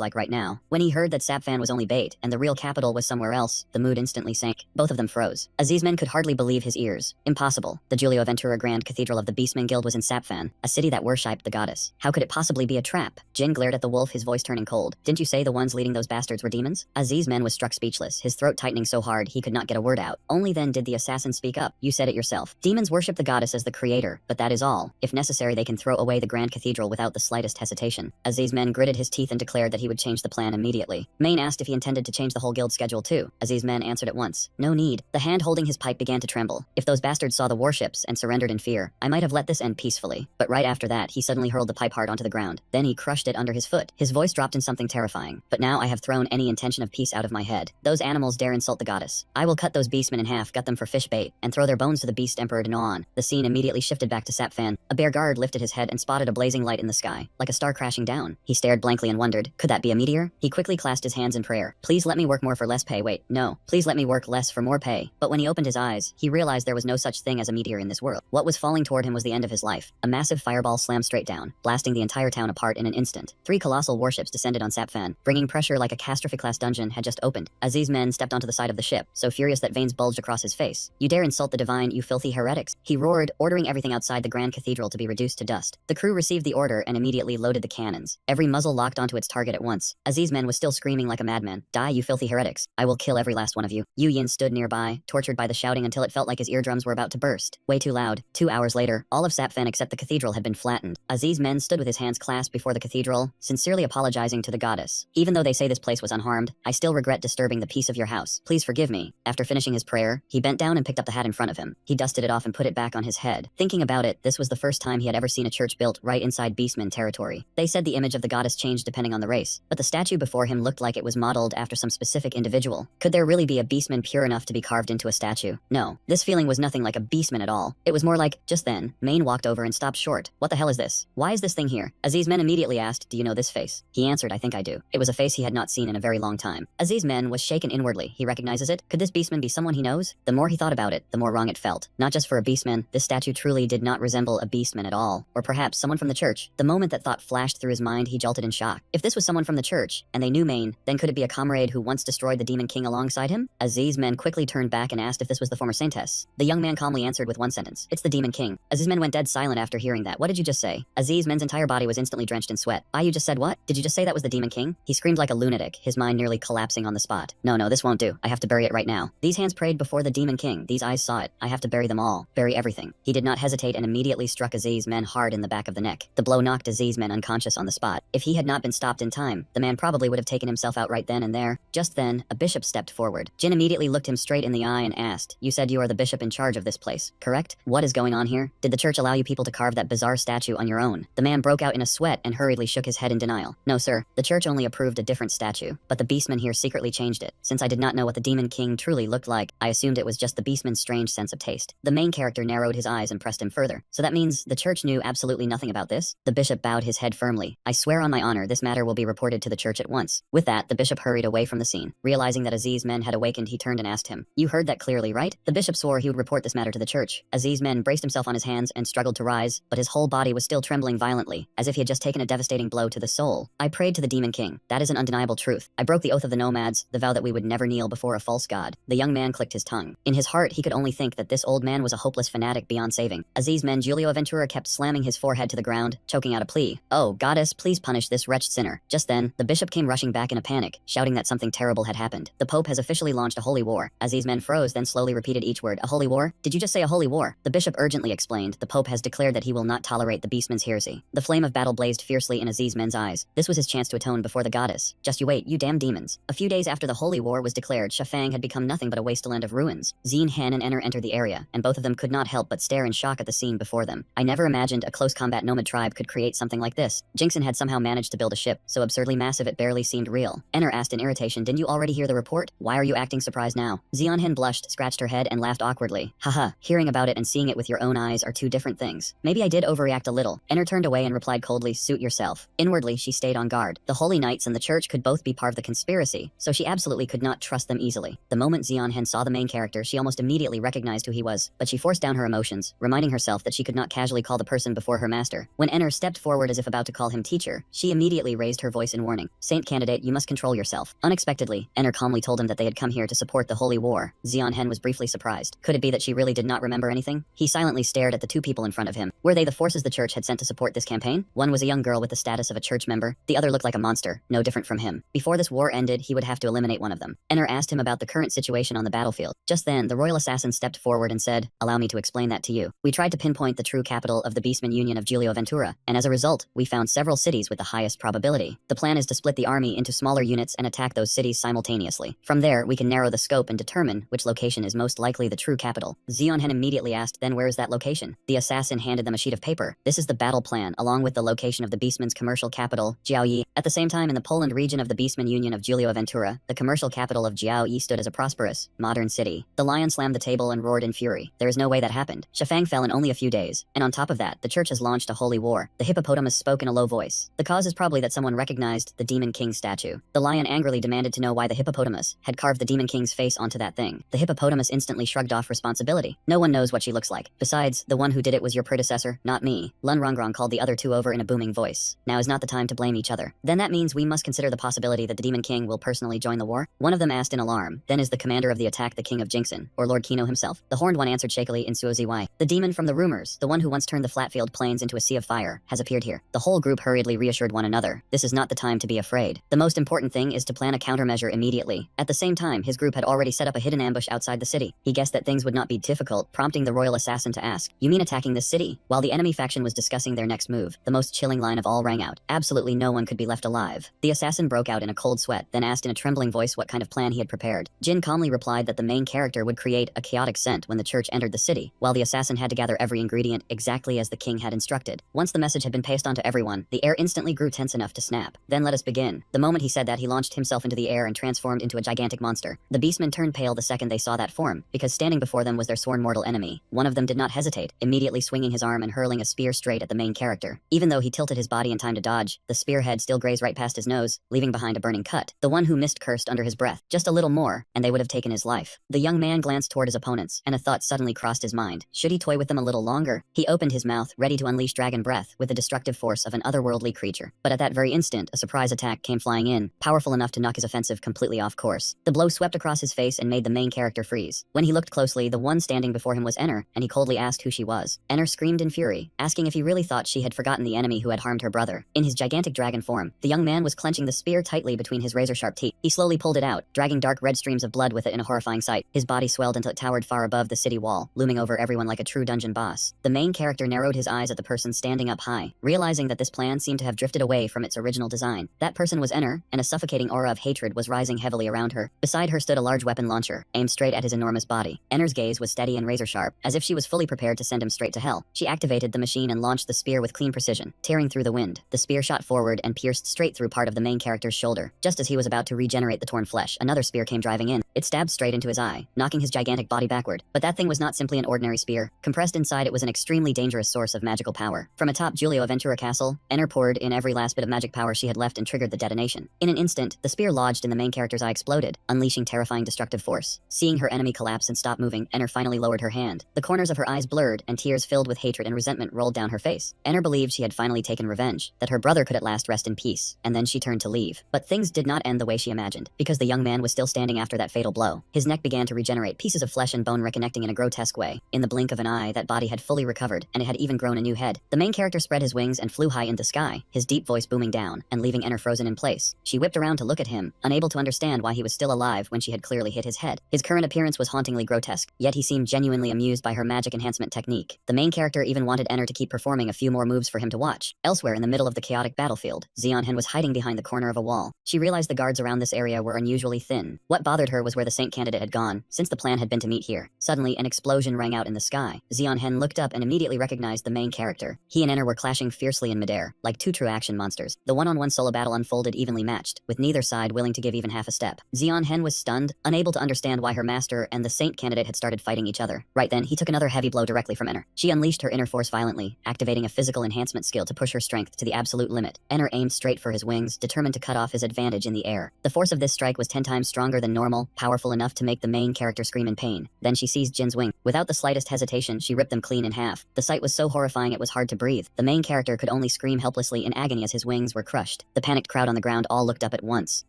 Speaker 1: like right now. When he heard that Sapfan was only bait and the real capital was somewhere else, the mood instantly sank. Both of them froze. Aziz's men could hardly believe his ears. Impossible. The Giulio Ventura Grand Cathedral of the Beastman Guild was in Sapfan, a city that worshipped the goddess. How could it possibly be a trap? Jin glared at the wolf, his voice turning cold. Didn't you say the ones leading those bastards were demons? Aziz's men was struck speechless, his throat tightening so hard he could not get a word out. Only then did the assassin speak up. You said it yourself. Demons worship the goddess as the creator, but that is all. If necessary, they can throw away the Grand Cathedral without the slightest hesitation. Aziz's men gritted his teeth and declared that he would change the plan immediately. Main asked if he intended to change the whole guild schedule too. Aziz's men answered at once. No need. The hand holding his pipe began to tremble. If those bastards saw the warships and surrendered in fear, I might have let this end peacefully. But right after that, he suddenly hurled the pipe hard onto the ground. Then he crushed it under his foot. His voice dropped in something terrifying. But now I have thrown any intention of peace out of my head. Those animals dare insult the goddess. I will cut those beastmen in half, gut them for fish bait, and throw their bones to the beast emperor to gnaw on. The scene immediately shifted back to Sapfan. A bear guard lifted his head and spotted a blazing light in the sky, like a star crashing down. He stared blankly and wondered, could that be a meteor? He quickly clasped his hands in prayer. Please let me work more for less pay. Wait, no. Please let me work less for more pay. But when he opened his eyes, he realized there was no such thing as a meteor in this world. What was falling toward him was the end of his life. A massive fireball slammed straight down, blasting the entire town apart in an instant. 3 colossal warships descended on Sapfan, bringing pressure like a catastrophe-class dungeon had just opened. Aziz's men stepped onto the side of the ship, so furious that veins bulged across his face. You dare insult the divine, you filthy heretics! He roared, ordering everything outside the Grand Cathedral to be reduced to dust. The crew received the order and immediately loaded the cannons. Every muzzle locked onto its target at once. Aziz's men was still screaming like a madman. Die, you filthy heretics! I will kill every last one of you. Yu Yin stood nearby, tortured by the shouting until it felt like his eardrums were about to burst. Way too loud. 2 hours later, all of Sapfan except the cathedral had been flattened. Aziz's men stood with his hands clasped before the cathedral, sincerely apologizing to the goddess. Even though they say this place was unharmed, I still regret disturbing the peace of your house. Please forgive me. After finishing his prayer, he bent down and picked up the hat in front of him. He dusted it off and put it back on his head. Thinking about it, this was the first time he had ever seen a church built right inside Beastman territory. They said the image of the goddess changed depending on the race, but the statue before him looked like it was modeled after some specific individual. Could there really be a Beastman pure enough to be carved into a statue? No. This feeling was nothing like a Beastman at all. It was more like, just then, Main walked over and stopped short. What the hell is this? Why is this thing here? Aziz's men immediately asked, do you know this face? He answered, I think I do. It was a face he had not seen in a very long time. Aziz's men was shaken inwardly. He recognizes it. Could this Beastman be someone he knows? The more he thought about it, the more wrong it felt. Not just for a Beastman, this statue truly did not resemble a Beastman at all. Or perhaps someone from the church. The moment that thought flashed through his mind, he jolted in shock. If this was someone from the church, and they knew Main, then could it be a comrade who once destroyed the Demon King alongside him? Aziz's men quickly turned back and asked if this was the former Saintess. The young man calmly answered with one sentence. It's the Demon King. Aziz's men went dead silent after hearing that. What did you just say? Aziz's men's entire body was instantly drenched in sweat. You just said what? Did you just say that was the Demon King? He screamed like a lunatic, his mind nearly collapsing on the spot. No, this won't do. I have to bury it right now. These hands prayed before the Demon King. These eyes saw it. I have to bury them all. Bury everything. He did not hesitate and immediately struck Aziz's men hard in the back of the neck. The blow knocked Aziz's men unconscious on the spot. If he had not been stopped in time, the man probably would have taken himself out right then and there. Just then, a bishop stepped forward. Jin immediately looked him straight in the eye and asked, you said you are the bishop in charge of this place, correct? What is going on here? Did the church allow you people to carve that bizarre statue on your own? The man broke out in a sweat and hurriedly shook his head in denial. No, sir. The church only approved a different statue, but the beastmen here secretly immediately changed it. Since I did not know what the Demon King truly looked like, I assumed it was just the beastman's strange sense of taste. The main character narrowed his eyes and pressed him further. So that means the church knew absolutely nothing about this? The bishop bowed his head firmly. I swear on my honor this matter will be reported to the church at once. With that, the bishop hurried away from the scene. Realizing that Aziz's men had awakened, he turned and asked him, "You heard that clearly, right?" The bishop swore he would report this matter to the church. Aziz's men braced himself on his hands and struggled to rise, but his whole body was still trembling violently, as if he had just taken a devastating blow to the soul. I prayed to the Demon King. That is an undeniable truth. I broke the oath of the nomads, the vow that we would never kneel before a false god. The young man clicked his tongue. In his heart, he could only think that this old man was a hopeless fanatic beyond saving. Aziz's men Giulio Ventura kept slamming his forehead to the ground, choking out a plea. "Oh, goddess, please punish this wretched sinner." Just then, the bishop came rushing back in a panic, shouting that something terrible had happened. The Pope has officially launched a holy war. Aziz's men froze, then slowly repeated each word. "A holy war? Did you just say a holy war?" The bishop urgently explained. The Pope has declared that he will not tolerate the beastman's heresy. The flame of battle blazed fiercely in Aziz's men's eyes. This was his chance to atone before the goddess. Just you wait, you damn demons. A few days after the holy war was declared, Shafang had become nothing but a wasteland of ruins. Zine, Han, and Enner entered the area, and both of them could not help but stare in shock at the scene before them. I never imagined a close combat nomad tribe could create something like this. Jinxon had somehow managed to build a ship so absurdly massive it barely seemed real. Enner asked in irritation, "Didn't you already hear the report? Why are you acting surprised now?" Zeonhin blushed, scratched her head, and laughed awkwardly. "Haha, hearing about it and seeing it with your own eyes are two different things. Maybe I did overreact a little." Enner turned away and replied coldly, "Suit yourself." Inwardly, she stayed on guard. The Holy Knights and the church could both be part of the conspiracy, so she absolutely could not trust them easily. The moment Zeonhin saw the main character, she almost immediately recognized who he was, but she forced down her emotions, reminding herself that she could not casually call the person before her master. When Enner stepped forward as if about to call him teacher, she immediately raised her voice in warning. "Saint candidate, you must control yourself." Unexpectedly, Enner calmly told him that they had come here to support the holy war. Zeonhin was briefly surprised. Could it be that she really did not remember anything? He silently stared at the two people in front of him. Were they the forces the church had sent to support this campaign? One was a young girl with the status of a church member. The other looked like a monster, no different from him. Before this war ended, he would have to eliminate one of them. Enner asked him about the current situation on the battlefield. Just then, the royal assassin stepped forward and said, "Allow me to explain that to you. We tried to pinpoint the true capital of the Beastman Union of Giulio Ventura, and as a result, we found several cities with the highest probability. The plan is to split the army into smaller units and attack those cities simultaneously. From there, we can narrow the scope and determine which location is most likely the true capital." Zeonhin immediately asked, "Then where is that location?" The assassin handed them a sheet of paper. "This is the battle plan, along with the location of the Beastman's commercial capital, Jiaoyi." At the same time, in the Poland region of the Beastman Union of Giulio Ventura, the commercial capital of Jiaoyi stood as a prosperous, modern city. The lion slammed the table and roared in fury. There is no way that happened. Shafang fell in only a few days, and on top of that, the church has launched a holy war. The hippopotamus spoke in a low voice. The cause is probably that someone recognized the Demon King statue. The lion angrily demanded to know why the hippopotamus had carved the Demon King's face onto that thing. The hippopotamus instantly shrugged off responsibility. "No one knows what she looks like. Besides, the one who did it was your predecessor, not me." Lun Rongrong called the other two over in a booming voice. "Now is not the time to blame each other. Then that means we must consider the possibility that the Demon King will personally join the war?" One of them asked in alarm. "Then is the commander of the attack the King of Jinxon, or Lord Kino himself?" The horned one answered shakily in Suozy. "The demon from the rumors, the one who once turned the flat-field plains into a sea of fire, has appeared here." The whole group hurriedly reassured one another. This is not the time to be afraid. The most important thing is to plan a countermeasure immediately. At the same time, his group had already set up a hidden ambush outside the city. He guessed that things would not be difficult, prompting the royal assassin to ask, "You mean attacking this city?" While the enemy faction was discussing their next move, the most chilling line of all rang out. Absolutely no one could be left alive. The assassin broke out in a cold sweat, then asked in a trembling voice what kind of plan he had prepared. Jin calmly replied that the main character would create a chaotic scent when the church entered the city, while the assassin had to gather every ingredient exactly as the king had instructed. Once the message had been passed on to everyone, the air instantly grew tense enough to snap. "Then let us begin." The moment he said that, he launched himself into the air and transformed into a gigantic monster. The beastmen turned pale the second they saw that form, because standing before them was their sworn mortal enemy. One of them did not hesitate, immediately swinging his arm and hurling a spear straight at the main character. Even though he tilted his body in time to dodge, the spearhead still grazed right past his nose, leaving behind a burning cut. The one who missed cursed under his breath, "Just a little more, and they would have taken his life." The young man glanced toward his opponents, and a thought suddenly crossed his mind. Should he toy with them a little longer? He opened his mouth, ready to unleash dragon breath with the destructive force of an otherworldly creature. But at that very instant, a surprise attack came flying in, powerful enough to knock his offensive completely off course. The blow swept across his face and made the main character freeze. When he looked closely, the one standing before him was Enner, and he coldly asked who she was. Enner screamed in fury, asking if he really thought she had forgotten the enemy who had harmed her brother. In his gigantic dragon form, the young man was clenching the spear tightly between his razor-sharp teeth. He slowly pulled it out, dragging dark red streams of blood with it in a horrifying sight. His body swelled until it towered far above the city wall, looming over everyone like a true dungeon boss. The main character narrowed his eyes at the person standing up high, realizing that this plan seemed to have drifted away from its original design. That person was Enner, and a suffocating aura of hatred was rising heavily around her. Beside her stood a large weapon launcher, aimed straight at his enormous body. Enner's gaze was steady and razor-sharp, as if she was fully prepared to send him straight to hell. She activated the machine and launched the spear with clean precision, tearing through the wind. The spear shot forward and pierced straight through part of the main character's shoulder. Just as he was about to regenerate regenerate the torn flesh, another spear came driving in. It stabbed straight into his eye, knocking his gigantic body backward. But that thing was not simply an ordinary spear. Compressed inside it was an extremely dangerous source of magical power. From atop Giulio Ventura Castle, Enner poured in every last bit of magic power she had left and triggered the detonation. In an instant, the spear lodged in the main character's eye exploded, unleashing terrifying destructive force. Seeing her enemy collapse and stop moving, Enner finally lowered her hand. The corners of her eyes blurred, and tears filled with hatred and resentment rolled down her face. Enner believed she had finally taken revenge, that her brother could at last rest in peace, and then she turned to leave. But things did not end the way she imagined, because the young man was still standing after that fatal blow. His neck began to regenerate, pieces of flesh and bone reconnecting in a grotesque way. In the blink of an eye, that body had fully recovered, and it had even grown a new head. The main character spread his wings and flew high in the sky, his deep voice booming down, and leaving Enner frozen in place. She whipped around to look at him, unable to understand why he was still alive when she had clearly hit his head. His current appearance was hauntingly grotesque, yet he seemed genuinely amused by her magic enhancement technique. The main character even wanted Enner to keep performing a few more moves for him to watch. Elsewhere in the middle of the chaotic battlefield, Zeonhen was hiding behind the corner of a wall. She realized the guards around this area were unusually thin. What bothered her was where the Saint candidate had gone, since the plan had been to meet here. Suddenly, an explosion rang out in the sky. Zeonhen looked up and immediately recognized the main character. He and Enner were clashing fiercely in midair, like two true action monsters. The one-on-one solo battle unfolded evenly matched, with neither side willing to give even half a step. Zeonhen was stunned, unable to understand why her master and the Saint candidate had started fighting each other. Right then, he took another heavy blow directly from Enner. She unleashed her inner force violently, activating a physical enhancement skill to push her strength to the absolute limit. Enner aimed straight for his wings, determined to cut off his advantage in the air. The force of this strike was 10 times stronger than normal, powerful enough to make the main character scream in pain. Then she seized Jin's wing. Without the slightest hesitation, she ripped them clean in half. The sight was so horrifying it was hard to breathe. The main character could only scream helplessly in agony as his wings were crushed. The panicked crowd on the ground all looked up at once.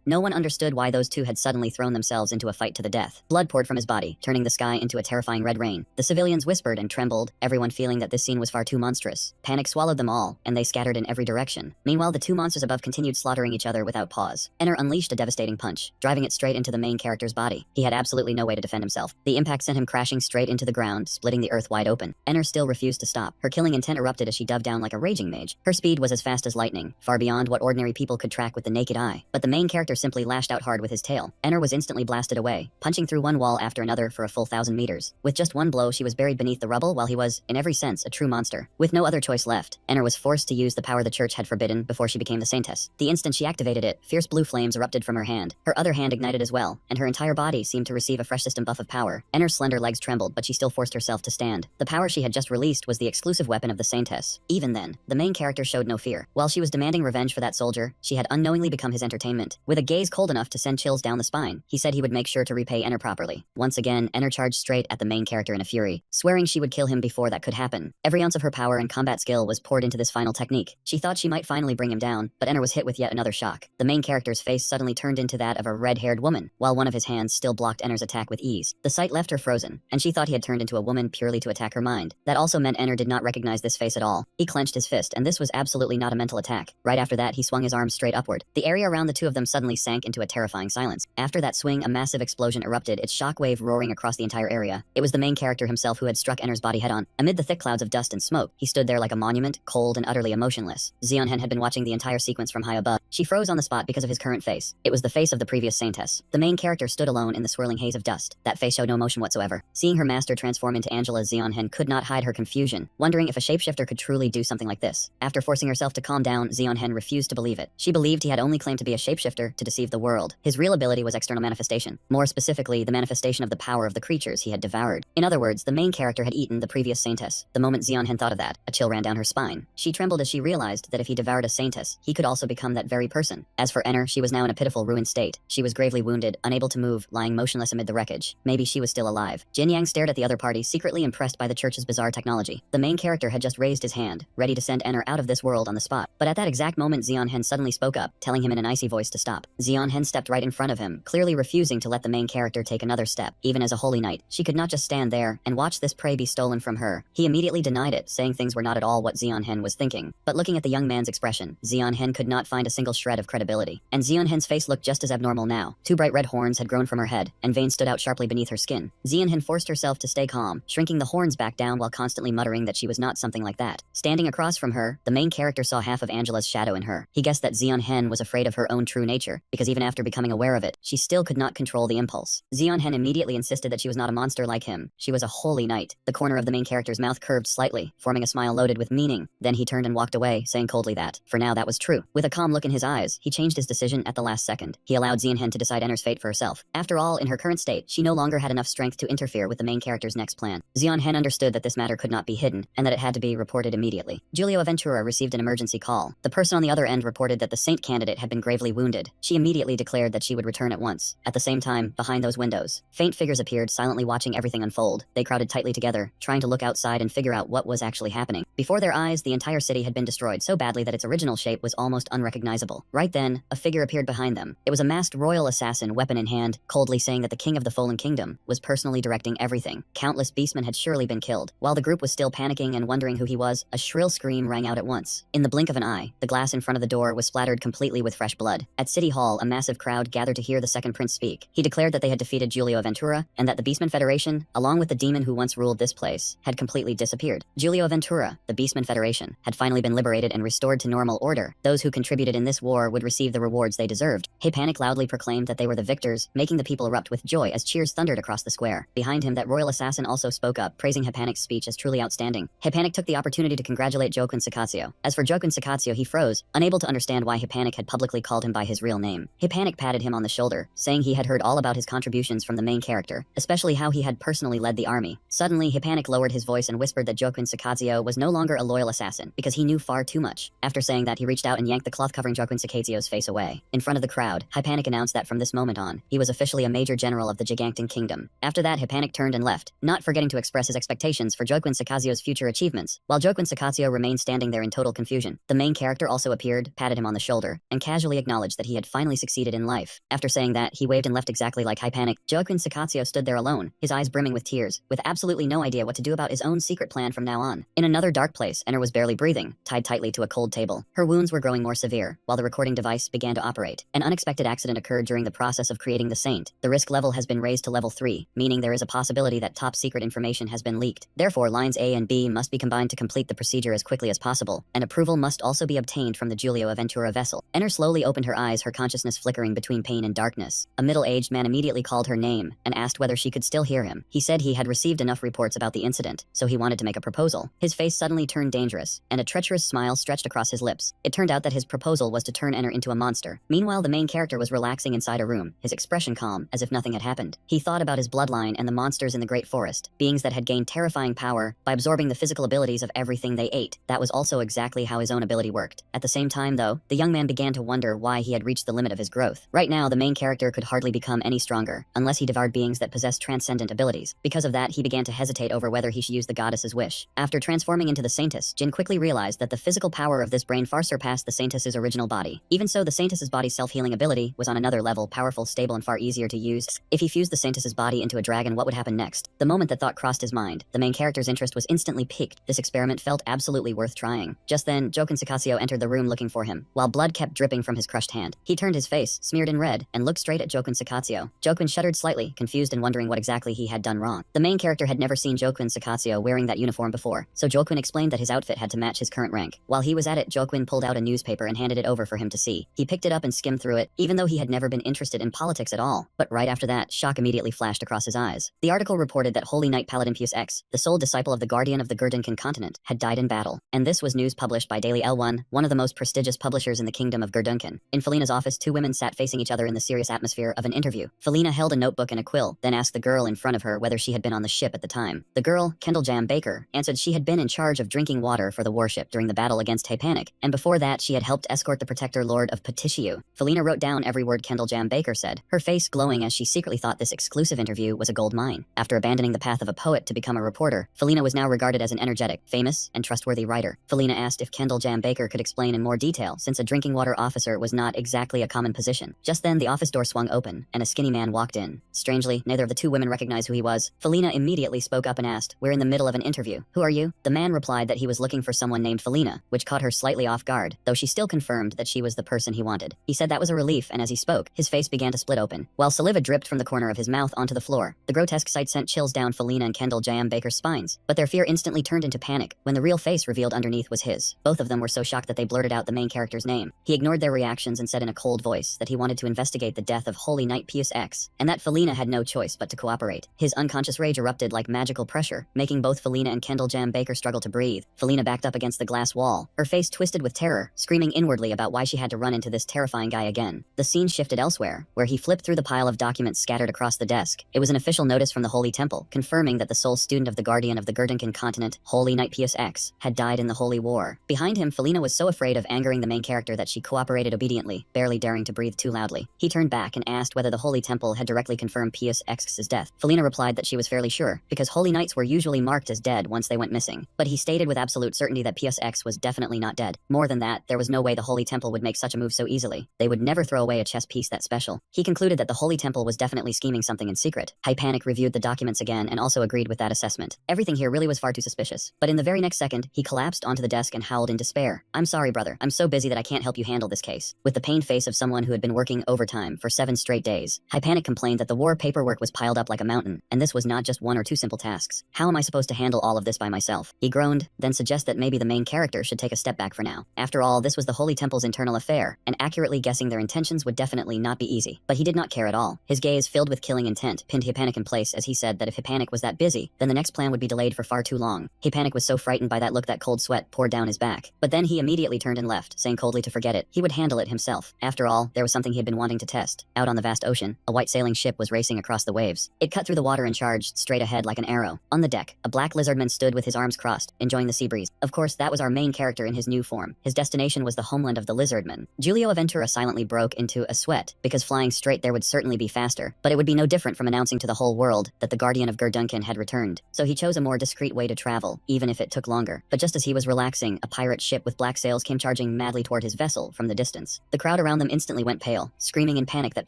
Speaker 1: No one understood why those two had suddenly thrown themselves into a fight to the death. Blood poured from his body, turning the sky into a terrifying red rain. The civilians whispered and trembled, everyone feeling that this scene was far too monstrous. Panic swallowed them all, and they scattered in every direction. Meanwhile, the two monsters above continued slaughtering each other without pause. Enner unleashed a devastating punch, driving it straight into the main character's body. He had absolutely no way to defend himself. The impact sent him crashing straight into the ground, splitting the earth wide open. Enner still refused to stop. Her killing intent erupted as she dove down like a raging mage. Her speed was as fast as lightning, far beyond what ordinary people could track with the naked eye. But the main character simply lashed out hard with his tail. Enner was instantly blasted away, punching through one wall after another for a full 1,000 meters. With just one blow, she was buried beneath the rubble while he was, in every sense, a true monster. With no other choice left, Enner was forced to use the power the church had forbidden before she became the Saintess. The instant she activated it, fierce blue flames erupted from her hand. Her other hand ignited as well, and her entire body seemed to receive a fresh system buff of power. Enner's slender legs trembled, but she still forced herself to stand. The power she had just released was the exclusive weapon of the Saintess. Even then, the main character showed no fear. While she was demanding revenge for that soldier, she had unknowingly become his entertainment. With a gaze cold enough to send chills down the spine, he said he would make sure to repay Enner properly. Once again, Enner charged straight at the main character in a fury, swearing she would kill him before that could happen. Every ounce of her power and combat skill was poured into this final technique. She thought she might finally bring him down, but Enner was hit with yet another shock. The main character's face suddenly turned into that of a red-haired woman, while one of his hands still blocked Enner's attack with ease. The sight left her frozen, and she thought he had turned into a woman purely to attack her mind. That also meant Enner did not recognize this face at all. He clenched his fist, and this was absolutely not a mental attack. Right after that, he swung his arms straight upward. The area around the two of them suddenly sank into a terrifying silence. After that swing, a massive explosion erupted, its shockwave roaring across the entire area. It was the main character himself who had struck Enner's body head-on. Amid the thick clouds of dust and smoke, he stood there like a monument, cold and utterly emotionless. Zeonhen had been watching the entire sequence from high above. She froze on the spot because of his current face. It was the face of the previous Saintess. The main character stood alone in the swirling haze of dust. That face showed no emotion whatsoever. Seeing her master transform into Angela, Zeonhen could not hide her confusion, wondering if a shapeshifter could truly do something like this. After forcing herself to calm down, Zeonhen refused to believe it. She believed he had only claimed to be a shapeshifter to deceive the world. His real ability was external manifestation, more specifically, the manifestation of the power of the creatures he had devoured. In other words, the main character had eaten the previous Saintess. The moment Zeonhen thought of that, a chill ran down her spine. She trembled as she realized that if he devoured a Saintess, he could also become that very person. As for Enner, she was now in a pitiful ruined state. She was gravely wounded, unable to move, lying motionless amid the wreckage. Maybe she was still alive. Jin Yang stared at the other party, secretly impressed by the church's bizarre technology. The main character had just raised his hand, ready to send Enner out of this world on the spot. But at that exact moment, Zeonhen suddenly spoke up, telling him in an icy voice to stop. Zeonhen stepped right in front of him, clearly refusing to let the main character take another step. Even as a holy knight, she could not just stand there and watch this prey be stolen from her. He immediately denied it, saying things were not at all what Zeonhen was thinking. But looking at the young man's expression, Zeonhen could not find a single shred of credibility. And Zeonhen's face looked just as abnormal now. Two bright red horns had grown from her head, and veins stood out sharply beneath her skin. Zeonhen forced herself to stay calm, shrinking the horns back down while constantly muttering that she was not something like that. Standing across from her, the main character saw half of Angela's shadow in her. He guessed that Zeonhen was afraid of her own true nature, because even after becoming aware of it, she still could not control the impulse. Zeonhen immediately insisted that she was not a monster like him. She was a holy knight. The corner of the main character's mouth curved slightly, forming a smile loaded with meaning. Then he turned and walked away, saying coldly that, for now, that was true. With a calm look in his eyes, he changed his decision at the last second. second. He allowed Xianhen to decide Enner's fate for herself. After all, in her current state, she no longer had enough strength to interfere with the main character's next plan. Xianhen understood that this matter could not be hidden, and that it had to be reported immediately. Giulio Ventura received an emergency call. The person on the other end reported that the Saint candidate had been gravely wounded. She immediately declared that she would return at once. At the same time, behind those windows, faint figures appeared, silently watching everything unfold. They crowded tightly together, trying to look outside and figure out what was actually happening. Before their eyes, the entire city had been destroyed so badly that its original shape was almost unrecognizable. Right then, a figure appeared behind them. It was a masked royal assassin, weapon in hand, coldly saying that the king of the fallen kingdom was personally directing everything. Countless beastmen had surely been killed. While the group was still panicking and wondering who he was, a shrill scream rang out at once. In the blink of an eye, the glass in front of the door was splattered completely with fresh blood. At City Hall, a massive crowd gathered to hear the second prince speak. He declared that they had defeated Giulio Ventura, and that the Beastman Federation, along with the demon who once ruled this place, had completely disappeared. Giulio Ventura, the Beastman Federation, had finally been liberated and restored to normal order. Those who contributed in this war would receive the rewards they deserved. Panic loudly proclaimed that they were the victors, making the people erupt with joy as cheers thundered across the square. Behind him, that royal assassin also spoke up, praising Panic's speech as truly outstanding. Panic took the opportunity to congratulate Joaquin Sacazio. As for Joaquin Sacazio, he froze, unable to understand why Panic had publicly called him by his real name. Panic patted him on the shoulder, saying he had heard all about his contributions from the main character, especially how he had personally led the army. Suddenly, Panic lowered his voice and whispered that Joaquin Sacazio was no longer a loyal assassin, because he knew far too much. After saying that, he reached out and yanked the cloth covering Joaquin Sacazio's face away. In front of the crowd, Panic announced that from this moment on, he was officially a major general of the Gigantic Kingdom. After that, Panic turned and left, not forgetting to express his expectations for Joaquin Sacazio's future achievements. While Joaquin Sacazio remained standing there in total confusion, the main character also appeared, patted him on the shoulder, and casually acknowledged that he had finally succeeded in life. After saying that, he waved and left exactly like Panic. Joaquin Sacazio stood there alone, his eyes brimming with tears, with absolutely no idea what to do about his own secret plan from now on. In another dark place, Enner was barely breathing, tied tightly to a cold table. Her wounds were growing more severe, while the recording device began to operate. An unexpected accident occurred during the process of creating the Saint. The risk level has been raised to level 3, meaning there is a possibility that top secret information has been leaked. Therefore, lines A and B must be combined to complete the procedure as quickly as possible, and approval must also be obtained from the Giulio Ventura vessel. Enner slowly opened her eyes, her consciousness flickering between pain and darkness. A middle-aged man immediately called her name and asked whether she could still hear him. He said he had received enough reports about the incident, so he wanted to make a proposal. His face suddenly turned dangerous, and a treacherous smile stretched across his lips. It turned out that his proposal was to turn Enner into a monster. Meanwhile, the main character was relaxing inside a room, his expression calm, as if nothing had happened. He thought about his bloodline and the monsters in the Great Forest, beings that had gained terrifying power by absorbing the physical abilities of everything they ate. That was also exactly how his own ability worked. At the same time, though, the young man began to wonder why he had reached the limit of his growth. Right now, the main character could hardly become any stronger, unless he devoured beings that possessed transcendent abilities. Because of that, he began to hesitate over whether he should use the goddess's wish. After transforming into the Saintess, Jin quickly realized that the physical power of this brain far surpassed the Saintess's original body. Even so, the Saintess's body's self-healing ability was on another level, powerful, stable, and far easier to use. If he fused the Saintess's body into a dragon, what would happen next? The moment that thought crossed his mind, the main character's interest was instantly piqued. This experiment felt absolutely worth trying. Just then, Joaquin Sacazio entered the room looking for him, while blood kept dripping from his crushed hand. He turned his face, smeared in red, and looked straight at Joaquin Sacazio. Joaquin shuddered slightly, confused and wondering what exactly he had done wrong. The main character had never seen Joaquin Sacazio wearing that uniform before, so Joaquin explained that his outfit had to match his current rank. While he was at it, Joaquin pulled out a newspaper and handed it over for him to see. He picked it up and skimmed through it, even though he had never been interested in politics at all. But right after that, shock immediately flashed across his eyes. The article reported that Holy Knight Paladin Pius X, the sole disciple of the Guardian of the Gurduncan continent, had died in battle. And this was news published by Daily L1, one of the most prestigious publishers in the kingdom of Gurduncan. In Felina's office, two women sat facing each other in the serious atmosphere of an interview. Felina held a notebook and a quill, then asked the girl in front of her whether she had been on the ship at the time. The girl, Kendall Jam Baker, answered she had been in charge of drinking water for the warship during the battle against Panic, and before that she had helped escort the protector lord of Patishiu. Felina wrote down every word Kendall Jam Baker said, her face glowing as she secretly thought this exclusive interview was a gold mine. After abandoning the path of a poet to become a reporter, Felina was now regarded as an energetic, famous, and trustworthy writer. Felina asked if Kendall Jam Baker could explain in more detail, since a drinking water officer was not exactly a common position. Just then, the office door swung open, and a skinny man walked in. Strangely, neither of the two women recognized who he was. Felina immediately spoke up and asked, "We're in the middle of an interview. Who are you?" The man replied that he was looking for someone named Felina, which caught her slightly off guard, though she still confirmed that she was the person he wanted. He said that was a relief, and as he spoke, his face began to split open, while saliva dripped from the corner of his mouth onto the floor. The grotesque sight sent chills down Felina and Kendall Jam Baker's spines, but their fear instantly turned into panic when the real face revealed underneath was his. Both of them were so shocked that they blurted out the main character's name. He ignored their reactions and said in a cold voice that he wanted to investigate the death of Holy Knight Pius X, and that Felina had no choice but to cooperate. His unconscious rage erupted like magical pressure, making both Felina and Kendall Jam Baker struggle to breathe. Felina backed up against the glass wall, her face twisted with terror, screaming inwardly about why she had to run into this terrifying guy again. again. The scene shifted elsewhere, where he flipped through the pile of documents scattered across the desk. It was an official notice from the Holy Temple, confirming that the sole student of the Guardian of the Gurdunkan continent, Holy Knight Pius X, had died in the Holy War. Behind him, Felina was so afraid of angering the main character that she cooperated obediently, barely daring to breathe too loudly. He turned back and asked whether the Holy Temple had directly confirmed Pius X's death. Felina replied that she was fairly sure, because Holy Knights were usually marked as dead once they went missing. But he stated with absolute certainty that Pius X was definitely not dead. More than that, there was no way the Holy Temple would make such a move so easily. They would never throw away a chess piece that special. He concluded that the Holy Temple was definitely scheming something in secret. Hypanic reviewed the documents again and also agreed with that assessment. Everything here really was far too suspicious. But in the very next second, he collapsed onto the desk and howled in despair. "I'm sorry, brother. I'm so busy that I can't help you handle this case." With the pained face of someone who had been working overtime for 7 straight days, Hypanic complained that the war paperwork was piled up like a mountain, and this was not just 1 or 2 simple tasks. "How am I supposed to handle all of this by myself?" He groaned, then suggested that maybe the main character should take a step back for now. After all, this was the Holy Temple's internal affair, and accurately guessing their intentions would definitely not be easy. But he did not care at all. His gaze, filled with killing intent, pinned Hypanic in place as he said that if Hypanic was that busy, then the next plan would be delayed for far too long. Hypanic was so frightened by that look that cold sweat poured down his back. But then he immediately turned and left, saying coldly to forget it. He would handle it himself. After all, there was something he had been wanting to test. Out on the vast ocean, a white sailing ship was racing across the waves. It cut through the water and charged straight ahead like an arrow. On the deck, a black lizardman stood with his arms crossed, enjoying the sea breeze. Of course, that was our main character in his new form. His destination was the homeland of the lizardmen. Giulio Aventura silently broke into a sweat, because flying straight there would certainly be faster, but it would be no different from announcing to the whole world that the Guardian of Gurdunkan had returned. So he chose a more discreet way to travel, even if it took longer. But just as he was relaxing, a pirate ship with black sails came charging madly toward his vessel from the distance. The crowd around them instantly went pale, screaming in panic that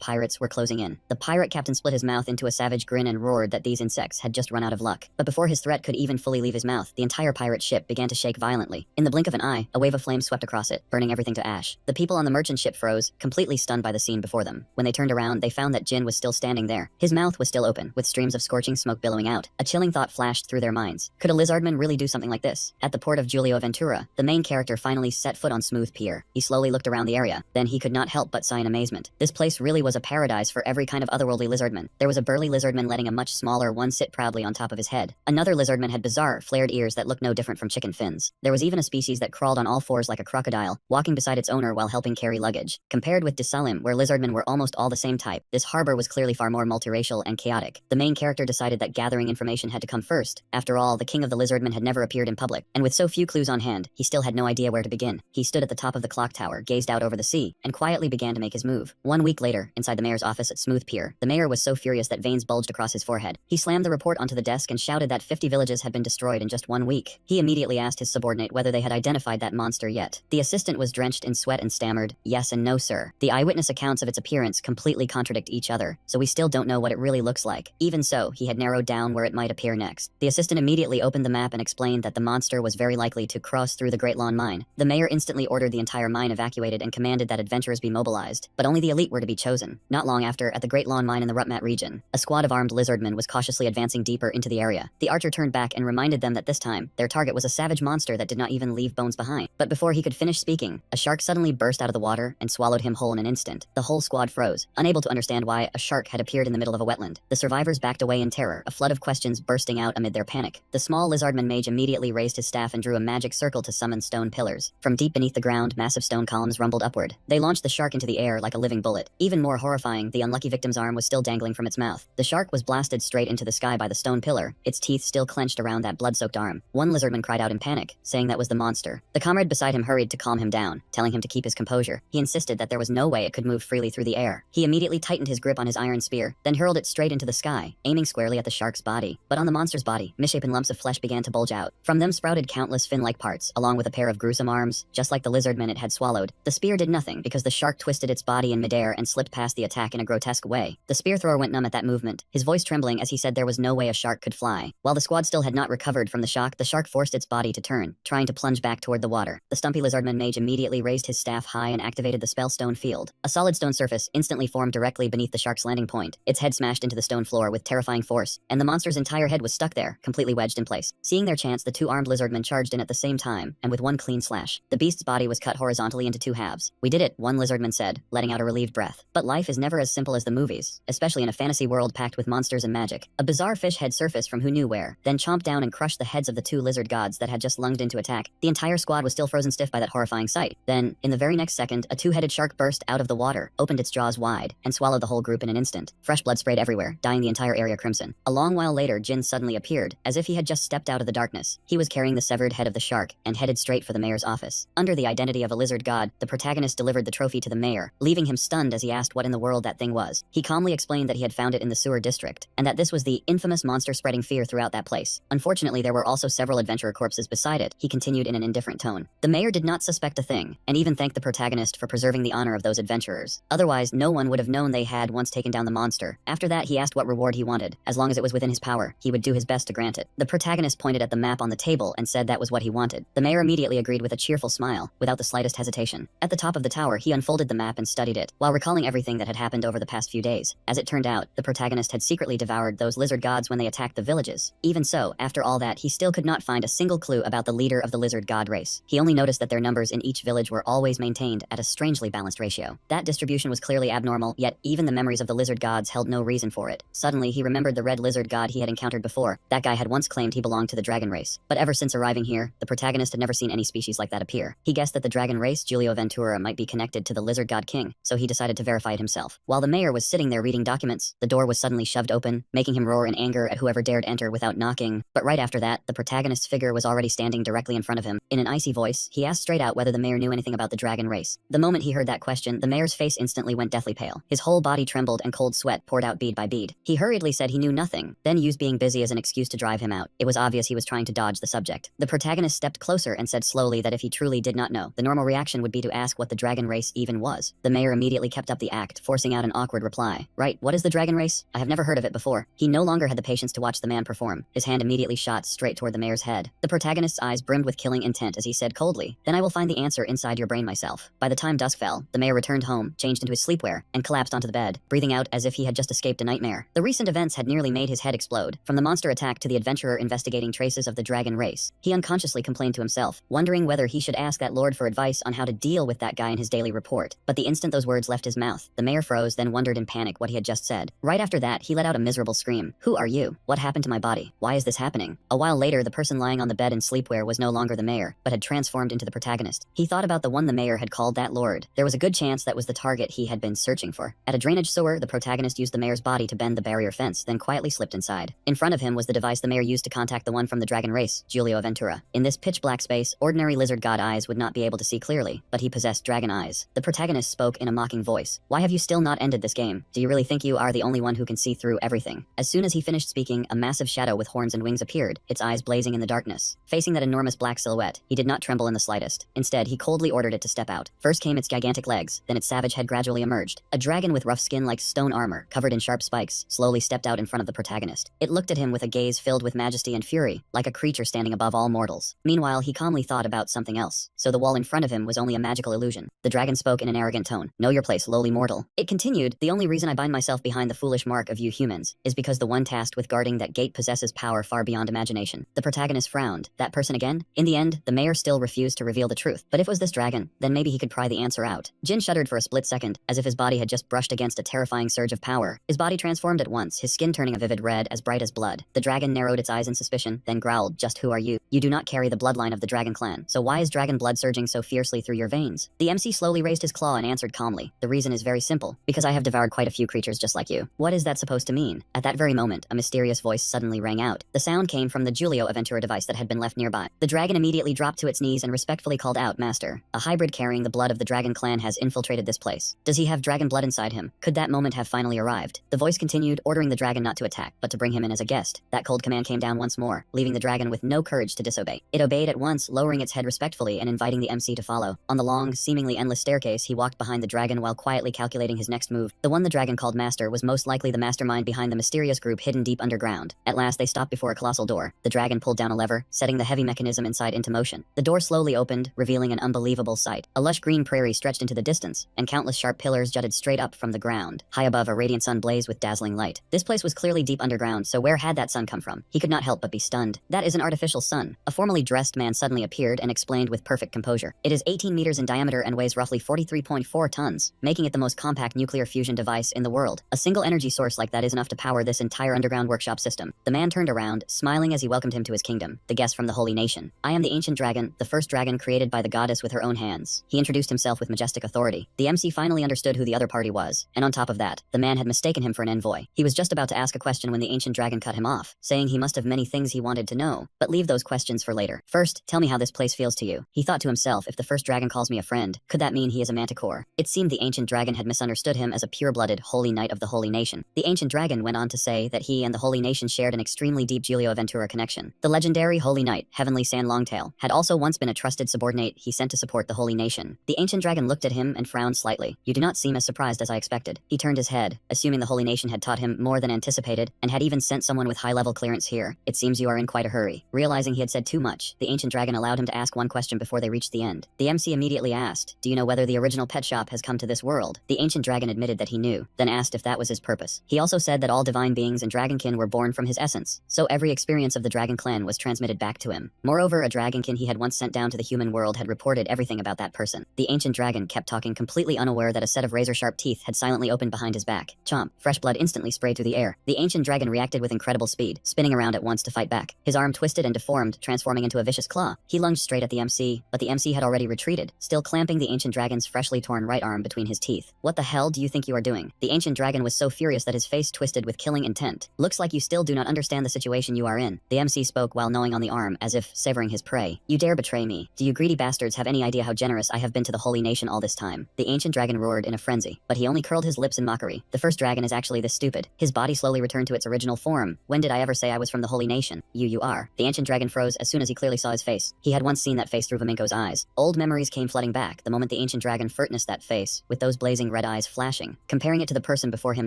Speaker 1: pirates were closing in. The pirate captain split his mouth into a savage grin and roared that these insects had just run out of luck. But before his threat could even fully leave his mouth, the entire pirate ship began to shake violently. In the blink of an eye, a wave of flame swept across it, burning everything to ash. The people on the merchant ship froze, completely stunned by the scene before them. When they turned around, they found that Jin was still standing there. His mouth was still open, with streams of scorching smoke billowing out. A chilling thought flashed through their minds. Could a lizardman really do something like this? At the port of Giulio Ventura, the main character finally set foot on smooth pier. He slowly looked around the area. Then he could not help but sigh in amazement. This place really was a paradise for every kind of otherworldly lizardman. There was a burly lizardman letting a much smaller one sit proudly on top of his head. Another lizardman had bizarre, flared ears that looked no different from chicken fins. There was even a species that crawled on all fours like a crocodile, walking beside its owner while helping carry luggage. Compared with Desalim, where lizardmen were almost all the same type, this harbor was clearly far more multiracial and chaotic. The main character decided that gathering information had to come first. After all, the king of the lizardmen had never appeared in public, and with so few clues on hand, he still had no idea where to begin. He stood at the top of the clock tower, gazed out over the sea, and quietly began to make his move. 1 week later, inside the mayor's office at Smooth Pier, the mayor was so furious that veins bulged across his forehead. He slammed the report onto the desk and shouted that 50 villages had been destroyed in just 1 week. He immediately asked his subordinate whether they had identified that monster yet. The assistant was drenched in sweat and stammered, "Yes and no, sir. The eyewitness accounts of its appearance completely contradict each other, so we still don't know what it really looks like." Even so, he had narrowed down where it might appear next. The assistant immediately opened the map and explained that the monster was very likely to cross through the Great Lawn Mine. The mayor instantly ordered the entire mine evacuated and commanded that adventurers be mobilized, but only the elite were to be chosen. Not long after, at the Great Lawn Mine in the Rutmat region, a squad of armed lizardmen was cautiously advancing deeper into the area. The archer turned back and reminded them that this time, their target was a savage monster that did not even leave bones behind. But before he could finish speaking, a shark suddenly burst out of the water and swallowed him whole in an instant. The whole squad froze, unable to understand why a shark had appeared in the middle of a wetland. The survivors backed away in terror, a flood of questions bursting out amid their panic. The small lizardman mage immediately raised his staff and drew a magic circle to summon stone pillars. From deep beneath the ground, massive stone columns rumbled upward. They launched the shark into the air like a living bullet. Even more horrifying, the unlucky victim's arm was still dangling from its mouth. The shark was blasted straight into the sky by the stone pillar, its teeth still clenched around that blood-soaked arm. One lizardman cried out in panic, saying that was the monster. The comrade beside him hurried to calm him down, telling him to keep his composure. He insisted that there was no way it could move freely through the air. He immediately tightened his grip on his iron spear, then hurled it straight into the sky, aiming squarely at the shark's body. But on the monster's body, misshapen lumps of flesh began to bulge out. From them sprouted countless fin-like parts, along with a pair of gruesome arms, just like the lizardman it had swallowed. The spear did nothing because the shark twisted its body in midair and slipped past the attack in a grotesque way. The spear thrower went numb at that movement, his voice trembling as he said there was no way a shark could fly. While the squad still had not recovered from the shock, the shark forced its body to turn, trying to plunge back toward the water. The stumpy lizardman mage immediately raised his staff high and activated the spell stone field. A solid stone surface instantly formed directly beneath the shark's landing point. Its head smashed into the stone floor with terrifying force, and the monster's entire head was stuck there, completely wedged in place. Seeing their chance, the two armed lizardmen charged in at the same time, and with one clean slash, the beast's body was cut horizontally into 2 halves. "We did it," one lizardman said, letting out a relieved breath. But life is never as simple as the movies, especially in a fantasy world packed with monsters and magic. A bizarre fish head surfaced from who knew where, then chomped down and crushed the heads of the 2 lizard gods that had just lunged into attack. The entire squad was still frozen stiff by that horrifying sight. Then, in the very next second, a 2-headed shark burst burst out of the water, opened its jaws wide, and swallowed the whole group in an instant. Fresh blood sprayed everywhere, dyeing the entire area crimson. A long while later, Jin suddenly appeared, as if he had just stepped out of the darkness. He was carrying the severed head of the shark and headed straight for the mayor's office. Under the identity of a lizard god, the protagonist delivered the trophy to the mayor, leaving him stunned as he asked what in the world that thing was. He calmly explained that he had found it in the sewer district, and that this was the infamous monster spreading fear throughout that place. Unfortunately, there were also several adventurer corpses beside it, he continued in an indifferent tone. The mayor did not suspect a thing, and even thanked the protagonist for preserving the honor of those adventurers. Otherwise, no one would have known they had once taken down the monster. After that, he asked what reward he wanted. As long as it was within his power, he would do his best to grant it. The protagonist pointed at the map on the table and said that was what he wanted. The mayor immediately agreed with a cheerful smile, without the slightest hesitation. At the top of the tower, he unfolded the map and studied it, while recalling everything that had happened over the past few days. As it turned out, the protagonist had secretly devoured those lizard gods when they attacked the villages. Even so, after all that, he still could not find a single clue about the leader of the lizard god race. He only noticed that their numbers in each village were always maintained at a strangely balanced ratio. That distribution was clearly abnormal, yet even the memories of the lizard gods held no reason for it. Suddenly, he remembered the red lizard god he had encountered before. That guy had once claimed he belonged to the dragon race. But ever since arriving here, the protagonist had never seen any species like that appear. He guessed that the dragon race, Giulio Ventura, might be connected to the lizard god king, so he decided to verify it himself. While the mayor was sitting there reading documents, the door was suddenly shoved open, making him roar in anger at whoever dared enter without knocking. But right after that, the protagonist's figure was already standing directly in front of him. In an icy voice, he asked straight out whether the mayor knew anything about the dragon race. The moment he heard that question, the mayor's face instantly went deathly pale. His whole body trembled and cold sweat poured out bead by bead. He hurriedly said he knew nothing, then used being busy as an excuse to drive him out. It was obvious he was trying to dodge the subject. The protagonist stepped closer and said slowly that if he truly did not know, the normal reaction would be to ask what the dragon race even was. The mayor immediately kept up the act, forcing out an awkward reply. Right, what is the dragon race? I have never heard of it before. He no longer had the patience to watch the man perform. His hand immediately shot straight toward the mayor's head. The protagonist's eyes brimmed with killing intent as he said coldly, "Then I will find the answer inside your brain myself." By the time dusk fell, the mayor returned home, changed into his sleepwear, and collapsed onto the bed, breathing out as if he had just escaped a nightmare. The recent events had nearly made his head explode. From the monster attack to the adventurer investigating traces of the dragon race, he unconsciously complained to himself, wondering whether he should ask that lord for advice on how to deal with that guy in his daily report. But the instant those words left his mouth, the mayor froze, then wondered in panic what he had just said. Right after that, he let out a miserable scream. "Who are you? What happened to my body? Why is this happening?" A while later, the person lying on the bed in sleepwear was no longer the mayor, but had transformed into the protagonist. He thought about the one the mayor had called that lord. There was a good chance that was the target he had been searching for. At a drainage sewer, the protagonist used the mayor's body to bend the barrier fence, then quietly slipped inside. In front of him was the device the mayor used to contact the one from the dragon race, Giulio Ventura. In this pitch-black space, ordinary lizard god eyes would not be able to see clearly, but he possessed dragon eyes. The protagonist spoke in a mocking voice. "Why have you still not ended this game? Do you really think you are the only one who can see through everything?" As soon as he finished speaking, a massive shadow with horns and wings appeared, its eyes blazing in the darkness. Facing that enormous black silhouette, he did not tremble in the slightest. Instead, he coldly ordered it to step out. First came its gigantic legs, then its savage head gradually emerged. A dragon with rough skin like stone armor, covered in sharp spikes, slowly stepped out in front of the protagonist. It looked at him with a gaze filled with majesty and fury, like a creature standing above all mortals. Meanwhile, he calmly thought about something else. So the wall in front of him was only a magical illusion. The dragon spoke in an arrogant tone. "Know your place, lowly mortal." It continued, "The only reason I bind myself behind the foolish mark of you humans is because the one tasked with guarding that gate possesses power far beyond imagination." The protagonist frowned. That person again? In the end, the mayor still refused to reveal the truth. But if it was this dragon, then maybe he could pry the answer out. Jin shuddered for a split second, as if his body had just brushed against a terrifying surge of power. His body transformed at once, his skin turning a vivid red as bright as blood. The dragon narrowed its eyes in suspicion, then growled, "Just who are you? You do not carry the bloodline of the dragon clan, so why is dragon blood surging so fiercely through your veins?" The MC slowly raised his claw and answered calmly, "The reason is very simple. Because I have devoured quite a few creatures just like you." What is that supposed to mean? At that very moment, a mysterious voice suddenly rang out. The sound came from the Giulio Ventura device that had been left nearby. The dragon immediately dropped to its knees and respectfully called out, "Master, a hybrid carrying the blood of the dragon clan has infiltrated this place. Does he have dragon blood inside him?" Could that moment have finally arrived? The voice continued, ordering the dragon not to attack, but to bring him in as a guest. That cold command came down once more, leaving the dragon with no courage to disobey. It obeyed at once, lowering its head respectfully and inviting the MC to follow. On the long, seemingly endless staircase, he walked behind the dragon while quietly calculating his next move. The one the dragon called Master was most likely the mastermind behind the mysterious group hidden deep underground. At last, they stopped before a colossal door. The dragon pulled down a lever, setting the heavy mechanism inside into motion. The door slowly opened, revealing an unbelievable sight. A lush green prairie stretched into the distance, and countless sharp pillars jutted straight up from the ground. High above, a radiant sun blazed with dazzling light. This place was clearly deep underground, so where had that sun come from? He could not help but be stunned. "That is an artificial sun." A formally dressed man suddenly appeared and explained with perfect composure. "It is 18 meters in diameter and weighs roughly 43.4 tons, making it the most compact nuclear fusion device in the world. A single energy source like that is enough to power this entire underground workshop system." The man turned around, smiling as he welcomed him to his kingdom, the guest from the Holy Nation. "I am the ancient dragon, the first dragon created by the goddess with her own hands." He introduced himself with majestic authority, party. The MC finally understood who the other party was, and on top of that, the man had mistaken him for an envoy. He was just about to ask a question when the ancient dragon cut him off, saying he must have many things he wanted to know, but leave those questions for later. First, tell me how this place feels to you. He thought to himself, if the first dragon calls me a friend, could that mean he is a manticore? It seemed the ancient dragon had misunderstood him as a pure-blooded, holy knight of the holy nation. The ancient dragon went on to say that he and the holy nation shared an extremely deep Giulio Ventura connection. The legendary holy knight, Heavenly San Longtail, had also once been a trusted subordinate he sent to support the holy nation. The ancient dragon looked at him and frowned slightly. You do not seem as surprised as I expected. He turned his head, assuming the holy nation had taught him more than anticipated, and had even sent someone with high-level clearance here. It seems you are in quite a hurry. Realizing he had said too much, the ancient dragon allowed him to ask one question before they reached the end. The MC immediately asked, do you know whether the original pet shop has come to this world? The ancient dragon admitted that he knew, then asked if that was his purpose. He also said that all divine beings and dragonkin were born from his essence, so every experience of the dragon clan was transmitted back to him. Moreover, a dragonkin he had once sent down to the human world had reported everything about that person. The ancient dragon kept talking, completely unaware that a set of razor-sharp teeth had silently opened behind his back. Chomp! Fresh blood instantly sprayed through the air. The ancient dragon reacted with incredible speed, spinning around at once to fight back. His arm twisted and deformed, transforming into a vicious claw. He lunged straight at the MC, but the MC had already retreated, still clamping the ancient dragon's freshly torn right arm between his teeth. What the hell do you think you are doing? The ancient dragon was so furious that his face twisted with killing intent. Looks like you still do not understand the situation you are in. The MC spoke while gnawing on the arm, as if savoring his prey. You dare betray me? Do you greedy bastards have any idea how generous I have been to the holy nation all this time? The ancient dragon roared in a frenzy, but he only curled his lips in mockery. The first dragon is actually this stupid. His body slowly returned to its original form. When did I ever say I was from the holy nation? You are. The ancient dragon froze as soon as he clearly saw his face. He had once seen that face through Vaminko's eyes. Old memories came flooding back the moment the ancient dragon witnessed that face, with those blazing red eyes flashing. Comparing it to the person before him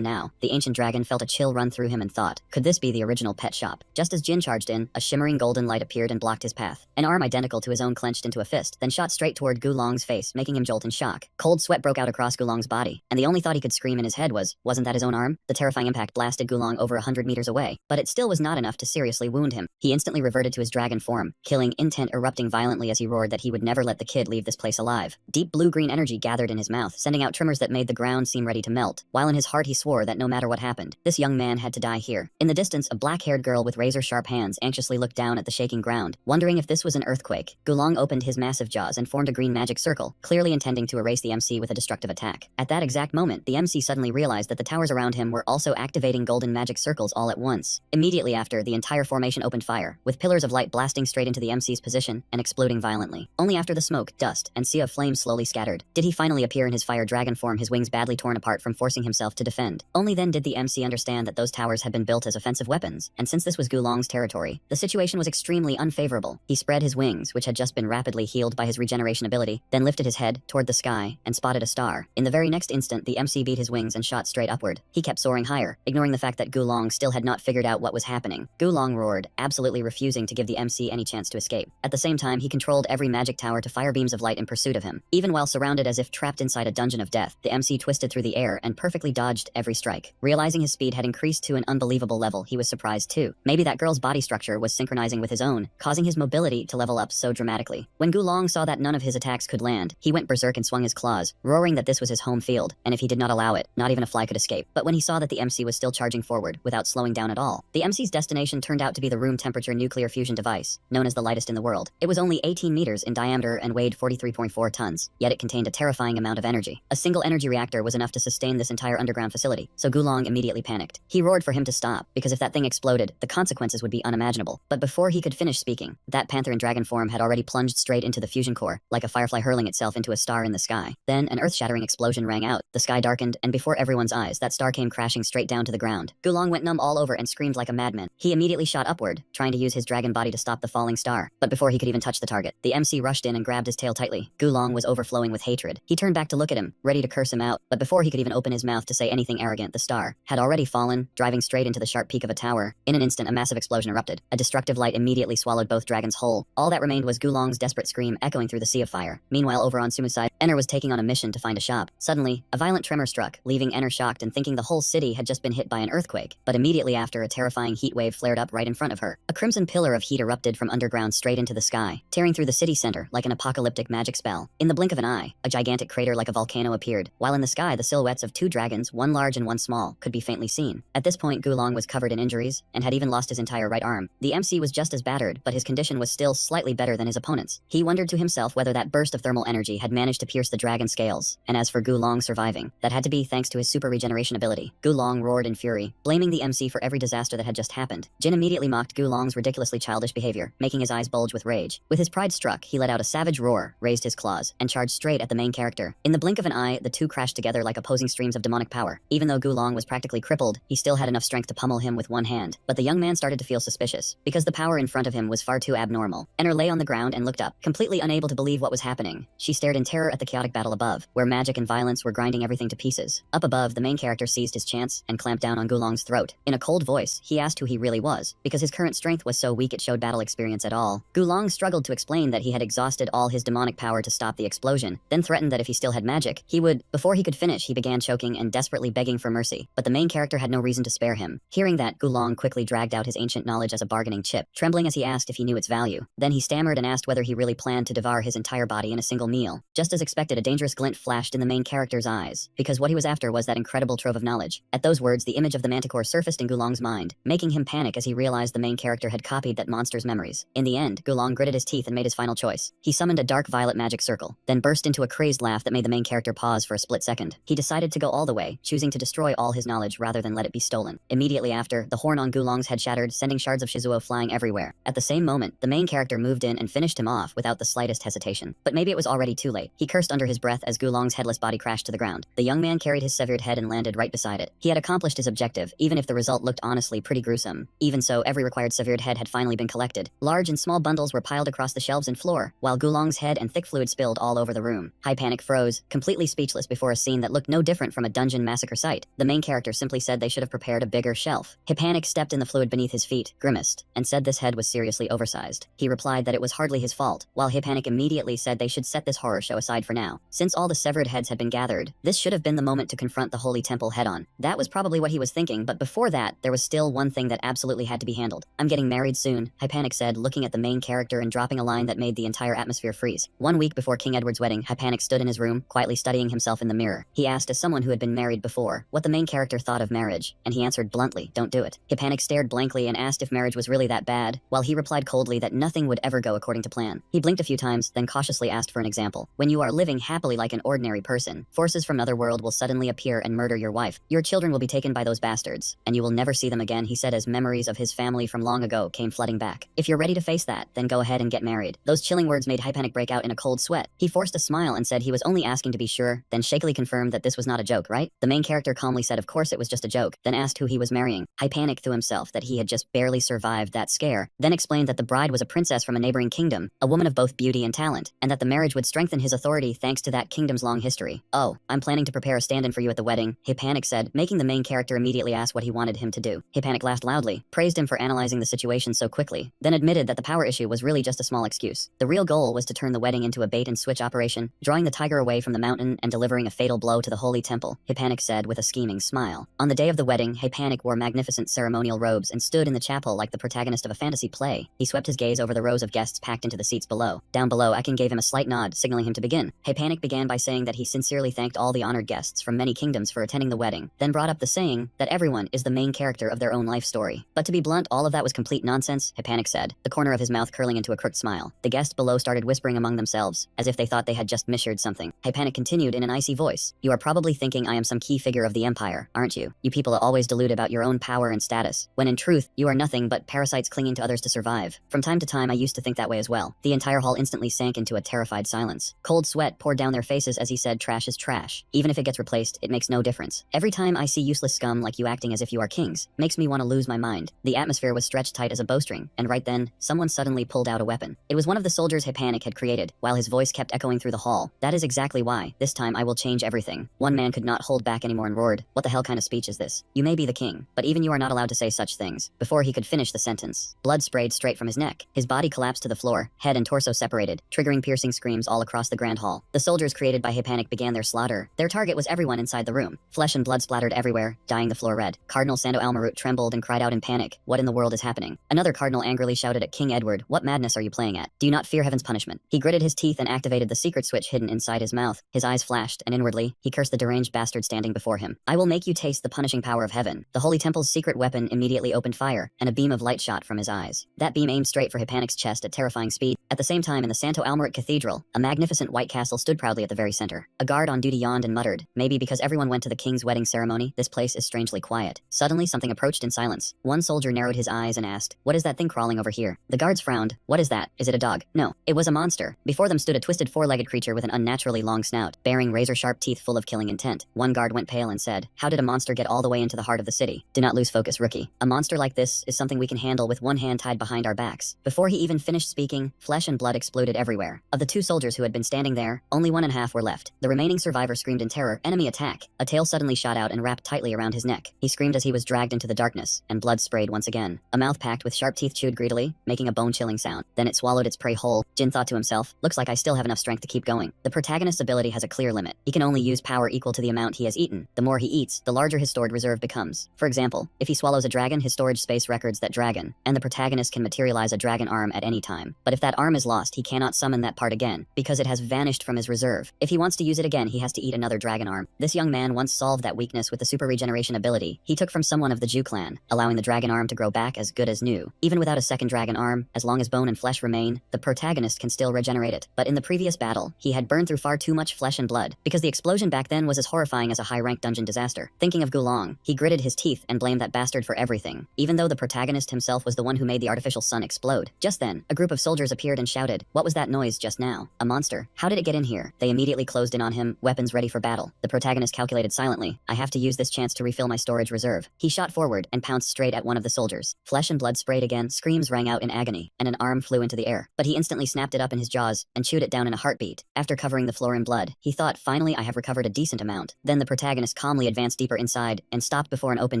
Speaker 1: now, the ancient dragon felt a chill run through him and thought, could this be the original pet shop? Just as Jin charged in, a shimmering golden light appeared and blocked his path. An arm identical to his own clenched into a fist, then shot straight toward Gulong's face, making him jolt in shock. Cold sweat broke out across Gulong's body, and the only thought he could scream in his head was, wasn't that his own arm? The terrifying impact blasted Gulong over 100 meters away, but it still was not enough to seriously wound him. He instantly reverted to his dragon form, killing intent erupting violently as he roared that he would never let the kid leave this place alive. Deep blue-green energy gathered in his mouth, sending out tremors that made the ground seem ready to melt, while in his heart he swore that no matter what happened, this young man had to die here. In the distance, a black-haired girl with razor-sharp hands anxiously looked down at the shaking ground, wondering if this was an earthquake. Gulong opened his massive jaws and formed a green magic circle, clearly intending to erase the MC with a destructive attack. At that exact moment, the MC suddenly realized that the towers around him were also activating golden magic circles all at once. Immediately after, the entire formation opened fire, with pillars of light blasting straight into the MC's position and exploding violently. Only after the smoke, dust, and sea of flames slowly scattered did he finally appear in his fire dragon form, his wings badly torn apart from forcing himself to defend. Only then did the MC understand that those towers had been built as offensive weapons, and since this was Gulong's territory, the situation was extremely unfavorable. He spread his wings, which had just been rapidly healed by his regeneration ability, then lifted his head toward the sky and spotted a star. In the very next instant, the MC beat his wings and shot straight upward. He kept soaring higher, ignoring the fact that Gulong still had not figured out what was happening. Gulong roared, absolutely refusing to give the MC any chance to escape. At the same time, he controlled every magic tower to fire beams of light in pursuit of him. Even while surrounded as if trapped inside a dungeon of death, the MC twisted through the air and perfectly dodged every strike. Realizing his speed had increased to an unbelievable level, he was surprised too. Maybe that girl's body structure was synchronizing with his own, causing his mobility to level up so dramatically. When Gulong saw that none of his attacks could land, he went berserk and swung his claws, roaring that this was his home field, and if he did not allow it, not even a fly could escape. But when he saw that the MC was still charging forward, without slowing down at all, the MC's destination turned out to be the room temperature nuclear fusion device, known as the lightest in the world. It was only 18 meters in diameter and weighed 43.4 tons, yet it contained a terrifying amount of energy. A single energy reactor was enough to sustain this entire underground facility, so Gulong immediately panicked. He roared for him to stop, because if that thing exploded, the consequences would be unimaginable. But before he could finish speaking, that panther in dragon form had already plunged straight into the fusion core, like a firefly hurling itself into a star in the sky. Then an earth-shattering explosion rang out, the sky darkened, and before everyone's eyes, that star came crashing straight down to the ground. Gulong went numb all over and screamed like a madman. He immediately shot upward, trying to use his dragon body to stop the falling star. But before he could even touch the target, the MC rushed in and grabbed his tail tightly. Gulong was overflowing with hatred. He turned back to look at him, ready to curse him out, but before he could even open his mouth to say anything arrogant, the star had already fallen, driving straight into the sharp peak of a tower. In an instant, a massive explosion erupted. A destructive light immediately swallowed both dragons whole. All that remained was Gulong's desperate scream echoing through the sea of fire. Meanwhile, over on Sumu's side, Enner was taking on a mission to find a shop. Suddenly, a violent tremor struck, leaving Enner shocked and thinking the whole city had just been hit by an earthquake. But immediately after, a terrifying heat wave flared up right in front of her. A crimson pillar of heat erupted from underground straight into the sky, tearing through the city center like an apocalyptic magic spell. In the blink of an eye, a gigantic crater like a volcano appeared, while in the sky the silhouettes of two dragons, one large and one small, could be faintly seen. At this point, Gulong was covered in injuries and had even lost his entire right arm. The MC was just as battered, but his condition was still slightly better than his opponent's. He wondered to himself whether that burst of thermal energy had managed to pierce the dragon dragon scales. And as for Gulong surviving, that had to be thanks to his super regeneration ability. Gulong roared in fury, blaming the MC for every disaster that had just happened. Jin immediately mocked Gulong's ridiculously childish behavior, making his eyes bulge with rage. With his pride struck, he let out a savage roar, raised his claws, and charged straight at the main character. In the blink of an eye, the two crashed together like opposing streams of demonic power. Even though Gulong was practically crippled, he still had enough strength to pummel him with one hand. But the young man started to feel suspicious, because the power in front of him was far too abnormal. Enner lay on the ground and looked up, completely unable to believe what was happening. She stared in terror at the chaotic battle above, where magic and violence were grinding everything to pieces. Up above, the main character seized his chance and clamped down on Gulong's throat. In a cold voice, he asked who he really was, because his current strength was so weak it showed battle experience at all. Gulong struggled to explain that he had exhausted all his demonic power to stop the explosion, then threatened that if he still had magic, he would. Before he could finish, he began choking and desperately begging for mercy, but the main character had no reason to spare him. Hearing that, Gulong quickly dragged out his ancient knowledge as a bargaining chip, trembling as he asked if he knew its value. Then he stammered and asked whether he really planned to devour his entire body in a single meal. Just as expected, a dangerous glint flashed in the main character's eyes, because what he was after was that incredible trove of knowledge. At those words, the image of the manticore surfaced in Gulong's mind, making him panic as he realized the main character had copied that monster's memories. In the end, Gulong gritted his teeth and made his final choice. He summoned a dark violet magic circle, then burst into a crazed laugh that made the main character pause for a split second. He decided to go all the way, choosing to destroy all his knowledge rather than let it be stolen. Immediately after, the horn on Gulong's head shattered, sending shards of Shizuo flying everywhere. At the same moment, the main character moved in and finished him off without the slightest hesitation. But maybe it was already too late. He cursed under his breath as Gulong's headless body crashed to the ground. The young man carried his severed head and landed right beside it. He had accomplished his objective, even if the result looked honestly pretty gruesome. Even so, every required severed head had finally been collected. Large and small bundles were piled across the shelves and floor, while Gulong's head and thick fluid spilled all over the room. High Panic froze, completely speechless before a scene that looked no different from a dungeon massacre site. The main character simply said they should have prepared a bigger shelf. Hypanic stepped in the fluid beneath his feet, grimaced, and said this head was seriously oversized. He replied that it was hardly his fault, while Hypanic immediately said they should set this horror show aside for now. Since all the severed heads had been gathered, this should have been the moment to confront the Holy Temple head-on. That was probably what he was thinking, but before that, there was still one thing that absolutely had to be handled. "I'm getting married soon," Hypanic said, looking at the main character and dropping a line that made the entire atmosphere freeze. 1 week before King Edward's wedding, Hypanic stood in his room, quietly studying himself in the mirror. He asked, as someone who had been married before, what the main character thought of marriage, and he answered bluntly, "Don't do it." Hypanic stared blankly and asked if marriage was really that bad, while he replied coldly that nothing would ever go according to plan. He blinked a few times, then cautiously asked for an example. "When you are living happily like an ordinary person, forces from another world will suddenly appear and murder your wife. Your children will be taken by those bastards, and you will never see them again," he said as memories of his family from long ago came flooding back. "If you're ready to face that, then go ahead and get married." Those chilling words made Hypanic break out in a cold sweat. He forced a smile and said he was only asking to be sure, then shakily confirmed that this was not a joke, right? The main character calmly said of course it was just a joke, then asked who he was marrying. Hypanic threw himself that he had just barely survived that scare, then explained that the bride was a princess from a neighboring kingdom, a woman of both beauty and talent, and that the marriage would strengthen his authority thanks to that kingdom's long history. "Oh, I'm planning to prepare a stand-in for you at the wedding," Hypanic said, making the main character immediately ask what he wanted him to do. Hypanic laughed loudly, praised him for analyzing the situation so quickly, then admitted that the power issue was really just a small excuse. The real goal was to turn the wedding into a bait-and-switch operation, drawing the tiger away from the mountain and delivering a fatal blow to the Holy Temple, Hypanic said with a scheming smile. On the day of the wedding, Hypanic wore magnificent ceremonial robes and stood in the chapel like the protagonist of a fantasy play. He swept his gaze over the rows of guests packed into the seats below. Down below, Akin gave him a slight nod, signaling him to begin. Hypanic began by saying that he sincerely thanked all the honored guests from many kingdoms for attending the wedding, then brought up the saying that everyone is the main character of their own life story. But to be blunt, all of that was complete nonsense, Hypanic said, the corner of his mouth curling into a crooked smile. The guests below started whispering among themselves, as if they thought they had just misheard something. Hypanic continued in an icy voice. "You are probably thinking I am some key figure of the empire, aren't you? You people are always deluded about your own power and status, when in truth, you are nothing but parasites clinging to others to survive. From time to time I used to think that way as well." The entire hall instantly sank into a terrified silence. Cold sweat poured down their faces as he said, "Trash is trash. Even if it gets replaced, it makes no difference. Every time I see useless scum like you acting as if you are kings, makes me want to lose my mind." The atmosphere was stretched tight as a bowstring, and right then, someone suddenly pulled out a weapon. It was one of the soldiers Hypanic had created, while his voice kept echoing through the hall. "That is exactly why. This time I will change everything." One man could not hold back anymore and roared, "What the hell kind of speech is this? You may be the king, but even you are not allowed to say such things." Before he could finish the sentence, blood sprayed straight from his neck. His body collapsed to the floor, head and torso separated, triggering piercing screams all across the grand hall. The soldiers created by Hypanic began their slaughter. Their target was everyone inside the room. Flesh and blood splattered everywhere, dyeing the floor red. Cardinal Sando Almarut trembled and cried out in panic, "What in the world is happening?" Another cardinal angrily shouted at King Edward, "What madness are you playing at? Do you not fear heaven's punishment?" He gritted his teeth and activated the secret switch hidden inside his mouth. His eyes flashed, and inwardly, he cursed the deranged bastard standing before him. "I will make you taste the punishing power of heaven." The Holy Temple's secret weapon immediately opened fire, and a beam of light shot from his eyes. That beam aimed straight for Hypanic's chest at terrifying speed. At the same time, in the Santo Almarit Cathedral, a magnificent white castle stood proudly at the very center. A guard on duty yawned and muttered, maybe because everyone went to the king's wedding ceremony, this place is strangely quiet. Suddenly something approached in silence. One soldier narrowed his eyes and asked, what is that thing crawling over here? The guards frowned. What is that? Is it a dog? No, it was a monster. Before them stood a twisted four-legged creature with an unnaturally long snout, bearing razor-sharp teeth full of killing intent. One guard went pale and said, how did a monster get all the way into the heart of the city? Do not lose focus, rookie. A monster like this is something we can handle with one hand tied behind our backs. Before he even finished speaking, flesh and blood exploded everywhere. Of the two soldiers who had been standing there, only 1.5 were left. The remaining survivor screamed in terror, enemy attack. A tail suddenly shot out and wrapped tightly around his neck. He screamed as he was dragged into the darkness, and blood sprayed once again. A mouth packed with sharp teeth chewed greedily, making a bone-chilling sound. Then it swallowed its prey whole. Jin thought to himself, looks like I still have enough strength to keep going. The protagonist's ability has a clear limit. He can only use power equal to the amount he has eaten. The more he eats, the larger his stored reserve becomes. For example, if he swallows a dragon, his storage space records that dragon, and the protagonist can materialize a dragon arm at any time. But if that arm is lost, he cannot summon that part again, because it has vanished from his reserve. If he wants to use it again, he has to eat another dragon arm. This young man once solved that weakness with the super regeneration ability he took from someone of the Jew clan, allowing the dragon arm to grow back as good as new. Even without a second dragon arm, as long as bone and flesh remain, the protagonist can still regenerate it. But in the previous battle, he had burned through far too much flesh and blood, because the explosion back then was as horrifying as a high-ranked dungeon disaster. Thinking of Gulong, he gritted his teeth and blamed that bastard for everything, even though the protagonist himself was the one who made the artificial sun explode. Just then, a group of soldiers appeared and shouted, what was that noise just now? A monster. How did it get in here? They immediately closed in on him, weapons ready for battle. The protagonist calculated silently, I have to use this chance to refill my storage reserve. He shot forward and pounced straight at one of the soldiers. Flesh and blood sprayed again, screams rang out in agony, and an arm flew into the air. But he instantly snapped it up in his jaws and chewed it down in a heartbeat. After covering the floor in blood, he thought, finally I have recovered a decent amount. Then the protagonist calmly advanced deeper inside and stopped before an open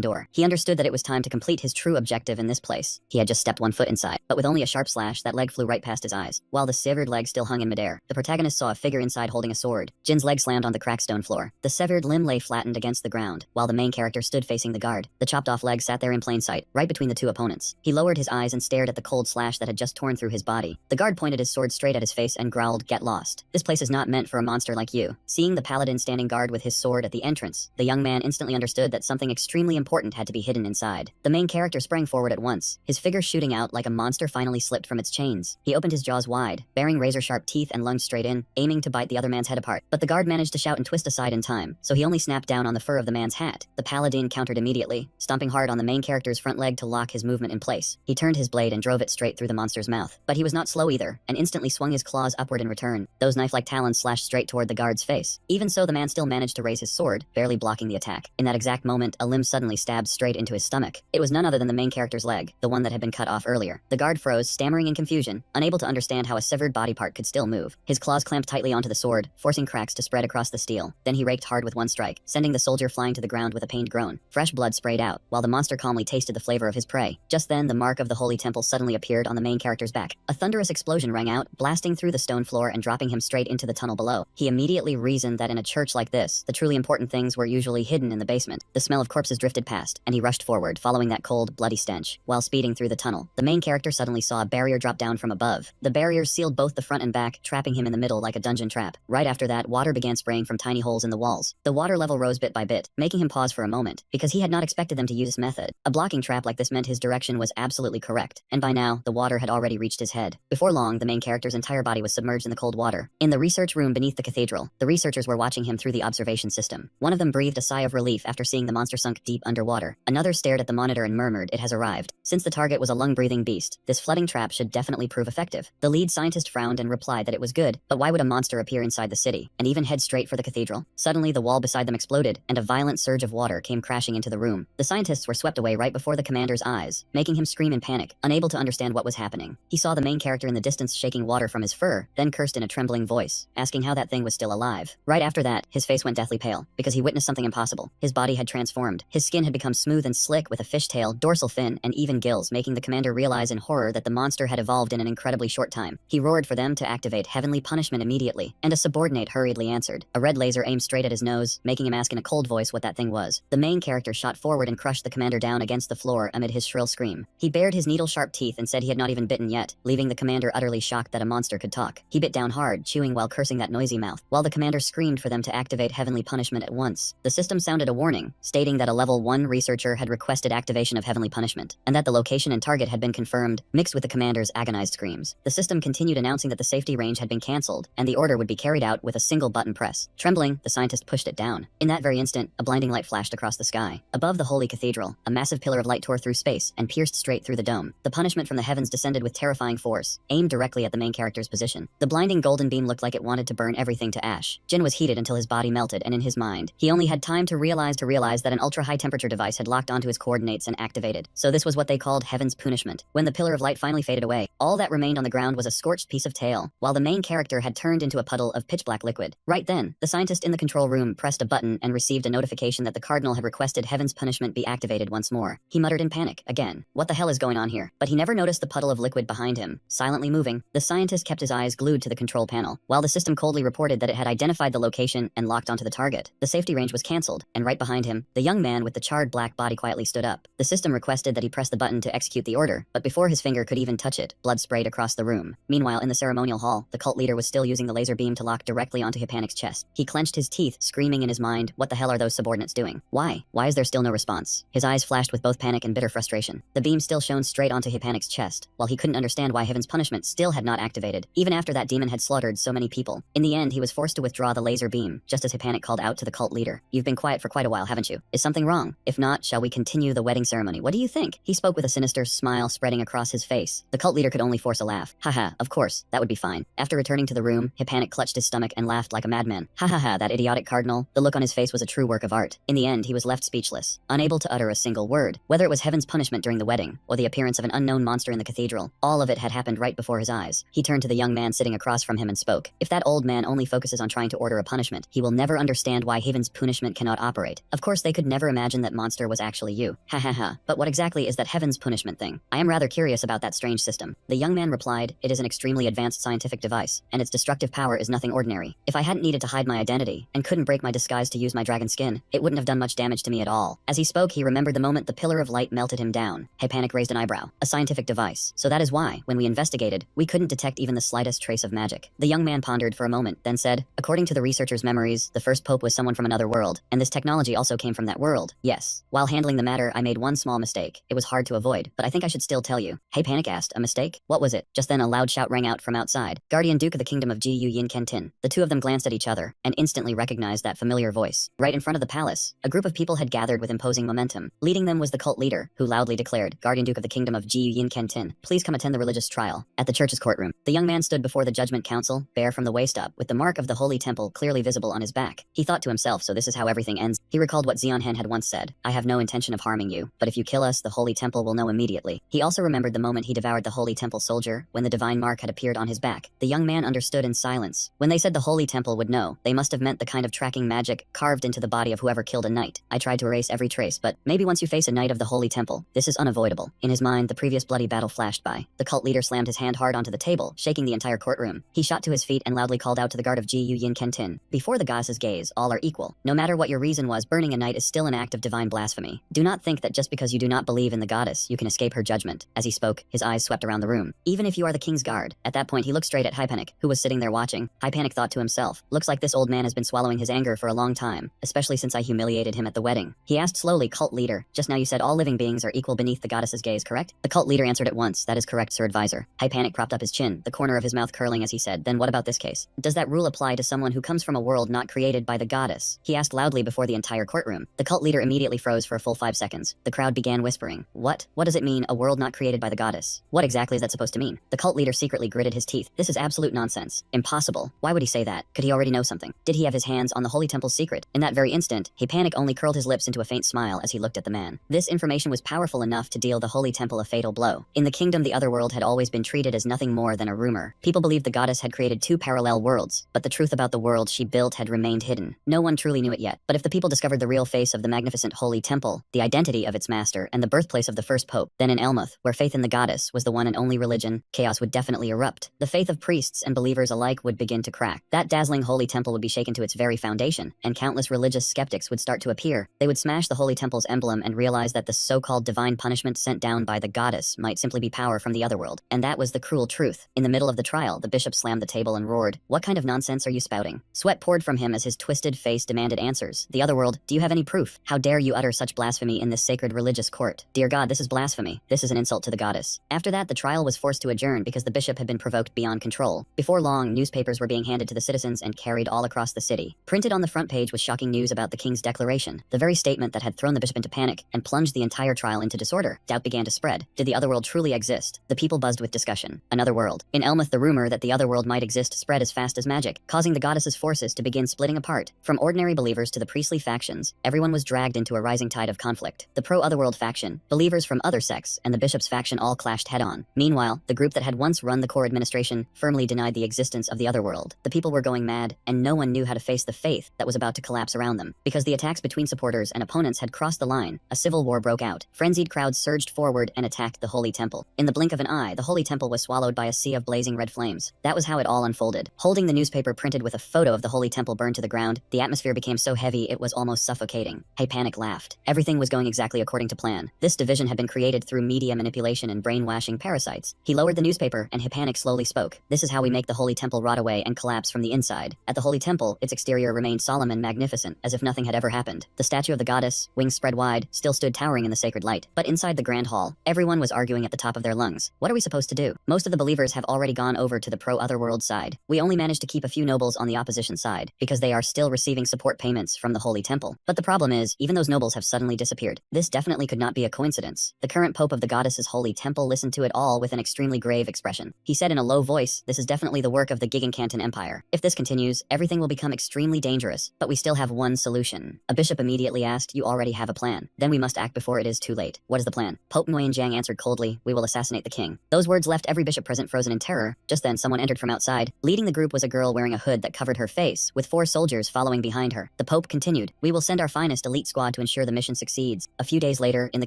Speaker 1: door. He understood that it was time to complete his true objective in this place. He had just stepped one foot inside, but with only a sharp slash, that leg flew right past his eyes. While the severed leg still hung in midair, the protagonist saw a figure inside holding a sword. Jin's leg slammed on the cracked stone floor. The severed limb lay flattened against the ground, while the main character stood facing the guard. The chopped off leg sat there in plain sight, right between the two opponents. He lowered his eyes and stared at the cold slash that had just torn through his body. The guard pointed his sword straight at his face and growled, get lost. This place is not meant for a monster like you. Seeing the paladin standing guard with his sword at the entrance, the young man instantly understood that something extremely important had to be hidden inside. The main character sprang forward at once, his figure shooting out like a monster finally slipped from its chains. He opened his jaws wide, baring razor-sharp teeth and lunged straight in, aiming to bite the other man's head apart. But the guard managed to shout and twist aside in time, so he only snapped down on the fur of the man's hat. The paladin countered immediately, stomping hard on the main character's front leg to lock his movement in place. He turned his blade and drove it straight through the monster's mouth. But he was not slow either, and instantly swung his claws upward in return. Those knife-like talons slashed straight toward the guard's face. Even so, the man still managed to raise his sword, barely blocking the attack. In that exact moment, a limb suddenly stabbed straight into his stomach. It was none other than the main character's leg, the one that had been cut off earlier. The guard froze, stammering in confusion, unable to understand how a severed body part could still move. His claws clamped tightly onto the sword, forcing cracks to spread across the steel. Then he raked hard with one strike, sending the soldier flying to the ground with a pained groan. Fresh blood sprayed out, while the monster calmly tasted the flavor of his prey. Just then, the mark of the holy temple suddenly appeared on the main character's back. A thunderous explosion rang out, blasting through the stone floor and dropping him straight into the tunnel below. He immediately reasoned that in a church like this, the truly important things were usually hidden in the basement. The smell of corpses drifted past, and he rushed forward, following that cold, bloody stench. While speeding through the tunnel, the main character suddenly saw a barrier drop down from above. The barriers sealed both the front and back, trapping him in the middle like a dungeon trap. Right after that, water began spraying from tiny holes in the walls. The water level rose bit by bit, making him pause for a moment, because he had not expected them to use this method. A blocking trap like this meant his direction was absolutely correct, and by now, the water had already reached his head. Before long, the main character's entire body was submerged in the cold water. In the research room beneath the cathedral, the researchers were watching him through the observation system. One of them breathed a sigh of relief after seeing the monster sunk deep underwater. Another stared at the monitor and murmured, it has arrived. Since the target was a lung-breathing beast, this flooding trap should definitely prove effective. The lead scientist frowned and replied that it was good, but why would a monster appear inside the city, and even head straight for the cathedral? Suddenly, the wall beside them exploded, and a violent surge of water came crashing into the room. The scientists were swept away right before the commander's eyes, making him scream in panic, unable to understand what was happening. He saw the main character in the distance shaking water from his fur, then cursed in a trembling voice, asking how that thing was still alive. Right after that, his face went deathly pale, because he witnessed something impossible. His body had transformed. His skin had become smooth and slick with a fishtail, dorsal fin, and even gills, making the commander realize in horror that the monster had evolved in an incredibly short time. He roared for them to activate heavenly punishment immediately, and a subordinate hurriedly answered. A red laser aimed straight at his nose, making him ask in a cold voice what that thing was. The main character shot forward and crushed the commander down against the floor amid his shrill scream. He bared his needle-sharp teeth and said he had not even bitten yet, leaving the commander utterly shocked that a monster could talk. He bit down hard, chewing while cursing that noisy mouth, while the commander screamed for them to activate heavenly punishment at once. The system sounded a warning, stating that a level 1 researcher had requested activation of heavenly punishment, and that the location and target had been confirmed, mixed with the commander's agonized screams. The system continued announcing that the safety range had been cancelled, and the order would be be carried out with a single button press. Trembling, the scientist pushed it down. In that very instant, a blinding light flashed across the sky. Above the holy cathedral, a massive pillar of light tore through space and pierced straight through the dome. The punishment from the heavens descended with terrifying force, aimed directly at the main character's position. The blinding golden beam looked like it wanted to burn everything to ash. Jin was heated until his body melted, and in his mind, he only had time to realize that an ultra-high temperature device had locked onto his coordinates and activated. So this was what they called heaven's punishment. When the pillar of light finally faded away, all that remained on the ground was a scorched piece of tail, while the main character had turned into a puddle of pitch-black liquid. Right then, the scientist in the control room pressed a button and received a notification that the cardinal had requested heaven's punishment be activated once more. He muttered in panic, again, what the hell is going on here? But he never noticed the puddle of liquid behind him, silently moving. The scientist kept his eyes glued to the control panel, while the system coldly reported that it had identified the location and locked onto the target. The safety range was cancelled, and right behind him, the young man with the charred black body quietly stood up. The system requested that he press the button to execute the order, but before his finger could even touch it, blood sprayed across the room. Meanwhile, in the ceremonial hall, the cult leader was still using the laser beam to lock directly onto Hypanic's chest. He clenched his teeth, screaming in his mind, what the hell are those subordinates doing? Why? Why is there still no response? His eyes flashed with both panic and bitter frustration. The beam still shone straight onto Hypanic's chest, while he couldn't understand why heaven's punishment still had not activated, even after that demon had slaughtered so many people. In the end, he was forced to withdraw the laser beam, just as Hypanic called out to the cult leader. You've been quiet for quite a while, haven't you? Is something wrong? If not, shall we continue the wedding ceremony? What do you think? He spoke with a sinister smile spreading across his face. The cult leader could only force a laugh. Haha, of course, that would be fine. After returning to the room, Hypanic clutched his stomach and laughed like a madman. Ha ha ha, that idiotic cardinal. The look on his face was a true work of art. In the end, he was left speechless, unable to utter a single word. Whether it was heaven's punishment during the wedding, or the appearance of an unknown monster in the cathedral, all of it had happened right before his eyes. He turned to the young man sitting across from him and spoke. If that old man only focuses on trying to order a punishment, he will never understand why heaven's punishment cannot operate. Of course, they could never imagine that monster was actually you. Ha ha ha. But what exactly is that heaven's punishment thing? I am rather curious about that strange system. The young man replied, it is an extremely advanced scientific device, and its destructive power is nothing ordinary. If I hadn't needed to hide my identity, and couldn't break my disguise to use my dragon skin, it wouldn't have done much damage to me at all. As he spoke, he remembered the moment the pillar of light melted him down. Hypanic raised an eyebrow. A scientific device. So that is why, when we investigated, we couldn't detect even the slightest trace of magic. The young man pondered for a moment, then said, according to the researchers' memories, the first pope was someone from another world, and this technology also came from that world. Yes. While handling the matter, I made one small mistake. It was hard to avoid, but I think I should still tell you. Hypanic asked, a mistake? What was it? Just then a loud shout rang out from outside. Guardian Duke of the Kingdom of Ji Yin Kentin. The two of them glanced at each other, and instantly recognized that familiar voice. Right in front of the palace, a group of people had gathered with imposing momentum. Leading them was the cult leader, who loudly declared, Guardian Duke of the Kingdom of Ji Yin Kentin, please come attend the religious trial. At the church's courtroom, the young man stood before the judgment council, bare from the waist up, with the mark of the holy temple clearly visible on his back. He thought to himself, so this is how everything ends. He recalled what Xionhen had once said, I have no intention of harming you, but if you kill us, the holy temple will know immediately. He also remembered the moment he devoured the holy temple soldier, when the divine mark had appeared on his back. The young man understood in silence. When they said the holy temple would know, they must have meant the kind of tracking magic carved into the body of whoever killed a knight. I tried to erase every trace, but maybe once you face a knight of the holy temple, this is unavoidable. In his mind, the previous bloody battle flashed by. The cult leader slammed his hand hard onto the table, shaking the entire courtroom. He shot to his feet and loudly called out to the guard of Ji Yin Kentin. Before the goddess's gaze, all are equal. No matter what your reason was, burning a knight is still an act of divine blasphemy. Do not think that just because you do not believe in the goddess, you can escape her judgment. As he spoke, his eyes swept around the room. Even if you are the king's guard. At that point, he looked straight at Hypanic, who was sitting there watching. Hypanic thought to himself, looks like this old man has been swallowing his anger for a long time, especially since I humiliated him at the wedding. He asked slowly, cult leader, just now you said all living beings are equal beneath the goddess's gaze, correct? The cult leader answered at once, that is correct, Sir Advisor. Hypanic propped up his chin, the corner of his mouth curling as he said, then what about this case? Does that rule apply to someone who comes from a world not created by the goddess? He asked loudly before the entire courtroom. The cult leader immediately froze for a full 5 seconds. The crowd began whispering. What? What does it mean, a world not created by the goddess? What exactly is that supposed to mean? The cult leader secretly gritted his teeth. This is absolute nonsense. Impossible. Why would he say that? Could he already know something? Did he have his hands on the holy temple's secret? In that very instant, Hypanic only curled his lips into a faint smile as he looked at the man. This information was powerful enough to deal the holy temple a fatal blow. In the kingdom, the other world had always been treated as nothing more than a rumor. People believed the goddess had created 2 parallel worlds, but the truth about the world she built had remained hidden. No one truly knew it yet. But if the people discovered the real face of the magnificent holy temple, the identity of its master, and the birthplace of the first pope, then in Elmuth, where faith in the goddess was the one and only religion, chaos would definitely erupt. The faith of priests and believers alike would begin to crack. That dazzling holy temple would be shaken to its very foundation, and countless religious skeptics would start to appear. They would smash the holy temple's emblem and realize that the so-called divine punishment sent down by the goddess might simply be power from the other world. And that was the cruel truth. In the middle of the trial, the bishop slammed the table and roared, "What kind of nonsense are you spouting?" Sweat poured from him as his twisted face demanded answers. The other world, do you have any proof? How dare you utter such blasphemy in this sacred religious court? Dear God, this is blasphemy. This is an insult to the goddess. After that, the trial was forced to adjourn because the bishop had been provoked beyond control. Before long, newspapers were were being handed to the citizens and carried all across the city. Printed on the front page was shocking news about the king's declaration, the very statement that had thrown the bishop into panic and plunged the entire trial into disorder. Doubt began to spread. Did the otherworld truly exist? The people buzzed with discussion. Another world. In Elmouth, the rumor that the otherworld might exist spread as fast as magic, causing the goddess's forces to begin splitting apart. From ordinary believers to the priestly factions, everyone was dragged into a rising tide of conflict. The pro-otherworld faction, believers from other sects, and the bishop's faction all clashed head-on. Meanwhile, the group that had once run the core administration firmly denied the existence of the otherworld. The people were going mad, and no one knew how to face the faith that was about to collapse around them. Because the attacks between supporters and opponents had crossed the line, a civil war broke out. Frenzied crowds surged forward and attacked the Holy Temple. In the blink of an eye, the Holy Temple was swallowed by a sea of blazing red flames. That was how it all unfolded. Holding the newspaper printed with a photo of the Holy Temple burned to the ground, the atmosphere became so heavy it was almost suffocating. Panic laughed. Everything was going exactly according to plan. This division had been created through media manipulation and brainwashing parasites. He lowered the newspaper, and Panic slowly spoke. This is how we make the Holy Temple rot away and collapse from the inside. At the Holy Temple, its exterior remained solemn and magnificent, as if nothing had ever happened. The statue of the goddess, wings spread wide, still stood towering in the sacred light. But inside the grand hall, everyone was arguing at the top of their lungs. What are we supposed to do? Most of the believers have already gone over to the pro-otherworld side. We only managed to keep a few nobles on the opposition side, because they are still receiving support payments from the Holy Temple. But the problem is, even those nobles have suddenly disappeared. This definitely could not be a coincidence. The current pope of the goddess's Holy Temple listened to it all with an extremely grave expression. He said in a low voice, "This is definitely the work of the Gigancanton Empire. If this continues, everything will become extremely dangerous, but we still have one solution." A bishop immediately asked, "You already have a plan. Then we must act before it is too late. What is the plan?" Pope Nguyen Jiang answered coldly, "We will assassinate the king." Those words left every bishop present frozen in terror. Just then someone entered from outside. Leading the group was a girl wearing a hood that covered her face, with 4 soldiers following behind her. The pope continued, "We will send our finest elite squad to ensure the mission succeeds." A few days later, in the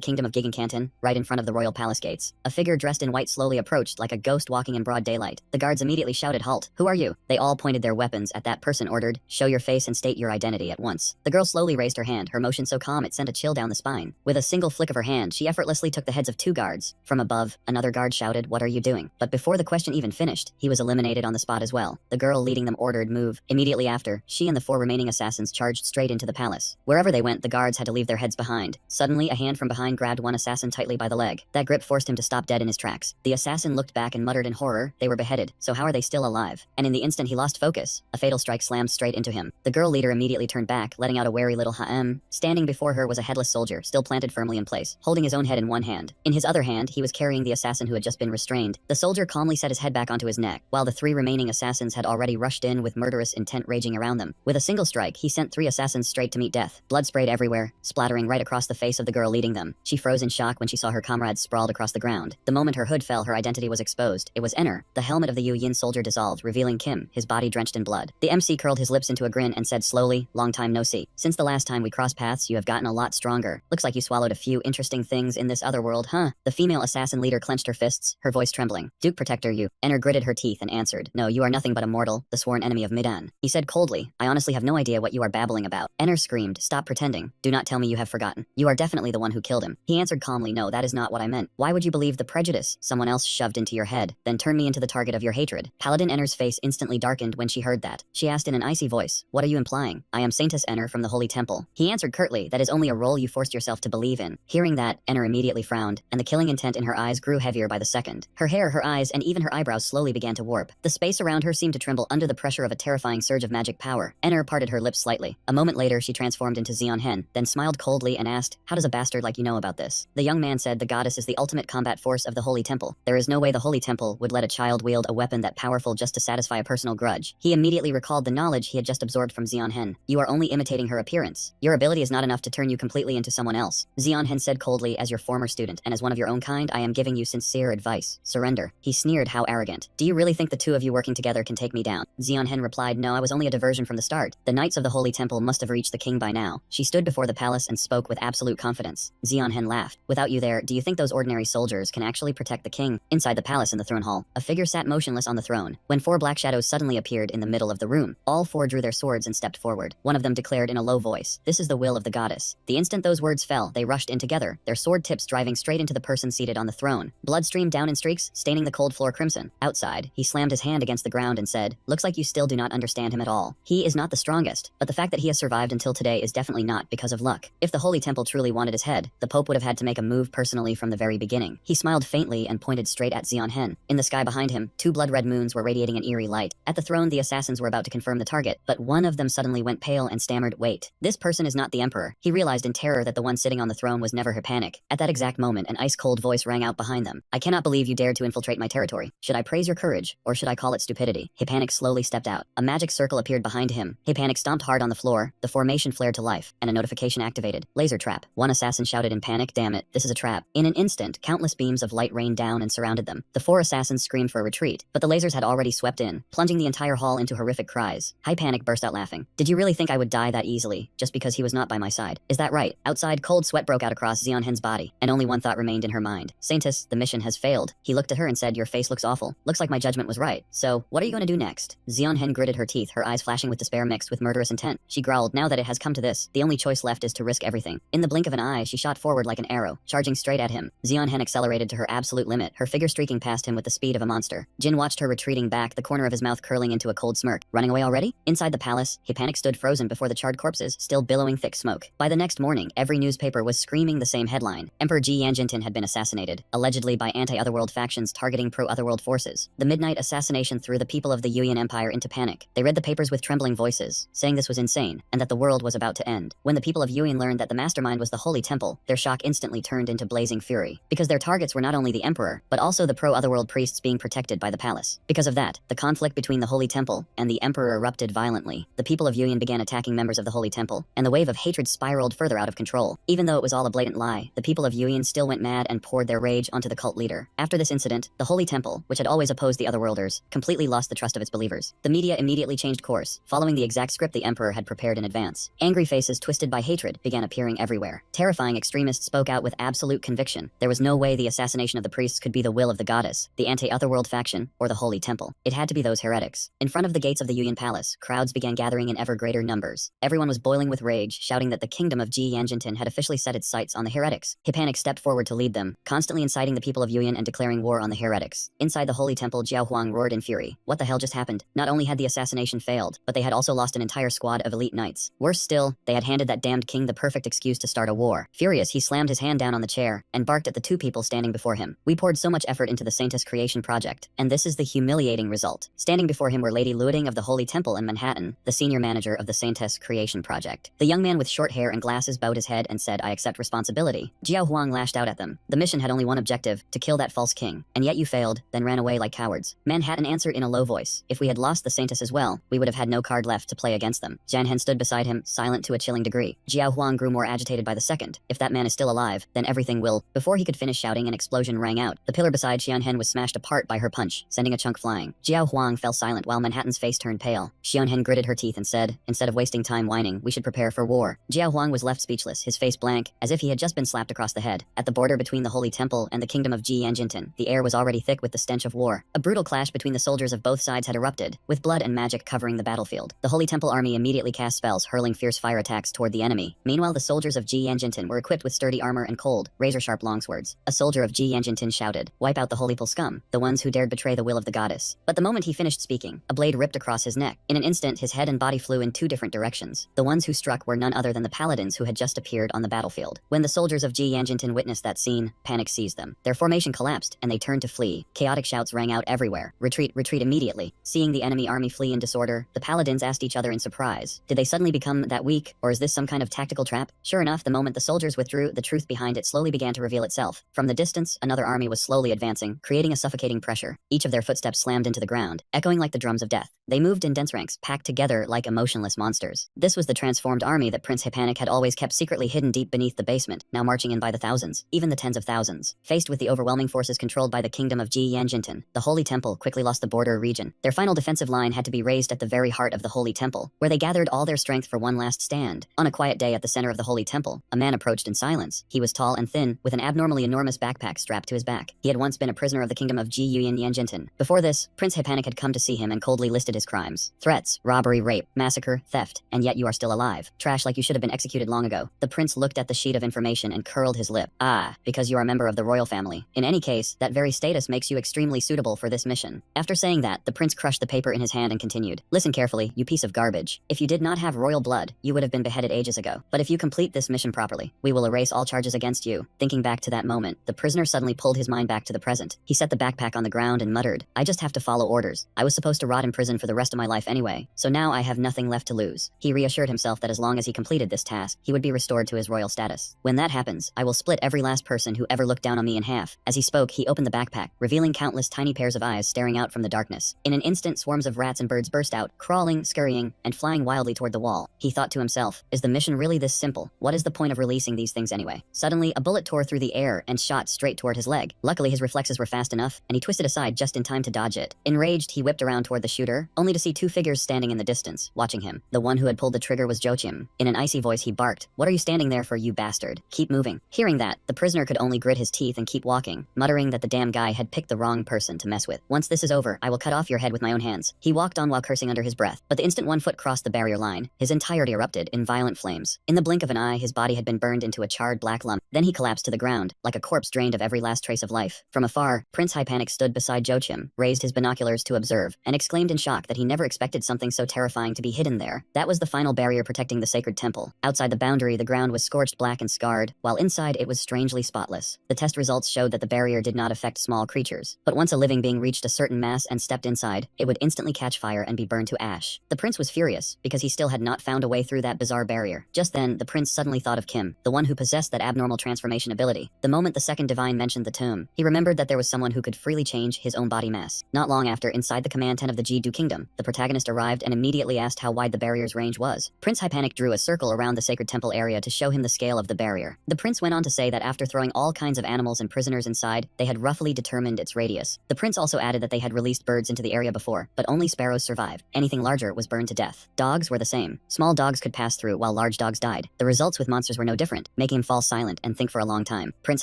Speaker 1: kingdom of Gigancanton, right in front of the royal palace gates, a figure dressed in white slowly approached like a ghost walking in broad daylight. The guards immediately shouted, "Halt! Who are you?" They all pointed their weapons at that person, ordered, "Show your face and state your identity at once." The girl slowly raised her hand, her motion so calm it sent a chill down the spine. With a single flick of her hand, she effortlessly took the heads of 2 guards. From above, another guard shouted, "What are you doing?" But before the question even finished, he was eliminated on the spot as well. The girl leading them ordered, "Move." Immediately after, she and the 4 remaining assassins charged straight into the palace. Wherever they went, the guards had to leave their heads behind. Suddenly, a hand from behind grabbed one assassin tightly by the leg. That grip forced him to stop dead in his tracks. The assassin looked back and muttered in horror, "They were beheaded, so how are they still alive?" And in the instant he lost focus, a fatal strike slammed straight into him. The girl leader immediately turned back, letting out a wary little "Ha'em." Standing before her was a headless soldier, still planted firmly in place, holding his own head in one hand. In his other hand, he was carrying the assassin who had just been restrained. The soldier calmly set his head back onto his neck, while the 3 remaining assassins had already rushed in with murderous intent raging around them. With a single strike, he sent 3 assassins straight to meet death. Blood sprayed everywhere, splattering right across the face of the girl leading them. She froze in shock when she saw her comrades sprawled across the ground. The moment her hood fell, her identity was exposed. It was Enner. The helmet of the Yu Yin soldier dissolved, revealing Kim, his body drenched in blood. The MC curled his lips into a grin and said slowly, "Long time no see. Since the last time we crossed paths, you have gotten a lot stronger. Looks like you swallowed a few interesting things in this other world, huh?" The female assassin leader clenched her fists, her voice trembling. "Duke Protector, you." Enner gritted her teeth and answered, "No, you are nothing but a mortal, the sworn enemy of Midan." He said coldly, "I honestly have no idea what you are babbling about." Enner screamed, "Stop pretending. Do not tell me you have forgotten. You are definitely the one who killed him." He answered calmly, "No, that is not what I meant. Why would you believe the prejudice someone else shoved into your head, then turn me into the target of your hatred?" Paladin Enner's face instantly darkened when she heard that. She asked in an icy voice, "What are you implying?" "I am Saintess Enner from the Holy Temple." He answered curtly, "That is only a role you forced yourself to believe in." Hearing that, Enner immediately frowned, and the killing intent in her eyes grew heavier by the second. Her hair, her eyes, and even her eyebrows slowly began to warp. The space around her seemed to tremble under the pressure of a terrifying surge of magic power. Enner parted her lips slightly. A moment later, she transformed into Xion Hen, then smiled coldly and asked, "How does a bastard like you know about this?" The young man said, "The goddess is the ultimate combat force of the Holy Temple. There is no way the Holy Temple would let a child wield a weapon that powerful just to satisfy a personal grudge." He immediately recalled the knowledge he had just absorbed from Xion Hen. "You are only imitating her appearance. Your ability is not enough to turn you completely into someone else." Xion Hen said coldly, "As your former student and as one of your own kind, I am giving you sincere advice. Surrender." He sneered, "How arrogant. Do you really think the 2 of you working together can take me down?" Xion Hen replied, "No, I was only a diversion from the start. The Knights of the Holy Temple must have reached the king by now." She stood before the palace and spoke with absolute confidence. Xion Hen laughed. "Without you there, do you think those ordinary soldiers can actually protect the king?" Inside the palace in the throne hall, a figure sat motionless on the throne, when 4 black shadows suddenly appeared in the middle of the room. All 4 drew their swords and stepped forward. One of them declared in a low voice, "This is the will of the goddess." The instant those words fell, they rushed in together, their sword tips driving straight into the person seated on the throne. Blood streamed down in streaks, staining the cold floor crimson. Outside, he slammed his hand against the ground and said, "Looks like you still do not understand him at all. He is not the strongest, but the fact that he has survived until today is definitely not because of luck. If the Holy Temple truly wanted his head, the Pope would have had to make a move personally from the very beginning." He smiled faintly and pointed straight at Xion Hen. In the sky behind him, 2 blood-red moons were radiating an eerie light. right. At the throne, the assassins were about to confirm the target, but one of them suddenly went pale and stammered, "Wait, this person is not the emperor." He realized in terror that the one sitting on the throne was never Hispanic. At that exact moment, an ice-cold voice rang out behind them. "I cannot believe you dared to infiltrate my territory. Should I praise your courage, or should I call it stupidity?" Hispanic slowly stepped out. A magic circle appeared behind him. Hispanic stomped hard on the floor, the formation flared to life, and a notification activated. "Laser trap." One assassin shouted in panic, "Damn it, this is a trap." In an instant, countless beams of light rained down and surrounded them. The four assassins screamed for a retreat, but the lasers had already swept in, plunging the entire hall into horrific cries. Hispanic burst out laughing. "Did you really think I would die that easily, just because he was not by my side? Is that right?" Outside, cold sweat broke out across Xionhen's body, and only one thought remained in her mind. "Saintess, the mission has failed." He looked at her and said, "Your face looks awful. Looks like my judgment was right. So, what are you going to do next?" Xionhen gritted her teeth, her eyes flashing with despair mixed with murderous intent. She growled, "Now that it has come to this, the only choice left is to risk everything." In the blink of an eye, she shot forward like an arrow, charging straight at him. Xionhen accelerated to her absolute limit, her figure streaking past him with the speed of a monster. Jin watched her retreating back, the corner of his mouth curling into a cold smirk. Running away already? Inside the palace, Hispanic stood frozen before the charred corpses, still billowing thick smoke. By the next morning, every newspaper was screaming the same headline. Emperor Ji Yanjintin had been assassinated, allegedly by anti-Otherworld factions targeting pro-Otherworld forces. The midnight assassination threw the people of the Yuan Empire into panic. They read the papers with trembling voices, saying this was insane, and that the world was about to end. When the people of Yuan learned that the mastermind was the Holy Temple, their shock instantly turned into blazing fury. Because their targets were not only the Emperor, but also the pro-Otherworld priests being protected by the palace. Because of that, the conflict between the Holy Temple and the Emperor erupted violently. The people of Yuan began attacking members of the Holy Temple, and the wave of hatred spiraled further out of control. Even though it was all a blatant lie, the people of Yuan still went mad and poured their rage onto the cult leader. After this incident, the Holy Temple, which had always opposed the Otherworlders, completely lost the trust of its believers. The media immediately changed course, following the exact script the Emperor had prepared in advance. Angry faces twisted by hatred began appearing everywhere. Terrifying extremists spoke out with absolute conviction. There was no way the assassination of the priests could be the will of the goddess, the anti-Otherworld faction, or the Holy Temple. It had to be those heretics. In front of the gates of the Yuan Palace, crowds began gathering in ever greater numbers. Everyone was boiling with rage, shouting that the kingdom of Ji Yanjintin had officially set its sights on the heretics. Hispanic stepped forward to lead them, constantly inciting the people of Yuan and declaring war on the heretics. Inside the Holy Temple, Jiao Huang roared in fury. What the hell just happened? Not only had the assassination failed, but they had also lost an entire squad of elite knights. Worse still, they had handed that damned king the perfect excuse to start a war. Furious, he slammed his hand down on the chair and barked at the two people standing before him. "We poured so much effort into the Saintess creation project, and this is the humiliating result." Standing before him were Lady Luoding of the Holy Temple in Manhattan, the senior manager of the Saintess creation project. The young man with short hair and glasses bowed his head and said, "I accept responsibility." Jiao Huang lashed out at them. "The mission had only one objective, to kill that false king, and yet you failed, then ran away like cowards." Manhattan answered in a low voice, "If we had lost the Saintess as well, we would have had no card left to play against them." Janhen stood beside him, silent to a chilling degree. Jiao Huang grew more agitated by the second. "If that man is still alive, then everything will..." Before he could finish shouting, an explosion rang out. The pillar beside Xianhen was smashed apart by her punch, sending a chunk flying. Jiao Huang fell silent while Manhattan's face turned pale. Xianhen gritted her teeth and said, "Instead of wasting time whining, we should prepare for war." Jiao Huang was left speechless, his face blank, as if he had just been slapped across the head. At the border between the Holy Temple and the kingdom of Ji Yanjintin, the air was already thick with the stench of war. A brutal clash between the soldiers of both sides had erupted, with blood and magic covering the battlefield. The Holy Temple army immediately cast spells, hurling fierce fire attacks toward the enemy. Meanwhile, the soldiers of Ji Yanjintin were equipped with sturdy armor and cold, razor-sharp longswords. A soldier of Ji Yanjintin shouted, "Wipe out the Holy Temple scum, the ones who dared betray the will of the goddess." But the moment he finished speaking, a blade ripped across his neck. In an instant, his head and body flew in two different directions. The ones who struck were none other than the paladins who had just appeared on the battlefield. When the soldiers of Ji Yanjintin witnessed that scene, panic seized them. Their formation collapsed, and they turned to flee. Chaotic shouts rang out everywhere. "Retreat, retreat immediately." Seeing the enemy army flee in disorder, the paladins asked each other in surprise, did they suddenly become that weak, or is this some kind of tactical trap? Sure enough, the moment the soldiers withdrew, the truth behind it slowly began to reveal itself. From the distance, another army was slowly advancing, creating a suffocating pressure. Each of their footsteps slammed into the ground, echoing like the drums of death. They moved in dense ranks, packed together like emotionless monsters. This was the transformed army that Prince Hispanic had always kept secretly hidden deep beneath the basement, now marching in by the thousands, even the tens of thousands. Faced with the overwhelming forces controlled by the kingdom of Ji Yanjintin, the Holy Temple quickly lost the border region. Their final defensive line had to be raised at the very heart of the Holy Temple, where they gathered all their strength for one last stand. On a quiet day at the center of the Holy Temple, a man approached in silence. He was tall and thin, with an abnormally enormous backpack strapped to his back. He had once been a prisoner of the kingdom of Ji Yanjintin. Before this, Prince Hispanic had come to see him and coldly listed his crimes: threats, robbery, rape, massacre, theft, and yet you are still alive. Trash like you should have been executed long ago. The prince looked at the sheet of information and curled his lip. "Ah, because you are a member of the royal family. In any case, that very status makes you extremely suitable for this mission." After saying that, the prince crushed the paper in his hand and continued, "Listen carefully, you piece of garbage. If you did not have royal blood, you would have been beheaded ages ago. But if you complete this mission properly, we will erase all charges against you." Thinking back to that moment, the prisoner suddenly pulled his mind back to the present. He set the backpack on the ground and muttered, "I just have to follow orders. I was supposed to rot in prison for the rest of my life anyway, so now I have nothing left to lose. He reassured himself that as long as he completed this task, he would be restored to his royal status. When that happens, I will split every last person who ever looked down on me in half. As he spoke, he opened the backpack, revealing countless tiny pairs of eyes staring out from the darkness. In an instant, swarms of rats and birds burst out, crawling, scurrying, and flying wildly toward the wall. He thought to himself, is the mission really this simple? What is the point of releasing these things anyway? Suddenly, a bullet tore through the air and shot straight toward his leg. Luckily, his reflexes were fast enough, and he twisted aside just in time to dodge it. Enraged, he whipped around toward the shooter, only to see two figures standing in the distance, watching him. The one who had pulled the trigger was Joachim. In an icy voice, he barked, "What are you standing there for, you bastard? Keep moving." Hearing that, the prisoner could only grit his teeth and keep walking, muttering that the damn guy had picked the wrong person to mess with. "Once this is over, I will cut off your head with my own hands." He walked on while cursing under his breath, but the instant one foot crossed the barrier line, his entirety erupted in violent flames. In the blink of an eye, his body had been burned into a charred black lump. Then he collapsed to the ground, like a corpse drained of every last trace of life. From afar, Prince Hypanic stood beside Joachim, raised his binoculars to observe, and exclaimed in shock that he never expected something so terrifying to be hidden there. That was the final barrier protecting the sacred temple. Outside the boundary, the ground was scorched black and scarred, while inside it was strangely spotless. The test results showed that the barrier did not affect small creatures, but once a living being reached a certain mass and stepped inside, it would instantly catch fire and be burned to ash. The prince was furious, because he still had not found a way through that bizarre barrier. Just then, the prince suddenly thought of Kim, the one who possessed that abnormal transformation ability. The moment the second divine mentioned the tomb, he remembered that there was someone who could freely change his own body mass. Not long after, inside the command tent of the Jidu Kingdom, the protagonist arrived and immediately asked how wide the barrier's range was. Prince Hypanic drew a circle around the sacred temple area to show him the scale of the barrier. The prince went on to say that after throwing all kinds of animals and prisoners inside, they had roughly determined its radius. The prince also added that they had released birds into the area before, but only sparrows survived. Anything larger was burned to death. Dogs were the same. Small dogs could pass through while large dogs died. The results with monsters were no different, making him fall silent and think for a long time. Prince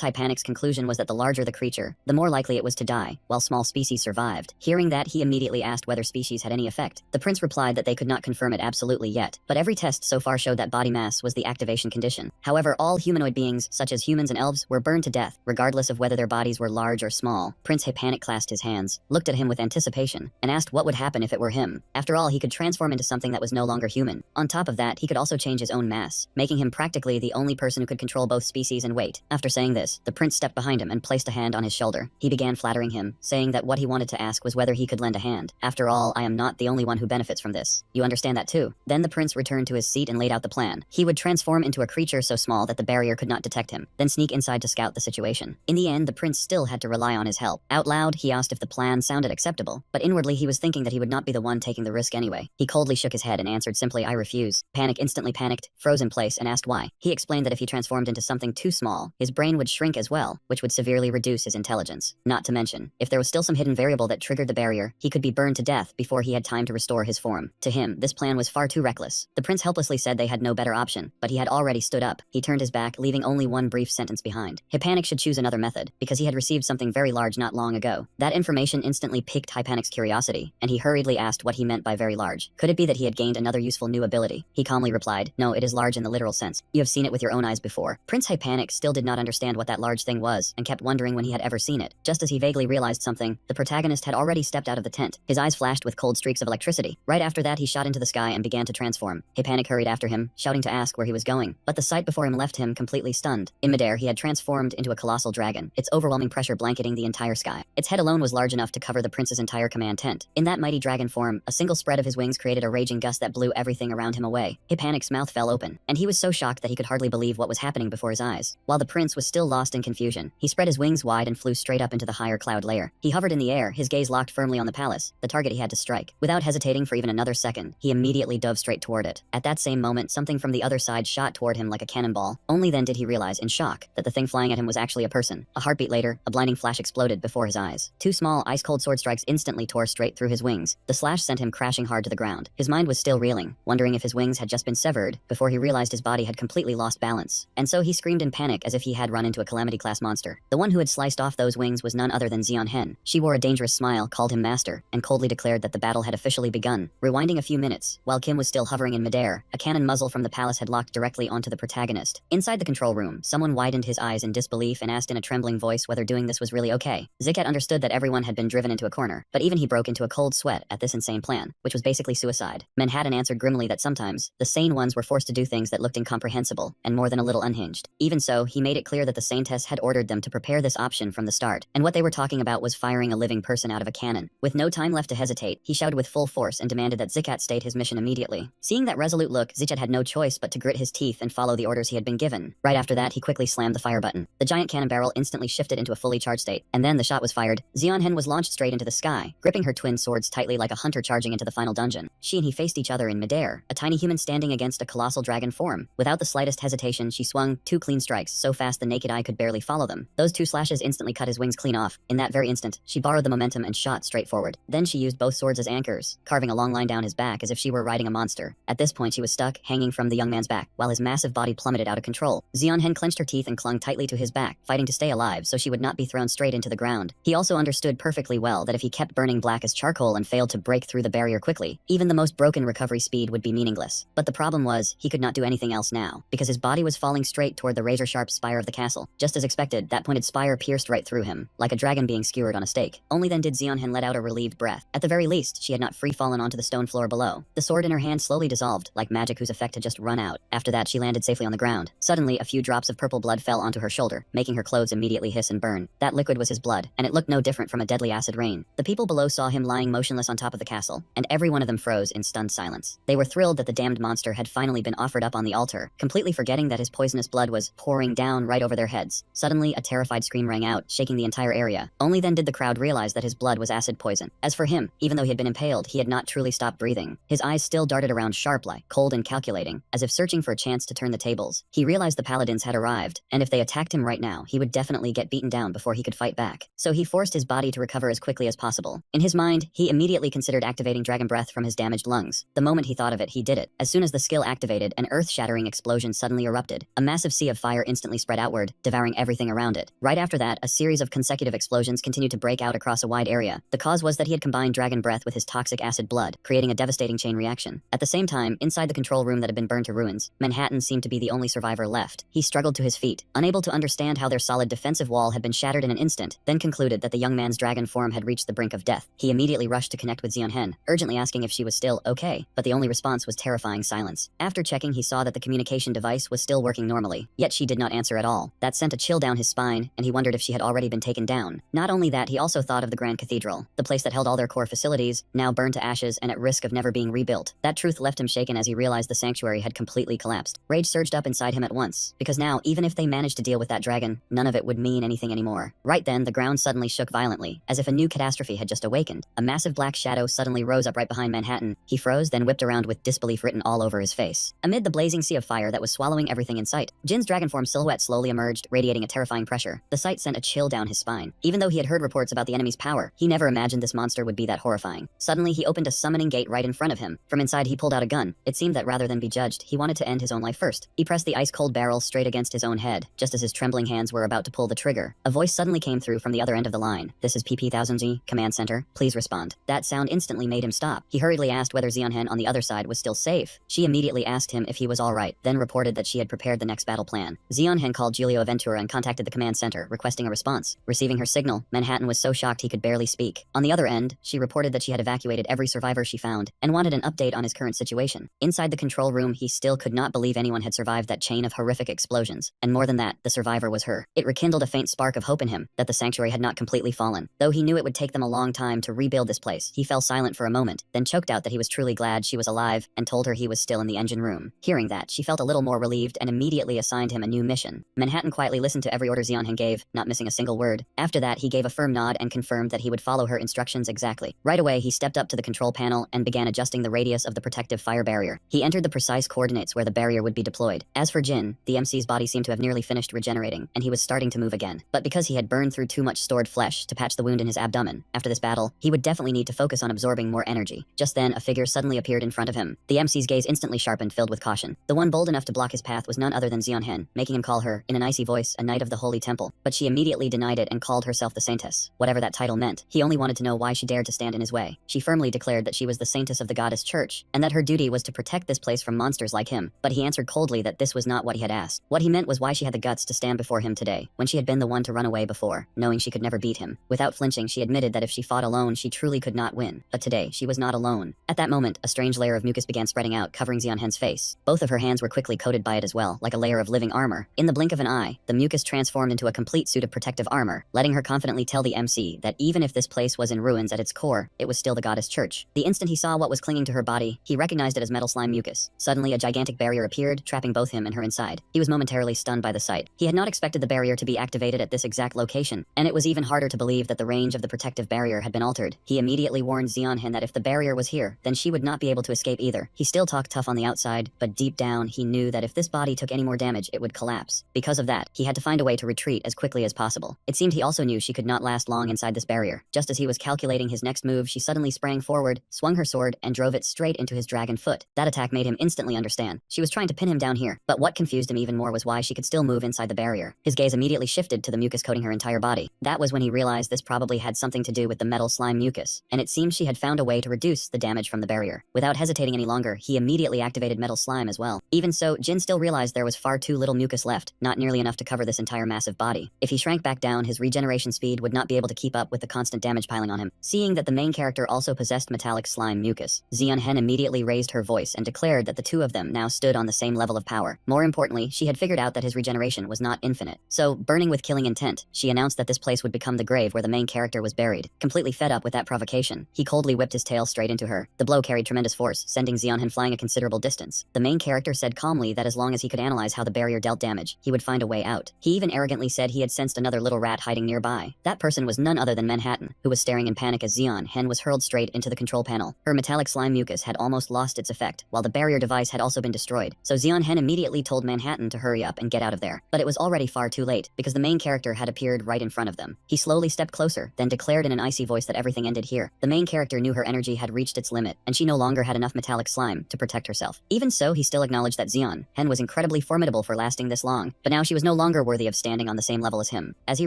Speaker 1: Hypanic's conclusion was that the larger the creature, the more likely it was to die, while small species survived. Hearing that, he immediately asked whether species had any effect. The prince replied that they could not confirm it absolutely yet, but every test so far showed that body mass was the activation condition. However, all humanoid beings, such as humans and elves, were burned to death, regardless of whether their bodies were large or small. Prince Hypanic clasped his hands, looked at him with anticipation, and asked what would happen if it were him. After all, he could transform into something that was no longer human. On top of that, he could also change his own mass, making him practically the only person who could control both species and weight. After saying this, the prince stepped behind him and placed a hand on his shoulder. He began flattering him, saying that what he wanted to ask was whether he could lend a hand. "After all, I am not the only one who benefits from this. You understand that too?" Then the prince returned to his seat and laid out the plan. He would transform into a creature so small that the barrier could not detect him, then sneak inside to scout the situation. In the end, the prince still had to rely on his help. Out loud, he asked if the plan sounded acceptable, but inwardly he was thinking that he would not be the one taking the risk anyway. He coldly shook his head and answered simply, "I refuse." Panic instantly panicked, froze in place, and asked why. He explained that if he transformed into something too small, his brain would shrink as well, which would severely reduce his intelligence. Not to mention, if there was still some hidden variable that triggered the barrier, he could be burned to death before he had time to restore his form. To him, this plan was far too reckless. The prince helplessly said they had no better option, but he had already stood up. He turned his back, leaving only one brief sentence behind. Hypanic should choose another method, because he had received something very large not long ago. That information instantly piqued Hypanic's curiosity, and he hurriedly asked what he meant by very large. Could it be that he had gained another useful new ability? He calmly replied, "No, it is large in the literal sense. You have seen it with your own eyes before." Prince Hypanic still did not understand what that large thing was, and kept wondering when he had ever seen it. Just as he vaguely realized something, the protagonist had already stepped out of the tent. His eyes flashed with cold streaks of electricity. Right after that, he shot into the sky and began to transform. Hypanic hurried after him, shouting to ask where he was going, but the sight before him left him completely stunned. In midair, he had transformed into a colossal dragon, its overwhelming pressure blanketing the entire sky. Its head alone was large enough to cover the prince's entire command tent. In that mighty dragon form, a single spread of his wings created a raging gust that blew everything around him away. Hypanic's mouth fell open, and he was so shocked that he could hardly believe what was happening before his eyes. While the prince was still lost in confusion, he spread his wings wide and flew straight up into the higher cloud layer. He hovered in the air, his gaze locked firmly on the palace, the target he had to strike. Without hesitating for even another second, he immediately dove straight toward it. At that same moment, something from the other side shot toward him like a cannonball. Only then did he realize, in shock, that the thing flying at him was actually a person. A heartbeat later, a blinding flash exploded before his eyes. Two small, ice-cold sword strikes instantly tore straight through his wings. The slash sent him crashing hard to the ground. His mind was still reeling, wondering if his wings had just been severed, before he realized his body had completely lost balance. And so he screamed in panic as if he had run into a calamity-class monster. The one who had sliced off those wings was none other than Xion Hen. She wore a dangerous smile, called him master, and coldly declared that the battle had officially begun. Rewinding a few minutes, while Kim was still hovering in midair, a cannon muzzle from the palace had locked directly onto the protagonist. Inside the control room, someone widened his eyes in disbelief and asked in a trembling voice whether doing this was really okay. Ziket understood that everyone had been driven into a corner, but even he broke into a cold sweat at this insane plan, which was basically suicide. Manhattan answered grimly that sometimes, the sane ones were forced to do things that looked incomprehensible, and more than a little unhinged. Even so, he made it clear that the Saintess had ordered them to prepare this option from the start, and what they were talking about was firing a living person out of a cannon. With no no time left to hesitate, he shouted with full force and demanded that Zicat state his mission immediately. Seeing that resolute look, Zicat had no choice but to grit his teeth and follow the orders he had been given. Right after that, he quickly slammed the fire button. The giant cannon barrel instantly shifted into a fully charged state, and then the shot was fired. Xionhen was launched straight into the sky, gripping her twin swords tightly like a hunter charging into the final dungeon. She and he faced each other in midair, a tiny human standing against a colossal dragon form. Without the slightest hesitation, she swung 2 clean strikes, so fast the naked eye could barely follow them. Those 2 slashes instantly cut his wings clean off. In that very instant, she borrowed the momentum and shot straight forward. Then she used both swords as anchors, carving a long line down his back as if she were riding a monster. At this point, she was stuck, hanging from the young man's back, while his massive body plummeted out of control. Xionhen clenched her teeth and clung tightly to his back, fighting to stay alive so she would not be thrown straight into the ground. He also understood perfectly well that if he kept burning black as charcoal and failed to break through the barrier quickly, even the most broken recovery speed would be meaningless. But the problem was, he could not do anything else now, because his body was falling straight toward the razor-sharp spire of the castle. Just as expected, that pointed spire pierced right through him, like a dragon being skewered on a stake. Only then did Xionhen let out a relieved breath. At the very least, she had not free-fallen onto the stone floor below. The sword in her hand slowly dissolved, like magic whose effect had just run out. After that, she landed safely on the ground. Suddenly, a few drops of purple blood fell onto her shoulder, making her clothes immediately hiss and burn. That liquid was his blood, and it looked no different from a deadly acid rain. The people below saw him lying motionless on top of the castle, and every one of them froze in stunned silence. They were thrilled that the damned monster had finally been offered up on the altar, completely forgetting that his poisonous blood was pouring down right over their heads. Suddenly, a terrified scream rang out, shaking the entire area. Only then did the crowd realize that his blood was acid poison. As for him, even though he had been impaled, he had not truly stopped breathing. His eyes still darted around sharp-like, cold and calculating, as if searching for a chance to turn the tables. He realized the paladins had arrived, and if they attacked him right now, he would definitely get beaten down before he could fight back. So he forced his body to recover as quickly as possible. In his mind, he immediately considered activating dragon breath from his damaged lungs. The moment he thought of it, he did it. As soon as the skill activated, an earth-shattering explosion suddenly erupted. A massive sea of fire instantly spread outward, devouring everything around it. Right after that, a series of consecutive explosions continued to break out across a wide area. The cause was that he had combined dragon breath with his toxic acid blood, creating a devastating chain reaction. At the same time, inside the control room that had been burned to ruins, Manhattan seemed to be the only survivor left. He struggled to his feet, unable to understand how their solid defensive wall had been shattered in an instant, then concluded that the young man's dragon form had reached the brink of death. He immediately rushed to connect with Xionhen, urgently asking if she was still okay, but the only response was terrifying silence. After checking, he saw that the communication device was still working normally, yet she did not answer at all. That sent a chill down his spine, and he wondered if she had already been taken down. Not only that, he also thought of the Grand Cathedral, the place that held all their core facilities, now burned to ashes and at risk of never being rebuilt. That truth left him shaken as he realized the sanctuary had completely collapsed. Rage surged up inside him at once, because now, even if they managed to deal with that dragon, none of it would mean anything anymore. Right then, the ground suddenly shook violently, as if a new catastrophe had just awakened. A massive black shadow suddenly rose up right behind Manhattan. He froze, then whipped around with disbelief written all over his face. Amid the blazing sea of fire that was swallowing everything in sight, Jin's dragon form silhouette slowly emerged, radiating a terrifying pressure. The sight sent a chill down his spine. Even though he had heard reports about the enemy's power, he never imagined this monster would be that horrifying. Suddenly, he opened a summoning gate right in front of him. From inside, he pulled out a gun. It seemed that rather than be judged, he wanted to end his own life first. He pressed the ice-cold barrel straight against his own head, just as his trembling hands were about to pull the trigger. A voice suddenly came through from the other end of the line. "This is PP-1000G, Command Center. Please respond." That sound instantly made him stop. He hurriedly asked whether Xionhen on the other side was still safe. She immediately asked him if he was all right, then reported that she had prepared the next battle plan. Xionhen called Giulio Ventura and contacted the Command Center, requesting a response. Receiving her signal, Manhattan was so shocked he could barely speak. On the other end, she reported that she had evacuated every survivor she found, and wanted an update on his current situation. Inside the control room, he still could not believe anyone had survived that chain of horrific explosions. And more than that, the survivor was her. It rekindled a faint spark of hope in him, that the sanctuary had not completely fallen. Though he knew it would take them a long time to rebuild this place, he fell silent for a moment, then choked out that he was truly glad she was alive, and told her he was still in the engine room. Hearing that, she felt a little more relieved and immediately assigned him a new mission. Manhattan quietly listened to every order Xionhen gave, not missing a single word. After that, he gave a firm nod and confirmed that he would follow her instructions exactly. Right away, he stepped up to the control panel and began adjusting the radius of the protective fire barrier. He entered the precise coordinates where the barrier would be deployed. As for Jin, the MC's body seemed to have nearly finished regenerating, and he was starting to move again. But because he had burned through too much stored flesh to patch the wound in his abdomen, after this battle, he would definitely need to focus on absorbing more energy. Just then, a figure suddenly appeared in front of him. The MC's gaze instantly sharpened, filled with caution. The one bold enough to block his path was none other than Xionhen, making him call her, in an icy voice, a knight of the Holy Temple. But she immediately denied it and called herself the Saintess. Whatever that title meant, he only wanted to know why she dared to stand in his way. She firmly declared that she was the Saintess of the Goddess Church, and that her duty was to protect this place from monsters like him. But he answered coldly that this was not what he had asked. What he meant was why she had the guts to stand before him today, when she had been the one to run away before, knowing she could never beat him. Without flinching, she admitted that if she fought alone, she truly could not win. But today, she was not alone. At that moment, a strange layer of mucus began spreading out, covering Xionhen's face. Both of her hands were quickly coated by it as well, like a layer of living armor. In the blink of an eye, the mucus transformed into a complete suit of protective armor, letting her confidently tell the MC that even if this place was in ruins at its core, it was still the goddess church. The instant he saw what was clinging to her body, he recognized it as metal slime mucus. Suddenly, a gigantic barrier appeared, trapping both him and her inside. He was momentarily stunned by the sight. He had not expected the barrier to be activated at this exact location, and it was even harder to believe that the range of the protective barrier had been altered. He immediately warned Xionhen that if the barrier was here, then she would not be able to escape either. He still talked tough on the outside, but deep down, he knew that if this body took any more damage, it would collapse. Because of that, he had to find a way to retreat as quickly as possible. It seemed he also knew she could not last long inside this barrier. Just as he was calculating his next move, she suddenly sprang forward, swung her sword, and drove it straight into his dragon foot. That attack made him instantly understand. She was trying to pin him down here, but what confused him even more was why she could still move inside the barrier. His gaze immediately shifted to the mucus coating her entire body. That was when he realized this probably had something to do with the metal slime mucus, and it seemed she had found a way to reduce the damage from the barrier. Without hesitating any longer, he immediately activated metal slime as well. Even so, Jin still realized there was far too little mucus left, not nearly enough to cover this entire massive body. If he shrank back down, his regeneration speed would not be able to keep up with the constant damage piling on him. Seeing that the main character also possessed metallic slime mucus, Xionhen immediately raised her voice and declared that the two of them now stood on the same level of power. More importantly, she had figured out that his regeneration was not infinite. So, burning with killing intent, she announced that this place would become the grave where the main character was buried. Completely fed up with that provocation, he coldly whipped his tail straight into her. The blow carried tremendous force, sending Xionhen flying a considerable distance. The main character said calmly that as long as he could analyze how the barrier dealt damage, he would find a way out. He even arrogantly said he had sensed another little rat hiding nearby. That person was none other than Manhattan, who was staring in panic as Xionhen was hurled straight into the control panel. Her metallic slime mucus had almost lost its effect, while the barrier device had also been destroyed. So Xionhen immediately told Manhattan to hurry up and get out of there. But it was already far too late, because the main character had appeared right in front of them. He slowly stepped closer, then declared in an icy voice that everything ended here. The main character knew her energy had reached its limit, and she no longer had enough metallic slime to protect herself. Even so, he still acknowledged that Xionhen was incredibly formidable for lasting this long, but now she was no longer worthy of standing on the same level as him. As he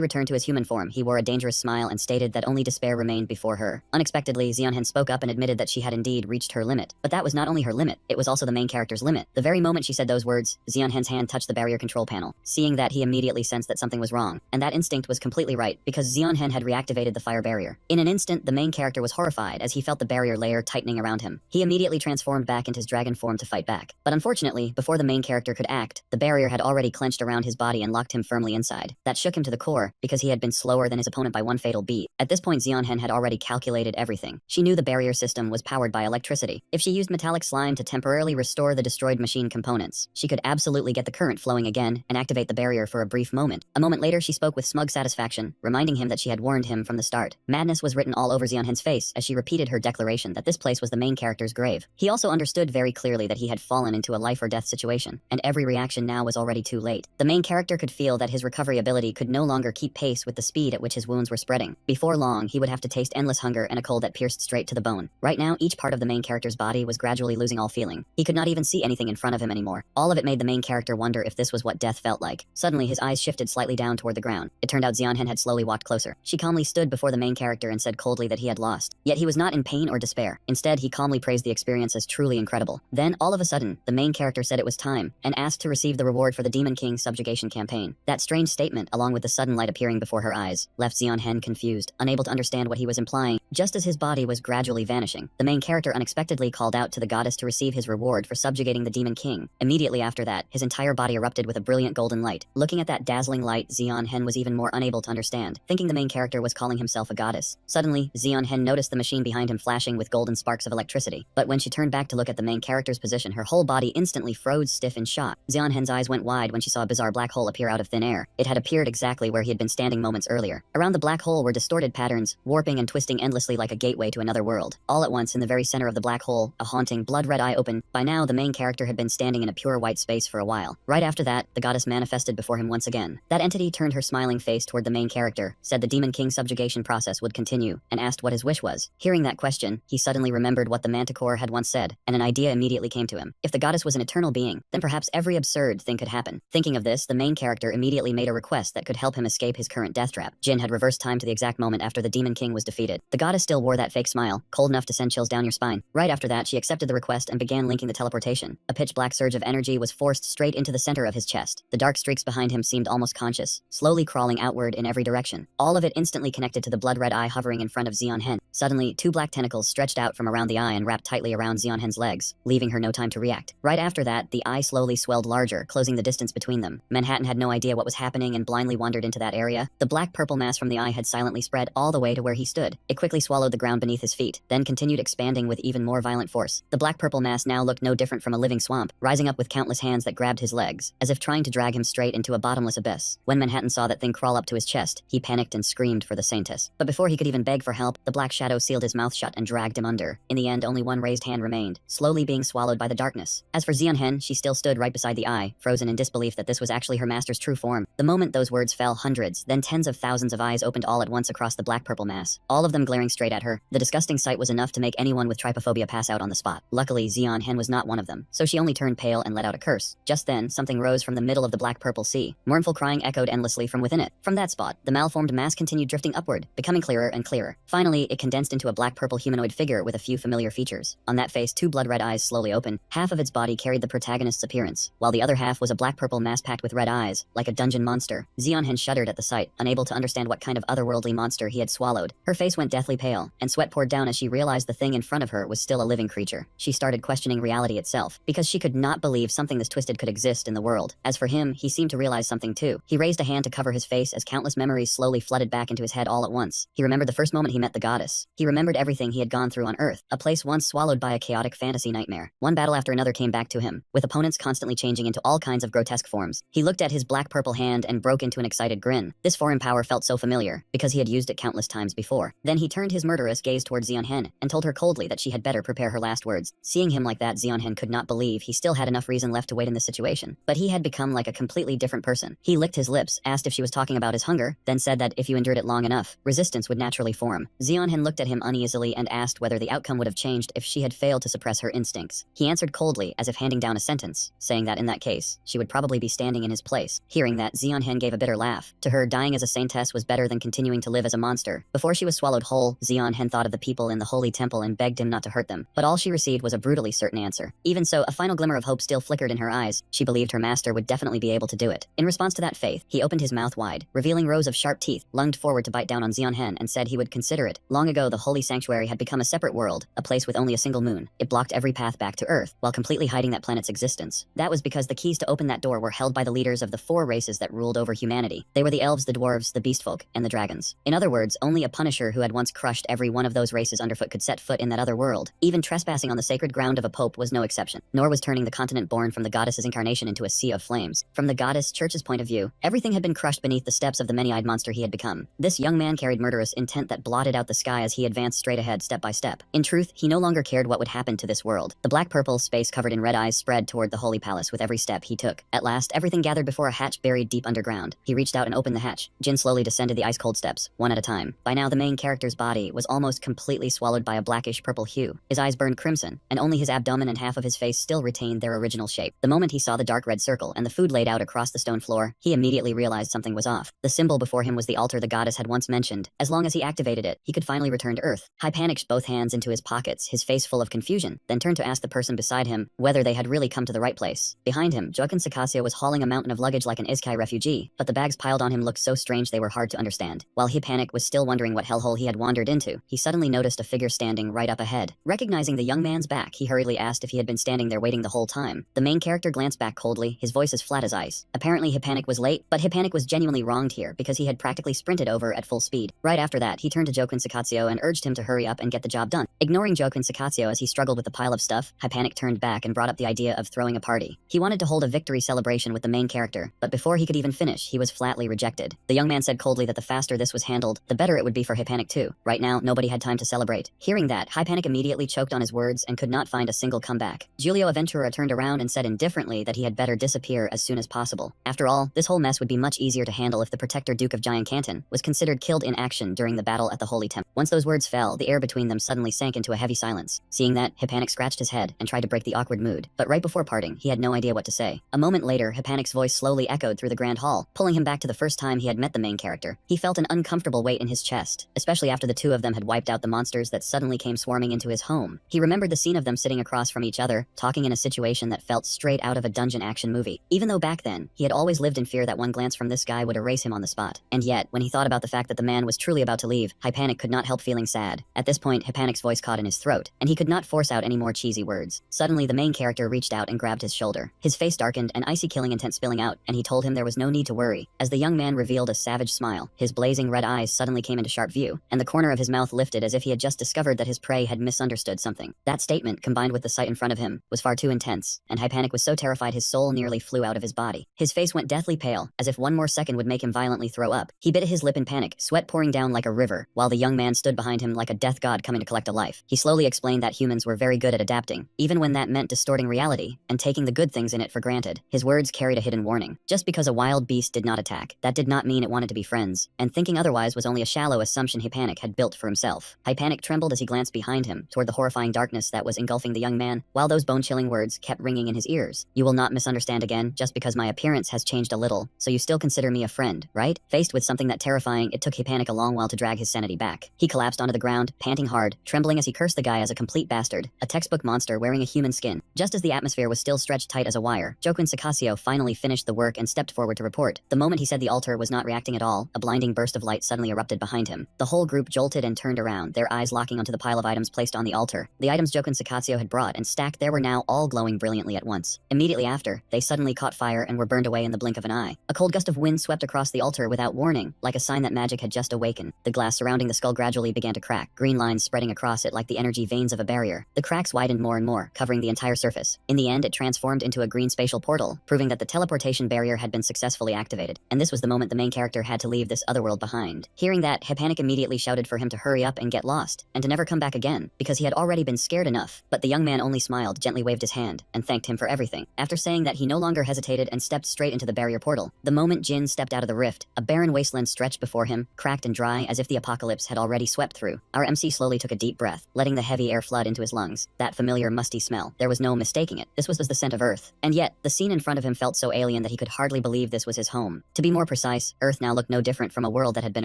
Speaker 1: returned to his human form, he wore a dangerous smile and stated that only despair remained before her. Unexpectedly, Xionhen spoke up and admitted that she had indeed reached her limit. But that was not only her limit, it was also the main character's limit. The very moment she said those words, Xionhen's hand touched the barrier control panel. Seeing that, he immediately sensed that something was wrong, and that instinct was completely right, because Xionhen had reactivated the fire barrier. In an instant, the main character was horrified as he felt the barrier layer tightening around him. He immediately transformed back into his dragon form to fight back. But unfortunately, before the main character could act, the barrier had already clenched around his body and locked him firmly inside. That shook him to the core, because he had been slower than his opponent by one fatal beat. At this point, Xionhen had already calculated everything. She knew the barrier system was powered by electricity. If she used metallic slime to temporarily restore the destroyed machine components, she could absolutely get the current flowing again and activate the barrier for a brief moment. A moment later, she spoke with smug satisfaction, reminding him that she had warned him from the start. Madness was written all over Xionhen's face as she repeated her declaration that this place was the main character's grave. He also understood very clearly that he had fallen into a life or death situation, and every reaction now was already too late. The main character could feel that his recovery ability could no longer keep pace with the speed at which his wounds were spreading. Before long, he would have to taste endless hunger and a cold that pierced straight to the bone. Right now, each part of the main character's body was gradually losing all feeling. He could not even see anything in front of him anymore. All of it made the main character wonder if this was what death felt like. Suddenly, his eyes shifted slightly down toward the ground. It turned out Xionhen had slowly walked closer. She calmly stood before the main character and said coldly that he had lost. Yet he was not in pain or despair. Instead, he calmly praised the experience as truly incredible. Then, all of a sudden, the main character said it was time, and asked to receive the reward for the Demon King's subjugation campaign. That strange statement, along with the sudden light appearing before her eyes, left Xionhen confused, unable to understand what he was implying. Just as his body was gradually vanishing, the main character unexpectedly called out to the goddess to receive his reward for subjugating the Demon King. Immediately after that, his entire body erupted with a brilliant golden light. Looking at that dazzling light, Xionhen was even more unable to understand, thinking the main character was calling himself a goddess. Suddenly, Xionhen noticed the machine behind him flashing with golden sparks of electricity. But when she turned back to look at the main character's position, her whole body instantly froze stiff in shock. Xionhen's eyes went wide when she saw a bizarre black hole appear out of thin air. It had appeared exactly where he had been standing moments earlier. Around the black hole were distorted patterns, warping and twisting endlessly like a gateway to another world. All at once, in the very center of the black hole, a haunting, blood-red eye opened. By now, the main character had been standing in a pure white space for a while. Right after that, the goddess manifested before him once again. That entity turned her smiling face toward the main character, said the Demon King's subjugation process would continue, and asked what his wish was. Hearing that question, he suddenly remembered what the Manticore had once said, and an idea immediately came to him. If the goddess was an eternal being, then perhaps every absurd thing could happen. Thinking of this, the main character immediately made a request that could help him escape his current death trap. Jin had reversed time to the exact moment after the Demon King was defeated. The goddess still wore that fake smile, cold enough to send chills down your spine. Right after that, she accepted the request and began linking the teleportation. A pitch-black surge of energy was forced straight into the center of his chest. The dark streaks behind him seemed almost conscious, slowly crawling outward in every direction. All of it instantly connected to the blood-red eye hovering in front of Xionhen. Suddenly, two black tentacles stretched out from around the eye and wrapped tightly around Xionhen's legs, leaving her no time to react. Right after that, the eye slowly swelled larger, closing the distance between them. Manhattan had no idea what was happening and blindly wandered into that area. The black-purple mass from the eye had silently spread all the way to where he stood. It quickly swallowed the ground beneath his feet, then continued expanding with even more violent force. The black-purple mass now looked no different from a living swamp, rising up with countless hands that grabbed his legs, as if trying to drag him straight into a bottomless abyss. When Manhattan saw that thing crawl up to his chest, he panicked and screamed for the Saintess. But before he could even beg for help, the black shadow sealed his mouth shut and dragged him under. In the end, only one raised hand remained, slowly being swallowed by the darkness. As for Zeonhen, she still stood right beside the eye, frozen in disbelief that this was actually her master's true form. The moment those words fell, hundreds, then tens of thousands of eyes opened all at once across the black-purple mass, all of them glaring straight at her. The disgusting sight was enough to make anyone with trypophobia pass out on the spot. Luckily, Zeonhen was not one of them, so she only turned pale and let out a curse. Just then, something rose from the middle of the black-purple sea. Mournful crying echoed endlessly from within it. From that spot, the malformed mass continued drifting upward, becoming clearer and clearer. Finally, it condensed into a black-purple humanoid figure with a few familiar features. On that face, two blood-red eyes slowly opened. Half of its body carried the protagonist's appearance, while the other half was a black-purple mass packed with red eyes, like a dungeon monster. Zeonhen shuddered at the sight, unable to understand what kind of otherworldly monster he had swallowed. Her face went deathly pale, and sweat poured down as she realized the thing in front of her was still a living creature. She started questioning reality itself, because she could not believe something this twisted could exist in the world. As for him, he seemed to realize something too. He raised a hand to cover his face as countless memories slowly flooded back into his head all at once. He remembered the first moment he met the goddess. He remembered everything he had gone through on Earth, a place once swallowed by a chaotic fantasy nightmare. One battle after another came back to him, with opponents constantly changing into all kinds of grotesque forms. He looked at his black-purple hand and broke into an excited grin. This foreign power felt so familiar, because he had used it countless times before. Then he turned his murderous gaze towards Zeonhen, and told her coldly that she had better prepare her last words. Seeing him like that, Zeonhen could not believe he still had enough reason left to wait in this situation. But he had become like a completely different person. He licked his lips, asked if she was talking about his hunger, then said that if you endured it long enough, resistance would naturally form. Zeonhen looked at him uneasily and asked whether the outcome would have changed if she had failed to suppress her instincts. He answered coldly, as if handing down a sentence, saying that in that case, she would probably be standing in his place. Hearing that, Zeonhen gave a bitter laugh. To her, dying as a saintess was better than continuing to live as a monster. Before she was swallowed whole, Zeonhen thought of the people in the holy temple and begged him not to hurt them. But all she received was a brutally certain answer. Even so, a final glimmer of hope still flickered in her eyes. She believed her master would definitely be able to do it. In response to that faith, he opened his mouth wide, revealing rows of sharp teeth, lunged forward to bite down on Zeonhen and said he would consider it. Long ago, the holy sanctuary had become a separate world, a place with only a single moon. It blocked every path back to Earth, while completely hiding that planet's existence. That was because the keys to open that door were held by the leaders of the four races that ruled over humanity. They were the elves, the dwarves, the beastfolk, and the dragons. In other words, only a punisher who had once crushed every one of those races underfoot could set foot in that other world. Even trespassing on the sacred ground of a pope was no exception, nor was turning the continent born from the goddess's incarnation into a sea of flames. From the goddess church's point of view, everything had been crushed beneath the steps of the many-eyed monster he had become. This young man carried murderous intent that blotted out the sky as he advanced straight ahead step by step. In truth, he no longer cared what would happen to this world. The black-purple space covered in red eyes spread toward the holy palace with every step he took. At last, everything gathered before a hatch buried deep underground. He reached out and opened the hatch. Jin slowly descended the ice-cold steps, one at a time. By now, the main character's body was almost completely swallowed by a blackish-purple hue. His eyes burned crimson, and only his abdomen and half of his face still retained their original shape. The moment he saw the dark red circle and the food laid out across the stone floor, he immediately realized something was off. The symbol before him was the altar the goddess had once mentioned. As long as he activated it, he could finally return to Earth. He panicked both hands into his pockets, his face full of confusion, then turned to ask the person beside him whether they had really come to the right place. Behind him, Jokin Sakasio was hauling a mountain of luggage like an Isekai refugee, but the bags piled on him looked so strange they were hard to understand. While Hipanik was still wondering what hellhole he had wandered into, he suddenly noticed a figure standing right up ahead. Recognizing the young man's back, he hurriedly asked if he had been standing there waiting the whole time. The main character glanced back coldly, his voice as flat as ice. Apparently Hipanik was late, but Hipanik was genuinely wronged here because he had practically sprinted over at full speed. Right after that, he turned to Jokin Sakatsuyo and urged him to hurry up and get the job done. Ignoring Jokin Sakatsuyo as he struggled with the pile of stuff, Hipanik turned back and brought up the idea of throwing a party. He wanted to hold a victory celebration with the main character, but before he could even finish, he was flatly rejected. The young man said coldly that the faster this was handled, the better it would be for Hipanik too. Right now, nobody had time to celebrate. Hearing that, Hipanik immediately choked on his words and could not find a single comeback. Giulio Aventura turned around and said indifferently that he had better disappear as soon as possible. After all, this whole mess would be much easier to handle if the protector Duke of Giant Canton was considered killed in action during the battle at the Holy Temple. Once those words fell, the air between them suddenly sank into a heavy silence. Seeing that, Hipanik scratched his head and tried to break the awkward mood. But right before parting, he had no idea what to say. A moment later, Hipanik's voice slowly echoed through the grand hall, pulling him back to the first time he had met the main character. He felt an uncomfortable weight in his chest, especially after the two of them had wiped out the monsters that suddenly came swarming into his home. He remembered the scene of them sitting across from each other, talking in a situation that felt straight out of a dungeon action movie. Even though back then, he had always lived in fear that one glance from this guy would erase him on the spot. And yet, when he thought about the fact that the man was truly about to leave, Hipanik could not help feeling sad. At this point, Hipanik's voice caught in his throat, and he could not force out any more cheesy words. Suddenly, the main character reached out and grabbed his shoulder. His face darkened, an icy killing intent spilling out, and he told him there was no need to worry. As the young man revealed a savage smile, his blazing red eyes suddenly came into sharp view, you, and the corner of his mouth lifted as if he had just discovered that his prey had misunderstood something. That statement, combined with the sight in front of him, was far too intense, and Hypanic was so terrified his soul nearly flew out of his body. His face went deathly pale, as if one more second would make him violently throw up. He bit his lip in panic, sweat pouring down like a river, while the young man stood behind him like a death god coming to collect a life. He slowly explained that humans were very good at adapting, even when that meant distorting reality and taking the good things in it for granted. His words carried a hidden warning. Just because a wild beast did not attack, that did not mean it wanted to be friends, and thinking otherwise was only a shallow assumption Hypanic had built for himself. Hypanic trembled as he glanced behind him, toward the horrifying darkness that was engulfing the young man, while those bone-chilling words kept ringing in his ears. You will not misunderstand again, just because my appearance has changed a little, so you still consider me a friend, right? Faced with something that terrifying, it took Hypanic a long while to drag his sanity back. He collapsed onto the ground, panting hard, trembling as he cursed the guy as a complete bastard, a textbook monster wearing a human skin. Just as the atmosphere was still stretched tight as a wire, Joaquin Sicasio finally finished the work and stepped forward to report. The moment he said the altar was not reacting at all, a blinding burst of light suddenly erupted behind him. The whole group jolted and turned around, their eyes locking onto the pile of items placed on the altar. The items Joaquin Sicasio had brought and stacked there were now all glowing brilliantly at once. Immediately after, they suddenly caught fire and were burned away in the blink of an eye. A cold gust of wind swept across the altar without warning, like a sign that magic had just awakened. The glass surrounding the skull gradually began to crack, green lines spreading across it like the energy veins of a barrier. The cracks widened more and more, covering the entire surface. In the end, it transformed into a green spatial portal, proving that the teleportation barrier had been successfully activated. And this was the moment the main character had to leave this otherworld behind. Hearing that, Hypanic immediately shouted for him to hurry up and get lost, and to never come back again, because he had already been scared enough. But the young man only smiled, gently waved his hand, and thanked him for everything. After saying that, he no longer hesitated and stepped straight into the barrier portal. The moment Jin stepped out of the rift, a barren wasteland stretched before him, cracked and dry as if the apocalypse had already swept through. Our MC slowly took a deep breath, letting the heavy air flood into his lungs. That familiar musty smell, there was no mistaking it. This was the scent of Earth. And yet, the scene in front of him felt so alien that he could hardly believe this was his home. To be more precise, Earth now looked no different from a world that had been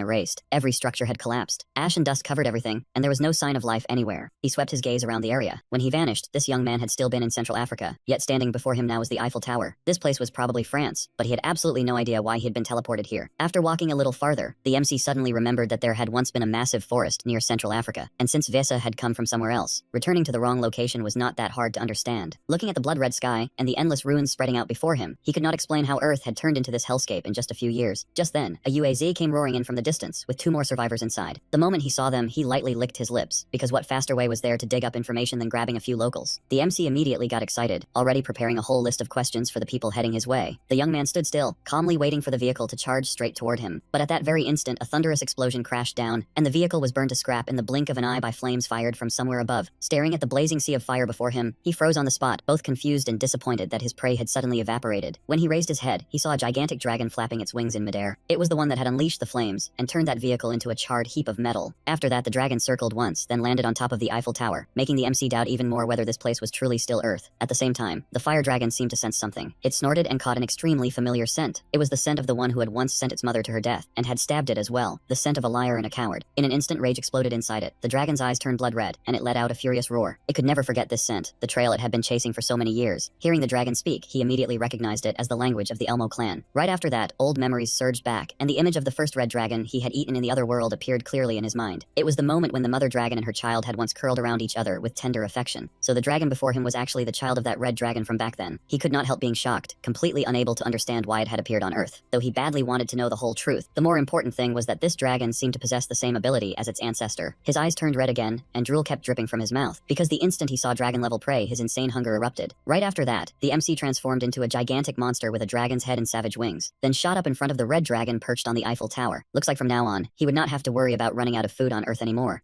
Speaker 1: erased. Every structure had collapsed. Ash and dust covered everything, and there was no sign of life anywhere. He swept his gaze around the area. When he vanished, this young man had still been in Central Africa, yet standing before him now was the Eiffel Tower. This place was probably France, but he had absolutely no idea why he had been teleported here. After walking a little farther, the MC suddenly remembered that there had once been a massive forest near Central Africa, and since Vesa had come from somewhere else, returning to the wrong location was not that hard to understand. Looking at the blood-red sky and the endless ruins spreading out before him, he could not explain how Earth had turned into this hellscape in just a few years. Just then, a UAZ came roaring in from the distance, with 2 more survivors inside. The moment he saw them, he lightly licked his lips, because what faster way was there to dig up information than grabbing a few locals? The MC immediately got excited, already preparing a whole list of questions for the people heading his way. The young man stood still, calmly waiting for the vehicle to charge straight toward him. But at that very instant, a thunderous explosion crashed down, and the vehicle was burned to scrap in the blink of an eye by flames fired from somewhere above. Staring at the blazing sea of fire before him, he froze on the spot, both confused and disappointed that his prey had suddenly evaporated. When he raised his head, he saw a gigantic dragon flapping its wings in midair. It was the one that had unleashed the flames and turned that vehicle into a charred heap of metal. After that, the dragon circled once, then landed on top of the Eiffel Tower, making the MC doubt even more whether this place was truly still Earth. At the same time, the fire dragon seemed to sense something. It snorted and caught an extremely familiar scent. It was the scent of the one who had once sent its mother to her death, and had stabbed it as well. The scent of a liar and a coward. In an instant, rage exploded inside it. The dragon's eyes turned blood red, and it let out a furious roar. It could never forget this scent, the trail it had been chasing for so many years. Hearing the dragon speak, he immediately recognized it as the language of the Elmo clan. Right after that, old memories surged back, and the image of the first red dragon he had eaten in the other world appeared clearly in his mind. It was the moment when the mother dragon and her child had once curled around each other with tender affection. So the dragon before him was actually the child of that red dragon from back then. He could not help being shocked, completely unable to understand why it had appeared on Earth, though he badly wanted to know the whole truth. The more important thing was that this dragon seemed to possess the same ability as its ancestor. His eyes turned red again, and drool kept dripping from his mouth, because the instant he saw dragon-level prey, his insane hunger erupted. Right after that, the MC transformed into a gigantic monster with a dragon's head and savage wings, then shot up in front of the red dragon perched on the Eiffel Tower. Looks like from now on, he would not have to worry about running out of food on Earth anymore.